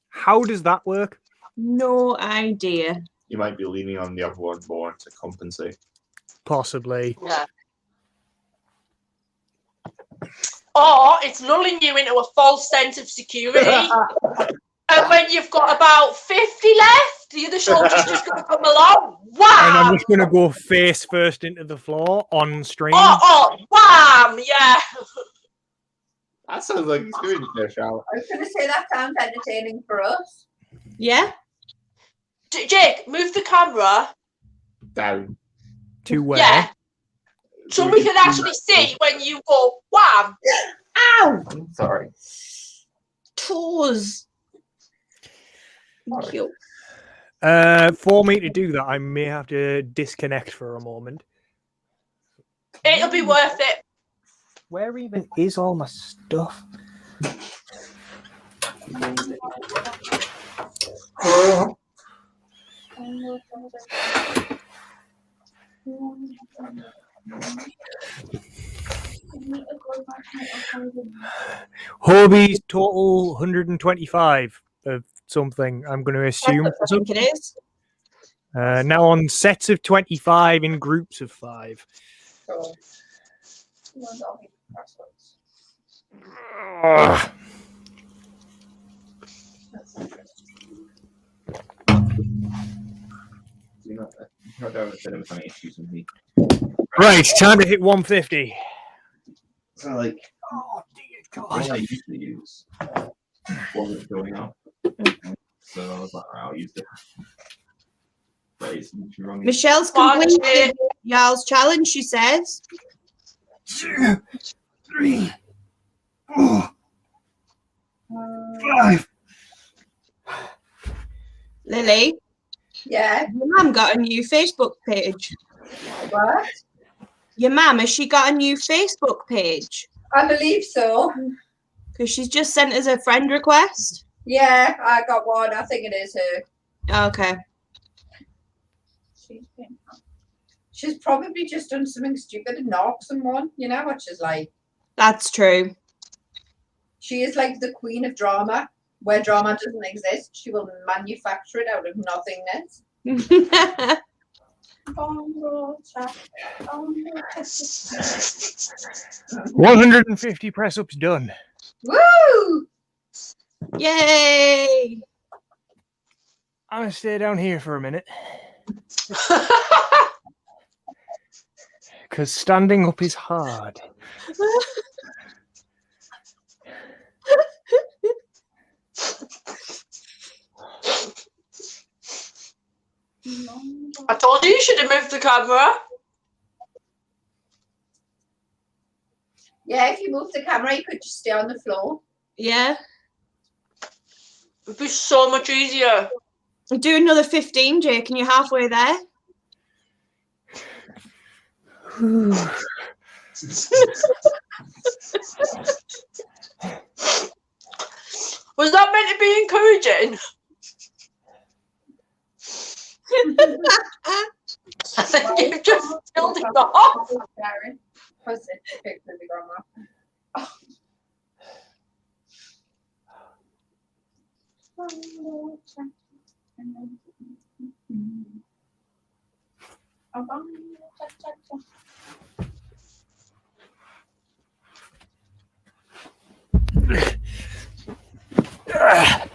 How does that work? No idea. You might be leaning on the other one more to compensate. Possibly. Yeah. Or it's lulling you into a false sense of security. And when you've got about 50 left, the other shoulder's just going to come along. Wow! And I'm just going to go face first into the floor on stream. Oh, wham! Yeah. That sounds like experience there, Charlotte. I was going to say that sounds entertaining for us. Yeah? Jake, move the camera. Down. To where? Yeah. So we can actually see when you go wham. Ow! Sorry. Toes. Thank you. For me to do that, I may have to disconnect for a moment. It'll be worth it. Where even is all my stuff? Hobie's total 125 of something, I'm going to assume. I think it is. Now on sets of 25 in groups of 5. Right, time to hit 150. So, like, oh dear God, I usually use one that's going up. So I was like, I'll use it. Michelle's completed Jarl's challenge, she says. 2, 3, 4, 5. Lily? Yeah? Your mum got a new Facebook page. What? Your mum, has she got a new Facebook page? I believe so. Because she's just sent us a friend request. Yeah, I got one. I think it is her. Okay. She's probably just done something stupid and knocked someone, you know what she's like. That's true. She is like the queen of drama. Where drama doesn't exist, she will manufacture it out of nothingness. 150 press ups done. Woo! Yay! I'm gonna stay down here for a minute. Because standing up is hard. I told you should have moved the camera. Yeah, if you move the camera, you could just stay on the floor. Yeah. It'd be so much easier. Do another 15, Jake, and you're halfway there. Was that meant to be encouraging? I think you just killed it off.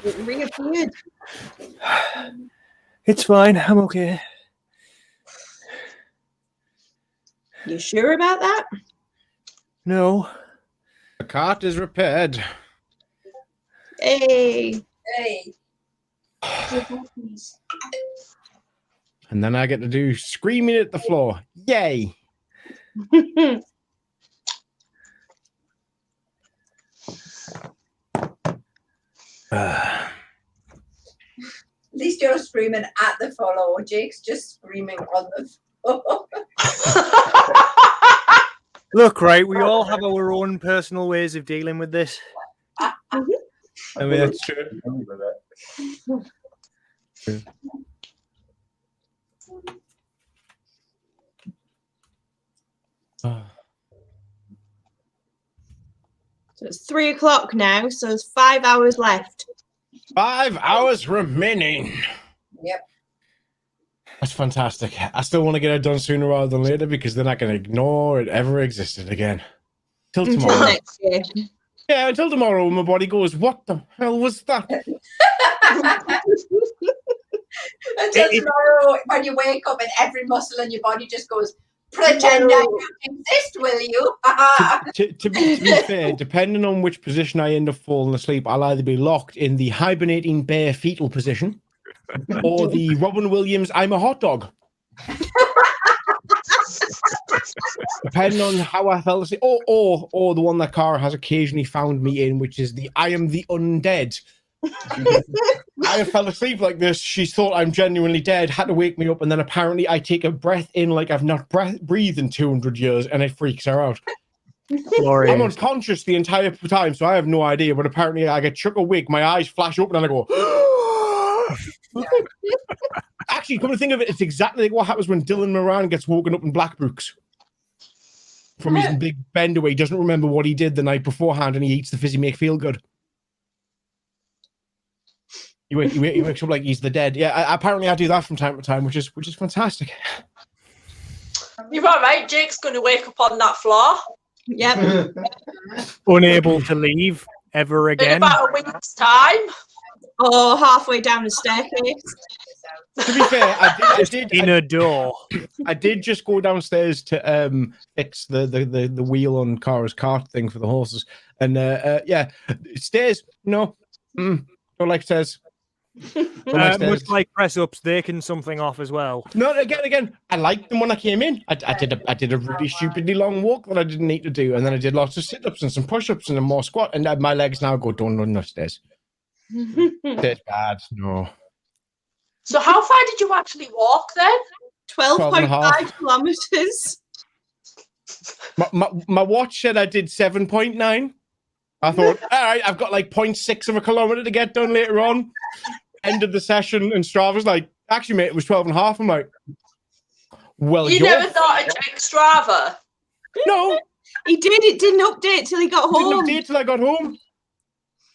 It reappeared. It's fine. I'm okay. You sure about that? No. The cart is repaired. Hey. Hey. And then I get to do screaming at the floor. Yay! At least you're screaming at the follow. Jake's just screaming on the floor. Look, right, we all have our own personal ways of dealing with this. I mean, that's true. True. So it's 3 o'clock now, so there's 5 hours left. 5 hours remaining. Yep. That's fantastic. I still want to get it done sooner rather than later because then I can ignore it ever existed again. Till tomorrow. Until next year. Yeah, until tomorrow when my body goes, what the hell was that? Until tomorrow when you wake up and every muscle in your body just goes, pretend I don't exist, will you? to be fair, depending on which position I end up falling asleep, I'll either be locked in the hibernating bear fetal position or the Robin Williams I'm a hot dog. Depending on how I fell asleep, or the one that Cara has occasionally found me in, which is the I am the undead. I fell asleep like this. She thought I'm genuinely dead, had to wake me up, and then apparently I take a breath in like I've not breathed in 200 years, and it freaks her out. Glorious. I'm unconscious the entire time, so I have no idea, but apparently I get shook awake, my eyes flash open, and I go... Actually, come to think of it, it's exactly like what happens when Dylan Moran gets woken up in Blackbrooks from his big bend away. He doesn't remember what he did the night beforehand, and he eats the fizzy make feel good. He wakes up like he's the dead. Yeah, apparently I do that from time to time, which is fantastic. You're all right. Jake's going to wake up on that floor. Yep. Unable to leave ever In again. about a week's time. Or halfway down the staircase. To be fair, I did in a door. I did just go downstairs to fix the wheel on Cara's cart thing for the horses, and yeah, stairs. No, don't like stairs. Much like press ups, they can something off as well. No, again, I liked them when I came in. I did a really stupidly long walk that I didn't need to do, and then I did lots of sit ups and some push ups and then more squat, and my legs now go don't run upstairs. It's bad. No. So how far did you actually walk then? 12.5 kilometers. My watch said I did 7.9. I thought, all right, I've got like 0.6 of a kilometer to get done later on. Ended the session, and Strava's like, actually, mate, it was 12 and a half. I'm like, well, you never thought to check Strava? No. He did. It didn't update till he got home. Didn't update till I got home.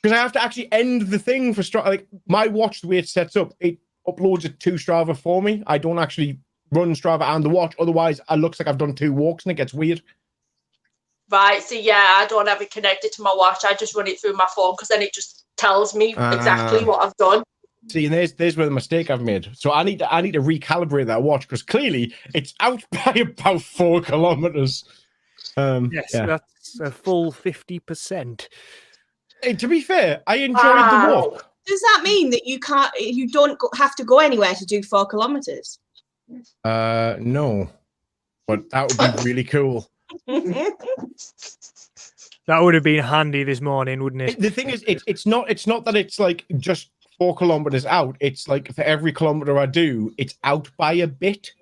Because I have to actually end the thing for Strava. Like, my watch, the way it's set up, it uploads it to Strava for me. I don't actually run Strava and the watch. Otherwise, it looks like I've done 2 walks, and it gets weird. Right, so yeah, I don't have it connected to my watch. I just run it through my phone because then it just tells me exactly what I've done. See, and there's where the mistake I've made. So I need to recalibrate that watch because clearly it's out by about 4 kilometers. Yes, that's a full 50%. Hey, to be fair, I enjoyed the walk. Does that mean that you don't have to go anywhere to do 4 kilometers? No, but that would be really cool. That would have been handy this morning, wouldn't it? The thing is, it's not that it's like just 4 kilometers out. It's like for every kilometer I do, it's out by a bit.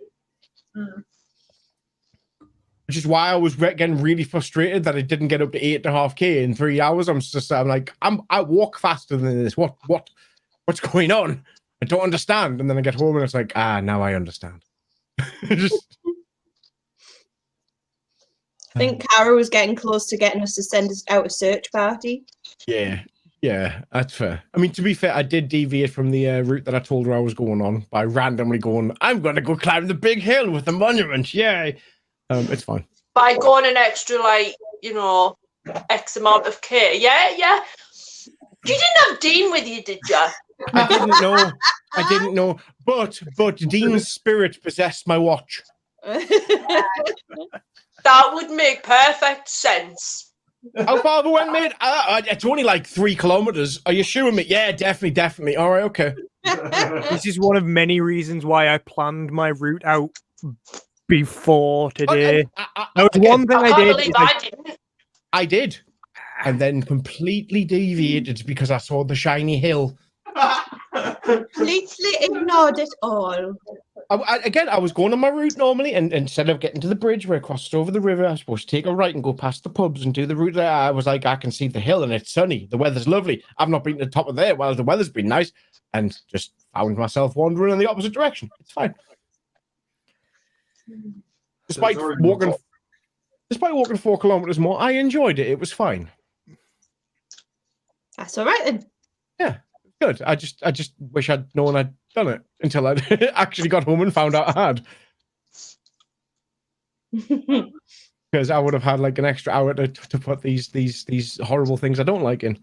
Which is why I was getting really frustrated that it didn't get up to 8.5K in 3 hours. I'm like, I walk faster than this. What's going on? I don't understand. And then I get home and it's like, now I understand. I think Cara was getting close to getting us to send us out a search party. Yeah, that's fair. I mean, to be fair, I did deviate from the route that I told her I was going on by randomly going, I'm going to go climb the big hill with the monument. Yay. It's fine. By going an extra, like, X amount of K. Yeah. You didn't have Dean with you, did you? I didn't know. But Dean's spirit possessed my watch. That would make perfect sense. How far we went, mate? It's only like 3 kilometers. Are you sure, mate? Yeah, definitely. All right, okay. This is one of many reasons why I planned my route out before today. There was one thing I did. And then completely deviated because I saw the shiny hill. Completely ignored it all. I was going on my route normally, and instead of getting to the bridge where I crossed over the river, I was supposed to take a right and go past the pubs and do the route there. I was like, I can see the hill and it's sunny. The weather's lovely. I've not been to the top of there while the weather's been nice, and just found myself wandering in the opposite direction. It's fine. Despite walking 4 kilometers more, I enjoyed it. It was fine. That's all right then. Yeah, good. I just wish I'd known I'd done it until I actually got home and found out I had. Because I would have had like an extra hour to put these horrible things I don't like in.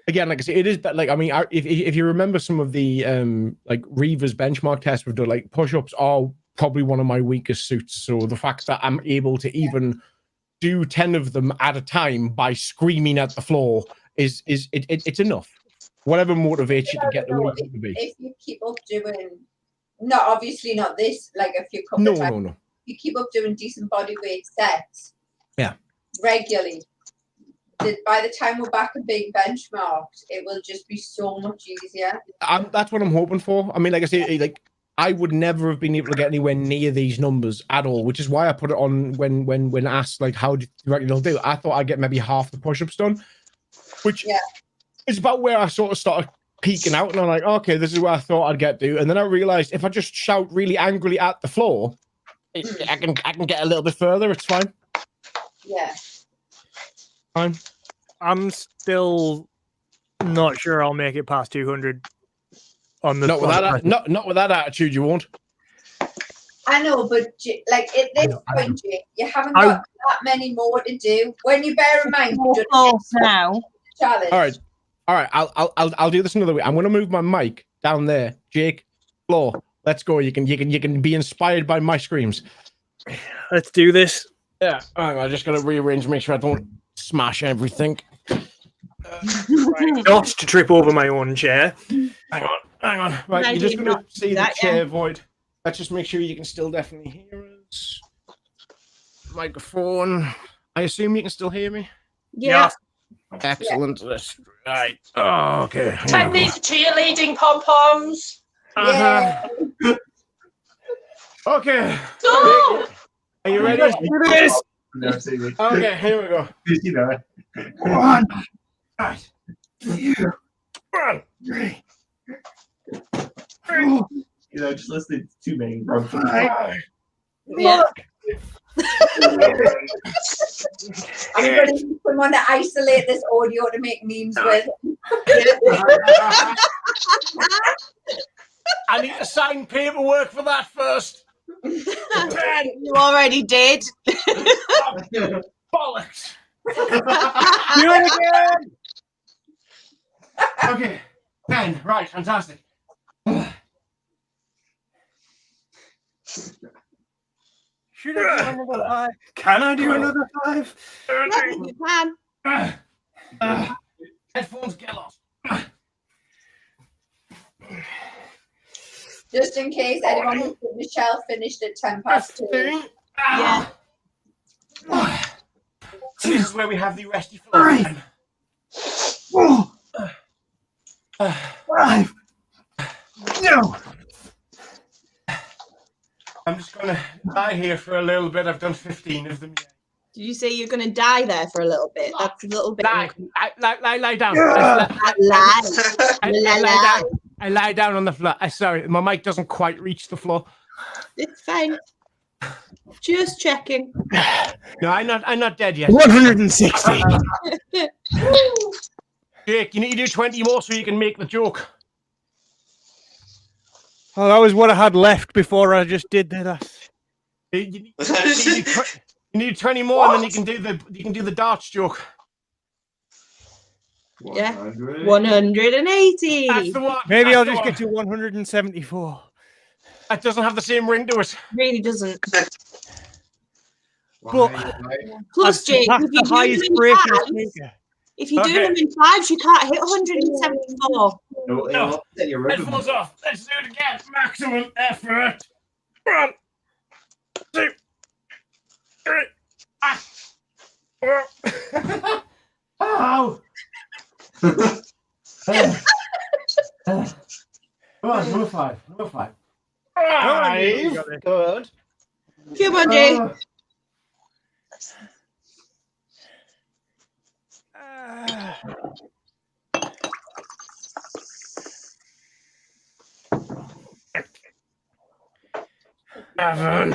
Again, like I say, it is, but like, I mean, if you remember some of the like Reaver's benchmark tests we've done, like push-ups are probably one of my weakest suits. So the fact that I'm able to even do 10 of them at a time by screaming at the floor it's enough. Whatever motivates you to get the way you need to be. If you keep up doing, obviously not this, like a few couple of times. No. You keep up doing decent body weight sets. Yeah. Regularly. By the time we're back at being benchmarked, it will just be so much easier. That's what I'm hoping for. I mean, like I say, like I would never have been able to get anywhere near these numbers at all, which is why I put it on when asked like how do you reckon it'll do. I thought I'd get maybe half the push-ups done, which is about where I sort of started peaking out, and I'm like, okay, this is where I thought I'd get to, and then I realized if I just shout really angrily at the floor, I can get a little bit further. It's fine. Yeah. Fine. I'm still not sure I'll make it past 200 on the. Not with that attitude, you won't. I know, but like at this point, you haven't got that many more to do. When you bear in mind, you're now. Challenge. All right. I'll do this another way. I'm going to move my mic down there. Jake, Flo, let's go. You can be inspired by my screams. Let's do this. Yeah. All right. I just got to rearrange, make sure I don't smash everything. Not to trip over my own chair. Hang on. Right, you're just going to see the chair void. Let's just make sure you can still definitely hear us. Microphone. I assume you can still hear me? Yeah. Excellent. That's right. Oh, okay. Take these cheerleading pom-poms. Okay. Go! Are you ready? Do this. Okay, here we go. You know it. 1, 2, 3, 4, You know, just listening to too many. 5. Yeah. I'm going to need someone to isolate this audio to make memes with. I need to sign paperwork for that first. You already did. Bollocks. Do it again. Okay, 10. Right, fantastic. Should I do another 5? Can I do another 5? Yes, you can. Headphones get lost. Just in case anyone who said Michelle finished at 2:10. Yeah. This is where we have the resty floor. 3, 4, 5. No. I'm just going to lie here for a little bit. I've done 15 of them yet. Did you say you're going to die there for a little bit? That's a little bit. Lie down. I lie down on the floor. Sorry, my mic doesn't quite reach the floor. It's fine. Just checking. No, I'm not dead yet. 160. Jake, you need to do 20 more so you can make the joke. Oh, that was what I had left before I just did that. You need 20 more, and then you can do the darts joke. Yeah. 180. That's the one. Maybe I'll just get to 174. That doesn't have the same ring to it. Really doesn't. But plus, Jake, if you do them in 5s, you can't hit 174. No. Headphones off. Let's do it again. Maximum effort. 1, 2, 3. Ow! Come on, number 5. Number 5. 5. Good. Come on, Jake. I am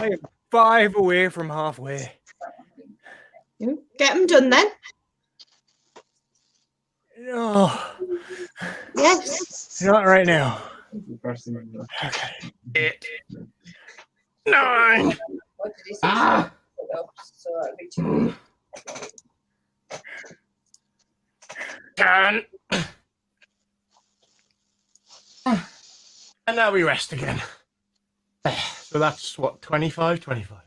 5 away from halfway. Get them done then. No. Yes. Not right now. Okay. 8, 9. So that'd be 2. 10. And now we rest again. So that's what, 25? 25.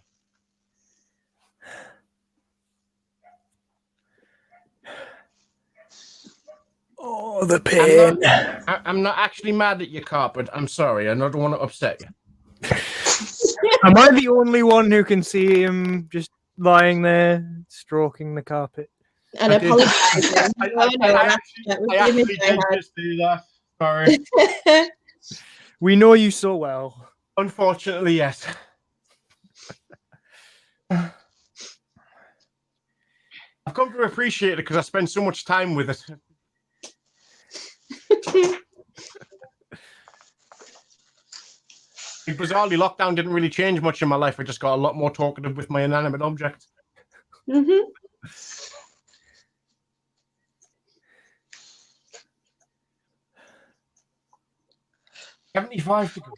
Oh, the pain. I'm not actually mad at your carpet. I'm sorry. I don't want to upset you. Am I the only one who can see him just lying there, stroking the carpet? And apologize. I actually did just do that. Sorry. We know you so well. Unfortunately, yes. I've come to appreciate it because I spend so much time with it. Bizarrely, lockdown didn't really change much in my life. I just got a lot more talkative with my inanimate objects. Mm-hmm. 75 to go.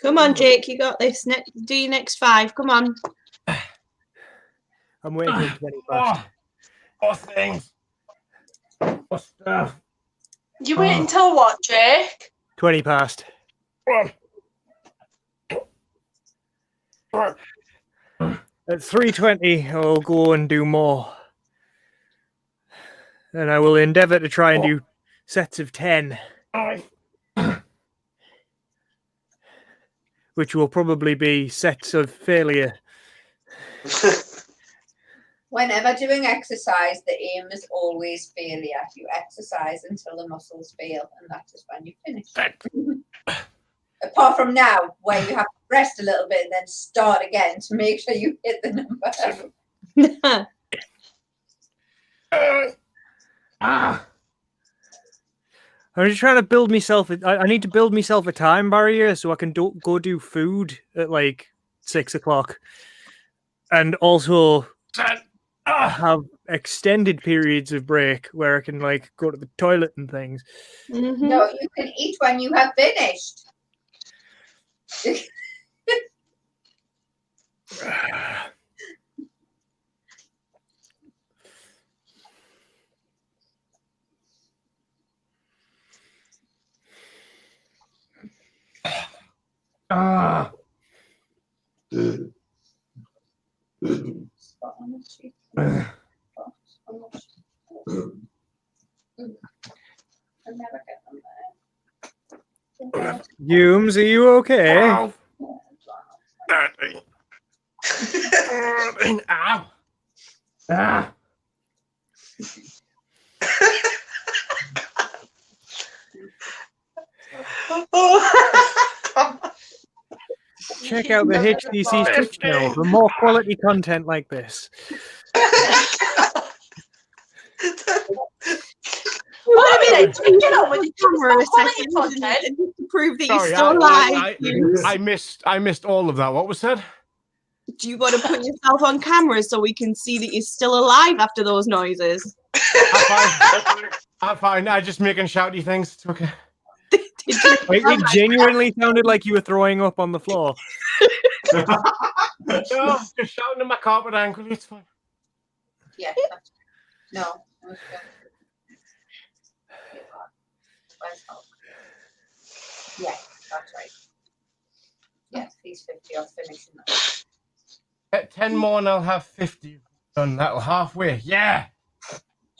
Come on, Jake, you got this. Do your next 5. Come on. I'm waiting till 20 past. What things? What stuff? You wait until what, Jake? 20 past. At 3:20, I'll go and do more. And I will endeavour to try and do sets of 10. Which will probably be sets of failure. Whenever doing exercise, the aim is always failure. You exercise until the muscles fail, and that is when you finish. Apart from now, where you have to rest a little bit and then start again to make sure you hit the number. I'm just trying to build myself. I need to build myself a time barrier so I can go do food at like 6 o'clock, and also have extended periods of break where I can like go to the toilet and things. No, you can eat when you have finished. Humes, are you okay? Ow. Ah. Check out the HTC Twitch channel for more quality content like this. Wait a minute, get on with your camera a quality second content. to prove that you're Sorry, still alive. I missed all of that. What was said? Do you want to put yourself on camera so we can see that you're still alive after those noises? I'm fine. I'm just making shouty things. It's okay. Wait, it genuinely sounded like you were throwing up on the floor. No, just shouting at my carpet ankle. It's fine. Yeah. No. Yeah, that's right. Yeah, he's 50 off finishing that. Get 10 more and I'll have 50 done. That'll halfway. Yeah.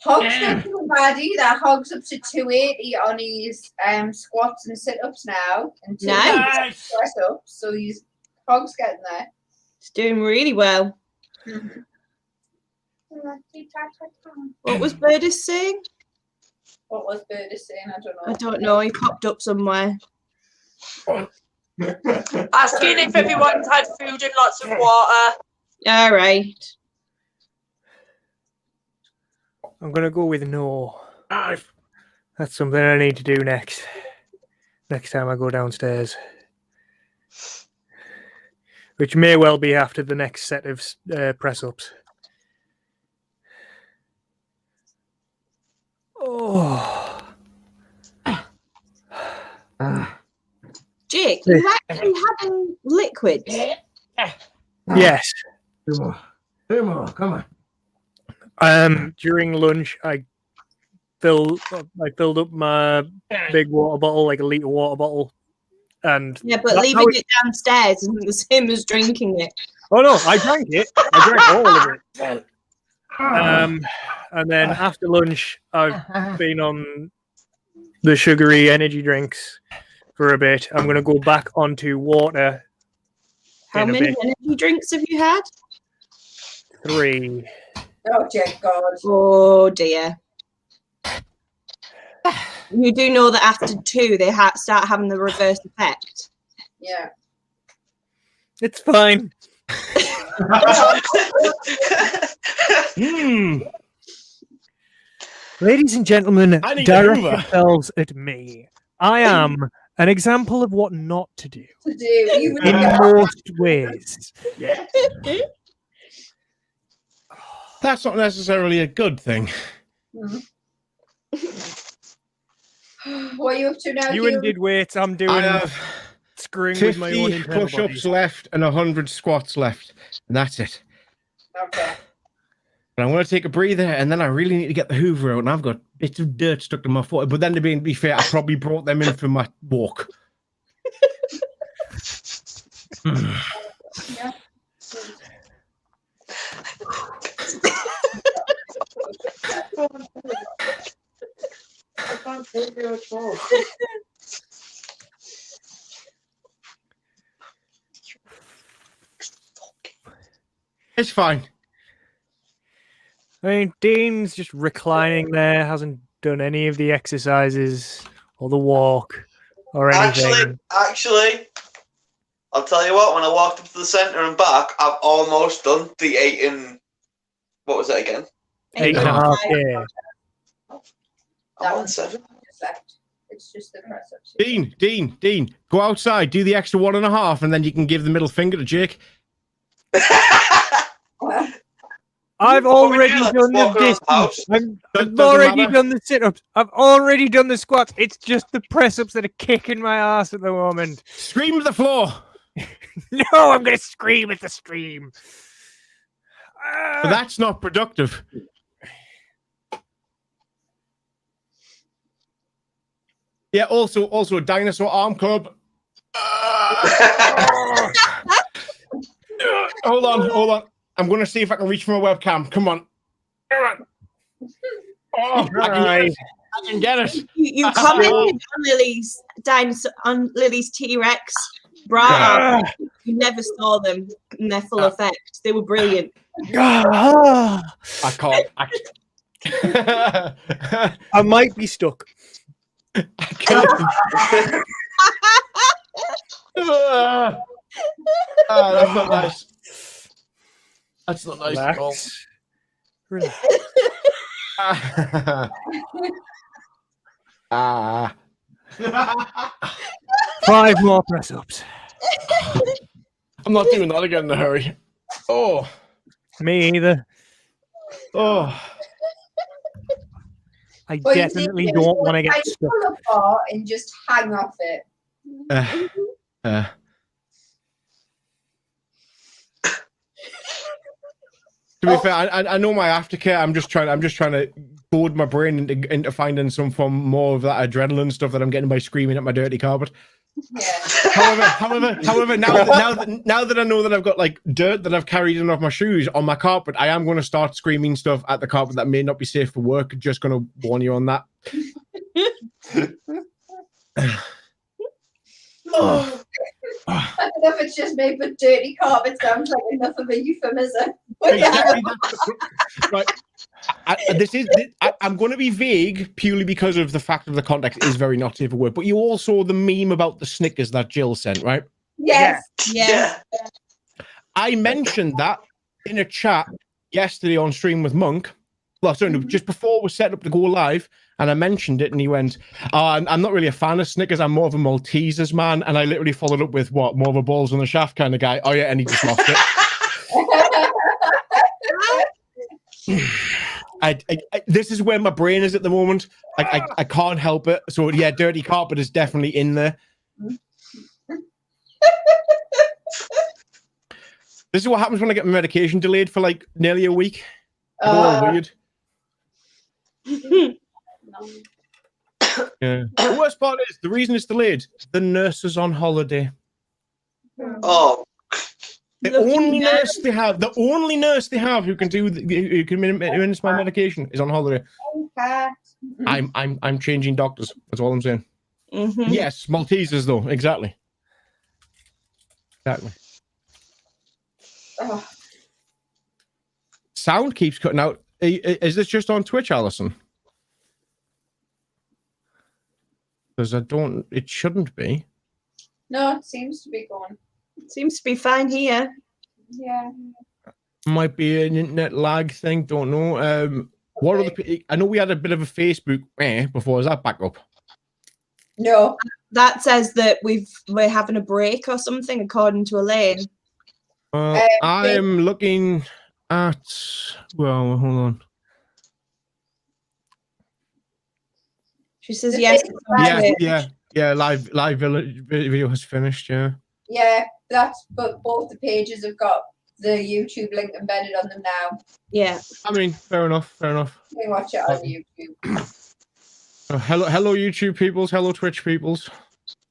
Hog's not too bad either. Hog's up to 280 on his squats and sit-ups now. And Nice. press-ups. So Hog's getting there. It's doing really well. Mm-hmm. What was Birdis saying? What was Birdis saying? I don't know. I don't know. He popped up somewhere. Asking if everyone's had food and lots of water. All right. I'm gonna go with no. That's something I need to do next time I go downstairs, which may well be after the next set of press-ups. Oh. Jake, you actually having liquids? Yes. Two more. Come on. During lunch, I filled up my big water bottle, like a litre water bottle, and Yeah, but leaving it downstairs isn't the same as drinking it. Oh no, I drank it. I drank all of it. And then after lunch, I've been on the sugary energy drinks for a bit. I'm going to go back onto water. How many energy drinks have you had? 3. Oh, dear God. Oh, dear. You do know that after 2, they start having the reverse effect. Yeah. It's fine. Ladies and gentlemen, direct yourselves at me. I am an example of what not to do. In most ways. Yeah. That's not necessarily a good thing. What are you up to now? Ewan did weights. I'm doing. I have screwing with my own 50 internal push-ups bodies. left and 100 squats left. And that's it. Okay. But I'm going to take a breather, and then I really need to get the Hoover out, and I've got bits of dirt stuck to my foot. But then, to be fair, I probably brought them in for my walk. Yeah. I can't take you at all. It's fine. I mean, Dean's just reclining there, hasn't done any of the exercises or the walk or anything. Actually, I'll tell you what, when I walked up to the centre and back, I've almost done the 8 and... What was it again? 8.5, yeah. I'm on 7. It's just the press ups. Dean, go outside, do the extra 1.5, and then you can give the middle finger to Jake. I've already done the distance. I've already done the sit-ups. I've already done the squats. It's just the press-ups that are kicking my ass at the moment. Scream at the floor. No, I'm going to scream at the stream. But that's not productive. Yeah, also a dinosaur arm club. Hold on. I'm going to see if I can reach from a webcam. Come on. Oh, I can get it. You commented on Lily's T-Rex bra. You never saw them in their full effect. They were brilliant. I can't. I might be stuck. That's not nice. That's not nice at all. Relax. Ah. 5 more press-ups. I'm not doing that again in a hurry. Oh. Me either. Oh. I definitely don't want to get stuck. Pull a bar and just hang off it. To be fair, I know my aftercare. I'm just trying to goad my brain into finding some form more of that adrenaline stuff that I'm getting by screaming at my dirty carpet. Yeah. However, now that I know that I've got like dirt that I've carried in off my shoes on my carpet, I am going to start screaming stuff at the carpet that may not be safe for work. Just going to warn you on that. I don't know if it's just me, but dirty carpet sounds like enough of a euphemism. Exactly, right. I'm going to be vague purely because of the fact of the context is very not safe for work. But you all saw the meme about the Snickers that Jill sent, right? Yes. Yeah. I mentioned that in a chat yesterday on stream with Monk. Well, sorry, just before we set up to go live, and I mentioned it, and he went, I'm not really a fan of Snickers. I'm more of a Maltesers man. And I literally followed up with, what, more of a balls on the shaft kind of guy? Oh, yeah, and he just lost it. This is where my brain is at the moment. I can't help it. So, yeah, dirty carpet is definitely in there. This is what happens when I get my medication delayed for like nearly a week. It's all weird. Yeah. The worst part is the reason it's delayed. The nurse is on holiday. Oh. The only nurse they have who can administer my medication is on holiday. I'm changing doctors. That's all I'm saying. Mm-hmm. Yes, Maltesers though. Exactly. Sound keeps cutting out. Is this just on Twitch, Alison? Because it shouldn't be. No, it seems to be going. It seems to be fine here. Yeah. Might be an internet lag thing. Don't know. What are I know we had a bit of a Facebook before. Is that back up? No. That says that we're having a break or something, according to Elaine. I'm looking at. Well, hold on. She says yes. Yeah. Live video has finished. Yeah. Yeah, but both the pages have got the YouTube link embedded on them now. Yeah. I mean, fair enough. You can watch it on YouTube. Hello, YouTube peoples. Hello, Twitch peoples.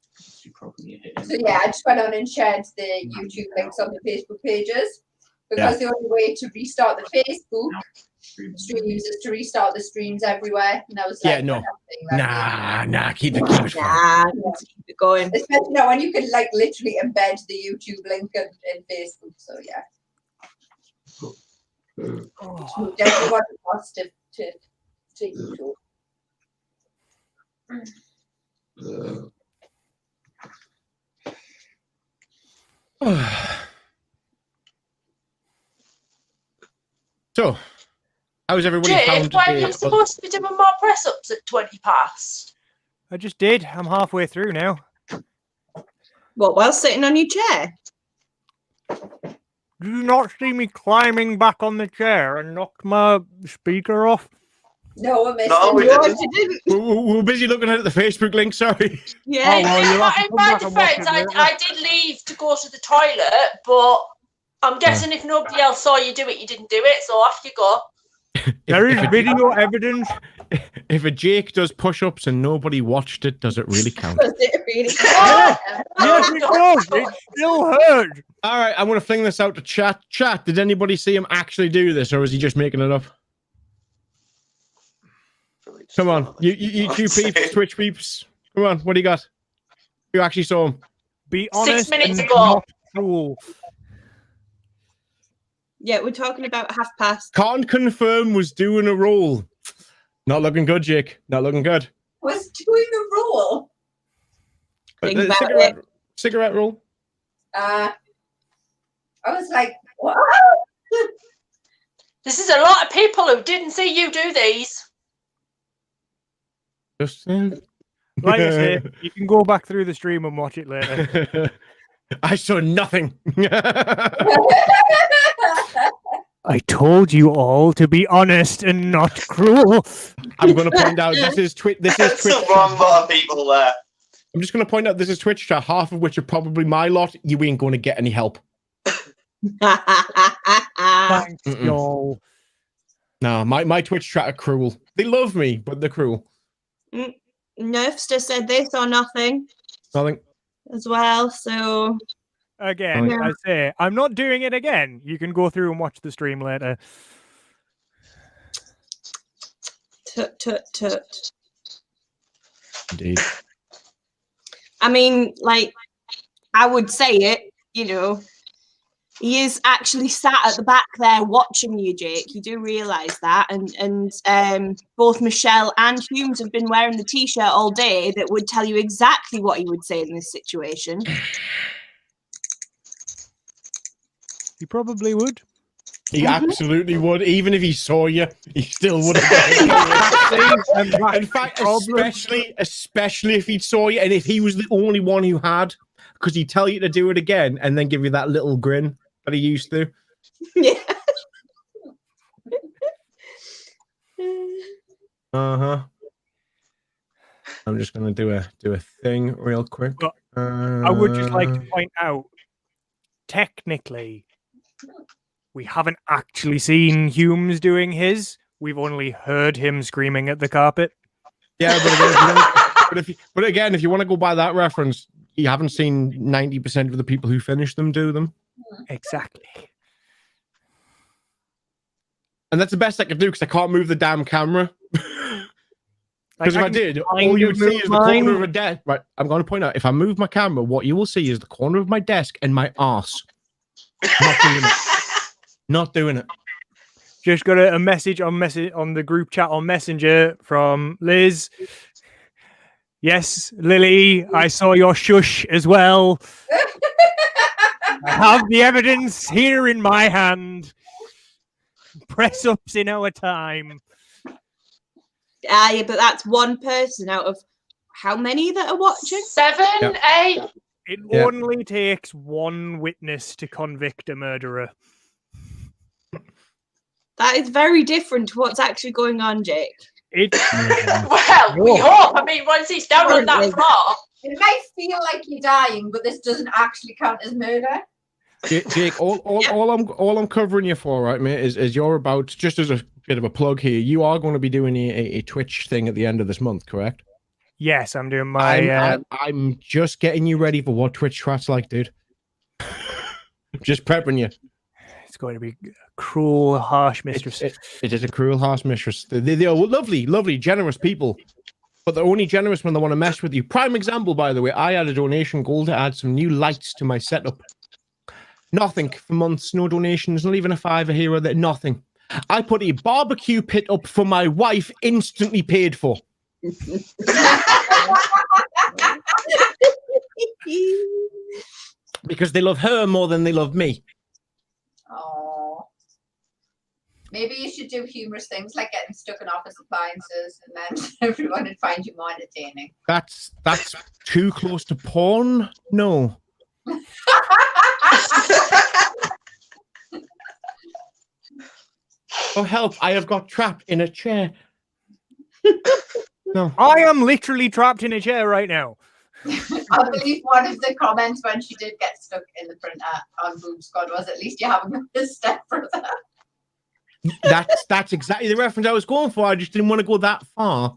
So yeah, I just went on and shared the YouTube links on the Facebook pages because the only way to restart the Facebook streams is to restart the streams everywhere. And I was like, keep it keep it going. Especially now when you can like literally embed the YouTube link in Facebook. So yeah. Everyone wants to YouTube. So, how's everybody Jake, found why are today? you supposed to be doing more press ups at 20 past? I just did. I'm halfway through now. What, while sitting on your chair? Did you not see me climbing back on the chair and knocked my speaker off? No, I missed No, we didn't. We're busy looking at the Facebook link, sorry. Yeah. Oh, well, you'll have to In come my back and watch defence, it later. I did leave to go to the toilet, but I'm guessing if nobody else saw you do it, you didn't do it, so off you go. There is video evidence. If a Jake does push-ups and nobody watched it, does it really count? Does it really? Yes, it does. It still hurts. All right, I'm going to fling this out to chat. Chat, did anybody see him actually do this, or is he just making it up? Come on, you two peeps, Twitch peeps. Come on, what do you got? You actually saw him. Be honest 6 minutes and ago. not cruel. Yeah, we're talking about half past. Can't confirm was doing a roll. Not looking good, Jake. Not looking good. Was doing a roll. Think about cigarette roll. I was like, what? This is a lot of people who didn't see you do these. Just Like I said, you can go back through the stream and watch it later. I saw nothing. I told you all to be honest and not cruel. I'm going to point out this is Twitch. That's the wrong lot of people there. I'm just going to point out this is Twitch chat, half of which are probably my lot. You ain't going to get any help. Thanks, y'all. No, my Twitch chat are cruel. They love me, but they're cruel. Nerfster said they saw nothing Nothing. as well, so... Again, Yeah. I say, I'm not doing it again. You can go through and watch the stream later. Tut, tut, tut. Indeed. I mean, like, I would say it, you know, he is actually sat at the back there watching you, Jake. You do realise that. And both Michelle and Humes have been wearing the T-shirt all day that would tell you exactly what he would say in this situation. He probably would. He absolutely would. Even if he saw you, he still would have. In fact, especially if he saw you and if he was the only one who had, because he'd tell you to do it again and then give you that little grin that he used to. Yeah. Uh-huh. I'm just gonna do a thing real quick. I would just like to point out, technically, we haven't actually seen Humes doing his. We've only heard him screaming at the carpet. Yeah, but again, if you want to go by that reference, you haven't seen 90% of the people who finish them do them. Exactly. And that's the best I could do because I can't move the damn camera. Because if I did, all you would see is the corner of a desk. Right, I'm going to point out, if I move my camera, what you will see is the corner of my desk and my arse. Not doing it. Not doing it. Just got a message on the group chat on Messenger from Liz. Yes, Lily, I saw your shush as well. I have the evidence here in my hand. Press ups in our time. Yeah, but that's one person out of how many that are watching? 7, 8. It only takes one witness to convict a murderer. That is very different to what's actually going on, Jake. Well, we hope. I mean, once he's down on that floor. It might feel like you're dying, but this doesn't actually count as murder. Jake, all I'm covering you for, right, mate, is you're about, just as a bit of a plug here, you are going to be doing a Twitch thing at the end of this month, correct? Yes, I'm doing my... I'm just getting you ready for what Twitch chat's like, dude. Just prepping you. It's going to be a cruel, harsh mistress. It is a cruel, harsh mistress. They are lovely, lovely, generous people. But they're only generous when they want to mess with you. Prime example, by the way, I had a donation goal to add some new lights to my setup. Nothing for months. No donations. Not even a £5 here or there. Nothing. I put a barbecue pit up for my wife, instantly paid for. Because they love her more than they love me. Oh. Maybe you should do humorous things like getting stuck in office appliances, and then everyone would find you more entertaining. That's too close to porn? No. Oh, help. I have got trapped in a chair. No. I am literally trapped in a chair right now. I believe one of the comments when she did get stuck in the printer on Boom Squad was, at least you haven't got a stepbrother. That's exactly the reference I was going for. I just didn't want to go that far.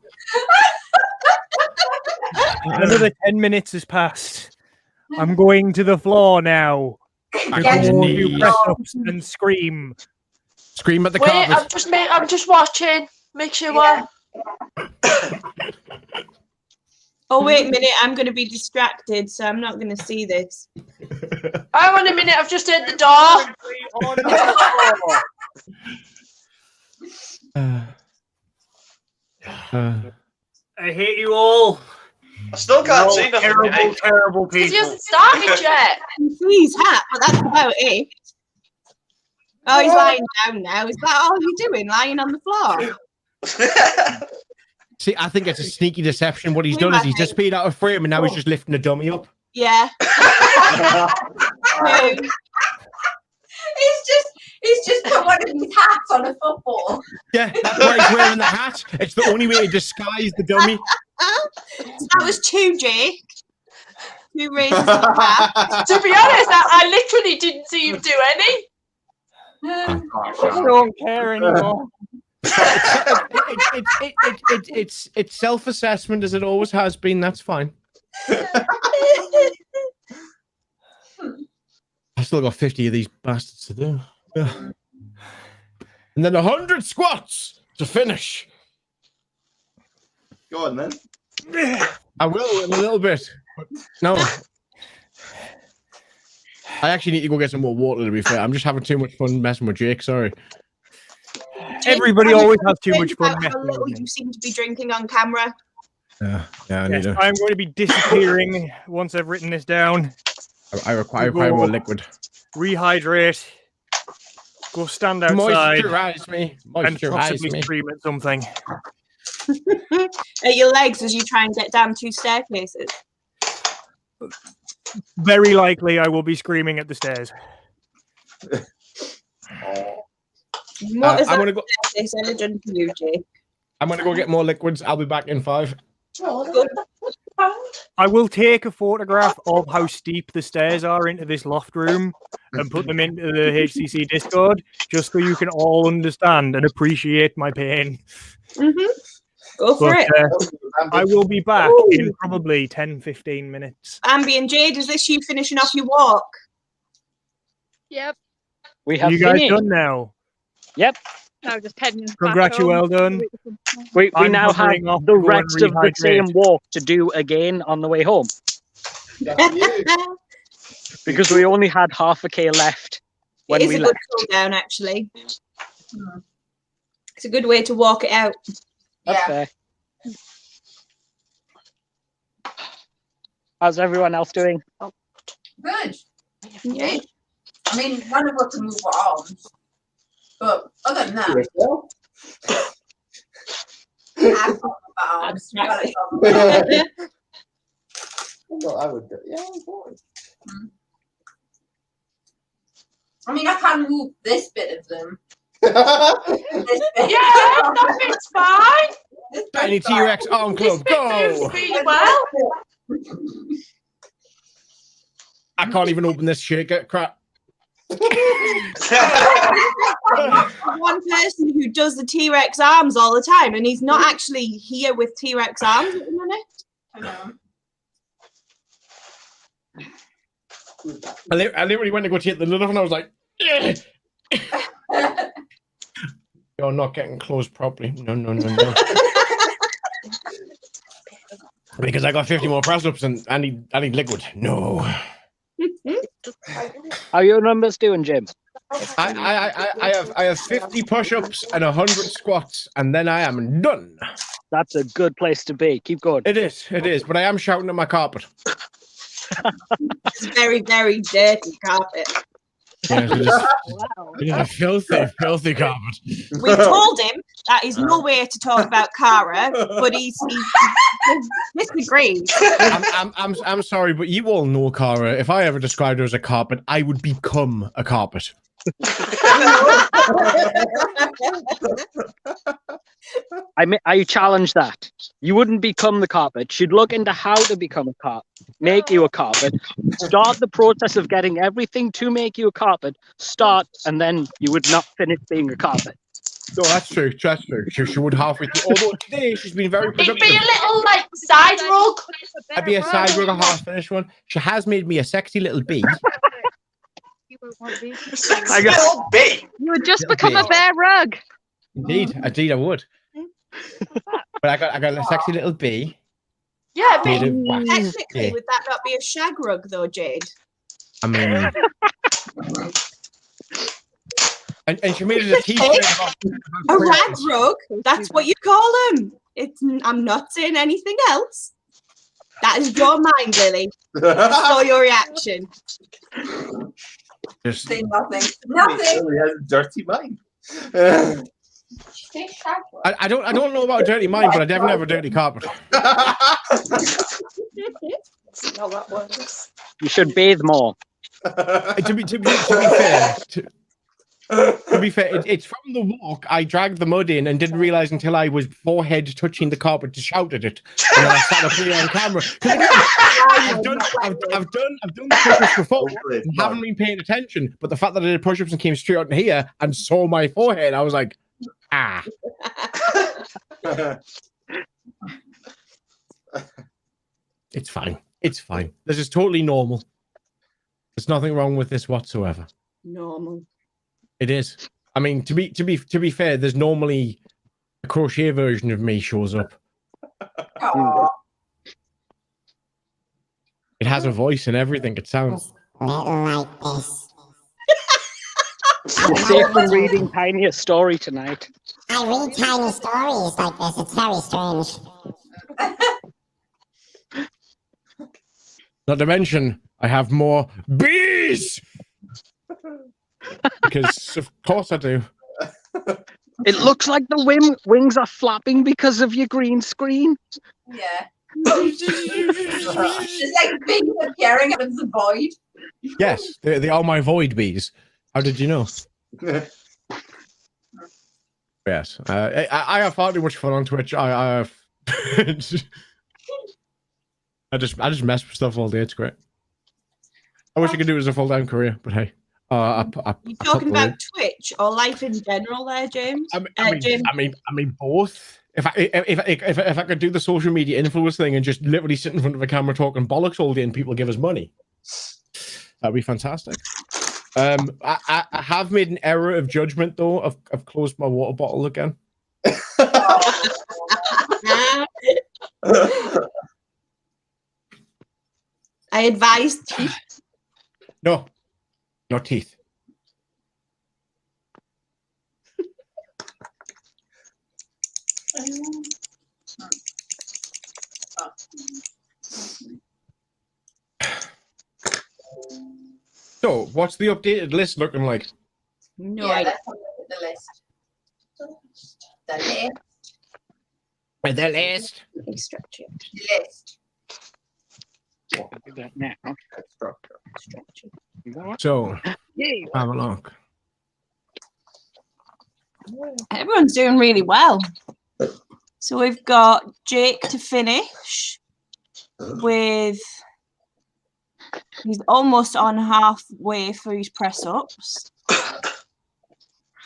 Another 10 minutes has passed. I'm going to the floor now. I'm going to press ups and scream. Scream at the Wait, carpet. I'm just watching. Make sure. Oh, wait a minute. I'm going to be distracted, so I'm not going to see this. Hang on a minute. I've just heard the door. I hate you all. I still can't see nothing. Terrible people. He hasn't started yet. See his hat, but that's about it. Oh, he's lying down now. Is that all you're doing? Lying on the floor? See, I think it's a sneaky deception. What he's done is he's disappeared out of frame and now he's just lifting a dummy up. Yeah. He's just put one of his hats on a football. Yeah, that's why he's wearing the hat. It's the only way to disguise the dummy. That was two, Jake. Two raises of hat. To be honest, I literally didn't see him do any. I don't care anymore. It's self-assessment as it always has been. That's fine. I still got 50 of these bastards to do. Yeah. And then 100 squats to finish. Go on then. I will in a little bit. But no. I actually need to go get some more water, to be fair. I'm just having too much fun messing with Jake. Sorry. Everybody always has too much fun How little you seem to be drinking on camera. Yeah, I need to. I'm going to be disappearing once I've written this down. I require more liquid. Rehydrate. Go stand outside. Moisturize me. And possibly scream at something. At your legs as you try and get down 2 staircases. Very likely I will be screaming at the stairs. What is I'm that gonna go. intelligent to you, Jake? I'm gonna go get more liquids. I'll be back in 5. I will take a photograph of how steep the stairs are into this loft room and put them into the HCC Discord, just so you can all understand and appreciate my pain. Go for it. I will be back in probably 10-15 minutes. Ambi and Jade, is this you finishing off your walk? Yep. We have you guys finished. done now? Yep. Now just heading back Congrats, you home. well done. We I'm now have hovering off the to go and rest of the same rehydrate. walk to do again on the way home. Because we only had half a K left when It is we a left. good cool down, actually. It's a good way to walk it out. That's fair. How's everyone else doing? Good. Yeah. I mean, none of us can move our arms. But other than that, I've got my arms. Well, I would do. Yeah, I would. I mean, I can move this bit of them. Yeah, that bit's fine. Tiny T-Rex arm club, go! Really well. I can't even open this shit. Crap. One person who does the T-Rex arms all the time, and he's not actually here with T-Rex arms at the minute. I know. I literally went to go take the lid off and I was like, you're not getting closed properly. No. Because I got 50 more press ups and I need liquid. No. How your numbers doing, Jim? I have 50 push-ups and 100 squats, and then I am done. That's a good place to be. Keep going. It is. But I am shouting at my carpet. It's very, very dirty carpet. Yeah, it is a filthy carpet. We told him that is no way to talk about Cara, but he disagrees. I'm sorry, but you all know Cara. If I ever described her as a carpet, I would become a carpet. I challenge that. You wouldn't become the carpet. She'd look into how to become a carpet, make you a carpet, start the process of getting everything to make you a carpet, and then you would not finish being a carpet. No, that's true. She would halfway through. Although today she's been very productive. It'd be a little like side rug. I'd be a side rug, a half-finished one. She has made me a sexy little bee. You would just become a bear rug. Indeed, I would. But I got a sexy little bee. Yeah, technically, would that not be a shag rug though, Jade? I mean, and she made it a t-shirt. A rag rug? That's what you call them. I'm not saying anything else. That is your mind, Lily. I saw your reaction. Just say nothing. Nothing. He has a dirty mind. I don't know about a dirty mind, but I definitely have a dirty carpet. No, that works. You should bathe more. To be fair, it's from the walk. I dragged the mud in and didn't realize until I was forehead touching the carpet to shout at it, and then I sat up here on camera. I've done push-ups before and haven't been paying attention, but the fact that I did push-ups and came straight out in here and saw my forehead, I was like, ah. It's fine. It's fine. This is totally normal. There's nothing wrong with this whatsoever. Normal. It is. I mean, to be fair, there's normally a crochet version of me shows up. It has a voice and everything. It sounds like this. You're safe from reading Tiny a story tonight. I read tiny stories like this. It's very strange. Not to mention, I have more bees. Because of course I do. It looks like the wings are flapping because of your green screen. Yeah. It's like bees appearing out of the void. Yes, they are my void bees. How did you know? Yes, I have far too much fun on Twitch. I have. I just mess with stuff all day. It's great. I wish I could do it as a full-time career, but hey. You talking about Twitch or life in general, there, James? I mean both. If I could do the social media influence thing and just literally sit in front of a camera talking bollocks all day and people give us money, that'd be fantastic. I have made an error of judgment though. I've closed my water bottle again. I advise teeth. No teeth. So, what's the updated list looking like? No, yeah, let's look at the list. The list. Structure. The list. Do that now. So, have a look. Everyone's doing really well. So we've got Jake to finish with. He's almost on halfway for his press ups.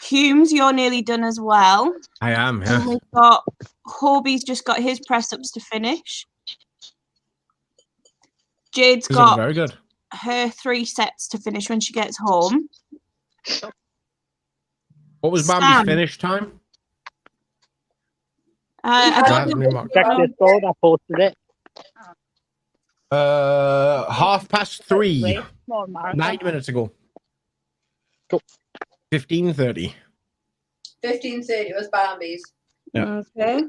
Humes, you're nearly done as well. I am, yeah. And we've got Hobie's just got his press ups to finish. Jade's got very good. her 3 sets to finish when she gets home. What was Bambi's finish time? I don't know. Check this board. I posted it. 3:30. Small marathon. 9 minutes ago. Cool. 15:30. 15:30 was Bambi's. Yeah. Okay.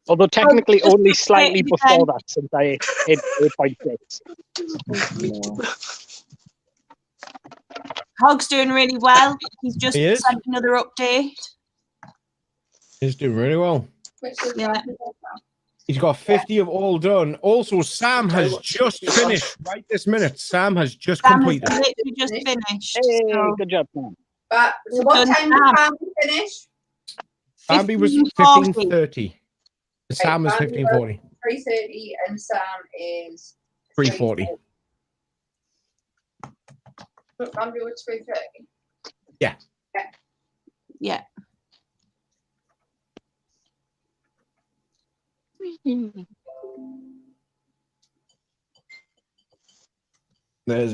Although technically just only to slightly say before again- that, since I hit 8.6. Hog's doing really well. He's just He is? sent another update. He's doing really well. Yeah. He's got 50 of all done. Also, Sam has just finished right this minute. Sam has just Sam has completed. literally just finished. Hey, so- good job, Sam. But so what Done time did Sam. Bambi finish? Bambi was 15:40. 15:30. Sam is Bambi 15:40. 3:30 and Sam is 3:40. But Bambi was 3:30. Yeah. Yeah. There's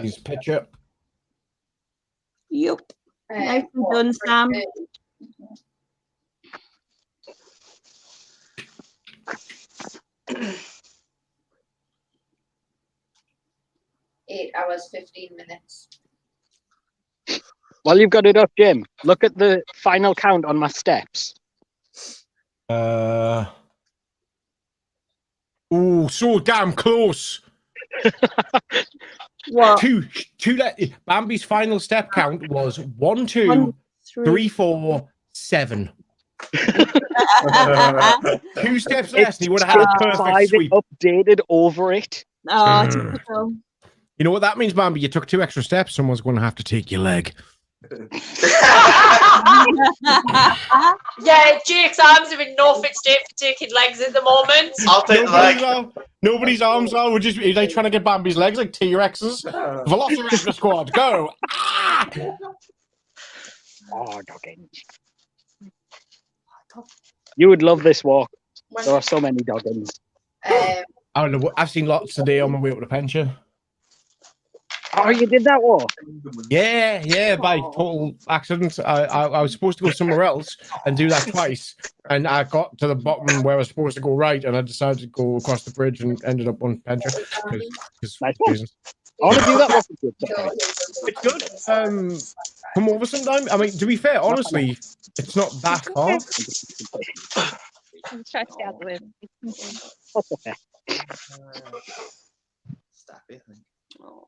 his picture. Yep. Nicely done, Sam. Eight hours, 15 minutes. While you've got it up, Jim, look at the final count on my steps. Oh, so damn close. What? Bambi's final step count was 1, 2, 3, 4, 7. 2 steps less, and he would have had a perfect Five sweep. updated over it. Oh, typical. You know what that means, Bambi? You took 2 extra steps. Someone's going to have to take your leg. Yeah, Jake's arms are in no fit state for taking legs at the moment. I'll take the leg. Nobody's arms are. We're just like trying to get Bambi's legs like T-Rexes. Velociraptor squad, go! Ah! Oh, dogging. You would love this walk. There are so many doggins. I don't know. I've seen lots today on my way up to pension. Oh, you did that walk? Yeah, by total accident. I was supposed to go somewhere else and do that twice, and I got to the bottom where I was supposed to go right, and I decided to go across the bridge and ended up on pension. Nice one. I want to do that walk. It's good. Come over sometime. I mean, to be fair, honestly, it's not that far. I'm trying to stay out the way. That's okay.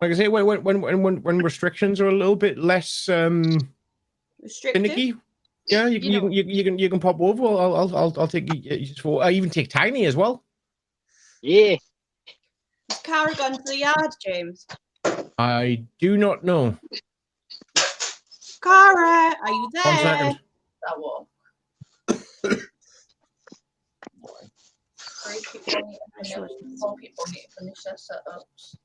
Like I say, when restrictions are a little bit less finicky, yeah, you can pop over. I'll take you for. I even take Tiny as well. Yeah. Has Cara gone to the yard, James? I do not know. Cara, are you there? 1 second. That walk. 3 people need to finish, 4 people need to finish their setups.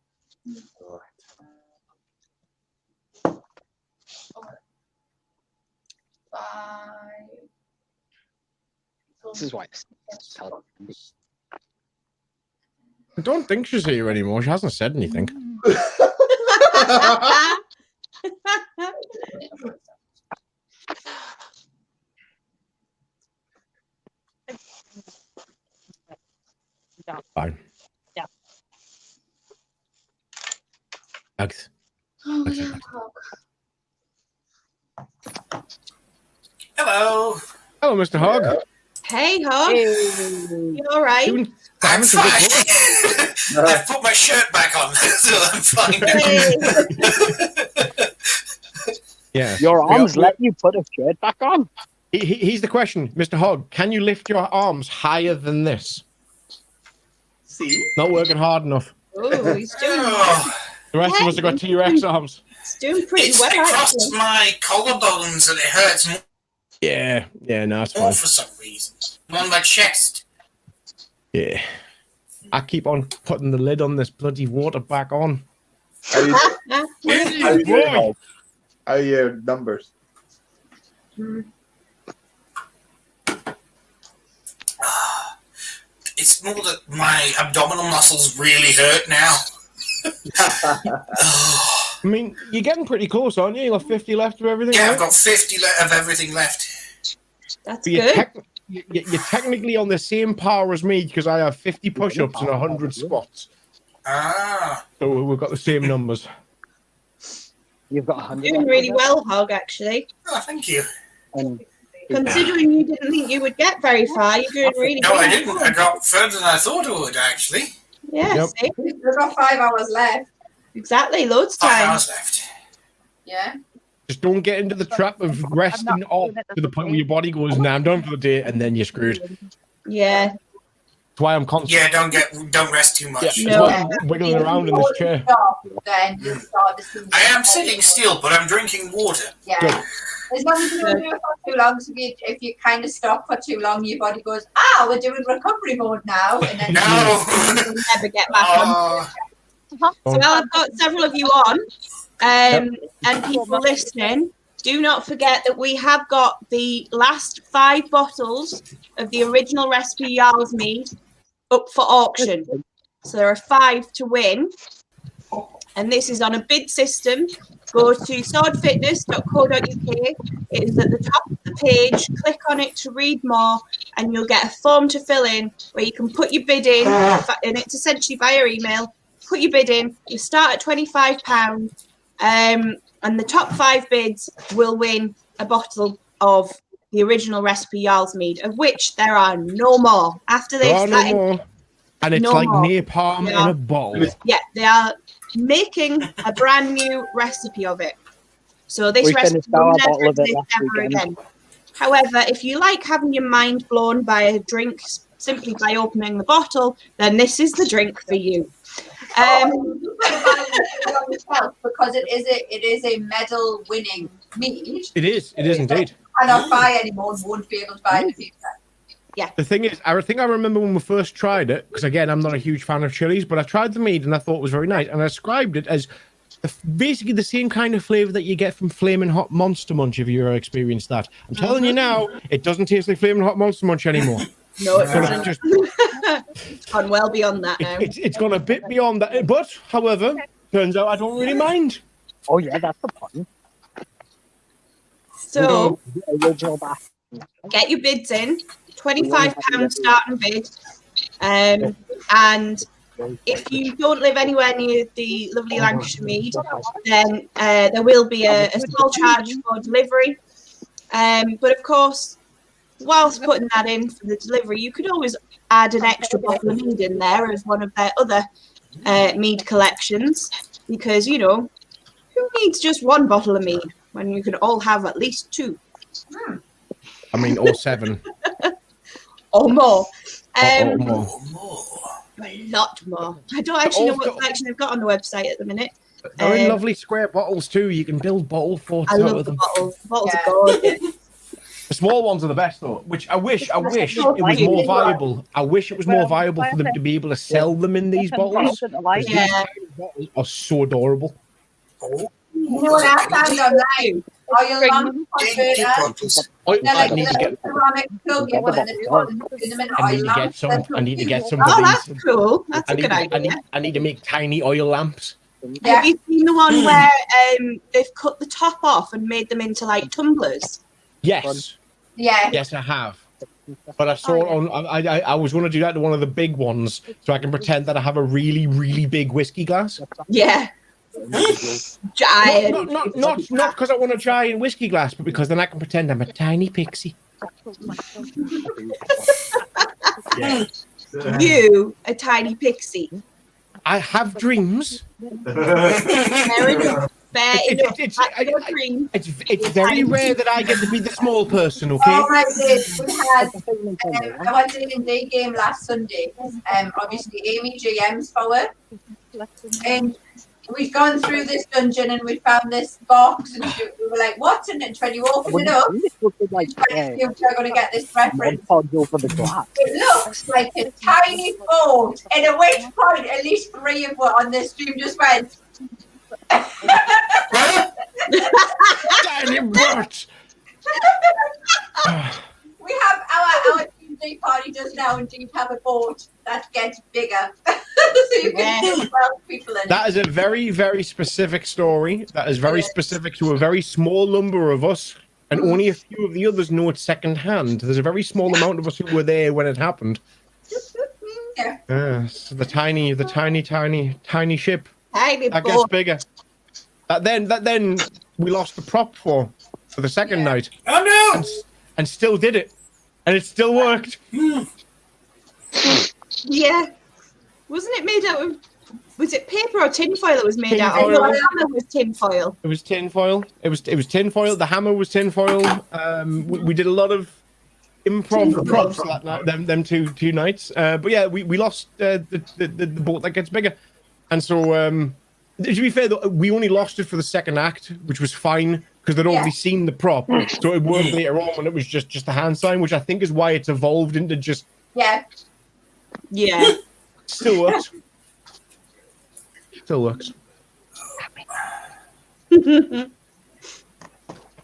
This is why. I don't think she's here anymore. She hasn't said anything. Fine. Yeah. Thanks. Hello. Hello, Mr. Hogg. Hey, Hog. You all right? I'm fine. I've put my shirt back on, so I'm fine. Yeah. Your arms let you put a shirt back on. Here's the question, Mr. Hogg. Can you lift your arms higher than this? See? Not working hard enough. Oh, he's doing The rest of us have got T-Rex arms. It's doing pretty It's well, across actually. my collarbones and it hurts more Yeah, no, it's for fine. some reason. On my chest. Yeah. I keep on putting the lid on this bloody water back on. How you doing, Hog? How are your numbers? It's more that my abdominal muscles really hurt now. I mean, you're getting pretty close, aren't you? You'll have 50 left of everything. Yeah, right? I've got 50 of everything left. That's But you're good. you're technically on the same power as me because I have 50 push-ups and 100 squats. Ah. So we've got the same numbers. You've got 100. Doing really well, Hog, actually. Oh, thank you. Considering you didn't think you would get very far, you're doing really No, well. I didn't. I got further than I thought I would, actually. Yeah, Yep. see? We've got 5 hours left. Exactly, loads of 5 time. hours left. Yeah. Just don't get into the trap of resting off to the point where your body goes, nah, I'm done for the day, and then you're screwed. Yeah. That's why I'm constantly. Yeah, don't rest too much. Yeah, that's why I'm wiggling around in this chair. Then you start to I am sitting still, but I'm drinking water. Yeah. Good. As long as you don't do it for too long, so if you kind of stop for too long, your body goes, we're doing recovery mode now. And then you'll never get back on. So I've got several of you on, and people listening, do not forget that we have got the last 5 bottles of the original recipe Jarl's mead up for auction. So there are 5 to win, and this is on a bid system. Go to swordfitness.co.uk. It is at the top of the page. Click on it to read more, and you'll get a form to fill in where you can put your bid in, and it's essentially via email. Put your bid in. You start at £25, and the top 5 bids will win a bottle of the original recipe Jarl's mead, of which there are no more. After this, There are no more. And it's no like more. napalm in a bottle. Yeah, they are making a brand new recipe of it. So this We recipe finished our will bottle never of it exist last ever weekend. again. However, if you like having your mind blown by a drink simply by opening the bottle, then this is the drink for you. because it is a medal winning mead. It is indeed. Cannot buy anymore, won't be able to buy in the future. Yeah. The thing is, I think I remember when we first tried it, because again, I'm not a huge fan of chilies, but I tried the mead and I thought it was very nice, and I described it as basically the same kind of flavour that you get from Flaming Hot Monster Munch, if you ever experienced that. I'm telling you now, it doesn't taste like Flaming Hot Monster Munch anymore. No, it So doesn't. it's It's gone well beyond that now. it's gone a bit beyond that, but however, turns out I don't really mind. Oh yeah, that's the point. So get your bids in. £25 starting bid. And if you don't live anywhere near the lovely Lancashire mead, then there will be a small charge for delivery. But of course, whilst putting that in for the delivery, you could always add an extra bottle of mead in there as one of their other mead collections, because, you know, who needs just one bottle of mead when you can all have at least 2? I mean, or 7. Or more. Or more. A lot more. I don't actually know what collection they've got on the website at the minute. They're in lovely square bottles too. You can build bottle forts I out love of the them. bottles. The bottles are gorgeous. The small ones are the best though, which I wish it was more viable. I wish it was more viable for them to be able to sell them in these bottles. Because these tiny bottles are so adorable. You know what I found online? Oil lamp converters. I need to get. Ceramic plug in and then put them in I oil need to lamp. get some. I need to get some. Oh, of that's these. cool. That's I a need good to, idea. I need to make tiny oil lamps. Have you seen the one where they've cut the top off and made them into like tumblers? Yes. Yeah. Yes, I have. But I saw on. I was going to do that to one of the big ones, so I can pretend that I have a really, really big whiskey glass. Yeah. Giant. Not because I want a giant whiskey glass, but because then I can pretend I'm a tiny pixie. You, a tiny pixie. I have dreams. Fair enough. Fair enough. It's very rare that I get to be the small person, okay? Oh my days, we had I went to the D game last Sunday. Obviously Amy GM's forward. And we'd gone through this dungeon and we found this box and we were like, what's in it? When you open it up, you're going to get this reference. It looks like a tiny boat. And at which point, at least 3 of us on this stream just went, tiny boat. We have our D party does now indeed have a boat that gets bigger. So you can still 12 people in it. That is a very, very specific story. That is very specific to a very small number of us and only a few of the others know it secondhand. There's a very small amount of us who were there when it happened. So the tiny ship Tiny that boat. gets bigger. That then we lost the prop for the second night. Oh no! And still did it, and it still worked. Yeah, wasn't it made out of? Was it paper or tinfoil it was made out of? Tinfoil. No, the hammer was tinfoil. It was tinfoil. It was tinfoil. The hammer was tinfoil. We did a lot of improv props that night, them two nights. But yeah, we lost the boat that gets bigger, and so to be fair, though, we only lost it for the second act, which was fine because they'd already seen the prop, so it worked later on when it was just a hand sign, which I think is why it's evolved into just Yeah. Still works. Still works.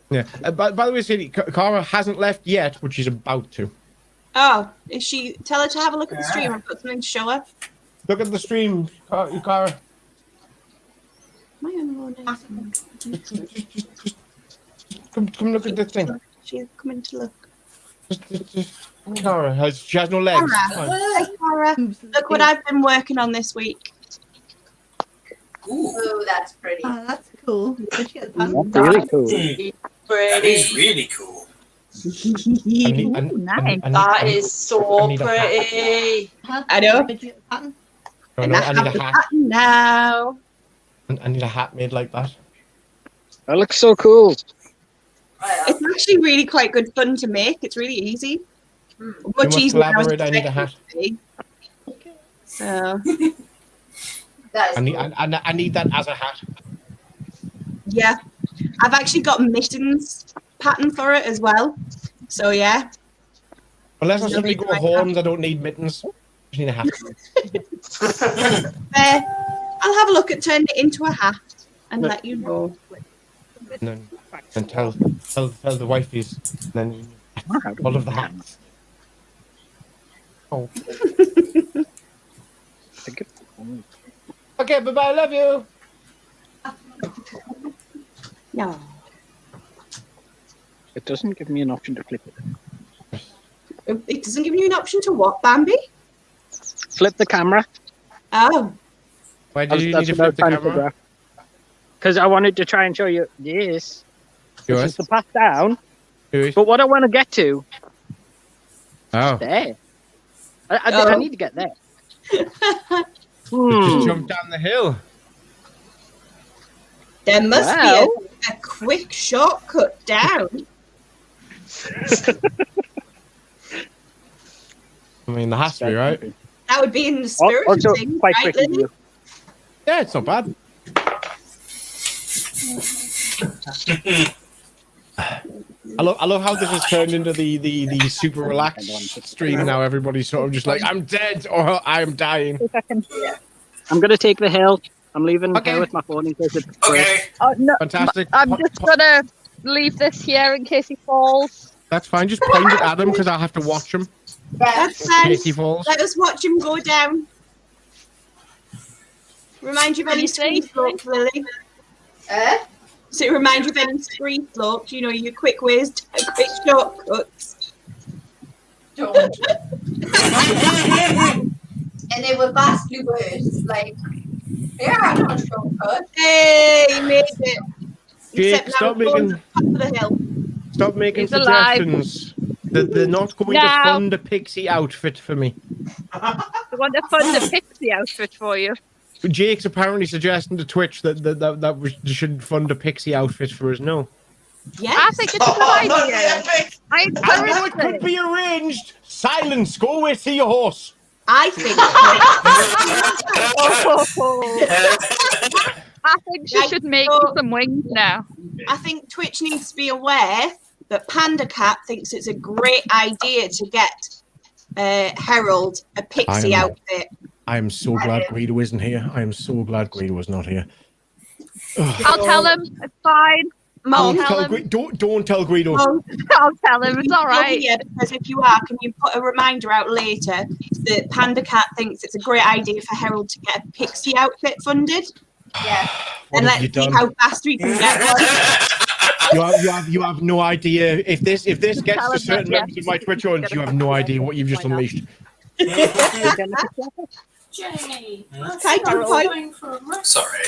Yeah. By the way, Sadie, Cara hasn't left yet, but she's about to. Oh, is she? Tell her to have a look at the stream. I've got something to show her. Look at the stream, Cara. My own Come look at this thing. She's coming to look. Cara she has no legs. Hi, Cara. Look what I've been working on this week. Ooh, that's pretty. Oh, that's cool. Really cool. That is really cool. That is so pretty. I know. And I need a hat. Now. I need a hat made like that. That looks so cool. It's actually really quite good fun to make. It's really easy. Much easier than I was I need a hat. So. I need that as a hat. Yeah, I've actually got mittens pattern for it as well. So yeah. Unless I suddenly go horns, I don't need mittens. I just need a hat. I'll have a look at turning it into a hat and let you know. And tell the wifeys. Then all of the hats. Oh. Okay, bye-bye, love you. No. It doesn't give me an option to flip it. It doesn't give you an option to what, Bambi? Flip the camera. Oh. Why do you need to flip the camera? Because I wanted to try and show you this. This is the path down. Yes. But what I want to get to. Oh. There. I need to get there. Just jump down the hill. There must be a quick shortcut down. I mean, there has to be, right? That would be in the spirit of things, right, Lily? Yeah, it's not bad. I love how this has turned into the super relaxed stream now. Everybody's sort of just like, I'm dead or I'm dying. I'm going to take the hill. I'm leaving here with my phone in case it's Oh, no, Fantastic. I'm just gonna leave this here in case he falls. That's fine. Just point it at him because I'll have to watch him. That's In fine. case he falls. Let us watch him go down. Remind you of any screen slopes, Lily? So it reminds you of any screen slopes, you know, your quick ways, quick shortcuts. And they were vastly worse. Like, yeah, I know a shortcut. Hey, you made it. Jake, stop making He's alive. suggestions. They're not going to fund a pixie outfit for me. I want to fund a pixie outfit for you. Jake's apparently suggesting to Twitch that we should fund a pixie outfit for us. No. Yes. I think it's a good idea. I know it could be arranged. Silence. Go away, see your horse. I think. I think she should make you some wings now. I think Twitch needs to be aware that Panda Cat thinks it's a great idea to get Herald a pixie outfit. I am so glad Guido isn't here. I am so glad Guido was not here. I'll tell him. It's fine. Mom, don't tell Guido. I'll tell him. It's all right. Yeah, because if you are, can you put a reminder out later that Panda Cat thinks it's a great idea for Herald to get a pixie outfit funded? Yeah. What And have let's you see done? how fast we can get one. You have no idea if this gets Tell to him certain that, members of my Twitch audience, you have no idea what you've just unleashed. Jenny, Sorry.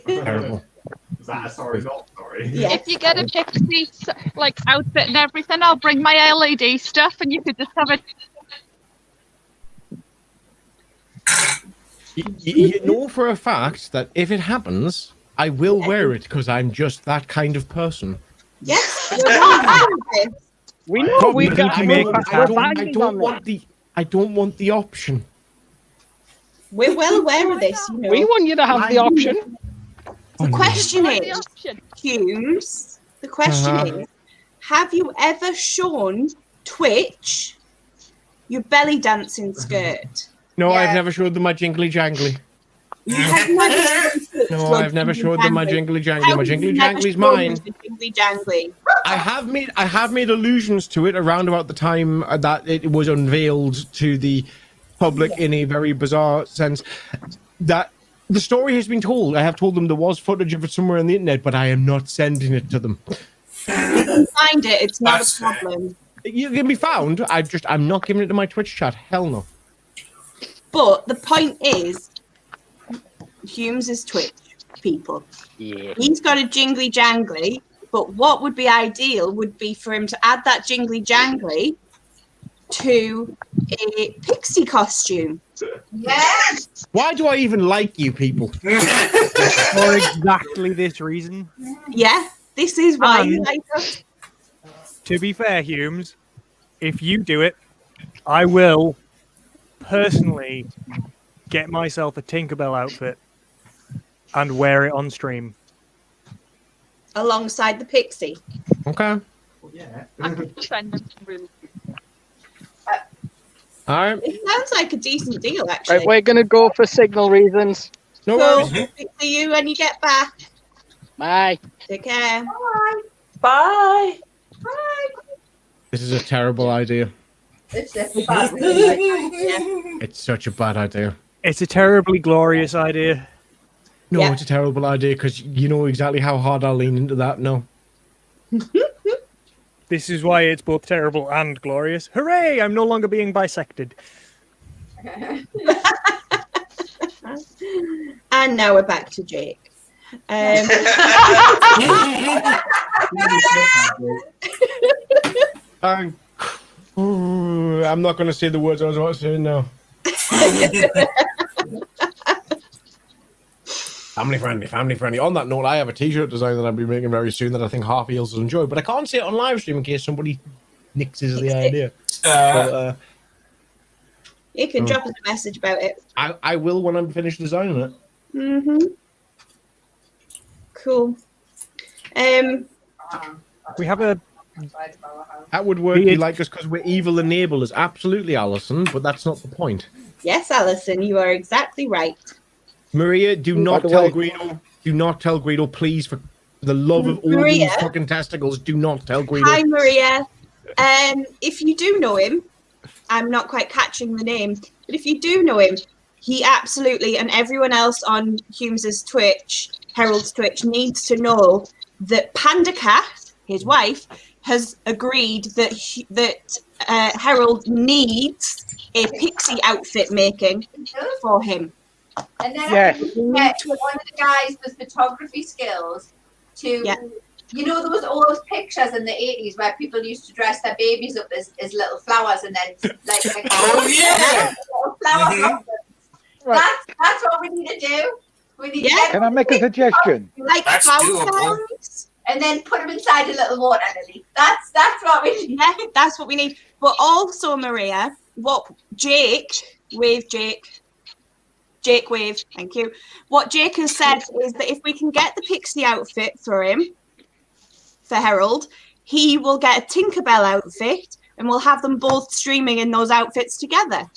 Terrible. Is that a sorry, not sorry? If you get a pixie like outfit and everything, I'll bring my LED stuff, and you could just have it. You know for a fact that if it happens, I will wear it because I'm just that kind of person. Yes. We know we I got. I don't want the option. We're well aware of this. You know. We want you to have the option. The question is, Humes, the question is, have you ever shown Twitch your belly dancing skirt? No, I've never showed them my jingly jangly. You have never shown Twitch No, I've never showed them my jingly jangly. My jingly jangly's mine. Jingly jangly. I have made allusions to it around about the time that it was unveiled to the public in a very bizarre sense. That the story has been told. I have told them there was footage of it somewhere on the internet, but I am not sending it to them. You can find it. It's not a problem. You can be found. I'm not giving it to my Twitch chat. Hell no. But the point is, Humes is Twitch, people. Yeah. He's got a jingly jangly, but what would be ideal would be for him to add that jingly jangly to a pixie costume. Yes. Why do I even like you people? For exactly this reason. Yeah, this is why you like us. To be fair, Humes, if you do it, I will personally get myself a Tinkerbell outfit and wear it on stream. Alongside the pixie. Okay. Yeah. I could send them some really. All right. It sounds like a decent deal, actually. Right, we're gonna go for signal reasons. No worries. See you when you get back. Bye. Take care. Bye. Bye. Bye. This is a terrible idea. It's a bad idea. It's such a bad idea. It's a terribly glorious idea. No, it's a terrible idea because you know exactly how hard I'll lean into that. No. This is why it's both terrible and glorious. Hooray! I'm no longer being bisected. And now we're back to Jake. I'm not going to say the words I was about to say now. Family friendly. On that note, I have a t-shirt design that I'll be making very soon that I think half eels will enjoy, but I can't say it on live stream in case somebody nixes the idea. You can drop us a message about it. I will when I'm finished designing it. Mm-hmm. Cool. We have a... That would work. You like us because we're evil enablers. Absolutely, Alison, but that's not the point. Yes, Alison, you are exactly right. Maria, do not tell Guido. Do not tell Guido, please, for the love of all Maria? these fucking testicles. Do not tell Guido. Hi, Maria. If you do know him, I'm not quite catching the name, but if you do know him, he absolutely, and everyone else on Humes's Twitch, Harold's Twitch, needs to know that Panda Cat, his wife, has agreed that Harold needs a pixie outfit making for him. And then Yes. I think one of the guys with photography skills to, you know, there was all those pictures in the 80s where people used to dress their babies up as little flowers and then like little flower blossoms. That's what we need to do. We need to get Can I make a suggestion? like That's flower doable. flowers and then put them inside a little water lily. That's what we need. Yeah, that's what we need. But also, Maria, what Jake Wave, thank you. What Jake has said is that if we can get the pixie outfit for him, for Harold, he will get a Tinkerbell outfit and we'll have them both streaming in those outfits together.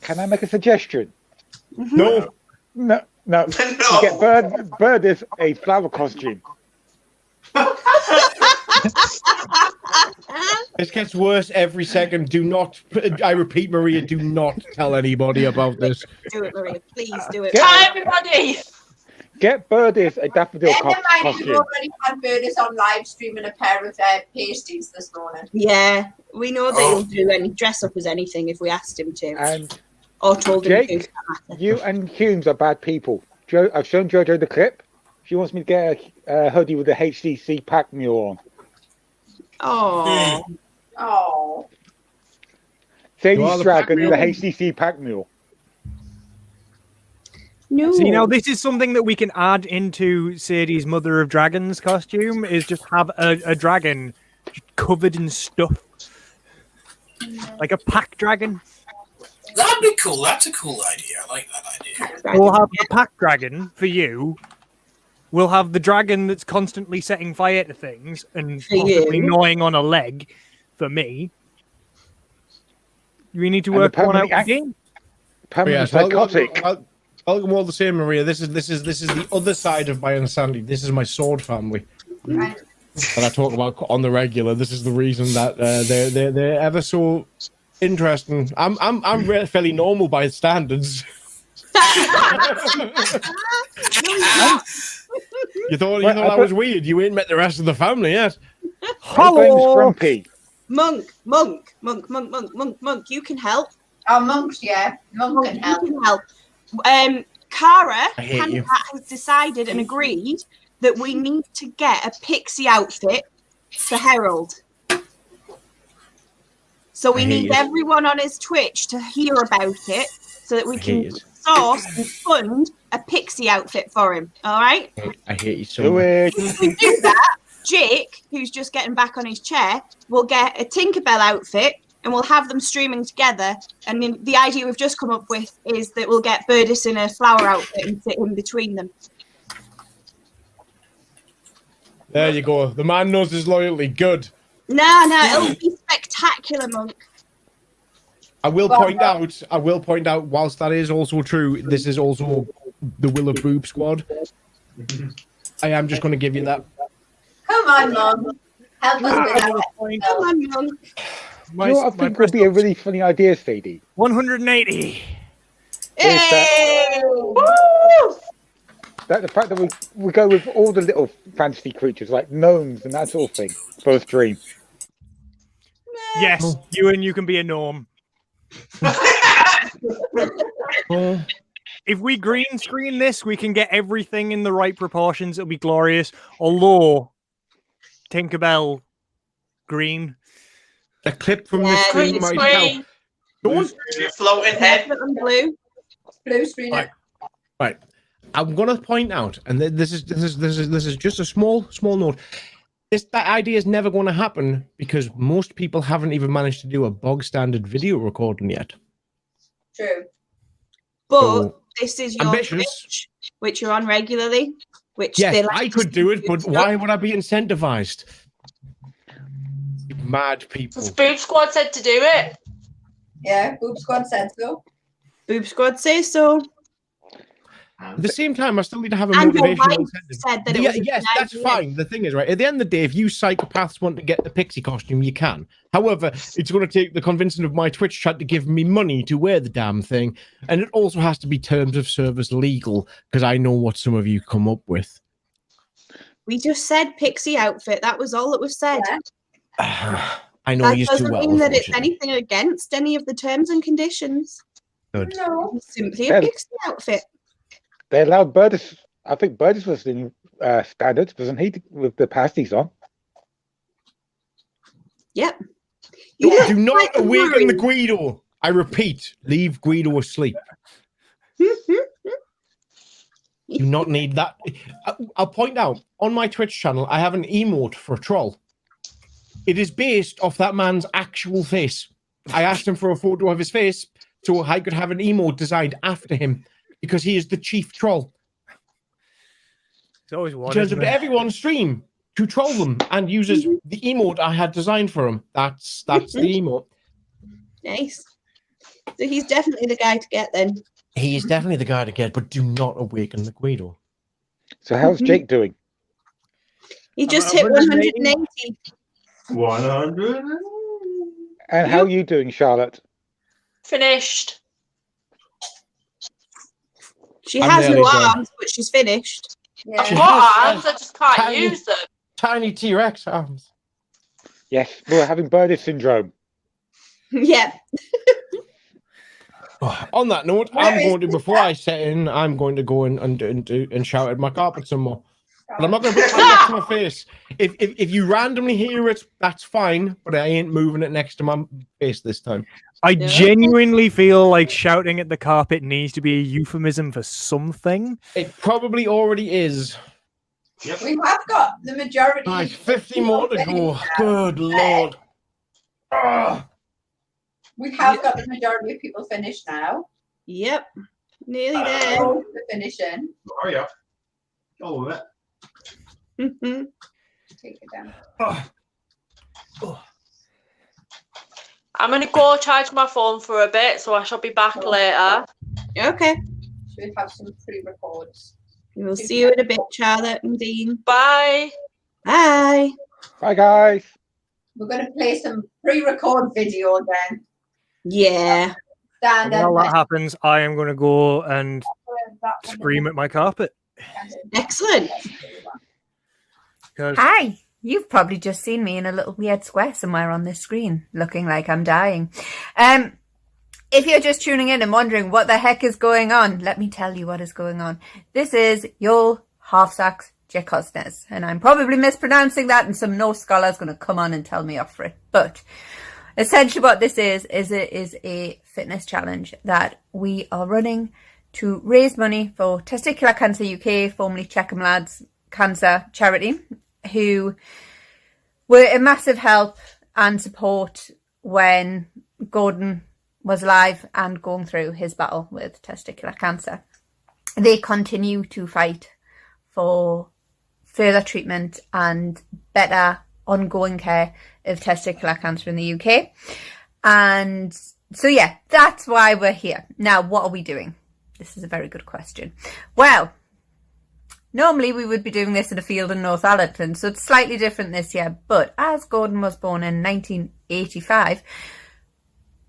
Can I make a suggestion? No. No. You get Bird is a flower costume. This gets worse every second. Do not, I repeat, Maria, do not tell anybody about this. Do it, Maria. Please do it. Hi, everybody. Get Birdie's a daffodil Never mind, we've costume. already had Burdis on live streaming a pair of pasties this morning. Yeah, we know that he'll do any dress up as anything if we asked him to. And or told him Jake, to. you and Humes are bad people. I've shown Jojo the clip. She wants me to get a hoodie with the HCC pack mule on. Oh. Oh. Sadie's dragon in the HCC pack mule. No. See, now this is something that we can add into Sadie's Mother of Dragons costume, is just have a dragon covered in stuff. Like a pack dragon. That'd be cool. That's a cool idea. I like that idea. We'll have the pack dragon for you. We'll have the dragon that's constantly setting fire to things and possibly gnawing on a leg for me. We need to work one out again. Psychotic. Welcome all the same, Maria. This is the other side of my insanity. This is my sword family that I talk about on the regular. This is the reason that they're ever so interesting. I'm fairly normal by standards. You thought I was weird. You ain't met the rest of the family yet. Hello, Monk. You can help. Oh, Monks, yeah. Monk can help. You can help. Cara I hate you. has decided and agreed that we need to get a pixie outfit for Herald. So we need everyone on his Twitch to hear about it so that we can source and fund a pixie outfit for him. All right? I hate you so much. If we do that, Jake, who's just getting back on his chair, will get a Tinkerbell outfit and we'll have them streaming together. And the idea we've just come up with is that we'll get Birdis in a flower outfit and sit in between them. There you go. The man knows his loyalty. Good. No, it'll be spectacular, Monk. I will point out, whilst that is also true, this is also the Will of Boob squad. I am just going to give you that. Come on, Mum. Help us with that. Come on, Mum. You know what I think would be a really funny idea, Sadie? 180. That the fact that we go with all the little fantasy creatures like gnomes and that sort of thing for a stream. Yes, you can be a gnome. If we green screen this, we can get everything in the right proportions. It'll be glorious. Although Tinkerbell green. A clip from the screen might help. Your floating head. Blue screen. Right. I'm going to point out, and this is just a small note. That idea is never going to happen because most people haven't even managed to do a bog standard video recording yet. True. But this is your ambitious. Twitch, which you're on regularly. Which yes, they like I could do it, but why would I be incentivized? You mad people. Boob Squad said to do it. Yeah, Boob Squad said so. Boob Squad says so. At the same time, I still need to have a And your motivational wife incentive. said that it was a yes, good that's idea. fine. The thing is, right, at the end of the day, if you psychopaths want to get the pixie costume, you can. However, it's going to take the convincing of my Twitch chat to give me money to wear the damn thing. And it also has to be terms of service legal, because I know what some of you come up with. We just said pixie outfit. That was all that was said. I know That you too doesn't well. mean that it's unfortunately. anything against any of the terms and conditions. Good. No. It's simply a pixie outfit. They allowed Birdis. I think Birdis was in standards, wasn't he, with the pasties on? Yep. Do not awaken the Guido. I repeat, leave Guido asleep. Do not need that. I'll point out, on my Twitch channel, I have an emote for a troll. It is based off that man's actual face. I asked him for a photo of his face so I could have an emote designed after him because he is the chief troll. It's always one. He turns up to everyone's stream to troll them and uses the emote I had designed for him. That's the emote. Nice. So he's definitely the guy to get then. He is definitely the guy to get, but do not awaken the Guido. So how's Jake doing? He just hit 180. 100. And how are you doing, Charlotte? Finished. She I'm has no nearly done. arms, but she's finished. I've got arms, I just can't tiny- use them. Tiny T-Rex arms. Yes, we're having Birdie syndrome. Yeah. On that note, before I set in, I'm going to go and shout at my carpet some more. But I'm not going to put it next to my face. If you randomly hear it, that's fine. But I ain't moving it next to my face this time. I genuinely feel like shouting at the carpet needs to be a euphemism for something. It probably already is. Yep. We have got the majority. Right, 50 more to go. Good Lord. We have got the majority of people finished now. Yep. Nearly there. The finishing. Hurry up. Go with it. Take it down. I'm going to go charge my phone for a bit, so I shall be back later. Okay. Should we have some pre-records? We'll see you in a bit, Charlotte and Dean. Bye. Bye. Bye, guys. We're going to play some pre-record video then. Yeah. Stand While up. that happens, I am going to go and scream at my carpet. Excellent. Hi. You've probably just seen me in a little weird square somewhere on this screen, looking like I'm dying. If you're just tuning in and wondering what the heck is going on, let me tell you what is going on. This is Jarl Halfsac's Gecostnes, and I'm probably mispronouncing that, and some Norse scholar's going to come on and tell me off for it. But essentially what this is it is a fitness challenge that we are running to raise money for Testicular Cancer UK, formerly Checkham Lads Cancer Charity, who were a massive help and support when Gordon was alive and going through his battle with testicular cancer. They continue to fight for further treatment and better ongoing care of testicular cancer in the UK. And so, yeah, that's why we're here. Now, what are we doing? This is a very good question. Well, normally we would be doing this in a field in North Allerton, so it's slightly different this year. But as Gordon was born in 1985,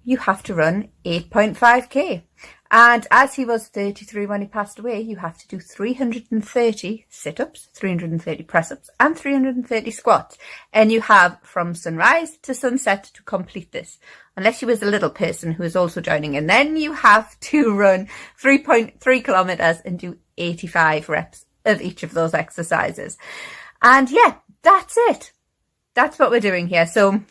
you have to run 8.5k. And as he was 33 when he passed away, you have to do 330 sit-ups, 330 press-ups, and 330 squats. And you have from sunrise to sunset to complete this. Unless you was a little person who is also joining in, then you have to run 3.3 kilometers and do 85 reps of each of those exercises. And yeah, that's it. That's what we're doing here. So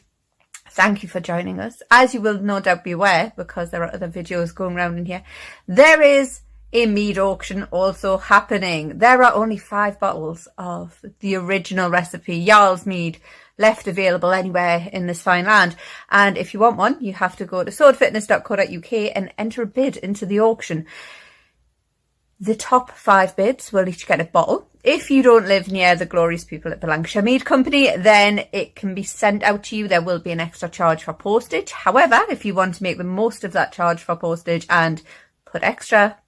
thank you for joining us. As you will no doubt be aware, because there are other videos going around in here, there is a mead auction also happening. There are only 5 bottles of the original recipe, Jarl's mead, left available anywhere in this fine land. And if you want one, you have to go to swordfitness.co.uk and enter a bid into the auction. The top 5 bids will each get a bottle. If you don't live near the glorious people at the Lancashire Mead Company, then it can be sent out to you. There will be an extra charge for postage. However, if you want to make the most of that charge for postage and put extra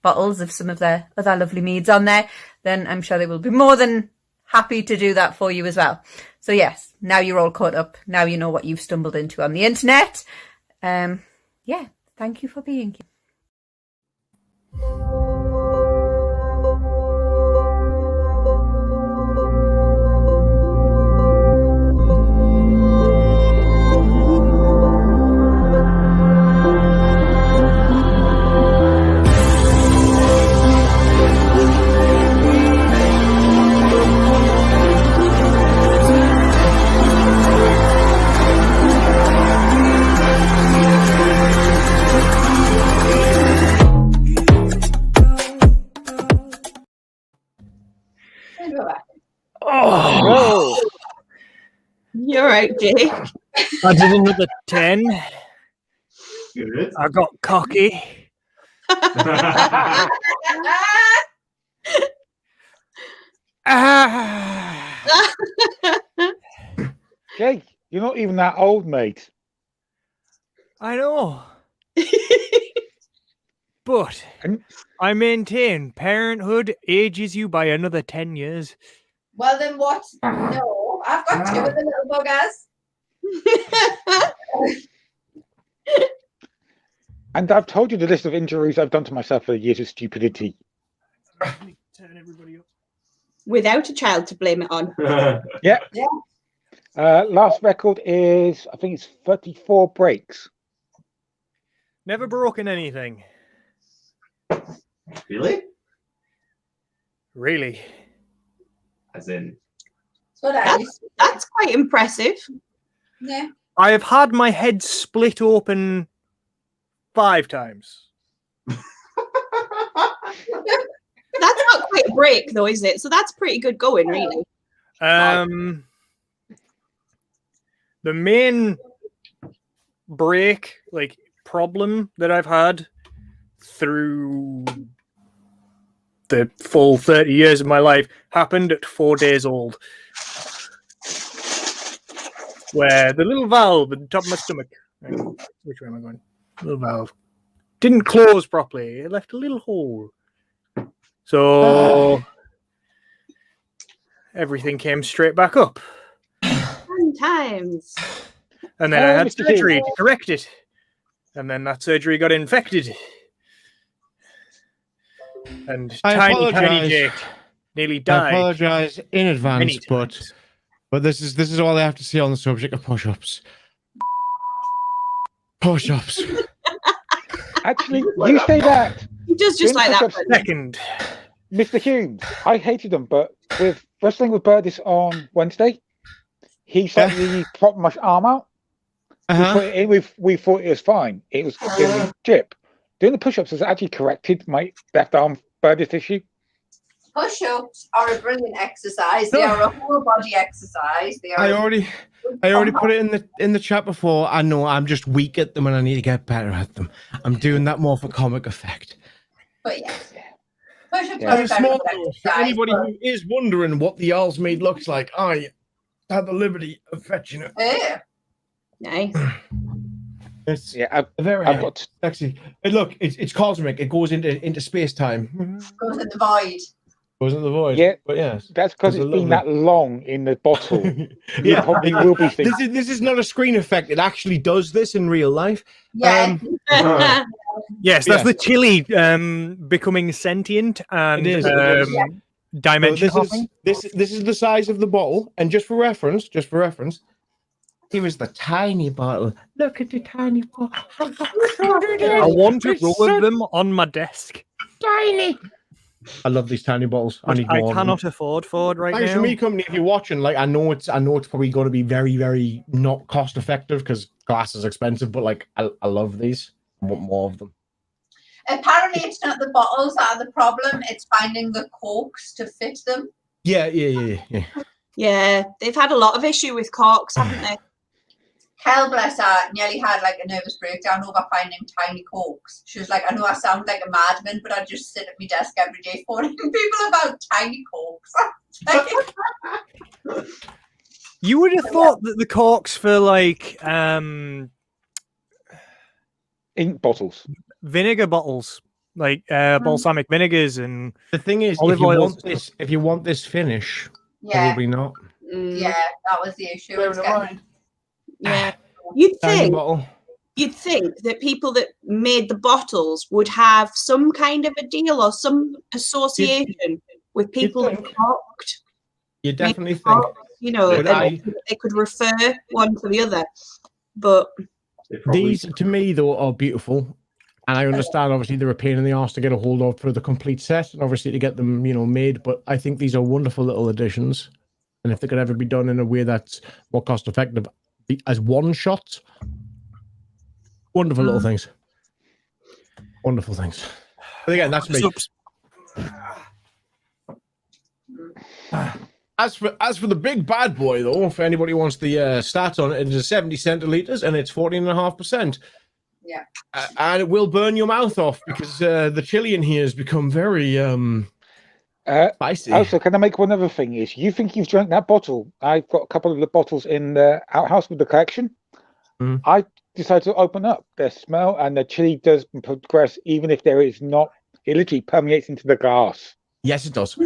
bottles of some of their other lovely meads on there, then I'm sure they will be more than happy to do that for you as well. So yes, now you're all caught up. Now you know what you've stumbled into on the internet. Yeah, thank you for being here. Oh, you're right, Jake. I did another 10. Good. I got cocky. Jake, you're not even that old, mate. I know. But I maintain parenthood ages you by another 10 years. Well, then what? No, I've got 2 of the little buggers. And I've told you the list of injuries I've done to myself for years of stupidity. Turn everybody up. Without a child to blame it on. Yeah. Last record is, I think it's 34 breaks. Never broken anything. Really? Really? As in. That's quite impressive. Yeah. I have had my head split open 5 times. That's not quite a break, though, is it? So that's pretty good going, really. The main break, like, problem that I've had through the full 30 years of my life happened at 4 days old. Where the little valve at the top of my stomach, which way am I going? Little valve didn't close properly. It left a little hole. So everything came straight back up. Sometimes. And then I had surgery to correct it. And then that surgery got infected. And tiny Jenny Jake nearly died. I apologise in advance, but this is all I have to say on the subject of push-ups. Push-ups. Actually, you say that. He does just like that. Second. Mr. Humes, I hated them, but with wrestling with Birdis on Wednesday, he suddenly popped my arm out. We put it in, we thought it was fine. It was giving me chip. Doing the push-ups has actually corrected my left arm Birdis issue. Push-ups are a brilliant exercise. They are a whole body exercise. They are I already put it in the chat before. I know I'm just weak at them and I need to get better at them. I'm doing that more for comic effect. But yes. Push-ups As are a a small very good note, for exercise. anybody who is wondering what the Owl's Mead looks like, I had the liberty of fetching it. Yeah. Nice. It's I've got sexy. And look, it's cosmic. It goes into space time. Goes in the void. Goes into the void. Yeah, but yes, that's because it's been that long in the bottle. Yeah, You probably will be thinking. this is not a screen effect. It actually does this in real life. Yeah. Yes, that's the chili becoming sentient and It is. dimension So hopping. this is the size of the bottle, and just for reference, here is the tiny bottle. Look at the tiny bottle. I want a row of them on my desk. Tiny. I love these tiny bottles. I need more. I of them. cannot afford Ford right Thanks now. for me, company. If you're watching, like I know it's probably going to be very, very not cost effective because glass is expensive. But like, I love these. I want more of them. Apparently, it's not the bottles that are the problem. It's finding the corks to fit them. Yeah. Yeah, they've had a lot of issue with corks, haven't they? Kel, bless her, nearly had like a nervous breakdown over finding tiny corks. She was like, I know I sound like a madman, but I just sit at my desk every day phoning people about tiny corks. You would have thought that the corks for like ink bottles, vinegar bottles, like balsamic vinegars, and the thing is, olive oil. If you want this finish, Yeah. probably not. Yeah, that was the issue. It's getting- Yeah. You'd Tiny think bottle. that people that made the bottles would have some kind of a deal or some association with people that corked. You definitely think. Corked, you know, But and they could refer one to the other. But These, to me, though, are beautiful. And I understand, obviously, they're a pain in the arse to get a hold of for the complete set and obviously to get them, made. But I think these are wonderful little additions. And if they could ever be done in a way that's more cost effective as one shot, wonderful little things. Wonderful things. But again, that's me. As for the big bad boy, though, for anybody who wants the stats on it, it is 70 centiliters and it's 14.5%. Yeah. And it will burn your mouth off because the chili in here has become very spicy. Also, can I make one other thing? Is you think you've drank that bottle? I've got a couple of the bottles in the outhouse with the collection. I decided to open up the smell, and the chili does progress, even if there is not. It literally permeates into the glass. Yes, it does.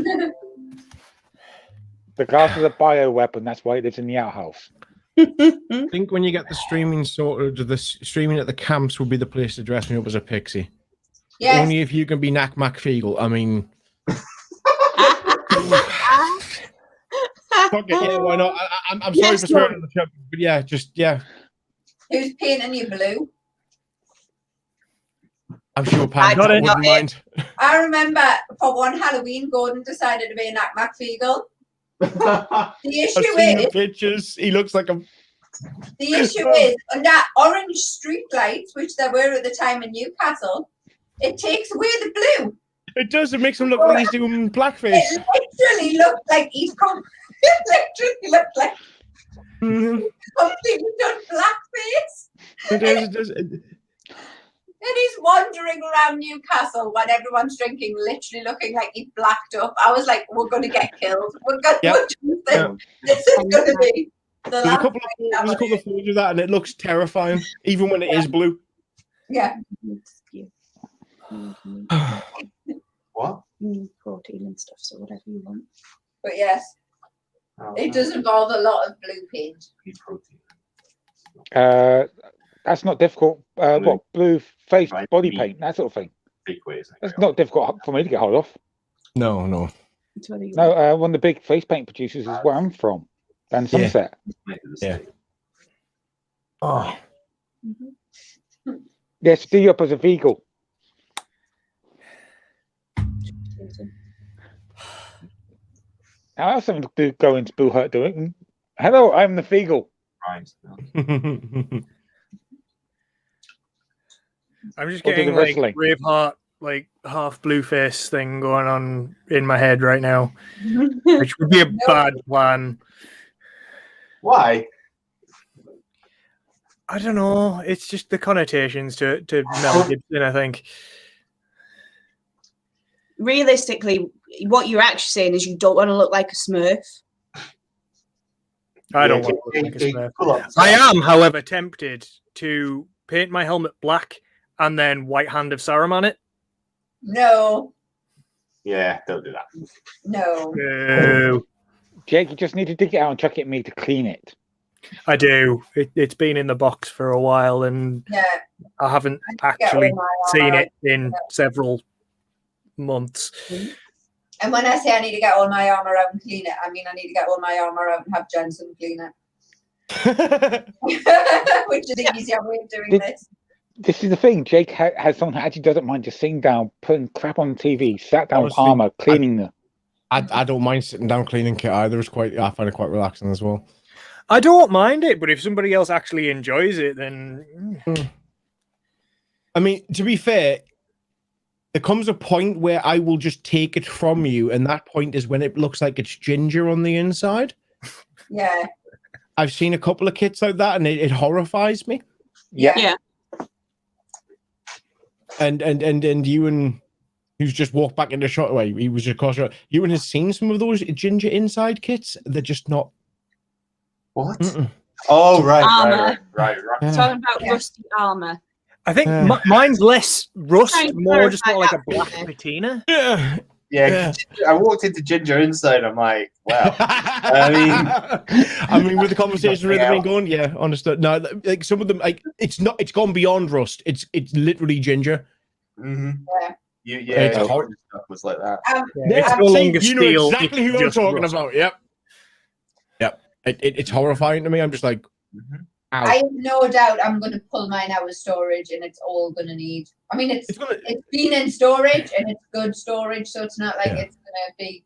The glass is a bio weapon. That's why it lives in the outhouse. I think when you get the streaming sorted, the streaming at the camps would be the place to dress me up as a pixie. Yes. Only if you can be Knack McFeagle. I mean, fuck it, yeah, why not? I'm sorry for swearing on the show, but yeah, Who's painting you blue? I'm sure Pam wouldn't mind. I remember for one Halloween, Gordon decided to be a Knack McFeagle. The issue I've seen the is, pictures. He looks like a. the issue is, under orange street lights, which there were at the time in Newcastle, it takes away the blue. It does. It makes him look like he's doing blackface. It literally looked like he's it literally looked like completely done blackface. It does. And he's wandering around Newcastle when everyone's drinking, literally looking like he's blacked up. I was like, we're going to get killed. We're going to This is going to be the There's a last couple of photos of that, and it looks terrifying, even when it is blue. Yeah. What? Protein and stuff, so whatever you want. But yes, it does involve a lot of blue paint. That's not difficult. What, blue face body paint, that sort of thing. That's not difficult for me to get hold of. No. No, one of the big face paint producers is where I'm from, down Somerset. Yeah. Oh. Yes, do you up as a Veagle. Now that's something to go into Boo Hurt doing. Hello, I'm the Veagle. I'm just Or do getting the like wrestling. Braveheart, like half blue face thing going on in my head right now, which would be a bad plan. Why? I don't know. It's just the connotations to Mel Gibson, I think. Realistically, what you're actually saying is you don't want to look like a Smurf. I don't want to look like a Smurf. I am, however, tempted to paint my helmet black and then White Hand of Saruman it. No. Yeah, don't do that. No. Jake, you just need to dig it out and chuck it at me to clean it. I do. It's been in the box for a while, and I haven't actually seen it in several months. And when I say I need to get all my armor out and clean it, I mean I need to get all my armor out and have Jensen clean it. Which is the easier way of doing this. This is the thing. Jake has someone who actually doesn't mind just sitting down, putting crap on TV, sat down with armor, cleaning them. I don't mind sitting down cleaning kit either. I find it quite relaxing as well. I don't mind it, but if somebody else actually enjoys it, then I mean, to be fair, there comes a point where I will just take it from you, and that point is when it looks like it's ginger on the inside. Yeah. I've seen a couple of kits like that, and it horrifies me. Yeah. And Ewan, who's just walked back into shot away, he was just across. Ewan has seen some of those ginger inside kits. They're just not. What? Oh, right. Talking about rusty armor. I think mine's less rust, more just got like a black patina. Yeah. I walked into ginger inside. I'm like, well, I mean, with the conversation with everything going, yeah, understood. No, like some of them, like it's gone beyond rust. It's literally ginger. Mm-hmm. Yeah. Yeah, horror stuff was like that. It's no longer you know steel. exactly who I'm talking about. Yep. It's horrifying to me. I'm just like, ow. I have no doubt I'm going to pull mine out of storage, and it's all going to need. I mean, it's been in storage, and it's good storage, so it's not like it's going to be.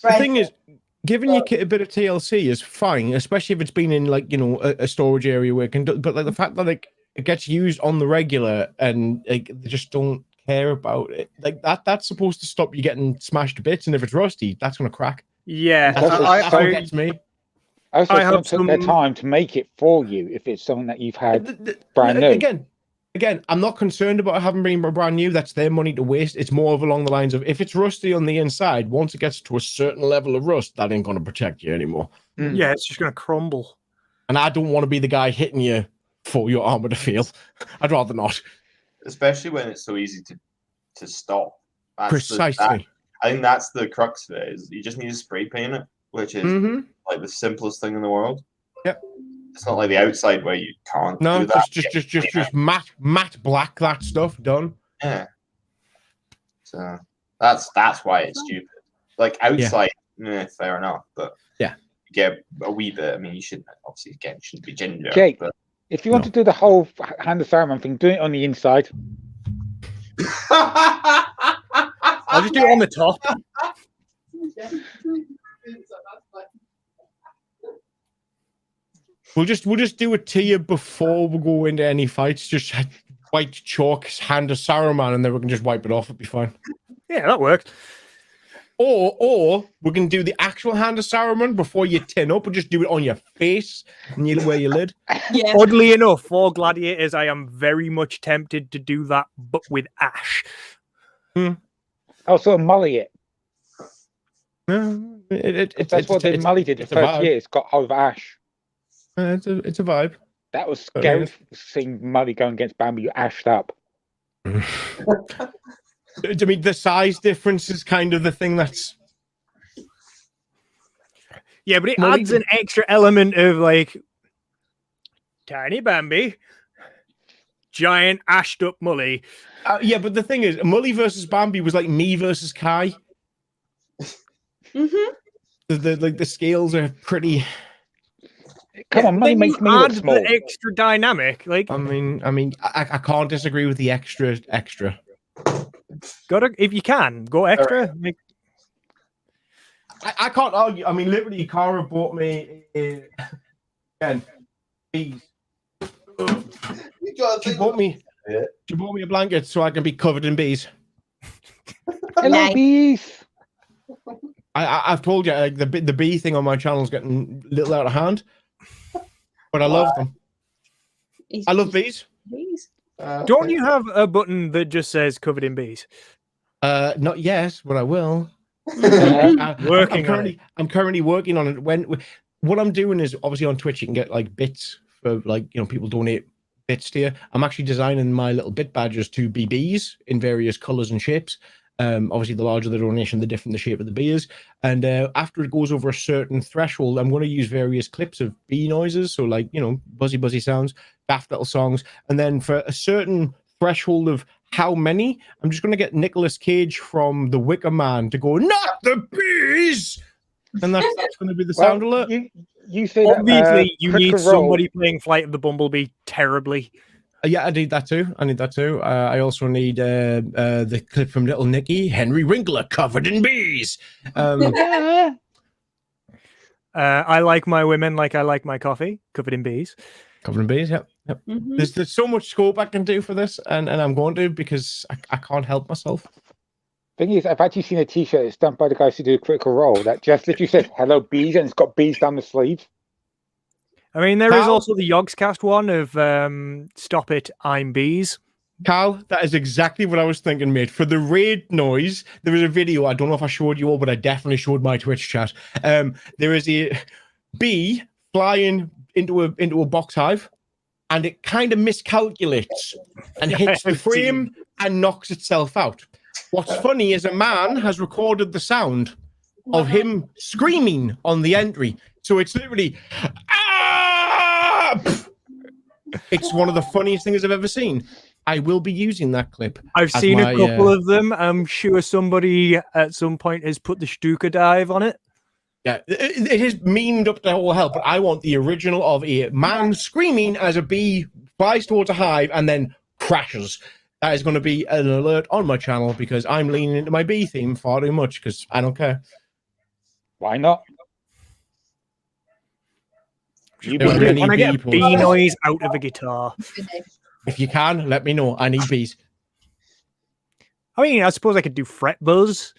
The thing is, giving your kit a bit of TLC is fine, especially if it's been in like a storage area where it can. But like the fact that like it gets used on the regular, and like they just don't care about it, like that's supposed to stop you getting smashed to bits. And if it's rusty, that's going to crack. Yeah, that's what gets me. I also took their time to make it for you if it's something that you've had brand new. Again, I'm not concerned about having been brand new. That's their money to waste. It's more of along the lines of if it's rusty on the inside, once it gets to a certain level of rust, that ain't going to protect you anymore. Yeah, it's just going to crumble. And I don't want to be the guy hitting you for your armor to fail. I'd rather not. Especially when it's so easy to stop. Precisely. I think that's the crux of it. Is you just need to spray paint it, which is like the simplest thing in the world. Yep. It's not like the outside where you can't. No, do that. just matte black that stuff done. Yeah. So that's why it's stupid. Like outside, fair enough, but yeah, you get a wee bit. I mean, you shouldn't obviously again shouldn't be ginger. Jake, but if you want to do the whole Hand of Saruman thing, do it on the inside. I'll just do it on the top. We'll just do it to you before we go into any fights. Just white chalk Hand of Saruman, and then we can just wipe it off. It'll be fine. Yeah, that works. Or we can do the actual Hand of Saruman before you tin up, and just do it on your face and you wear your lid. Yeah. Oddly enough, for Gladiators, I am very much tempted to do that, but with ash. I'll sort of mully it. That's what the mully did the first year. It's got over ash. It's a vibe. That was scary seeing Mully going against Bambi ashed up. I mean, the size difference is kind of the thing that's... Yeah, but it adds an extra element of, like, tiny Bambi, giant ashed up Mully. Yeah, but the thing is, Mully versus Bambi was like me versus Kai. The scales are pretty... Come on, Mully makes me look small. The extra dynamic, like. I mean, I can't disagree with the extra. Gotta, if you can, go extra. Like, I can't argue. I mean, literally, Cara bought me bees. She bought me a blanket so I can be covered in bees. Hello, bees. I've told you the bee thing on my channel is getting a little out of hand, but I love them. I love bees. Don't you have a button that just says "covered in bees"? Not yet, but I will. I'm currently working on it. What I'm doing is obviously on Twitch you can get like bits for people donate bits to you. I'm actually designing my little bit badges to be bees in various colors and shapes. Obviously, the larger the donation, the different the shape of the bee is. And after it goes over a certain threshold, I'm going to use various clips of bee noises. So, like, buzzy sounds, daft little songs. And then for a certain threshold of how many, I'm just going to get Nicolas Cage from The Wicker Man to go, "Not the bees!" And that's going to be the sound alert. You say obviously you need somebody playing Flight of the Bumblebee terribly. Yeah, I need that too. I also need the clip from Little Nicky, Henry Winkler covered in bees. I like my women like I like my coffee, covered in bees. Covered in bees, yep. There's so much scope I can do for this, and I'm going to because I can't help myself. Thing is, I've actually seen a T-shirt that's done by the guys who do Critical Role that just literally says "Hello Bees" and it's got bees down the sleeve. I mean, there is also the Yogscast one of "Stop It, I'm Bees." Carl, that is exactly what I was thinking, mate. For the raid noise, there was a video. I don't know if I showed you all, but I definitely showed my Twitch chat. There is a bee flying into a box hive, and it kind of miscalculates and hits the frame and knocks itself out. What's funny is a man has recorded the sound of him screaming on the entry. So it's literally, it's one of the funniest things I've ever seen. I will be using that clip. I've seen a couple of them. I'm sure somebody at some point has put the Stuka dive on it. Yeah, it is memed up to all hell, but I want the original of a man screaming as a bee flies towards a hive and then crashes. That is going to be an alert on my channel because I'm leaning into my bee theme far too much because I don't care. Why not? When I get a bee noise out of a guitar. If you can, let me know. I need bees. I mean, I suppose I could do fret buzz.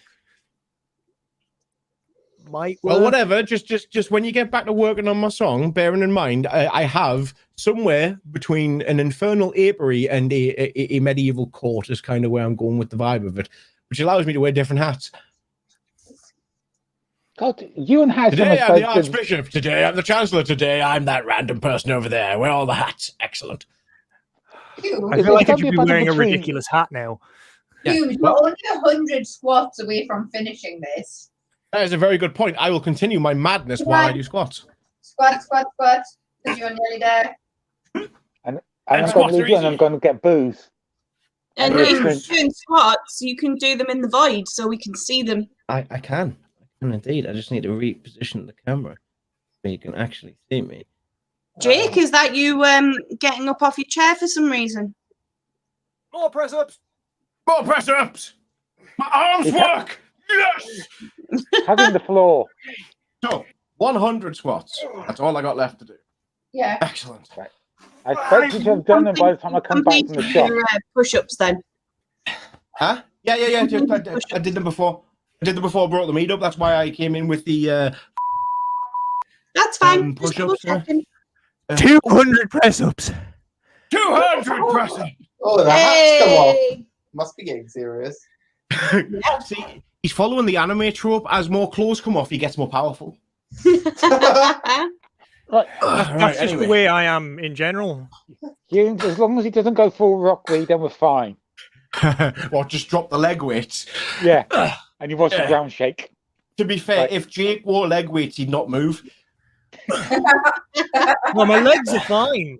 Might work. Well, whatever. Just when you get back to working on my song, bearing in mind, I have somewhere between an infernal apiary and a medieval court is kind of where I'm going with the vibe of it, which allows me to wear different hats. God, you and hats. Today I'm the Archbishop. Today I'm the Chancellor. Today I'm that random person over there. Wear all the hats. Excellent. I feel like I should be wearing a ridiculous hat now. You're only 100 squats away from finishing this. That is a very good point. I will continue my madness while I do squats. Squat. because you're nearly there. And I'm going to leave you and I'm going to get booze. And you're if you're doing- doing squats, you can do them in the void so we can see them. I can indeed. I just need to reposition the camera so you can actually see me. Jake, is that you getting up off your chair for some reason? More press ups. More press ups. My arms work. Yes. Hugging the floor. So 100 squats. That's all I got left to do. Yeah. Excellent. Right. I expect you to have done them by the time I come back from the shop. Push-ups then. Huh? Yeah. I did them before. I did them before I brought the meat up. That's why I came in with the That's fine. push-ups. 200 press-ups. 200 press-ups. Oh, the hats come off. Must be getting serious. See, he's following the anime trope. As more clothes come off, he gets more powerful. Right. That's just the way I am in general. As long as he doesn't go full Rockley, then we're fine. Well, just drop the leg weights. Yeah. And you watch the ground shake. To be fair, if Jake wore leg weights, he'd not move. Well, my legs are fine.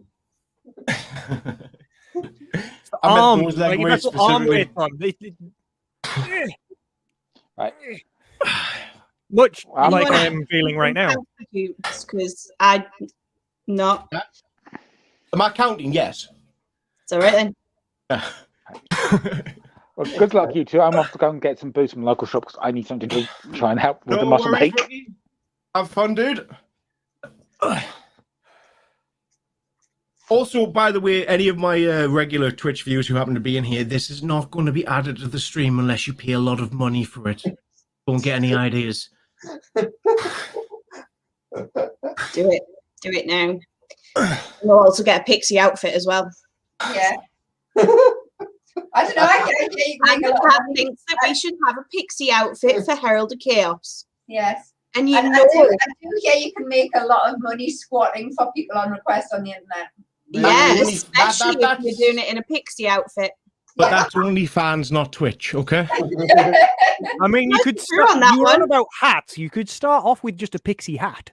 I meant those leg like, weights that's what arm specifically. weights on. Right. Much I'm like gonna- I am feeling right now. Because I not. Am I counting? Yes. It's all right then. Well, good luck, you two. I'm off to go and get some booze from the local shop because I need something to try and help with the muscle worries, ache. Ricky. Have fun, dude. Also, by the way, any of my regular Twitch viewers who happen to be in here, this is not going to be added to the stream unless you pay a lot of money for it. Don't get any ideas. Do it now. We'll also get a pixie outfit as well. Yeah. I don't know. I think that we should have a pixie outfit for Herald of Chaos. Yes. And you I know, do hear you can make a lot of money squatting for people on request on the internet. yeah, especially if you're doing it in a pixie outfit. But that's only fans, not Twitch, okay? I mean, you could true on that you were one. on about hats. You could start off with just a pixie hat.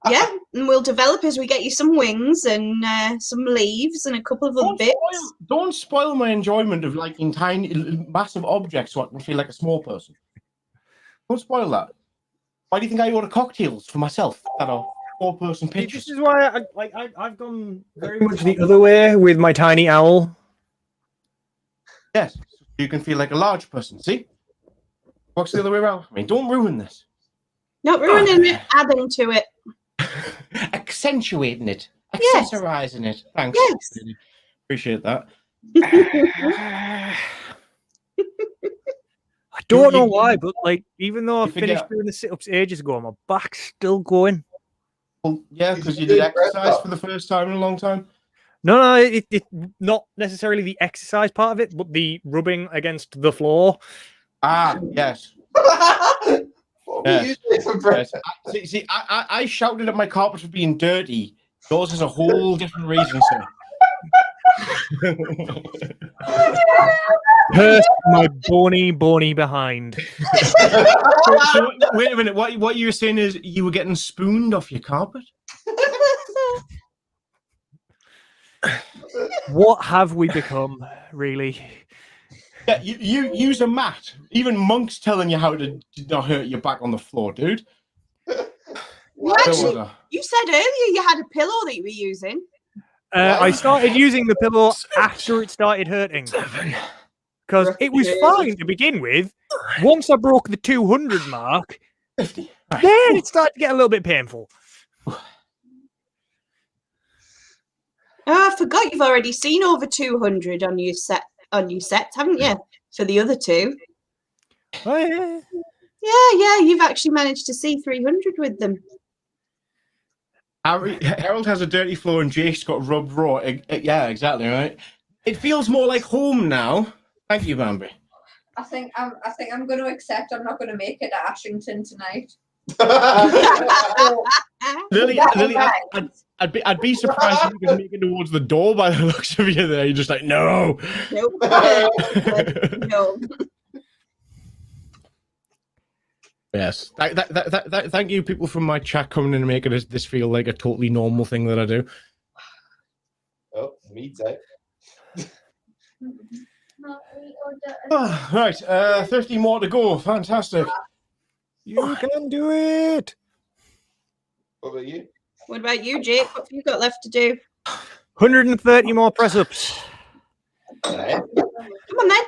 Yeah, and we'll develop as we get you some wings and some leaves and a couple of other bits. Don't spoil my enjoyment of liking tiny, massive objects so I can feel like a small person. Don't spoil that. Why do you think I order cocktails for myself that are four-person pitches? This is why I've gone very much the other way with my tiny owl. Yes, you can feel like a large person. See? Works the other way around. I mean, don't ruin this. Not ruining it, adding to it. Accentuating it. Yes. Accessorizing it. Thanks. Yes. Appreciate that. I don't know why, but like, even though I You finished forget- doing the sit-ups ages ago, my back's still going. Well, yeah, because you did exercise for the first time in a long time. No, it not necessarily the exercise part of it, but the rubbing against the floor. Ah, yes. Yes. Yes. See, I shouted at my carpet for being dirty. Yours is a whole different reason, sir. Hurt my bony behind. So, wait a minute. What you were saying is you were getting spooned off your carpet? What have we become, really? Yeah, you use a mat. Even Monk's telling you how to not hurt your back on the floor, dude. Actually, you said earlier you had a pillow that you were using. I started using the pillow after it started hurting. Because it was fine to begin with. Once I broke the 200 mark, 50. Then it started to get a little bit painful. Oh, I forgot you've already seen over 200 on your set, haven't you? For the other two. Oh, yeah. Yeah, you've actually managed to see 300 with them. Harold has a dirty floor and Jake's got rubbed raw. Yeah, exactly, right? It feels more like home now. Thank you, Bambi. I think I'm going to accept I'm not going to make it to Ashington tonight. Lily, I'd be surprised if you could make it towards the door by the looks of you there. You're just like, no. Nope. No. Yes. Thank you, people from my chat, coming in and making this feel like a totally normal thing that I do. Oh, me too. Right, 50 more to go. Fantastic. You can do it. What about you? What about you, Jake? What have you got left to do? 130 more press-ups. Come on, then.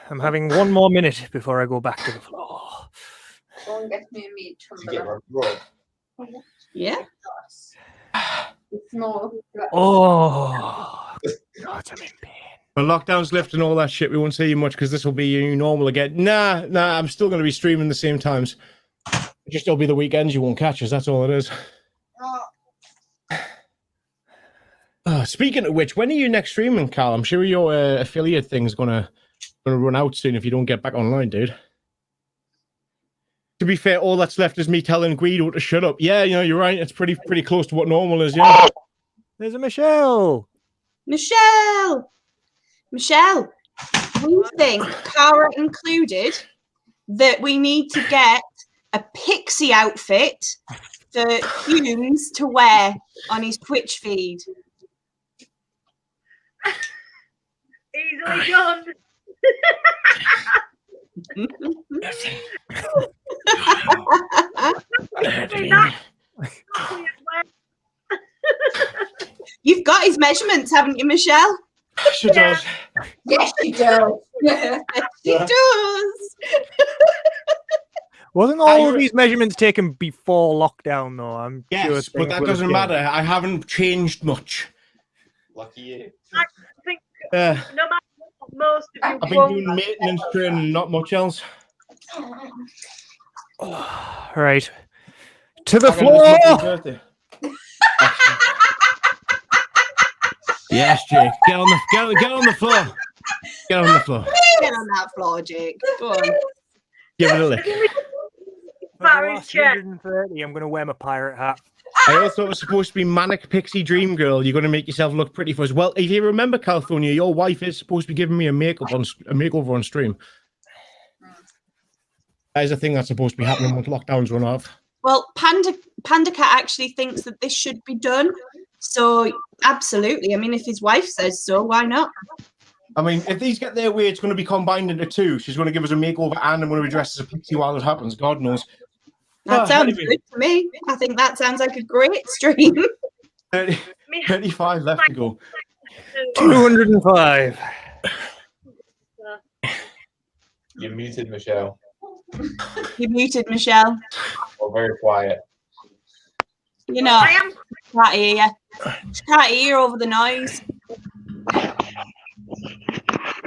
I'm having 1 more minute before I go back to the floor. Go and get me a meat tumbler. Yeah. It's more. Oh, God, I'm in pain. When lockdown's lifting and all that shit, we won't see you much because this will be your new normal again. Nah, I'm still going to be streaming the same times. Just it'll be the weekends you won't catch us. That's all it is. Speaking of which, when are you next streaming, Carl? I'm sure your affiliate thing's gonna run out soon if you don't get back online, dude. To be fair, all that's left is me telling Guido to shut up. Yeah, you're right. It's pretty close to what normal is. Yeah. There's a Michelle. Michelle, we think, Cara included, that we need to get a pixie outfit for Humes to wear on his Twitch feed. Easily done. You've got his measurements, haven't you, Michelle? She does. Yes, she does. She does. Wasn't all of these measurements taken before lockdown, though? I'm sure. Yes, but that doesn't matter. I haven't changed much. Lucky you. I think no matter what, most of you I've been doing maintenance training, not much else. Right. To the floor! Yes, Jake. Get on the floor. Get on the floor. Get on that floor, Jake. Go on. Give it a lick. For the last 130, I'm going to wear my pirate hat. I also thought it was supposed to be Manic Pixie Dream Girl. You're going to make yourself look pretty for us. Well, if you remember, California, your wife is supposed to be giving me a makeover on stream. That is a thing that's supposed to be happening once lockdowns run off. Well, Panda Cat actually thinks that this should be done. So, absolutely. I mean, if his wife says so, why not? I mean, if these get their way, it's going to be combined into two. She's going to give us a makeover and I'm going to be dressed as a pixie while it happens. God knows. That sounds good to me. I think that sounds like a great stream. 35 left to go. 205. You muted Michelle. You muted Michelle. Or very quiet. You know, can't hear you. She can't hear over the noise.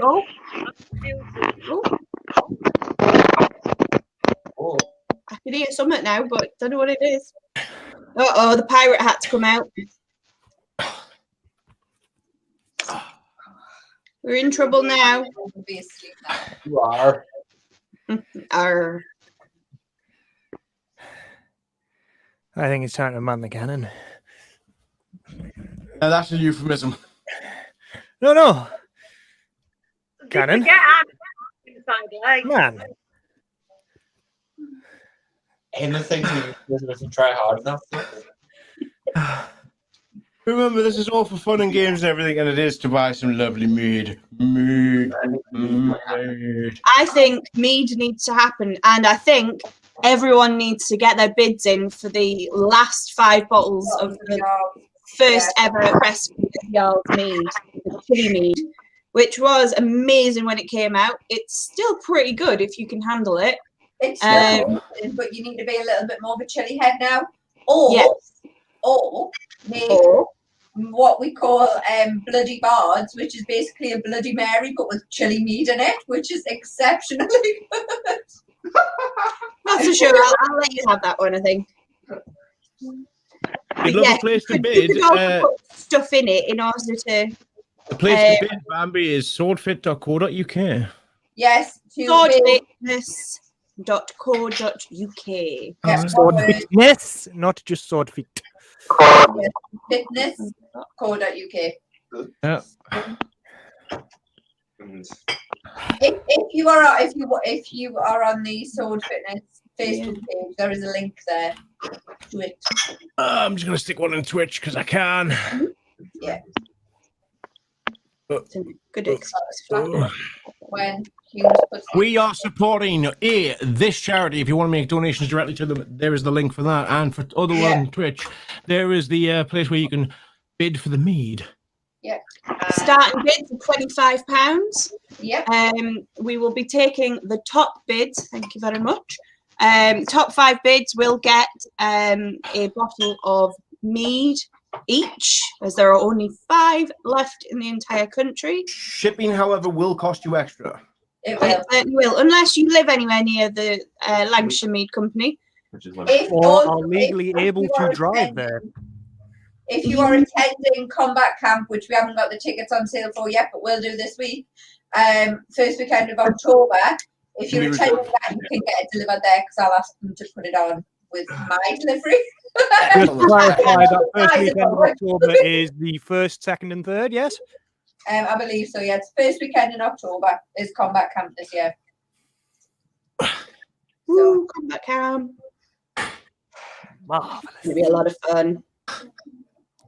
Oh. Oh. I can hear something now, but don't know what it is. Uh-oh, the pirate hat's come out. We're in trouble now. You are. Arr. I think it's time to man the cannon. That's a euphemism. No. Cannon. Man. Anything if you try hard enough. Remember, this is all for fun and games and everything, and it is to buy some lovely mead. Mead. I think mead needs to happen, and I think everyone needs to get their bids in for the last 5 bottles of the first ever recipe of Jarl's mead, the chili mead, which was amazing when it came out. It's still pretty good if you can handle it. It's still good, but you need to be a little bit more of a chili head now. Or make what we call Bloody Bards, which is basically a Bloody Mary but with chili mead in it, which is exceptionally good. That's for sure. I'll let you have that one, I think. You'd love a place to bid. Put stuff in it in order to. The place to bid, Bambi, is swordfit.co.uk. Yes, swordfitness.co.uk. Sword fitness, not just sword fit. Fitness.co.uk. Yeah. If you are on the Sword Fitness Facebook page, there is a link there to it. I'm just going to stick one on Twitch because I can. Yeah. Good excuse. When we are supporting this charity. If you want to make donations directly to them, there is the link for that. And for other on Twitch, there is the place where you can bid for the mead. Yeah. Starting bid for £25. Yeah. We will be taking the top bids. Thank you very much. Top 5 bids will get a bottle of mead each, as there are only 5 left in the entire country. Shipping, however, will cost you extra. It will. It will, unless you live anywhere near the Lancashire Mead Company. Or are legally able to drive there. If you are attending Combat Camp, which we haven't got the tickets on sale for yet, but we'll do this week, first weekend of October, if you're attending that, you can get it delivered there because I'll ask them to put it on with my delivery. Just clarify that first weekend of October is the 1st, 2nd, and 3rd, yes? I believe so, yeah. It's first weekend in October is Combat Camp this year. Woo, Combat Camp. Marvelous. It's going to be a lot of fun.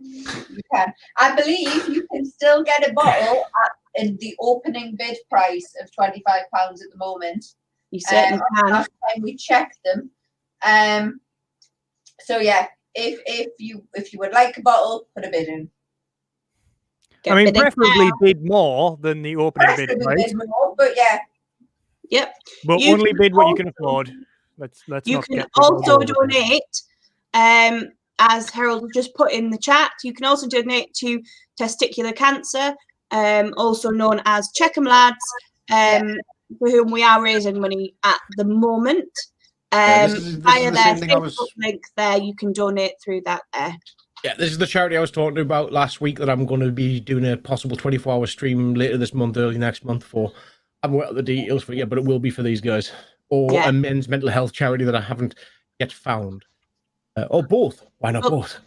You can. I believe you can still get a bottle in the opening bid price of £25 at the moment. You certainly can. Last time we checked them. So yeah, if you would like a bottle, put a bid in. I mean, preferably bid more than the opening bid price. But yeah. Yep. But You only can bid what you can also- afford. Let's You not can get also people over it. donate, as Harold just put in the chat, you can also donate to testicular cancer, also known as Checkham Lads, for whom we are raising money at the moment. This is Via the their same thing I was- Facebook link there, you can donate through that there. Yeah, this is the charity I was talking about last week that I'm going to be doing a possible 24-hour stream later this month, early next month for. I haven't got the details for yet, but it will be for these guys. Or Yeah. a men's mental health charity that I haven't yet found. Or both. Why not both?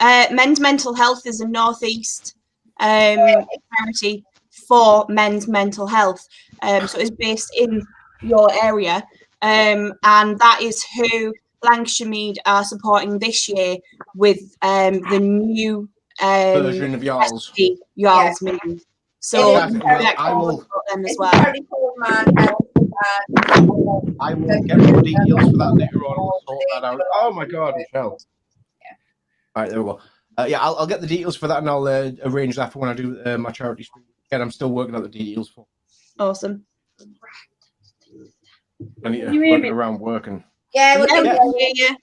Men's Mental Health is a Northeast charity for men's mental health. So it's based in your area. And that is who Lancashire Mead are supporting this year with the new Version of Jarl's. Jarl's Mead. So I will. them as well. I will get more details for that later on. We'll sort that out. Oh my God, Michelle. Yeah. All right, there we go. Yeah, I'll get the details for that and I'll arrange that for when I do my charity stream. Again, I'm still working out the details for. Awesome. I need to You hear work me? around working. Yeah, we can hear you.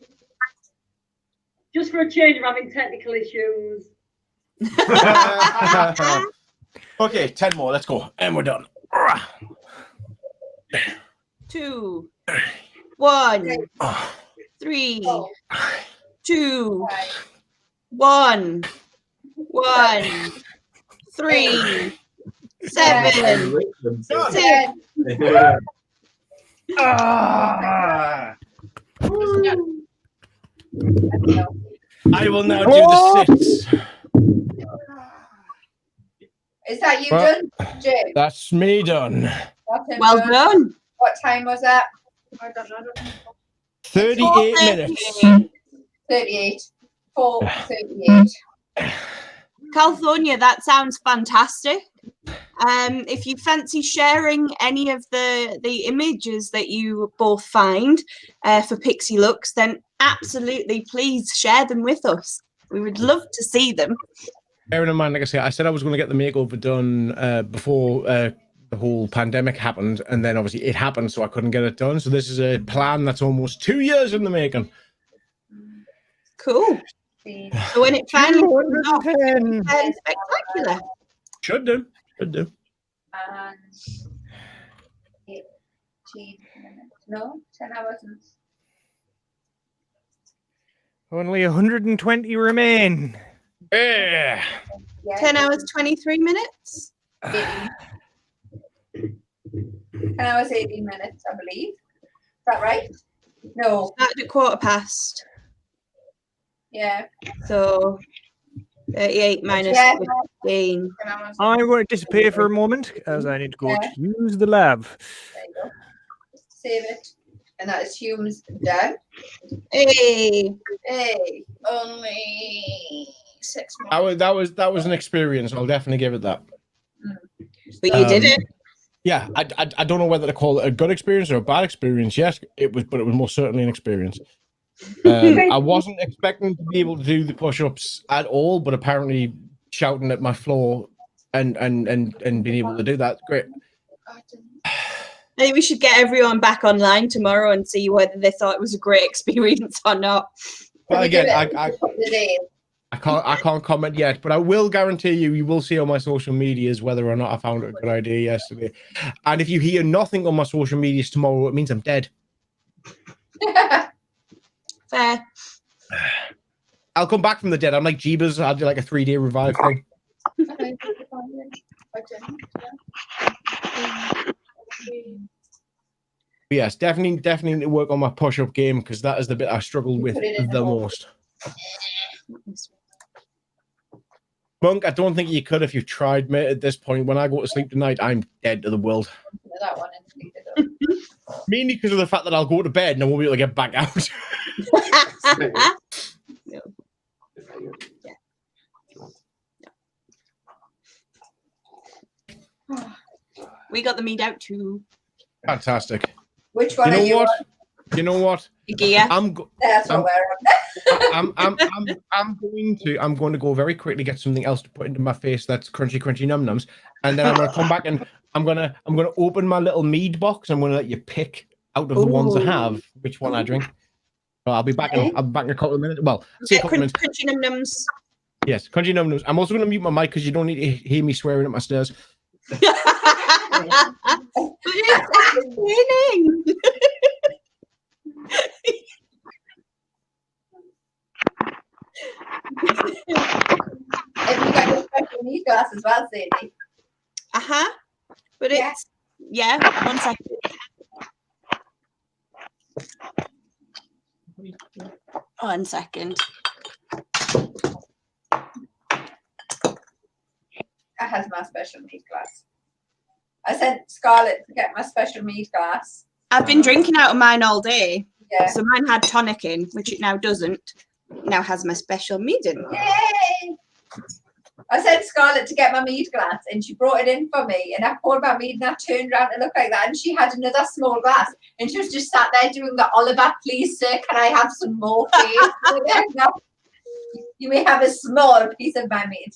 Just for a change of having technical issues. Okay, 10 more. Let's go. And we're done. 2, 1, 3, 2, 1, 1, 3, 7, 6. I will now do the sits. Is that you Well, done, Jim? That's me done. That's him Well done. What time was that? I don't know. 38 minutes. 38. 4:38. California, that sounds fantastic. If you fancy sharing any of the images that you both find for Pixie Looks, then absolutely please share them with us. We would love to see them. Bearing in mind, like I said I was going to get the makeover done before the whole pandemic happened, and then obviously it happened, so I couldn't get it done. So this is a plan that's almost 2 years in the making. Cool. So when it finally comes off, it's spectacular. Should do. Should do. And 18 minutes. No, 10 hours and Only 120 remain. Yeah. 10 hours, 23 minutes. 10 hours, 18 minutes, I believe. Is that right? No. Started at 15:15. Yeah. So 38 minus 15. I'm going to disappear for a moment as I need to go to use the lab. There you go. Save it. And that is Hume's done. Hey. Hey. Only 6 more. That was an experience. I'll definitely give it that. But you did it. Yeah, I don't know whether to call it a good experience or a bad experience. Yes, it was, but it was most certainly an experience. I wasn't expecting to be able to do the push-ups at all, but apparently shouting at my floor and being able to do that, great. I think we should get everyone back online tomorrow and see whether they thought it was a great experience or not. Well, again, I can't comment yet, but I will guarantee you will see on my social medias whether or not I found it a good idea yesterday. And if you hear nothing on my social medias tomorrow, it means I'm dead. Fair. I'll come back from the dead. I'm like Jeebus. I'll do like a 3-day revive thing. But yes, definitely need to work on my push-up game because that is the bit I struggle with the most. Monk, I don't think you could if you tried, mate. At this point, when I go to sleep tonight, I'm dead to the world. That one Mainly because of the fact that I'll go to bed and I won't be able to get back out. We got the meat out too. Fantastic. Which one you know are you what? on? You know what? Yeah. I'm going to go very quickly get something else to put into my face that's crunchy num nums, and then I'm going to come back and I'm going to open my little mead box. I'm going to let you pick out of the ones I have which one I drink. Well, I'll be back in a couple of minutes. Well, say a couple of minutes. Crunchy num nums. Yes, crunchy num nums. I'm also going to mute my mic because you don't need to hear me swearing at my stairs. But it's entertaining. Have you got your special meat glass as well, Sadie? But it's 1 second. One second. That has my special meat glass. I sent Scarlett to get my special meat glass. I've been drinking out of mine all day. Yeah. So mine had tonic in, which it now doesn't. It now has my special mead in. Yay! I sent Scarlett to get my mead glass and she brought it in for me and I poured my mead and I turned around to look like that and she had another small glass and she was just sat there doing the Oliver, please sir, can I have some more please? No, you may have a small piece of my mead.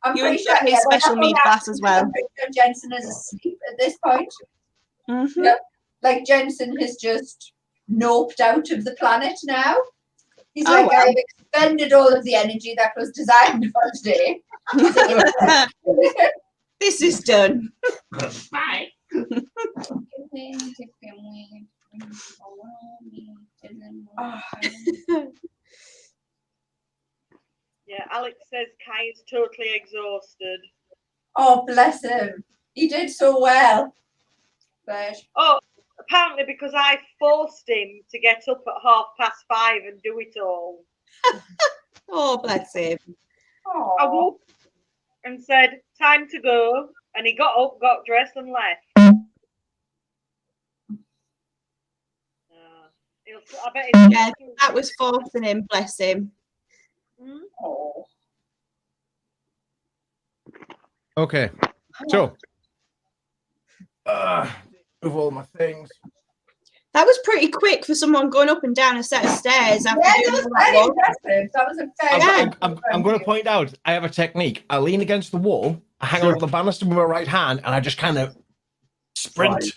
I'm You pretty got his special mead glass as well. I'm pretty sure Jensen is asleep at this point. Mm-hmm. Yep. Like Jensen has just noped out of the planet now. He's like, I've expended all of the energy that was designed for today. This is done. Bye. Yeah, Alex says Kai is totally exhausted. Oh, bless him. He did so well. But oh, apparently because I forced him to get up at 5:30 and do it all. Oh, bless him. I woke and said, time to go. And he got up, got dressed and left. I bet yeah, that was forcing him, bless him. Oh. Okay, so move all my things. That was pretty quick for someone going up and down a set of stairs. After that was very impressive. That was a fair. I'm going to point out, I have a technique. I lean against the wall, I hang on to the banister with my right hand, and I just kind of sprint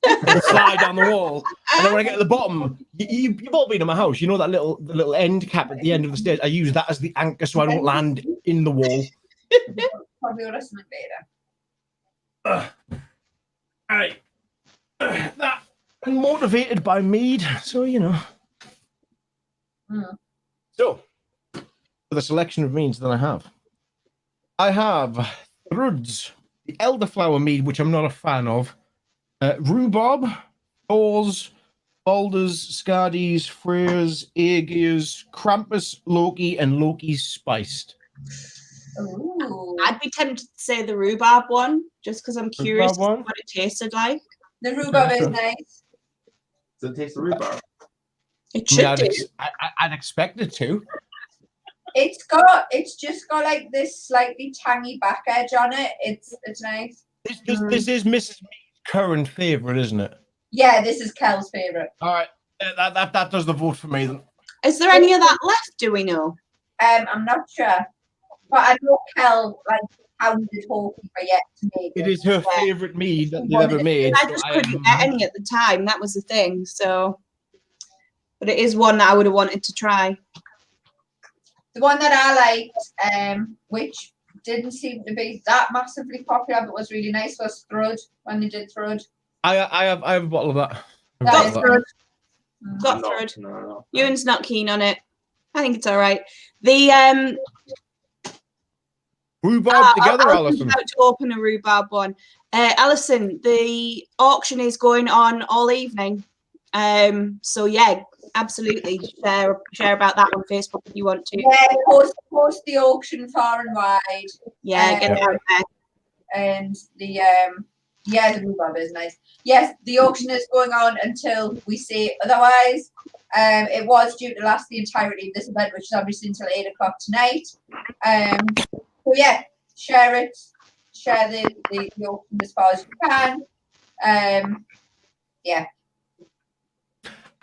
and slide down the wall. And then when I get to the bottom, you've all been in my house. You know that little end cap at the end of the stairs? I use that as the anchor so I don't land in the wall. Probably order something later. That motivated by mead, so you know. So, for the selection of meads that I have Thruds, the elderflower mead, which I'm not a fan of, rhubarb, Thor's, Baldur's, Skadi's, Freyr's, Aegir's, Krampus, Loki, and Loki's Spiced. I'd be tempted to say the rhubarb one, just because I'm curious to see one? what it tasted like. The rhubarb is nice. Does it taste the rhubarb? It should do. I'd expect it to. It's just got like this slightly tangy back edge on it. It's nice. This is Mrs. Mead's current favourite, isn't it? Yeah, this is Kel's favourite. All right, that does the vote for me then. Is there any of that left? Do we know? I'm not sure, but I know Kel like hounded Hawkeye for yet to make It is her favourite mead that they've ever made. I just couldn't get any at the time. That was the thing. So, but it is one that I would have wanted to try. The one that I liked, which didn't seem to be that massively popular, but was really nice, was Thrud, when they did Thrud. I have a bottle of that. Got Thrud. Got No, Thrud. no. Ewan's not keen on it. I think it's all right. The rhubarb together, I was Alison. about to open a rhubarb one. Alison, the auction is going on all evening. So yeah, absolutely share about that on Facebook if you want to. Yeah, post the auction far and wide. Yeah, get it out there. And the the rhubarb is nice. Yes, the auction is going on until we say otherwise. It was due to last the entirety of this event, which is obviously until 8 o'clock tonight. So yeah, share it. Share the auction as far as you can. Yeah.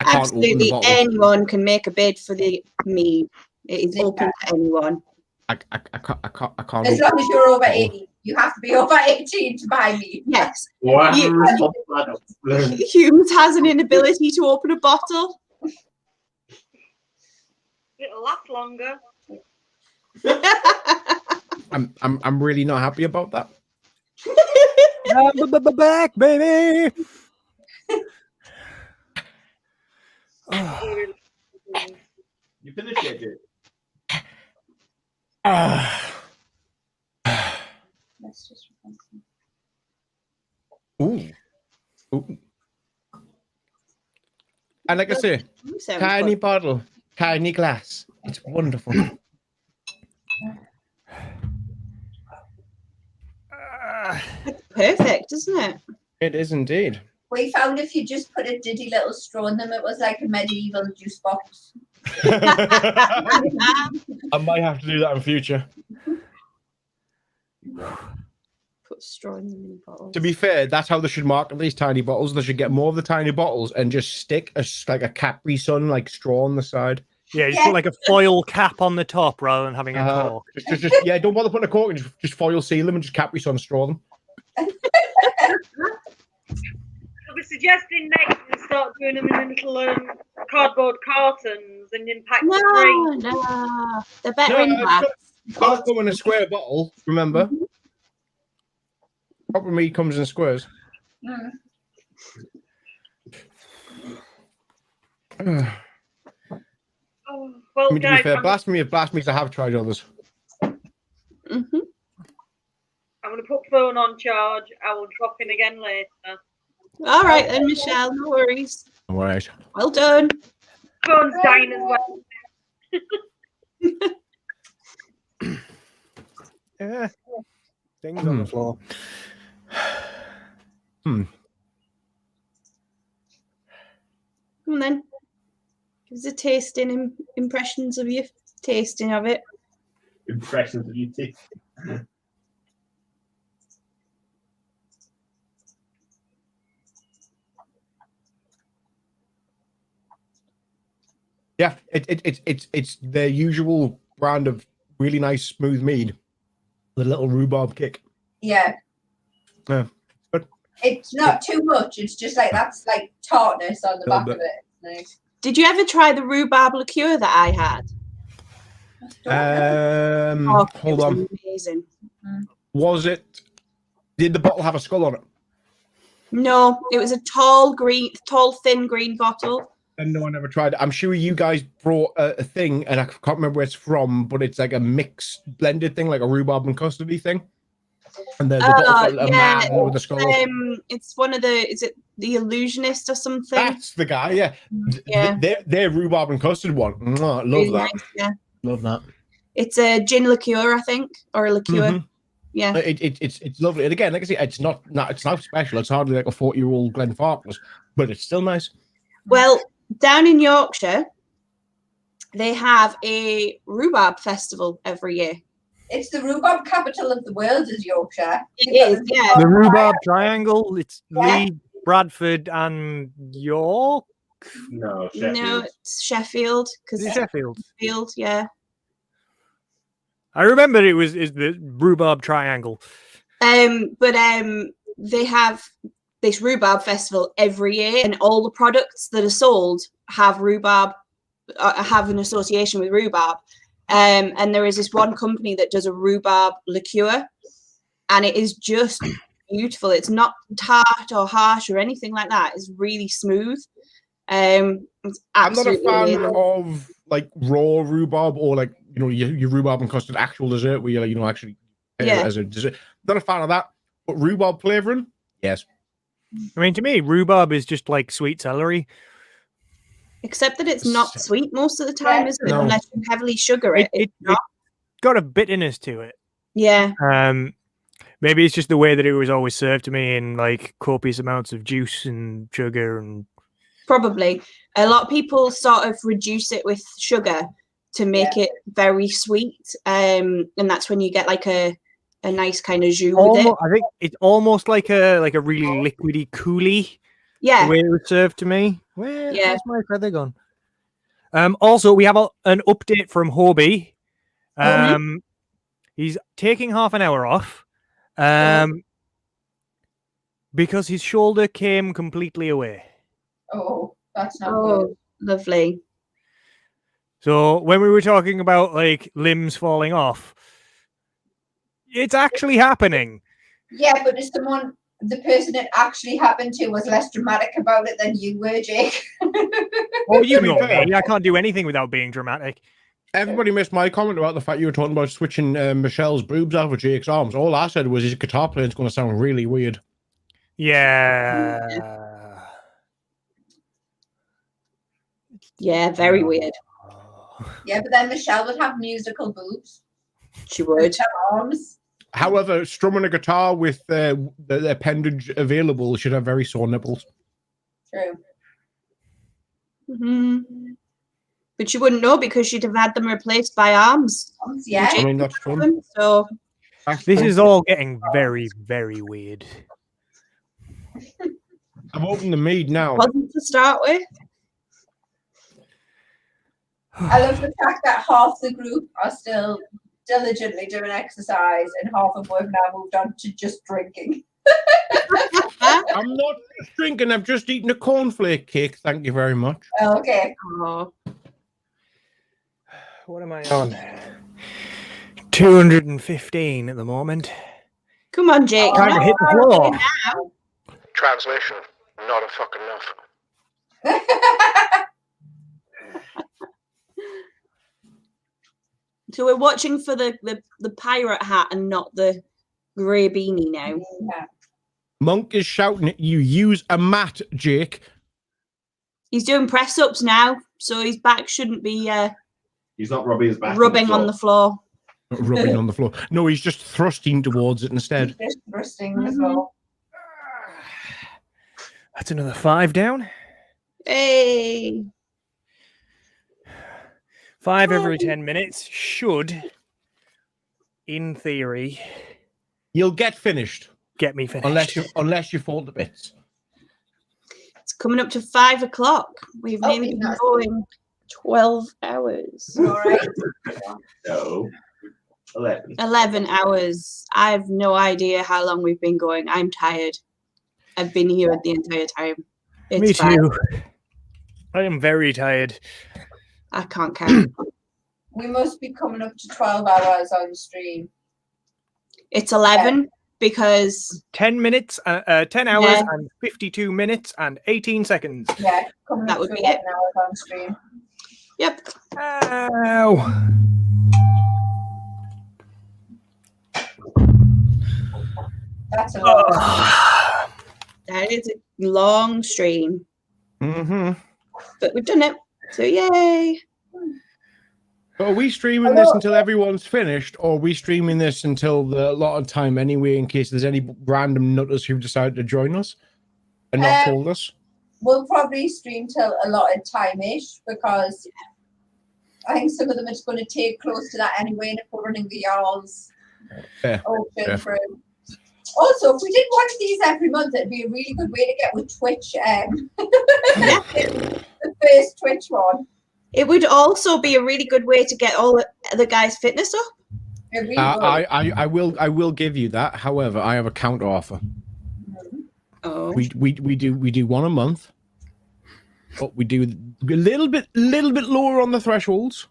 Absolutely, anyone can make a bid for the mead. It is open to anyone. I can't. As long as you're over 80, you have to be over 18 to buy mead. Yes. You- Humans has an inability to open a bottle. It'll last longer. I'm really not happy about that. Back, baby. You finished it, dude. Ooh. And like I say, tiny bottle, tiny glass. It's wonderful. It's perfect, isn't it? It is indeed. We found if you just put a diddy little straw in them, it was like a medieval juice box. I might have to do that in future. Put straw in the mini bottle. To be fair, that's how they should market these tiny bottles. They should get more of the tiny bottles and just stick like a Capri Sun like straw on the side. Yeah, just put like a foil cap on the top rather than having a cork. Just yeah, don't bother putting a cork in. Just foil seal them and just Capri Sun straw them. We're suggesting next we start doing them in little cardboard cartons and in packs of three. No, they're better in it's glass. got to go in a square bottle. Remember, proper meat comes in squares. Well, I mean, to be guys, fair, I'm blasphemy of blasphemies, I have tried others. going to put phone on charge. I will drop in again later. All right then, Michelle. No worries. All right. Well done. Phone's dying as well. Yeah. Things on the floor. Come on then. Give us a tasting impressions of your tasting of it. Impressions of you tasting. Yeah, it's their usual brand of really nice smooth mead with a little rhubarb kick. Yeah. Yeah. It's not too much. It's just like that's like tartness on the back of it. Nice. Did you ever try the rhubarb liqueur that I had? Hold on. Amazing. Was it? Did the bottle have a skull on it? No, it was a tall, thin green bottle. And no, I never tried it. I'm sure you guys brought a thing, and I can't remember where it's from, but it's like a mixed, blended thing, like a rhubarb and custardy thing. And the bottle's got a man with a skull. It's one of the. Is it the Illusionist or something. That's the guy, yeah. Yeah. Their rhubarb and custard one. Mwah, love Really that. nice, yeah. Love that. It's a gin liqueur, I think, or a liqueur. Mhm. Yeah. It's lovely. And again, like I say, it's not special. It's hardly like a 40-year-old Glenfarclas, but it's still nice. Well, down in Yorkshire, they have a rhubarb festival every year. It's the rhubarb capital of the world, is Yorkshire. It is, yeah. The Rhubarb Triangle. It's Yeah. Leeds, Bradford, and York. No, No, it's Sheffield. Is it Sheffield? Sheffield, yeah. I remember it was the Rhubarb Triangle. But they have this rhubarb festival every year, and all the products that are sold have rhubarb, have an association with rhubarb. And there is this one company that does a rhubarb liqueur, and it is just beautiful. It's not tart or harsh or anything like that. It's really smooth. It's I'm not a absolutely fan amazing. of like raw rhubarb or like your rhubarb and custard actual dessert where you actually as a dessert. Not a fan of that. But rhubarb flavoring, yes. I mean, to me, rhubarb is just like sweet celery. Except that it's not sweet most of the time, is it? No. Unless you heavily sugar it. It's not. Got a bitterness to it. Yeah. Maybe it's just the way that it was always served to me in like copious amounts of juice and sugar and. Probably. A lot of people sort of reduce it with sugar to make it very sweet. And that's when you get like a nice kind of jus with it. I think it's almost like a really liquidy coulis. Yeah. The way it was served to me. Yeah. Where's my feather gone? Also, we have an update from Hobie. He's taking half an hour off because his shoulder came completely away. Oh, that's not good. Lovely. So when we were talking about like limbs falling off, it's actually happening. Yeah, but is the person it actually happened to was less dramatic about it than you were, Jake. Oh, you know me. I can't do anything without being dramatic. Everybody missed my comment about the fact you were talking about switching Michelle's boobs out for Jake's arms. All I said was his guitar playing's going to sound really weird. Yeah. Yeah, very weird. Yeah, but then Michelle would have musical boobs. She would. Arms. However, strumming a guitar with the appendage available should have very sore nipples. True. But you wouldn't know because she'd have had them replaced by arms. Yeah. I mean, that's true. So This is all getting very, very weird. I'm opening the mead now. Wasn't to start with. I love the fact that half the group are still diligently doing exercise and half of them have now moved on to just drinking. I'm not just drinking, I've just eaten a cornflake cake. Thank you very much. Okay. What am I on? 215 at the moment. Come on, Jake. Trying to hit the floor. Translation, not a fucking enough. So we're watching for the pirate hat and not the grey beanie now. Monk is shouting at you, use a mat, Jake. He's doing press ups now, so his back shouldn't be He's not rubbing his back rubbing on the floor. Not rubbing on the floor. No, he's just thrusting towards it instead. Just thrusting as well. That's another 5 down. Hey. 5 every 10 minutes should, in theory, you'll get finished. Get me finished. Unless you fall to bits. It's coming up to 5 o'clock. We've nearly been going 12 hours. All right. No. 11. 11 hours. I have no idea how long we've been going. I'm tired. I've been here the entire time. Me It's fine. too. I am very tired. I can't count. We must be coming up to 12 hours on stream. It's 11 because 10 minutes, 10 hours Yeah. and 52 minutes and 18 seconds. Yeah, coming That up would to be 11 hours on stream. Yep. Ow. That's a lot. That is a long stream. Mm-hmm. But we've done it. So yay. So are we streaming this until everyone's finished, or are we streaming this until the allotted time anyway, in case there's any random nutters who've decided to join us and not told us? We'll probably stream till allotted time-ish, because I think some of them are just going to take close to that anyway, and if we're running the Jarl's auction through. Also, if we did one of these every month, it'd be a really good way to get with Twitch. The first Twitch one. It would also be a really good way to get all the guys' fitness up. I will give you that. However, I have a counter offer. Oh. We do one a month, but we do a little bit lower on the thresholds,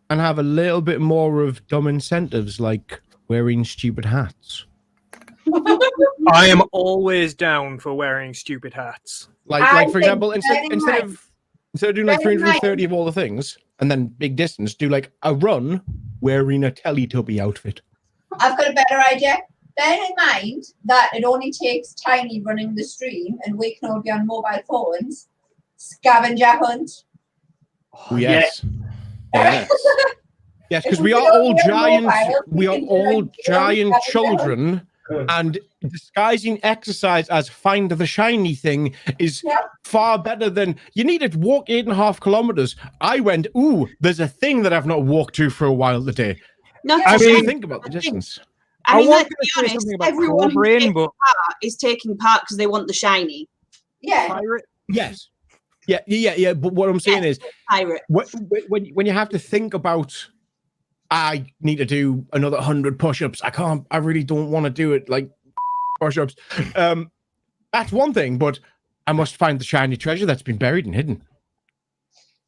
and have a little bit more of dumb incentives like wearing stupid hats. I am always down for wearing stupid hats. Like for example, instead of doing like 330 of all the things and then big distance, do like a run wearing a Teletubby outfit. I've got a better idea. Bear in mind that it only takes Tiny running the stream, and we can all be on mobile phones. Scavenger hunt. Oh, yes. Yes. Yes, because we are all giant. We are all giant children, and disguising exercise as find the shiny thing is far better than you need to walk 8.5 kilometers. I went, ooh, there's a thing that I've not walked to for a while today. I mean, think about the distance. I mean, let's be say honest, something about everyone who Brain, takes but- part is taking part because they want the shiny. Yeah. Yes. Yeah. But what I'm saying is, pirate. When you have to think about, I need to do another 100 push-ups. I really don't want to do it like push-ups. That's one thing, but I must find the shiny treasure that's been buried and hidden.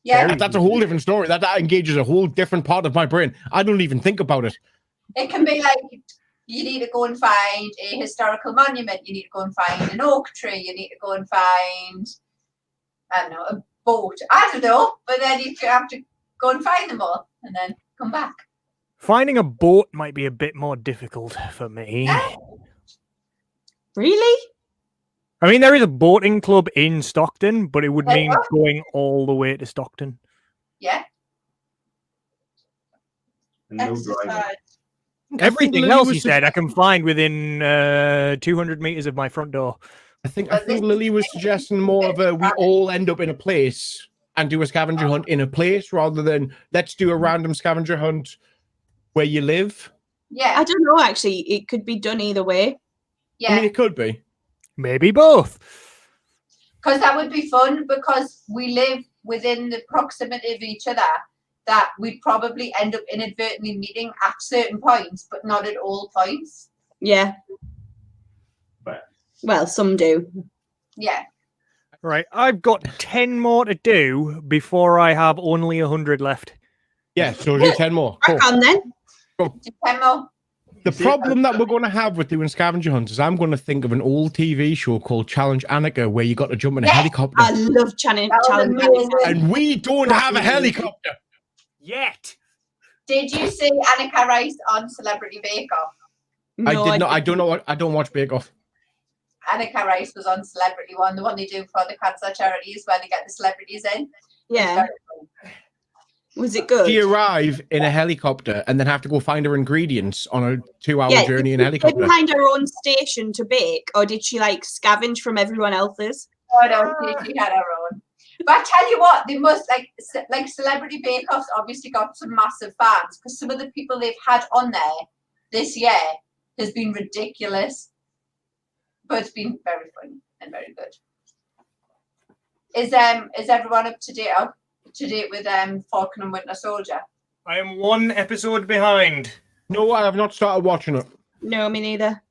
Yeah. That's a whole different story. That engages a whole different part of my brain. I don't even think about it. It can be like, you need to go and find a historical monument, you need to go and find an oak tree, you need to go and find, I don't know, a boat. I don't know, but then you have to go and find them all and then come back. Finding a boat might be a bit more difficult for me. Really? I mean, there is a boating club in Stockton, but it would mean going all the way to Stockton. Yeah. Everything else, he said, I can find within 200 meters of my front door. I think Lily was suggesting more of a we all end up in a place and do a scavenger hunt in a place rather than let's do a random scavenger hunt where you live. Yeah. I don't know, actually. It could be done either way. Yeah. I mean, it could be. Maybe both. Because that would be fun, because we live within the proximity of each other, that we'd probably end up inadvertently meeting at certain points, but not at all points. Yeah. Well, some do. Yeah. Right, I've got 10 more to do before I have only 100 left. Yeah, so do 10 more. Crack on then. Do 10 more. The problem that we're going to have with doing scavenger hunts is I'm going to think of an old TV show called Challenge Annika, where you got to jump in a helicopter. I love Challenge Annika. And we don't have a helicopter yet. Did you see Annika Rice on Celebrity Bake Off? I did not. I don't know what. I don't watch Bake Off. Annika Rice was on Celebrity One, the one they do for the cancer charities where they get the celebrities in. Yeah. Was it good? She arrive in a helicopter and then have to go find her ingredients on a 2-hour journey in a Did she helicopter. find her own station to bake, or did she like scavenge from everyone else's? Oh no, she had her own. But I tell you what, they must like Celebrity Bake Off's obviously got some massive fans, because some of the people they've had on there this year has been ridiculous. But it's been very fun and very good. Is everyone up to date with Falcon and Winter Soldier? I am 1 episode behind. No, I have not started watching it. No, me neither.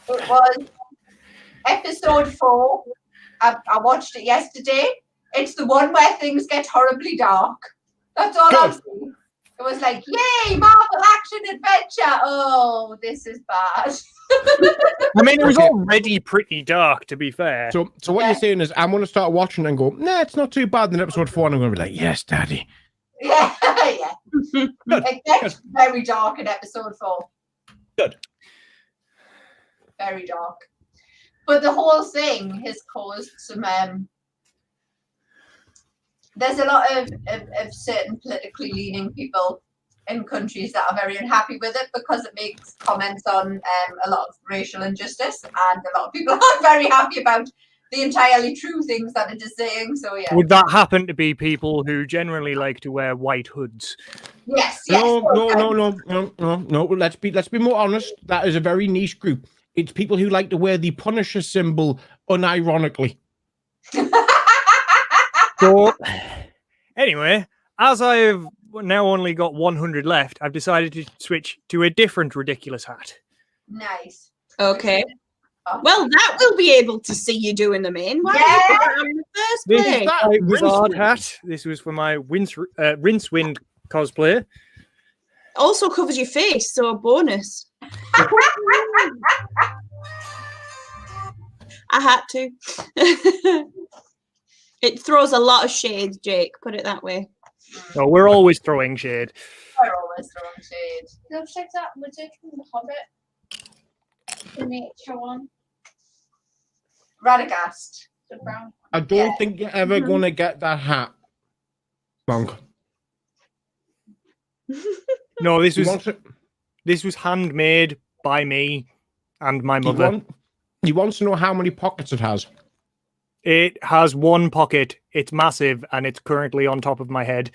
It was episode 4. I watched it yesterday. It's the one where things get horribly dark. That's all I've seen. It was like, yay, Marvel action adventure. Oh, this is bad. I mean, it was already pretty dark, to be fair. So what you're saying is I'm going to start watching and go, nah, it's not too bad. Then episode 4, and I'm going to be like, yes, Daddy. Yeah, yeah. It gets very dark in episode 4. Good. Very dark. But the whole thing has caused some. There's a lot of certain politically leaning people in countries that are very unhappy with it because it makes comments on a lot of racial injustice, and a lot of people aren't very happy about the entirely true things that it is saying. So yeah. Would that happen to be people who generally like to wear white hoods? Yes. No. Let's be more honest. That is a very niche group. It's people who like to wear the Punisher symbol unironically. So, anyway, as I've now only got 100 left, I've decided to switch to a different ridiculous hat. Nice. Okay. Well, that will be able to see you doing them in. Why did you put that on in the first This place? is a wizard hat. This was for my Rincewind cosplay. Also covers your face, so a bonus. I had to. It throws a lot of shade, Jake. Put it that way. No, we're always throwing shade. We're always throwing shade. Looks like that wizard from The Hobbit. The nature one. Radagast. The brown. I don't think you're ever gonna get that hat wrong. No, this was handmade by me and my mother. You want to know how many pockets it has? It has one pocket. It's massive, and it's currently on top of my head.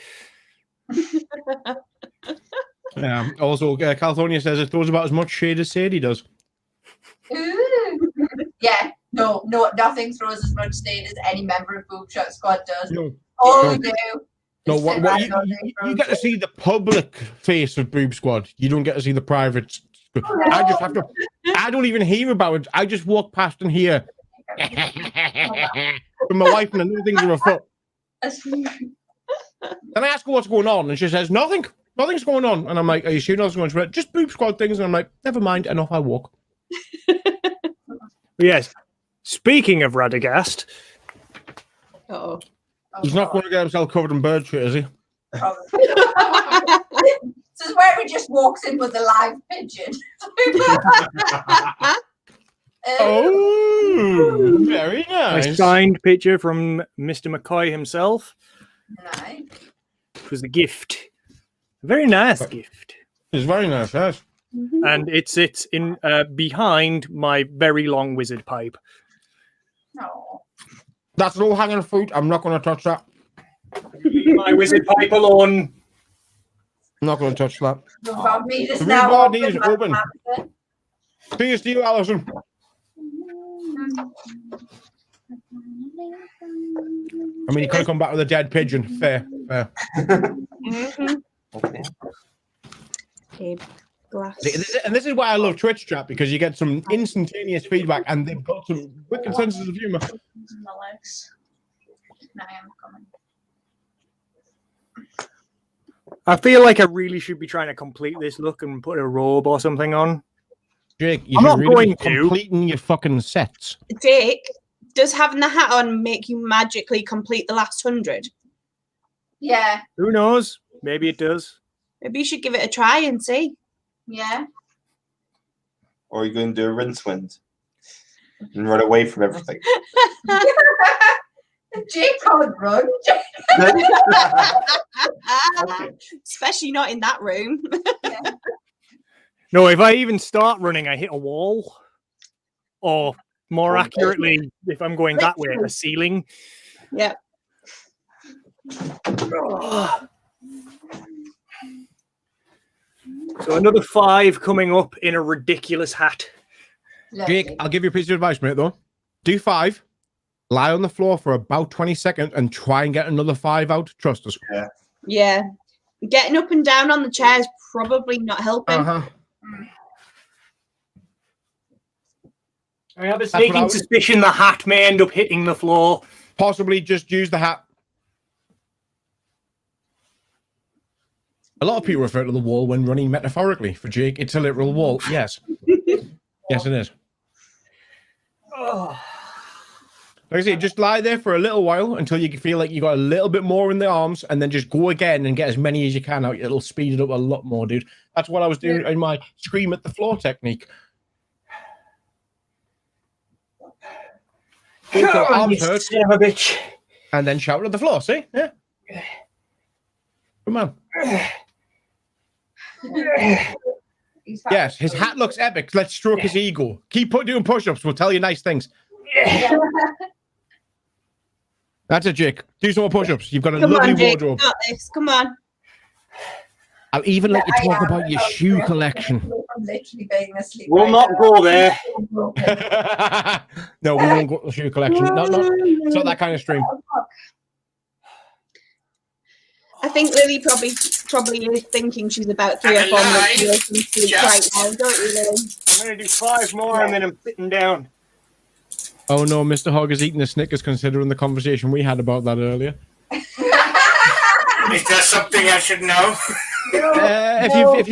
Also, California says it throws about as much shade as Sadie does. Ooh. Yeah. No, nothing throws as much shade as any member of Boob Shot Squad does. No. All No. we do. No, is what sit around you all day you get to see the public face of Boob Squad. You don't get to see the private. I just have to. I don't even hear about it. I just walk past and hear from my wife and another things are afoot. Then I ask her what's going on, and she says nothing. Nothing's going on, and I'm like, "Are you sure nothing's going on?" Just Boob Squad things, and I'm like, "Never mind." And off I walk. Yes. Speaking of Radagast, He's not going to get himself covered in bird shit, is he? This is where he just walks in with a live pigeon. Oh, very nice. a signed picture from Mr. McCoy himself. Nice. It was a gift. A very nice gift. It's very nice, yes. And it sits in behind my very long wizard pipe. No. That's low hanging fruit. I'm not going to touch that. Leave my wizard pipe alone. I'm not going to touch that. About me just The now. rhubarb is open. Cheers to you, Alison. I mean, you could have come back with a dead pigeon. Fair. Okay, glass. And this is why I love Twitch chat, because you get some instantaneous feedback and they've got some wicked senses of humour. My legs. No, I am coming. I feel like I really should be trying to complete this look and put a robe or something on. Jake, you I'm should not really going be to. completing your fucking sets. Jake, does having the hat on make you magically complete the last 100? Yeah. Who knows? Maybe it does. Maybe you should give it a try and see. Yeah. Or are you going to do a Rincewind and run away from everything? Jake can't run. Especially not in that room. No, if I even start running, I hit a wall. Or more accurately, if I'm going that way, a ceiling. Yeah. So another 5 coming up in a ridiculous hat. Jake, I'll give you a piece of advice, mate, though. Do 5, lie on the floor for about 20 seconds and try and get another 5 out. Trust us. Yeah. Yeah. Getting up and down on the chair is probably not helping. I have a sneaking suspicion the hat may end up hitting the floor. Possibly just use the hat. A lot of people refer to the wall when running metaphorically. For Jake, it's a literal wall. Yes. Yes, it is. Like I say, just lie there for a little while until you feel like you got a little bit more in the arms, and then just go again and get as many as you can out. It'll speed it up a lot more, dude. That's what I was doing in my scream at the floor technique. until arms hurt, son of a bitch. and then shout at the floor. See? Yeah. Come on. Yes, his hat looks epic. Let's stroke his ego. Keep doing push-ups. We'll tell you nice things. That's it, Jake. Do some more push-ups. You've got a lovely wardrobe. Got this. Come on. I'll even let you talk about your shoe collection. I'm literally being asleep. We'll not go there. No, we won't go to the shoe collection. It's not that kind of stream. I think Lily probably is thinking she's about 3 or 4 minutes away from sleep right now, don't you, Lily? I'm going to do 5 more and then I'm sitting down. Oh no, Mr. Hogg is eating a Snickers considering the conversation we had about that earlier. Is that something I should know? If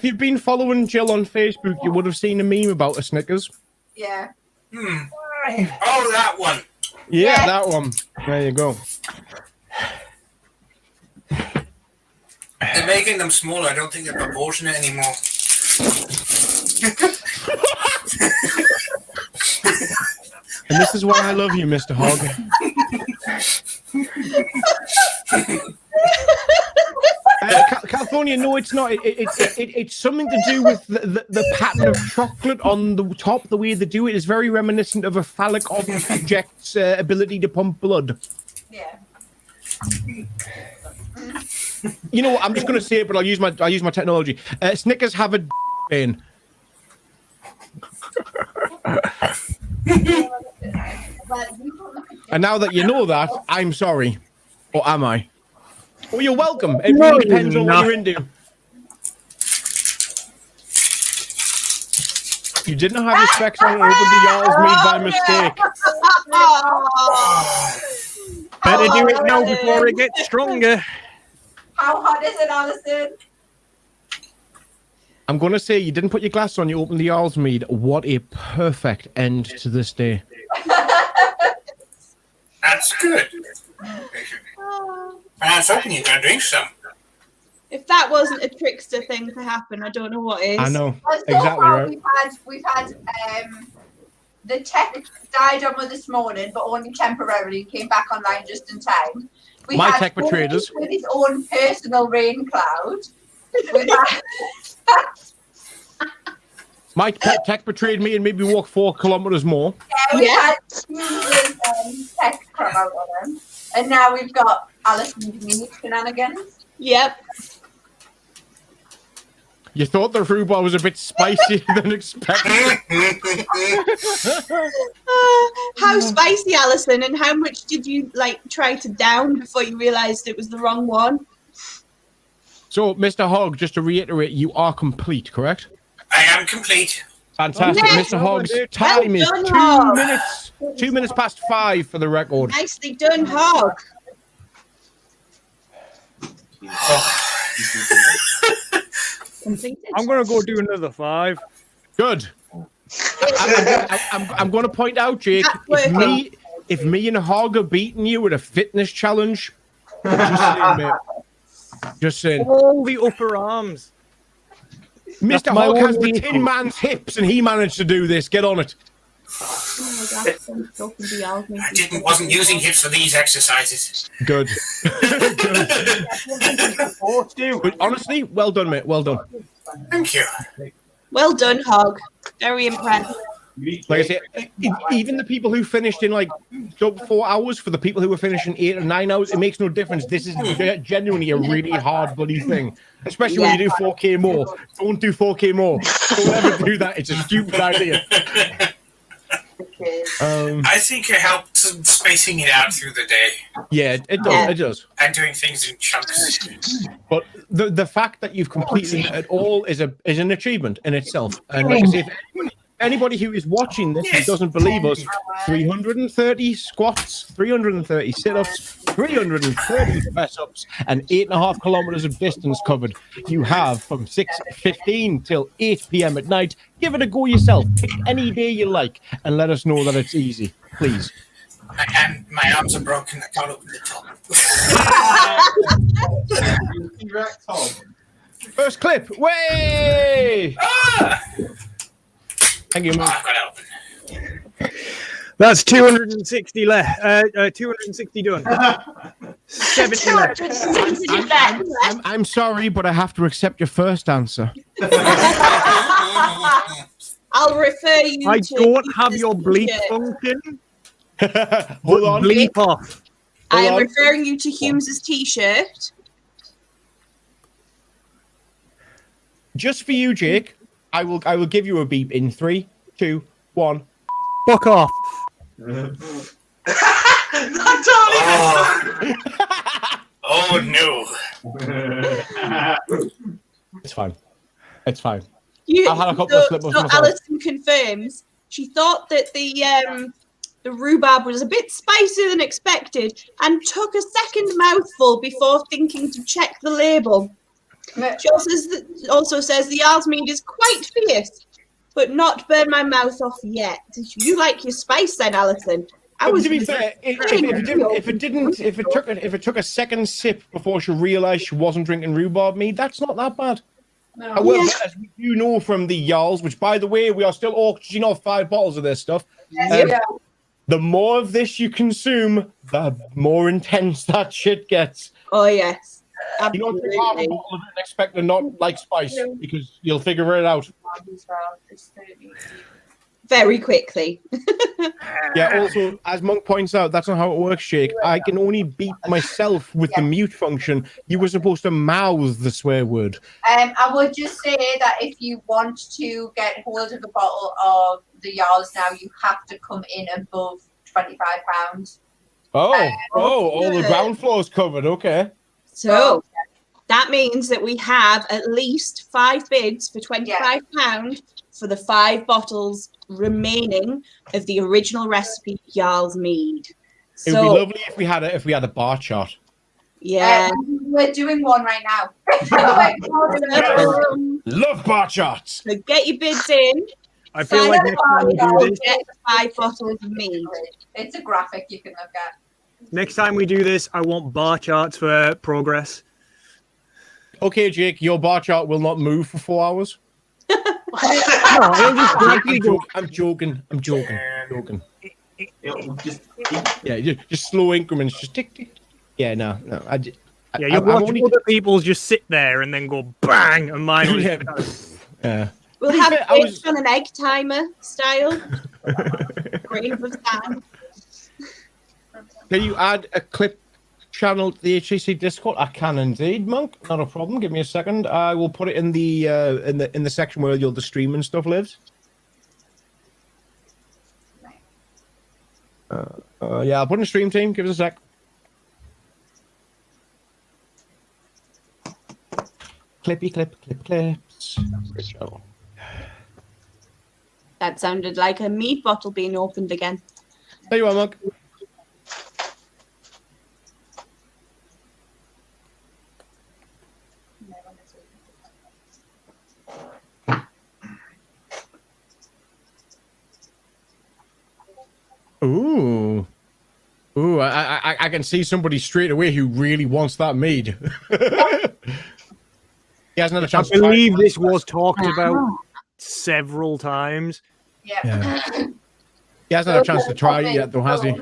you've been following Jill on Facebook, you would have seen a meme about a Snickers. Yeah. Oh, that one. Yeah, that one. There you go. They're making them smaller. I don't think they're proportionate anymore. And this is why I love you, Mr. Hogg. California, no, it's not. It's something to do with the pattern of chocolate on the top. The way they do it is very reminiscent of a phallic object's ability to pump blood. Yeah. You know what? I'm just going to say it, but I'll use my technology. Snickers have a vein. And now that you know that, I'm sorry. Or am I? Well, you're welcome. It really depends on what you're into. You didn't have your specs on over the Jarl's made by mistake. Better do it now before it gets stronger. How hot is it, Alison? I'm going to say you didn't put your glasses on, you opened the Jarl's mead. What a perfect end to this day. That's good. I was hoping you were going to drink some. If that wasn't a trickster thing to happen, I don't know what is. I know. Well, so Exactly far right. We've had the tech died on this morning, but only temporarily, came back online just in time. We My had tech betrayed us. With his own personal rain cloud. We had My tech betrayed me and made me walk 4 kilometers more. we had Susan's tech come out on him. And now we've got Alison's mini shenanigans. Yep. You thought the rhubarb was a bit spicier than expected. How spicy, Alison, and how much did you try to down before you realised it was the wrong one? So, Mr. Hogg, just to reiterate, you are complete, correct? I am complete. Fantastic. Yes. Mr. Hogg's time is Well done, 2 Hogg. minutes. 2 minutes past 5 for the record. Nicely done, Hogg. I'm going to go do another 5. Good. I'm going to point out, Jake, if me and Hogg are beating you at a fitness challenge, just saying, mate. Just saying. All the upper arms. Mr. Hogg has the Tin Man's hips, and he managed to do this. Get on it. Oh my gosh, Wasn't using hips for these exercises. Good. But honestly, well done, mate. Well done. Thank you. Well done, Hogg. Very impressed. Like I say, even the people who finished in 4 hours, for the people who were finishing 8 or 9 hours, it makes no difference. This is genuinely a really hard bloody thing, especially when you do 4K more. Don't do 4K more. Don't ever do that. It's a stupid idea. I think it helped spacing it out through the day. Yeah, it does. It does. And doing things in chunks. But the fact that you've completed it all is an achievement in itself. And like I say, if anybody who is watching this and doesn't believe us, 330 squats, 330 sit-ups, 330 press-ups, and 8.5 kilometers of distance covered. You have from 6:15 till 8 p.m. at night. Give it a go yourself. Pick any day you like, and let us know that it's easy, please. And my arms are broken. I can't open the top. First clip. Way! Thank you, man. That's 260 left. 260 done. 70 left. I'm sorry, but I have to accept your first answer. I'll refer you I to. don't have your bleep function. Hold on. Bleep off. I am Hold on. referring you to Humes' t-shirt. Just for you, Jake, I will give you a beep in 3, 2, 1. Fuck off. Oh no. It's fine. It's fine. You, I've had a couple of slip-ups so myself. Alison confirms she thought that the rhubarb was a bit spicier than expected and took a second mouthful before thinking to check the label. She also says the Jarl's mead is quite fierce, but not burn my mouth off yet. You like your spice then, Alison? To be fair, if it took a second sip before she realised she wasn't drinking rhubarb mead, that's not that bad. No. However, as we do know from the Jarls, which by the way, we are still auctioning off 5 bottles of this stuff. The more of this you consume, the more intense that shit gets. Oh yes. You don't drink half a bottle of it and expect to not like spice because you'll figure it out. Very quickly. Yeah, also, as Monk points out, that's not how it works, Jake. I can only beat myself with the mute function. You were supposed to mouth the swear word. I would just say that if you want to get hold of a bottle of the Jarls now, you have to come in above £25. All the ground floor is covered. Okay. So that means that we have at least 5 bids for £25 for the 5 bottles remaining of the original recipe Jarl's mead. It would be lovely if we had a bar chart. Yeah. We're doing one right now. Love bar charts. So get your bids in. I feel like next time we do this, get 5 bottles of mead. It's a graphic you can look at. next time we do this, I want bar charts for progress. Okay, Jake, your bar chart will not move for 4 hours. I'm joking. Yeah, just slow increments. Just tick, tick. Yeah, no. You're watching other people just sit there and then go bang, and mine will yeah. We'll have it on an egg timer style. Grain of sand. Can you add a clip channel to the HCC Discord? I can indeed, Monk. Not a problem. Give me a second. I will put it in the section where the stream and stuff lives. Yeah, I'll put in the stream team. Give us a sec. Clips. That sounded like a mead bottle being opened again. There you are, Monk. Ooh, I can see somebody straight away who really wants that mead. He hasn't had a chance. I believe this was talked about several times. Yeah. He hasn't had a chance to try it yet, though, has he?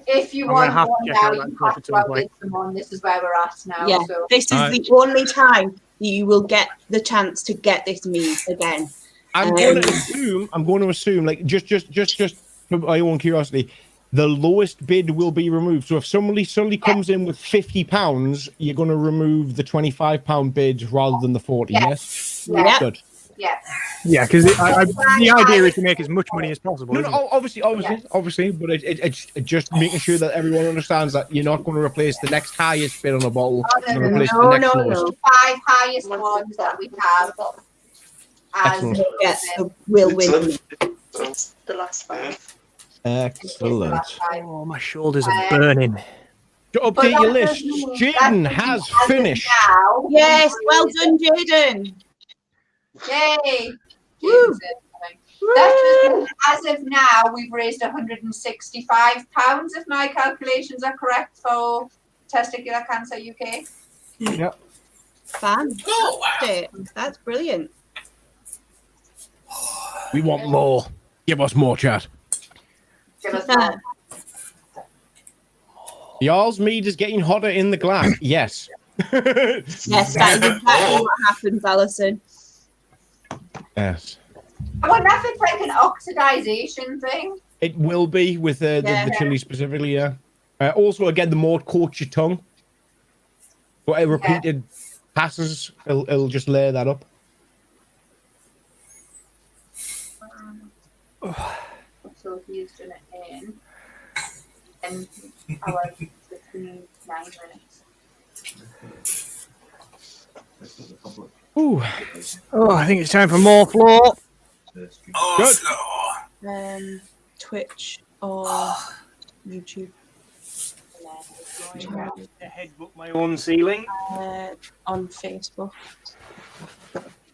If you I'm want gonna have one to now, check out you that have profit to on outbid someone. This is where we're at now. Yeah, So. this is the only time you will get the chance to get this mead again. I'm going to assume, like, just for my own curiosity, the lowest bid will be removed. So if somebody comes in with £50, you're going to remove the £25 bid rather than the 40. Yes. Yeah. Good. Yeah. Yeah, because the idea is to make as much money as possible. No, obviously, but it's just making sure that everyone understands that you're not going to replace the next highest bid on a bottle. You're going to replace the next lowest. 5 highest ones that we have. Excellent. Yes, we'll win. The last 5. Excellent. Oh, my shoulders are burning. To update your list, Jaden has finished. Yes, well done, Jaden. Yay! Woo. As of now, we've raised £165, if my calculations are correct, for Testicular Cancer UK. Yep. Fantastic. That's brilliant. We want more. Give us more, chat. Give us more. Jarl's mead is getting hotter in the glass. Yes. Yes, that is exactly what happens, Alison. Yes. I wonder if it's like an oxidization thing. It will be with the chili specifically, yeah. Also, again, the more it coats your tongue, but repeated passes, it'll just layer that up. So he's done it in hour 59 minutes. Ooh. Oh, I think it's time for more floor. Good. Twitch or YouTube. Headbutt my own ceiling. On Facebook.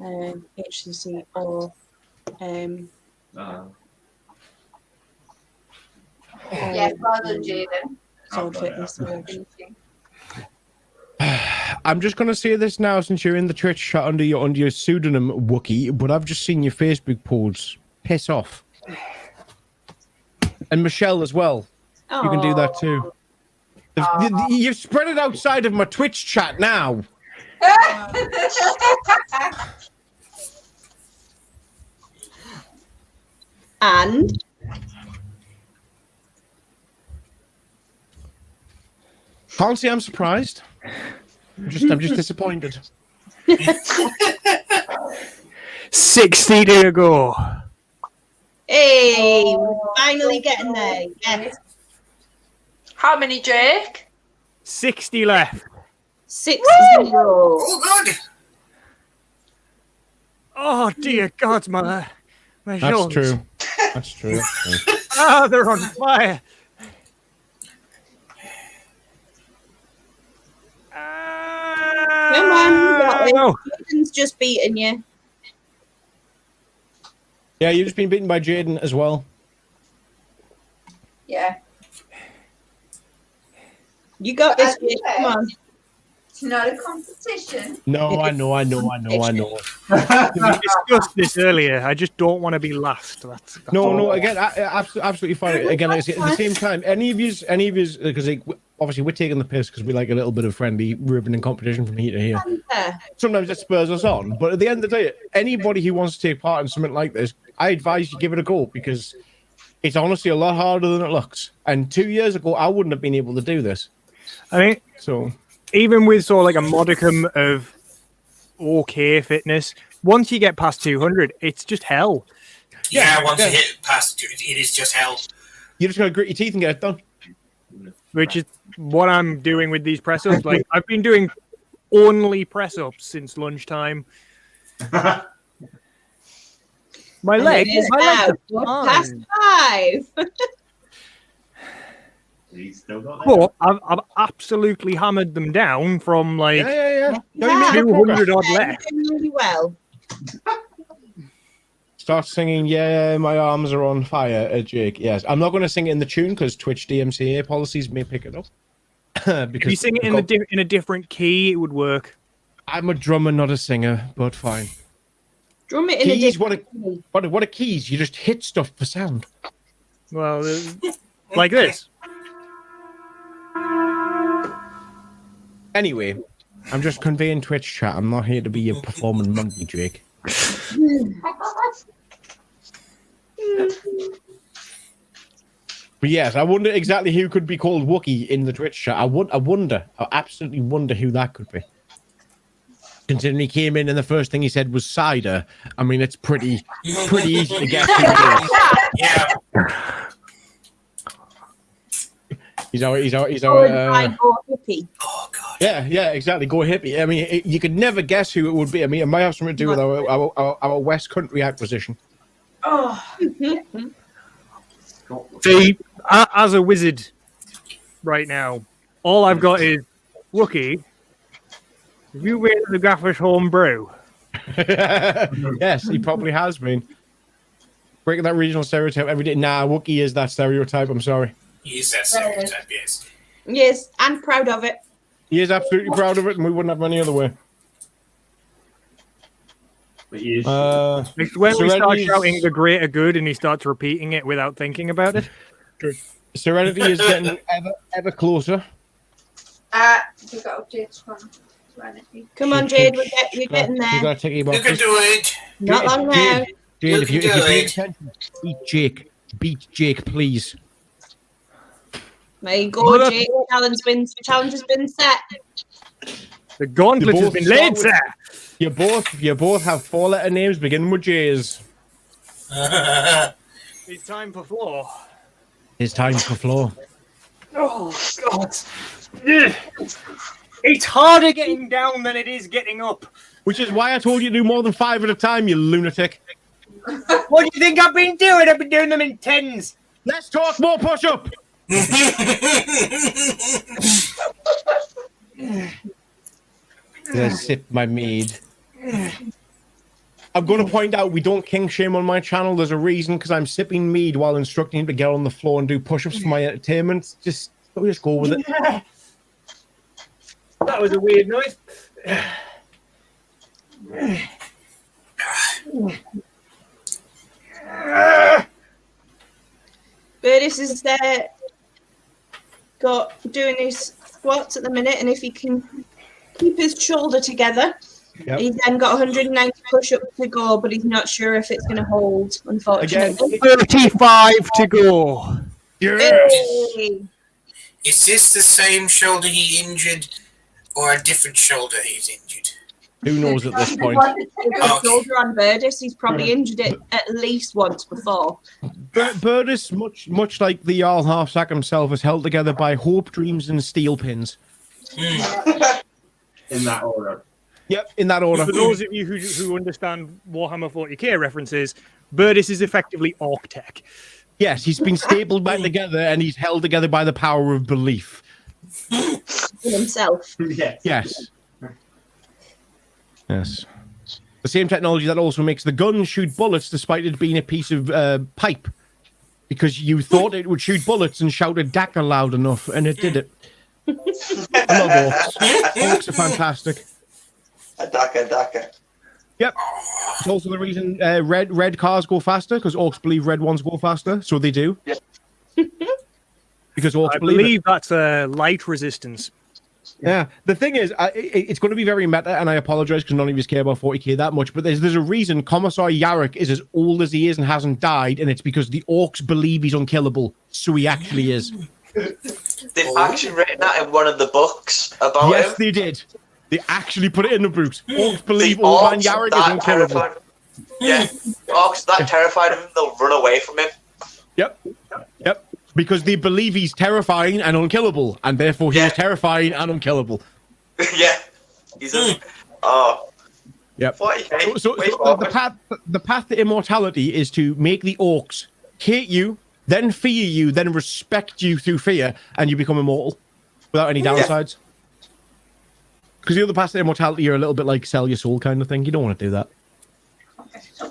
HCC or Yes, rather than Jaden. Zone Fitness. I'm just going to say this now since you're in the Twitch chat under your pseudonym Wookie, but I've just seen your Facebook posts. Piss off. And Michelle as well. You can do that too. You've spread it outside of my Twitch chat now. And Can't say I'm surprised. I'm just disappointed. 60 to go. Hey, we're finally getting there. Yes. How many, Jake? 60 left. 6-0. Oh, good. Oh dear God, my That's shoulders. true. That's true. Ah, they're on fire. Come on, no. Jaden's just beating you. Yeah, you've just been beaten by Jaden as well. Yeah. You got this, Jade. Come on. It's not a competition. No, I know. We discussed this earlier. I just don't want to be last. That's No. Again, absolutely fine. Again, like I say, at the same time, any of you, because obviously we're taking the piss because we like a little bit of friendly ribbon and competition from here to here. Sometimes it spurs us on, but at the end of the day, anybody who wants to take part in something like this, I advise you give it a go because it's honestly a lot harder than it looks. And 2 years ago, I wouldn't have been able to do this. I mean, so even with sort of like a modicum of okay fitness, once you get past 200, it's just hell. Yeah, once you hit past it is just hell. You just gotta grit your teeth and get it done. Which is what I'm doing with these press ups. Like I've been doing only press ups since lunchtime. My legs are past 5. But I've absolutely hammered them down from like 200 odd left. Really well. Start singing, yeah, my arms are on fire, Jake. Yes, I'm not going to sing it in the tune because Twitch DMCA policies may pick it up. If you sing it in a different key, it would work. I'm a drummer, not a singer, but fine. Drum it in keys, a different key. What are keys? You just hit stuff for sound. Well, like this. Anyway, I'm just conveying Twitch chat. I'm not here to be a performing monkey, Jake. But yes, I wonder exactly who could be called Wookie in the Twitch chat. I absolutely wonder who that could be. Considering he came in and the first thing he said was cider. I mean, it's pretty easy to guess who it is. Yeah. He's our hippie. Oh God. Yeah, exactly. Go hippie. I mean, you could never guess who it would be. I mean, it might have something to do with our West Country acquisition. Oh. See, as a wizard right now, all I've got is Wookie. Have you been to the Gaffer's home brew? Yes, he probably has been. Breaking that regional stereotype every day. Nah, Wookie is that stereotype. I'm sorry. He is that stereotype, yes. Yes, and proud of it. He is absolutely proud of it, and we wouldn't have any other way. It's when we start shouting the greater good and he starts repeating it without thinking about it. Serenity is getting ever closer. You got updates from Serenity. Come on, Jade, we're getting You there. gotta take your You boxes. can do it. Not long now. Jade, if you can do pay it. attention, beat Jake, please. There you go, Jade. Challenge has been set. The gauntlet has been laid, sir. You both have 4-letter names beginning with J's. It's time for floor. It's time for floor. Oh God! It's harder getting down than it is getting up. Which is why I told you to do more than 5 at a time, you lunatic. What do you think I've been doing? I've been doing them in 10s. Let's talk more push-up. Let's sip my mead. I'm going to point out we don't king shame on my channel. There's a reason, because I'm sipping mead while instructing him to get on the floor and do push-ups for my entertainment. Just go with it. That was a weird noise. Burtis is doing his squats at the minute, and if he can keep his shoulder together, he's then got 190 push-ups to go, but he's not sure if it's going to hold, unfortunately. 35 to go. Hey. Is this the same shoulder he injured, or a different shoulder he's injured? Who knows at this point? Shoulder on Burtis, he's probably injured it at least once before. Burtis, much like the Jarl Halfsac himself, is held together by hope, dreams, and steel pins. In that order. Yep, in that order. For those of you who understand Warhammer 40k references, Burtis is effectively Orc Tech. Yes, he's been stapled back together, and he's held together by the power of belief. In himself. Yes. Yes. The same technology that also makes the gun shoot bullets despite it being a piece of pipe. Because you thought it would shoot bullets and shouted Daka loud enough, and it did it. I love orcs. Orcs are fantastic. A Daka. Yep. It's also the reason red cars go faster, because orcs believe red ones go faster, so they do. Yep. Because orcs I believe that's light resistance. Yeah, the thing is, it's going to be very meta, and I apologize because none of you care about 40k that much, but there's a reason Commissar Yarrick is as old as he is and hasn't died, and it's because the orcs believe he's unkillable, so he actually is. They've actually written that in one of the books about him. Yes, they did. They actually put it in the books. Orcs believe old man Yarrick is unkillable. Yeah, orcs that terrified of him, they'll run away from him. Yep. Because they believe he's terrifying and unkillable, and therefore he is terrifying and unkillable. Yeah. He's a... Oh. Yep. 40k. So the path to immortality is to make the orcs hate you, then fear you, then respect you through fear, and you become immortal without any downsides. Because the other path to immortality, you're a little bit like sell your soul kind of thing. You don't want to do that.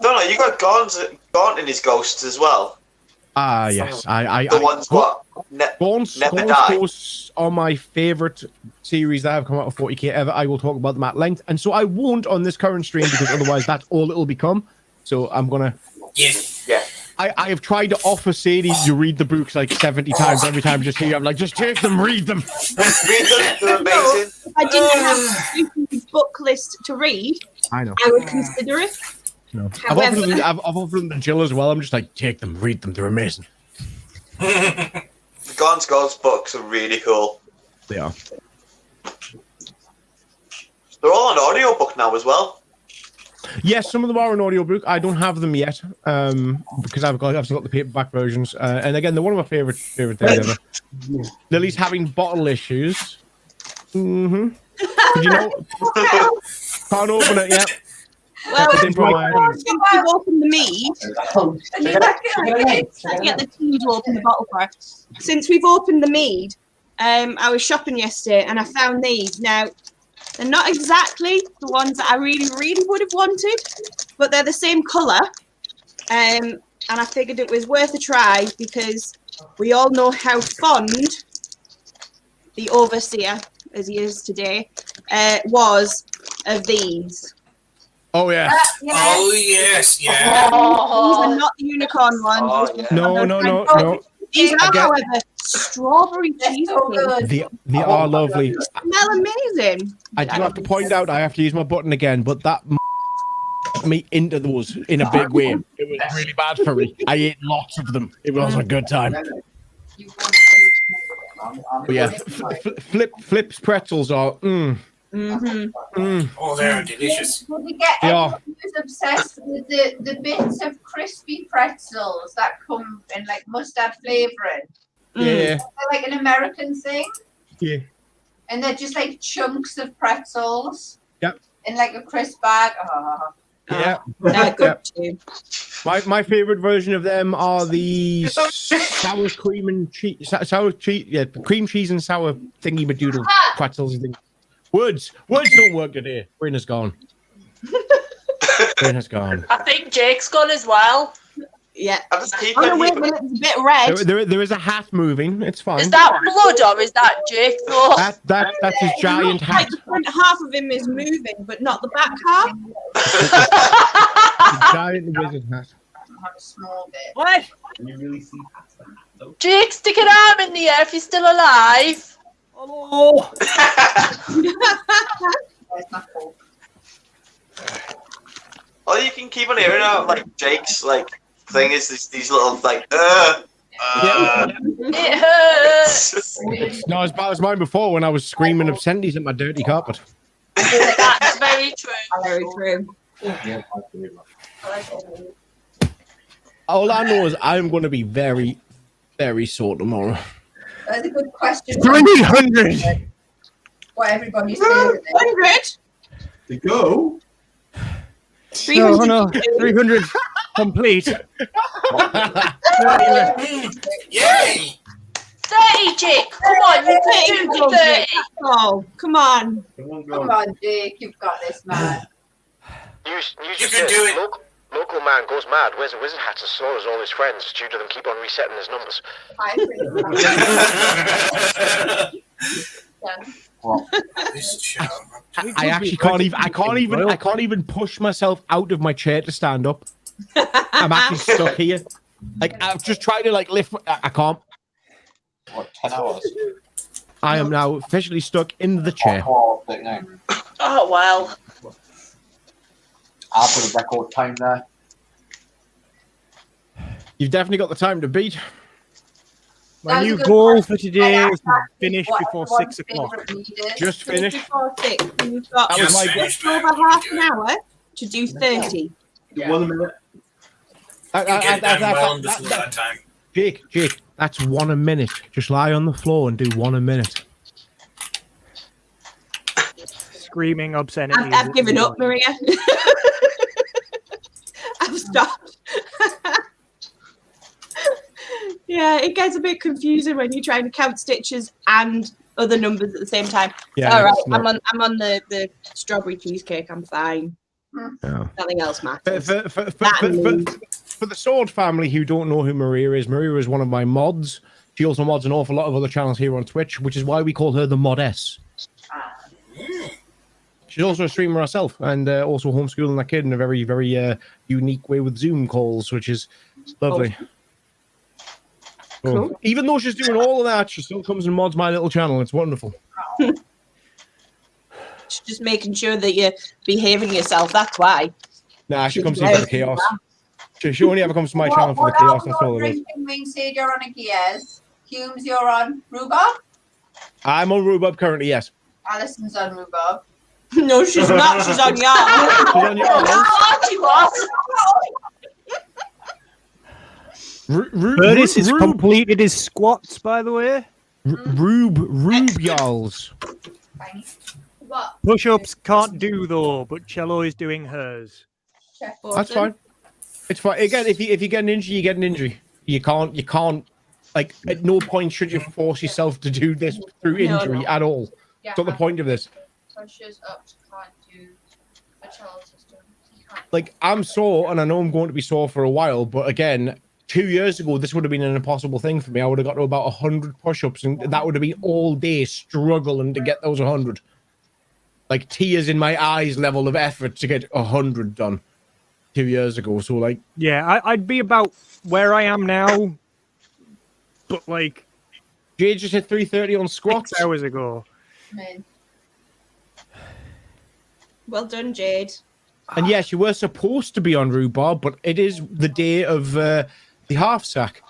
No, you got Gaunt in his ghosts as well. Ah, yes. The ones what? Gaunt's ghosts are my favourite series that have come out of 40k ever. I will talk about them at length, and so I won't on this current stream because otherwise that's all it'll become. So I'm gonna. Yes. Yeah. I have tried to offer Sadie to read the books like 70 times. Every time I just hear, I'm like, just take them, read them. Read them. They're amazing. If I didn't have a book list to read, I know. I would consider it. No. However, I've offered them to Jill as well. I'm just like, take them, read them. They're amazing. The Gaunt's Ghost books are really cool. They are. They're all on audiobook now as well. Yes, some of them are an audiobook. I don't have them yet because I've still got the paperback versions. And again, they're one of my favorite things ever. Lily's having bottle issues. Mm-hmm. Did you know? Can't open it yet. Well, since we've opened the mead, get the tea to open the bottle for. Since we've opened the mead, I was shopping yesterday and I found these. Now, they're not exactly the ones that I really, really would have wanted, but they're the same colour. And I figured it was worth a try because we all know how fond the Overseer, as he is today, was of these. Oh yeah. Oh yes, yeah. These are not the unicorn ones. Oh, This is yeah. No, not no, the no, kind of- no. These are, I get- however, strawberry cheesecake. They are lovely. They smell amazing. I do have to point out, I have to use my button again, but that me into those in a big way. It was really bad for me. I ate lots of them. It was a good time. But yeah, Flips pretzels are. Oh, they're delicious. Did you get Yeah. anyone who's obsessed with the bits of crispy pretzels that come in like mustard flavouring? Yeah. They're like an American thing, Yeah. and they're just like chunks of pretzels Yep. in like a crisp bag. Yeah. They're good too. My favorite version of them are the sour cream and cheese, cream cheese and sour thingy madoodle pretzels. Words don't work today. Brain is gone. Brain has gone. I think Jake's gone as well. Yeah. I just keep Oh, no, wait a minute, it's a bit red. There is a hat moving. It's fine. Is that blood or is that Jake? Oh. That's his giant Like hat. the front half of him is moving, but not the back half. His giant wizard hat. What? Jake, stick an arm in the air if you're still alive. Oh. All you can keep on hearing out like Jake's like thing is these little like It hurts. It's not as bad as mine before when I was screaming obscenities at my dirty carpet. That's very true. Very true. All I know is I'm going to be very, very sore tomorrow. That's a good question. 300. What everybody's favourite is. 100? To go. 300. No, 300 complete. Yay! 30, Jake. Come on, you can do the 30. Oh, come on. Come on, Jake, you've got this, man. You just can do it. Local man goes mad, wears a wizard hat and slaughters all his friends due to them keep on resetting his numbers. I actually can't even push myself out of my chair to stand up. I'm actually stuck here. Like I've just tried to lift. I can't. What, 10 hours? I am now officially stuck in the chair. Oh, well. I'll put a record time there. You've definitely got the time to beat. My new goal for today is to finish before 6 o'clock. Just finish. Before 6. You've got That was my just over half an hour to do 30. 1 minute. that time. Jake, that's 1 a minute. Just lie on the floor and do 1 a minute. Screaming obscenities. I've given up, Maria. I've stopped. Yeah, it gets a bit confusing when you're trying to count stitches and other numbers at the same time. Yeah, all right, it's not- I'm on the strawberry cheesecake. I'm fine. Yeah. Nothing else matters. For the Sword family who don't know who Maria is one of my mods. She also mods an awful lot of other channels here on Twitch, which is why we call her the Modess. She's also a streamer herself and also homeschooling that kid in a very, very unique way with Zoom calls, which is lovely. Cool. Even though she's doing all of that, she still comes and mods my little channel. It's wonderful. Just making sure that you're behaving yourself. That's why. Nah, she comes here for the chaos. She only ever comes to my channel for the chaos. That's all it is. Drinking means say you're on a Gears. Humes, you're on rhubarb. I'm on rhubarb currently, yes. Alison's on rhubarb. No, she's not. She's on Jarl. She's on Jarl. She was. Curtis has completed his squats, by the way. Rube Yarls. What? Push-ups can't do though, but Cello is doing hers. That's fine. It's fine. Again, if you get an injury, you get an injury. You can't. Like at no point should you force yourself to do this through injury at all. Yeah, That's not the point of this. Pushes up can't do the cello system. Like I'm sore, and I know I'm going to be sore for a while. But again, 2 years ago, this would have been an impossible thing for me. I would have got to about 100 push-ups, and that would have been all day struggling to get those 100. like tears in my eyes level of effort to get 100 done 2 years ago. So like, yeah, I'd be about where I am now, but like Jade just hit 330 on squats 6 hours ago. Man. Well done, Jade. And yes, you were supposed to be on rhubarb, but it is the day of the Halfsac.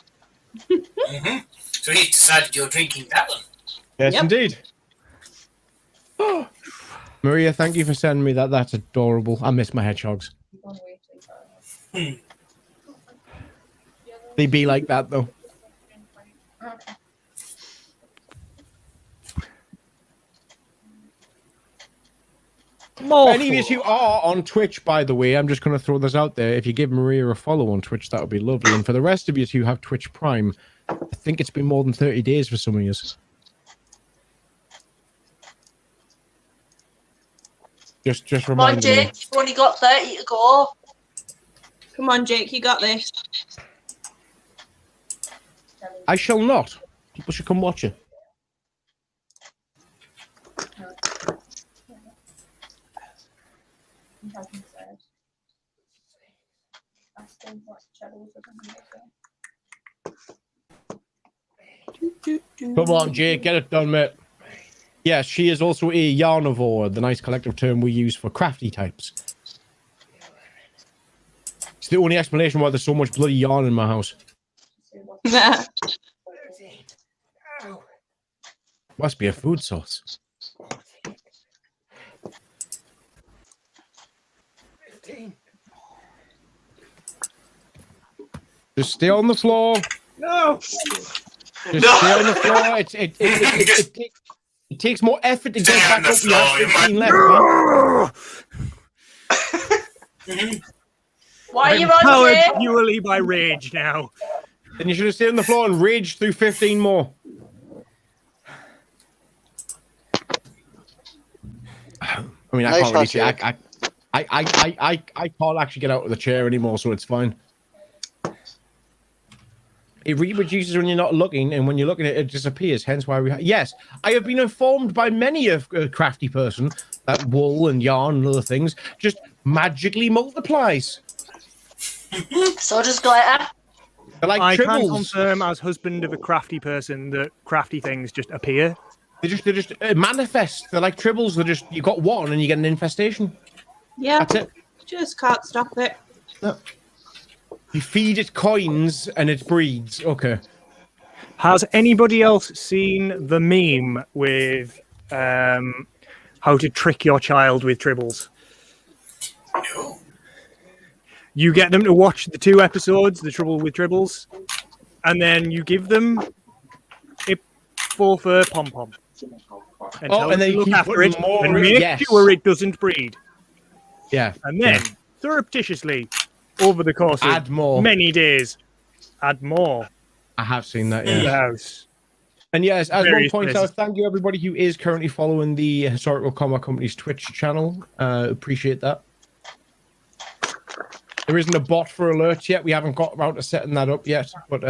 So he decided you're drinking that one. Yes, Yep. indeed. Maria, thank you for sending me that. That's adorable. I miss my hedgehogs. They be like that, though. For any of you who are on Twitch, by the way, I'm just going to throw this out there. If you give Maria a follow on Twitch, that would be lovely. And for the rest of you who have Twitch Prime, I think it's been more than 30 days for some of you. Just Come on, remind me. Jake. You've only got 30 to go. Come on, Jake, you got this. I shall not. People should come watch it. Come on, Jake, get it done, mate. Yes, she is also a yarnivore, the nice collective term we use for crafty types. It's the only explanation why there's so much bloody yarn in my house. Must be a food source. 15. Just stay on the floor. No. Just stay on the floor. It takes more effort to get back up. You have 15 left, man. Why are you I'm on, powered Jake? purely by rage now. Then you should have stayed on the floor and raged through 15 more. I mean, I can't really see. I can't actually get out of the chair anymore, so it's fine. It reproduces when you're not looking, and when you're looking, it disappears. Hence why we. Yes, I have been informed by many a crafty person that wool and yarn and other things just magically multiplies. So does glitter. They're like I can tribbles. confirm, as husband of a crafty person, that crafty things just appear. They just manifest. They're like tribbles. They're just, you got one and you get an infestation. Yeah. That's it. Just can't stop it. No. You feed it coins and it breeds. Okay. Has anybody else seen the meme with how to trick your child with tribbles? No. You get them to watch the 2 episodes, The Trouble with Tribbles, and then you give them a 4-fur pom-pom. And tell them and then to you look keep after putting it more and in. make Yes. sure it doesn't breed. Yeah. And then, surreptitiously, over the course Add of more. many days, add more I have seen that, in the yeah. house. And yes, as one Various points places. out, thank you everybody who is currently following the Historical Combat Company's Twitch channel. Appreciate that. There isn't a bot for alerts yet. We haven't got around to setting that up yet, but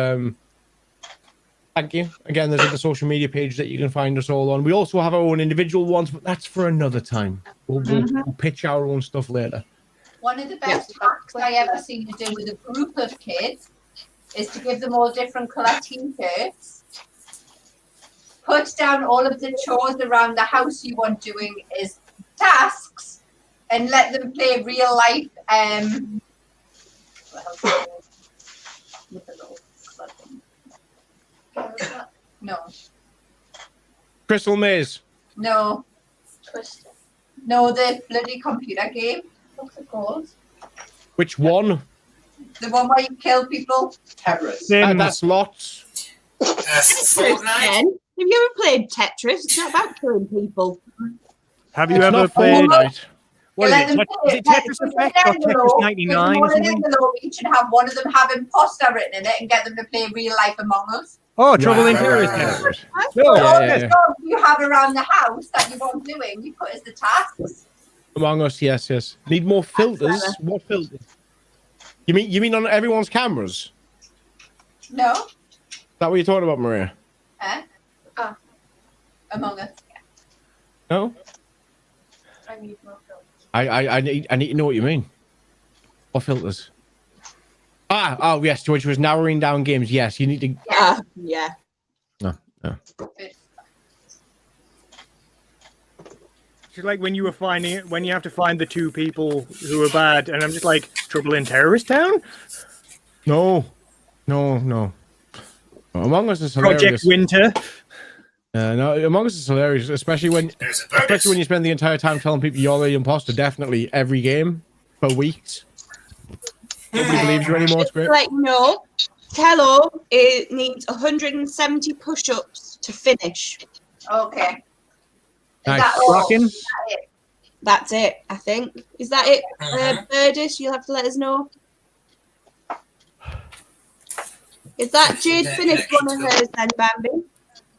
thank you. Again, there's other social media pages that you can find us all on. We also have our own individual ones, but that's for another time. We'll pitch our own stuff later. One of the best hacks I ever seen to do with a group of kids is to give them all different colour t-shirts. Put down all of the chores around the house you want doing as tasks, and let them play real life. No. Crystal Maze. No. No, the bloody computer game. What's it called? Which one? The one where you kill people. Terrorists. That's lots. Tetris, then. Have you ever played Tetris? It's not about killing people. Have you It's ever not played... Fortnite. What is Let it? them Is it Tetris Effect or Tetris 99 or One something? envelope each and have one of them have imposter written in it and get them to play real life Among Us. Oh, Trouble in Terrorist. So all Yeah. the stuff you have around the house that you want doing, you put as the tasks. Among Us, yes. Need more filters. What filters? You mean on everyone's cameras? No? Is that what you're talking about, Maria? Among Us. No? I need to know what you mean. What filters? Oh yes, which was narrowing down games. Yes, you need to. Yeah. No. It's like when you were finding it, when you have to find the two people who are bad, and I'm just like, trouble in terrorist town? No. Among Us is hilarious. Project Winter. No, Among Us is hilarious, especially when you spend the entire time telling people you're the imposter. Definitely every game for weeks. Nobody believes you anymore. It's great. Like, no, Tello, it needs 170 push-ups to finish. Okay. Nice. Rocking. That's it, I think. Is that it, Birdis? You'll have to let us know. Is that Jade finished one of hers then, Bambi?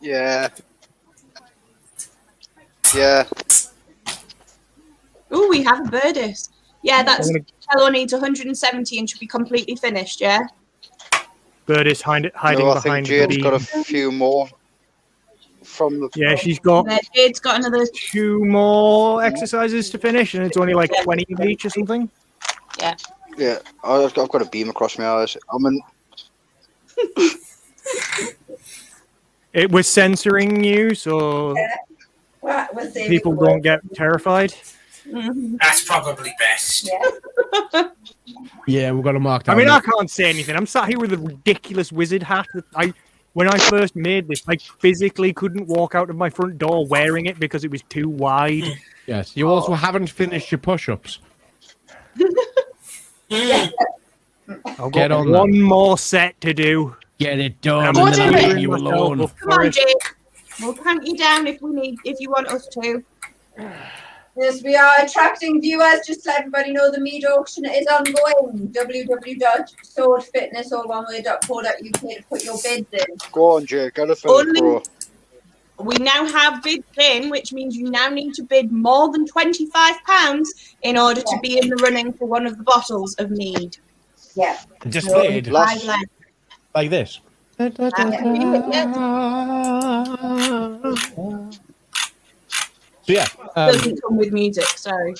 Yeah. Oh, we have a Birdis. Yeah, that's Tello needs 170 and should be completely finished, yeah? Birdis hiding I think behind Jade's the... got a few more from the... Yeah, she's got... Jade's got another... 2 more exercises to finish, and it's only like 20 of each or something. Yeah. Yeah, I've got a beam across my eyes. It was censoring you, so people don't get terrified. That's probably best. Yeah, we've got to mark down. I mean, I can't say anything. I'm sat here with a ridiculous wizard hat that when I first made this, I physically couldn't walk out of my front door wearing it because it was too wide. Yes, you also haven't finished your push-ups. I've Get got on one more set to do. Get it done, What and then do I'll you leave you alone. Come on, Jake. We'll count you down if you want us to. Yes, we are attracting viewers. Just to let everybody know, the mead auction is ongoing. www.swordfitness.co.uk to put your bids in. Go on, Jake. Get a film, bro. We now have bids in, which means you now need to bid more than £25 in order to be in the running for one of the bottles of mead. Yeah. Displayed like this. So yeah, doesn't come with music. Sorry.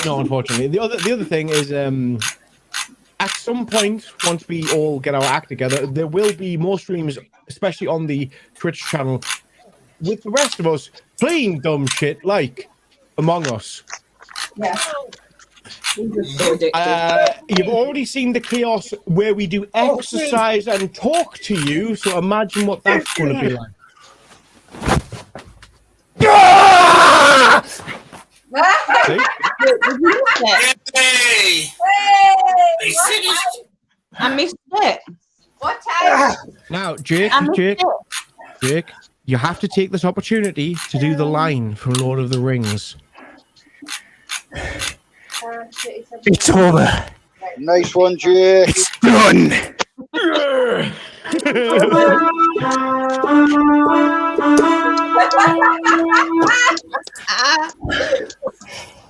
No, unfortunately. The other thing is, at some point, once we all get our act together, there will be more streams, especially on the Twitch channel, with the rest of us playing dumb shit like Among Us. Yeah. You've already seen the chaos where we do exercise and talk to you, so imagine what that's going to be like. I missed it. What time? Now, Jake, you have to take this opportunity to do the line from Lord of the Rings. It's over. Nice one, Jake. It's done.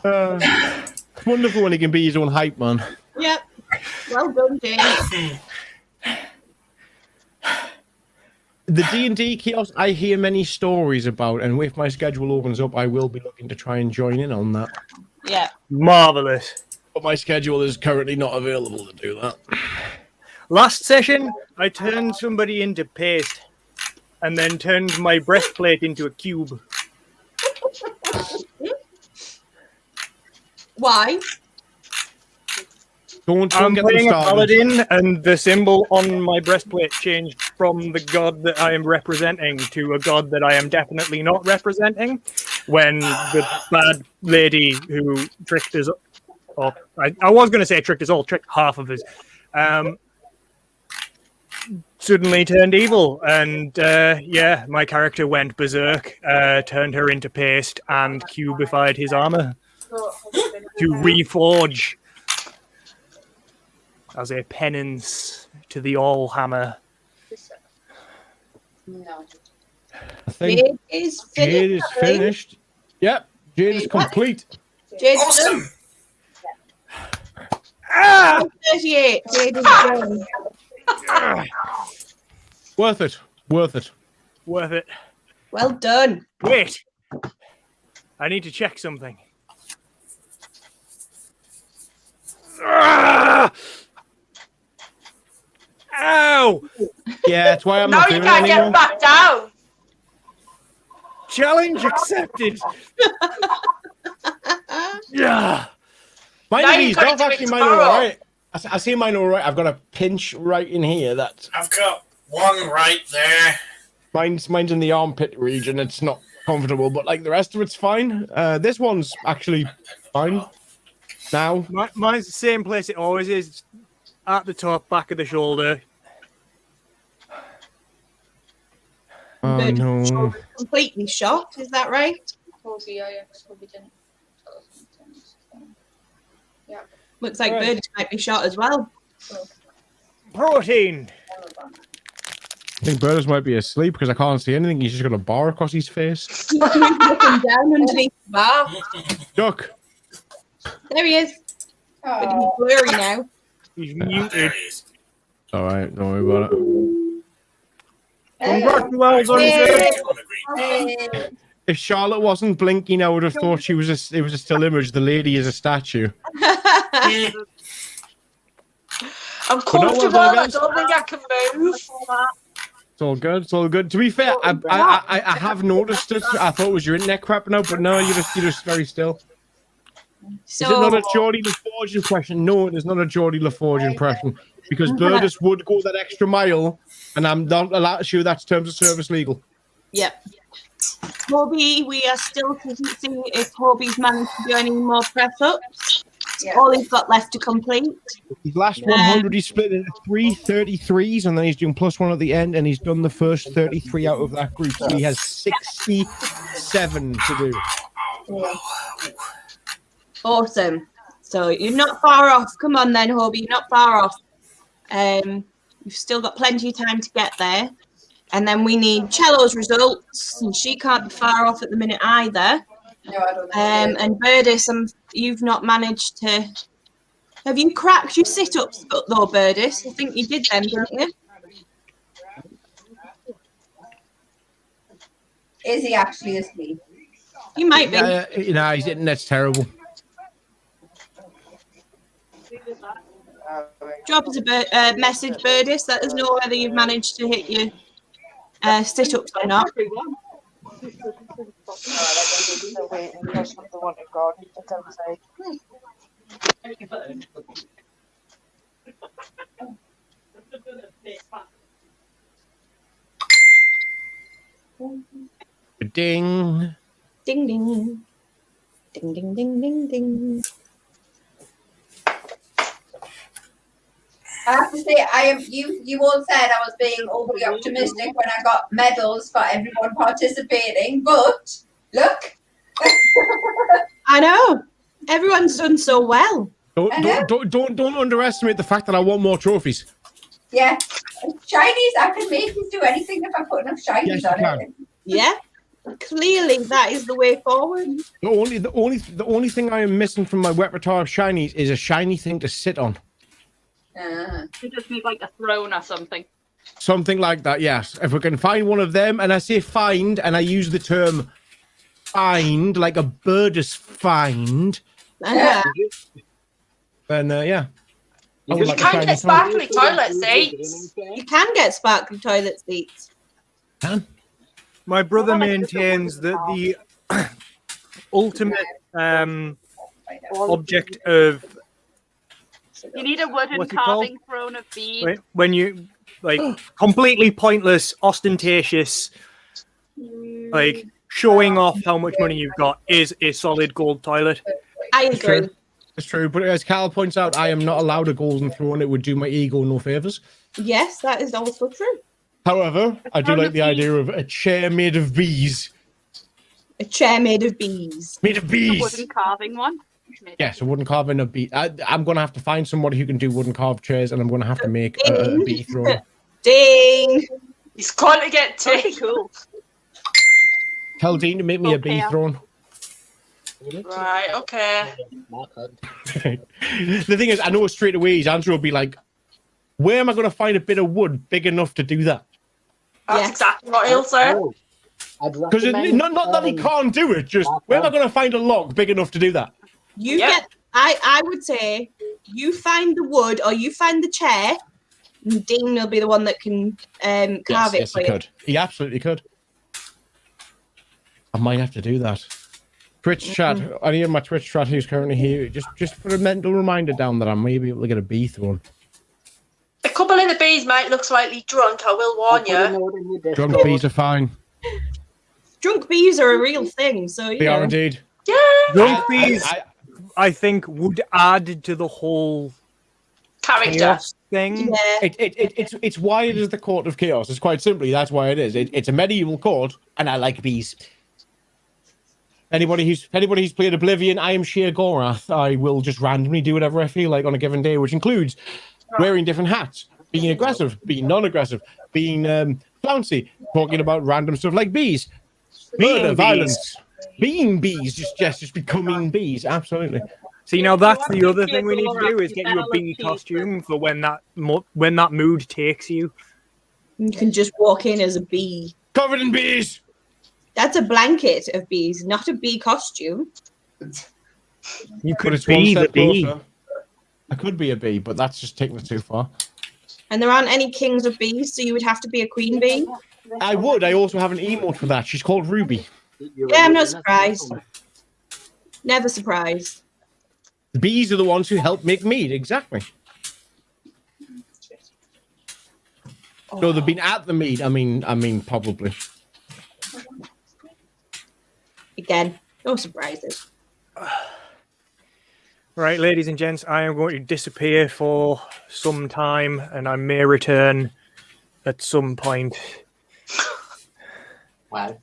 It's wonderful when he can be his own hype man. Yep. Well done, James. The D&D kiosk, I hear many stories about, and if my schedule opens up, I will be looking to try and join in on that. Yeah. Marvelous. But my schedule is currently not available to do that. Last session, I turned somebody into paste, and then turned my breastplate into a cube. Why? I'm playing a paladin, and the symbol on my breastplate changed from the god that I am representing to a god that I am definitely not representing. When the bad lady who tricked us, or I was going to say tricked us all, tricked half of us, suddenly turned evil, and yeah, my character went berserk, turned her into paste, and cubified his armor to reforge as a penance to the Allhammer. No. I think Jade is finished. Yep, Jade is complete. Jade's awesome. Ah! 38. Jade is done. Worth it. Worth it. Worth it. Well done. Wait. I need to check something. Ow! Yeah, that's why I'm Now not you doing it can't anymore. get back down. Challenge accepted. Yeah. Mind Now you, you've these got to not do it actually mine are tomorrow. alright. I see mine alright. I've got a pinch right in here. That I've got one right there. mine's in the armpit region. It's not comfortable, but like the rest of it's fine. This one's actually fine now. Mine's the same place it always is. At the top, back of the shoulder. Oh no. Shoulder completely shot, is that right? Yeah. Looks like Right. Birdie might be shot as well. Protein. I think Burders might be asleep because I can't see anything. He's just got a bar across his face. He's looking down underneath the bar. Duck. There he is. But he's blurry now. He's muted. All right, don't worry about Congratulations. it. If Charlotte wasn't blinking, I would have thought it was a still image. The lady is a statue. I'm But no, well comfortable. done, I guys. don't think I can move. It's all good. It's all good. To be fair, I have noticed it. I thought it was your internet crap now, but no, you're just very still. Is it not a Geordie LaForge impression? No, it is not a Geordie LaForge impression because Burdus would go that extra mile, and I'm not allowed to show that's terms of service legal. Yep. Hobie, we are still seeing if Hobie's managed to do any more press ups. All he's got left to complete. His last 100, he's split into 3 33s, and then he's doing +1 at the end, and he's done the first 33 out of that group. So he has 67 to do. Awesome. So you're not far off. Come on then, Hobie, you're not far off. You've still got plenty of time to get there. And then we need Cello's results, and she can't be far off at the minute either. No, I don't think And Burdis, you've not managed to. Have you cracked your sit-ups though, Burdis? I think you did them, didn't you? Is he actually asleep? You might be. His internet's terrible. Drop us a message, Burdis. Let us know whether you've managed to hit your sit-ups or not. Ding. Ding, ding. Ding, ding, ding, ding, ding. I have to say, you all said I was being overly optimistic when I got medals for everyone participating, but look. I know. Everyone's done so well. Don't underestimate the fact that I want more trophies. Yeah. Shinies, I can make you do anything if I put enough shinies Yes, you on can. it. Yeah. Clearly that is the way forward. The only thing I am missing from my repertoire of shinies is a shiny thing to sit on. You just need like a throne or something. Something like that, yes. If we can find one of them, and I say find, and I use the term find, like a bird is find, then yeah. I would You like a can shiny get thing. sparkly toilet seats. You can get sparkly toilet seats. My brother maintains that the ultimate object of You need a wooden What's it called? carving throne of beads. when you like completely pointless, ostentatious, like showing off how much money you've got is a solid gold toilet. I It's true. It's true, but as Cal points out, I am not allowed a golden throne. It would do my ego no favors. Yes, that is also true. However, I do like the idea of a chair made of bees. A chair made of bees. Made of A bees. wooden carving one. Yes, a wooden carving of bee. I'm going to have to find somebody who can do wooden carved chairs, and I'm going to have to make a bee throne. Ding! He's going to get tea. Cool. Tell Dean to make me a bee Okay. throne. Right, okay. The thing is, I know straight away his answer will be like, where am I going to find a bit of wood big enough to do that? That's exactly what he'll say. Because not that he can't do it, just where am I going to find a log big enough to do that? You get. I would say you find the wood or you find the chair, and Dean will be the one that can carve it Yes, for he you. could. He absolutely could. I might have to do that. Twitch chat. Any of my Twitch chat who's currently here, just put a mental reminder down that I may be able to get a bee thrown. A couple of the bees might look slightly drunk, I will warn you. Drunk bees are fine. Drunk bees are a real thing, so They are know. indeed. Yeah. Drunk bees, I think, would add to the whole character chaos thing. Yeah. It's why it is the court of chaos. It's quite simply that's why it is. It's a medieval court, and I like bees. Anybody who's played Oblivion, I am sheer Gorath. I will just randomly do whatever I feel like on a given day, which includes wearing different hats, being aggressive, being non-aggressive, being flouncy, talking about random stuff like bees, murder, violence, being bees, just becoming bees. Absolutely. See, now that's the other thing we need to do is get you a bee costume for when that mood takes you. You can just walk in as a bee. Covered in bees! That's a blanket of bees, not a bee costume. You could be the bee. I could be a bee, but that's just taking it too far. And there aren't any kings of bees, so you would have to be a queen bee. I would. I also have an emote for that. She's called Ruby. Yeah, I'm not surprised. Never surprised. The bees are the ones who help make mead. Exactly. No, they've been at the mead. I mean, probably. Again, no surprises. Right, ladies and gents, I am going to disappear for some time, and I may return at some point. Wow.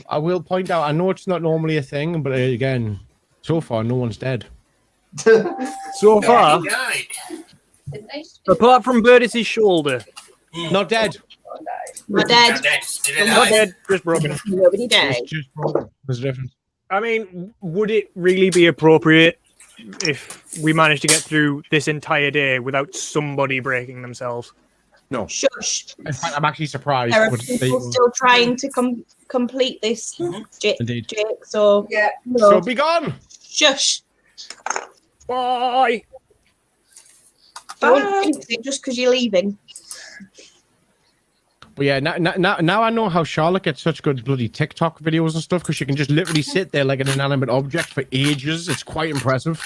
I will point out. I know it's not normally a thing, but again, so far no one's dead. So far, apart from Birdie's shoulder, not dead. Not dead. Not dead. Just broken. Nobody died. Just broken. There's a difference. I mean, would it really be appropriate if we managed to get through this entire day without somebody breaking themselves? No. Shush. In fact, I'm actually surprised. There are people still trying to complete this, Jake. So yeah. No. So be gone. Shush. Bye. Don't fix it just because you're leaving. But yeah, now I know how Charlotte gets such good bloody TikTok videos and stuff, because she can just literally sit there like an inanimate object for ages. It's quite impressive.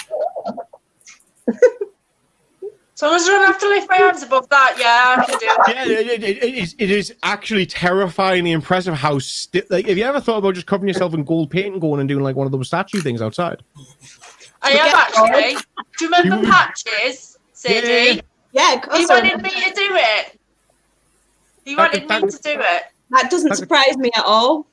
So as long as I don't have to lift my hands above that, yeah, I can do it. Yeah, it is actually terrifyingly impressive how like, have you ever thought about just covering yourself in gold paint and going and doing like one of those statue things outside? I have actually. Do you remember Patches, Sadie? Yeah, You wanted me to do it. You wanted me to do it. That doesn't surprise me at all.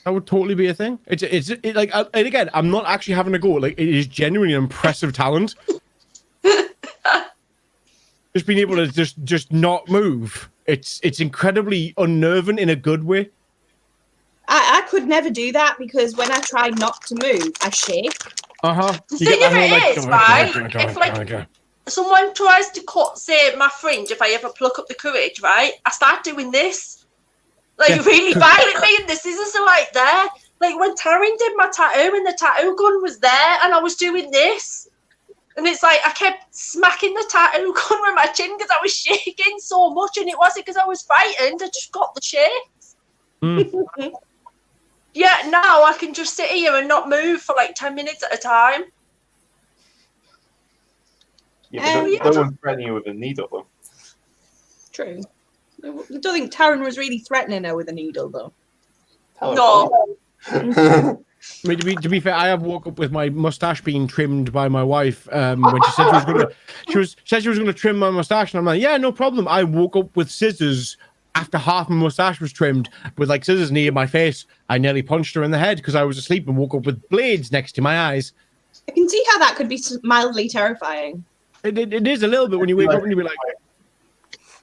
That would totally be a thing. It's like, and again, I'm not actually having a go. Like, it is genuinely an impressive talent. Just being able to just not move. It's incredibly unnerving in a good way. I could never do that because when I try not to move, I shake. The thing of it is, right? If like someone tries to cut, say, my fringe, if I ever pluck up the courage, right? I start doing this, like really violently, and the scissors are like there. Like when Taryn did my tattoo, and the tattoo gun was there, and I was doing this, and it's like I kept smacking the tattoo gun with my chin because I was shaking so much, and it wasn't because I was frightened. I just got the shakes. Yeah, now I can just sit here and not move for like 10 minutes at a time. Yeah, but no one's threatening you with a needle, though. True. I don't think Taryn was really threatening her with a needle, though. No. I mean, to be fair, I have woke up with my mustache being trimmed by my wife when she said she was gonna. Said she was gonna trim my mustache, and I'm like, yeah, no problem. I woke up with scissors after half my mustache was trimmed, with like scissors near my face. I nearly punched her in the head because I was asleep and woke up with blades next to my eyes. I can see how that could be mildly terrifying. It is a little bit when you wake up and you be like.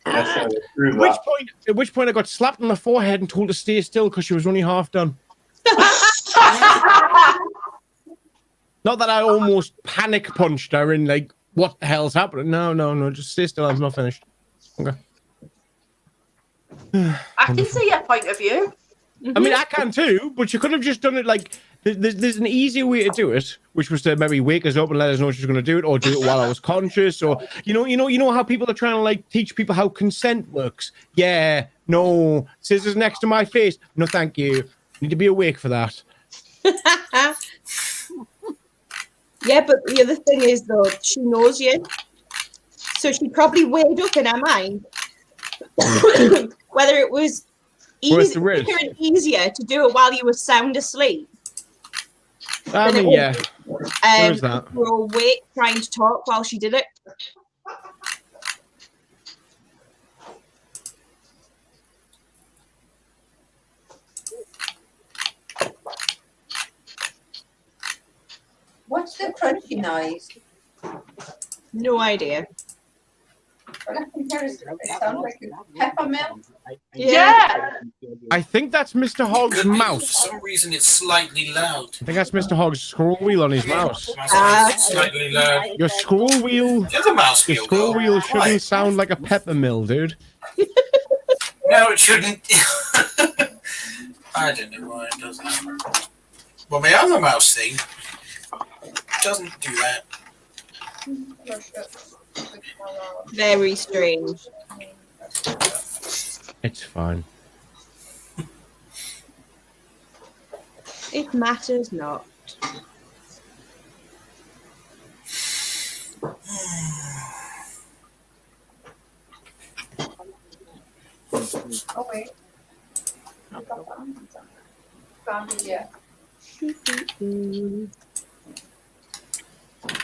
At which point I got slapped on the forehead and told to stay still because she was only half done. Not that I almost panic punched her in like, what the hell's happening? No, just stay still. I'm not finished. Okay. I can see your point of view. I mean, I can too, but you could have just done it like there's an easier way to do it, which was to maybe wake us up and let us know she was going to do it, or do it while I was conscious, or you know how people are trying to like teach people how consent works. Yeah, no, scissors next to my face. No, thank you. Need to be awake for that. Yeah, but the other thing is though, she knows you, so she probably weighed up in her mind whether it was quicker and easier to do it while you were sound asleep. I mean, yeah. There is that. You were awake trying to talk while she did it. What's the crunchy noise? No idea. Well, I can hear it sounds like a peppermint. Yeah. I think that's Mr. Hogg's mouse. For some reason, it's slightly loud. I think that's Mr. Hogg's scroll wheel on his mouse. Slightly loud. Your scroll wheel. The other mouse Your wheel, scroll though. wheel shouldn't Why? sound like a pepper mill, dude. No, it shouldn't. I don't know why it does that. Well, my other mouse thing doesn't do that. Very strange. It's fine. It matters not. Oh wait. Yeah.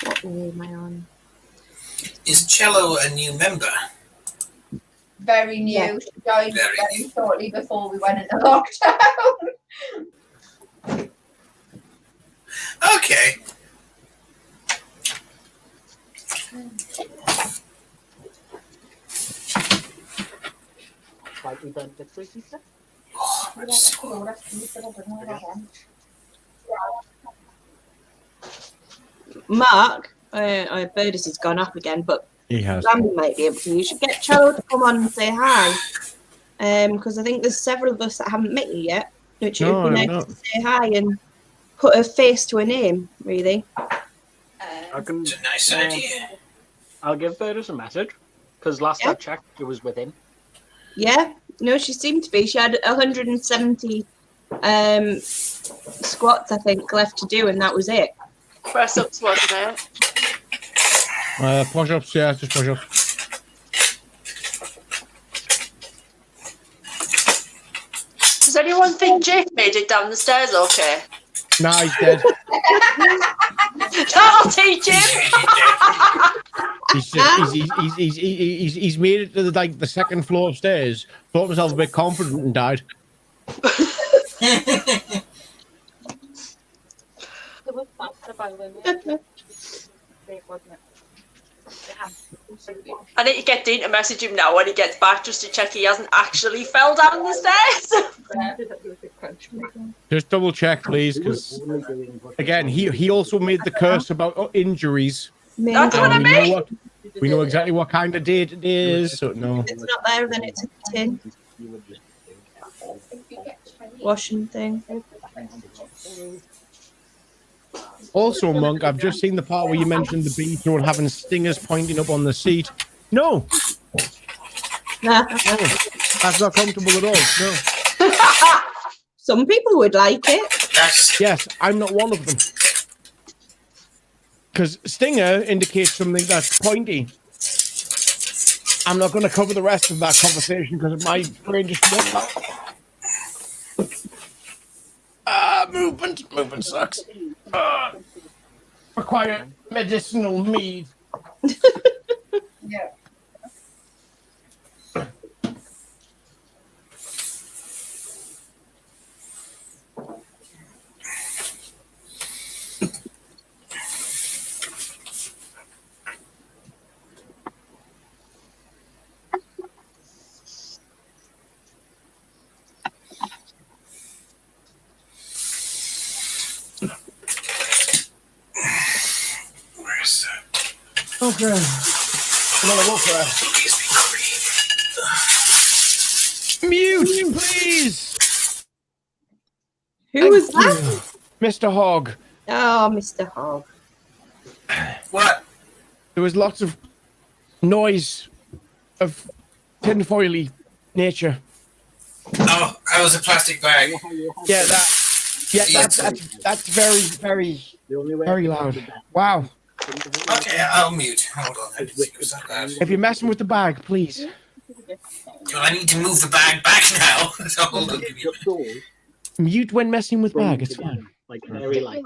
What way am I on? Is Cello a new member? Very new. Yeah. She joined very shortly before we went into lockdown. Okay. Mark, Birdis has gone up again, but He has. Lamby might be able to. You should get Cello to come on and say hi. Because I think there's several of us that haven't met you yet, which No, would be I'm nice not. to say hi and put a face to a name, really. I can, It's a nice idea. I'll give Birdis a message because last I checked, it was with him. Yeah, no, she seemed to be. She had 170 squats, I think, left to do, and that was it. Press ups, wasn't it? Push-ups, yeah, just push-ups. Does anyone think Jake made it down the stairs okay? Nah, he's dead. That'll teach him! He's made it to the second floor upstairs, thought himself a bit confident and died. I need to get Dean to message him now when he gets back just to check he hasn't actually fell down the stairs. Just double check, please, because again, he also made the curse about injuries. That's what I mean. We know exactly what kind of date it is. So no. If it's not there, then it's a tin. Washing thing. Also, Monk, I've just seen the part where you mentioned the bee throne having stingers pointing up on the seat. No. Nah. No, that's not comfortable at all. No. Some people would like it. Yes, I'm not one of them. Because stinger indicates something that's pointy. I'm not going to cover the rest of that conversation because my brain just went out. Movement sucks. Require medicinal mead. Yeah. Where's that? Okay. Come on, walk there. Mute, please. Who was that? Mr. Hogg. Oh, Mr. Hogg. What? There was lots of noise of tinfoily nature. Oh, that was a plastic bag. Yeah, that's very, very, very loud. Wow. Okay, I'll mute. Hold on. I didn't see it was that loud. If you're messing with the bag, please. Well, I need to move the bag back now. So hold on. Give me a minute. Mute when messing with bag, it's fine. Like very light.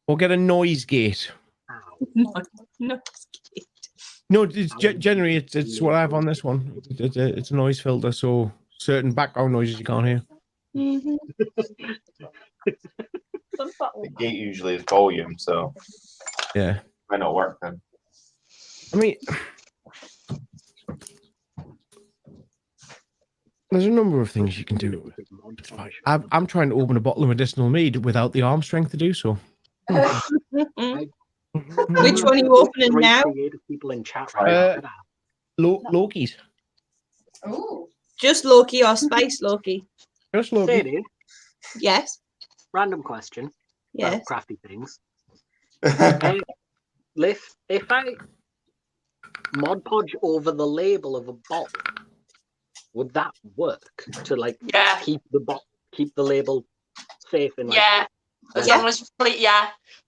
Or get a noise gate. No, it's generally it's what I have on this one. It's a noise filter, so certain background noises you can't hear. The gate usually is volume, so yeah, might not work then. I mean, there's a number of things you can do. I'm trying to open a bottle of medicinal mead without the arm strength to do so. Which one are you opening now? People in chat Loki's. Ooh. Just Loki or Spice Loki? Just Loki. Sadie, Yes. random question. Yes. About crafty things. If I Mod Podge over the label of a bottle, would that work to keep the label safe and as long as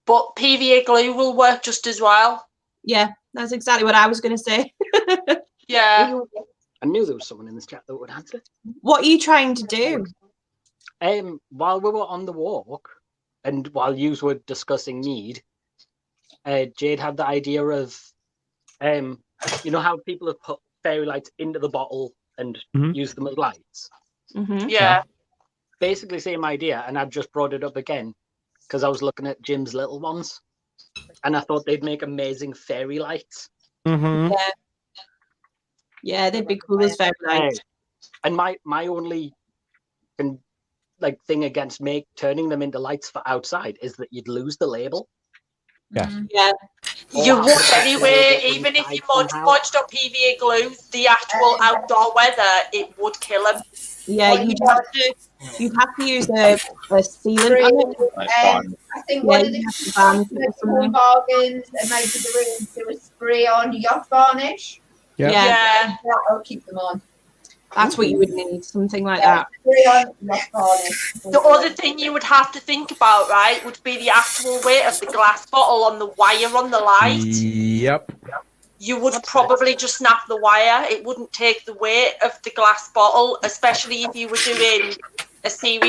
but PVA glue will work just as well. Yeah, that's exactly what I was going to say. Yeah. I knew there was someone in this chat that would answer. What are you trying to do? While we were on the walk, and while you were discussing need, Jade had the idea of, you know how people have put fairy lights into the bottle and use them as lights? Yeah. Basically same idea, and I've just brought it up again because I was looking at Jim's little ones, and I thought they'd make amazing fairy lights. Yeah, they'd be cool as fairy lights. And my only thing against turning them into lights for outside is that you'd lose the label. Yes. Yeah. You would anyway, even if you modged up PVA glue, the actual outdoor weather, it would kill them. Yeah, you'd have to use a sealant on it. I think one of the small bargains might be the way to do a spray on yacht varnish. Yeah. That'll keep them on. That's what you would need, something like that. Spray on yacht varnish. The other thing you would have to think about, right, would be the actual weight of the glass bottle on the wire on the light. Yep. You would probably just snap the wire. It wouldn't take the weight of the glass bottle, especially if you were doing a series